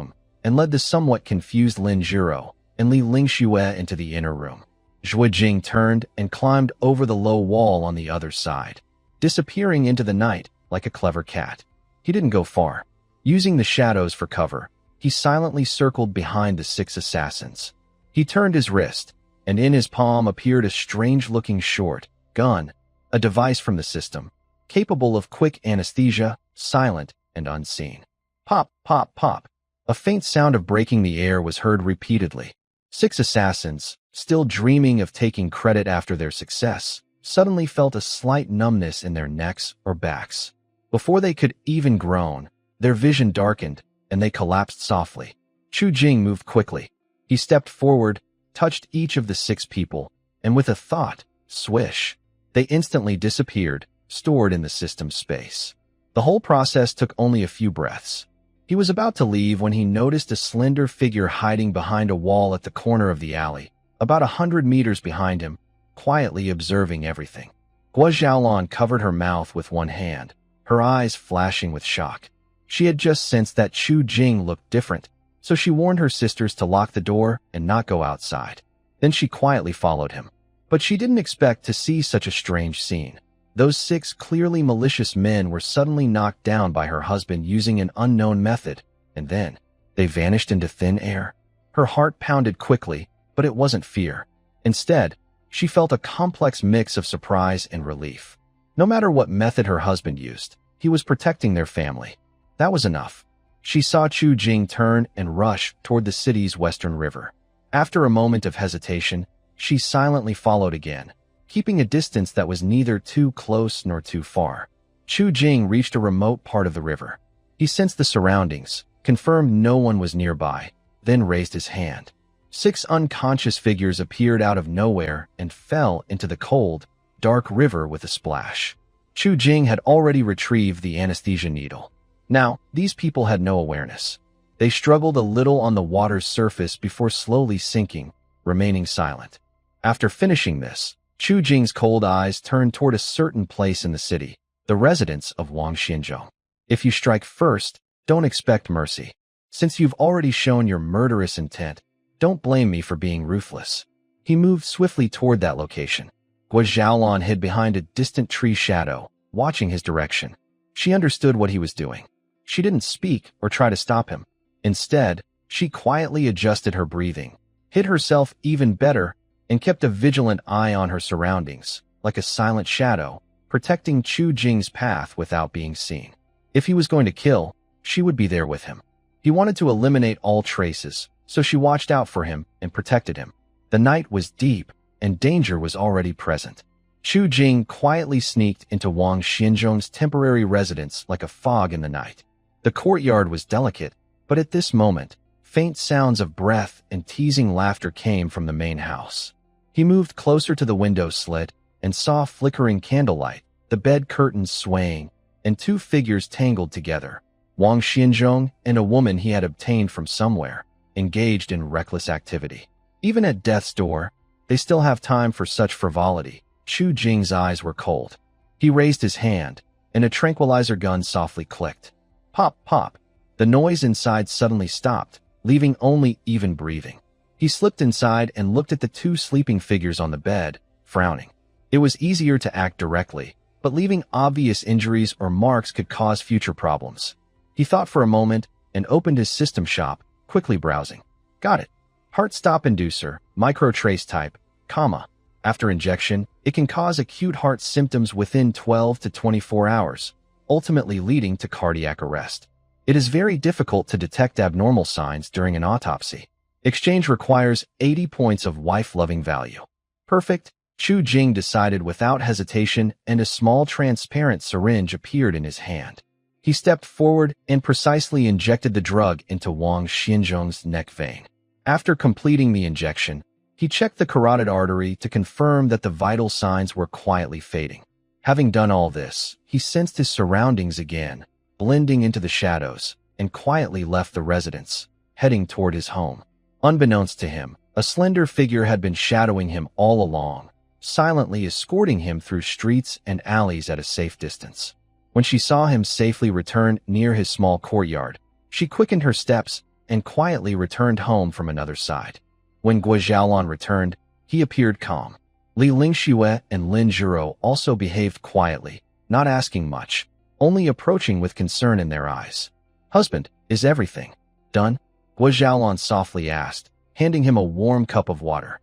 and led the somewhat confused Lin Zhiro and Li Lingxue into the inner room. Zhuo Jing turned and climbed over the low wall on the other side, disappearing into the night like a clever cat. He didn't go far. Using the shadows for cover, he silently circled behind the 6 assassins. He turned his wrist, and in his palm appeared a strange-looking short gun, a device from the system, capable of quick anesthesia, silent and unseen. Pop, pop, pop. A faint sound of breaking the air was heard repeatedly. 6 assassins, still dreaming of taking credit after their success, suddenly felt a slight numbness in their necks or backs. Before they could even groan, their vision darkened, and they collapsed softly. Zhuo Jing moved quickly. He stepped forward, touched each of the 6 people, and with a thought, swish, they instantly disappeared, stored in the system's space. The whole process took only a few breaths. He was about to leave when he noticed a slender figure hiding behind a wall at the corner of the alley, about 100 meters behind him, quietly observing everything. Guo Xiaolon covered her mouth with one hand, her eyes flashing with shock. She had just sensed that Zhuo Jing looked different, so she warned her sisters to lock the door and not go outside. Then she quietly followed him. But she didn't expect to see such a strange scene. Those 6 clearly malicious men were suddenly knocked down by her husband using an unknown method, and then they vanished into thin air. Her heart pounded quickly, but it wasn't fear. Instead, she felt a complex mix of surprise and relief. No matter what method her husband used, he was protecting their family. That was enough. She saw Zhuo Jing turn and rush toward the city's western river. After a moment of hesitation, she silently followed again, keeping a distance that was neither too close nor too far. Zhuo Jing reached a remote part of the river. He sensed the surroundings, confirmed no one was nearby, then raised his hand. 6 unconscious figures appeared out of nowhere and fell into the cold, dark river with a splash. Zhuo Jing had already retrieved the anesthesia needle. Now, these people had no awareness. They struggled a little on the water's surface before slowly sinking, remaining silent. After finishing this, Zhuo Jing's cold eyes turned toward a certain place in the city, the residence of Wang Xinzhou. If you strike first, don't expect mercy. Since you've already shown your murderous intent, don't blame me for being ruthless. He moved swiftly toward that location. Guo Xiaolon hid behind a distant tree shadow, watching his direction. She understood what he was doing. She didn't speak or try to stop him. Instead, she quietly adjusted her breathing, hid herself even better, and kept a vigilant eye on her surroundings, like a silent shadow, protecting Chu Jing's path without being seen. If he was going to kill, she would be there with him. He wanted to eliminate all traces, so she watched out for him and protected him. The night was deep, and danger was already present. Chu Jing quietly sneaked into Wang Xianzhong's temporary residence like a fog in the night. The courtyard was delicate, but at this moment, faint sounds of breath and teasing laughter came from the main house. He moved closer to the window slit and saw flickering candlelight, the bed curtains swaying, and two figures tangled together. Wang Xianzhong and a woman he had obtained from somewhere, engaged in reckless activity. Even at death's door, they still have time for such frivolity. Chu Jing's eyes were cold. He raised his hand, and a tranquilizer gun softly clicked. Pop, pop. The noise inside suddenly stopped, leaving only even breathing. He slipped inside and looked at the two sleeping figures on the bed, frowning. It was easier to act directly, but leaving obvious injuries or marks could cause future problems. He thought for a moment and opened his system shop, quickly browsing. Got it. Heart stop inducer, microtrace type, comma. After injection, it can cause acute heart symptoms within 12 to 24 hours, ultimately leading to cardiac arrest. It is very difficult to detect abnormal signs during an autopsy. Exchange requires 80 points of wife-loving value. Perfect. Chu Jing decided without hesitation, and a small transparent syringe appeared in his hand. He stepped forward and precisely injected the drug into Wang Xianzhong's neck vein. After completing the injection, he checked the carotid artery to confirm that the vital signs were quietly fading. Having done all this, he sensed his surroundings again, blending into the shadows, and quietly left the residence, heading toward his home. Unbeknownst to him, a slender figure had been shadowing him all along, silently escorting him through streets and alleys at a safe distance. When she saw him safely return near his small courtyard, she quickened her steps and quietly returned home from another side. When Guo Xiaolan returned, he appeared calm. Li Lingxue and Lin Zhiro also behaved quietly, not asking much, only approaching with concern in their eyes. Husband, is everything done? Guo Xiaolan softly asked, handing him a warm cup of water.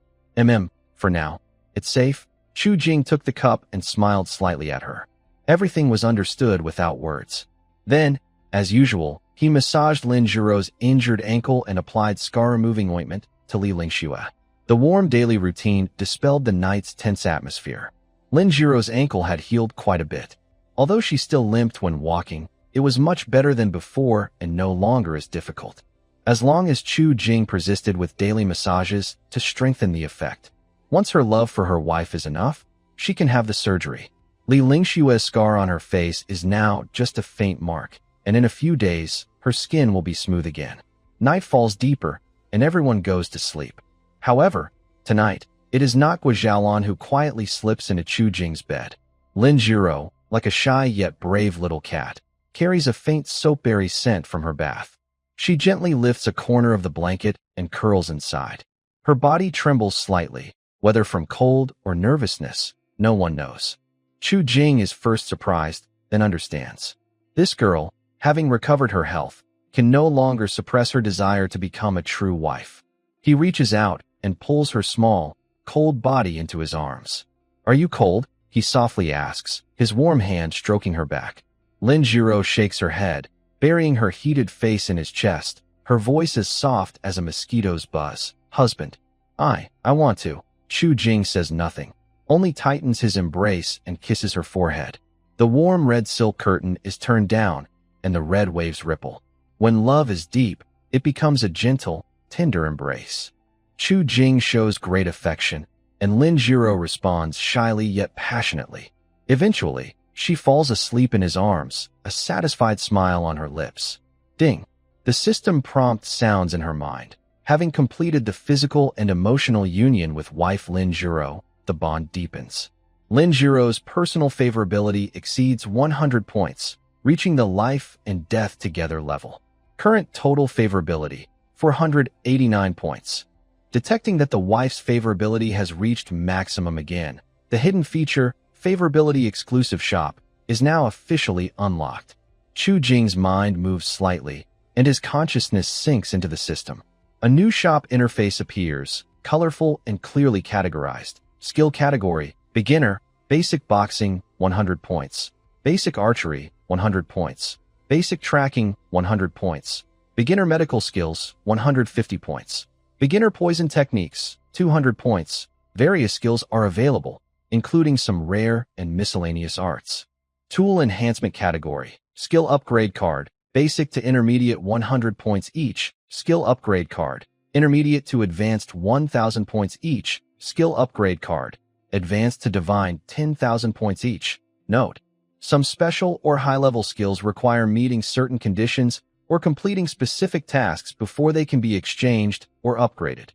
For now. It's safe? Chu Jing took the cup and smiled slightly at her. Everything was understood without words. Then, as usual, he massaged Lin Zhiro's injured ankle and applied scar-removing ointment to Li Lingxue. The warm daily routine dispelled the night's tense atmosphere. Lin Zhiro's ankle had healed quite a bit. Although she still limped when walking, it was much better than before and no longer as difficult. As long as Chu Jing persisted with daily massages to strengthen the effect. Once her love for her wife is enough, she can have the surgery. Li Lingxue's scar on her face is now just a faint mark, and in a few days, her skin will be smooth again. Night falls deeper, and everyone goes to sleep. However, tonight, it is not Guo Xiaolan who quietly slips into Chu Jing's bed. Lin Zhiro, like a shy yet brave little cat, carries a faint soapberry scent from her bath. She gently lifts a corner of the blanket and curls inside. Her body trembles slightly, whether from cold or nervousness, no one knows. Chu Jing is first surprised, then understands. This girl, having recovered her health, can no longer suppress her desire to become a true wife. He reaches out and pulls her small, cold body into his arms. Are you cold? He softly asks, his warm hand stroking her back. Lin Zhiro shakes her head, burying her heated face in his chest, her voice as soft as a mosquito's buzz. Husband. I want to. Chu Jing says nothing, only tightens his embrace and kisses her forehead. The warm red silk curtain is turned down, and the red waves ripple. When love is deep, it becomes a gentle, tender embrace. Chu Jing shows great affection, and Lin Zhiro responds shyly yet passionately. Eventually, she falls asleep in his arms, a satisfied smile on her lips. Ding! The system prompt sounds in her mind. Having completed the physical and emotional union with wife Lin Zhiro, the bond deepens. Lin Zhiro's personal favorability exceeds 100 points, reaching the life and death together level. Current total favorability, 489 points. Detecting that the wife's favorability has reached maximum again, the hidden feature, Favorability Exclusive Shop, is now officially unlocked. Chu Jing's mind moves slightly, and his consciousness sinks into the system. A new shop interface appears, colorful and clearly categorized. Skill category, beginner, Basic boxing, 100 points. Basic archery, 100 points. Basic tracking, 100 points. Beginner medical skills, 150 points. Beginner poison techniques, 200 points. Various skills are available, including some rare and miscellaneous arts. Tool enhancement category, skill upgrade card, basic to intermediate 100 points each, skill upgrade card, intermediate to advanced 1000 points each, skill upgrade card, advanced to divine 10,000 points each. Note: some special or high-level skills require meeting certain conditions or completing specific tasks before they can be exchanged or upgraded.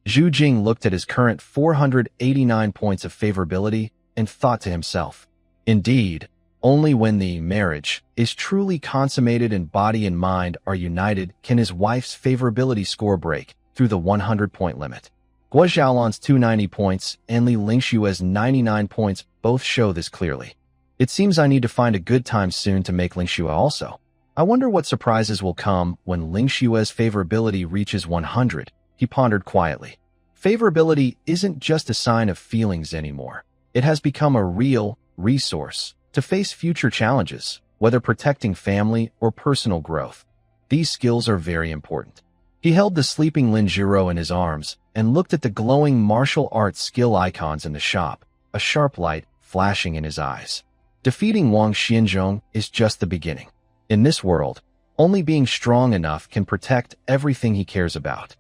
Zhu Jing looked at his current 489 points of favorability and thought to himself, indeed, only when the marriage is truly consummated and body and mind are united can his wife's favorability score break through the 100-point limit. Guo Xiaolan's 290 points and Li Lingshue's 99 points both show this clearly. It seems I need to find a good time soon to make Lingxue also. I wonder what surprises will come when Lingshue's favorability reaches 100, he pondered quietly. Favorability isn't just a sign of feelings anymore. It has become a real resource to face future challenges, whether protecting family or personal growth. These skills are very important. He held the sleeping Lin Jiro in his arms and looked at the glowing martial arts skill icons in the shop, a sharp light flashing in his eyes. Defeating Wang Xianzhong is just the beginning. In this world, only being strong enough can protect everything he cares about.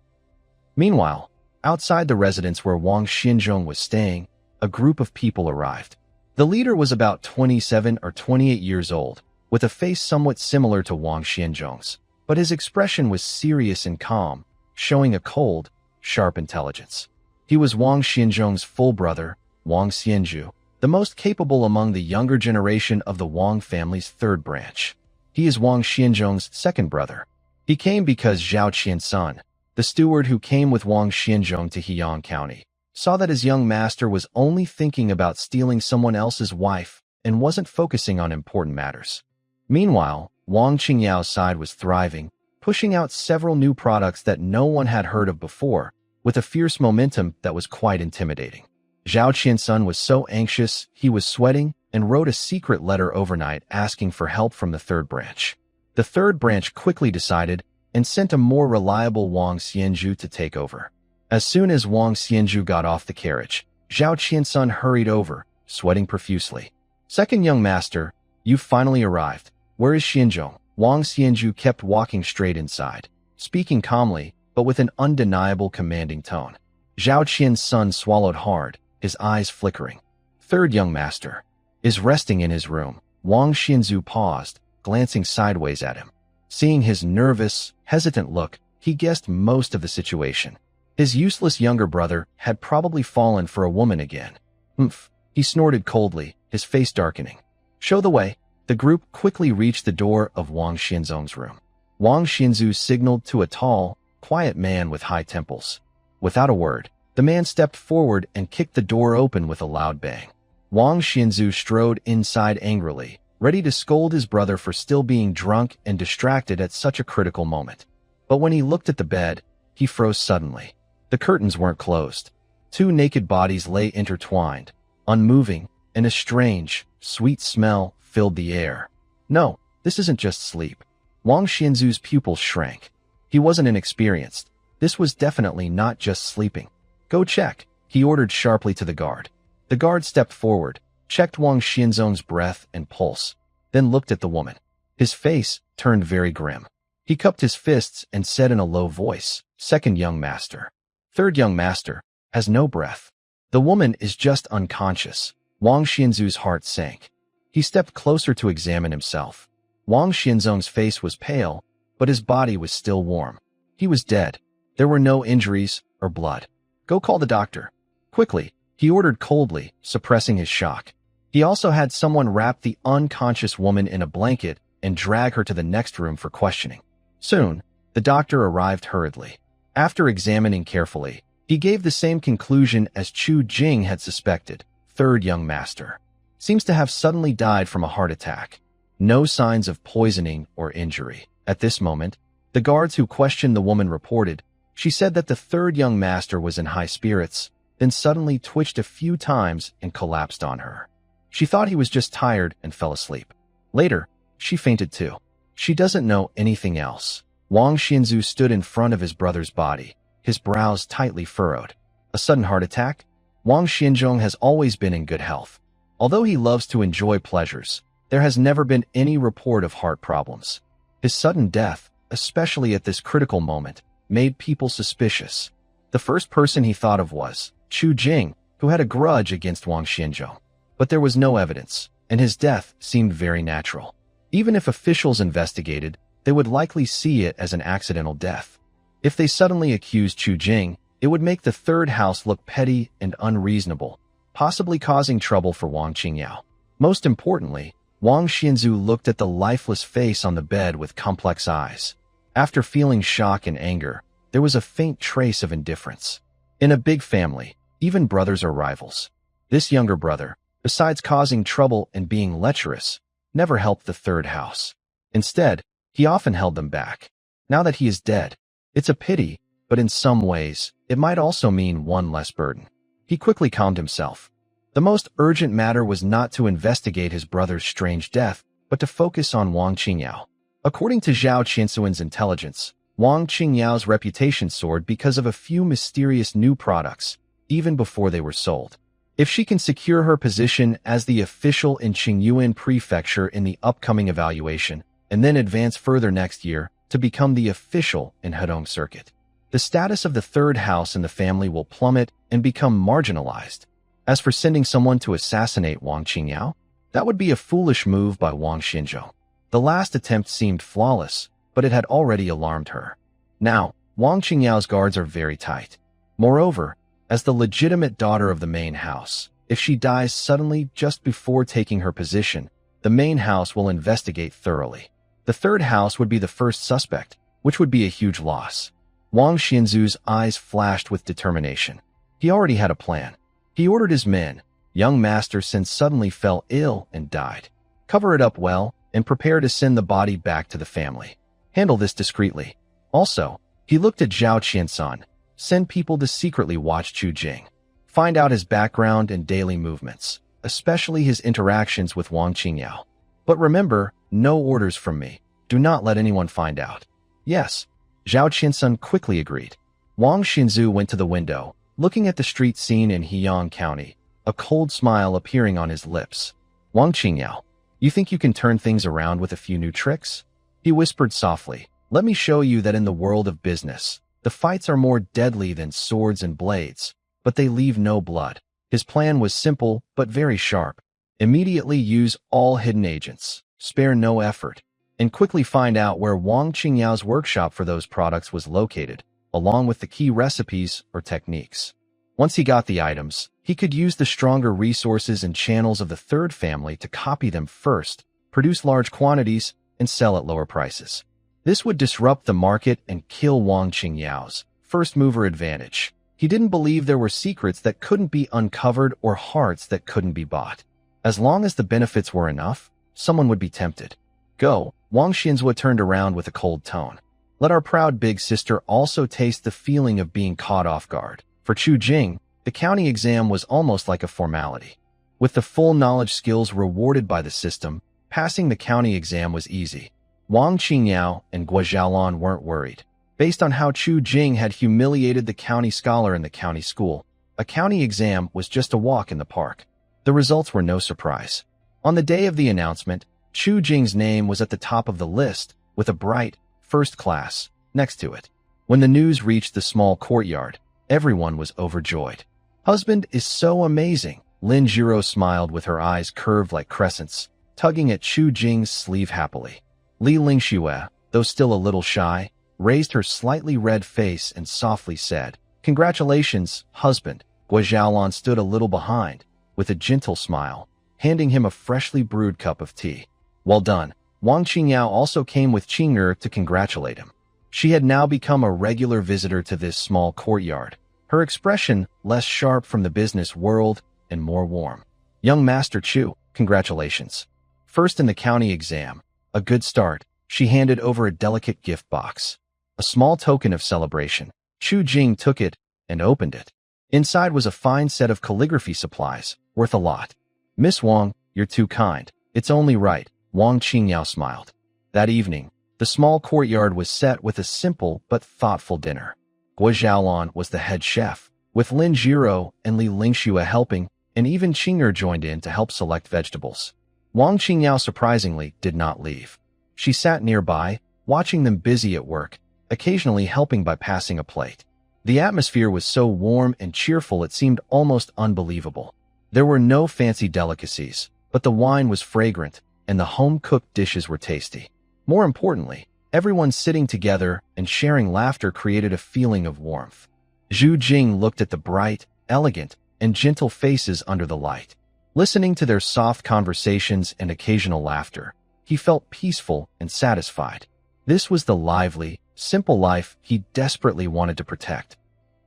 Meanwhile, outside the residence where Wang Xianzhong was staying, a group of people arrived. The leader was about 27 or 28 years old, with a face somewhat similar to Wang Xianzhong's, but his expression was serious and calm, showing a cold, sharp intelligence. He was Wang Xianzhong's full brother, Wang Xianzhu, the most capable among the younger generation of the Wang family's third branch. He is Wang Xianzhong's second brother. He came because Zhao Qiansun, the steward who came with Wang Xianzhong to Heyang County, saw that his young master was only thinking about stealing someone else's wife and wasn't focusing on important matters. Meanwhile, Wang Qingyao's side was thriving, pushing out several new products that no one had heard of before, with a fierce momentum that was quite intimidating. Zhao Qiansun was so anxious he was sweating and wrote a secret letter overnight asking for help from the third branch. The third branch quickly decided and sent a more reliable Wang Xianzhu to take over. As soon as Wang Xianzhu got off the carriage, Zhao Qiansun hurried over, sweating profusely. Second young master, you've finally arrived. Where is Xianzhong? Wang Xianzhu kept walking straight inside, speaking calmly, but with an undeniable commanding tone. Zhao Qiansun swallowed hard, his eyes flickering. Third young master is resting in his room. Wang Xianzhu paused, glancing sideways at him. Seeing his nervous, hesitant look, he guessed most of the situation. His useless younger brother had probably fallen for a woman again. Humph, he snorted coldly, his face darkening. Show the way. The group quickly reached the door of Wang Xianzhong's room. Wang Xianzhu signaled to a tall, quiet man with high temples. Without a word, the man stepped forward and kicked the door open with a loud bang. Wang Xianzhu strode inside angrily, ready to scold his brother for still being drunk and distracted at such a critical moment. But when he looked at the bed, he froze suddenly. The curtains weren't closed. Two naked bodies lay intertwined, unmoving, and a strange, sweet smell filled the air. No, this isn't just sleep. Wang Xianzhu's pupils shrank. He wasn't inexperienced. This was definitely not just sleeping. Go check, he ordered sharply to the guard. The guard stepped forward, checked Wang Xianzhong's breath and pulse, then looked at the woman. His face turned very grim. He cupped his fists and said in a low voice, Second young master. Third young master has no breath. The woman is just unconscious. Wang Xianzhu's heart sank. He stepped closer to examine himself. Wang Xianzhong's face was pale, but his body was still warm. He was dead. There were no injuries or blood. Go call the doctor. Quickly, he ordered coldly, suppressing his shock. He also had someone wrap the unconscious woman in a blanket and drag her to the next room for questioning. Soon, the doctor arrived hurriedly. After examining carefully, he gave the same conclusion as Chu Jing had suspected. Third young master seems to have suddenly died from a heart attack. No signs of poisoning or injury. At this moment, the guards who questioned the woman reported, she said that the third young master was in high spirits, then suddenly twitched a few times and collapsed on her. She thought he was just tired and fell asleep. Later, she fainted too. She doesn't know anything else. Wang Xianzu stood in front of his brother's body, his brows tightly furrowed. A sudden heart attack? Wang Xianzhong has always been in good health. Although he loves to enjoy pleasures, there has never been any report of heart problems. His sudden death, especially at this critical moment, made people suspicious. The first person he thought of was Chu Jing, who had a grudge against Wang Xianzhong. But there was no evidence, and his death seemed very natural. Even if officials investigated, they would likely see it as an accidental death. If they suddenly accused Chu Jing, it would make the third house look petty and unreasonable, possibly causing trouble for Wang Qingyao. Most importantly, Wang Xianzu looked at the lifeless face on the bed with complex eyes. After feeling shock and anger, there was a faint trace of indifference. In a big family, even brothers are rivals. This younger brother, besides causing trouble and being lecherous, never helped the third house. Instead, he often held them back. Now that he is dead, it's a pity, but in some ways, it might also mean one less burden. He quickly calmed himself. The most urgent matter was not to investigate his brother's strange death, but to focus on Wang Qingyao. According to Zhao Qiansuan's intelligence, Wang Qingyao's reputation soared because of a few mysterious new products, even before they were sold. If she can secure her position as the official in Qingyuan Prefecture in the upcoming evaluation, and then advance further next year to become the official in Hedong Circuit, the status of the third house in the family will plummet and become marginalized. As for sending someone to assassinate Wang Qingyao, that would be a foolish move by Wang Xianzhou. The last attempt seemed flawless, but it had already alarmed her. Now, Wang Qingyao's guards are very tight. Moreover, as the legitimate daughter of the main house, if she dies suddenly just before taking her position, the main house will investigate thoroughly. The third house would be the first suspect, which would be a huge loss. Wang Xianzu's eyes flashed with determination. He already had a plan. He ordered his men, young Master Sin suddenly fell ill and died. Cover it up well and prepare to send the body back to the family. Handle this discreetly. Also, he looked at Zhao Qiansan. Send people to secretly watch Chu Jing. Find out his background and daily movements, especially his interactions with Wang Qingyao. But remember, no orders from me. Do not let anyone find out. Yes, Zhao Qiansan quickly agreed. Wang Xianzu went to the window, looking at the street scene in Heyang County, a cold smile appearing on his lips. Wang Qingyao, you think you can turn things around with a few new tricks? He whispered softly. Let me show you that in the world of business, the fights are more deadly than swords and blades, but they leave no blood. His plan was simple, but very sharp. Immediately use all hidden agents, spare no effort, and quickly find out where Wang Qingyao's workshop for those products was located, along with the key recipes or techniques. Once he got the items, he could use the stronger resources and channels of the third family to copy them first, produce large quantities, and sell at lower prices. This would disrupt the market and kill Wang Qingyao's first-mover advantage. He didn't believe there were secrets that couldn't be uncovered or hearts that couldn't be bought. As long as the benefits were enough, someone would be tempted. Go, Wang Xianzue turned around with a cold tone. Let our proud big sister also taste the feeling of being caught off guard. For Chu Jing, the county exam was almost like a formality. With the full knowledge skills rewarded by the system, passing the county exam was easy. Wang Qingyao and Guo Xiaolan weren't worried. Based on how Chu Jing had humiliated the county scholar in the county school, a county exam was just a walk in the park. The results were no surprise. On the day of the announcement, Chu Jing's name was at the top of the list, with a bright, first class, next to it. When the news reached the small courtyard, everyone was overjoyed. Husband is so amazing, Lin Jiro smiled with her eyes curved like crescents, tugging at Chu Jing's sleeve happily. Li Lingxue, though still a little shy, raised her slightly red face and softly said, Congratulations, husband. Guo Xiaolan stood a little behind, with a gentle smile, handing him a freshly brewed cup of tea. Well done. Wang Qingyao also came with Qing'er to congratulate him. She had now become a regular visitor to this small courtyard, her expression less sharp from the business world and more warm. Young Master Chu, congratulations. First in the county exam, a good start. She handed over a delicate gift box. A small token of celebration. Chu Jing took it and opened it. Inside was a fine set of calligraphy supplies, worth a lot. Miss Wang, You're too kind. It's only right, Wang Qingyao smiled. That evening, the small courtyard was set with a simple but thoughtful dinner. Guo Xiaolan was the head chef, with Lin Jiro and Li Lingxue helping, and even Qing'er joined in to help select vegetables. Wang Qingyao surprisingly did not leave. She sat nearby, watching them busy at work, occasionally helping by passing a plate. The atmosphere was so warm and cheerful it seemed almost unbelievable. There were no fancy delicacies, but the wine was fragrant, and the home-cooked dishes were tasty. More importantly, everyone sitting together and sharing laughter created a feeling of warmth. Zhu Jing looked at the bright, elegant, and gentle faces under the light. Listening to their soft conversations and occasional laughter, he felt peaceful and satisfied. This was the lively, simple life he desperately wanted to protect.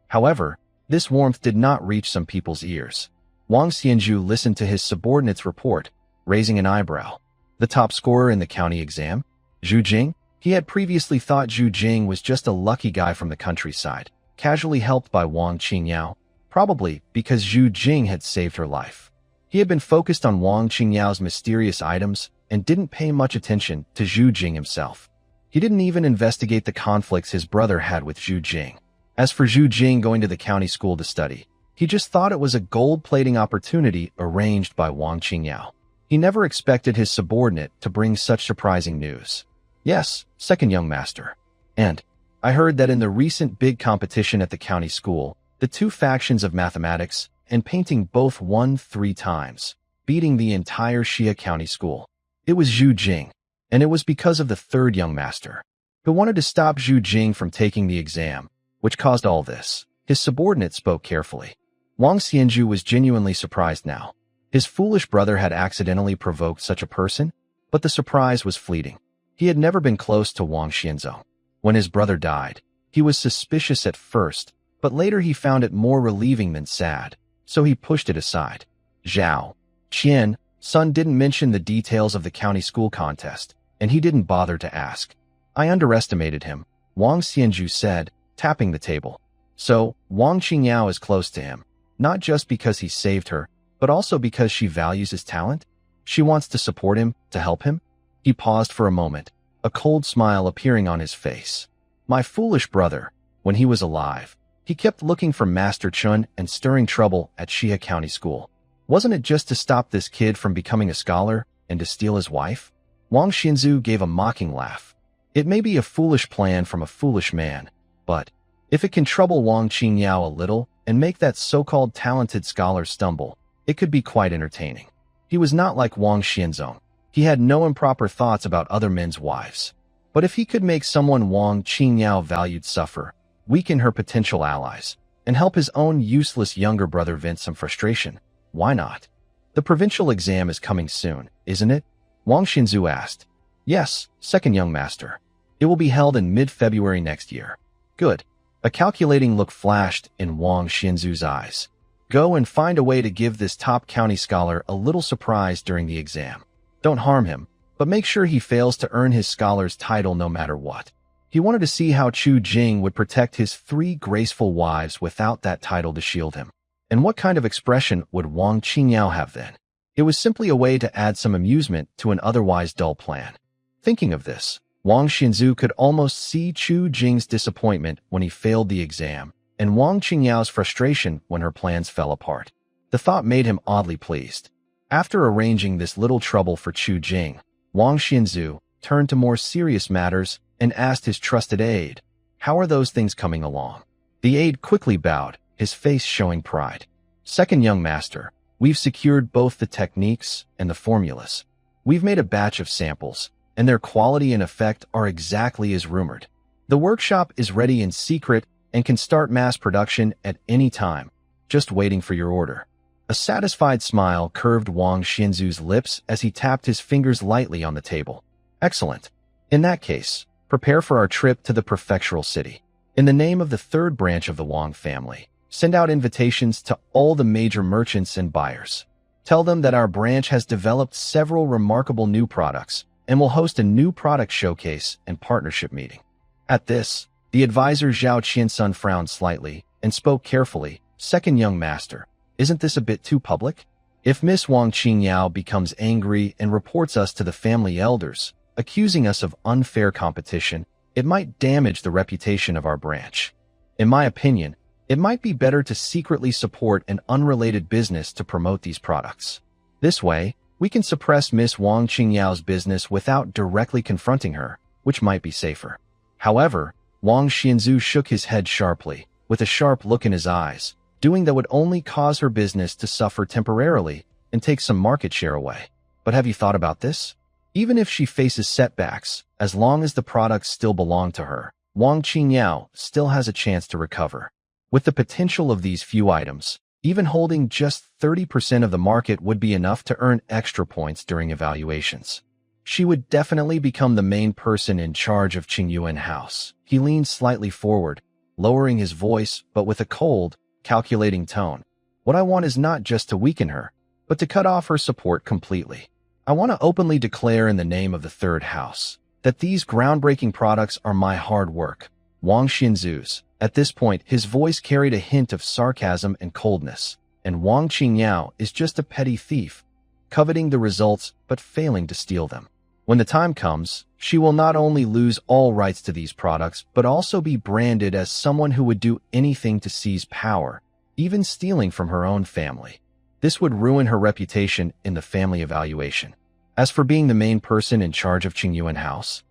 However, this warmth did not reach some people's ears. Wang Xianzhu listened to his subordinate's report, raising an eyebrow. The top scorer in the county exam? Zhu Jing? He had previously thought Zhu Jing was just a lucky guy from the countryside, casually helped by Wang Qingyao, probably because Zhu Jing had saved her life. He had been focused on Wang Qingyao's mysterious items and didn't pay much attention to Zhu Jing himself. He didn't even investigate the conflicts his brother had with Zhu Jing. As for Zhu Jing going to the county school to study, he just thought it was a gold-plating opportunity arranged by Wang Qingyao. He never expected his subordinate to bring such surprising news. Yes, second young master. And I heard that in the recent big competition at the county school, the two factions of mathematics and painting both won 3 times, beating the entire Xia County school. It was Zhu Jing, and it was because of the third young master, who wanted to stop Zhu Jing from taking the exam, which caused all this. His subordinate spoke carefully. Wang Xianzhu was genuinely surprised now. His foolish brother had accidentally provoked such a person, but the surprise was fleeting. He had never been close to Wang Xianzhu. When his brother died, he was suspicious at first, but later he found it more relieving than sad, so he pushed it aside. Zhao Qian son didn't mention the details of the county school contest, and he didn't bother to ask. I underestimated him, Wang Xianzhu said, tapping the table. So, Wang Qingyao is close to him, not just because he saved her, but also because she values his talent? She wants to support him, to help him? He paused for a moment, a cold smile appearing on his face. My foolish brother, when he was alive, he kept looking for Master Chun and stirring trouble at Xia County School. Wasn't it just to stop this kid from becoming a scholar and to steal his wife? Wang Xianzhu gave a mocking laugh. It may be a foolish plan from a foolish man, but if it can trouble Wang Qingyao a little and make that so-called talented scholar stumble, it could be quite entertaining. He was not like Wang Xianzong. He had no improper thoughts about other men's wives. But if he could make someone Wang Qingyao valued suffer, weaken her potential allies, and help his own useless younger brother vent some frustration, why not? The provincial exam is coming soon, isn't it? Wang Xianzhu asked. Yes, second young master. It will be held in mid-February next year. Good. A calculating look flashed in Wang Xianzhu's eyes. Go and find a way to give this top county scholar a little surprise during the exam. Don't harm him, but make sure he fails to earn his scholar's title no matter what. He wanted to see how Chu Jing would protect his 3 graceful wives without that title to shield him. And what kind of expression would Wang Qingyao have then? It was simply a way to add some amusement to an otherwise dull plan. Thinking of this, Wang Xianzhu could almost see Chu Jing's disappointment when he failed the exam, and Wang Qingyao's frustration when her plans fell apart. The thought made him oddly pleased. After arranging this little trouble for Chu Jing, Wang Xianzhu turned to more serious matters and asked his trusted aide, "How are those things coming along?" The aide quickly bowed, his face showing pride. "Second young master, we've secured both the techniques and the formulas. We've made a batch of samples, and their quality and effect are exactly as rumored. The workshop is ready in secret and can start mass production at any time, just waiting for your order." A satisfied smile curved Wang Xianzhu's lips as he tapped his fingers lightly on the table. "Excellent. In that case, prepare for our trip to the prefectural city. In the name of the 3rd branch of the Wang family, send out invitations to all the major merchants and buyers. Tell them that our branch has developed several remarkable new products and will host a new product showcase and partnership meeting." At this, the advisor Zhao Qiansun frowned slightly and spoke carefully. "Second young master, isn't this a bit too public? If Miss Wang Qingyao becomes angry and reports us to the family elders, accusing us of unfair competition, it might damage the reputation of our branch. In my opinion, it might be better to secretly support an unrelated business to promote these products. This way, we can suppress Miss Wang Qingyao's business without directly confronting her, which might be safer. However, Wang Xianzu shook his head sharply, with a sharp look in his eyes, doing that would only cause her business to suffer temporarily and take some market share away. But have you thought about this? Even if she faces setbacks, as long as the products still belong to her, Wang Qingyao still has a chance to recover. With the potential of these few items, even holding just 30% of the market would be enough to earn extra points during evaluations. She would definitely become the main person in charge of Qingyuan House. He leaned slightly forward, lowering his voice, but with a cold, calculating tone. What I want is not just to weaken her, but to cut off her support completely. I want to openly declare in the name of the third house that these groundbreaking products are my hard work. Wang Xianzu's. At this point, his voice carried a hint of sarcasm and coldness, and Wang Qingyao is just a petty thief, coveting the results but failing to steal them. When the time comes, she will not only lose all rights to these products, but also be branded as someone who would do anything to seize power, even stealing from her own family. This would ruin her reputation in the family evaluation. As for being the main person in charge of Qingyuan House,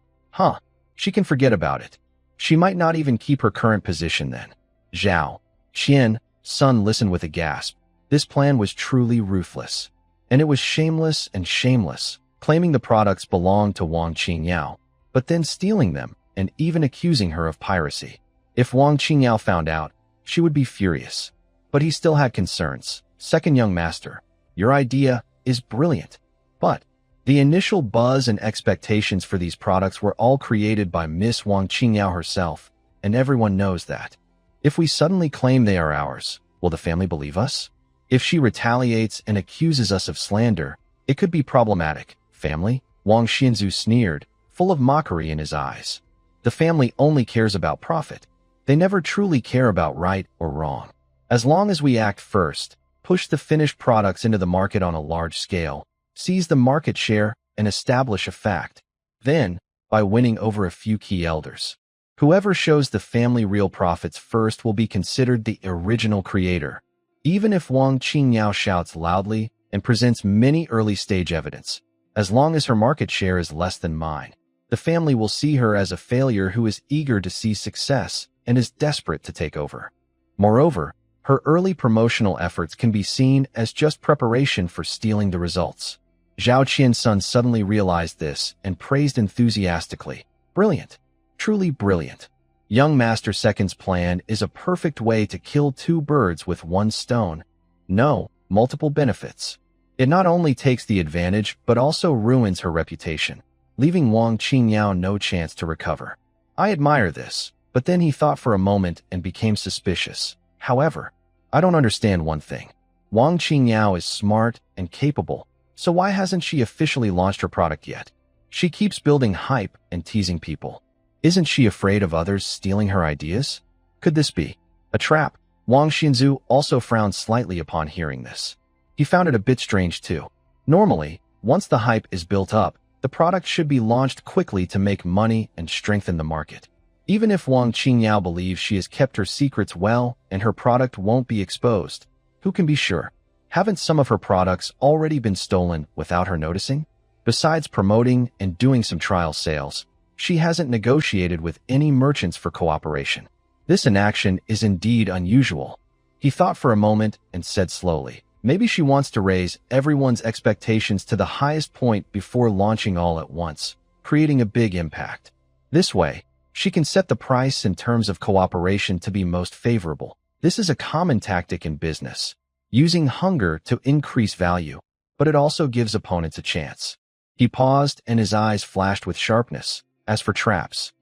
she can forget about it. She might not even keep her current position then. Zhao, Qian, Sun listened with a gasp. This plan was truly ruthless. And it was shameless and shameless, claiming the products belonged to Wang Qingyao, but then stealing them and even accusing her of piracy. If Wang Qingyao found out, she would be furious. But he still had concerns. Second young master, your idea is brilliant. But the initial buzz and expectations for these products were all created by Miss Wang Qingyao herself, and everyone knows that. If we suddenly claim they are ours, will the family believe us? If she retaliates and accuses us of slander, it could be problematic. Family? Wang Xianzu sneered, full of mockery in his eyes. The family only cares about profit. They never truly care about right or wrong. As long as we act first, push the finished products into the market on a large scale, seize the market share, and establish a fact. Then, by winning over a few key elders, whoever shows the family real profits first will be considered the original creator. Even if Wang Qingyao shouts loudly and presents many early-stage evidence, as long as her market share is less than mine, the family will see her as a failure who is eager to see success and is desperate to take over. Moreover, her early promotional efforts can be seen as just preparation for stealing the results. Zhao Qiansun suddenly realized this and praised enthusiastically. Brilliant. Truly brilliant. Young Master Second's plan is a perfect way to kill two birds with one stone. No, multiple benefits. It not only takes the advantage, but also ruins her reputation, leaving Wang Qingyao no chance to recover. I admire this, but then he thought for a moment and became suspicious. However, I don't understand one thing. Wang Qingyao is smart and capable, so why hasn't she officially launched her product yet? She keeps building hype and teasing people. Isn't she afraid of others stealing her ideas? Could this be a trap? Wang Xianzu also frowned slightly upon hearing this. He found it a bit strange too. Normally, once the hype is built up, the product should be launched quickly to make money and strengthen the market. Even if Wang Qingyao believes she has kept her secrets well and her product won't be exposed, who can be sure? Haven't some of her products already been stolen without her noticing? Besides promoting and doing some trial sales, she hasn't negotiated with any merchants for cooperation. This inaction is indeed unusual. He thought for a moment and said slowly, maybe she wants to raise everyone's expectations to the highest point before launching all at once, creating a big impact. This way, she can set the price in terms of cooperation to be most favorable. This is a common tactic in business, using hunger to increase value, but it also gives opponents a chance. He paused and his eyes flashed with sharpness. As for traps,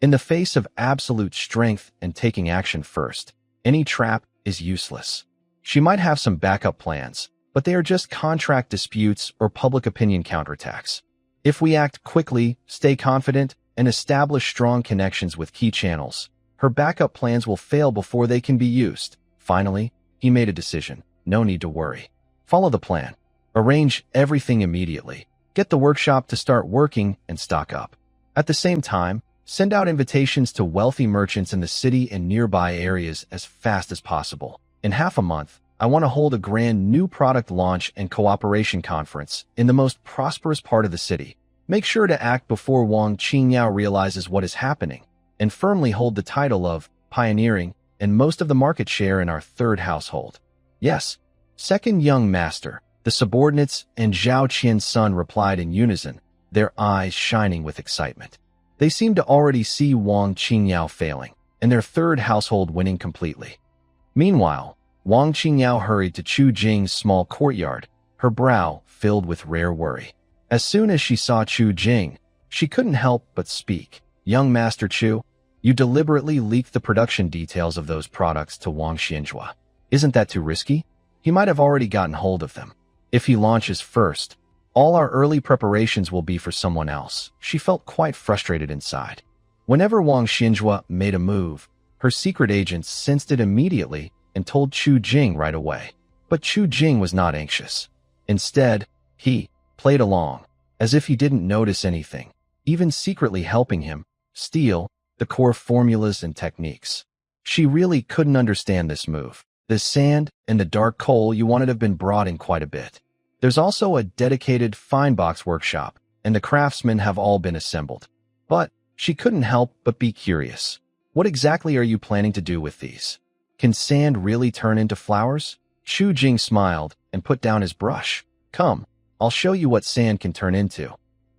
in the face of absolute strength and taking action first, any trap is useless. She might have some backup plans, but they are just contract disputes or public opinion counterattacks. If we act quickly, stay confident, and establish strong connections with key channels, her backup plans will fail before they can be used. Finally, he made a decision. No need to worry. Follow the plan. Arrange everything immediately. Get the workshop to start working and stock up. At the same time, send out invitations to wealthy merchants in the city and nearby areas as fast as possible. In half a month, I want to hold a grand new product launch and cooperation conference in the most prosperous part of the city. Make sure to act before Wang Qingyao realizes what is happening, and firmly hold the title of pioneering and most of the market share in our third household. Yes, second young master, the subordinates and Zhao Qian's son replied in unison, their eyes shining with excitement. They seemed to already see Wang Qingyao failing, and their third household winning completely. Meanwhile, Wang Qingyao hurried to Chu Jing's small courtyard, her brow filled with rare worry. As soon as she saw Chu Jing, she couldn't help but speak. Young Master Chu, you deliberately leaked the production details of those products to Wang Xianzhua. Isn't that too risky? He might have already gotten hold of them. If he launches first, all our early preparations will be for someone else. She felt quite frustrated inside. Whenever Wang Xianzhua made a move, her secret agents sensed it immediately and told Chu Jing right away. But Chu Jing was not anxious. Instead, he played along, as if he didn't notice anything, even secretly helping him steal the core formulas and techniques. She really couldn't understand this move. The sand and the dark coal you wanted have been brought in quite a bit. There's also a dedicated fine box workshop, and the craftsmen have all been assembled. But she couldn't help but be curious. What exactly are you planning to do with these? Can sand really turn into flowers? Chu Jing smiled and put down his brush. Come, I'll show you what sand can turn into.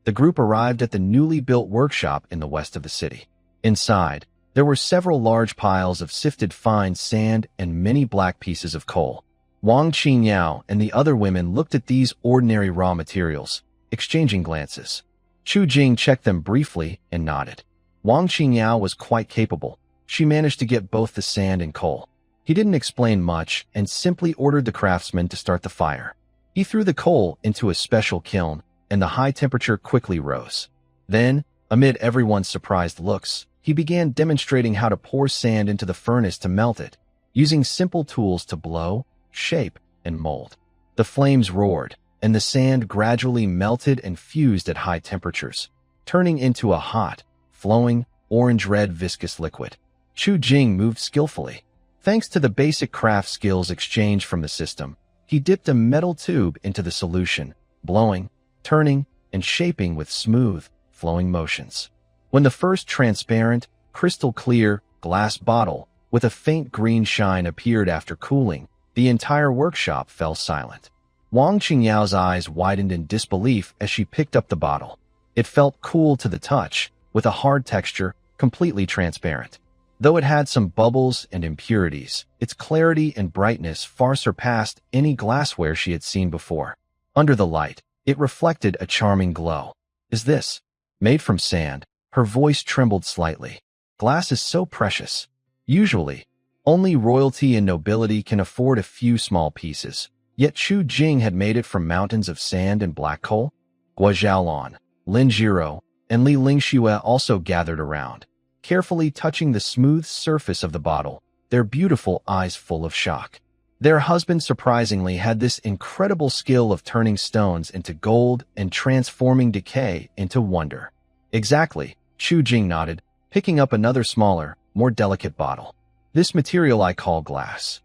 The group arrived at the newly built workshop in the west of the city. Inside, there were several large piles of sifted fine sand and many black pieces of coal. Wang Qingyao and the other women looked at these ordinary raw materials, exchanging glances. Chu Jing checked them briefly and nodded. Wang Qingyao was quite capable. She managed to get both the sand and coal. He didn't explain much and simply ordered the craftsmen to start the fire. He threw the coal into a special kiln, and the high temperature quickly rose. Then, amid everyone's surprised looks, he began demonstrating how to pour sand into the furnace to melt it, using simple tools to blow, shape, and mold. The flames roared, and the sand gradually melted and fused at high temperatures, turning into a hot, flowing, orange-red viscous liquid. Chu Jing moved skillfully. Thanks to the basic craft skills exchanged from the system, he dipped a metal tube into the solution, blowing, turning, and shaping with smooth, flowing motions. When the first transparent, crystal-clear, glass bottle with a faint green shine appeared after cooling, the entire workshop fell silent. Wang Qingyao's eyes widened in disbelief as she picked up the bottle. It felt cool to the touch, with a hard texture, completely transparent. Though it had some bubbles and impurities, its clarity and brightness far surpassed any glassware she had seen before. Under the light, it reflected a charming glow. Is this made from sand? Her voice trembled slightly. Glass is so precious. Usually, only royalty and nobility can afford a few small pieces. Yet Chu Jing had made it from mountains of sand and black coal. Guo Xiaolon, Lin Jiro, and Li Lingxue also gathered around, carefully touching the smooth surface of the bottle, their beautiful eyes full of shock. Their husband surprisingly had this incredible skill of turning stones into gold and transforming decay into wonder. Exactly, Chu Jing nodded, picking up another smaller, more delicate bottle. This material I call glass.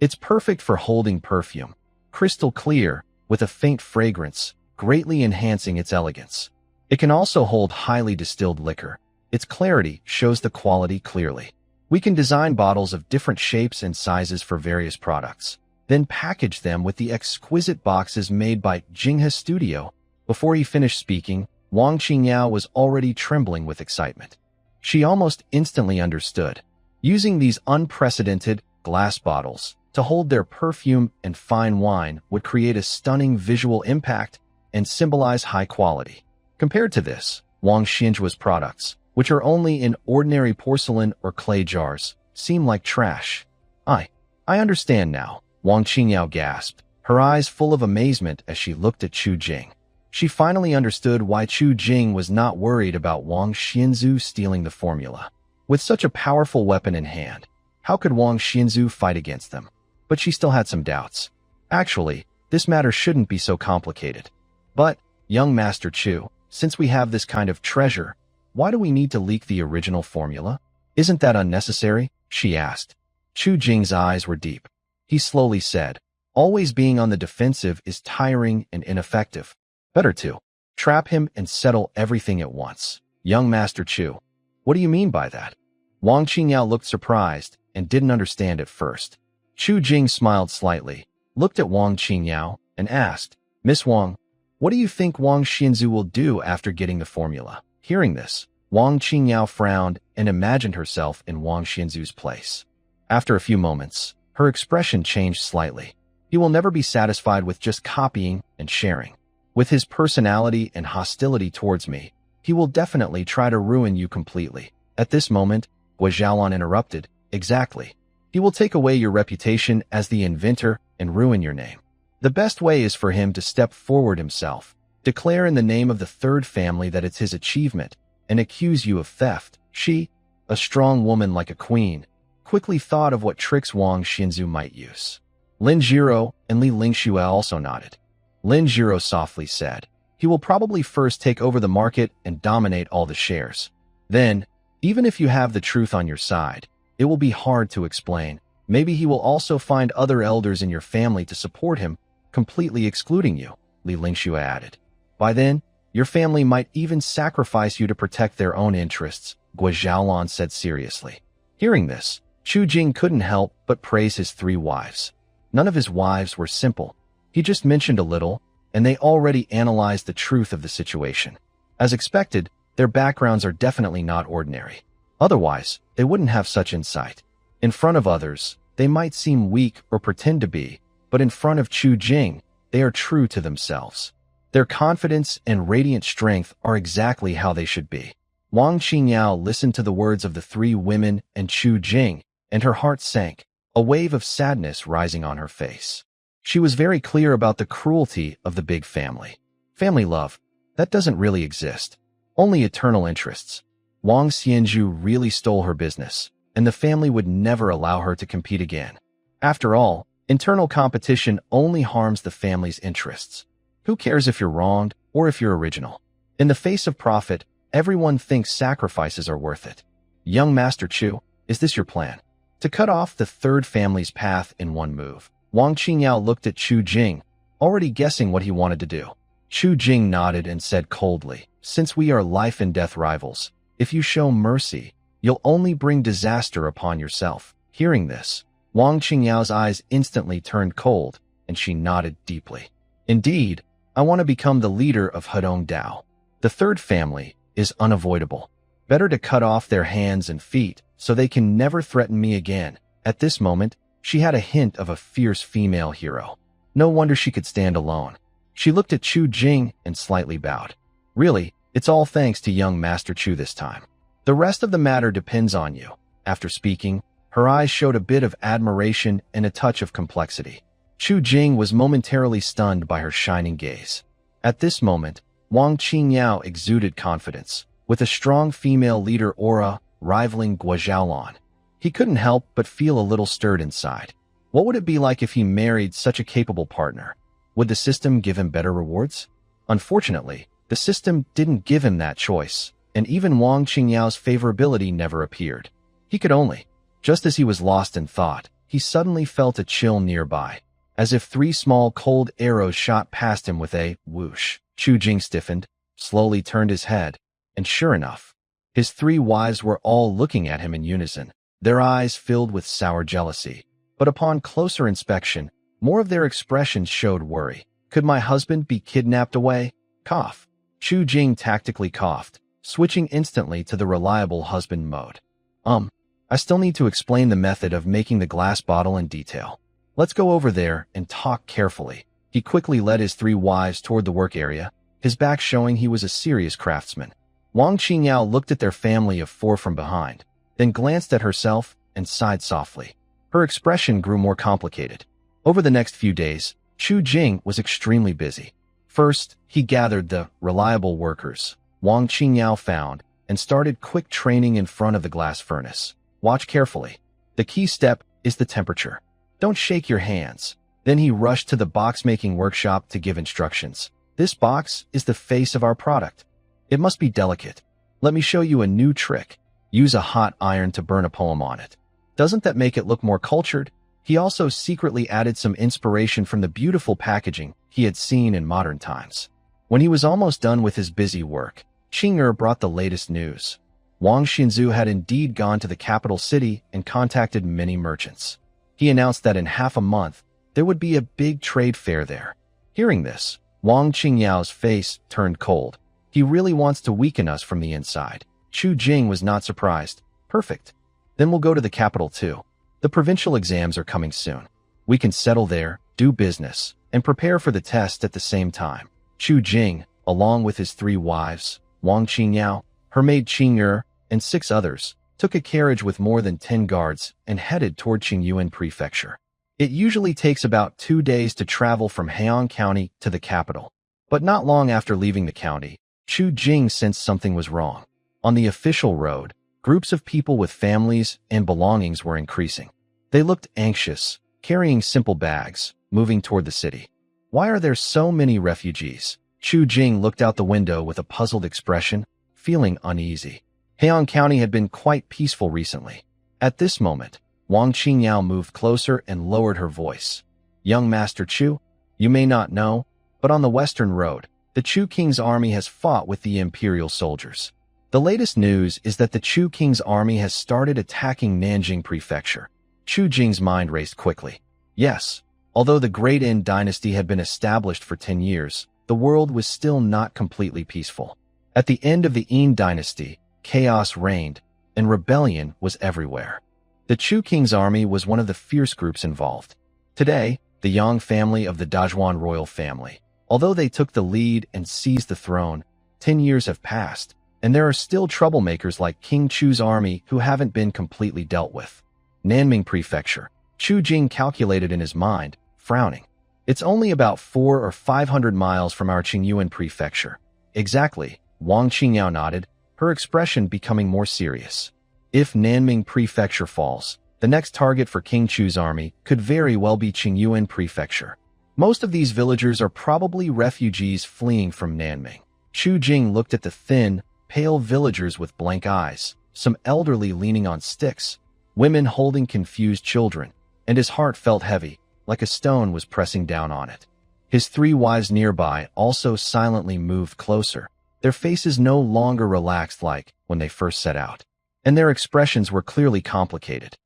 It's perfect for holding perfume, crystal clear, with a faint fragrance, greatly enhancing its elegance. It can also hold highly distilled liquor. Its clarity shows the quality clearly. We can design bottles of different shapes and sizes for various products, then package them with the exquisite boxes made by Jinghe Studio. Before he finished speaking, Wang Qingyao was already trembling with excitement. She almost instantly understood. Using these unprecedented glass bottles to hold their perfume and fine wine would create a stunning visual impact and symbolize high quality. Compared to this, Wang Xianzhua's products, which are only in ordinary porcelain or clay jars, seem like trash. I understand now, Wang Qingyao gasped, her eyes full of amazement as she looked at Chu Jing. She finally understood why Chu Jing was not worried about Wang Xianzhu stealing the formula. With such a powerful weapon in hand, how could Wang Xianzhu fight against them? But she still had some doubts. Actually, This matter shouldn't be so complicated. But, young Master Chu, since we have this kind of treasure, why do we need to leak the original formula? Isn't that unnecessary? She asked. Chu Jing's eyes were deep. He slowly said, always being on the defensive is tiring and ineffective. Better to trap him and settle everything at once. Young Master Chu, what do you mean by that? Wang Qingyao looked surprised and didn't understand at first. Chu Jing smiled slightly, looked at Wang Qingyao, and asked, Miss Wang, what do you think Wang Xianzu will do after getting the formula? Hearing this, Wang Qingyao frowned and imagined herself in Wang Xianzu's place. After a few moments, her expression changed slightly. He will never be satisfied with just copying and sharing. With his personality and hostility towards me, he will definitely try to ruin you completely. At this moment, Gua Zhaolan interrupted, exactly. He will take away your reputation as the inventor and ruin your name. The best way is for him to step forward himself, declare in the name of the third family that it's his achievement, and accuse you of theft. She, a strong woman like a queen, quickly thought of what tricks Wang Xianzu might use. Lin Jiro and Li Lingxue also nodded. Lin Jiro softly said, he will probably first take over the market and dominate all the shares. Then, even if you have the truth on your side, it will be hard to explain. Maybe he will also find other elders in your family to support him, completely excluding you, Li Lingxue added. By then, your family might even sacrifice you to protect their own interests, Gua Zhaolan said seriously. Hearing this, Chu Jing couldn't help but praise his 3 wives. None of his wives were simple. He just mentioned a little, and they already analyzed the truth of the situation. As expected, their backgrounds are definitely not ordinary. Otherwise, they wouldn't have such insight. In front of others, they might seem weak or pretend to be, but in front of Chu Jing, they are true to themselves. Their confidence and radiant strength are exactly how they should be. Wang Qingyao listened to the words of the 3 women and Chu Jing, and her heart sank, a wave of sadness rising on her face. She was very clear about the cruelty of the big family. Family love, that doesn't really exist. Only eternal interests. Wang Xianzhu really stole her business, and the family would never allow her to compete again. After all, internal competition only harms the family's interests. Who cares if you're wronged or if you're original? In the face of profit, everyone thinks sacrifices are worth it. Young Master Chu, is this your plan? To cut off the third family's path in one move. Wang Qingyao looked at Chu Jing, already guessing what he wanted to do. Chu Jing nodded and said coldly, since we are life and death rivals, if you show mercy, you'll only bring disaster upon yourself. Hearing this, Wang Qingyao's eyes instantly turned cold, and she nodded deeply. Indeed, I want to become the leader of Hedong Dao. The third family is unavoidable. Better to cut off their hands and feet so they can never threaten me again. At this moment, she had a hint of a fierce female hero. No wonder she could stand alone. She looked at Chu Jing and slightly bowed. Really, it's all thanks to young Master Chu this time. The rest of the matter depends on you. After speaking, her eyes showed a bit of admiration and a touch of complexity. Chu Jing was momentarily stunned by her shining gaze. At this moment, Wang Qingyao exuded confidence, with a strong female leader aura rivaling Gua Zhaolan. He couldn't help but feel a little stirred inside. What would it be like if he married such a capable partner? Would the system give him better rewards? Unfortunately, the system didn't give him that choice, and even Wang Qingyao's favorability never appeared. He could only. Just as he was lost in thought, he suddenly felt a chill nearby, as if 3 small cold arrows shot past him with a whoosh. Chu Jing stiffened, slowly turned his head, and sure enough, his 3 wives were all looking at him in unison, their eyes filled with sour jealousy. But upon closer inspection, more of their expressions showed worry. Could my husband be kidnapped away? Cough. Chu Jing tactically coughed, switching instantly to the reliable husband mode. I still need to explain the method of making the glass bottle in detail. Let's go over there and talk carefully. He quickly led his 3 wives toward the work area, his back showing he was a serious craftsman. Wang Qingyao looked at their family of 4 from behind, then glanced at herself and sighed softly. Her expression grew more complicated. Over the next few days, Chu Jing was extremely busy. First, he gathered the reliable workers Wang Qingyao found and started quick training in front of the glass furnace. Watch carefully. The key step is the temperature. Don't shake your hands. Then he rushed to the box-making workshop to give instructions. This box is the face of our product. It must be delicate. Let me show you a new trick. Use a hot iron to burn a poem on it. Doesn't that make it look more cultured? He also secretly added some inspiration from the beautiful packaging he had seen in modern times. When he was almost done with his busy work, Qing'er brought the latest news. Wang Xinzu had indeed gone to the capital city and contacted many merchants. He announced that in half a month, there would be a big trade fair there. Hearing this, Wang Qingyao's face turned cold. He really wants to weaken us from the inside. Chu Jing was not surprised. Perfect. Then we'll go to the capital too. The provincial exams are coming soon. We can settle there, do business, and prepare for the test at the same time. Chu Jing, along with his 3 wives, Wang Qingyao, her maid Qing'er, and 6 others, took a carriage with more than 10 guards and headed toward Qingyuan Prefecture. It usually takes about 2 days to travel from Heian County to the capital. But not long after leaving the county, Chu Jing sensed something was wrong. On the official road, groups of people with families and belongings were increasing. They looked anxious, carrying simple bags, moving toward the city. Why are there so many refugees? Chu Jing looked out the window with a puzzled expression, feeling uneasy. Heian County had been quite peaceful recently. At this moment, Wang Qingyao moved closer and lowered her voice. Young Master Chu, you may not know, but on the western road, the Chu King's army has fought with the imperial soldiers. The latest news is that the Chu King's army has started attacking Nanjing Prefecture. Chu Jing's mind raced quickly. Yes, although the Great En dynasty had been established for 10 years, the world was still not completely peaceful. At the end of the En dynasty, chaos reigned, and rebellion was everywhere. The Chu King's army was one of the fierce groups involved. Today, the Yang family of the Dajuan royal family. Although they took the lead and seized the throne, 10 years have passed, and there are still troublemakers like King Chu's army who haven't been completely dealt with. Nanming Prefecture. Chu Jing calculated in his mind, frowning. It's only about 400 or 500 miles from our Qingyuan Prefecture. Exactly, Wang Qingyao nodded, her expression becoming more serious. If Nanming Prefecture falls, the next target for King Chu's army could very well be Qingyuan Prefecture. Most of these villagers are probably refugees fleeing from Nanming. Chu Jing looked at the thin, pale villagers with blank eyes, some elderly leaning on sticks, women holding confused children, and his heart felt heavy, like a stone was pressing down on it. His 3 wives nearby also silently moved closer, their faces no longer relaxed like when they first set out, and their expressions were clearly complicated.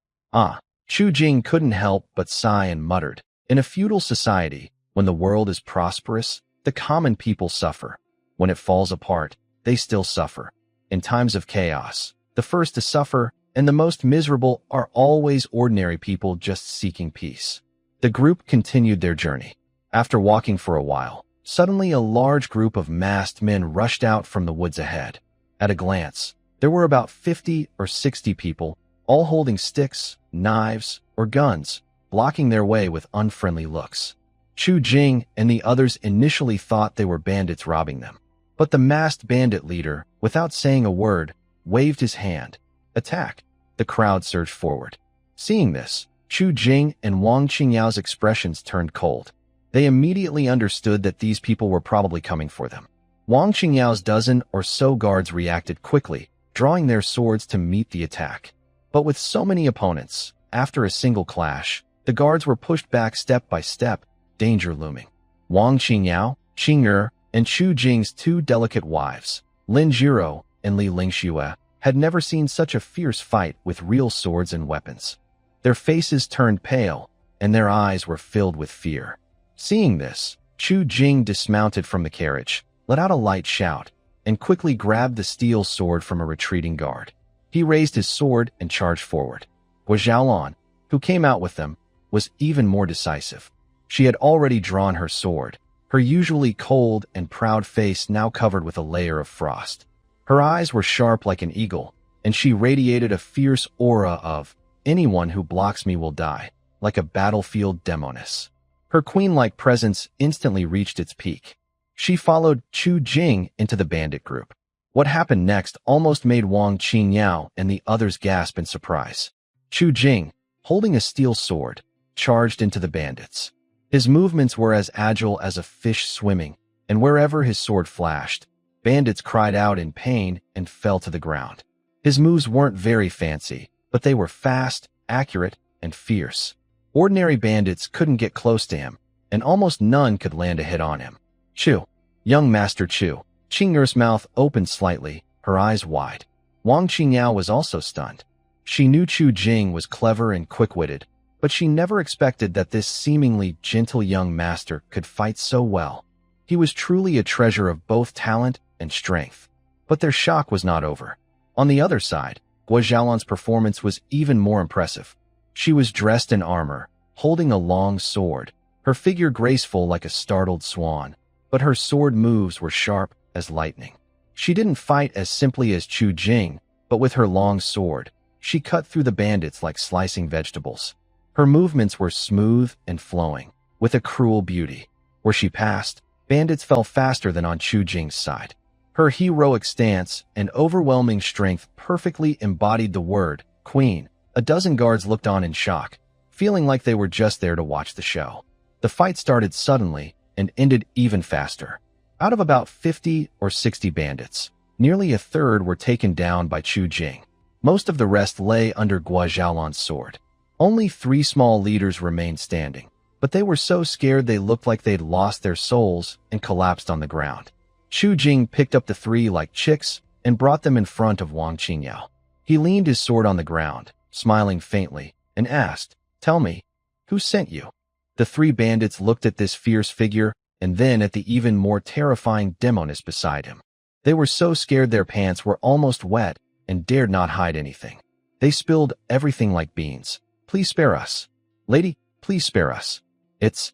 Chu Jing couldn't help but sigh and muttered. In a feudal society, when the world is prosperous, the common people suffer. When it falls apart, they still suffer. In times of chaos, the first to suffer and the most miserable are always ordinary people just seeking peace. The group continued their journey. After walking for a while, suddenly a large group of masked men rushed out from the woods ahead. At a glance, there were about 50 or 60 people, all holding sticks, knives, or guns, blocking their way with unfriendly looks. Chu Jing and the others initially thought they were bandits robbing them. But the masked bandit leader, without saying a word, waved his hand. Attack! The crowd surged forward. Seeing this, Chu Jing and Wang Qingyao's expressions turned cold. They immediately understood that these people were probably coming for them. Wang Qingyao's dozen or so guards reacted quickly, drawing their swords to meet the attack. But with so many opponents, after a single clash, the guards were pushed back step by step, danger looming. Wang Qingyao, Qing'er, and Chu Jing's 2 delicate wives, Lin Jiro and Li Lingxue, had never seen such a fierce fight with real swords and weapons. Their faces turned pale, and their eyes were filled with fear. Seeing this, Chu Jing dismounted from the carriage, let out a light shout, and quickly grabbed the steel sword from a retreating guard. He raised his sword and charged forward. Hua Xiaolan, who came out with them, was even more decisive. She had already drawn her sword, her usually cold and proud face now covered with a layer of frost. Her eyes were sharp like an eagle, and she radiated a fierce aura of, "Anyone who blocks me will die," like a battlefield demoness. Her queen-like presence instantly reached its peak. She followed Chu Jing into the bandit group. What happened next almost made Wang Qingyao and the others gasp in surprise. Chu Jing, holding a steel sword, charged into the bandits. His movements were as agile as a fish swimming, and wherever his sword flashed, bandits cried out in pain and fell to the ground. His moves weren't very fancy, but they were fast, accurate, and fierce. Ordinary bandits couldn't get close to him, and almost none could land a hit on him. Chu. Young Master Chu. Qing'er's mouth opened slightly, her eyes wide. Wang Qingyao was also stunned. She knew Chu Jing was clever and quick-witted, but she never expected that this seemingly gentle young master could fight so well. He was truly a treasure of both talent and strength. But their shock was not over. On the other side, Guo Xiaolan's performance was even more impressive. She was dressed in armor, holding a long sword, her figure graceful like a startled swan, but her sword moves were sharp as lightning. She didn't fight as simply as Chu Jing, but with her long sword, she cut through the bandits like slicing vegetables. Her movements were smooth and flowing, with a cruel beauty. Where she passed, bandits fell faster than on Chu Jing's side. Her heroic stance and overwhelming strength perfectly embodied the word, Queen. A dozen guards looked on in shock, feeling like they were just there to watch the show. The fight started suddenly and ended even faster. Out of about 50 or 60 bandits, nearly a third were taken down by Chu Jing. Most of the rest lay under Guo Xiaolan's sword. Only 3 small leaders remained standing, but they were so scared they looked like they'd lost their souls and collapsed on the ground. Chu Jing picked up the 3 like chicks and brought them in front of Wang Qingyao. He leaned his sword on the ground, smiling faintly, and asked, "Tell me, who sent you?" The 3 bandits looked at this fierce figure and then at the even more terrifying demoness beside him. They were so scared their pants were almost wet and dared not hide anything. They spilled everything like beans. "Please spare us. Lady, please spare us. It's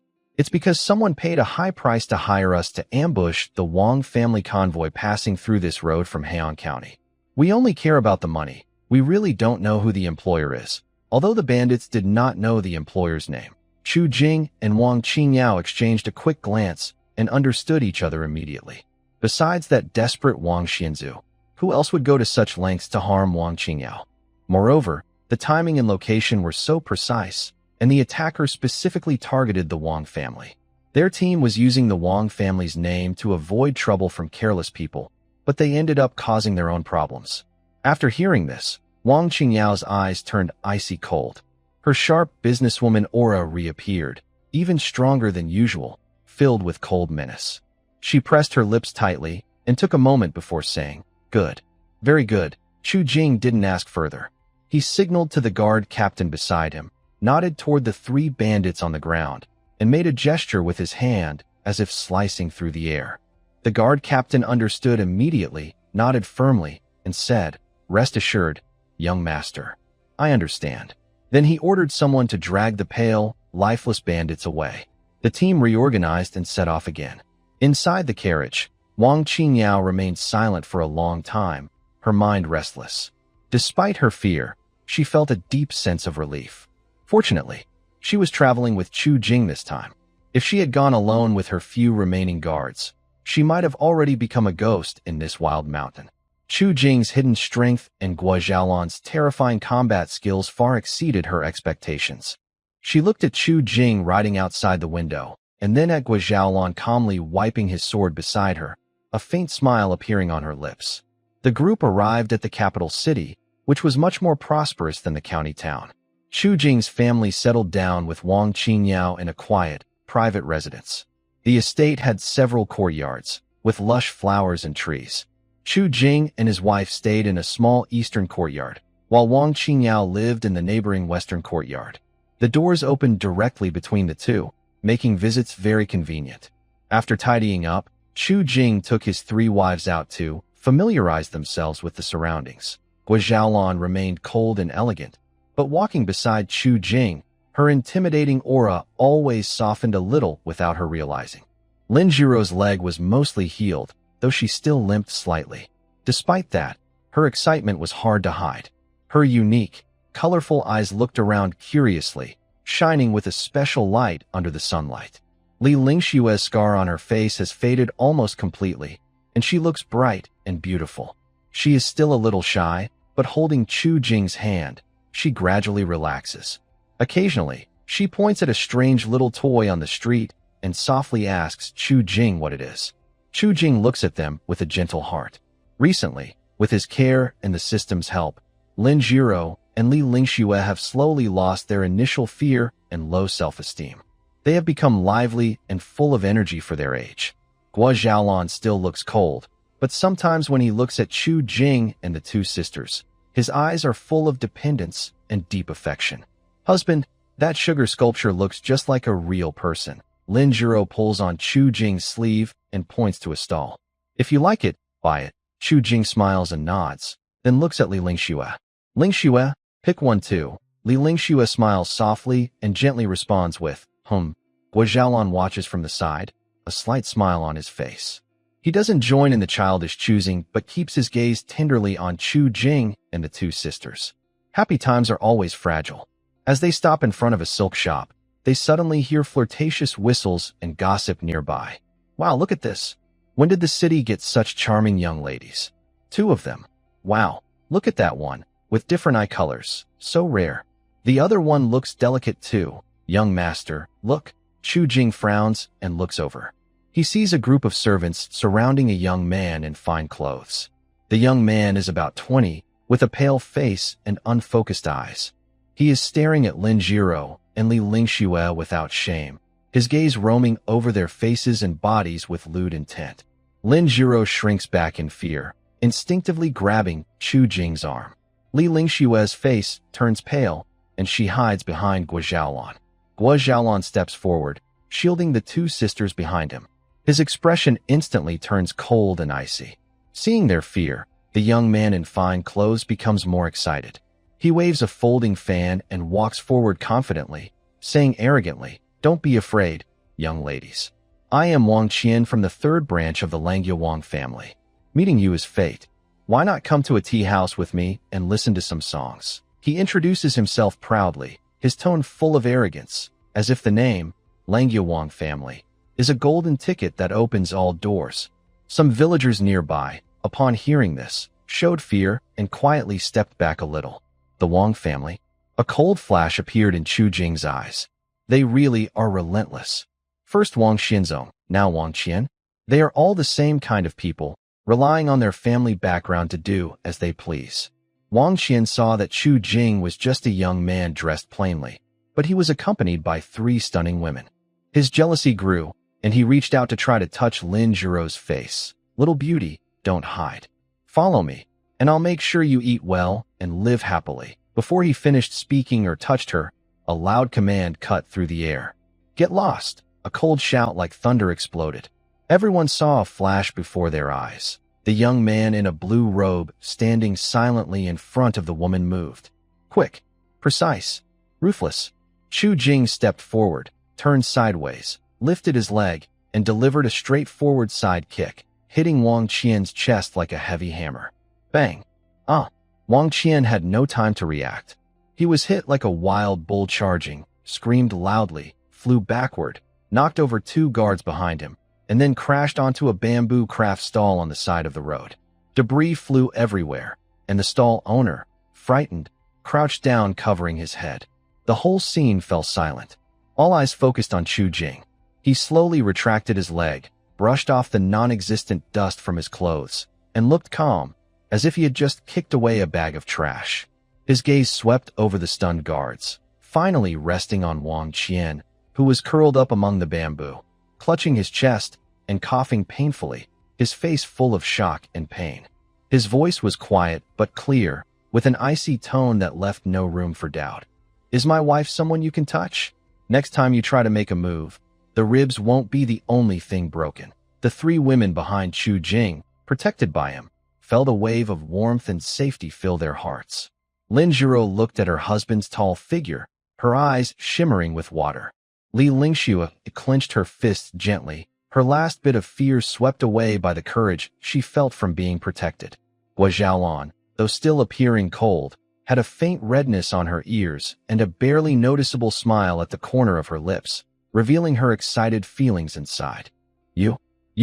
because someone paid a high price to hire us to ambush the Wang family convoy passing through this road from Heian County. We only care about the money. We really don't know who the employer is." Although the bandits did not know the employer's name, Chu Jing and Wang Qingyao exchanged a quick glance and understood each other immediately. Besides that desperate Wang Xianzu, who else would go to such lengths to harm Wang Qingyao? Moreover, the timing and location were so precise, and the attacker specifically targeted the Wang family. Their team was using the Wang family's name to avoid trouble from careless people, but they ended up causing their own problems. After hearing this, Wang Qingyao's eyes turned icy cold. Her sharp businesswoman aura reappeared, even stronger than usual, filled with cold menace. She pressed her lips tightly and took a moment before saying, "Good. Very good." Chu Jing didn't ask further. He signaled to the guard captain beside him, nodded toward the 3 bandits on the ground, and made a gesture with his hand as if slicing through the air. The guard captain understood immediately, nodded firmly, and said, "Rest assured, young master. I understand." Then he ordered someone to drag the pale, lifeless bandits away. The team reorganized and set off again. Inside the carriage, Wang Qingyao remained silent for a long time, her mind restless. Despite her fear, she felt a deep sense of relief. Fortunately, she was traveling with Chu Jing this time. If she had gone alone with her few remaining guards, she might have already become a ghost in this wild mountain. Chu Jing's hidden strength and Guo Xiaolan's terrifying combat skills far exceeded her expectations. She looked at Chu Jing riding outside the window, and then at Guo Xiaolan calmly wiping his sword beside her, a faint smile appearing on her lips. The group arrived at the capital city, which was much more prosperous than the county town. Chu Jing's family settled down with Wang Qingyao in a quiet, private residence. The estate had several courtyards, with lush flowers and trees. Chu Jing and his wife stayed in a small eastern courtyard, while Wang Qingyao lived in the neighboring western courtyard. The doors opened directly between the two, making visits very convenient. After tidying up, Chu Jing took his 3 wives out to familiarize themselves with the surroundings. Guo Xiaolan remained cold and elegant, but walking beside Chu Jing, her intimidating aura always softened a little without her realizing. Lin Jiro's leg was mostly healed, though she still limped slightly. Despite that, her excitement was hard to hide. Her unique, colorful eyes looked around curiously, shining with a special light under the sunlight. Li Lingshue's scar on her face has faded almost completely, and she looks bright and beautiful. She is still a little shy, but holding Chu Jing's hand, she gradually relaxes. Occasionally, She points at a strange little toy on the street and softly asks Chu Jing what it is. Chu Jing looks at them with a gentle heart. Recently, with his care and the system's help, Lin Jiro and Li Lingxue have slowly lost their initial fear and low self-esteem. They have become lively and full of energy for their age. Guo Xiaolan still looks cold, but sometimes when he looks at Chu Jing and the two sisters, his eyes are full of dependence and deep affection. Husband, that sugar sculpture looks just like a real person. Lin Jiro pulls on Chu Jing's sleeve and points to a stall. If you like it, buy it. Chu Jing smiles and nods, then looks at Li Lingxue. Lingxue, pick one too. Li Lingxue smiles softly and gently responds with, Guo Xiaolan watches from the side, a slight smile on his face. He doesn't join in the childish choosing, but keeps his gaze tenderly on Chu Jing and the two sisters. Happy times are always fragile. As they stop in front of a silk shop, they suddenly hear flirtatious whistles and gossip nearby. Wow, look at this. When did the city get such charming young ladies? 2 of them. Wow, look at that one, with different eye colors. So rare. The other one looks delicate too. Young master, look. Chu Jing frowns and looks over. He sees a group of servants surrounding a young man in fine clothes. The young man is about 20, with a pale face and unfocused eyes. He is staring at Lin Jiro and Li Lingxue without shame, his gaze roaming over their faces and bodies with lewd intent. Lin Jiro shrinks back in fear, instinctively grabbing Chu Jing's arm. Li Lingxue's face turns pale, and she hides behind Guo Xiaolan. Guo Xiaolan steps forward, shielding the two sisters behind him. His expression instantly turns cold and icy. Seeing their fear, the young man in fine clothes becomes more excited. He waves a folding fan and walks forward confidently, saying arrogantly, Don't be afraid, young ladies. I am Wang Qian from the 3rd branch of the Langyue Wang family. Meeting you is fate. Why not come to a tea house with me and listen to some songs? He introduces himself proudly, his tone full of arrogance, as if the name, Langyue Wang family, is a golden ticket that opens all doors. Some villagers nearby, upon hearing this, showed fear and quietly stepped back a little. The Wang family? A cold flash appeared in Chu Jing's eyes. They really are relentless. First Wang Xianzong, now Wang Qian. They are all the same kind of people, relying on their family background to do as they please. Wang Qian saw that Chu Jing was just a young man dressed plainly, but he was accompanied by 3 stunning women. His jealousy grew, and he reached out to try to touch Lin Jiro's face. Little beauty, don't hide. Follow me, and I'll make sure you eat well and live happily. Before he finished speaking or touched her, a loud command cut through the air. Get lost! A cold shout like thunder exploded. Everyone saw a flash before their eyes. The young man in a blue robe, standing silently in front of the woman, moved. Quick, precise, ruthless. Chu Jing stepped forward, turned sideways, lifted his leg, and delivered a straightforward side kick, hitting Wang Qian's chest like a heavy hammer. Bang! Wang Qian had no time to react. He was hit like a wild bull charging, screamed loudly, flew backward, knocked over 2 guards behind him, and then crashed onto a bamboo craft stall on the side of the road. Debris flew everywhere, and the stall owner, frightened, crouched down covering his head. The whole scene fell silent. All eyes focused on Chu Jing. He slowly retracted his leg, brushed off the non-existent dust from his clothes, and looked calm, as if he had just kicked away a bag of trash. His gaze swept over the stunned guards, finally resting on Wang Qian, who was curled up among the bamboo, clutching his chest and coughing painfully, his face full of shock and pain. His voice was quiet but clear, with an icy tone that left no room for doubt. Is my wife someone you can touch? Next time you try to make a move, the ribs won't be the only thing broken. The 3 women behind Chu Jing, protected by him, felt a wave of warmth and safety fill their hearts. Lin Jiro looked at her husband's tall figure, her eyes shimmering with water. Li Lingxue clenched her fists gently, her last bit of fear swept away by the courage she felt from being protected. Guo Xiaolan, though still appearing cold, had a faint redness on her ears and a barely noticeable smile at the corner of her lips, revealing her excited feelings inside. You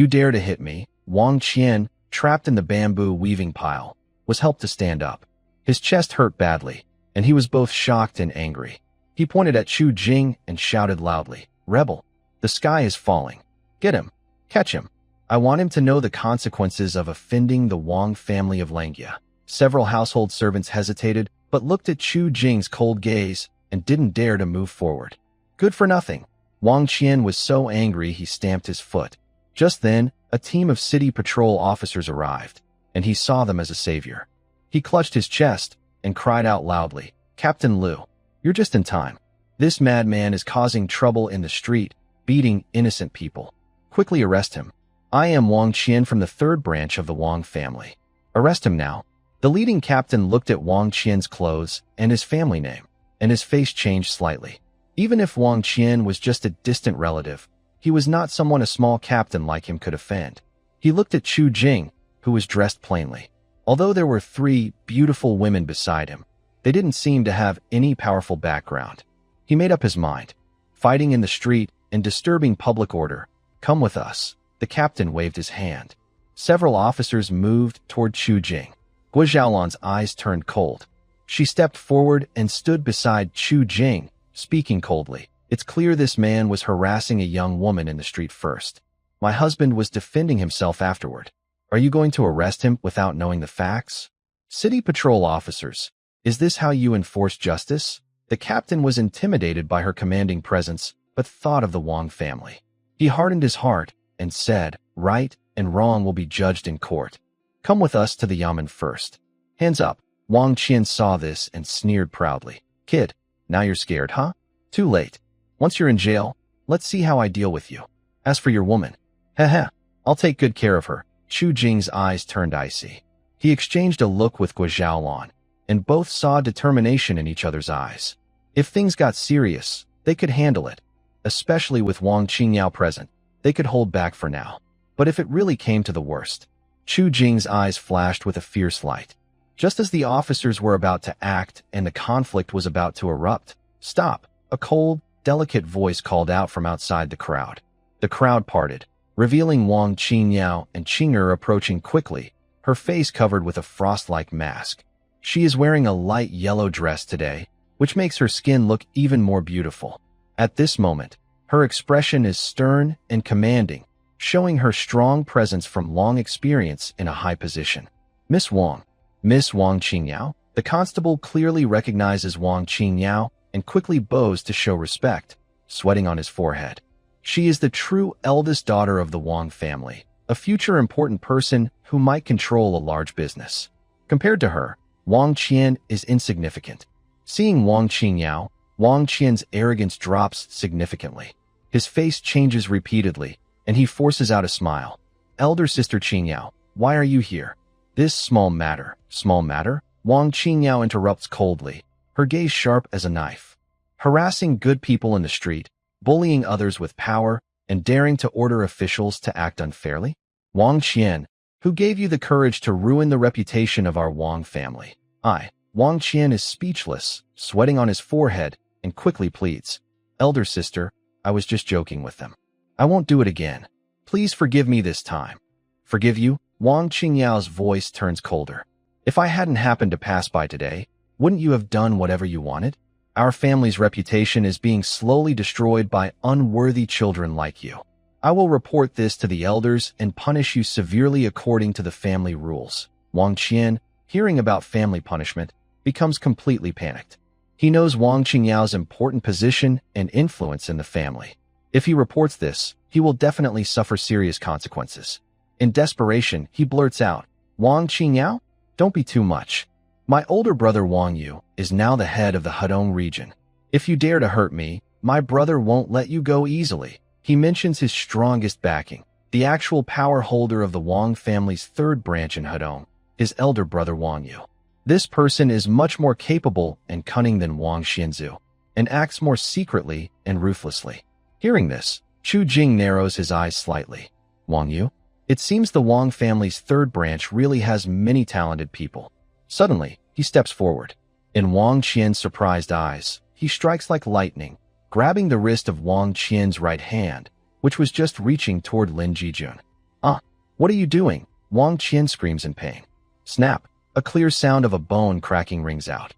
dare to hit me? Wang Qian, trapped in the bamboo weaving pile, was helped to stand up. His chest hurt badly, and he was both shocked and angry. He pointed at Chu Jing and shouted loudly, "Rebel! The sky is falling. Get him! Catch him! I want him to know the consequences of offending the Wang family of Langya." Several household servants hesitated, but looked at Chu Jing's cold gaze and didn't dare to move forward. Good for nothing. Wang Qian was so angry he stamped his foot. Just then, a team of city patrol officers arrived, and he saw them as a savior. He clutched his chest and cried out loudly, "Captain Liu, you're just in time. This madman is causing trouble in the street, beating innocent people. Quickly arrest him. I am Wang Qian from the third branch of the Wang family. Arrest him now." The leading captain looked at Wang Qian's clothes and his family name, and his face changed slightly. Even if Wang Qian was just a distant relative, he was not someone a small captain like him could offend. He looked at Chu Jing, who was dressed plainly. Although there were 3 beautiful women beside him, they didn't seem to have any powerful background. He made up his mind. Fighting in the street and disturbing public order. Come with us. The captain waved his hand. Several officers moved toward Chu Jing. Guo Xiaolan's eyes turned cold. She stepped forward and stood beside Chu Jing, speaking coldly. It's clear this man was harassing a young woman in the street first. My husband was defending himself afterward. Are you going to arrest him without knowing the facts? City patrol officers, is this how you enforce justice? The captain was intimidated by her commanding presence, but thought of the Wang family. He hardened his heart and said, right and wrong will be judged in court. Come with us to the yamen first. Hands up. Wang Qian saw this and sneered proudly. Kid, now you're scared, huh? Too late. Once you're in jail, let's see how I deal with you. As for your woman, heh, I'll take good care of her. Chu Jing's eyes turned icy. He exchanged a look with Guo Xiaolan, and both saw determination in each other's eyes. If things got serious, they could handle it. Especially with Wang Qingyao present, they could hold back for now. But if it really came to the worst, Chu Jing's eyes flashed with a fierce light. Just as the officers were about to act and the conflict was about to erupt, "Stop!" A cold, delicate voice called out from outside the crowd. The crowd parted, revealing Wang Qingyao and Qing'er approaching quickly, her face covered with a frost-like mask. She is wearing a light yellow dress today, which makes her skin look even more beautiful. At this moment, her expression is stern and commanding, showing her strong presence from long experience in a high position. Miss Wang Qingyao. The constable clearly recognizes Wang Qingyao and quickly bows to show respect, sweating on his forehead. She is the true eldest daughter of the Wang family, a future important person who might control a large business. Compared to her, Wang Qian is insignificant. Seeing Wang Qingyao, Wang Qian's arrogance drops significantly. His face changes repeatedly, and he forces out a smile. Elder sister Qingyao, why are you here? This small matter? Wang Qingyao interrupts coldly, her gaze sharp as a knife. Harassing good people in the street, bullying others with power, and daring to order officials to act unfairly? Wang Qian, who gave you the courage to ruin the reputation of our Wang family? Wang Qian is speechless, sweating on his forehead, and quickly pleads. Elder sister, I was just joking with them. I won't do it again. Please forgive me this time. Forgive you? Wang Qingyao's voice turns colder. If I hadn't happened to pass by today, wouldn't you have done whatever you wanted? Our family's reputation is being slowly destroyed by unworthy children like you. I will report this to the elders and punish you severely according to the family rules. Wang Qian, hearing about family punishment, becomes completely panicked. He knows Wang Qingyao's important position and influence in the family. If he reports this, he will definitely suffer serious consequences. In desperation, he blurts out, Wang Qingyao? Don't be too much. My older brother Wang Yu is now the head of the Hedong region. If you dare to hurt me, my brother won't let you go easily. He mentions his strongest backing, the actual power holder of the Wang family's third branch in Hedong, his elder brother Wang Yu. This person is much more capable and cunning than Wang Xianzu, and acts more secretly and ruthlessly. Hearing this, Chu Jing narrows his eyes slightly. Wang Yu? It seems the Wang family's third branch really has many talented people. Suddenly, he steps forward. In Wang Qian's surprised eyes, he strikes like lightning, grabbing the wrist of Wang Qian's right hand, which was just reaching toward Lin Jijun. What are you doing? Wang Qian screams in pain. Snap! A clear sound of a bone cracking rings out.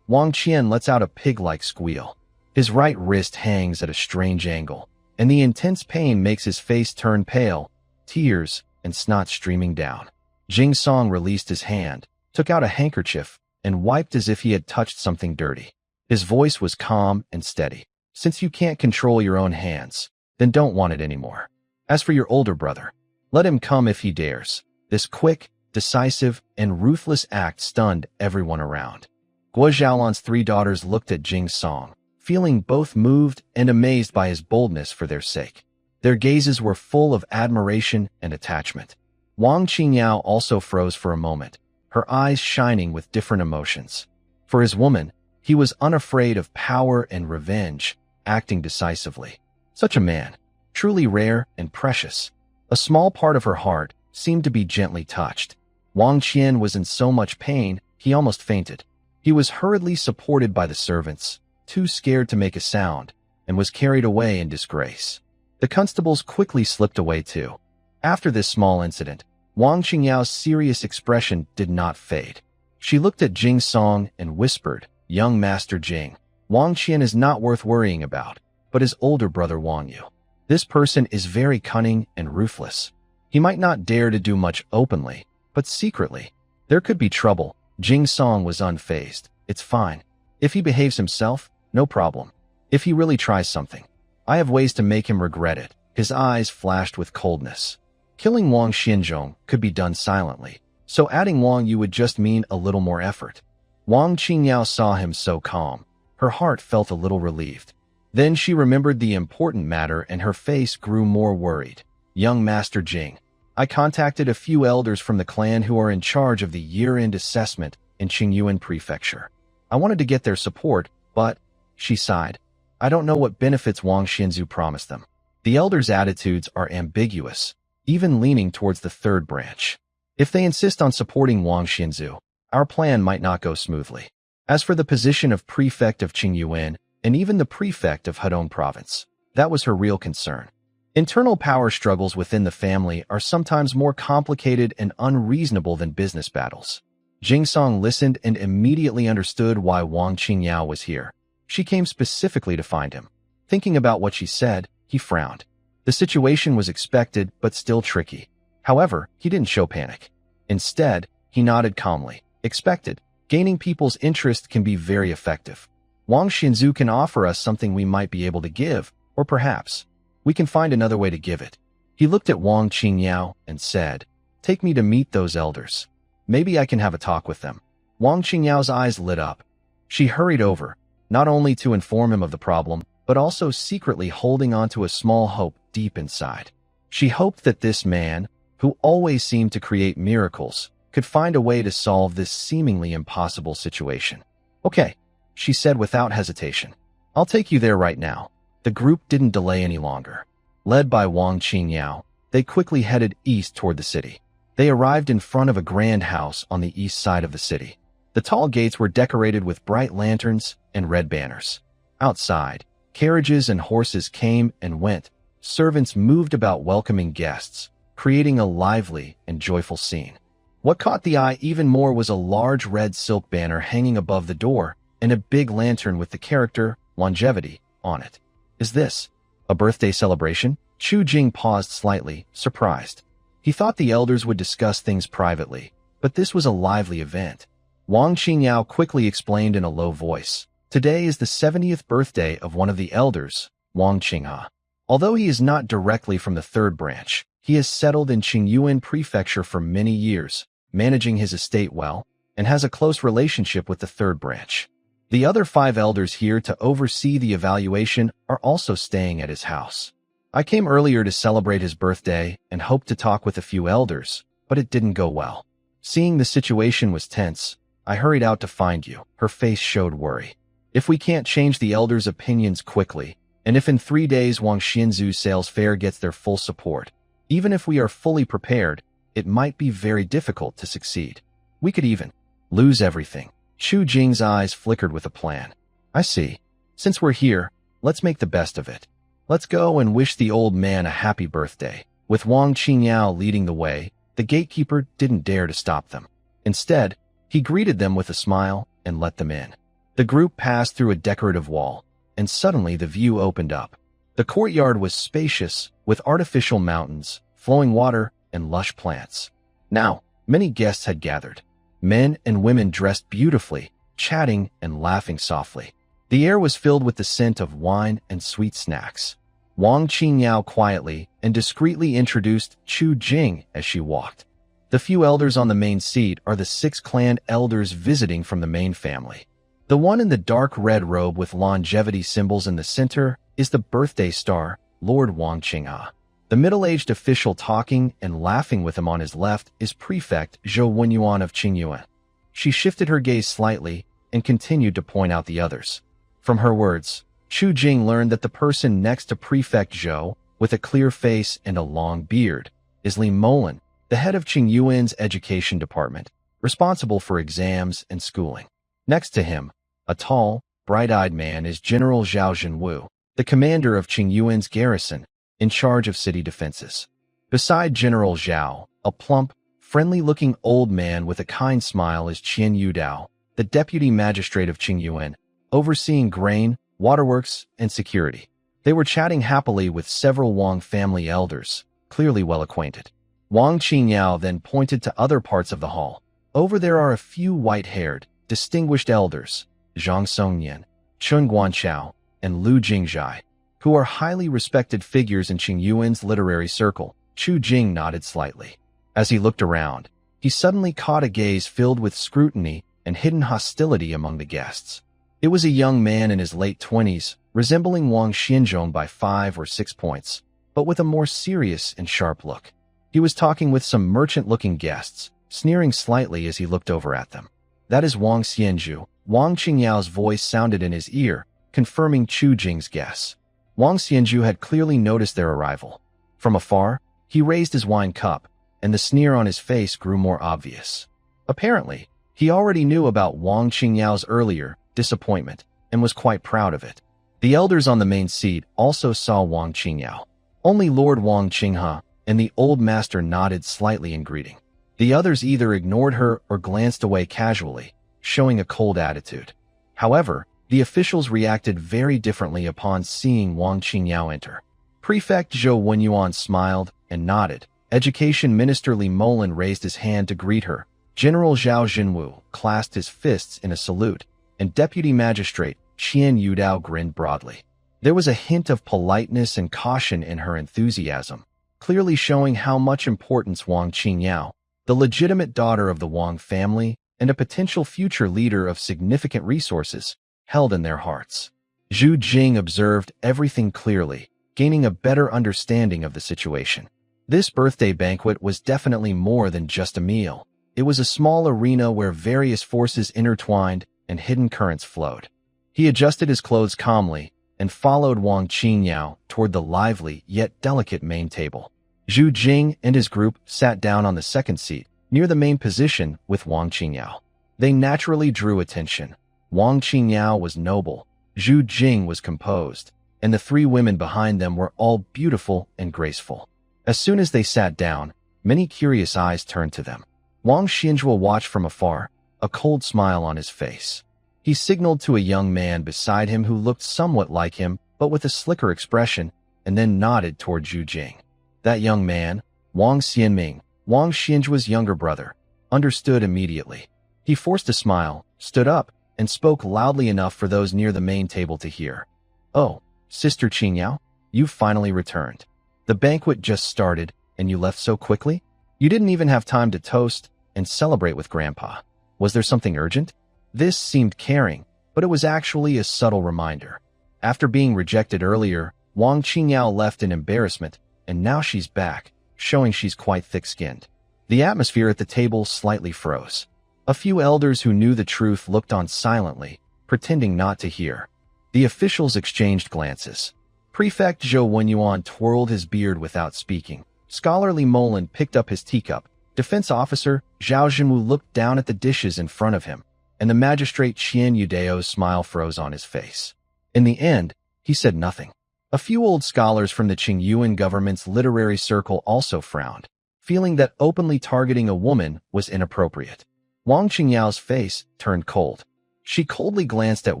Wang Qian lets out a pig-like squeal. His right wrist hangs at a strange angle, and the intense pain makes his face turn pale, tears and snot streaming down. Jing Song released his hand, took out a handkerchief, and wiped as if he had touched something dirty. His voice was calm and steady. Since you can't control your own hands, then don't want it anymore. As for your older brother, let him come if he dares. This quick, decisive, and ruthless act stunned everyone around. Guo Xiaolan's 3 daughters looked at Jing Song, feeling both moved and amazed by his boldness for their sake. Their gazes were full of admiration and attachment. Wang Qingyao also froze for a moment, her eyes shining with different emotions. For his woman, he was unafraid of power and revenge, acting decisively. Such a man, truly rare and precious. A small part of her heart seemed to be gently touched. Wang Qian was in so much pain, he almost fainted. He was hurriedly supported by the servants, too scared to make a sound, and was carried away in disgrace. The constables quickly slipped away too. After this small incident, Wang Qingyao's serious expression did not fade. She looked at Jing Song and whispered, "Young Master Jing, Wang Qian is not worth worrying about, but his older brother Wang Yu. This person is very cunning and ruthless. He might not dare to do much openly, but secretly, there could be trouble." Jing Song was unfazed. "It's fine. If he behaves himself, no problem. If he really tries something, I have ways to make him regret it." His eyes flashed with coldness. Killing Wang Xinzhong could be done silently, so adding Wang Yu would just mean a little more effort. Wang Qingyao saw him so calm. Her heart felt a little relieved. Then she remembered the important matter and her face grew more worried. "Young Master Jing, I contacted a few elders from the clan who are in charge of the year-end assessment in Qingyuan Prefecture. I wanted to get their support, but," she sighed, "I don't know what benefits Wang Xinzu promised them. The elders' attitudes are ambiguous, even leaning towards the 3rd branch. If they insist on supporting Wang Xinzu, our plan might not go smoothly. As for the position of prefect of Qingyuan and even the prefect of Hedong province, that was her real concern. Internal power struggles within the family are sometimes more complicated and unreasonable than business battles." Jing Song listened and immediately understood why Wang Qingyao was here. She came specifically to find him. Thinking about what she said, he frowned. The situation was expected but still tricky. However, he didn't show panic. Instead, he nodded calmly. "Expected. Gaining people's interest can be very effective. Wang Xinzu can offer us something we might be able to give, or perhaps we can find another way to give it." He looked at Wang Qingyao and said, "Take me to meet those elders. Maybe I can have a talk with them." Wang Qingyao's eyes lit up. She hurried over, not only to inform him of the problem, but also secretly holding on to a small hope deep inside. She hoped that this man, who always seemed to create miracles, could find a way to solve this seemingly impossible situation. "Okay," she said without hesitation. "I'll take you there right now." The group didn't delay any longer. Led by Wang Qingyao, they quickly headed east toward the city. They arrived in front of a grand house on the east side of the city. The tall gates were decorated with bright lanterns and red banners. Outside, carriages and horses came and went. Servants moved about welcoming guests, creating a lively and joyful scene. What caught the eye even more was a large red silk banner hanging above the door and a big lantern with the character longevity on it. "Is this a birthday celebration?" Chu Jing paused slightly, surprised. He thought the elders would discuss things privately, but this was a lively event. Wang Qingyao quickly explained in a low voice, "Today is the 70th birthday of one of the elders, Wang Qingha. Although he is not directly from the 3rd branch, he has settled in Qingyuan Prefecture for many years, managing his estate well, and has a close relationship with the 3rd branch. The other 5 elders here to oversee the evaluation are also staying at his house. I came earlier to celebrate his birthday and hoped to talk with a few elders, but it didn't go well. Seeing the situation was tense, I hurried out to find you." Her face showed worry. "If we can't change the elders' opinions quickly, and if in 3 days Wang Xinzu's sales fair gets their full support, even if we are fully prepared, it might be very difficult to succeed. We could even lose everything." Chu Jing's eyes flickered with a plan. "I see. Since we're here, let's make the best of it. Let's go and wish the old man a happy birthday." With Wang Qingyao leading the way, the gatekeeper didn't dare to stop them. Instead, he greeted them with a smile and let them in. The group passed through a decorative wall, and suddenly the view opened up. The courtyard was spacious, with artificial mountains, flowing water, and lush plants. Now, many guests had gathered. Men and women dressed beautifully, chatting and laughing softly. The air was filled with the scent of wine and sweet snacks. Wang Qingyao quietly and discreetly introduced Chu Jing as she walked. The few elders on the main seat are the 6 clan elders visiting from the main family. The one in the dark red robe with longevity symbols in the center is the birthday star, Lord Wang Qingha. The middle-aged official talking and laughing with him on his left is Prefect Zhou Wenyuan of Qingyuan. She shifted her gaze slightly and continued to point out the others. From her words, Chu Jing learned that the person next to Prefect Zhou, with a clear face and a long beard, is Li Molan, the head of Qingyuan's education department, responsible for exams and schooling. Next to him, a tall, bright-eyed man is General Zhao Zhenwu, the commander of Qingyuan's garrison, in charge of city defenses. Beside General Zhao, a plump, friendly-looking old man with a kind smile is Qian Yudao, the deputy magistrate of Qingyuan, overseeing grain, waterworks, and security. They were chatting happily with several Wang family elders, clearly well acquainted. Wang Qingyao then pointed to other parts of the hall. Over there are a few white-haired, distinguished elders, Zhang Songnian, Chun Guanchao, and Lu Jingzhai, who are highly respected figures in Qingyuan's literary circle. Chu Jing nodded slightly. As he looked around, he suddenly caught a gaze filled with scrutiny and hidden hostility among the guests. It was a young man in his late 20s, resembling Wang Xianzhong by 5 or 6 points, but with a more serious and sharp look. He was talking with some merchant-looking guests, sneering slightly as he looked over at them. That is Wang Xianzhu. Wang Qingyao's voice sounded in his ear, confirming Chu Jing's guess. Wang Xianzhu had clearly noticed their arrival. From afar, he raised his wine cup, and the sneer on his face grew more obvious. Apparently, he already knew about Wang Qingyao's earlier disappointment and was quite proud of it. The elders on the main seat also saw Wang Qingyao. Only Lord Wang Qingha and the old master nodded slightly in greeting. The others either ignored her or glanced away casually, showing a cold attitude. However, the officials reacted very differently upon seeing Wang Qingyao enter. Prefect Zhou Wenyuan smiled and nodded. Education Minister Li Molan raised his hand to greet her. General Zhao Zhenwu clasped his fists in a salute, and Deputy Magistrate Qian Yudao grinned broadly. There was a hint of politeness and caution in her enthusiasm, clearly showing how much importance Wang Qingyao, the legitimate daughter of the Wang family and a potential future leader of significant resources, held in their hearts. Zhu Jing observed everything clearly, gaining a better understanding of the situation. This birthday banquet was definitely more than just a meal. It was a small arena where various forces intertwined and hidden currents flowed. He adjusted his clothes calmly and followed Wang Qingyao toward the lively yet delicate main table. Zhu Jing and his group sat down on the second seat, near the main position with Wang Qingyao. They naturally drew attention. Wang Qingyao was noble, Zhu Jing was composed, and the 3 women behind them were all beautiful and graceful. As soon as they sat down, many curious eyes turned to them. Wang Xianzhu watched from afar, a cold smile on his face. He signaled to a young man beside him who looked somewhat like him, but with a slicker expression, and then nodded toward Zhu Jing. That young man, Wang Xianming, Wang Xianzhu's younger brother, understood immediately. He forced a smile, stood up, and spoke loudly enough for those near the main table to hear. "Oh, Sister Qingyao, you've finally returned. The banquet just started, and you left so quickly? You didn't even have time to toast and celebrate with Grandpa. Was there something urgent?" This seemed caring, but it was actually a subtle reminder. After being rejected earlier, Wang Qingyao left in embarrassment, and now she's back, showing she's quite thick-skinned. The atmosphere at the table slightly froze. A few elders who knew the truth looked on silently, pretending not to hear. The officials exchanged glances. Prefect Zhou Wenyuan twirled his beard without speaking. Scholarly Molan picked up his teacup. Defense officer Zhao Zhenwu looked down at the dishes in front of him, and the magistrate Qian Yudao's smile froze on his face. In the end, he said nothing. A few old scholars from the Qingyuan government's literary circle also frowned, feeling that openly targeting a woman was inappropriate. Wang Qingyao's face turned cold. She coldly glanced at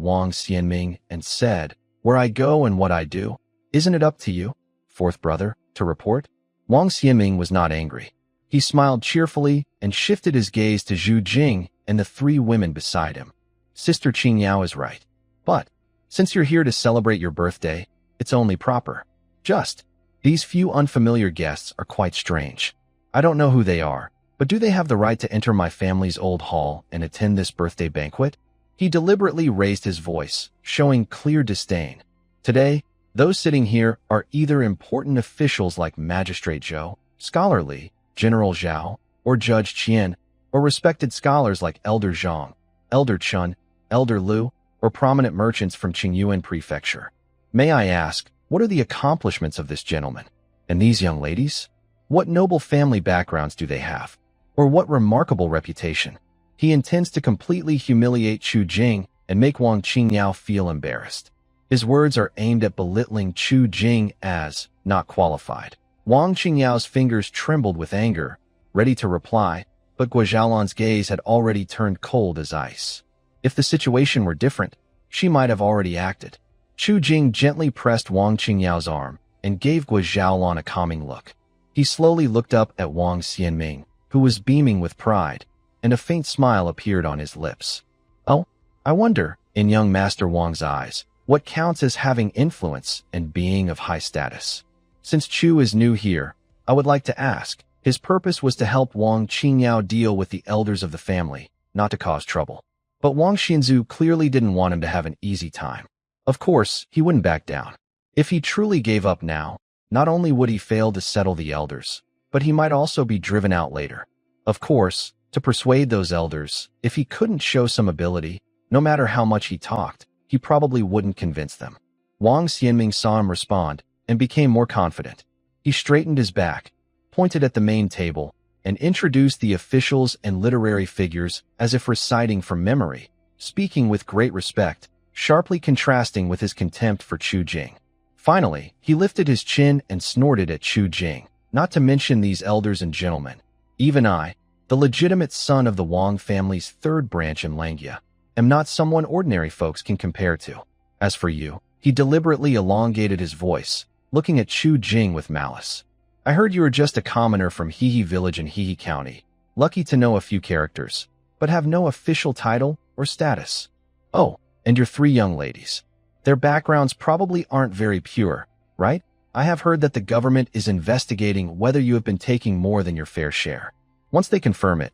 Wang Xianming and said, "Where I go and what I do, isn't it up to you, fourth brother, to report?" Wang Xianming was not angry. He smiled cheerfully and shifted his gaze to Zhu Jing and the three women beside him. "Sister Qingyao is right. But, since you're here to celebrate your birthday, it's only proper. Just, these few unfamiliar guests are quite strange. I don't know who they are, but do they have the right to enter my family's old hall and attend this birthday banquet?" He deliberately raised his voice, showing clear disdain. Today, those sitting here are either important officials like Magistrate Zhou, Scholar Li, General Zhao, or Judge Qian, or respected scholars like Elder Zhang, Elder Chun, Elder Lu, or prominent merchants from Qingyuan Prefecture. May I ask, what are the accomplishments of this gentleman? And these young ladies? What noble family backgrounds do they have? Or what remarkable reputation? He intends to completely humiliate Chu Jing and make Wang Qingyao feel embarrassed. His words are aimed at belittling Chu Jing as not qualified. Wang Qingyao's fingers trembled with anger, ready to reply, but Guozhaolan's gaze had already turned cold as ice. If the situation were different, she might have already acted. Chu Jing gently pressed Wang Qingyao's arm and gave Guozhaolan a calming look. He slowly looked up at Wang Xianming, who was beaming with pride, and a faint smile appeared on his lips. "Oh, I wonder," in young Master Wang's eyes, "what counts as having influence and being of high status? Since Chu is new here, I would like to ask." His purpose was to help Wang Qingyao deal with the elders of the family, not to cause trouble. But Wang Xinzu clearly didn't want him to have an easy time. Of course, he wouldn't back down. If he truly gave up now, not only would he fail to settle the elders, but he might also be driven out later. Of course, to persuade those elders, if he couldn't show some ability, no matter how much he talked, he probably wouldn't convince them. Wang Xianming saw him respond and became more confident. He straightened his back, pointed at the main table, and introduced the officials and literary figures as if reciting from memory, speaking with great respect, sharply contrasting with his contempt for Chu Jing. Finally, he lifted his chin and snorted at Chu Jing, "Not to mention these elders and gentlemen. Even I, the legitimate son of the Wang family's third branch in Langya, am not someone ordinary folks can compare to. As for you," he deliberately elongated his voice, looking at Chu Jing with malice. "I heard you were just a commoner from Hehe Village in Hehe County, lucky to know a few characters, but have no official title or status. Oh, and your three young ladies. Their backgrounds probably aren't very pure, right? I have heard that the government is investigating whether you have been taking more than your fair share. Once they confirm it,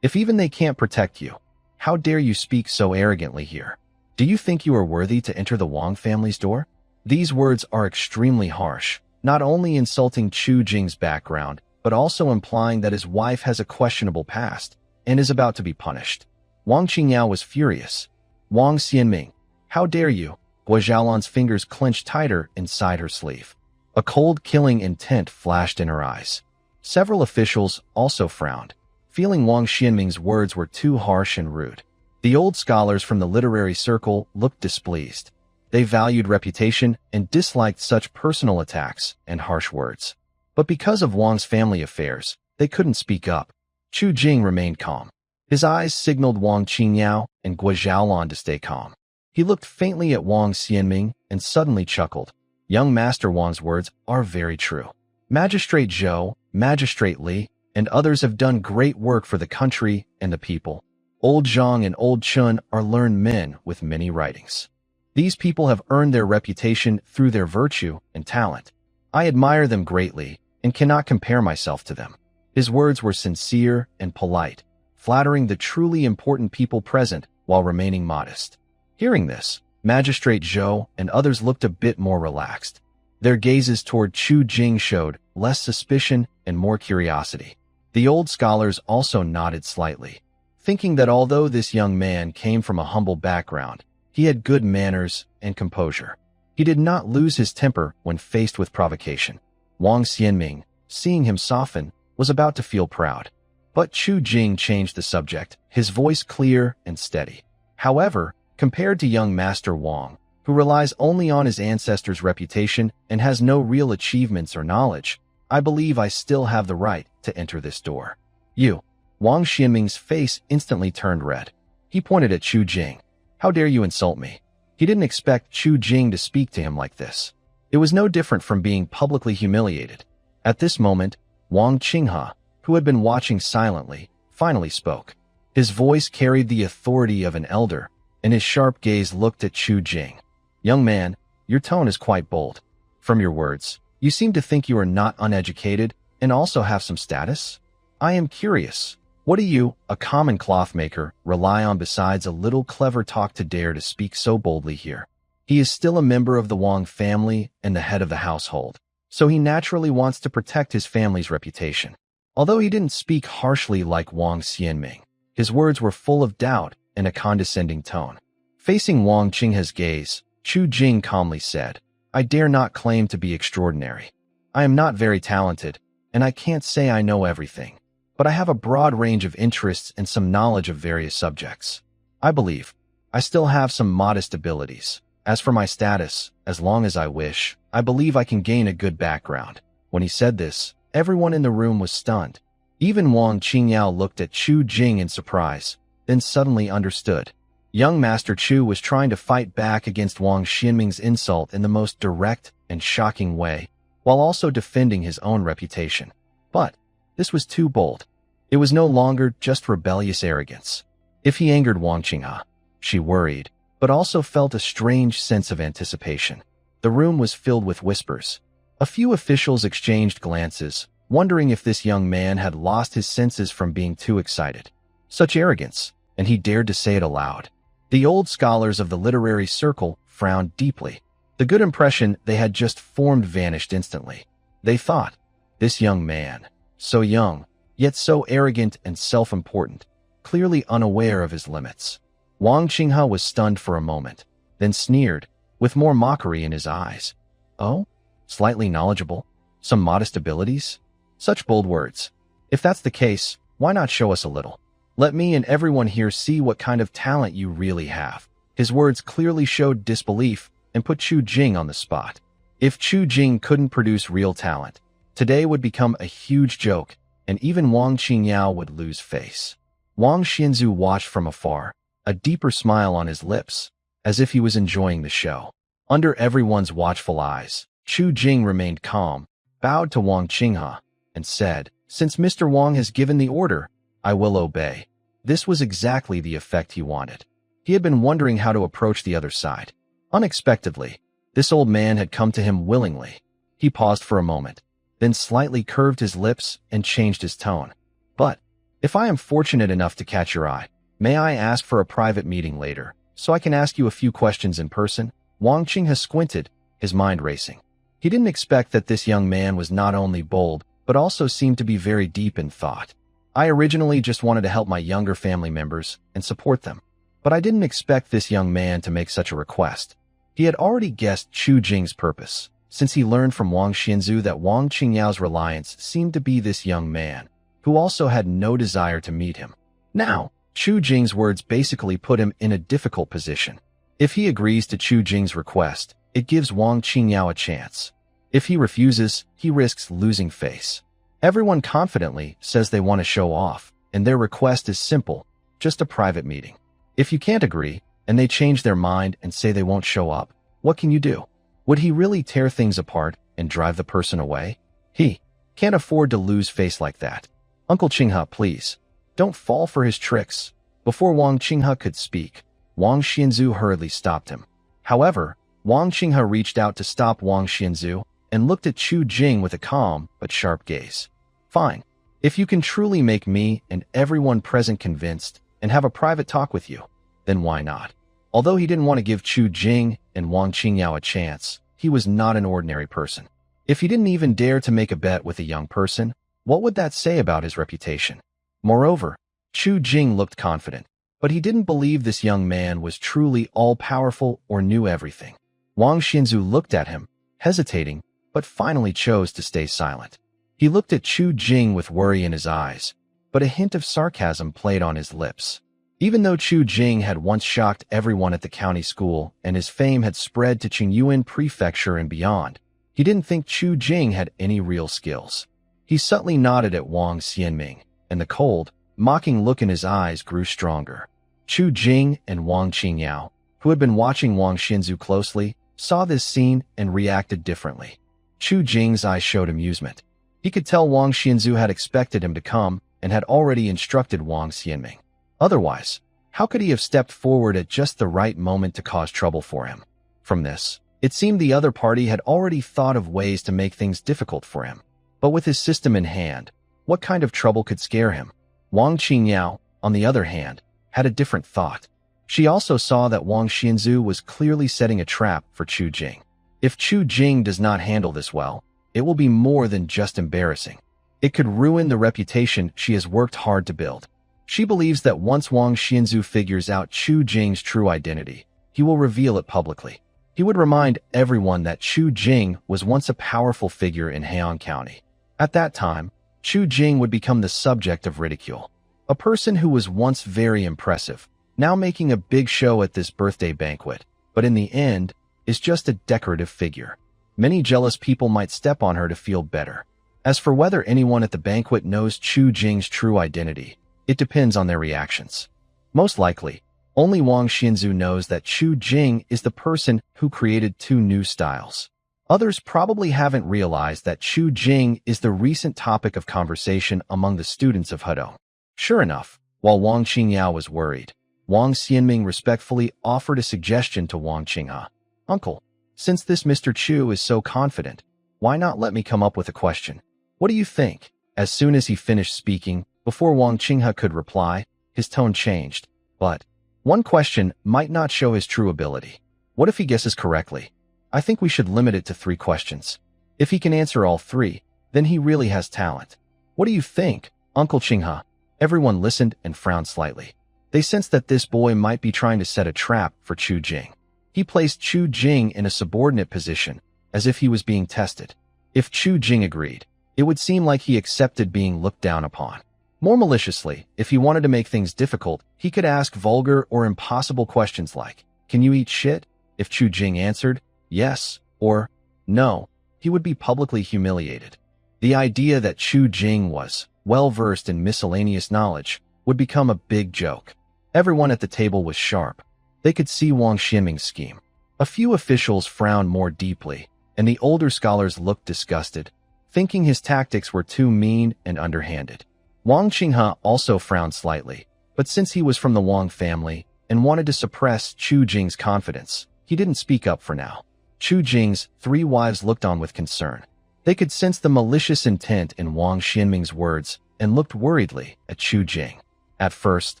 if even they can't protect you, how dare you speak so arrogantly here? Do you think you are worthy to enter the Wang family's door?" These words are extremely harsh, not only insulting Chu Jing's background, but also implying that his wife has a questionable past and is about to be punished. Wang Qingyao was furious. "Wang Xianming, how dare you?" Guozhaolan's fingers clenched tighter inside her sleeve. A cold, killing intent flashed in her eyes. Several officials also frowned, feeling Wang Xianming's words were too harsh and rude. The old scholars from the literary circle looked displeased. They valued reputation and disliked such personal attacks and harsh words. But because of Wang's family affairs, they couldn't speak up. Chu Jing remained calm. His eyes signaled Wang Qingyao and Guozhaolan to stay calm. He looked faintly at Wang Xianming and suddenly chuckled. Young Master Wang's words are very true. Magistrate Zhou, Magistrate Li, and others have done great work for the country and the people. Old Zhang and Old Chun are learned men with many writings. These people have earned their reputation through their virtue and talent. I admire them greatly and cannot compare myself to them. His words were sincere and polite, flattering the truly important people present while remaining modest. Hearing this, Magistrate Zhou and others looked a bit more relaxed. Their gazes toward Chu Jing showed less suspicion and more curiosity. The old scholars also nodded slightly, thinking that although this young man came from a humble background, he had good manners and composure. He did not lose his temper when faced with provocation. Wang Xianming, seeing him soften, was about to feel proud. But Chu Jing changed the subject, his voice clear and steady. "However, compared to young Master Wang, who relies only on his ancestors' reputation and has no real achievements or knowledge, I believe I still have the right to enter this door." "You." Wang Xianming's face instantly turned red. He pointed at Chu Jing. How dare you insult me? He didn't expect Chu Jing to speak to him like this. It was no different from being publicly humiliated. At this moment, Wang Qinghe, who had been watching silently, finally spoke. His voice carried the authority of an elder, and his sharp gaze looked at Chu Jing. Young man, your tone is quite bold. From your words, you seem to think you are not uneducated and also have some status? I am curious. What do you, a common cloth maker, rely on besides a little clever talk to dare to speak so boldly here? He is still a member of the Wang family and the head of the household, so he naturally wants to protect his family's reputation. Although he didn't speak harshly like Wang Xianming, his words were full of doubt and a condescending tone. Facing Wang Qinghe's gaze, Chu Jing calmly said, I dare not claim to be extraordinary. I am not very talented, and I can't say I know everything, but I have a broad range of interests and some knowledge of various subjects. I believe I still have some modest abilities. As for my status, as long as I wish, I believe I can gain a good background. When he said this, everyone in the room was stunned. Even Wang Qingyao looked at Chu Jing in surprise, then suddenly understood. Young Master Chu was trying to fight back against Wang Xianming's insult in the most direct and shocking way, while also defending his own reputation. But this was too bold. It was no longer just rebellious arrogance. If he angered Wang Qinghe, she worried, but also felt a strange sense of anticipation. The room was filled with whispers. A few officials exchanged glances, wondering if this young man had lost his senses from being too excited. Such arrogance, and he dared to say it aloud. The old scholars of the literary circle frowned deeply. The good impression they had just formed vanished instantly. They thought, this young man, so young, yet so arrogant and self-important, clearly unaware of his limits. Wang Qinghe was stunned for a moment, then sneered, with more mockery in his eyes. Oh? Slightly knowledgeable? Some modest abilities? Such bold words. If that's the case, why not show us a little? Let me and everyone here see what kind of talent you really have. His words clearly showed disbelief and put Chu Jing on the spot. If Chu Jing couldn't produce real talent, today would become a huge joke, and even Wang Qingyao would lose face. Wang Xianzu watched from afar, a deeper smile on his lips, as if he was enjoying the show. Under everyone's watchful eyes, Chu Jing remained calm, bowed to Wang Qinghe, and said, Since Mr. Wang has given the order, I will obey. This was exactly the effect he wanted. He had been wondering how to approach the other side. Unexpectedly, this old man had come to him willingly. He paused for a moment, then slightly curved his lips and changed his tone. But, if I am fortunate enough to catch your eye, may I ask for a private meeting later, so I can ask you a few questions in person? Wang Qinghe squinted, his mind racing. He didn't expect that this young man was not only bold, but also seemed to be very deep in thought. I originally just wanted to help my younger family members and support them, but I didn't expect this young man to make such a request. He had already guessed Chu Jing's purpose, since he learned from Wang Xianzu that Wang Qingyao's reliance seemed to be this young man, who also had no desire to meet him. Now, Chu Jing's words basically put him in a difficult position. If he agrees to Chu Jing's request, it gives Wang Qingyao a chance. If he refuses, he risks losing face. Everyone confidently says they want to show off, and their request is simple, just a private meeting. If you can't agree, and they change their mind and say they won't show up, what can you do? Would he really tear things apart and drive the person away? He can't afford to lose face like that. Uncle Qinghe, please, don't fall for his tricks. Before Wang Qinghe could speak, Wang Xianzu hurriedly stopped him. However, Wang Qinghe reached out to stop Wang Xianzu and looked at Chu Jing with a calm but sharp gaze. Fine. If you can truly make me and everyone present convinced and have a private talk with you, then why not? Although he didn't want to give Chu Jing and Wang Qingyao a chance, he was not an ordinary person. If he didn't even dare to make a bet with a young person, what would that say about his reputation? Moreover, Chu Jing looked confident, but he didn't believe this young man was truly all-powerful or knew everything. Wang Xianzu looked at him, hesitating, but finally chose to stay silent. He looked at Chu Jing with worry in his eyes, but a hint of sarcasm played on his lips. Even though Chu Jing had once shocked everyone at the county school and his fame had spread to Qingyuan Prefecture and beyond, he didn't think Chu Jing had any real skills. He subtly nodded at Wang Xianming, and the cold, mocking look in his eyes grew stronger. Chu Jing and Wang Qingyao, who had been watching Wang Xinzu closely, saw this scene and reacted differently. Chu Jing's eyes showed amusement. He could tell Wang Xinzu had expected him to come and had already instructed Wang Xianming. Otherwise, how could he have stepped forward at just the right moment to cause trouble for him? From this, it seemed the other party had already thought of ways to make things difficult for him. But with his system in hand, what kind of trouble could scare him? Wang Qingyao, on the other hand, had a different thought. She also saw that Wang Xinzu was clearly setting a trap for Chu Jing. If Chu Jing does not handle this well, it will be more than just embarrassing. It could ruin the reputation she has worked hard to build. She believes that once Wang Xinzu figures out Chu Jing's true identity, he will reveal it publicly. He would remind everyone that Chu Jing was once a powerful figure in Heian County. At that time, Chu Jing would become the subject of ridicule. A person who was once very impressive, now making a big show at this birthday banquet, but in the end, is just a decorative figure. Many jealous people might step on her to feel better. As for whether anyone at the banquet knows Chu Jing's true identity, it depends on their reactions. Most likely, only Wang Xinzu knows that Chu Jing is the person who created 2 new styles. Others probably haven't realized that Chu Jing is the recent topic of conversation among the students of Hudong. Sure enough, while Wang Qingyao was worried, Wang Xianming respectfully offered a suggestion to Wang Qinghe. Uncle, since this Mr. Chu is so confident, why not let me come up with a question? What do you think? As soon as he finished speaking, before Wang Qinghe could reply, his tone changed. But one question might not show his true ability. What if he guesses correctly? I think we should limit it to 3 questions. If he can answer all 3, then he really has talent. What do you think, Uncle Qinghe? Everyone listened and frowned slightly. They sensed that this boy might be trying to set a trap for Chu Jing. He placed Chu Jing in a subordinate position, as if he was being tested. If Chu Jing agreed, it would seem like he accepted being looked down upon. More maliciously, if he wanted to make things difficult, he could ask vulgar or impossible questions like, "Can you eat shit?" If Chu Jing answered, yes or no, he would be publicly humiliated. The idea that Chu Jing was well-versed in miscellaneous knowledge would become a big joke. Everyone at the table was sharp. They could see Wang Xianming's scheme. A few officials frowned more deeply, and the older scholars looked disgusted, thinking his tactics were too mean and underhanded. Wang Qinghe also frowned slightly, but since he was from the Wang family and wanted to suppress Chu Jing's confidence, he didn't speak up for now. Chu Jing's 3 wives looked on with concern. They could sense the malicious intent in Wang Xianming's words and looked worriedly at Chu Jing. At first,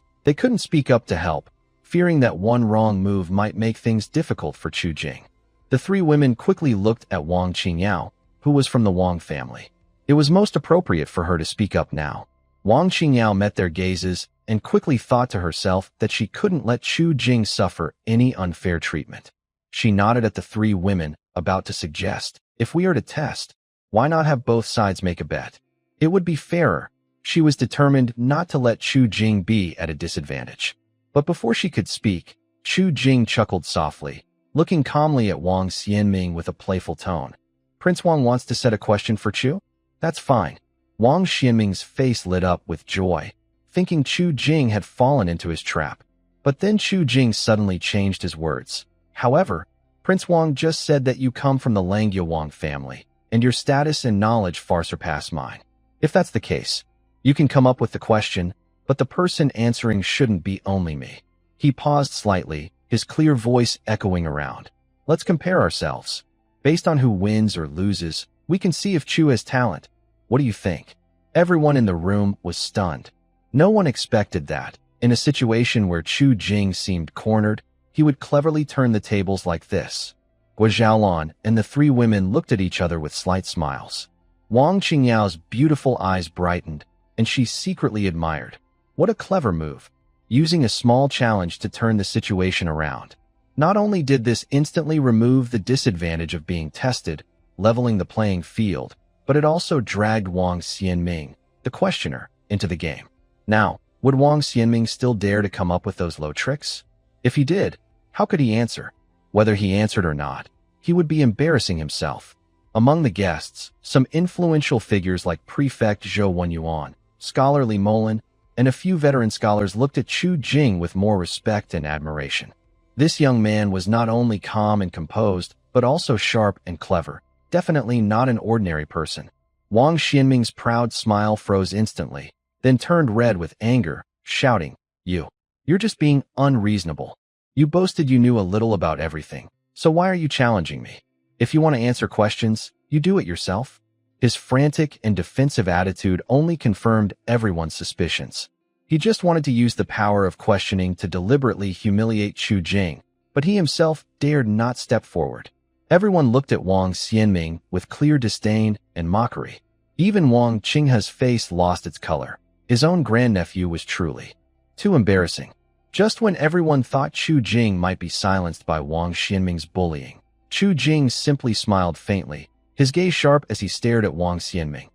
they couldn't speak up to help, fearing that one wrong move might make things difficult for Chu Jing. The 3 women quickly looked at Wang Qingyao, who was from the Wang family. It was most appropriate for her to speak up now. Wang Qingyao met their gazes and quickly thought to herself that she couldn't let Chu Jing suffer any unfair treatment. She nodded at the 3 women, about to suggest, if we are to test, why not have both sides make a bet? It would be fairer. She was determined not to let Chu Jing be at a disadvantage. But before she could speak, Chu Jing chuckled softly, looking calmly at Wang Xianming with a playful tone. Prince Wang wants to set a question for Chu? That's fine. Wang Xianming's face lit up with joy, thinking Chu Jing had fallen into his trap. But then Chu Jing suddenly changed his words. However, Prince Wang just said that you come from the Langya Wang family, and your status and knowledge far surpass mine. If that's the case, you can come up with the question, but the person answering shouldn't be only me. He paused slightly, his clear voice echoing around. Let's compare ourselves. Based on who wins or loses, we can see if Chu has talent. What do you think? Everyone in the room was stunned. No one expected that, in a situation where Chu Jing seemed cornered, he would cleverly turn the tables like this. Gua Zhaolan and the 3 women looked at each other with slight smiles. Wang Qingyao's beautiful eyes brightened, and she secretly admired. What a clever move, using a small challenge to turn the situation around. Not only did this instantly remove the disadvantage of being tested, leveling the playing field, but it also dragged Wang Xianming, the questioner, into the game. Now, would Wang Xianming still dare to come up with those low tricks? If he did, how could he answer? Whether he answered or not, he would be embarrassing himself. Among the guests, some influential figures like Prefect Zhou Wenyuan, Scholar Li Molan, and a few veteran scholars looked at Chu Jing with more respect and admiration. This young man was not only calm and composed, but also sharp and clever, definitely not an ordinary person. Wang Xianming's proud smile froze instantly, then turned red with anger, shouting, You're just being unreasonable. You boasted you knew a little about everything, so why are you challenging me? If you want to answer questions, you do it yourself." His frantic and defensive attitude only confirmed everyone's suspicions. He just wanted to use the power of questioning to deliberately humiliate Chu Jing, but he himself dared not step forward. Everyone looked at Wang Xianming with clear disdain and mockery. Even Wang Qinghe's face lost its color. His own grandnephew was truly too embarrassing. Just when everyone thought Chu Jing might be silenced by Wang Xianming's bullying, Chu Jing simply smiled faintly, his gaze sharp as he stared at Wang Xianming.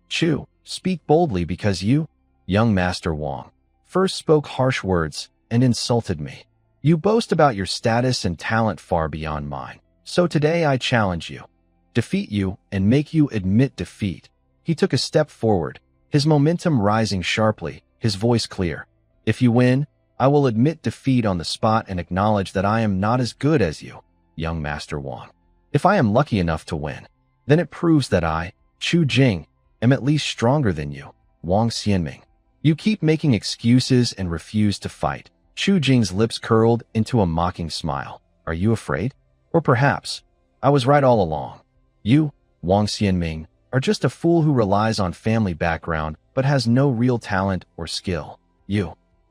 Chu, speak boldly because you, young Master Wang, first spoke harsh words and insulted me. You boast about your status and talent far beyond mine. So today I challenge you, defeat you, and make you admit defeat." He took a step forward, his momentum rising sharply, his voice clear. "If you win, I will admit defeat on the spot and acknowledge that I am not as good as you, young Master Wang. If I am lucky enough to win, then it proves that I, Chu Jing, am at least stronger than you, Wang Xianming. You keep making excuses and refuse to fight." Chu Jing's lips curled into a mocking smile. "Are you afraid? Or perhaps, I was right all along. You, Wang Xianming, are just a fool who relies on family background but has no real talent or skill.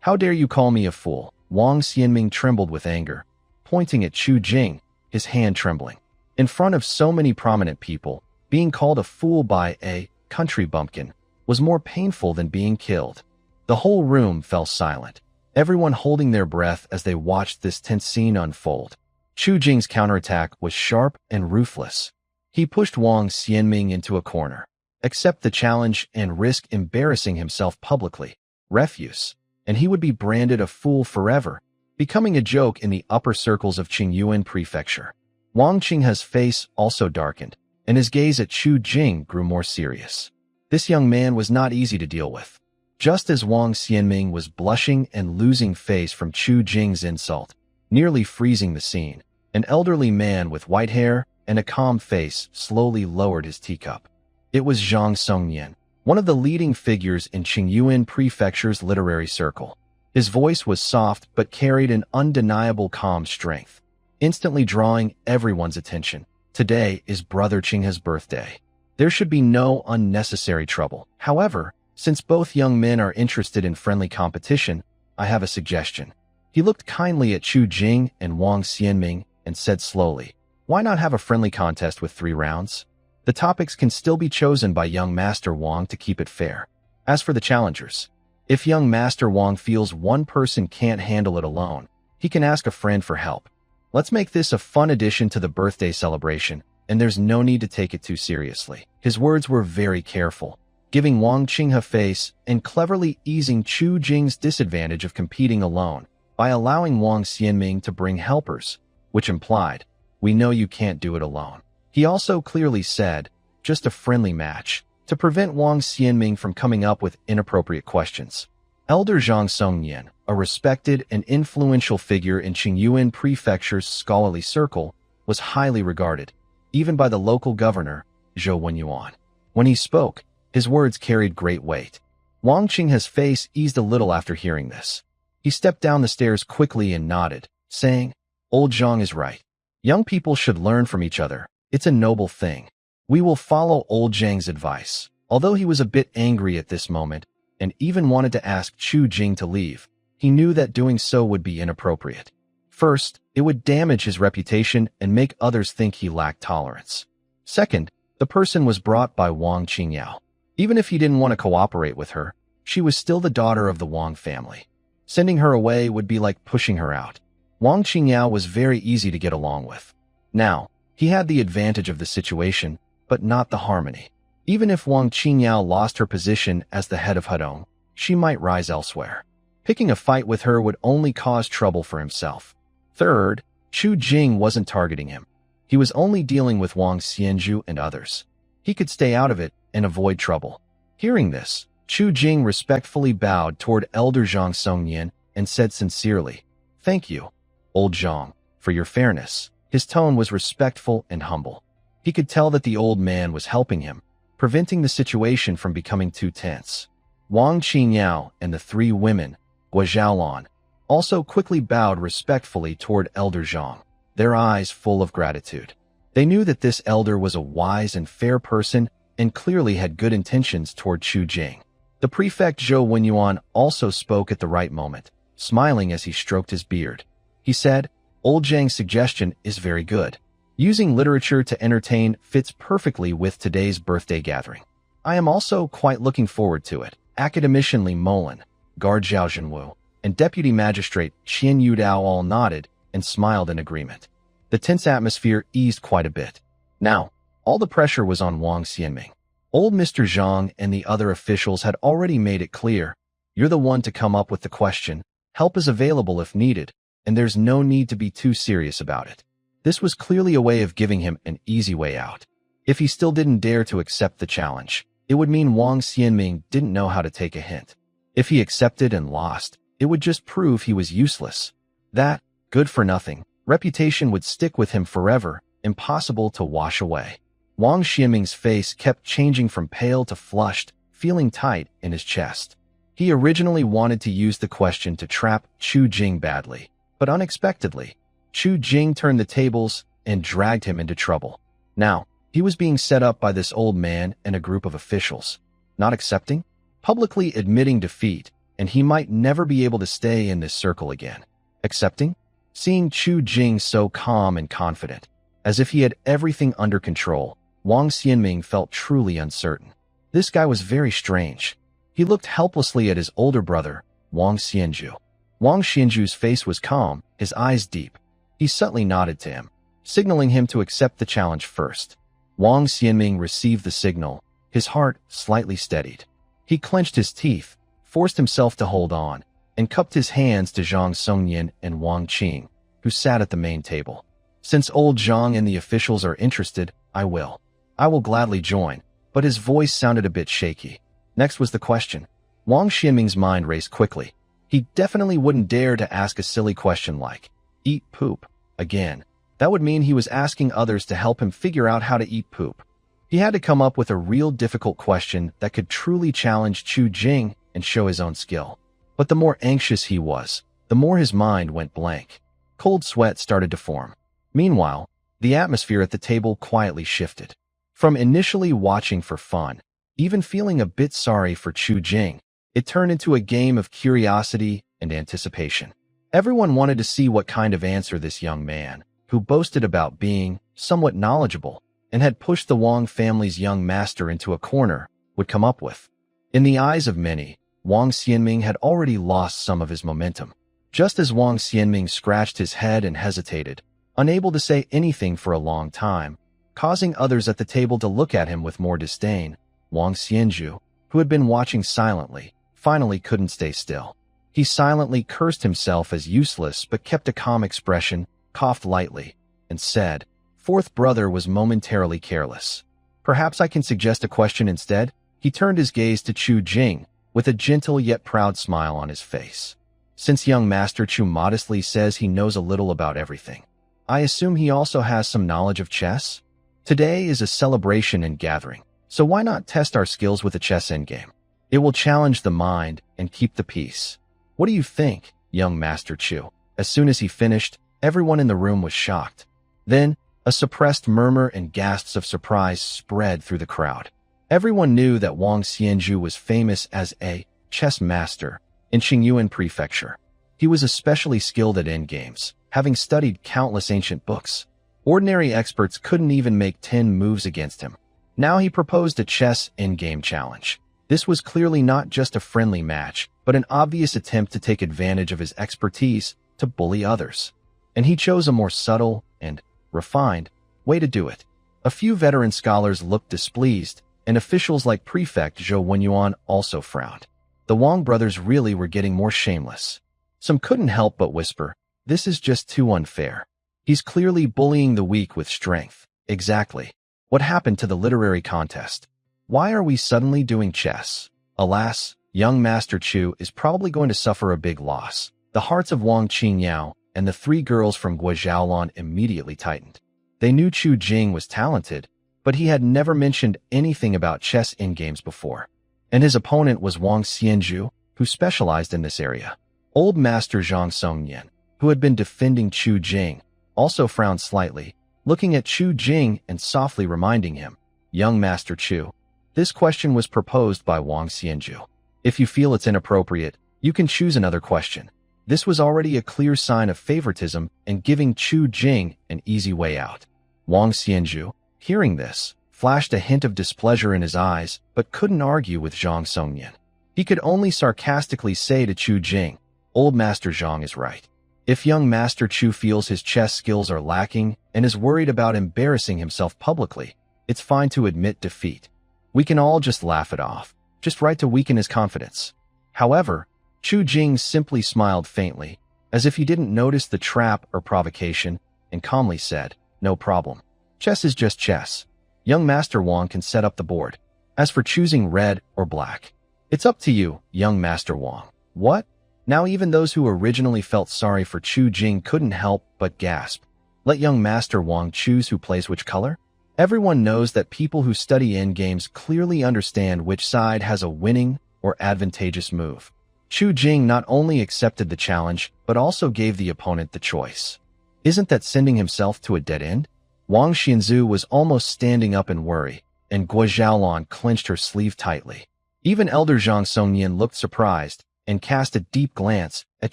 How dare you call me a fool?" Wang Xianming trembled with anger, pointing at Chu Jing, his hand trembling. In front of so many prominent people, being called a fool by a country bumpkin was more painful than being killed. The whole room fell silent, everyone holding their breath as they watched this tense scene unfold. Chu Jing's counterattack was sharp and ruthless. He pushed Wang Xianming into a corner. Accept the challenge and risk embarrassing himself publicly. Refuse, and he would be branded a fool forever, becoming a joke in the upper circles of Qingyuan Prefecture. Wang Qinghe's face also darkened, and his gaze at Chu Jing grew more serious. This young man was not easy to deal with. Just as Wang Xianming was blushing and losing face from Chu Jing's insult, nearly freezing the scene, an elderly man with white hair and a calm face slowly lowered his teacup. It was Zhang Songnian, one of the leading figures in Qingyuan Prefecture's literary circle. His voice was soft but carried an undeniable calm strength, instantly drawing everyone's attention. Today is Brother Qinghe's birthday. There should be no unnecessary trouble. However, since both young men are interested in friendly competition, I have a suggestion. He looked kindly at Chu Jing and Wang Xianming and said slowly, "Why not have a friendly contest with 3 rounds? The topics can still be chosen by young Master Wang to keep it fair. As for the challengers, if young Master Wang feels one person can't handle it alone, he can ask a friend for help. Let's make this a fun addition to the birthday celebration, and there's no need to take it too seriously." His words were very careful, giving Wang Qinghe face and cleverly easing Chu Jing's disadvantage of competing alone by allowing Wang Xianming to bring helpers, which implied, "We know you can't do it alone." He also clearly said, "Just a friendly match," to prevent Wang Xianming from coming up with inappropriate questions. Elder Zhang Songnian, a respected and influential figure in Qingyuan Prefecture's scholarly circle, was highly regarded, even by the local governor, Zhou Wenyuan. When he spoke, his words carried great weight. Wang Qinghe's face eased a little after hearing this. He stepped down the stairs quickly and nodded, saying, "Old Zhang is right. Young people should learn from each other. It's a noble thing. We will follow old Zhang's advice." Although he was a bit angry at this moment, and even wanted to ask Chu Jing to leave, he knew that doing so would be inappropriate. First, it would damage his reputation and make others think he lacked tolerance. Second, the person was brought by Wang Qingyao. Even if he didn't want to cooperate with her, she was still the daughter of the Wang family. Sending her away would be like pushing her out. Wang Qingyao was very easy to get along with. Now, he had the advantage of the situation, but not the harmony. Even if Wang Qingyao lost her position as the head of Hedong, she might rise elsewhere. Picking a fight with her would only cause trouble for himself. Third, Chu Jing wasn't targeting him. He was only dealing with Wang Xianzhu and others. He could stay out of it and avoid trouble. Hearing this, Chu Jing respectfully bowed toward Elder Zhang Songyan and said sincerely, "Thank you, old Zhang, for your fairness." His tone was respectful and humble. He could tell that the old man was helping him, preventing the situation from becoming too tense. Wang Qingyao and the three women, Gua Zhaolan, also quickly bowed respectfully toward Elder Zhang, their eyes full of gratitude. They knew that this elder was a wise and fair person and clearly had good intentions toward Chu Jing. The prefect Zhou Wenyuan also spoke at the right moment, smiling as he stroked his beard. He said, "Old Zhang's suggestion is very good. Using literature to entertain fits perfectly with today's birthday gathering. I am also quite looking forward to it." Academician Li Molan, Guard Zhao Zhenwu, and Deputy Magistrate Qian Yudao all nodded and smiled in agreement. The tense atmosphere eased quite a bit. Now, all the pressure was on Wang Xianming. Old Mr. Zhang and the other officials had already made it clear, "You're the one to come up with the question. Help is available if needed, and there's no need to be too serious about it." This was clearly a way of giving him an easy way out. If he still didn't dare to accept the challenge, it would mean Wang Xianming didn't know how to take a hint. If he accepted and lost, it would just prove he was useless. That, good for nothing, reputation would stick with him forever, impossible to wash away. Wang Xianming's face kept changing from pale to flushed, feeling tight in his chest. He originally wanted to use the question to trap Chu Jing badly, but unexpectedly, Chu Jing turned the tables and dragged him into trouble. Now, he was being set up by this old man and a group of officials. Not accepting? Publicly admitting defeat, and he might never be able to stay in this circle again. Accepting? Seeing Chu Jing so calm and confident, as if he had everything under control, Wang Xianming felt truly uncertain. This guy was very strange. He looked helplessly at his older brother, Wang Xianju. Wang Xianju's face was calm, his eyes deep. He subtly nodded to him, signaling him to accept the challenge first. Wang Xianming received the signal, his heart slightly steadied. He clenched his teeth, forced himself to hold on, and cupped his hands to Zhang Songyan and Wang Qing, who sat at the main table. "Since old Zhang and the officials are interested, I will gladly join," but his voice sounded a bit shaky. Next was the question. Wang Xianming's mind raced quickly. He definitely wouldn't dare to ask a silly question like, "Eat poop," again. That would mean he was asking others to help him figure out how to eat poop. He had to come up with a real difficult question that could truly challenge Chu Jing and show his own skill. But the more anxious he was, the more his mind went blank. Cold sweat started to form. Meanwhile, the atmosphere at the table quietly shifted. From initially watching for fun, even feeling a bit sorry for Chu Jing, it turned into a game of curiosity and anticipation. Everyone wanted to see what kind of answer this young man, who boasted about being somewhat knowledgeable and had pushed the Wang family's young master into a corner, would come up with. In the eyes of many, Wang Xianming had already lost some of his momentum. Just as Wang Xianming scratched his head and hesitated, unable to say anything for a long time, causing others at the table to look at him with more disdain, Wang Xianju, who had been watching silently, finally couldn't stay still. He silently cursed himself as useless but kept a calm expression, coughed lightly, and said, "Fourth brother was momentarily careless. Perhaps I can suggest a question instead?" He turned his gaze to Chu Jing, with a gentle yet proud smile on his face. "Since young Master Chu modestly says he knows a little about everything, I assume he also has some knowledge of chess? Today is a celebration and gathering, so why not test our skills with a chess endgame? It will challenge the mind and keep the peace. What do you think, young Master Chu?" As soon as he finished, everyone in the room was shocked. Then, a suppressed murmur and gasps of surprise spread through the crowd. Everyone knew that Wang Xianju was famous as a chess master in Qingyuan Prefecture. He was especially skilled at endgames, having studied countless ancient books. Ordinary experts couldn't even make 10 moves against him. Now he proposed a chess endgame challenge. This was clearly not just a friendly match, but an obvious attempt to take advantage of his expertise to bully others. And he chose a more subtle and refined way to do it. A few veteran scholars looked displeased, and officials like Prefect Zhou Wenyuan also frowned. The Wang brothers really were getting more shameless. Some couldn't help but whisper, "This is just too unfair. He's clearly bullying the weak with strength." Exactly. What happened to the literary contest? Why are we suddenly doing chess? Alas, young Master Chu is probably going to suffer a big loss. The hearts of Wang Qingyao and the three girls from Guizhaolan immediately tightened. They knew Chu Jing was talented, but he had never mentioned anything about chess in games before. And his opponent was Wang Xianzhu, who specialized in this area. Old Master Zhang Songyan, who had been defending Chu Jing, also frowned slightly, looking at Chu Jing and softly reminding him, "Young Master Chu, this question was proposed by Wang Xianzhu. If you feel it's inappropriate, you can choose another question." This was already a clear sign of favoritism and giving Chu Jing an easy way out. Wang Xianzhu, hearing this, flashed a hint of displeasure in his eyes, but couldn't argue with Zhang Songyan. He could only sarcastically say to Chu Jing, "Old Master Zhang is right. If young Master Chu feels his chess skills are lacking and is worried about embarrassing himself publicly, it's fine to admit defeat. We can all just laugh it off, just right to weaken his confidence." However, Chu Jing simply smiled faintly, as if he didn't notice the trap or provocation, and calmly said, "No problem. Chess is just chess. Young Master Wang can set up the board. As for choosing red or black, it's up to you, young Master Wang." What? Now even those who originally felt sorry for Chu Jing couldn't help but gasp. Let young Master Wang choose who plays which color? Everyone knows that people who study endgames clearly understand which side has a winning or advantageous move. Chu Jing not only accepted the challenge, but also gave the opponent the choice. Isn't that sending himself to a dead end? Wang Xianzhu was almost standing up in worry, and Guizhaolan clenched her sleeve tightly. Even Elder Zhang Songyan looked surprised and cast a deep glance at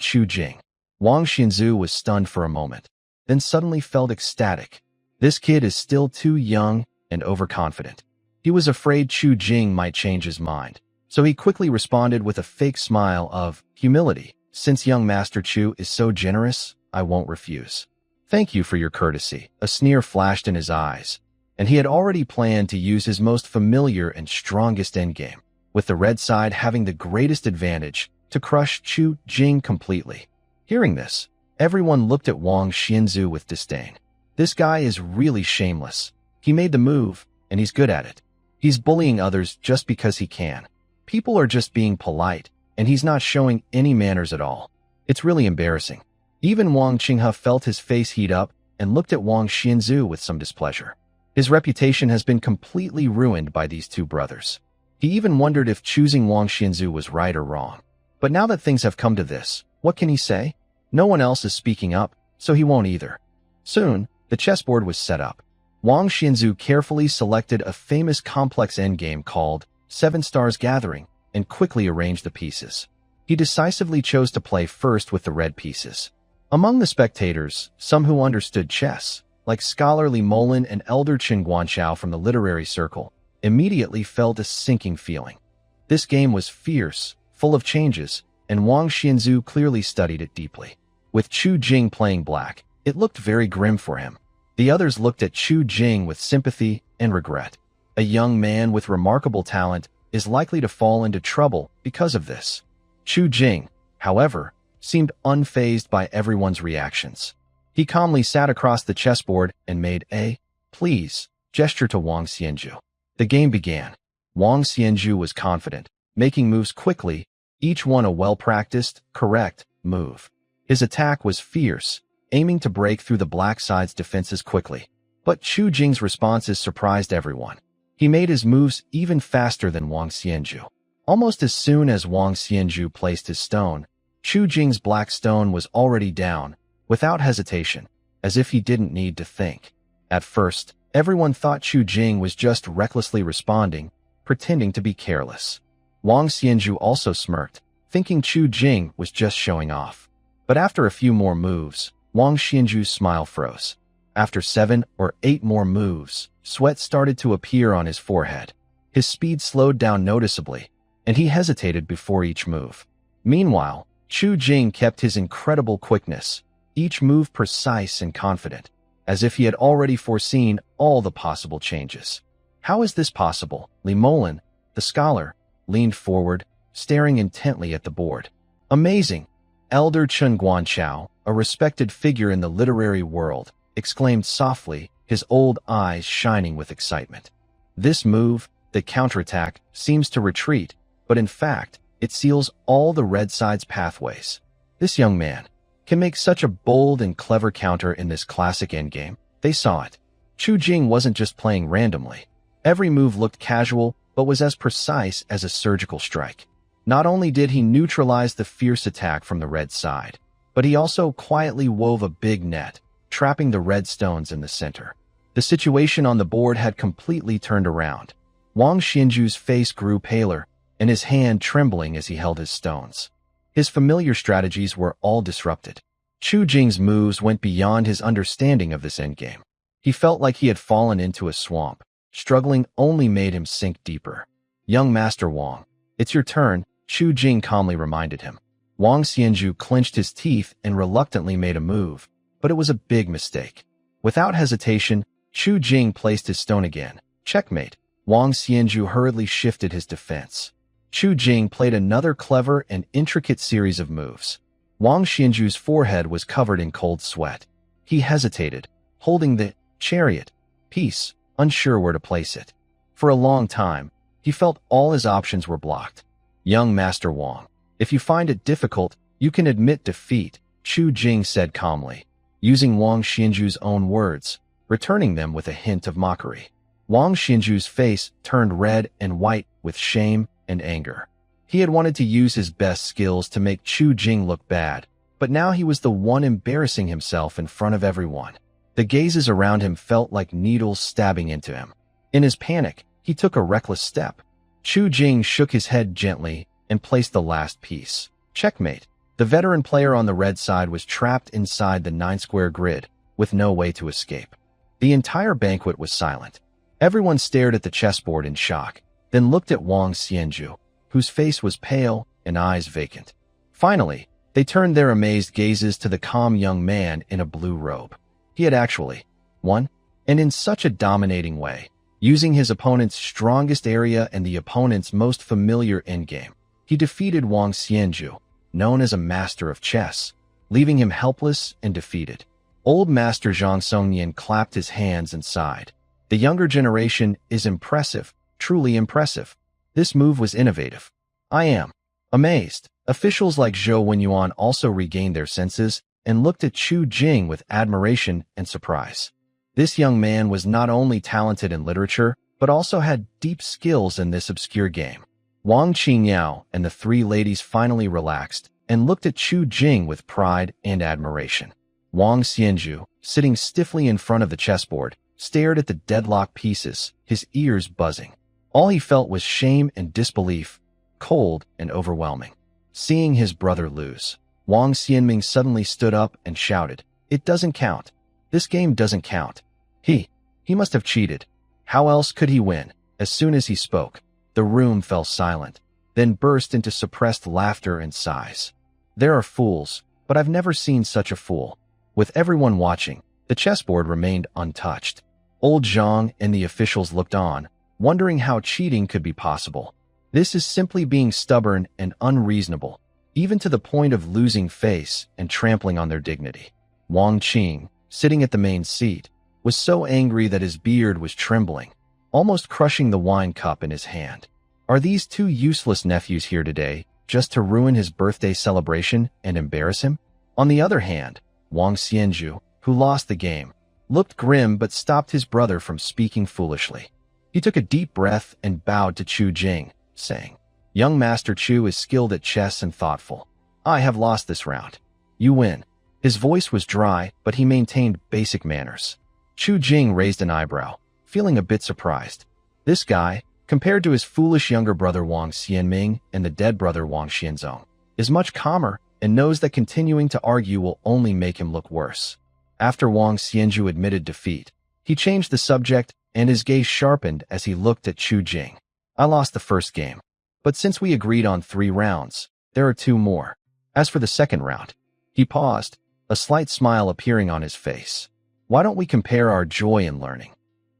Chu Jing. Wang Xianzhu was stunned for a moment, then suddenly felt ecstatic. This kid is still too young and overconfident. He was afraid Chu Jing might change his mind, so he quickly responded with a fake smile of humility. "Since young Master Chu is so generous, I won't refuse. Thank you for your courtesy." A sneer flashed in his eyes, and he had already planned to use his most familiar and strongest endgame, with the red side having the greatest advantage, to crush Chu Jing completely. Hearing this, everyone looked at Wang Xianzhu with disdain. This guy is really shameless. He made the move, and he's good at it. He's bullying others just because he can. People are just being polite, and he's not showing any manners at all. It's really embarrassing. Even Wang Qinghe felt his face heat up and looked at Wang Xianzhu with some displeasure. His reputation has been completely ruined by these two brothers. He even wondered if choosing Wang Xianzhu was right or wrong. But now that things have come to this, what can he say? No one else is speaking up, so he won't either. Soon, the chessboard was set up. Wang Xianzhu carefully selected a famous complex endgame called Seven Stars Gathering and quickly arranged the pieces. He decisively chose to play first with the red pieces. Among the spectators, some who understood chess, like scholar Li Molin and elder Chen Guanxiao from the literary circle, immediately felt a sinking feeling. This game was fierce, full of changes, and Wang Xianzhu clearly studied it deeply. With Chu Jing playing black, it looked very grim for him. The others looked at Chu Jing with sympathy and regret. A young man with remarkable talent is likely to fall into trouble because of this. Chu Jing, however, seemed unfazed by everyone's reactions. He calmly sat across the chessboard and made a "please" gesture to Wang Xianzhu. The game began. Wang Xianzhu was confident, making moves quickly, each one a well-practiced, correct move. His attack was fierce, aiming to break through the black side's defenses quickly. But Chu Jing's responses surprised everyone. He made his moves even faster than Wang Xianzhu. Almost as soon as Wang Xianzhu placed his stone, Chu Jing's black stone was already down, without hesitation, as if he didn't need to think. At first, everyone thought Chu Jing was just recklessly responding, pretending to be careless. Wang Xianzhu also smirked, thinking Chu Jing was just showing off. But after a few more moves, Wang Xianzhu's smile froze. After 7 or 8 more moves, sweat started to appear on his forehead. His speed slowed down noticeably, and he hesitated before each move. Meanwhile, Chu Jing kept his incredible quickness, each move precise and confident, as if he had already foreseen all the possible changes. How is this possible? Li Molin, the scholar, leaned forward, staring intently at the board. Amazing! Elder Chen Guanxiao, a respected figure in the literary world, exclaimed softly, his old eyes shining with excitement. This move, the counterattack, seems to retreat, but in fact, it seals all the red side's pathways. This young man can make such a bold and clever counter in this classic endgame. They saw it. Chu Jing wasn't just playing randomly. Every move looked casual, but was as precise as a surgical strike. Not only did he neutralize the fierce attack from the red side, but he also quietly wove a big net, trapping the red stones in the center. The situation on the board had completely turned around. Wang Xianju's face grew paler, and his hand trembling as he held his stones. His familiar strategies were all disrupted. Chu Jing's moves went beyond his understanding of this endgame. He felt like he had fallen into a swamp. Struggling only made him sink deeper. "Young Master Wang, it's your turn," Chu Jing calmly reminded him. Wang Xianju clenched his teeth and reluctantly made a move, but it was a big mistake. Without hesitation, Chu Jing placed his stone again. Checkmate. Wang Xianju hurriedly shifted his defense. Chu Jing played another clever and intricate series of moves. Wang Xianju's forehead was covered in cold sweat. He hesitated, holding the chariot piece, unsure where to place it. For a long time, he felt all his options were blocked. "Young Master Wang, if you find it difficult, you can admit defeat," Chu Jing said calmly, using Wang Xianju's own words, returning them with a hint of mockery. Wang Xianju's face turned red and white with shame and anger. He had wanted to use his best skills to make Chu Jing look bad, but now he was the one embarrassing himself in front of everyone. The gazes around him felt like needles stabbing into him. In his panic, he took a reckless step. Chu Jing shook his head gently and placed the last piece. Checkmate. The veteran player on the red side was trapped inside the 9-square grid, with no way to escape. The entire banquet was silent. Everyone stared at the chessboard in shock, then looked at Wang Xianju, whose face was pale and eyes vacant. Finally, they turned their amazed gazes to the calm young man in a blue robe. He had actually won, and in such a dominating way, using his opponent's strongest area and the opponent's most familiar endgame. He defeated Wang Xianju, known as a master of chess, leaving him helpless and defeated. Old Master Zhang Songnian clapped his hands and sighed. The younger generation is impressive, truly impressive. This move was innovative. I am amazed. Officials like Zhou Wenyuan also regained their senses and looked at Chu Jing with admiration and surprise. This young man was not only talented in literature, but also had deep skills in this obscure game. Wang Qingyao and the three ladies finally relaxed and looked at Chu Jing with pride and admiration. Wang Xianju, sitting stiffly in front of the chessboard, stared at the deadlock pieces, his ears buzzing. All he felt was shame and disbelief, cold and overwhelming. Seeing his brother lose, Wang Xianming suddenly stood up and shouted, "It doesn't count. This game doesn't count. He must have cheated. How else could he win?" As soon as he spoke, the room fell silent, then burst into suppressed laughter and sighs. There are fools, but I've never seen such a fool. With everyone watching, the chessboard remained untouched. Old Zhang and the officials looked on, wondering how cheating could be possible. This is simply being stubborn and unreasonable, even to the point of losing face and trampling on their dignity. Wang Qing, sitting at the main seat, was so angry that his beard was trembling, almost crushing the wine cup in his hand. Are these two useless nephews here today just to ruin his birthday celebration and embarrass him? On the other hand, Wang Xianju, who lost the game, looked grim but stopped his brother from speaking foolishly. He took a deep breath and bowed to Chu Jing, saying, "Young Master Chu is skilled at chess and thoughtful. I have lost this round. You win." His voice was dry, but he maintained basic manners. Chu Jing raised an eyebrow, feeling a bit surprised. This guy, compared to his foolish younger brother Wang Xianming and the dead brother Wang Xianzong, is much calmer and knows that continuing to argue will only make him look worse. After Wang Xianju admitted defeat, he changed the subject and his gaze sharpened as he looked at Chu Jing. "I lost the first game, but since we agreed on 3 rounds, there are 2 more. As for the second round," he paused, a slight smile appearing on his face. "Why don't we compare our joy in learning?"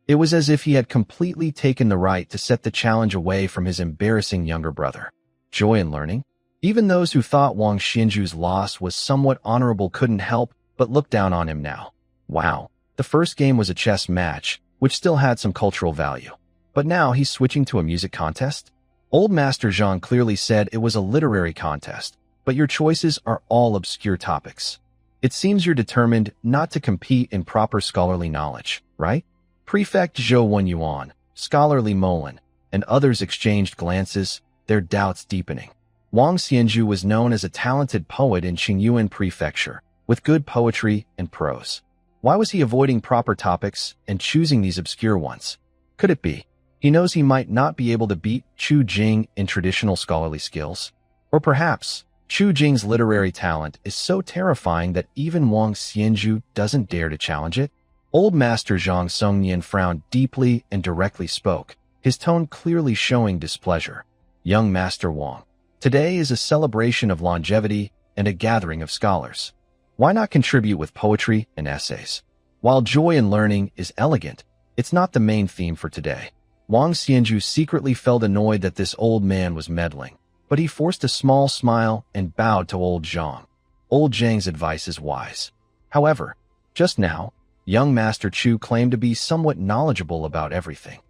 It was as if he had completely taken the right to set the challenge away from his embarrassing younger brother. Joy in learning? Even those who thought Wang Xianju's loss was somewhat honorable couldn't help but look down on him now. Wow, the first game was a chess match, which still had some cultural value. But now he's switching to a music contest? Old Master Zhang clearly said it was a literary contest, but your choices are all obscure topics. It seems you're determined not to compete in proper scholarly knowledge, right? Prefect Zhou Wenyuan, Scholarly Molan, and others exchanged glances, their doubts deepening. Wang Xianzhu was known as a talented poet in Qingyuan Prefecture, with good poetry and prose. Why was he avoiding proper topics and choosing these obscure ones? Could it be he knows he might not be able to beat Chu Jing in traditional scholarly skills? Or perhaps Chu Jing's literary talent is so terrifying that even Wang Xianzhu doesn't dare to challenge it? Old Master Zhang Songnian frowned deeply and directly spoke, his tone clearly showing displeasure. Young Master Wang, today is a celebration of longevity and a gathering of scholars. Why not contribute with poetry and essays? While joy in learning is elegant, it's not the main theme for today. Wang Xianzhu secretly felt annoyed that this old man was meddling, but he forced a small smile and bowed to old Zhang. Old Zhang's advice is wise. However, just now, young Master Chu claimed to be somewhat knowledgeable about everything.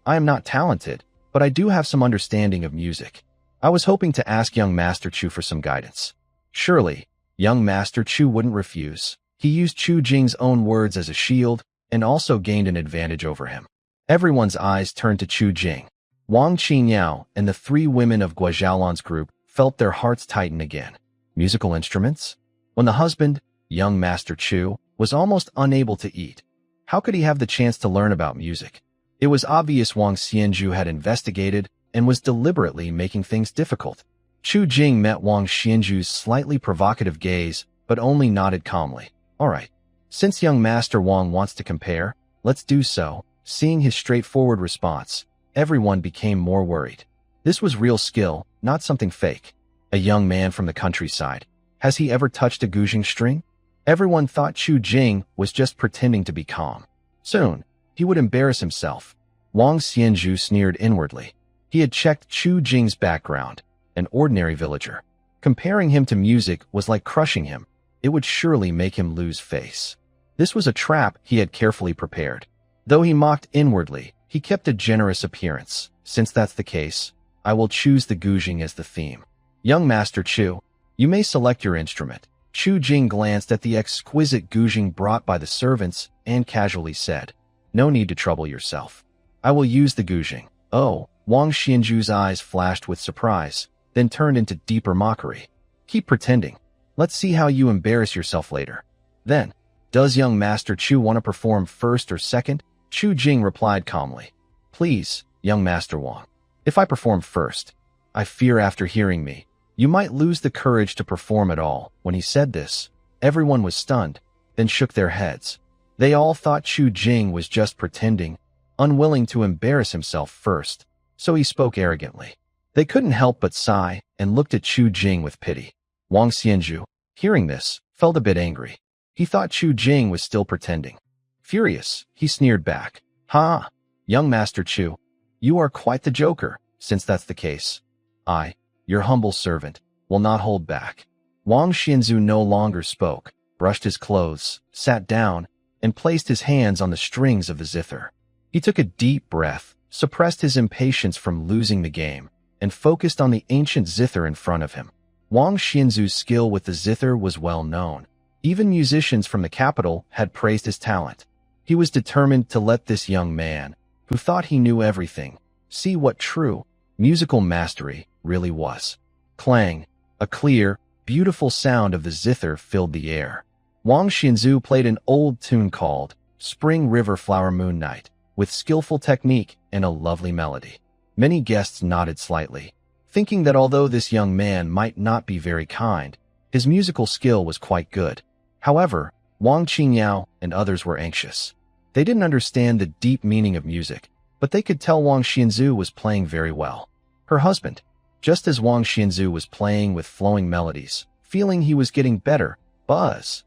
I am not talented, but I do have some understanding of music. I was hoping to ask young Master Chu for some guidance. Surely, young Master Chu wouldn't refuse. He used Chu Jing's own words as a shield and also gained an advantage over him. Everyone's eyes turned to Chu Jing. Wang Qingyao and the three women of Guozhaolan's group felt their hearts tighten again. Musical instruments? When the husband, young Master Chu, was almost unable to eat, how could he have the chance to learn about music? It was obvious Wang Xianzhu had investigated and was deliberately making things difficult. Chu Jing met Wang Xianzhu's slightly provocative gaze, but only nodded calmly. All right. Since young Master Wang wants to compare, let's do so. Seeing his straightforward response, everyone became more worried. This was real skill, not something fake. A young man from the countryside. Has he ever touched a guzheng string? Everyone thought Chu Jing was just pretending to be calm. Soon, he would embarrass himself. Wang Xianzhu sneered inwardly. He had checked Chu Jing's background, an ordinary villager. Comparing him to music was like crushing him. It would surely make him lose face. This was a trap he had carefully prepared. Though he mocked inwardly, he kept a generous appearance. Since that's the case, I will choose the guzheng as the theme. Young Master Chu, you may select your instrument. Chu Jing glanced at the exquisite guzheng brought by the servants and casually said, no need to trouble yourself. I will use the guzheng. Oh, Wang Xianzhu's eyes flashed with surprise, then turned into deeper mockery. Keep pretending. Let's see how you embarrass yourself later. Then, does young Master Chu want to perform first or second? Chu Jing replied calmly. Please, young Master Wang. If I perform first, I fear after hearing me, you might lose the courage to perform at all. When he said this, everyone was stunned, then shook their heads. They all thought Chu Jing was just pretending, unwilling to embarrass himself first, so he spoke arrogantly. They couldn't help but sigh and looked at Chu Jing with pity. Wang Xianzhu, hearing this, felt a bit angry. He thought Chu Jing was still pretending. Furious, he sneered back. Ha! Young Master Chu, you are quite the joker. Since that's the case, I, your humble servant, will not hold back. Wang Xianzhu no longer spoke, brushed his clothes, sat down, and placed his hands on the strings of the zither. He took a deep breath, suppressed his impatience from losing the game, and focused on the ancient zither in front of him. Wang Xianzhu's skill with the zither was well known. Even musicians from the capital had praised his talent. He was determined to let this young man, who thought he knew everything, see what true musical mastery really was. Clang, a clear, beautiful sound of the zither filled the air. Wang Xianzhu played an old tune called Spring River Flower Moon Night, with skillful technique and a lovely melody. Many guests nodded slightly, thinking that although this young man might not be very kind, his musical skill was quite good. However, Wang Qingyao and others were anxious. They didn't understand the deep meaning of music, but they could tell Wang Xianzhu was playing very well. Her husband, just as Wang Xianzhu was playing with flowing melodies, feeling he was getting better,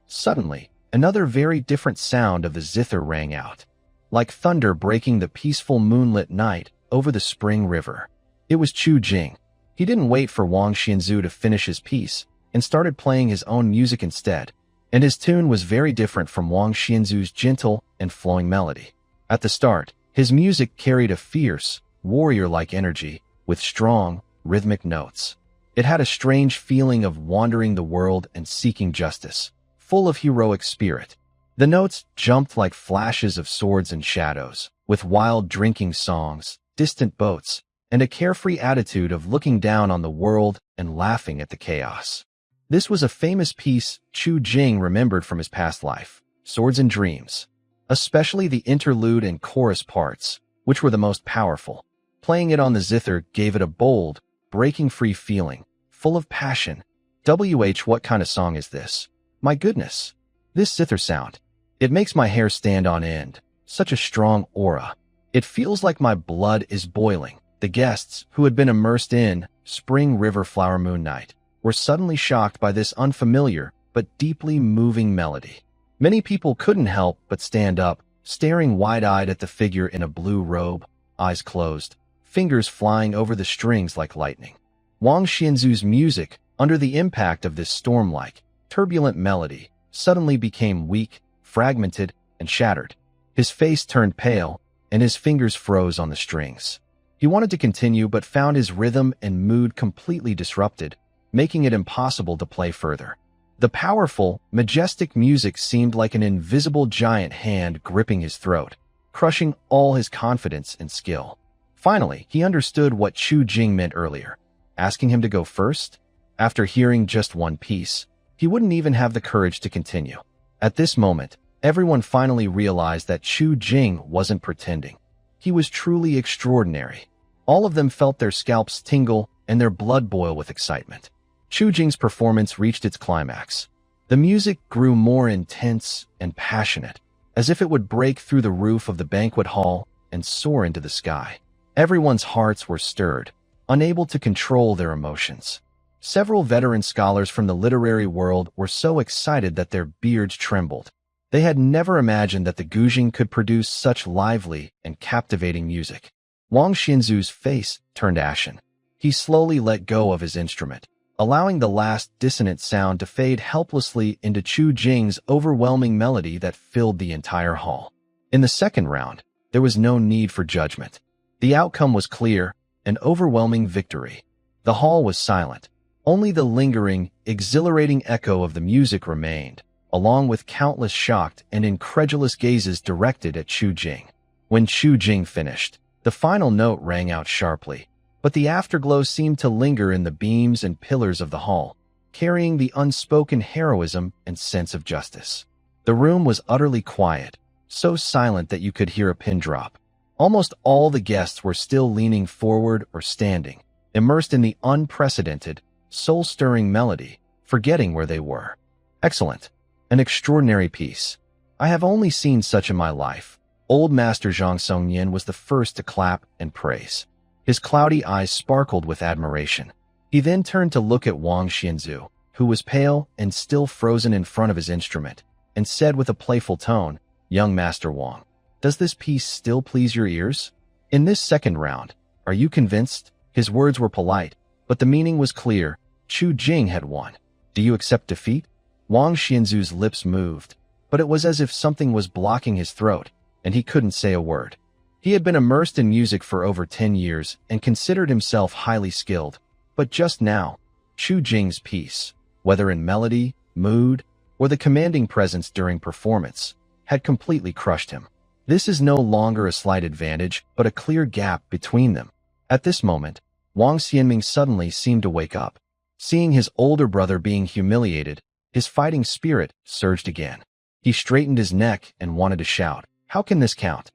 suddenly, another very different sound of the zither rang out, like thunder breaking the peaceful moonlit night over the spring river. It was Chu Jing. He didn't wait for Wang Xianzhu to finish his piece and started playing his own music instead, and his tune was very different from Wang Xianzhu's gentle and flowing melody. At the start, his music carried a fierce, warrior-like energy, with strong, rhythmic notes. It had a strange feeling of wandering the world and seeking justice, full of heroic spirit. The notes jumped like flashes of swords and shadows, with wild drinking songs, distant boats, and a carefree attitude of looking down on the world and laughing at the chaos. This was a famous piece Chu Jing remembered from his past life, Swords and Dreams, especially the interlude and chorus parts, which were the most powerful. Playing it on the zither gave it a bold, breaking free feeling, full of passion. What kind of song is this? My goodness! This zither sound. It makes my hair stand on end. Such a strong aura. It feels like my blood is boiling. The guests, who had been immersed in Spring River Flower Moon Night, were suddenly shocked by this unfamiliar but deeply moving melody. Many people couldn't help but stand up, staring wide-eyed at the figure in a blue robe, eyes closed, fingers flying over the strings like lightning. Wang Xianzu's music, under the impact of this storm-like, turbulent melody, suddenly became weak, fragmented, and shattered. His face turned pale, and his fingers froze on the strings. He wanted to continue but found his rhythm and mood completely disrupted, making it impossible to play further. The powerful, majestic music seemed like an invisible giant hand gripping his throat, crushing all his confidence and skill. Finally, he understood what Chu Jing meant earlier, asking him to go first. After hearing just one piece, he wouldn't even have the courage to continue. At this moment, everyone finally realized that Chu Jing wasn't pretending. He was truly extraordinary. All of them felt their scalps tingle and their blood boil with excitement. Chu Jing's performance reached its climax. The music grew more intense and passionate, as if it would break through the roof of the banquet hall and soar into the sky. Everyone's hearts were stirred, unable to control their emotions. Several veteran scholars from the literary world were so excited that their beards trembled. They had never imagined that the Guzheng could produce such lively and captivating music. Wang Xianzu's face turned ashen. He slowly let go of his instrument, allowing the last dissonant sound to fade helplessly into Chu Jing's overwhelming melody that filled the entire hall. In the second round, there was no need for judgment. The outcome was clear, an overwhelming victory. The hall was silent. Only the lingering, exhilarating echo of the music remained, along with countless shocked and incredulous gazes directed at Chu Jing. When Chu Jing finished, the final note rang out sharply, but the afterglow seemed to linger in the beams and pillars of the hall, carrying the unspoken heroism and sense of justice. The room was utterly quiet, so silent that you could hear a pin drop. Almost all the guests were still leaning forward or standing, immersed in the unprecedented, soul-stirring melody, forgetting where they were. Excellent. An extraordinary piece. I have only seen such in my life. Old Master Zhang Songnian was the first to clap and praise. His cloudy eyes sparkled with admiration. He then turned to look at Wang Xianzu, who was pale and still frozen in front of his instrument, and said with a playful tone, "Young Master Wang, does this piece still please your ears? In this second round, are you convinced?" His words were polite, but the meaning was clear. Chu Jing had won. Do you accept defeat? Wang Xianzu's lips moved, but it was as if something was blocking his throat, and he couldn't say a word. He had been immersed in music for over 10 years and considered himself highly skilled, but just now, Chu Jing's piece, whether in melody, mood, or the commanding presence during performance, had completely crushed him. This is no longer a slight advantage, but a clear gap between them. At this moment, Wang Xianming suddenly seemed to wake up. Seeing his older brother being humiliated, his fighting spirit surged again. He straightened his neck and wanted to shout, "How can this count?"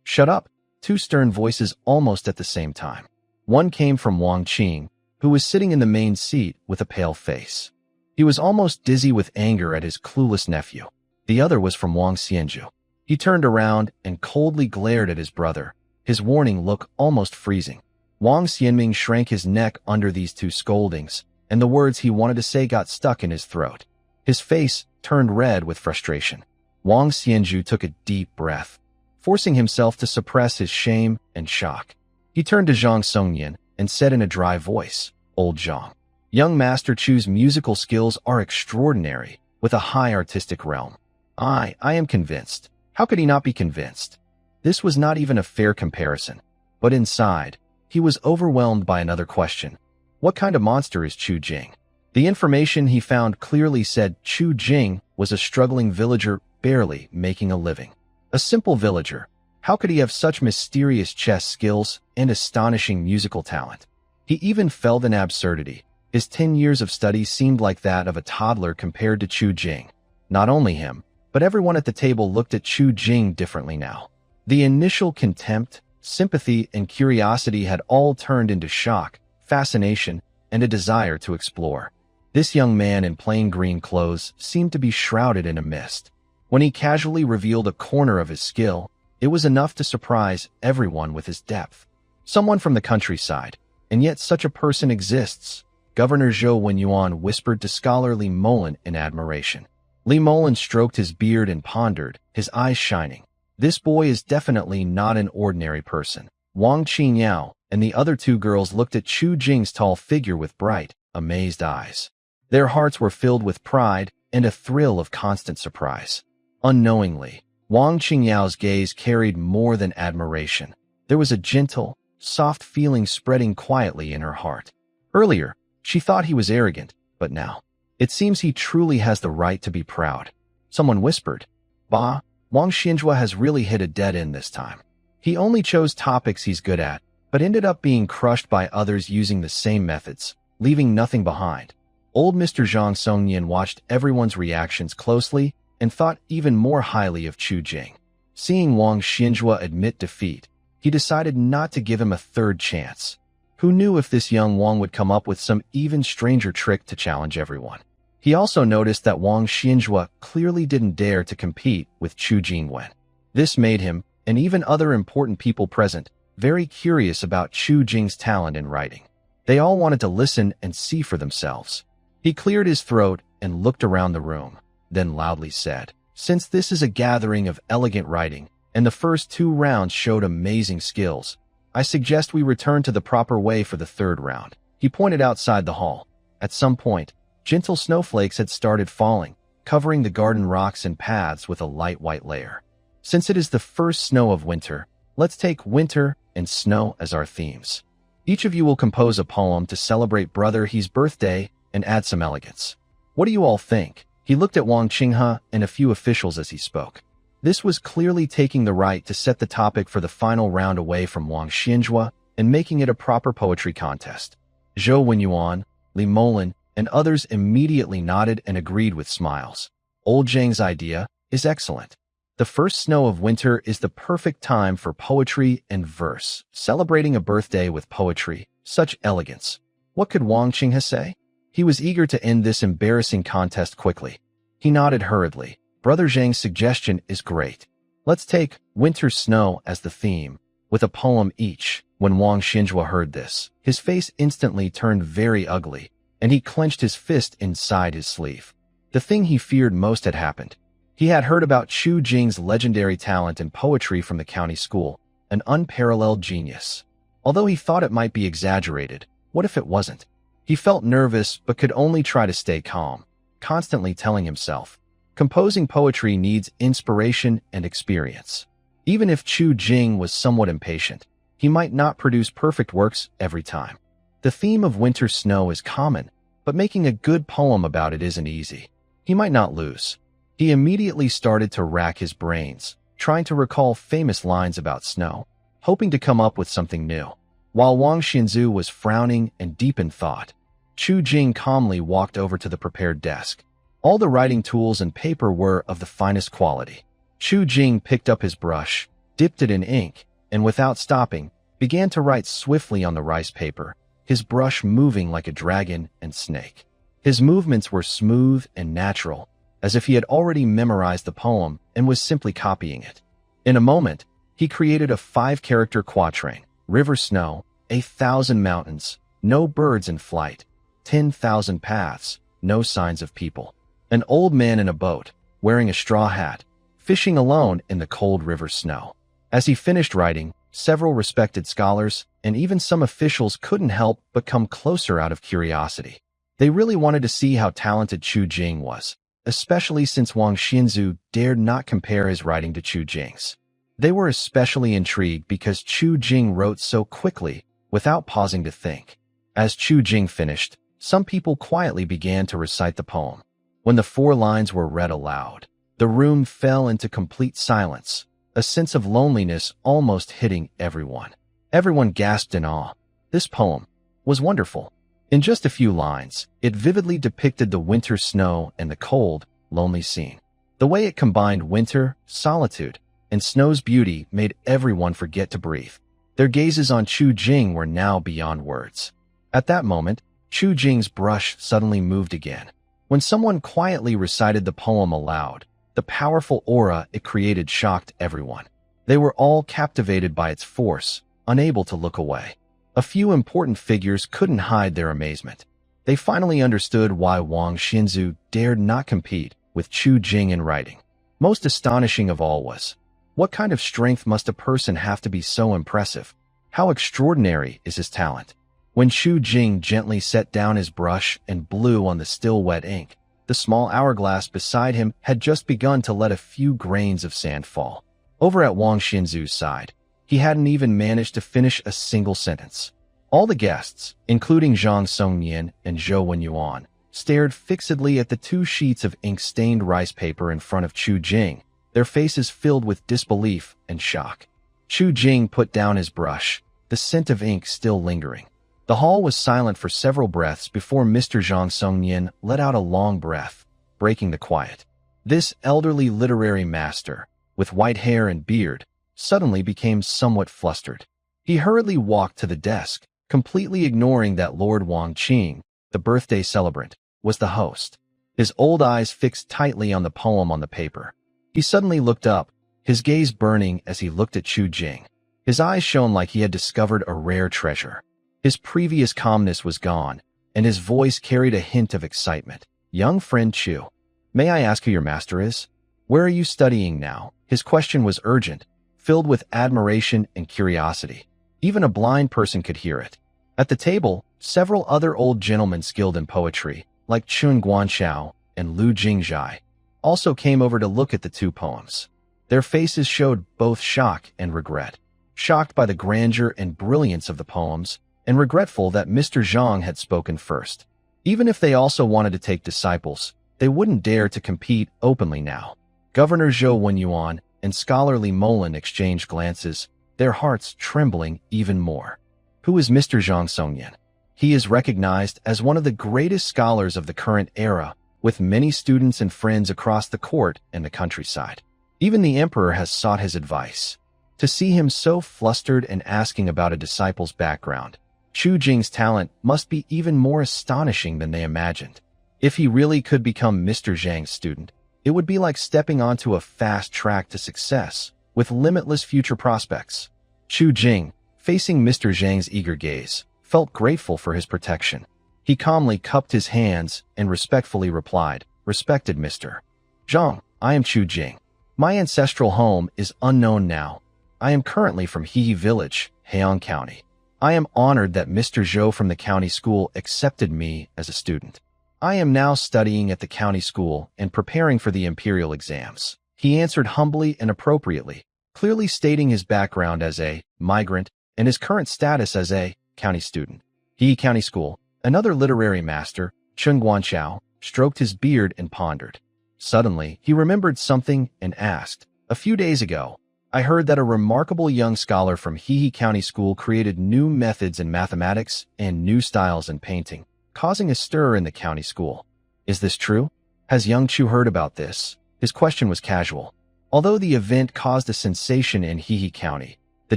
Shut up! Two stern voices almost at the same time. One came from Wang Qing, who was sitting in the main seat with a pale face. He was almost dizzy with anger at his clueless nephew. The other was from Wang Xianzu. He turned around and coldly glared at his brother, his warning look almost freezing. Wang Xianming shrank his neck under these two scoldings, and the words he wanted to say got stuck in his throat. His face turned red with frustration. Wang Xianzu took a deep breath, forcing himself to suppress his shame and shock. He turned to Zhang Songnian and said in a dry voice, "Old Zhang, young Master Chu's musical skills are extraordinary, with a high artistic realm. I am convinced. How could he not be convinced?" This was not even a fair comparison, but inside, he was overwhelmed by another question. What kind of monster is Chu Jing? The information he found clearly said Chu Jing was a struggling villager barely making a living. A simple villager. How could he have such mysterious chess skills and astonishing musical talent? He even felt an absurdity. His 10 years of study seemed like that of a toddler compared to Chu Jing. Not only him, but everyone at the table looked at Chu Jing differently now. The initial contempt, sympathy, and curiosity had all turned into shock, fascination, and a desire to explore. This young man in plain green clothes seemed to be shrouded in a mist. When he casually revealed a corner of his skill, it was enough to surprise everyone with his depth. Someone from the countryside, and yet such a person exists. Governor Zhou Wenyuan whispered to scholar Li Molan in admiration. Li Molan stroked his beard and pondered, his eyes shining. This boy is definitely not an ordinary person. Wang Qingyao and the other two girls looked at Chu Jing's tall figure with bright, amazed eyes. Their hearts were filled with pride and a thrill of constant surprise. Unknowingly, Wang Qingyao's gaze carried more than admiration. There was a gentle, soft feeling spreading quietly in her heart. Earlier, she thought he was arrogant, but now, it seems he truly has the right to be proud. Someone whispered, "Bah, Wang Xinjua has really hit a dead end this time. He only chose topics he's good at, but ended up being crushed by others using the same methods, leaving nothing behind." Old Mr. Zhang Songnian watched everyone's reactions closely and thought even more highly of Chu Jing. Seeing Wang Xinjua admit defeat, he decided not to give him a third chance. Who knew if this young Wang would come up with some even stranger trick to challenge everyone? He also noticed that Wang Xinjua clearly didn't dare to compete with Chu Jingwen. This made him, and even other important people present, very curious about Chu Jing's talent in writing. They all wanted to listen and see for themselves. He cleared his throat and looked around the room, then loudly said, "Since this is a gathering of elegant writing, and the first 2 rounds showed amazing skills, I suggest we return to the proper way for the 3rd round." He pointed outside the hall. At some point, gentle snowflakes had started falling, covering the garden rocks and paths with a light white layer. Since it is the first snow of winter, let's take winter and snow as our themes. Each of you will compose a poem to celebrate Brother He's birthday and add some elegance. What do you all think? He looked at Wang Qinghe and a few officials as he spoke. This was clearly taking the right to set the topic for the final round away from Wang Xinjua and making it a proper poetry contest. Zhou Wenyuan, Li Molan, and others immediately nodded and agreed with smiles. Old Zhang's idea is excellent. The first snow of winter is the perfect time for poetry and verse, celebrating a birthday with poetry, such elegance. What could Wang Qinghe say? He was eager to end this embarrassing contest quickly. He nodded hurriedly. Brother Zhang's suggestion is great. Let's take winter snow as the theme, with a poem each. When Wang Xinjua heard this, his face instantly turned very ugly, and he clenched his fist inside his sleeve. The thing he feared most had happened. He had heard about Chu Jing's legendary talent in poetry from the county school, an unparalleled genius. Although he thought it might be exaggerated, what if it wasn't? He felt nervous but could only try to stay calm, constantly telling himself, composing poetry needs inspiration and experience. Even if Chu Jing was somewhat impatient, he might not produce perfect works every time. The theme of winter snow is common, but making a good poem about it isn't easy. He might not lose. He immediately started to rack his brains, trying to recall famous lines about snow, hoping to come up with something new. While Wang Xinzu was frowning and deep in thought, Chu Jing calmly walked over to the prepared desk. All the writing tools and paper were of the finest quality. Chu Jing picked up his brush, dipped it in ink, and without stopping, began to write swiftly on the rice paper, his brush moving like a dragon and snake. His movements were smooth and natural, as if he had already memorized the poem and was simply copying it. In a moment, he created a 5-character quatrain: river snow, 1,000 mountains, no birds in flight, 10,000 paths, no signs of people. An old man in a boat, wearing a straw hat, fishing alone in the cold river snow. As he finished writing, several respected scholars and even some officials couldn't help but come closer out of curiosity. They really wanted to see how talented Chu Jing was, especially since Wang Xinzu dared not compare his writing to Chu Jing's. They were especially intrigued because Chu Jing wrote so quickly, without pausing to think. As Chu Jing finished, some people quietly began to recite the poem. When the 4 lines were read aloud, the room fell into complete silence, a sense of loneliness almost hitting everyone. Everyone gasped in awe. This poem was wonderful. In just a few lines, it vividly depicted the winter snow and the cold, lonely scene. The way it combined winter, solitude, and snow's beauty made everyone forget to breathe. Their gazes on Chu Jing were now beyond words. At that moment, Chu Jing's brush suddenly moved again. When someone quietly recited the poem aloud, the powerful aura it created shocked everyone. They were all captivated by its force, unable to look away. A few important figures couldn't hide their amazement. They finally understood why Wang Xinzu dared not compete with Chu Jing in writing. Most astonishing of all was, what kind of strength must a person have to be so impressive? How extraordinary is his talent? When Chu Jing gently set down his brush and blew on the still wet ink, the small hourglass beside him had just begun to let a few grains of sand fall. Over at Wang Xinzu's side, he hadn't even managed to finish a single sentence. All the guests, including Zhang Songyan and Zhou Wenyuan, stared fixedly at the 2 sheets of ink-stained rice paper in front of Chu Jing, their faces filled with disbelief and shock. Chu Jing put down his brush, the scent of ink still lingering. The hall was silent for several breaths before Mr. Zhang Songyan let out a long breath, breaking the quiet. This elderly literary master, with white hair and beard, suddenly became somewhat flustered. He hurriedly walked to the desk, completely ignoring that Lord Wang Qing, the birthday celebrant, was the host. His old eyes fixed tightly on the poem on the paper. He suddenly looked up, his gaze burning as he looked at Chu Jing. His eyes shone like he had discovered a rare treasure. His previous calmness was gone, and his voice carried a hint of excitement. "Young friend Chu, may I ask who your master is? Where are you studying now?" His question was urgent, filled with admiration and curiosity. Even a blind person could hear it. At the table, several other old gentlemen skilled in poetry, like Chun Guanxiao and Lu Jingzhai, also came over to look at the 2 poems. Their faces showed both shock and regret. Shocked by the grandeur and brilliance of the poems, and regretful that Mr. Zhang had spoken first. Even if they also wanted to take disciples, they wouldn't dare to compete openly now. Governor Zhou Wenyuan and scholarly Molan exchanged glances, their hearts trembling even more. Who is Mr. Zhang Songyan? He is recognized as one of the greatest scholars of the current era, with many students and friends across the court and the countryside. Even the emperor has sought his advice. To see him so flustered and asking about a disciple's background, Chu Jing's talent must be even more astonishing than they imagined. If he really could become Mr. Zhang's student, it would be like stepping onto a fast track to success, with limitless future prospects. Chu Jing, facing Mr. Zhang's eager gaze, felt grateful for his protection. He calmly cupped his hands and respectfully replied, "Respected Mr. Zhang, I am Chu Jing. My ancestral home is unknown now. I am currently from Hehe Village, Heong County. I am honored that Mr. Zhou from the county school accepted me as a student. I am now studying at the county school and preparing for the imperial exams." He answered humbly and appropriately, clearly stating his background as a migrant and his current status as a county student. Hehe County School. Another literary master, Chun Guanxiao, stroked his beard and pondered. Suddenly, he remembered something and asked, "A few days ago, I heard that a remarkable young scholar from Hehe County School created new methods in mathematics and new styles in painting, causing a stir in the county school. Is this true? Has young Chu heard about this?" His question was casual. Although the event caused a sensation in Hehe County, the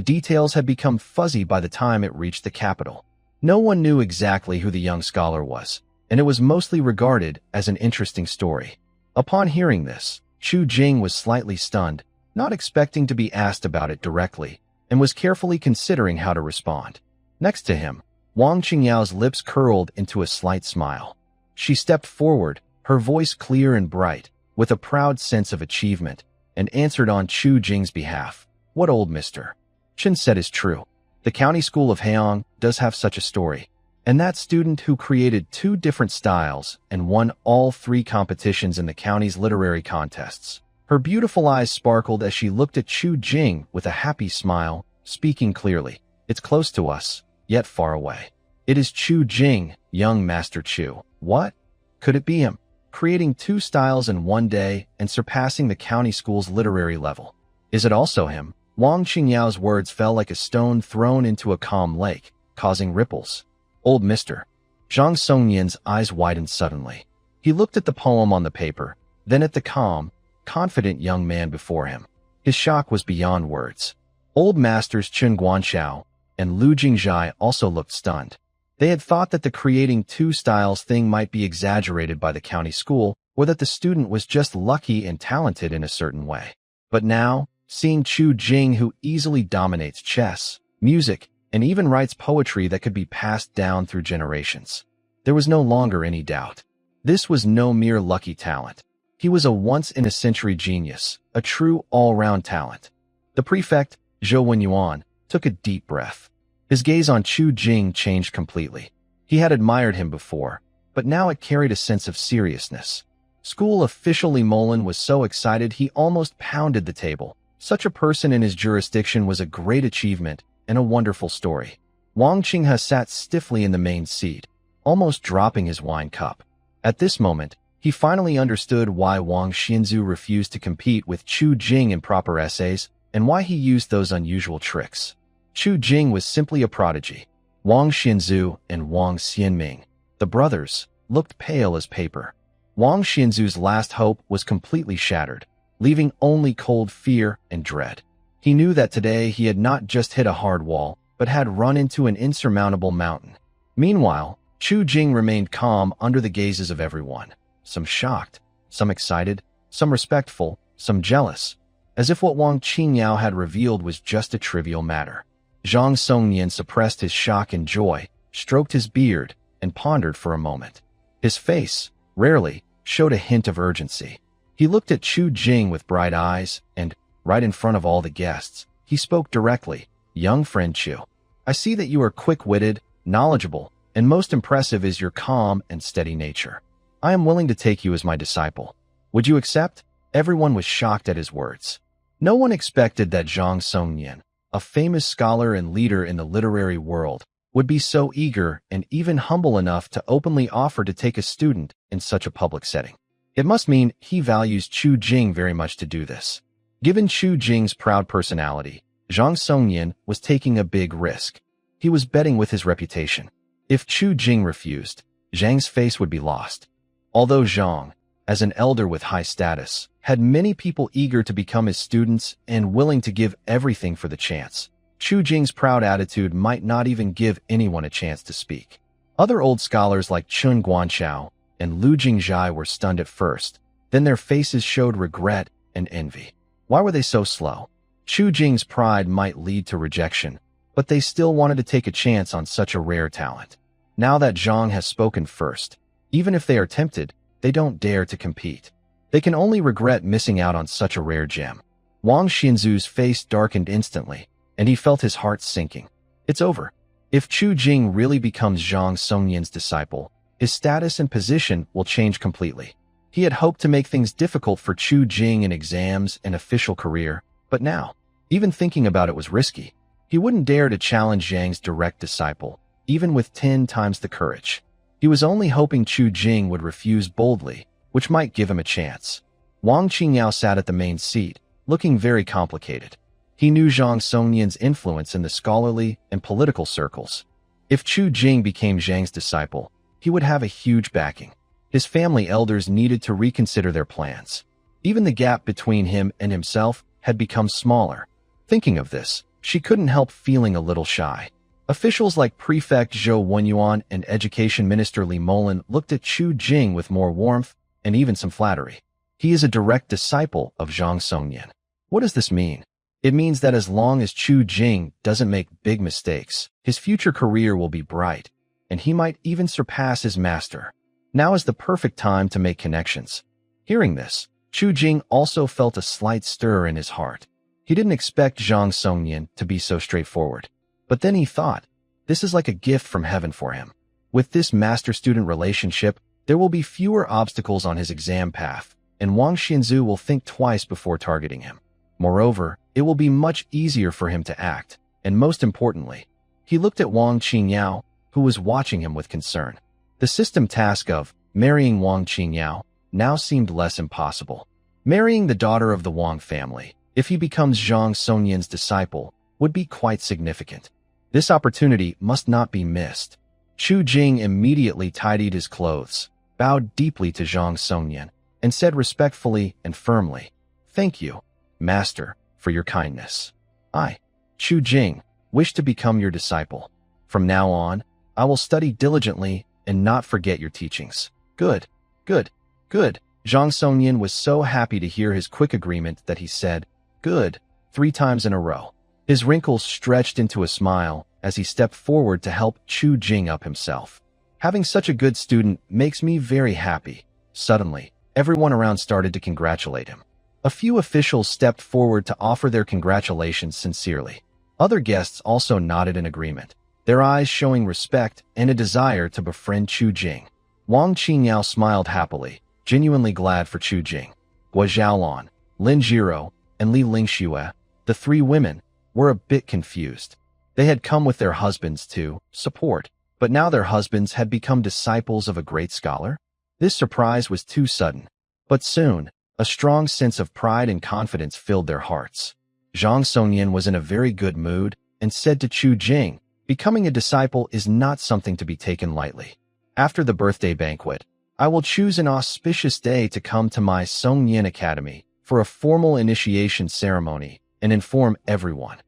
details had become fuzzy by the time it reached the capital. No one knew exactly who the young scholar was, and it was mostly regarded as an interesting story. Upon hearing this, Chu Jing was slightly stunned, not expecting to be asked about it directly, and was carefully considering how to respond. Next to him, Wang Qingyao's lips curled into a slight smile. She stepped forward, her voice clear and bright, with a proud sense of achievement, and answered on Chu Jing's behalf. "What old Mr. Chen said is true. The county school of Heong does have such a story, and that student who created 2 different styles and won all 3 competitions in the county's literary contests." Her beautiful eyes sparkled as she looked at Chu Jing with a happy smile, speaking clearly. "It's close to us. yet far away. It is Chu Jing, young Master Chu. What? Could it be him? Creating 2 styles in one day and surpassing the county school's literary level. Is it also him? Wang Qingyao's words fell like a stone thrown into a calm lake, causing ripples. Old Mr. Zhang Songnian's eyes widened suddenly. He looked at the poem on the paper, then at the calm, confident young man before him. His shock was beyond words. Old Masters Chen Guanxiao and Lu Jingzhai also looked stunned. They had thought that the creating 2 styles thing might be exaggerated by the county school, or that the student was just lucky and talented in a certain way. But now, seeing Chu Jing, who easily dominates chess, music, and even writes poetry that could be passed down through generations, there was no longer any doubt. This was no mere lucky talent. He was a once-in-a-century genius, a true all-round talent. The prefect, Zhou Wenyuan, took a deep breath. His gaze on Chu Jing changed completely. He had admired him before, but now it carried a sense of seriousness. School official Li Molin was so excited he almost pounded the table. Such a person in his jurisdiction was a great achievement and a wonderful story. Wang Qinghe sat stiffly in the main seat, almost dropping his wine cup. At this moment, he finally understood why Wang Xianzu refused to compete with Chu Jing in proper essays and why he used those unusual tricks. Chu Jing was simply a prodigy. Wang Xianzu and Wang Xianming, the brothers, looked pale as paper. Wang Xianzu's last hope was completely shattered, leaving only cold fear and dread. He knew that today he had not just hit a hard wall, but had run into an insurmountable mountain. Meanwhile, Chu Jing remained calm under the gazes of everyone, some shocked, some excited, some respectful, some jealous, as if what Wang Qingyao had revealed was just a trivial matter. Zhang Songnian suppressed his shock and joy, stroked his beard, and pondered for a moment. His face, rarely, showed a hint of urgency. He looked at Chu Jing with bright eyes, and, right in front of all the guests, he spoke directly. Young friend Chu, I see that you are quick-witted, knowledgeable, and most impressive is your calm and steady nature. I am willing to take you as my disciple. Would you accept? Everyone was shocked at his words. No one expected that Zhang Songnian, a famous scholar and leader in the literary world, would be so eager and even humble enough to openly offer to take a student in such a public setting. It must mean he values Chu Jing very much to do this. Given Chu Jing's proud personality, Zhang Songnian was taking a big risk. He was betting with his reputation. If Chu Jing refused, Zhang's face would be lost. Although Zhang, as an elder with high status, had many people eager to become his students and willing to give everything for the chance, Chu Jing's proud attitude might not even give anyone a chance to speak. Other old scholars like Chen Guanxiao and Lu Jingzhai were stunned at first, then their faces showed regret and envy. Why were they so slow? Chu Jing's pride might lead to rejection, but they still wanted to take a chance on such a rare talent. Now that Zhang has spoken first, even if they are tempted, they don't dare to compete. They can only regret missing out on such a rare gem. Wang Xianzu's face darkened instantly, and he felt his heart sinking. It's over. If Chu Jing really becomes Zhang Songnian's disciple, his status and position will change completely. He had hoped to make things difficult for Chu Jing in exams and official career, but now, even thinking about it was risky. He wouldn't dare to challenge Zhang's direct disciple, even with 10 times the courage. He was only hoping Chu Jing would refuse boldly, which might give him a chance. Wang Qingyao sat at the main seat, looking very complicated. He knew Zhang Songnian's influence in the scholarly and political circles. If Chu Jing became Zhang's disciple, he would have a huge backing. His family elders needed to reconsider their plans. Even the gap between him and himself had become smaller. Thinking of this, she couldn't help feeling a little shy. Officials like Prefect Zhou Wenyuan and Education Minister Li Molin looked at Chu Jing with more warmth and even some flattery. He is a direct disciple of Zhang Songnian. What does this mean? It means that as long as Chu Jing doesn't make big mistakes, his future career will be bright, and he might even surpass his master. Now is the perfect time to make connections. Hearing this, Chu Jing also felt a slight stir in his heart. He didn't expect Zhang Songnian to be so straightforward. But then he thought, this is like a gift from heaven for him. With this master-student relationship, there will be fewer obstacles on his exam path, and Wang Xianzu will think twice before targeting him. Moreover, it will be much easier for him to act, and most importantly, He looked at Wang Qingyao, who was watching him with concern. The system task of marrying Wang Qingyao now seemed less impossible. Marrying the daughter of the Wang family, if he becomes Zhang Songyan's disciple, would be quite significant. This opportunity must not be missed. Chu Jing immediately tidied his clothes, bowed deeply to Zhang Songyan, and said respectfully and firmly, "Thank you, Master, for your kindness. I, Chu Jing, wish to become your disciple. From now on, I will study diligently and not forget your teachings." Good, good, good. Zhang Songyan was so happy to hear his quick agreement that he said, "Good," 3 times in a row. His wrinkles stretched into a smile as he stepped forward to help Chu Jing up himself. "Having such a good student makes me very happy." Suddenly, everyone around started to congratulate him. A few officials stepped forward to offer their congratulations sincerely. Other guests also nodded in agreement, their eyes showing respect and a desire to befriend Chu Jing. Wang Qingyao smiled happily, genuinely glad for Chu Jing. Guo Xiaolan, Lin Jiro, and Li Lingxue, the 3 women, were a bit confused. They had come with their husbands to support, but now their husbands had become disciples of a great scholar? This surprise was too sudden. But soon, a strong sense of pride and confidence filled their hearts. Zhang Songyan was in a very good mood and said to Chu Jing, "Becoming a disciple is not something to be taken lightly. After the birthday banquet, I will choose an auspicious day to come to my Songyan Academy for a formal initiation ceremony and inform everyone."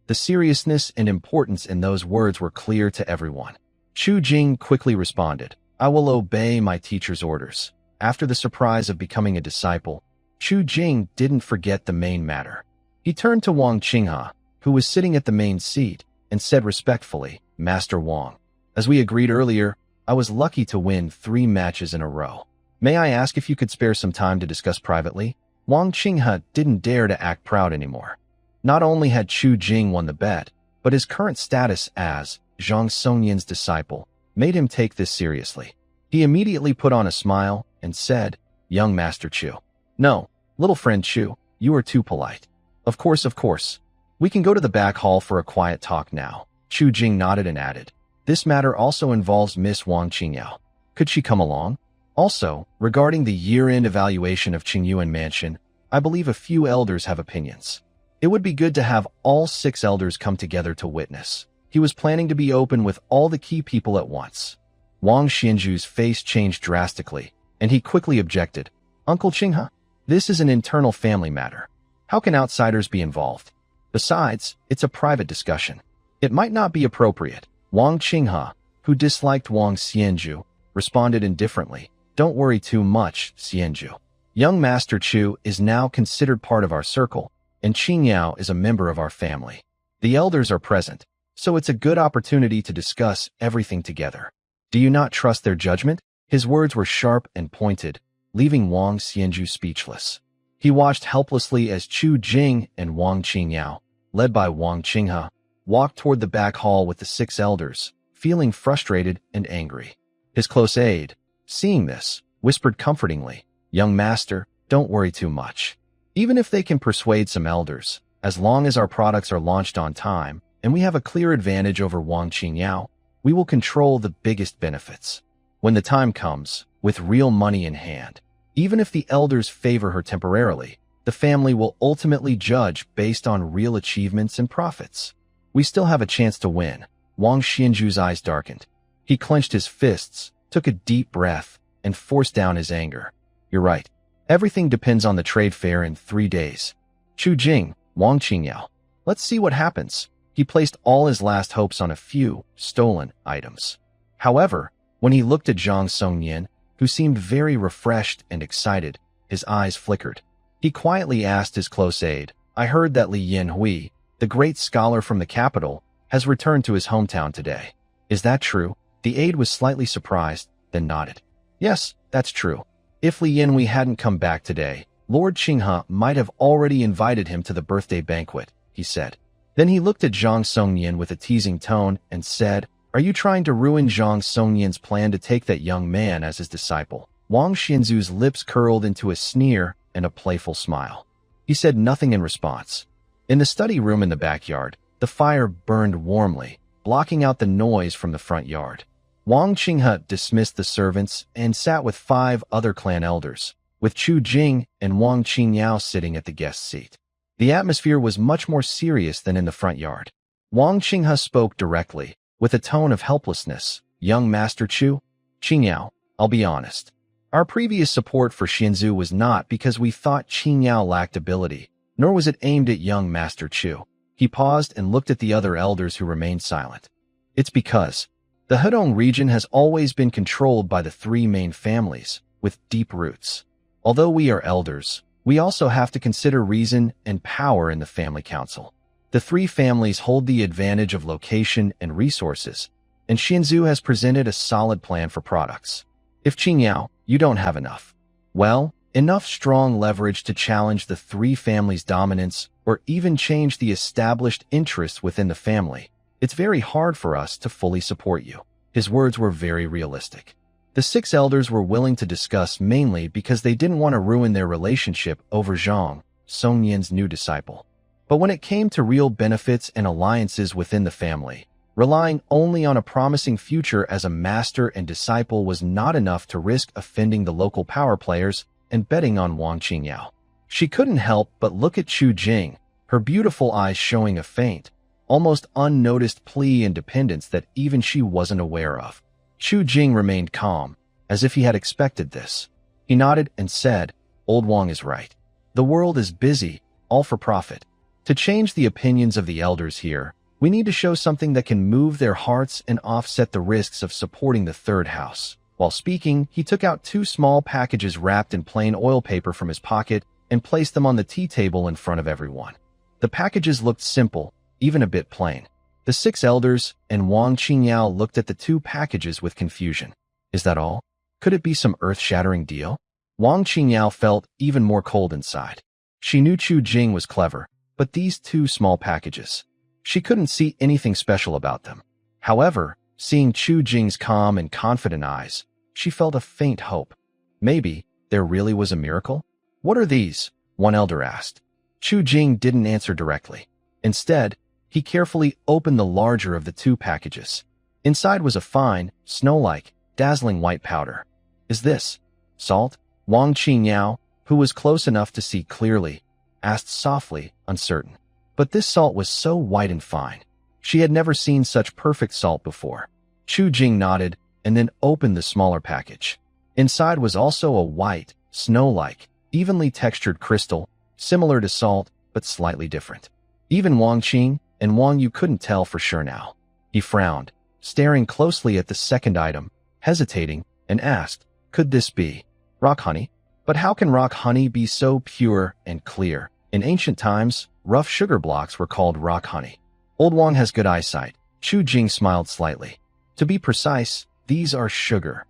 The seriousness and importance in those words were clear to everyone. Chu Jing quickly responded, "I will obey my teacher's orders." After the surprise of becoming a disciple, Chu Jing didn't forget the main matter. He turned to Wang Qinghe, who was sitting at the main seat, and said respectfully, "Master Wang, as we agreed earlier, I was lucky to win 3 matches in a row. May I ask if you could spare some time to discuss privately?" Wang Qinghe didn't dare to act proud anymore. Not only had Chu Jing won the bet, but his current status as Zhang Songyan's disciple made him take this seriously. He immediately put on a smile and said, "Young Master Chu." "No, little friend Chu, you are too polite." Of course. We can go to the back hall for a quiet talk now." Chu Jing nodded and added, "This matter also involves Miss Wang Qingyao. Could she come along? Also, regarding the year-end evaluation of Qingyuan Mansion, I believe a few elders have opinions. It would be good to have all 6 elders come together to witness." He was planning to be open with all the key people at once. Wang Xianju's face changed drastically, and he quickly objected. "Uncle Qinghe, this is an internal family matter. How can outsiders be involved? Besides, it's a private discussion. It might not be appropriate." Wang Qinghe, who disliked Wang Xianju, responded indifferently, "Don't worry too much, Xianju. Young Master Chu is now considered part of our circle, and Qingyao is a member of our family. The elders are present, so it's a good opportunity to discuss everything together. Do you not trust their judgment?" His words were sharp and pointed, leaving Wang Xianju speechless. He watched helplessly as Chu Jing and Wang Qingyao, led by Wang Qinghe, walked toward the back hall with the 6 elders, feeling frustrated and angry. His close aide, seeing this, whispered comfortingly, "Young master, don't worry too much. Even if they can persuade some elders, as long as our products are launched on time and we have a clear advantage over Wang Qingyao, we will control the biggest benefits. When the time comes, with real money in hand, even if the elders favor her temporarily, the family will ultimately judge based on real achievements and profits. We still have a chance to win." Wang Xianju's eyes darkened. He clenched his fists, took a deep breath, and forced down his anger. "You're right. Everything depends on the trade fair in 3 days. Chu Jing, Wang Qingyao. Let's see what happens." He placed all his last hopes on a few stolen items. However, when he looked at Zhang Songyan, who seemed very refreshed and excited, his eyes flickered. He quietly asked his close aide, "I heard that Li Yanhui, the great scholar from the capital, has returned to his hometown today. Is that true?" The aide was slightly surprised, then nodded. "Yes, that's true. If Li Yanhui hadn't come back today, Lord Qinghe might have already invited him to the birthday banquet," he said. Then he looked at Zhang Songyan with a teasing tone and said, "Are you trying to ruin Zhang Songyan's plan to take that young man as his disciple?" Wang Xianzu's lips curled into a sneer and a playful smile. He said nothing in response. In the study room in the backyard, the fire burned warmly, blocking out the noise from the front yard. Wang Qinghe dismissed the servants and sat with 5 other clan elders, with Chu Jing and Wang Qingyao sitting at the guest seat. The atmosphere was much more serious than in the front yard. Wang Qinghe spoke directly, with a tone of helplessness. Young Master Chu, Qingyao, I'll be honest. Our previous support for Xianzhu was not because we thought Qingyao lacked ability, nor was it aimed at young Master Chu. He paused and looked at the other elders who remained silent. It's because the Hedong region has always been controlled by the 3 main families, with deep roots. Although we are elders, we also have to consider reason and power in the family council. The 3 families hold the advantage of location and resources, and Xianzhu has presented a solid plan for products. If Qingyao, you don't have enough, well, enough strong leverage to challenge the 3 families' dominance or even change the established interests within the family, it's very hard for us to fully support you. His words were very realistic. The 6 elders were willing to discuss mainly because they didn't want to ruin their relationship over Zhang, Song Yin's new disciple. But when it came to real benefits and alliances within the family, relying only on a promising future as a master and disciple was not enough to risk offending the local power players and betting on Wang Qingyao. She couldn't help but look at Chu Jing, her beautiful eyes showing a faint, almost unnoticed plea and dependence that even she wasn't aware of. Chu Jing remained calm, as if he had expected this. He nodded and said, Old Wang is right. The world is busy, all for profit. To change the opinions of the elders here, we need to show something that can move their hearts and offset the risks of supporting the 3rd house. While speaking, he took out 2 small packages wrapped in plain oil paper from his pocket and placed them on the tea table in front of everyone. The packages looked simple, even a bit plain. The 6 elders and Wang Qingyao looked at the 2 packages with confusion. Is that all? Could it be some earth-shattering deal? Wang Qingyao felt even more cold inside. She knew Chu Jing was clever, but these 2 small packages, she couldn't see anything special about them. However, seeing Chu Jing's calm and confident eyes, she felt a faint hope. Maybe there really was a miracle? What are these? One elder asked. Chu Jing didn't answer directly. Instead, he carefully opened the larger of the 2 packages. Inside was a fine, snow-like, dazzling white powder. Is this salt? Wang Qingyao, who was close enough to see clearly, asked softly, uncertain. But this salt was so white and fine. She had never seen such perfect salt before. Chu Jing nodded and then opened the smaller package. Inside was also a white, snow-like, evenly textured crystal, similar to salt, but slightly different. Even Wang Qing and Wang Yu couldn't tell for sure now. He frowned, staring closely at the second item, hesitating, and asked, could this be rock honey? But how can rock honey be so pure and clear? In ancient times, rough sugar blocks were called rock honey. Old Wang has good eyesight. Chu Jing smiled slightly. To be precise, these are sugar.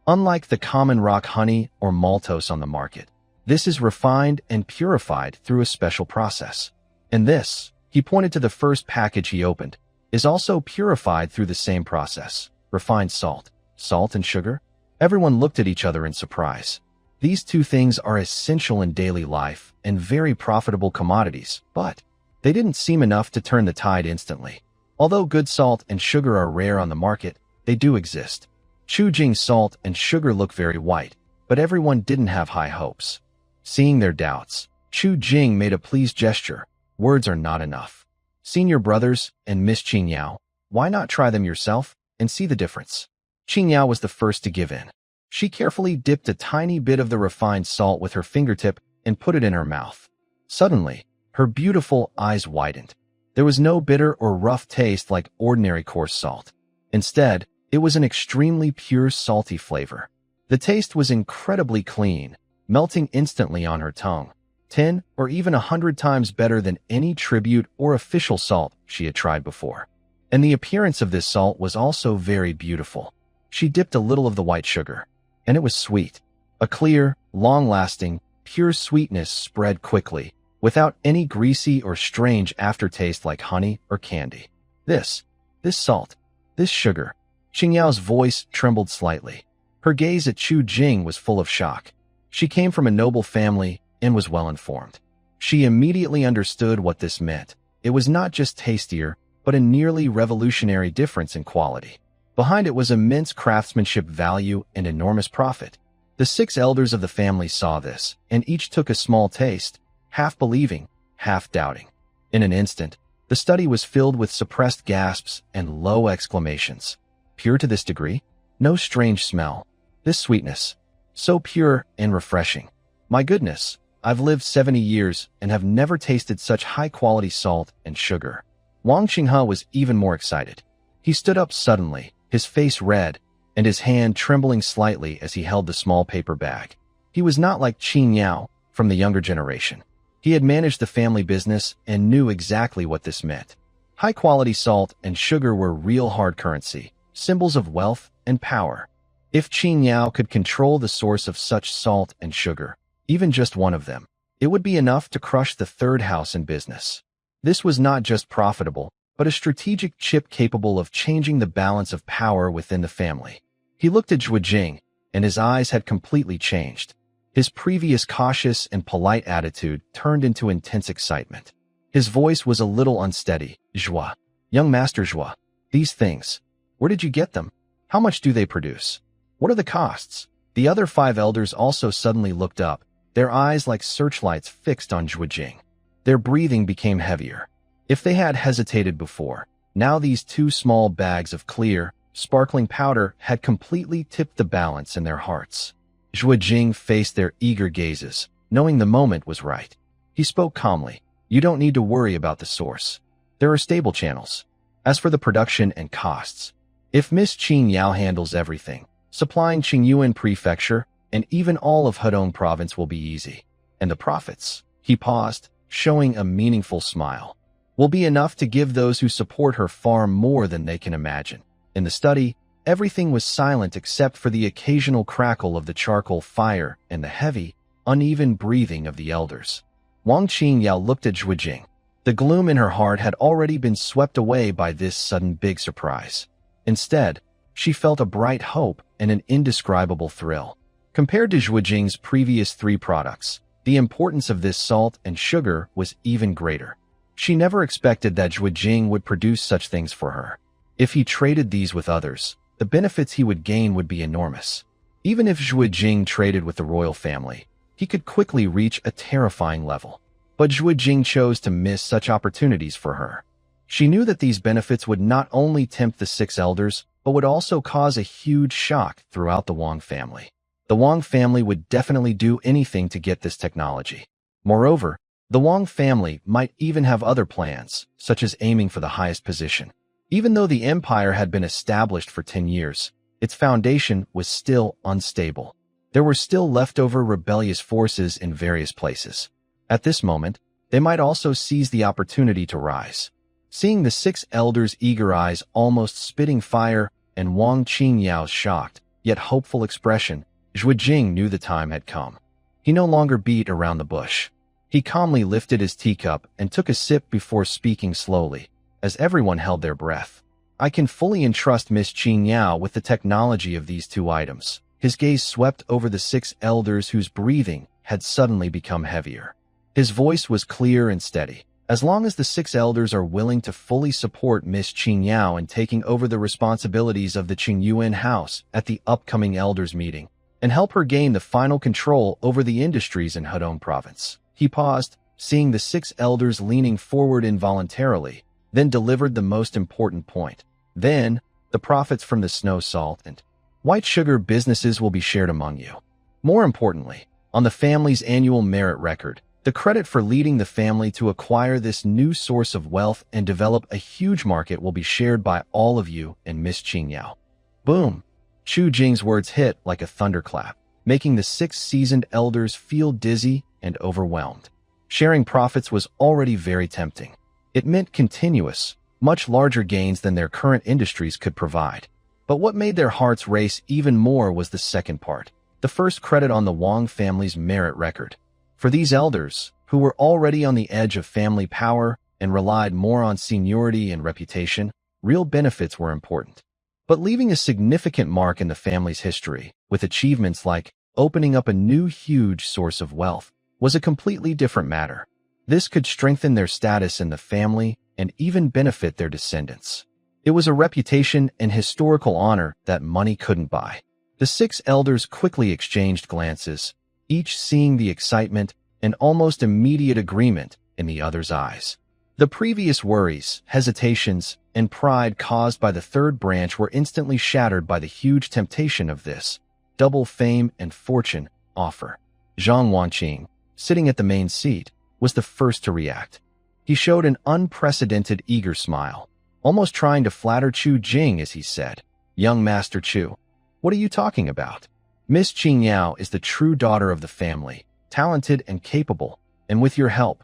Unlike the common rock honey or maltose on the market, this is refined and purified through a special process. And this, he pointed to the first package he opened, is also purified through the same process. Refined salt. Salt and sugar? Everyone looked at each other in surprise. These 2 things are essential in daily life and very profitable commodities, but they didn't seem enough to turn the tide instantly. Although good salt and sugar are rare on the market, they do exist. Chu Jing's salt and sugar look very white, but everyone didn't have high hopes. Seeing their doubts, Chu Jing made a pleased gesture. Words are not enough. Senior brothers and Miss Qingyao, why not try them yourself and see the difference? Qingyao was the first to give in. She carefully dipped a tiny bit of the refined salt with her fingertip and put it in her mouth. Suddenly, her beautiful eyes widened. There was no bitter or rough taste like ordinary coarse salt. Instead, it was an extremely pure salty flavor. The taste was incredibly clean, melting instantly on her tongue. 10 or even 100 times better than any tribute or official salt she had tried before. And the appearance of this salt was also very beautiful. She dipped a little of the white sugar, and it was sweet. A clear, long-lasting, pure sweetness spread quickly, without any greasy or strange aftertaste like honey or candy. This salt, this sugar. Qingyao's voice trembled slightly. Her gaze at Chu Jing was full of shock. She came from a noble family and was well informed. She immediately understood what this meant. It was not just tastier, but a nearly revolutionary difference in quality. Behind it was immense craftsmanship value and enormous profit. The 6 elders of the family saw this, and each took a small taste, half believing, half doubting. In an instant, the study was filled with suppressed gasps and low exclamations. Pure to this degree? No strange smell. This sweetness. So pure and refreshing. My goodness, I've lived 70 years and have never tasted such high-quality salt and sugar. Wang Qinghe was even more excited. He stood up suddenly, his face red, and his hand trembling slightly as he held the small paper bag. He was not like Qin Yao from the younger generation. He had managed the family business and knew exactly what this meant. High-quality salt and sugar were real hard currency, symbols of wealth and power. If Qin Yao could control the source of such salt and sugar, even just one of them, it would be enough to crush the third house in business. This was not just profitable, but a strategic chip capable of changing the balance of power within the family. He looked at Zhuo Jing, and his eyes had completely changed. His previous cautious and polite attitude turned into intense excitement. His voice was a little unsteady. Zhuo, young Master Zhuo, these things, where did you get them? How much do they produce? What are the costs? The other 5 elders also suddenly looked up, their eyes like searchlights fixed on Zhuo Jing. Their breathing became heavier. If they had hesitated before, now these 2 small bags of clear, sparkling powder had completely tipped the balance in their hearts. Zhuo Jing faced their eager gazes, knowing the moment was right. He spoke calmly. You don't need to worry about the source. There are stable channels. As for the production and costs, if Miss Qin Yao handles everything, supplying Qingyuan Prefecture and even all of Hedong Province will be easy. And the profits, he paused, showing a meaningful smile, will be enough to give those who support her far more than they can imagine. In the study, everything was silent except for the occasional crackle of the charcoal fire and the heavy, uneven breathing of the elders. Wang Qingyao looked at Zhuo Jing. The gloom in her heart had already been swept away by this sudden big surprise. Instead, she felt a bright hope and an indescribable thrill. Compared to Zhuo Jing's previous 3 products, the importance of this salt and sugar was even greater. She never expected that Zhuo Jing would produce such things for her. If he traded these with others, the benefits he would gain would be enormous. Even if Zhuo Jing traded with the royal family, he could quickly reach a terrifying level. But Zhuo Jing chose to miss such opportunities for her. She knew that these benefits would not only tempt the 6 elders, but would also cause a huge shock throughout the Wang family. The Wang family would definitely do anything to get this technology. Moreover, the Wang family might even have other plans, such as aiming for the highest position. Even though the empire had been established for 10 years, its foundation was still unstable. There were still leftover rebellious forces in various places. At this moment, they might also seize the opportunity to rise. Seeing the 6 elders' eager eyes almost spitting fire and Wang Qingyao's shocked, yet hopeful expression, Zhuo Jing knew the time had come. He no longer beat around the bush. He calmly lifted his teacup and took a sip before speaking slowly, as everyone held their breath. I can fully entrust Miss Qin Yao with the technology of these 2 items. His gaze swept over the 6 elders whose breathing had suddenly become heavier. His voice was clear and steady. As long as the 6 elders are willing to fully support Miss Qin Yao in taking over the responsibilities of the Qingyuan house at the upcoming elders meeting, and help her gain the final control over the industries in Hedong Province. He paused, seeing the 6 elders leaning forward involuntarily, then delivered the most important point. Then, the profits from the snow salt and white sugar businesses will be shared among you. More importantly, on the family's annual merit record, the credit for leading the family to acquire this new source of wealth and develop a huge market will be shared by all of you and Miss Qin Yao. Boom! Zhuo Jing's words hit like a thunderclap, making the 6 seasoned elders feel dizzy and overwhelmed. Sharing profits was already very tempting. It meant continuous, much larger gains than their current industries could provide. But what made their hearts race even more was the second part, the first credit on the Wang family's merit record. For these elders, who were already on the edge of family power and relied more on seniority and reputation, real benefits were important. But leaving a significant mark in the family's history, with achievements like opening up a new huge source of wealth, was a completely different matter. This could strengthen their status in the family and even benefit their descendants. It was a reputation and historical honor that money couldn't buy. The 6 elders quickly exchanged glances, each seeing the excitement and almost immediate agreement in the other's eyes. The previous worries, hesitations, and pride caused by the third branch were instantly shattered by the huge temptation of this double fame and fortune offer. Zhang Wanqing, sitting at the main seat, was the first to react. He showed an unprecedented eager smile, almost trying to flatter Chu Jing as he said, "Young Master Chu, what are you talking about? Miss Qing Yao is the true daughter of the family, talented and capable, and with your help,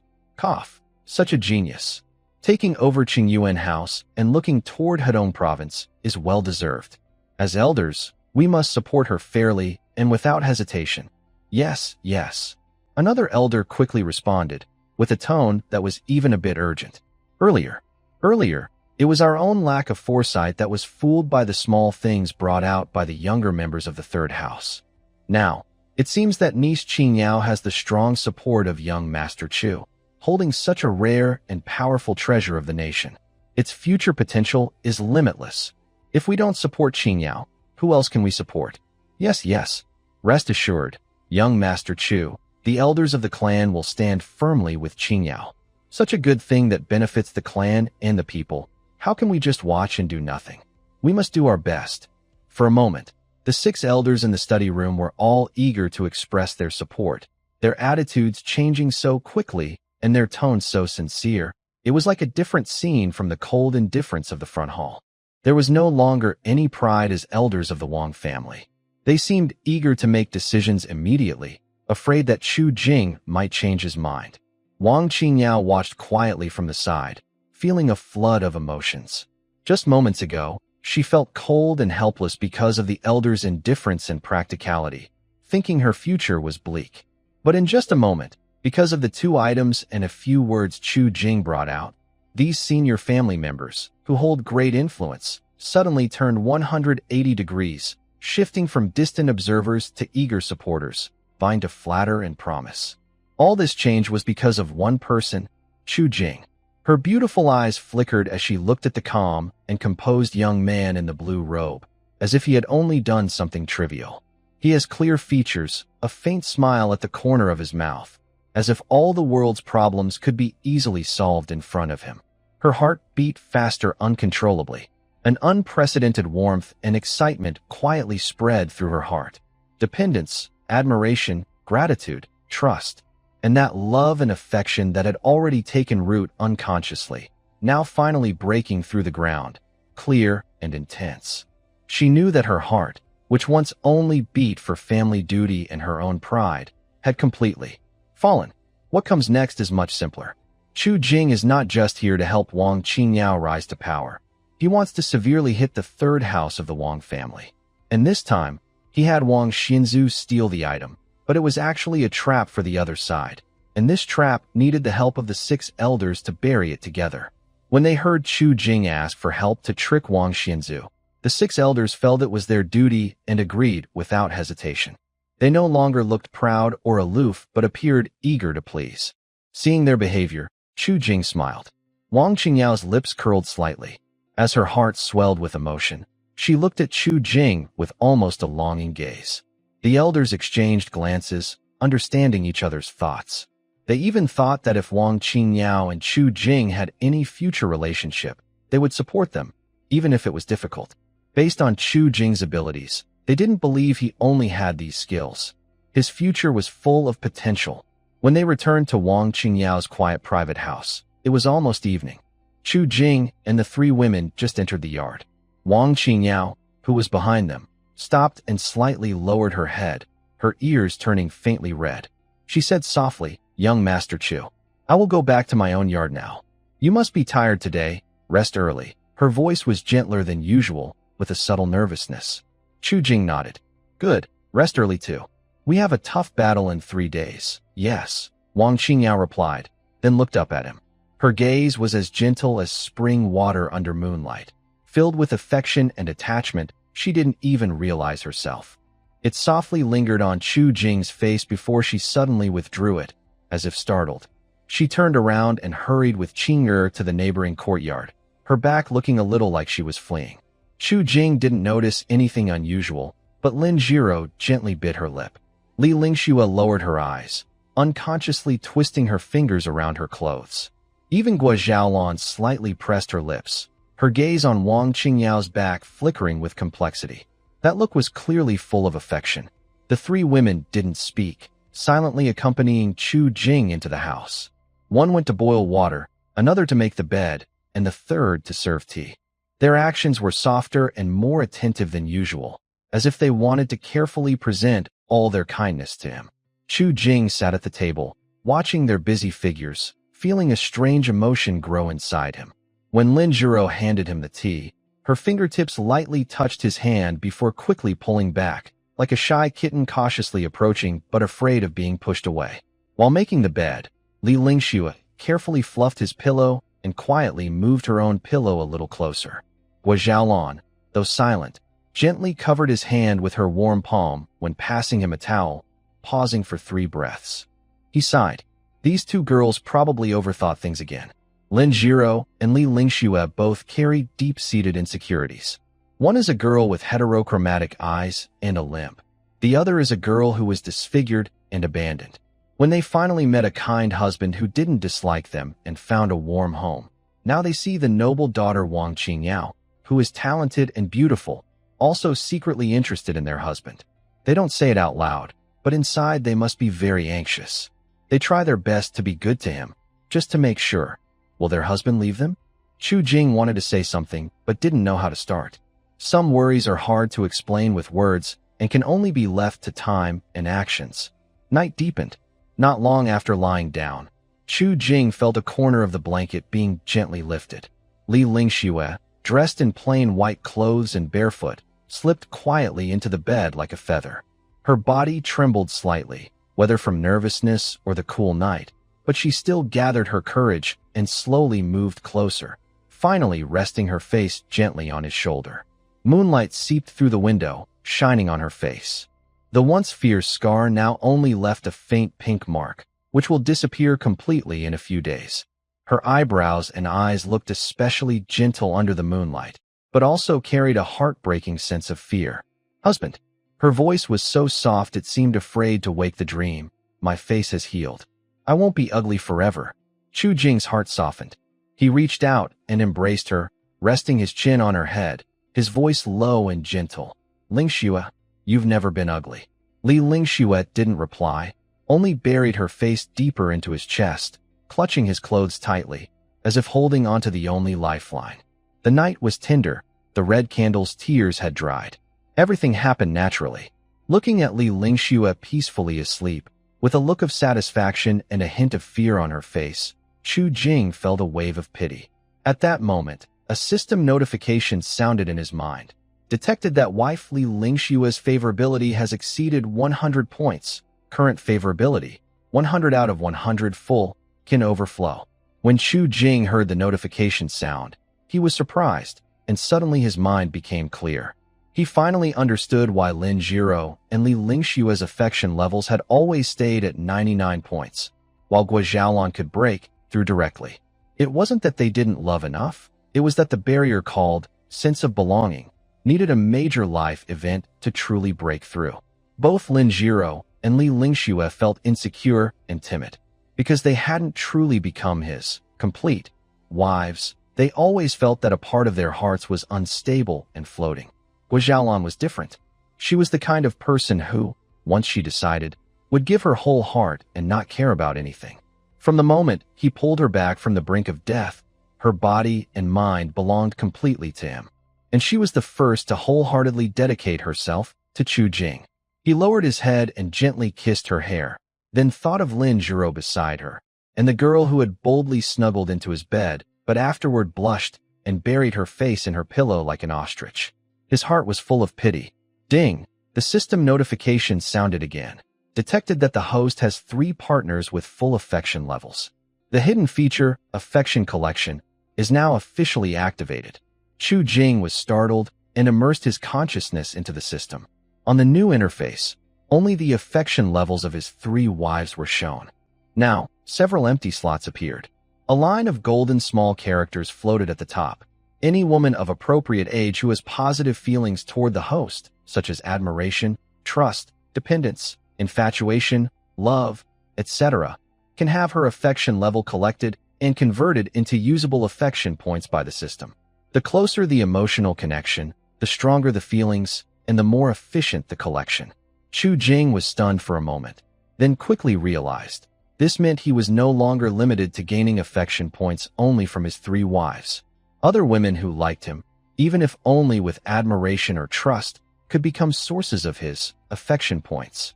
such a genius. Taking over Qingyuan House and looking toward Hedong Province is well-deserved. As elders, we must support her fairly and without hesitation." "Yes, yes." Another elder quickly responded, with a tone that was even a bit urgent. Earlier, it was our own lack of foresight that was fooled by the small things brought out by the younger members of the third house. Now, it seems that niece Qing Yao has the strong support of young Master Chu, holding such a rare and powerful treasure of the nation. Its future potential is limitless. If we don't support Qing Yao, who else can we support? Yes. Rest assured, young Master Chu, the elders of the clan will stand firmly with Qing Yao. Such a good thing that benefits the clan and the people. How can we just watch and do nothing? We must do our best. For a moment, the 6 elders in the study room were all eager to express their support, their attitudes changing so quickly and their tones so sincere. It was like a different scene from the cold indifference of the front hall. There was no longer any pride as elders of the Wang family. They seemed eager to make decisions immediately, afraid that Chu Jing might change his mind. Wang Qingyao watched quietly from the side, feeling a flood of emotions. Just moments ago, she felt cold and helpless because of the elders' indifference and practicality, thinking her future was bleak. But in just a moment, because of the 2 items and a few words Chu Jing brought out, these senior family members, who hold great influence, suddenly turned 180 degrees, shifting from distant observers to eager supporters, vying to flatter and promise. All this change was because of one person, Chu Jing. Her beautiful eyes flickered as she looked at the calm and composed young man in the blue robe, as if he had only done something trivial. He has clear features, a faint smile at the corner of his mouth, as if all the world's problems could be easily solved in front of him. Her heart beat faster uncontrollably. An unprecedented warmth and excitement quietly spread through her heart. Dependence, admiration, gratitude, trust, and that love and affection that had already taken root unconsciously, now finally breaking through the ground, clear and intense. She knew that her heart, which once only beat for family duty and her own pride, had completely fallen. What comes next is much simpler. Chu Jing is not just here to help Wang Qingyao rise to power. He wants to severely hit the third house of the Wang family. And this time, he had Wang Xinzu steal the item, but it was actually a trap for the other side, and this trap needed the help of the 6 elders to bury it together. When they heard Chu Jing ask for help to trick Wang Xinzu, the 6 elders felt it was their duty and agreed without hesitation. They no longer looked proud or aloof but appeared eager to please. Seeing their behavior, Chu Jing smiled. Wang Qingyao's lips curled slightly. As her heart swelled with emotion, she looked at Chu Jing with almost a longing gaze. The elders exchanged glances, understanding each other's thoughts. They even thought that if Wang Qingyao and Chu Jing had any future relationship, they would support them, even if it was difficult. Based on Chu Jing's abilities, they didn't believe he only had these skills. His future was full of potential. When they returned to Wang Qingyao's quiet private house, it was almost evening. Chu Jing and the 3 women just entered the yard. Wang Qingyao, who was behind them, stopped and slightly lowered her head, her ears turning faintly red. She said softly, "Young Master Chu, I will go back to my own yard now. You must be tired today, rest early." Her voice was gentler than usual, with a subtle nervousness. Chu Jing nodded. "Good, rest early too. We have a tough battle in 3 days." "Yes," Wang Qingyao replied, then looked up at him. Her gaze was as gentle as spring water under moonlight, filled with affection and attachment she didn't even realize herself. It softly lingered on Chu Jing's face before she suddenly withdrew it, as if startled. She turned around and hurried with Qing'er to the neighboring courtyard, her back looking a little like she was fleeing. Chu Jing didn't notice anything unusual, but Lin Jiro gently bit her lip. Li Lingxue lowered her eyes, unconsciously twisting her fingers around her clothes. Even Guo Xiaolon slightly pressed her lips, her gaze on Wang Qingyao's back flickering with complexity. That look was clearly full of affection. The three women didn't speak, silently accompanying Chu Jing into the house. One went to boil water, another to make the bed, and the third to serve tea. Their actions were softer and more attentive than usual, as if they wanted to carefully present all their kindness to him. Chu Jing sat at the table, watching their busy figures, feeling a strange emotion grow inside him. When Lin Jiro handed him the tea, her fingertips lightly touched his hand before quickly pulling back, like a shy kitten cautiously approaching but afraid of being pushed away. While making the bed, Li Lingxue carefully fluffed his pillow and quietly moved her own pillow a little closer. Guo Xiaolon, though silent, gently covered his hand with her warm palm when passing him a towel, pausing for 3 breaths. He sighed. These two girls probably overthought things again. Lin Jiro and Li Lingxue both carried deep-seated insecurities. One is a girl with heterochromatic eyes and a limp. The other is a girl who was disfigured and abandoned. When they finally met a kind husband who didn't dislike them and found a warm home, now they see the noble daughter Wang Qingyao, who is talented and beautiful, also secretly interested in their husband. They don't say it out loud, but inside they must be very anxious. They try their best to be good to him, just to make sure. Will their husband leave them? Chu Jing wanted to say something, but didn't know how to start. Some worries are hard to explain with words and can only be left to time and actions. Night deepened. Not long after lying down, Chu Jing felt a corner of the blanket being gently lifted. Li Lingxue, dressed in plain white clothes and barefoot, slipped quietly into the bed like a feather. Her body trembled slightly, whether from nervousness or the cool night, but she still gathered her courage and slowly moved closer, finally resting her face gently on his shoulder. Moonlight seeped through the window, shining on her face. The once fierce scar now only left a faint pink mark, which will disappear completely in a few days. Her eyebrows and eyes looked especially gentle under the moonlight, but also carried a heartbreaking sense of fear. Husband. Her voice was so soft it seemed afraid to wake the dream. My face has healed. I won't be ugly forever. Chu Jing's heart softened. He reached out and embraced her, resting his chin on her head, his voice low and gentle. Lingxue, you've never been ugly. Li Lingxue didn't reply, only buried her face deeper into his chest, clutching his clothes tightly, as if holding onto the only lifeline. The night was tender, the red candle's tears had dried. Everything happened naturally. Looking at Li Lingxue peacefully asleep, with a look of satisfaction and a hint of fear on her face, Chu Jing felt a wave of pity. At that moment, a system notification sounded in his mind. Detected that wife Li Lingxue's favorability has exceeded 100 points. Current favorability, 100 out of 100 full, can overflow. When Chu Jing heard the notification sound, he was surprised, and suddenly his mind became clear. He finally understood why Lin Jiro and Li Lingxue's affection levels had always stayed at 99 points, while Guo Xiaolon could break through directly. It wasn't that they didn't love enough, it was that the barrier called sense of belonging needed a major life event to truly break through. Both Lin Jiro and Li Lingxue felt insecure and timid. Because they hadn't truly become his complete wives, they always felt that a part of their hearts was unstable and floating. Guo Xiaolon was different. She was the kind of person who, once she decided, would give her whole heart and not care about anything. From the moment he pulled her back from the brink of death, her body and mind belonged completely to him. And she was the first to wholeheartedly dedicate herself to Chu Jing. He lowered his head and gently kissed her hair, then thought of Lin Jiro beside her, and the girl who had boldly snuggled into his bed, but afterward blushed and buried her face in her pillow like an ostrich. His heart was full of pity. Ding! The system notification sounded again. Detected that the host has 3 partners with full affection levels. The hidden feature, Affection Collection, is now officially activated. Chu Jing was startled and immersed his consciousness into the system. On the new interface, only the affection levels of his 3 wives were shown. Now, several empty slots appeared. A line of golden small characters floated at the top. Any woman of appropriate age who has positive feelings toward the host, such as admiration, trust, dependence, infatuation, love, etc., can have her affection level collected and converted into usable affection points by the system. The closer the emotional connection, the stronger the feelings, and the more efficient the collection. Chu Jing was stunned for a moment, then quickly realized this meant he was no longer limited to gaining affection points only from his 3 wives. Other women who liked him, even if only with admiration or trust, could become sources of his affection points.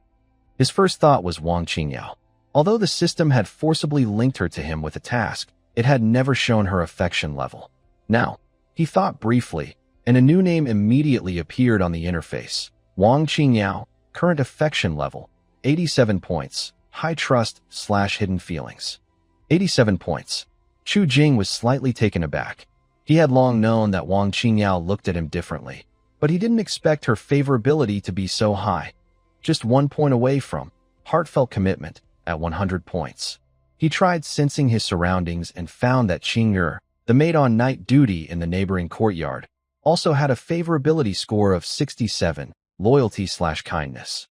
His first thought was Wang Qingyao. Although the system had forcibly linked her to him with a task, it had never shown her affection level. Now, he thought briefly, and a new name immediately appeared on the interface. Wang Qingyao, current affection level, 87 points, high trust/hidden feelings. 87 points. Chu Jing was slightly taken aback. He had long known that Wang Qingyao looked at him differently, but he didn't expect her favorability to be so high. Just 1 point away from heartfelt commitment at 100 points. He tried sensing his surroundings and found that Qing'er, the maid on night duty in the neighboring courtyard, also had a favorability score of 67, loyalty/kindness.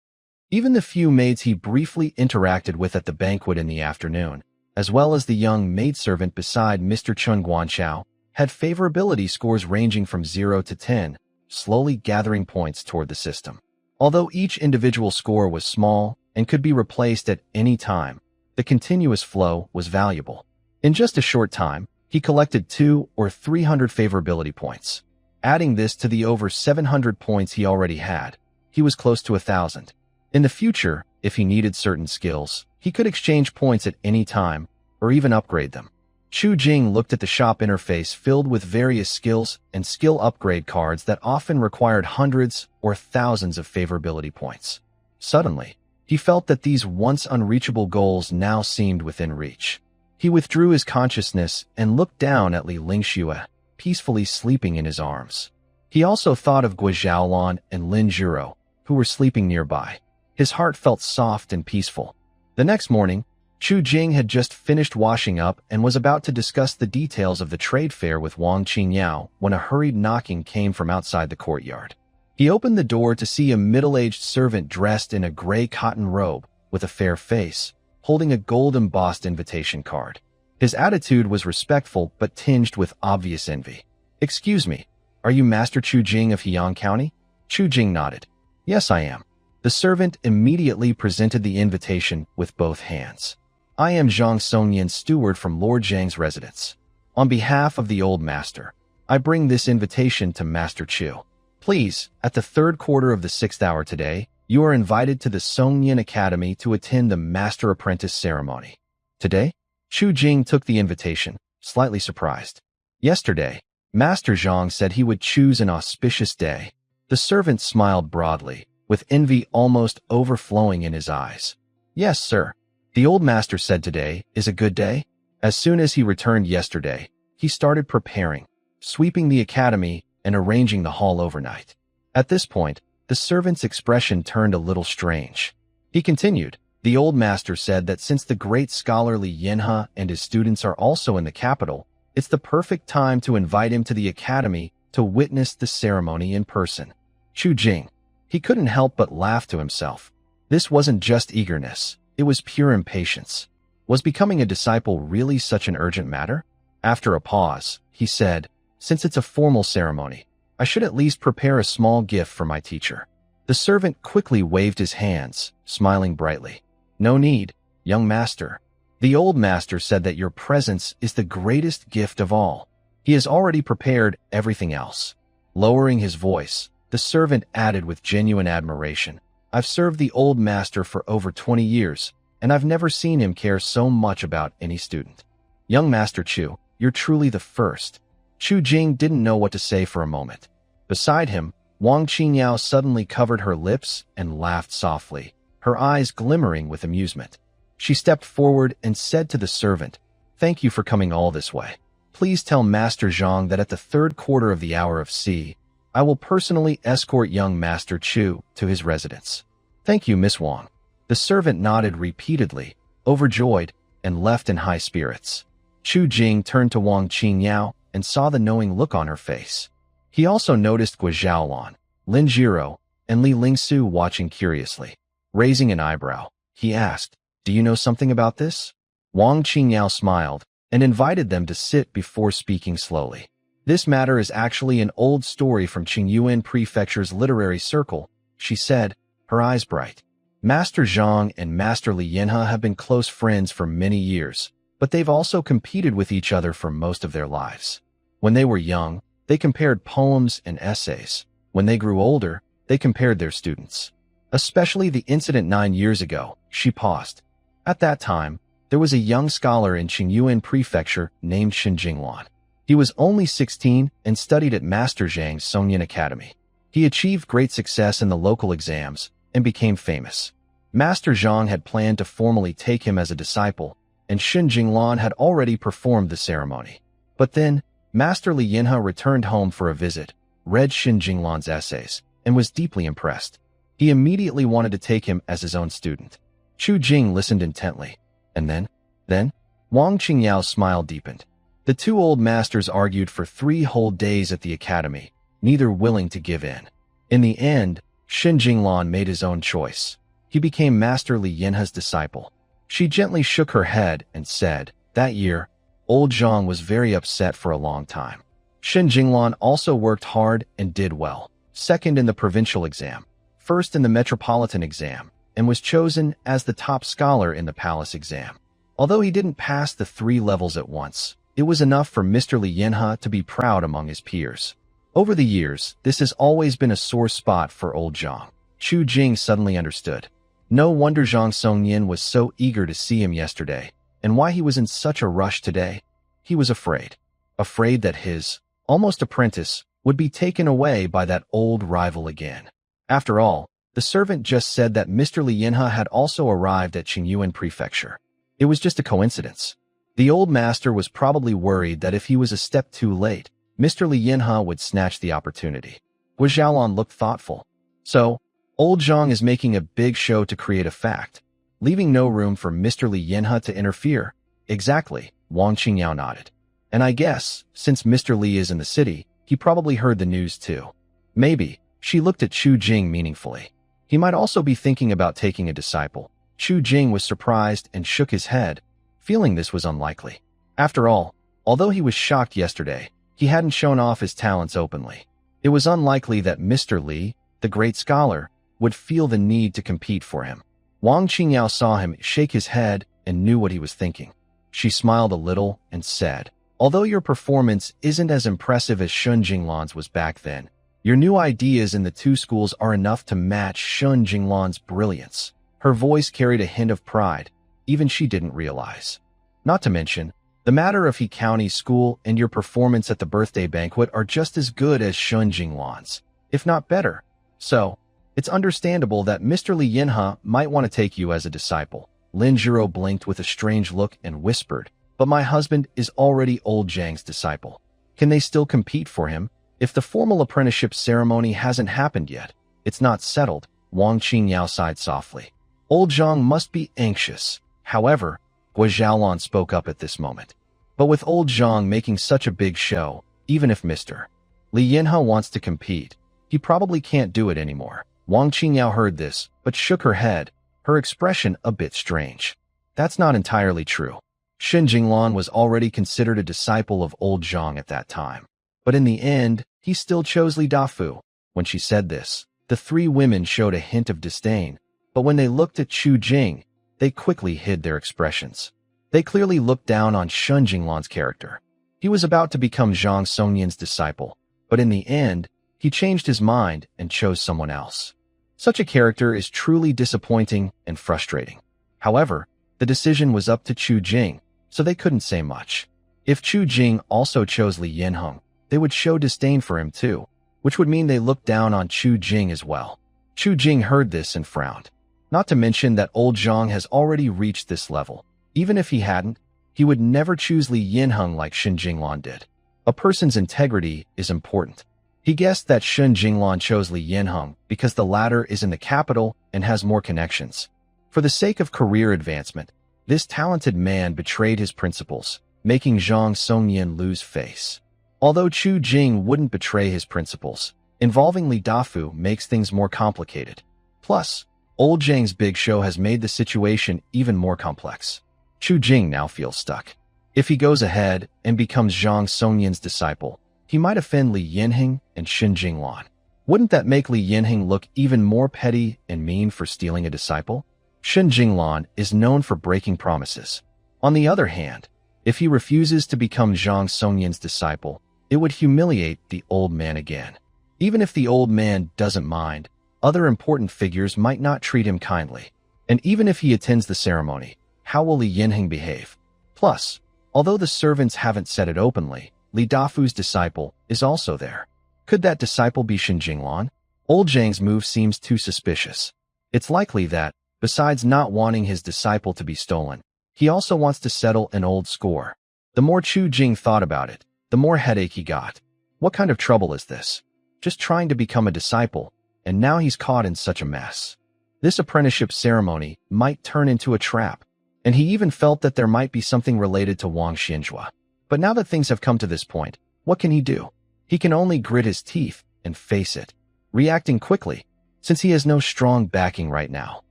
Even the few maids he briefly interacted with at the banquet in the afternoon, as well as the young maidservant beside Mr. Chun Guanqiao, had favorability scores ranging from 0 to 10, slowly gathering points toward the system. Although each individual score was small and could be replaced at any time, the continuous flow was valuable. In just a short time, he collected 200 or 300 favorability points. Adding this to the over 700 points he already had, he was close to 1,000. In the future, if he needed certain skills, he could exchange points at any time, or even upgrade them. Chu Jing looked at the shop interface filled with various skills and skill upgrade cards that often required hundreds or thousands of favorability points. Suddenly, he felt that these once unreachable goals now seemed within reach. He withdrew his consciousness and looked down at Li Lingxue, peacefully sleeping in his arms. He also thought of Gui Zhaolan and Lin Zhuro, who were sleeping nearby. His heart felt soft and peaceful. The next morning, Chu Jing had just finished washing up and was about to discuss the details of the trade fair with Wang Qingyao when a hurried knocking came from outside the courtyard. He opened the door to see a middle-aged servant dressed in a gray cotton robe with a fair face, holding a gold-embossed invitation card. His attitude was respectful but tinged with obvious envy. "Excuse me, are you Master Chu Jing of Heyang County?" Chu Jing nodded. "Yes, I am." The servant immediately presented the invitation with both hands. "I am Zhang Songyan, steward from Lord Zhang's residence. On behalf of the old master, I bring this invitation to Master Chu. Please, at the 3rd quarter of the 6th hour today, you are invited to the Songyan Academy to attend the Master-Apprentice ceremony." Today? Chu Jing took the invitation, slightly surprised. Yesterday, Master Zhang said he would choose an auspicious day. The servant smiled broadly, with envy almost overflowing in his eyes. "Yes, sir. The old master said today is a good day." As soon as he returned yesterday, he started preparing, sweeping the academy and arranging the hall overnight. At this point, the servant's expression turned a little strange. He continued, "The old master said that since the great scholar Li Yanhe and his students are also in the capital, it's the perfect time to invite him to the academy to witness the ceremony in person." Chu Jing. He couldn't help but laugh to himself. This wasn't just eagerness, it was pure impatience. Was becoming a disciple really such an urgent matter? After a pause, he said, "Since it's a formal ceremony, I should at least prepare a small gift for my teacher." The servant quickly waved his hands, smiling brightly. "No need, young master. The old master said that your presence is the greatest gift of all. He has already prepared everything else." Lowering his voice, the servant added with genuine admiration, "I've served the old master for over 20 years, and I've never seen him care so much about any student. Young Master Chu, you're truly the first." Chu Jing didn't know what to say for a moment. Beside him, Wang Qingyao suddenly covered her lips and laughed softly, her eyes glimmering with amusement. She stepped forward and said to the servant, "Thank you for coming all this way. Please tell Master Zhang that at the 3rd quarter of the hour of C, I will personally escort young Master Chu to his residence." "Thank you, Miss Wang." The servant nodded repeatedly, overjoyed, and left in high spirits. Chu Jing turned to Wang Qingyao and saw the knowing look on her face. He also noticed Gua Zhaolan, Lin Jiro, and Li Lingsu watching curiously. Raising an eyebrow, he asked, "Do you know something about this?" Wang Qingyao smiled and invited them to sit before speaking slowly. "This matter is actually an old story from Qingyuan Prefecture's literary circle," she said, her eyes bright. "Master Zhang and Master Li Yinhe have been close friends for many years, but they've also competed with each other for most of their lives. When they were young, they compared poems and essays. When they grew older, they compared their students. Especially the incident 9 years ago," she paused. "At that time, there was a young scholar in Qingyuan Prefecture named Shen Jinglan. He was only 16 and studied at Master Zhang's Songyan Academy. He achieved great success in the local exams and became famous. Master Zhang had planned to formally take him as a disciple, and Shen Jinglan had already performed the ceremony. But then, Master Li Yinhe returned home for a visit, read Shen Jinglan's essays, and was deeply impressed. He immediately wanted to take him as his own student." Chu Jing listened intently. "And then? Wang Qingyao's smile deepened. "The two old masters argued for 3 whole days at the academy, neither willing to give in. In the end, Shen Jinglan made his own choice. He became Master Li Yinhe's disciple." She gently shook her head and said, "That year, old Zhang was very upset for a long time. Shen Jinglan also worked hard and did well. Second in the provincial exam, first in the metropolitan exam, and was chosen as the top scholar in the palace exam. Although he didn't pass the 3 levels at once, it was enough for Mr. Li Yinhe to be proud among his peers. Over the years, this has always been a sore spot for old Zhang." Chu Jing suddenly understood. No wonder Zhang Songyan was so eager to see him yesterday, and why he was in such a rush today. He was afraid. Afraid that his, almost apprentice, would be taken away by that old rival again. After all, the servant just said that Mr. Li Yinhe had also arrived at Qingyuan Prefecture. It was just a coincidence. The old master was probably worried that if he was a step too late, Mr. Li Yinhe would snatch the opportunity. Gua Zhaolan looked thoughtful. "So, old Zhang is making a big show to create a fact, leaving no room for Mr. Li Yinhe to interfere." "Exactly," Wang Qingyao nodded. "And I guess, since Mr. Li is in the city, he probably heard the news too." "Maybe," she looked at Chu Jing meaningfully. "He might also be thinking about taking a disciple." Chu Jing was surprised and shook his head, feeling this was unlikely. After all, although he was shocked yesterday, he hadn't shown off his talents openly. It was unlikely that Mr. Li, the great scholar, would feel the need to compete for him. Wang Qingyao saw him shake his head and knew what he was thinking. She smiled a little and said, "Although your performance isn't as impressive as Shen Jinglan's was back then, your new ideas in the 2 schools are enough to match Shen Jinglan's brilliance." Her voice carried a hint of pride, even she didn't realize. "Not to mention, the matter of He County School and your performance at the birthday banquet are just as good as Shen Jinglan's, if not better. So, it's understandable that Mr. Li Yinhe might want to take you as a disciple." Lin Jiro blinked with a strange look and whispered, "But my husband is already old Zhang's disciple. Can they still compete for him? If the formal apprenticeship ceremony hasn't happened yet, it's not settled." Wang Qingyao sighed softly. "Old Zhang must be anxious." However, Gua Zhaolan spoke up at this moment. "But with old Zhang making such a big show, even if Mr. Li Yinhe wants to compete, he probably can't do it anymore." Wang Qingyao heard this, but shook her head, her expression a bit strange. "That's not entirely true. Shen Jinglan was already considered a disciple of old Zhang at that time. But in the end, he still chose Li Dafu." When she said this, the 3 women showed a hint of disdain, but when they looked at Chu Jing, they quickly hid their expressions. They clearly looked down on Shen Jinglan's character. He was about to become Zhang Songyan's disciple, but in the end, he changed his mind and chose someone else. Such a character is truly disappointing and frustrating. However, the decision was up to Chu Jing, so they couldn't say much. If Chu Jing also chose Li Yinhe, they would show disdain for him too, which would mean they looked down on Chu Jing as well. Chu Jing heard this and frowned. Not to mention that old Zhang has already reached this level. Even if he hadn't, he would never choose Li Yinhe like Shen Jinglan did. A person's integrity is important. He guessed that Shen Jinglan chose Li Yinhe because the latter is in the capital and has more connections. For the sake of career advancement, This talented man betrayed his principles, making Zhang Songyan lose face. Although Chu Jing wouldn't betray his principles, involving Li Dafu makes things more complicated. Plus, old Zhang's big show has made the situation even more complex. Chu Jing now feels stuck. If he goes ahead and becomes Zhang Songyan's disciple, he might offend Li Yinheng and Xin Jinglan. Wouldn't that make Li Yinheng look even more petty and mean for stealing a disciple? Xin Jinglan is known for breaking promises. On the other hand, if he refuses to become Zhang Songyan's disciple, it would humiliate the old man again. Even if the old man doesn't mind, other important figures might not treat him kindly. And even if he attends the ceremony, how will Li Yinheng behave? Plus, although the servants haven't said it openly, Li Dafu's disciple is also there. Could that disciple be Xin Jinglan? Old Zhang's move seems too suspicious. It's likely that, besides not wanting his disciple to be stolen, he also wants to settle an old score. The more Chu Jing thought about it, the more headache he got. What kind of trouble is this? Just trying to become a disciple, and now he's caught in such a mess. This apprenticeship ceremony might turn into a trap, and he even felt that there might be something related to Wang Xinjua. But now that things have come to this point, what can he do? He can only grit his teeth and face it, reacting quickly, since he has no strong backing right now.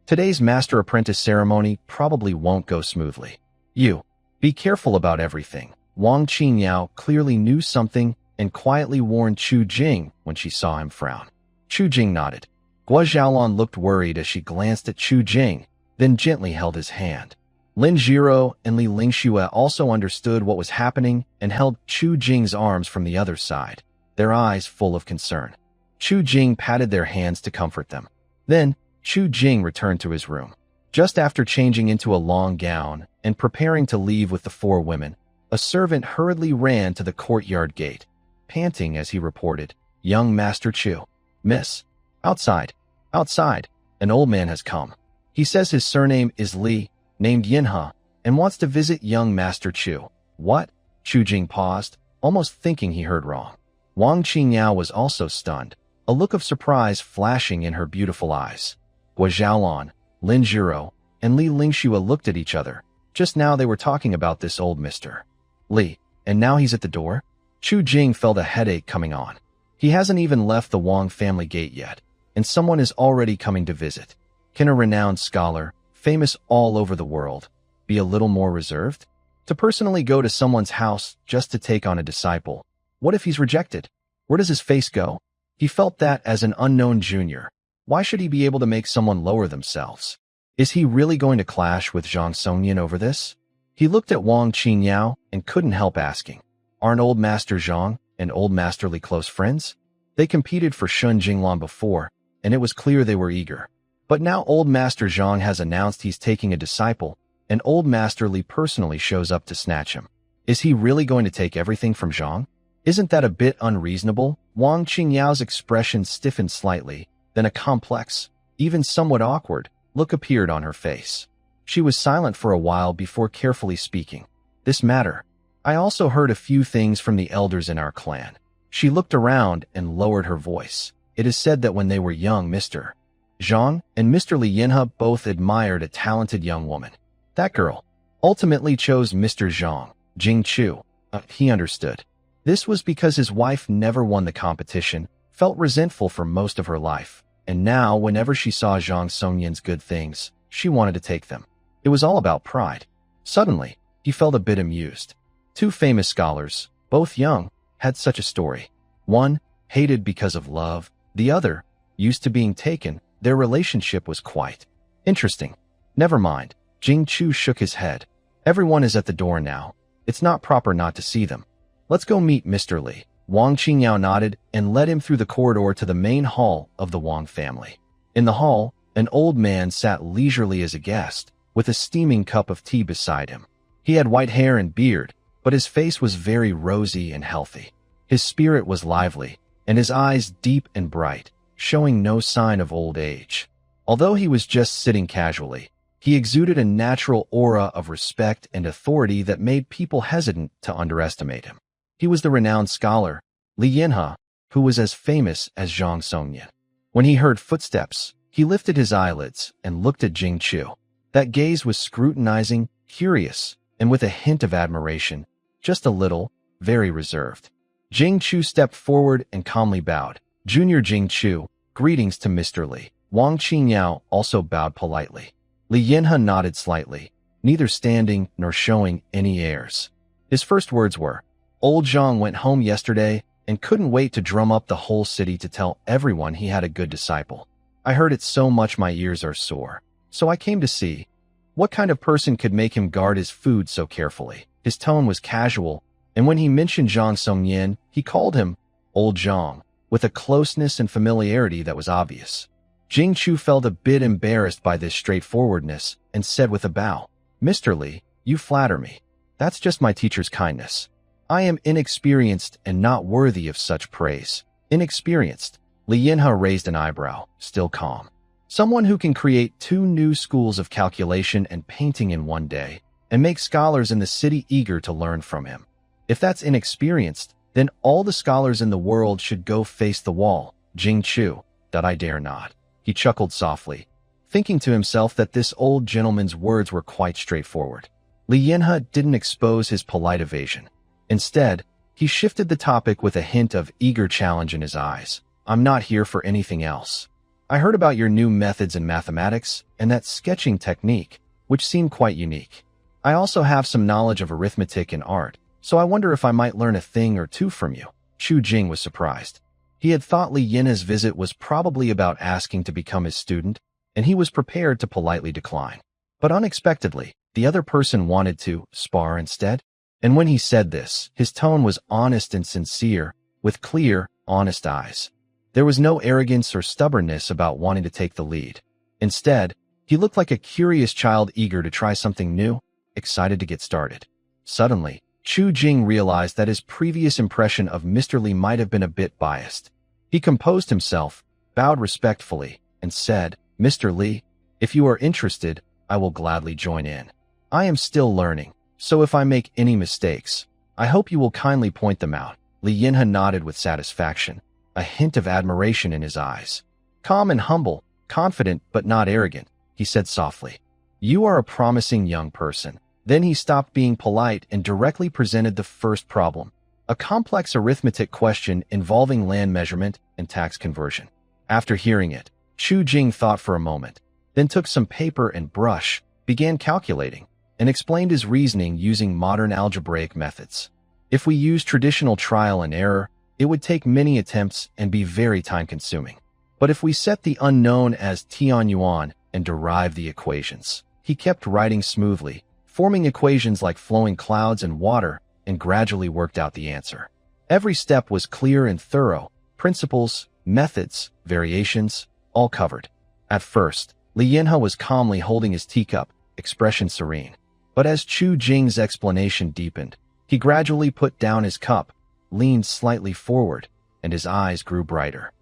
Today's master-apprentice ceremony probably won't go smoothly. You, be careful about everything. Wang Qingyao clearly knew something and quietly warned Chu Jing when she saw him frown. Chu Jing nodded. Guo Xiaolon looked worried as she glanced at Chu Jing, then gently held his hand. Lin Jiro and Li Lingxue also understood what was happening and held Chu Jing's arms from the other side, their eyes full of concern. Chu Jing patted their hands to comfort them. Then, Chu Jing returned to his room. Just after changing into a long gown and preparing to leave with the 4 women, a servant hurriedly ran to the courtyard gate, panting as he reported, "Young Master Chu. Miss. Outside. Outside. An old man has come. He says his surname is Li, named Yinhe, and wants to visit young Master Chu." What? Chu Jing paused, almost thinking he heard wrong. Wang Qingyao was also stunned, a look of surprise flashing in her beautiful eyes. Guo Xiaolon, Lin Jiro, and Li Lingxue looked at each other. Just now they were talking about this old Mr. Li, and now he's at the door? Chu Jing felt a headache coming on. He hasn't even left the Wang family gate yet, and someone is already coming to visit. Can a renowned scholar, famous all over the world, be a little more reserved? To personally go to someone's house just to take on a disciple, what if he's rejected? Where does his face go? He felt that as an unknown junior. Why should he be able to make someone lower themselves? Is he really going to clash with Zhang Songyan over this? He looked at Wang Qingyao and couldn't help asking, aren't Old Master Zhang and Old Master Li close friends? They competed for Shun Jinglan before, and it was clear they were eager. But now Old Master Zhang has announced he's taking a disciple, and Old Master Li personally shows up to snatch him. Is he really going to take everything from Zhang? Isn't that a bit unreasonable? Wang Qingyao's expression stiffened slightly, then a complex, even somewhat awkward, look appeared on her face. She was silent for a while before carefully speaking. This matter. I also heard a few things from the elders in our clan. She looked around and lowered her voice. It is said that when they were young, Mr. Zhang and Mr. Li Yinhe both admired a talented young woman. That girl ultimately chose Mr. Zhang, Jing Chu. He understood. This was because his wife never won the competition, felt resentful for most of her life, and now whenever she saw Zhang Songyan's good things, she wanted to take them. It was all about pride. Suddenly, he felt a bit amused. 2 famous scholars, both young, had such a story. One, hated because of love. The other, used to being taken. Their relationship was quite interesting. Never mind. Jing Chu shook his head. Everyone is at the door now. It's not proper not to see them. Let's go meet Mr. Li. Wang Qingyao nodded and led him through the corridor to the main hall of the Wang family. In the hall, an old man sat leisurely as a guest, with a steaming cup of tea beside him. He had white hair and beard, but his face was very rosy and healthy. His spirit was lively, and his eyes deep and bright, showing no sign of old age. Although he was just sitting casually, he exuded a natural aura of respect and authority that made people hesitant to underestimate him. He was the renowned scholar, Li Yinhe, who was as famous as Zhang Songyan. When he heard footsteps, he lifted his eyelids and looked at Jing Chu. That gaze was scrutinizing, curious, and with a hint of admiration, just a little, very reserved. Jing Chu stepped forward and calmly bowed. Junior Jing Chu, greetings to Mr. Li. Wang Qingyao also bowed politely. Li Yinhe nodded slightly, neither standing nor showing any airs. His first words were, "Old Zhang went home yesterday and couldn't wait to drum up the whole city to tell everyone he had a good disciple. I heard it so much my ears are sore. So I came to see what kind of person could make him guard his food so carefully." His tone was casual, and when he mentioned Zhang Songyin, he called him Old Zhang, with a closeness and familiarity that was obvious. Jing Chu felt a bit embarrassed by this straightforwardness and said with a bow, "Mr. Li, you flatter me. That's just my teacher's kindness. I am inexperienced and not worthy of such praise." Inexperienced? Li Yinhe raised an eyebrow, still calm. Someone who can create 2 new schools of calculation and painting in one day, and make scholars in the city eager to learn from him. If that's inexperienced, then all the scholars in the world should go face the wall. Jing Chu, that I dare not. He chuckled softly, thinking to himself that this old gentleman's words were quite straightforward. Li Yinhe didn't expose his polite evasion. Instead, he shifted the topic with a hint of eager challenge in his eyes. "I'm not here for anything else. I heard about your new methods in mathematics and that sketching technique, which seem quite unique. I also have some knowledge of arithmetic and art, so I wonder if I might learn a thing or two from you." Chu Jing was surprised. He had thought Li Yinhe's visit was probably about asking to become his student, and he was prepared to politely decline. But unexpectedly, the other person wanted to spar instead. And when he said this, his tone was honest and sincere, with clear, honest eyes. There was no arrogance or stubbornness about wanting to take the lead. Instead, he looked like a curious child eager to try something new, excited to get started. Suddenly, Chu Jing realized that his previous impression of Mr. Li might have been a bit biased. He composed himself, bowed respectfully, and said, "Mr. Li, if you are interested, I will gladly join in. I am still learning, so if I make any mistakes, I hope you will kindly point them out." Li Yinhe nodded with satisfaction, a hint of admiration in his eyes. "Calm and humble, confident but not arrogant," he said softly. "You are a promising young person." Then he stopped being polite and directly presented the first problem, a complex arithmetic question involving land measurement and tax conversion. After hearing it, Chu Jing thought for a moment, then took some paper and brush, began calculating, and explained his reasoning using modern algebraic methods. If we use traditional trial and error, it would take many attempts and be very time-consuming. But if we set the unknown as Tianyuan and derive the equations, he kept writing smoothly, forming equations like flowing clouds and water, and gradually worked out the answer. Every step was clear and thorough, principles, methods, variations, all covered. At first, Li Yinhe was calmly holding his teacup, expression serene. But as Chu Jing's explanation deepened, he gradually put down his cup, leaned slightly forward, and his eyes grew brighter.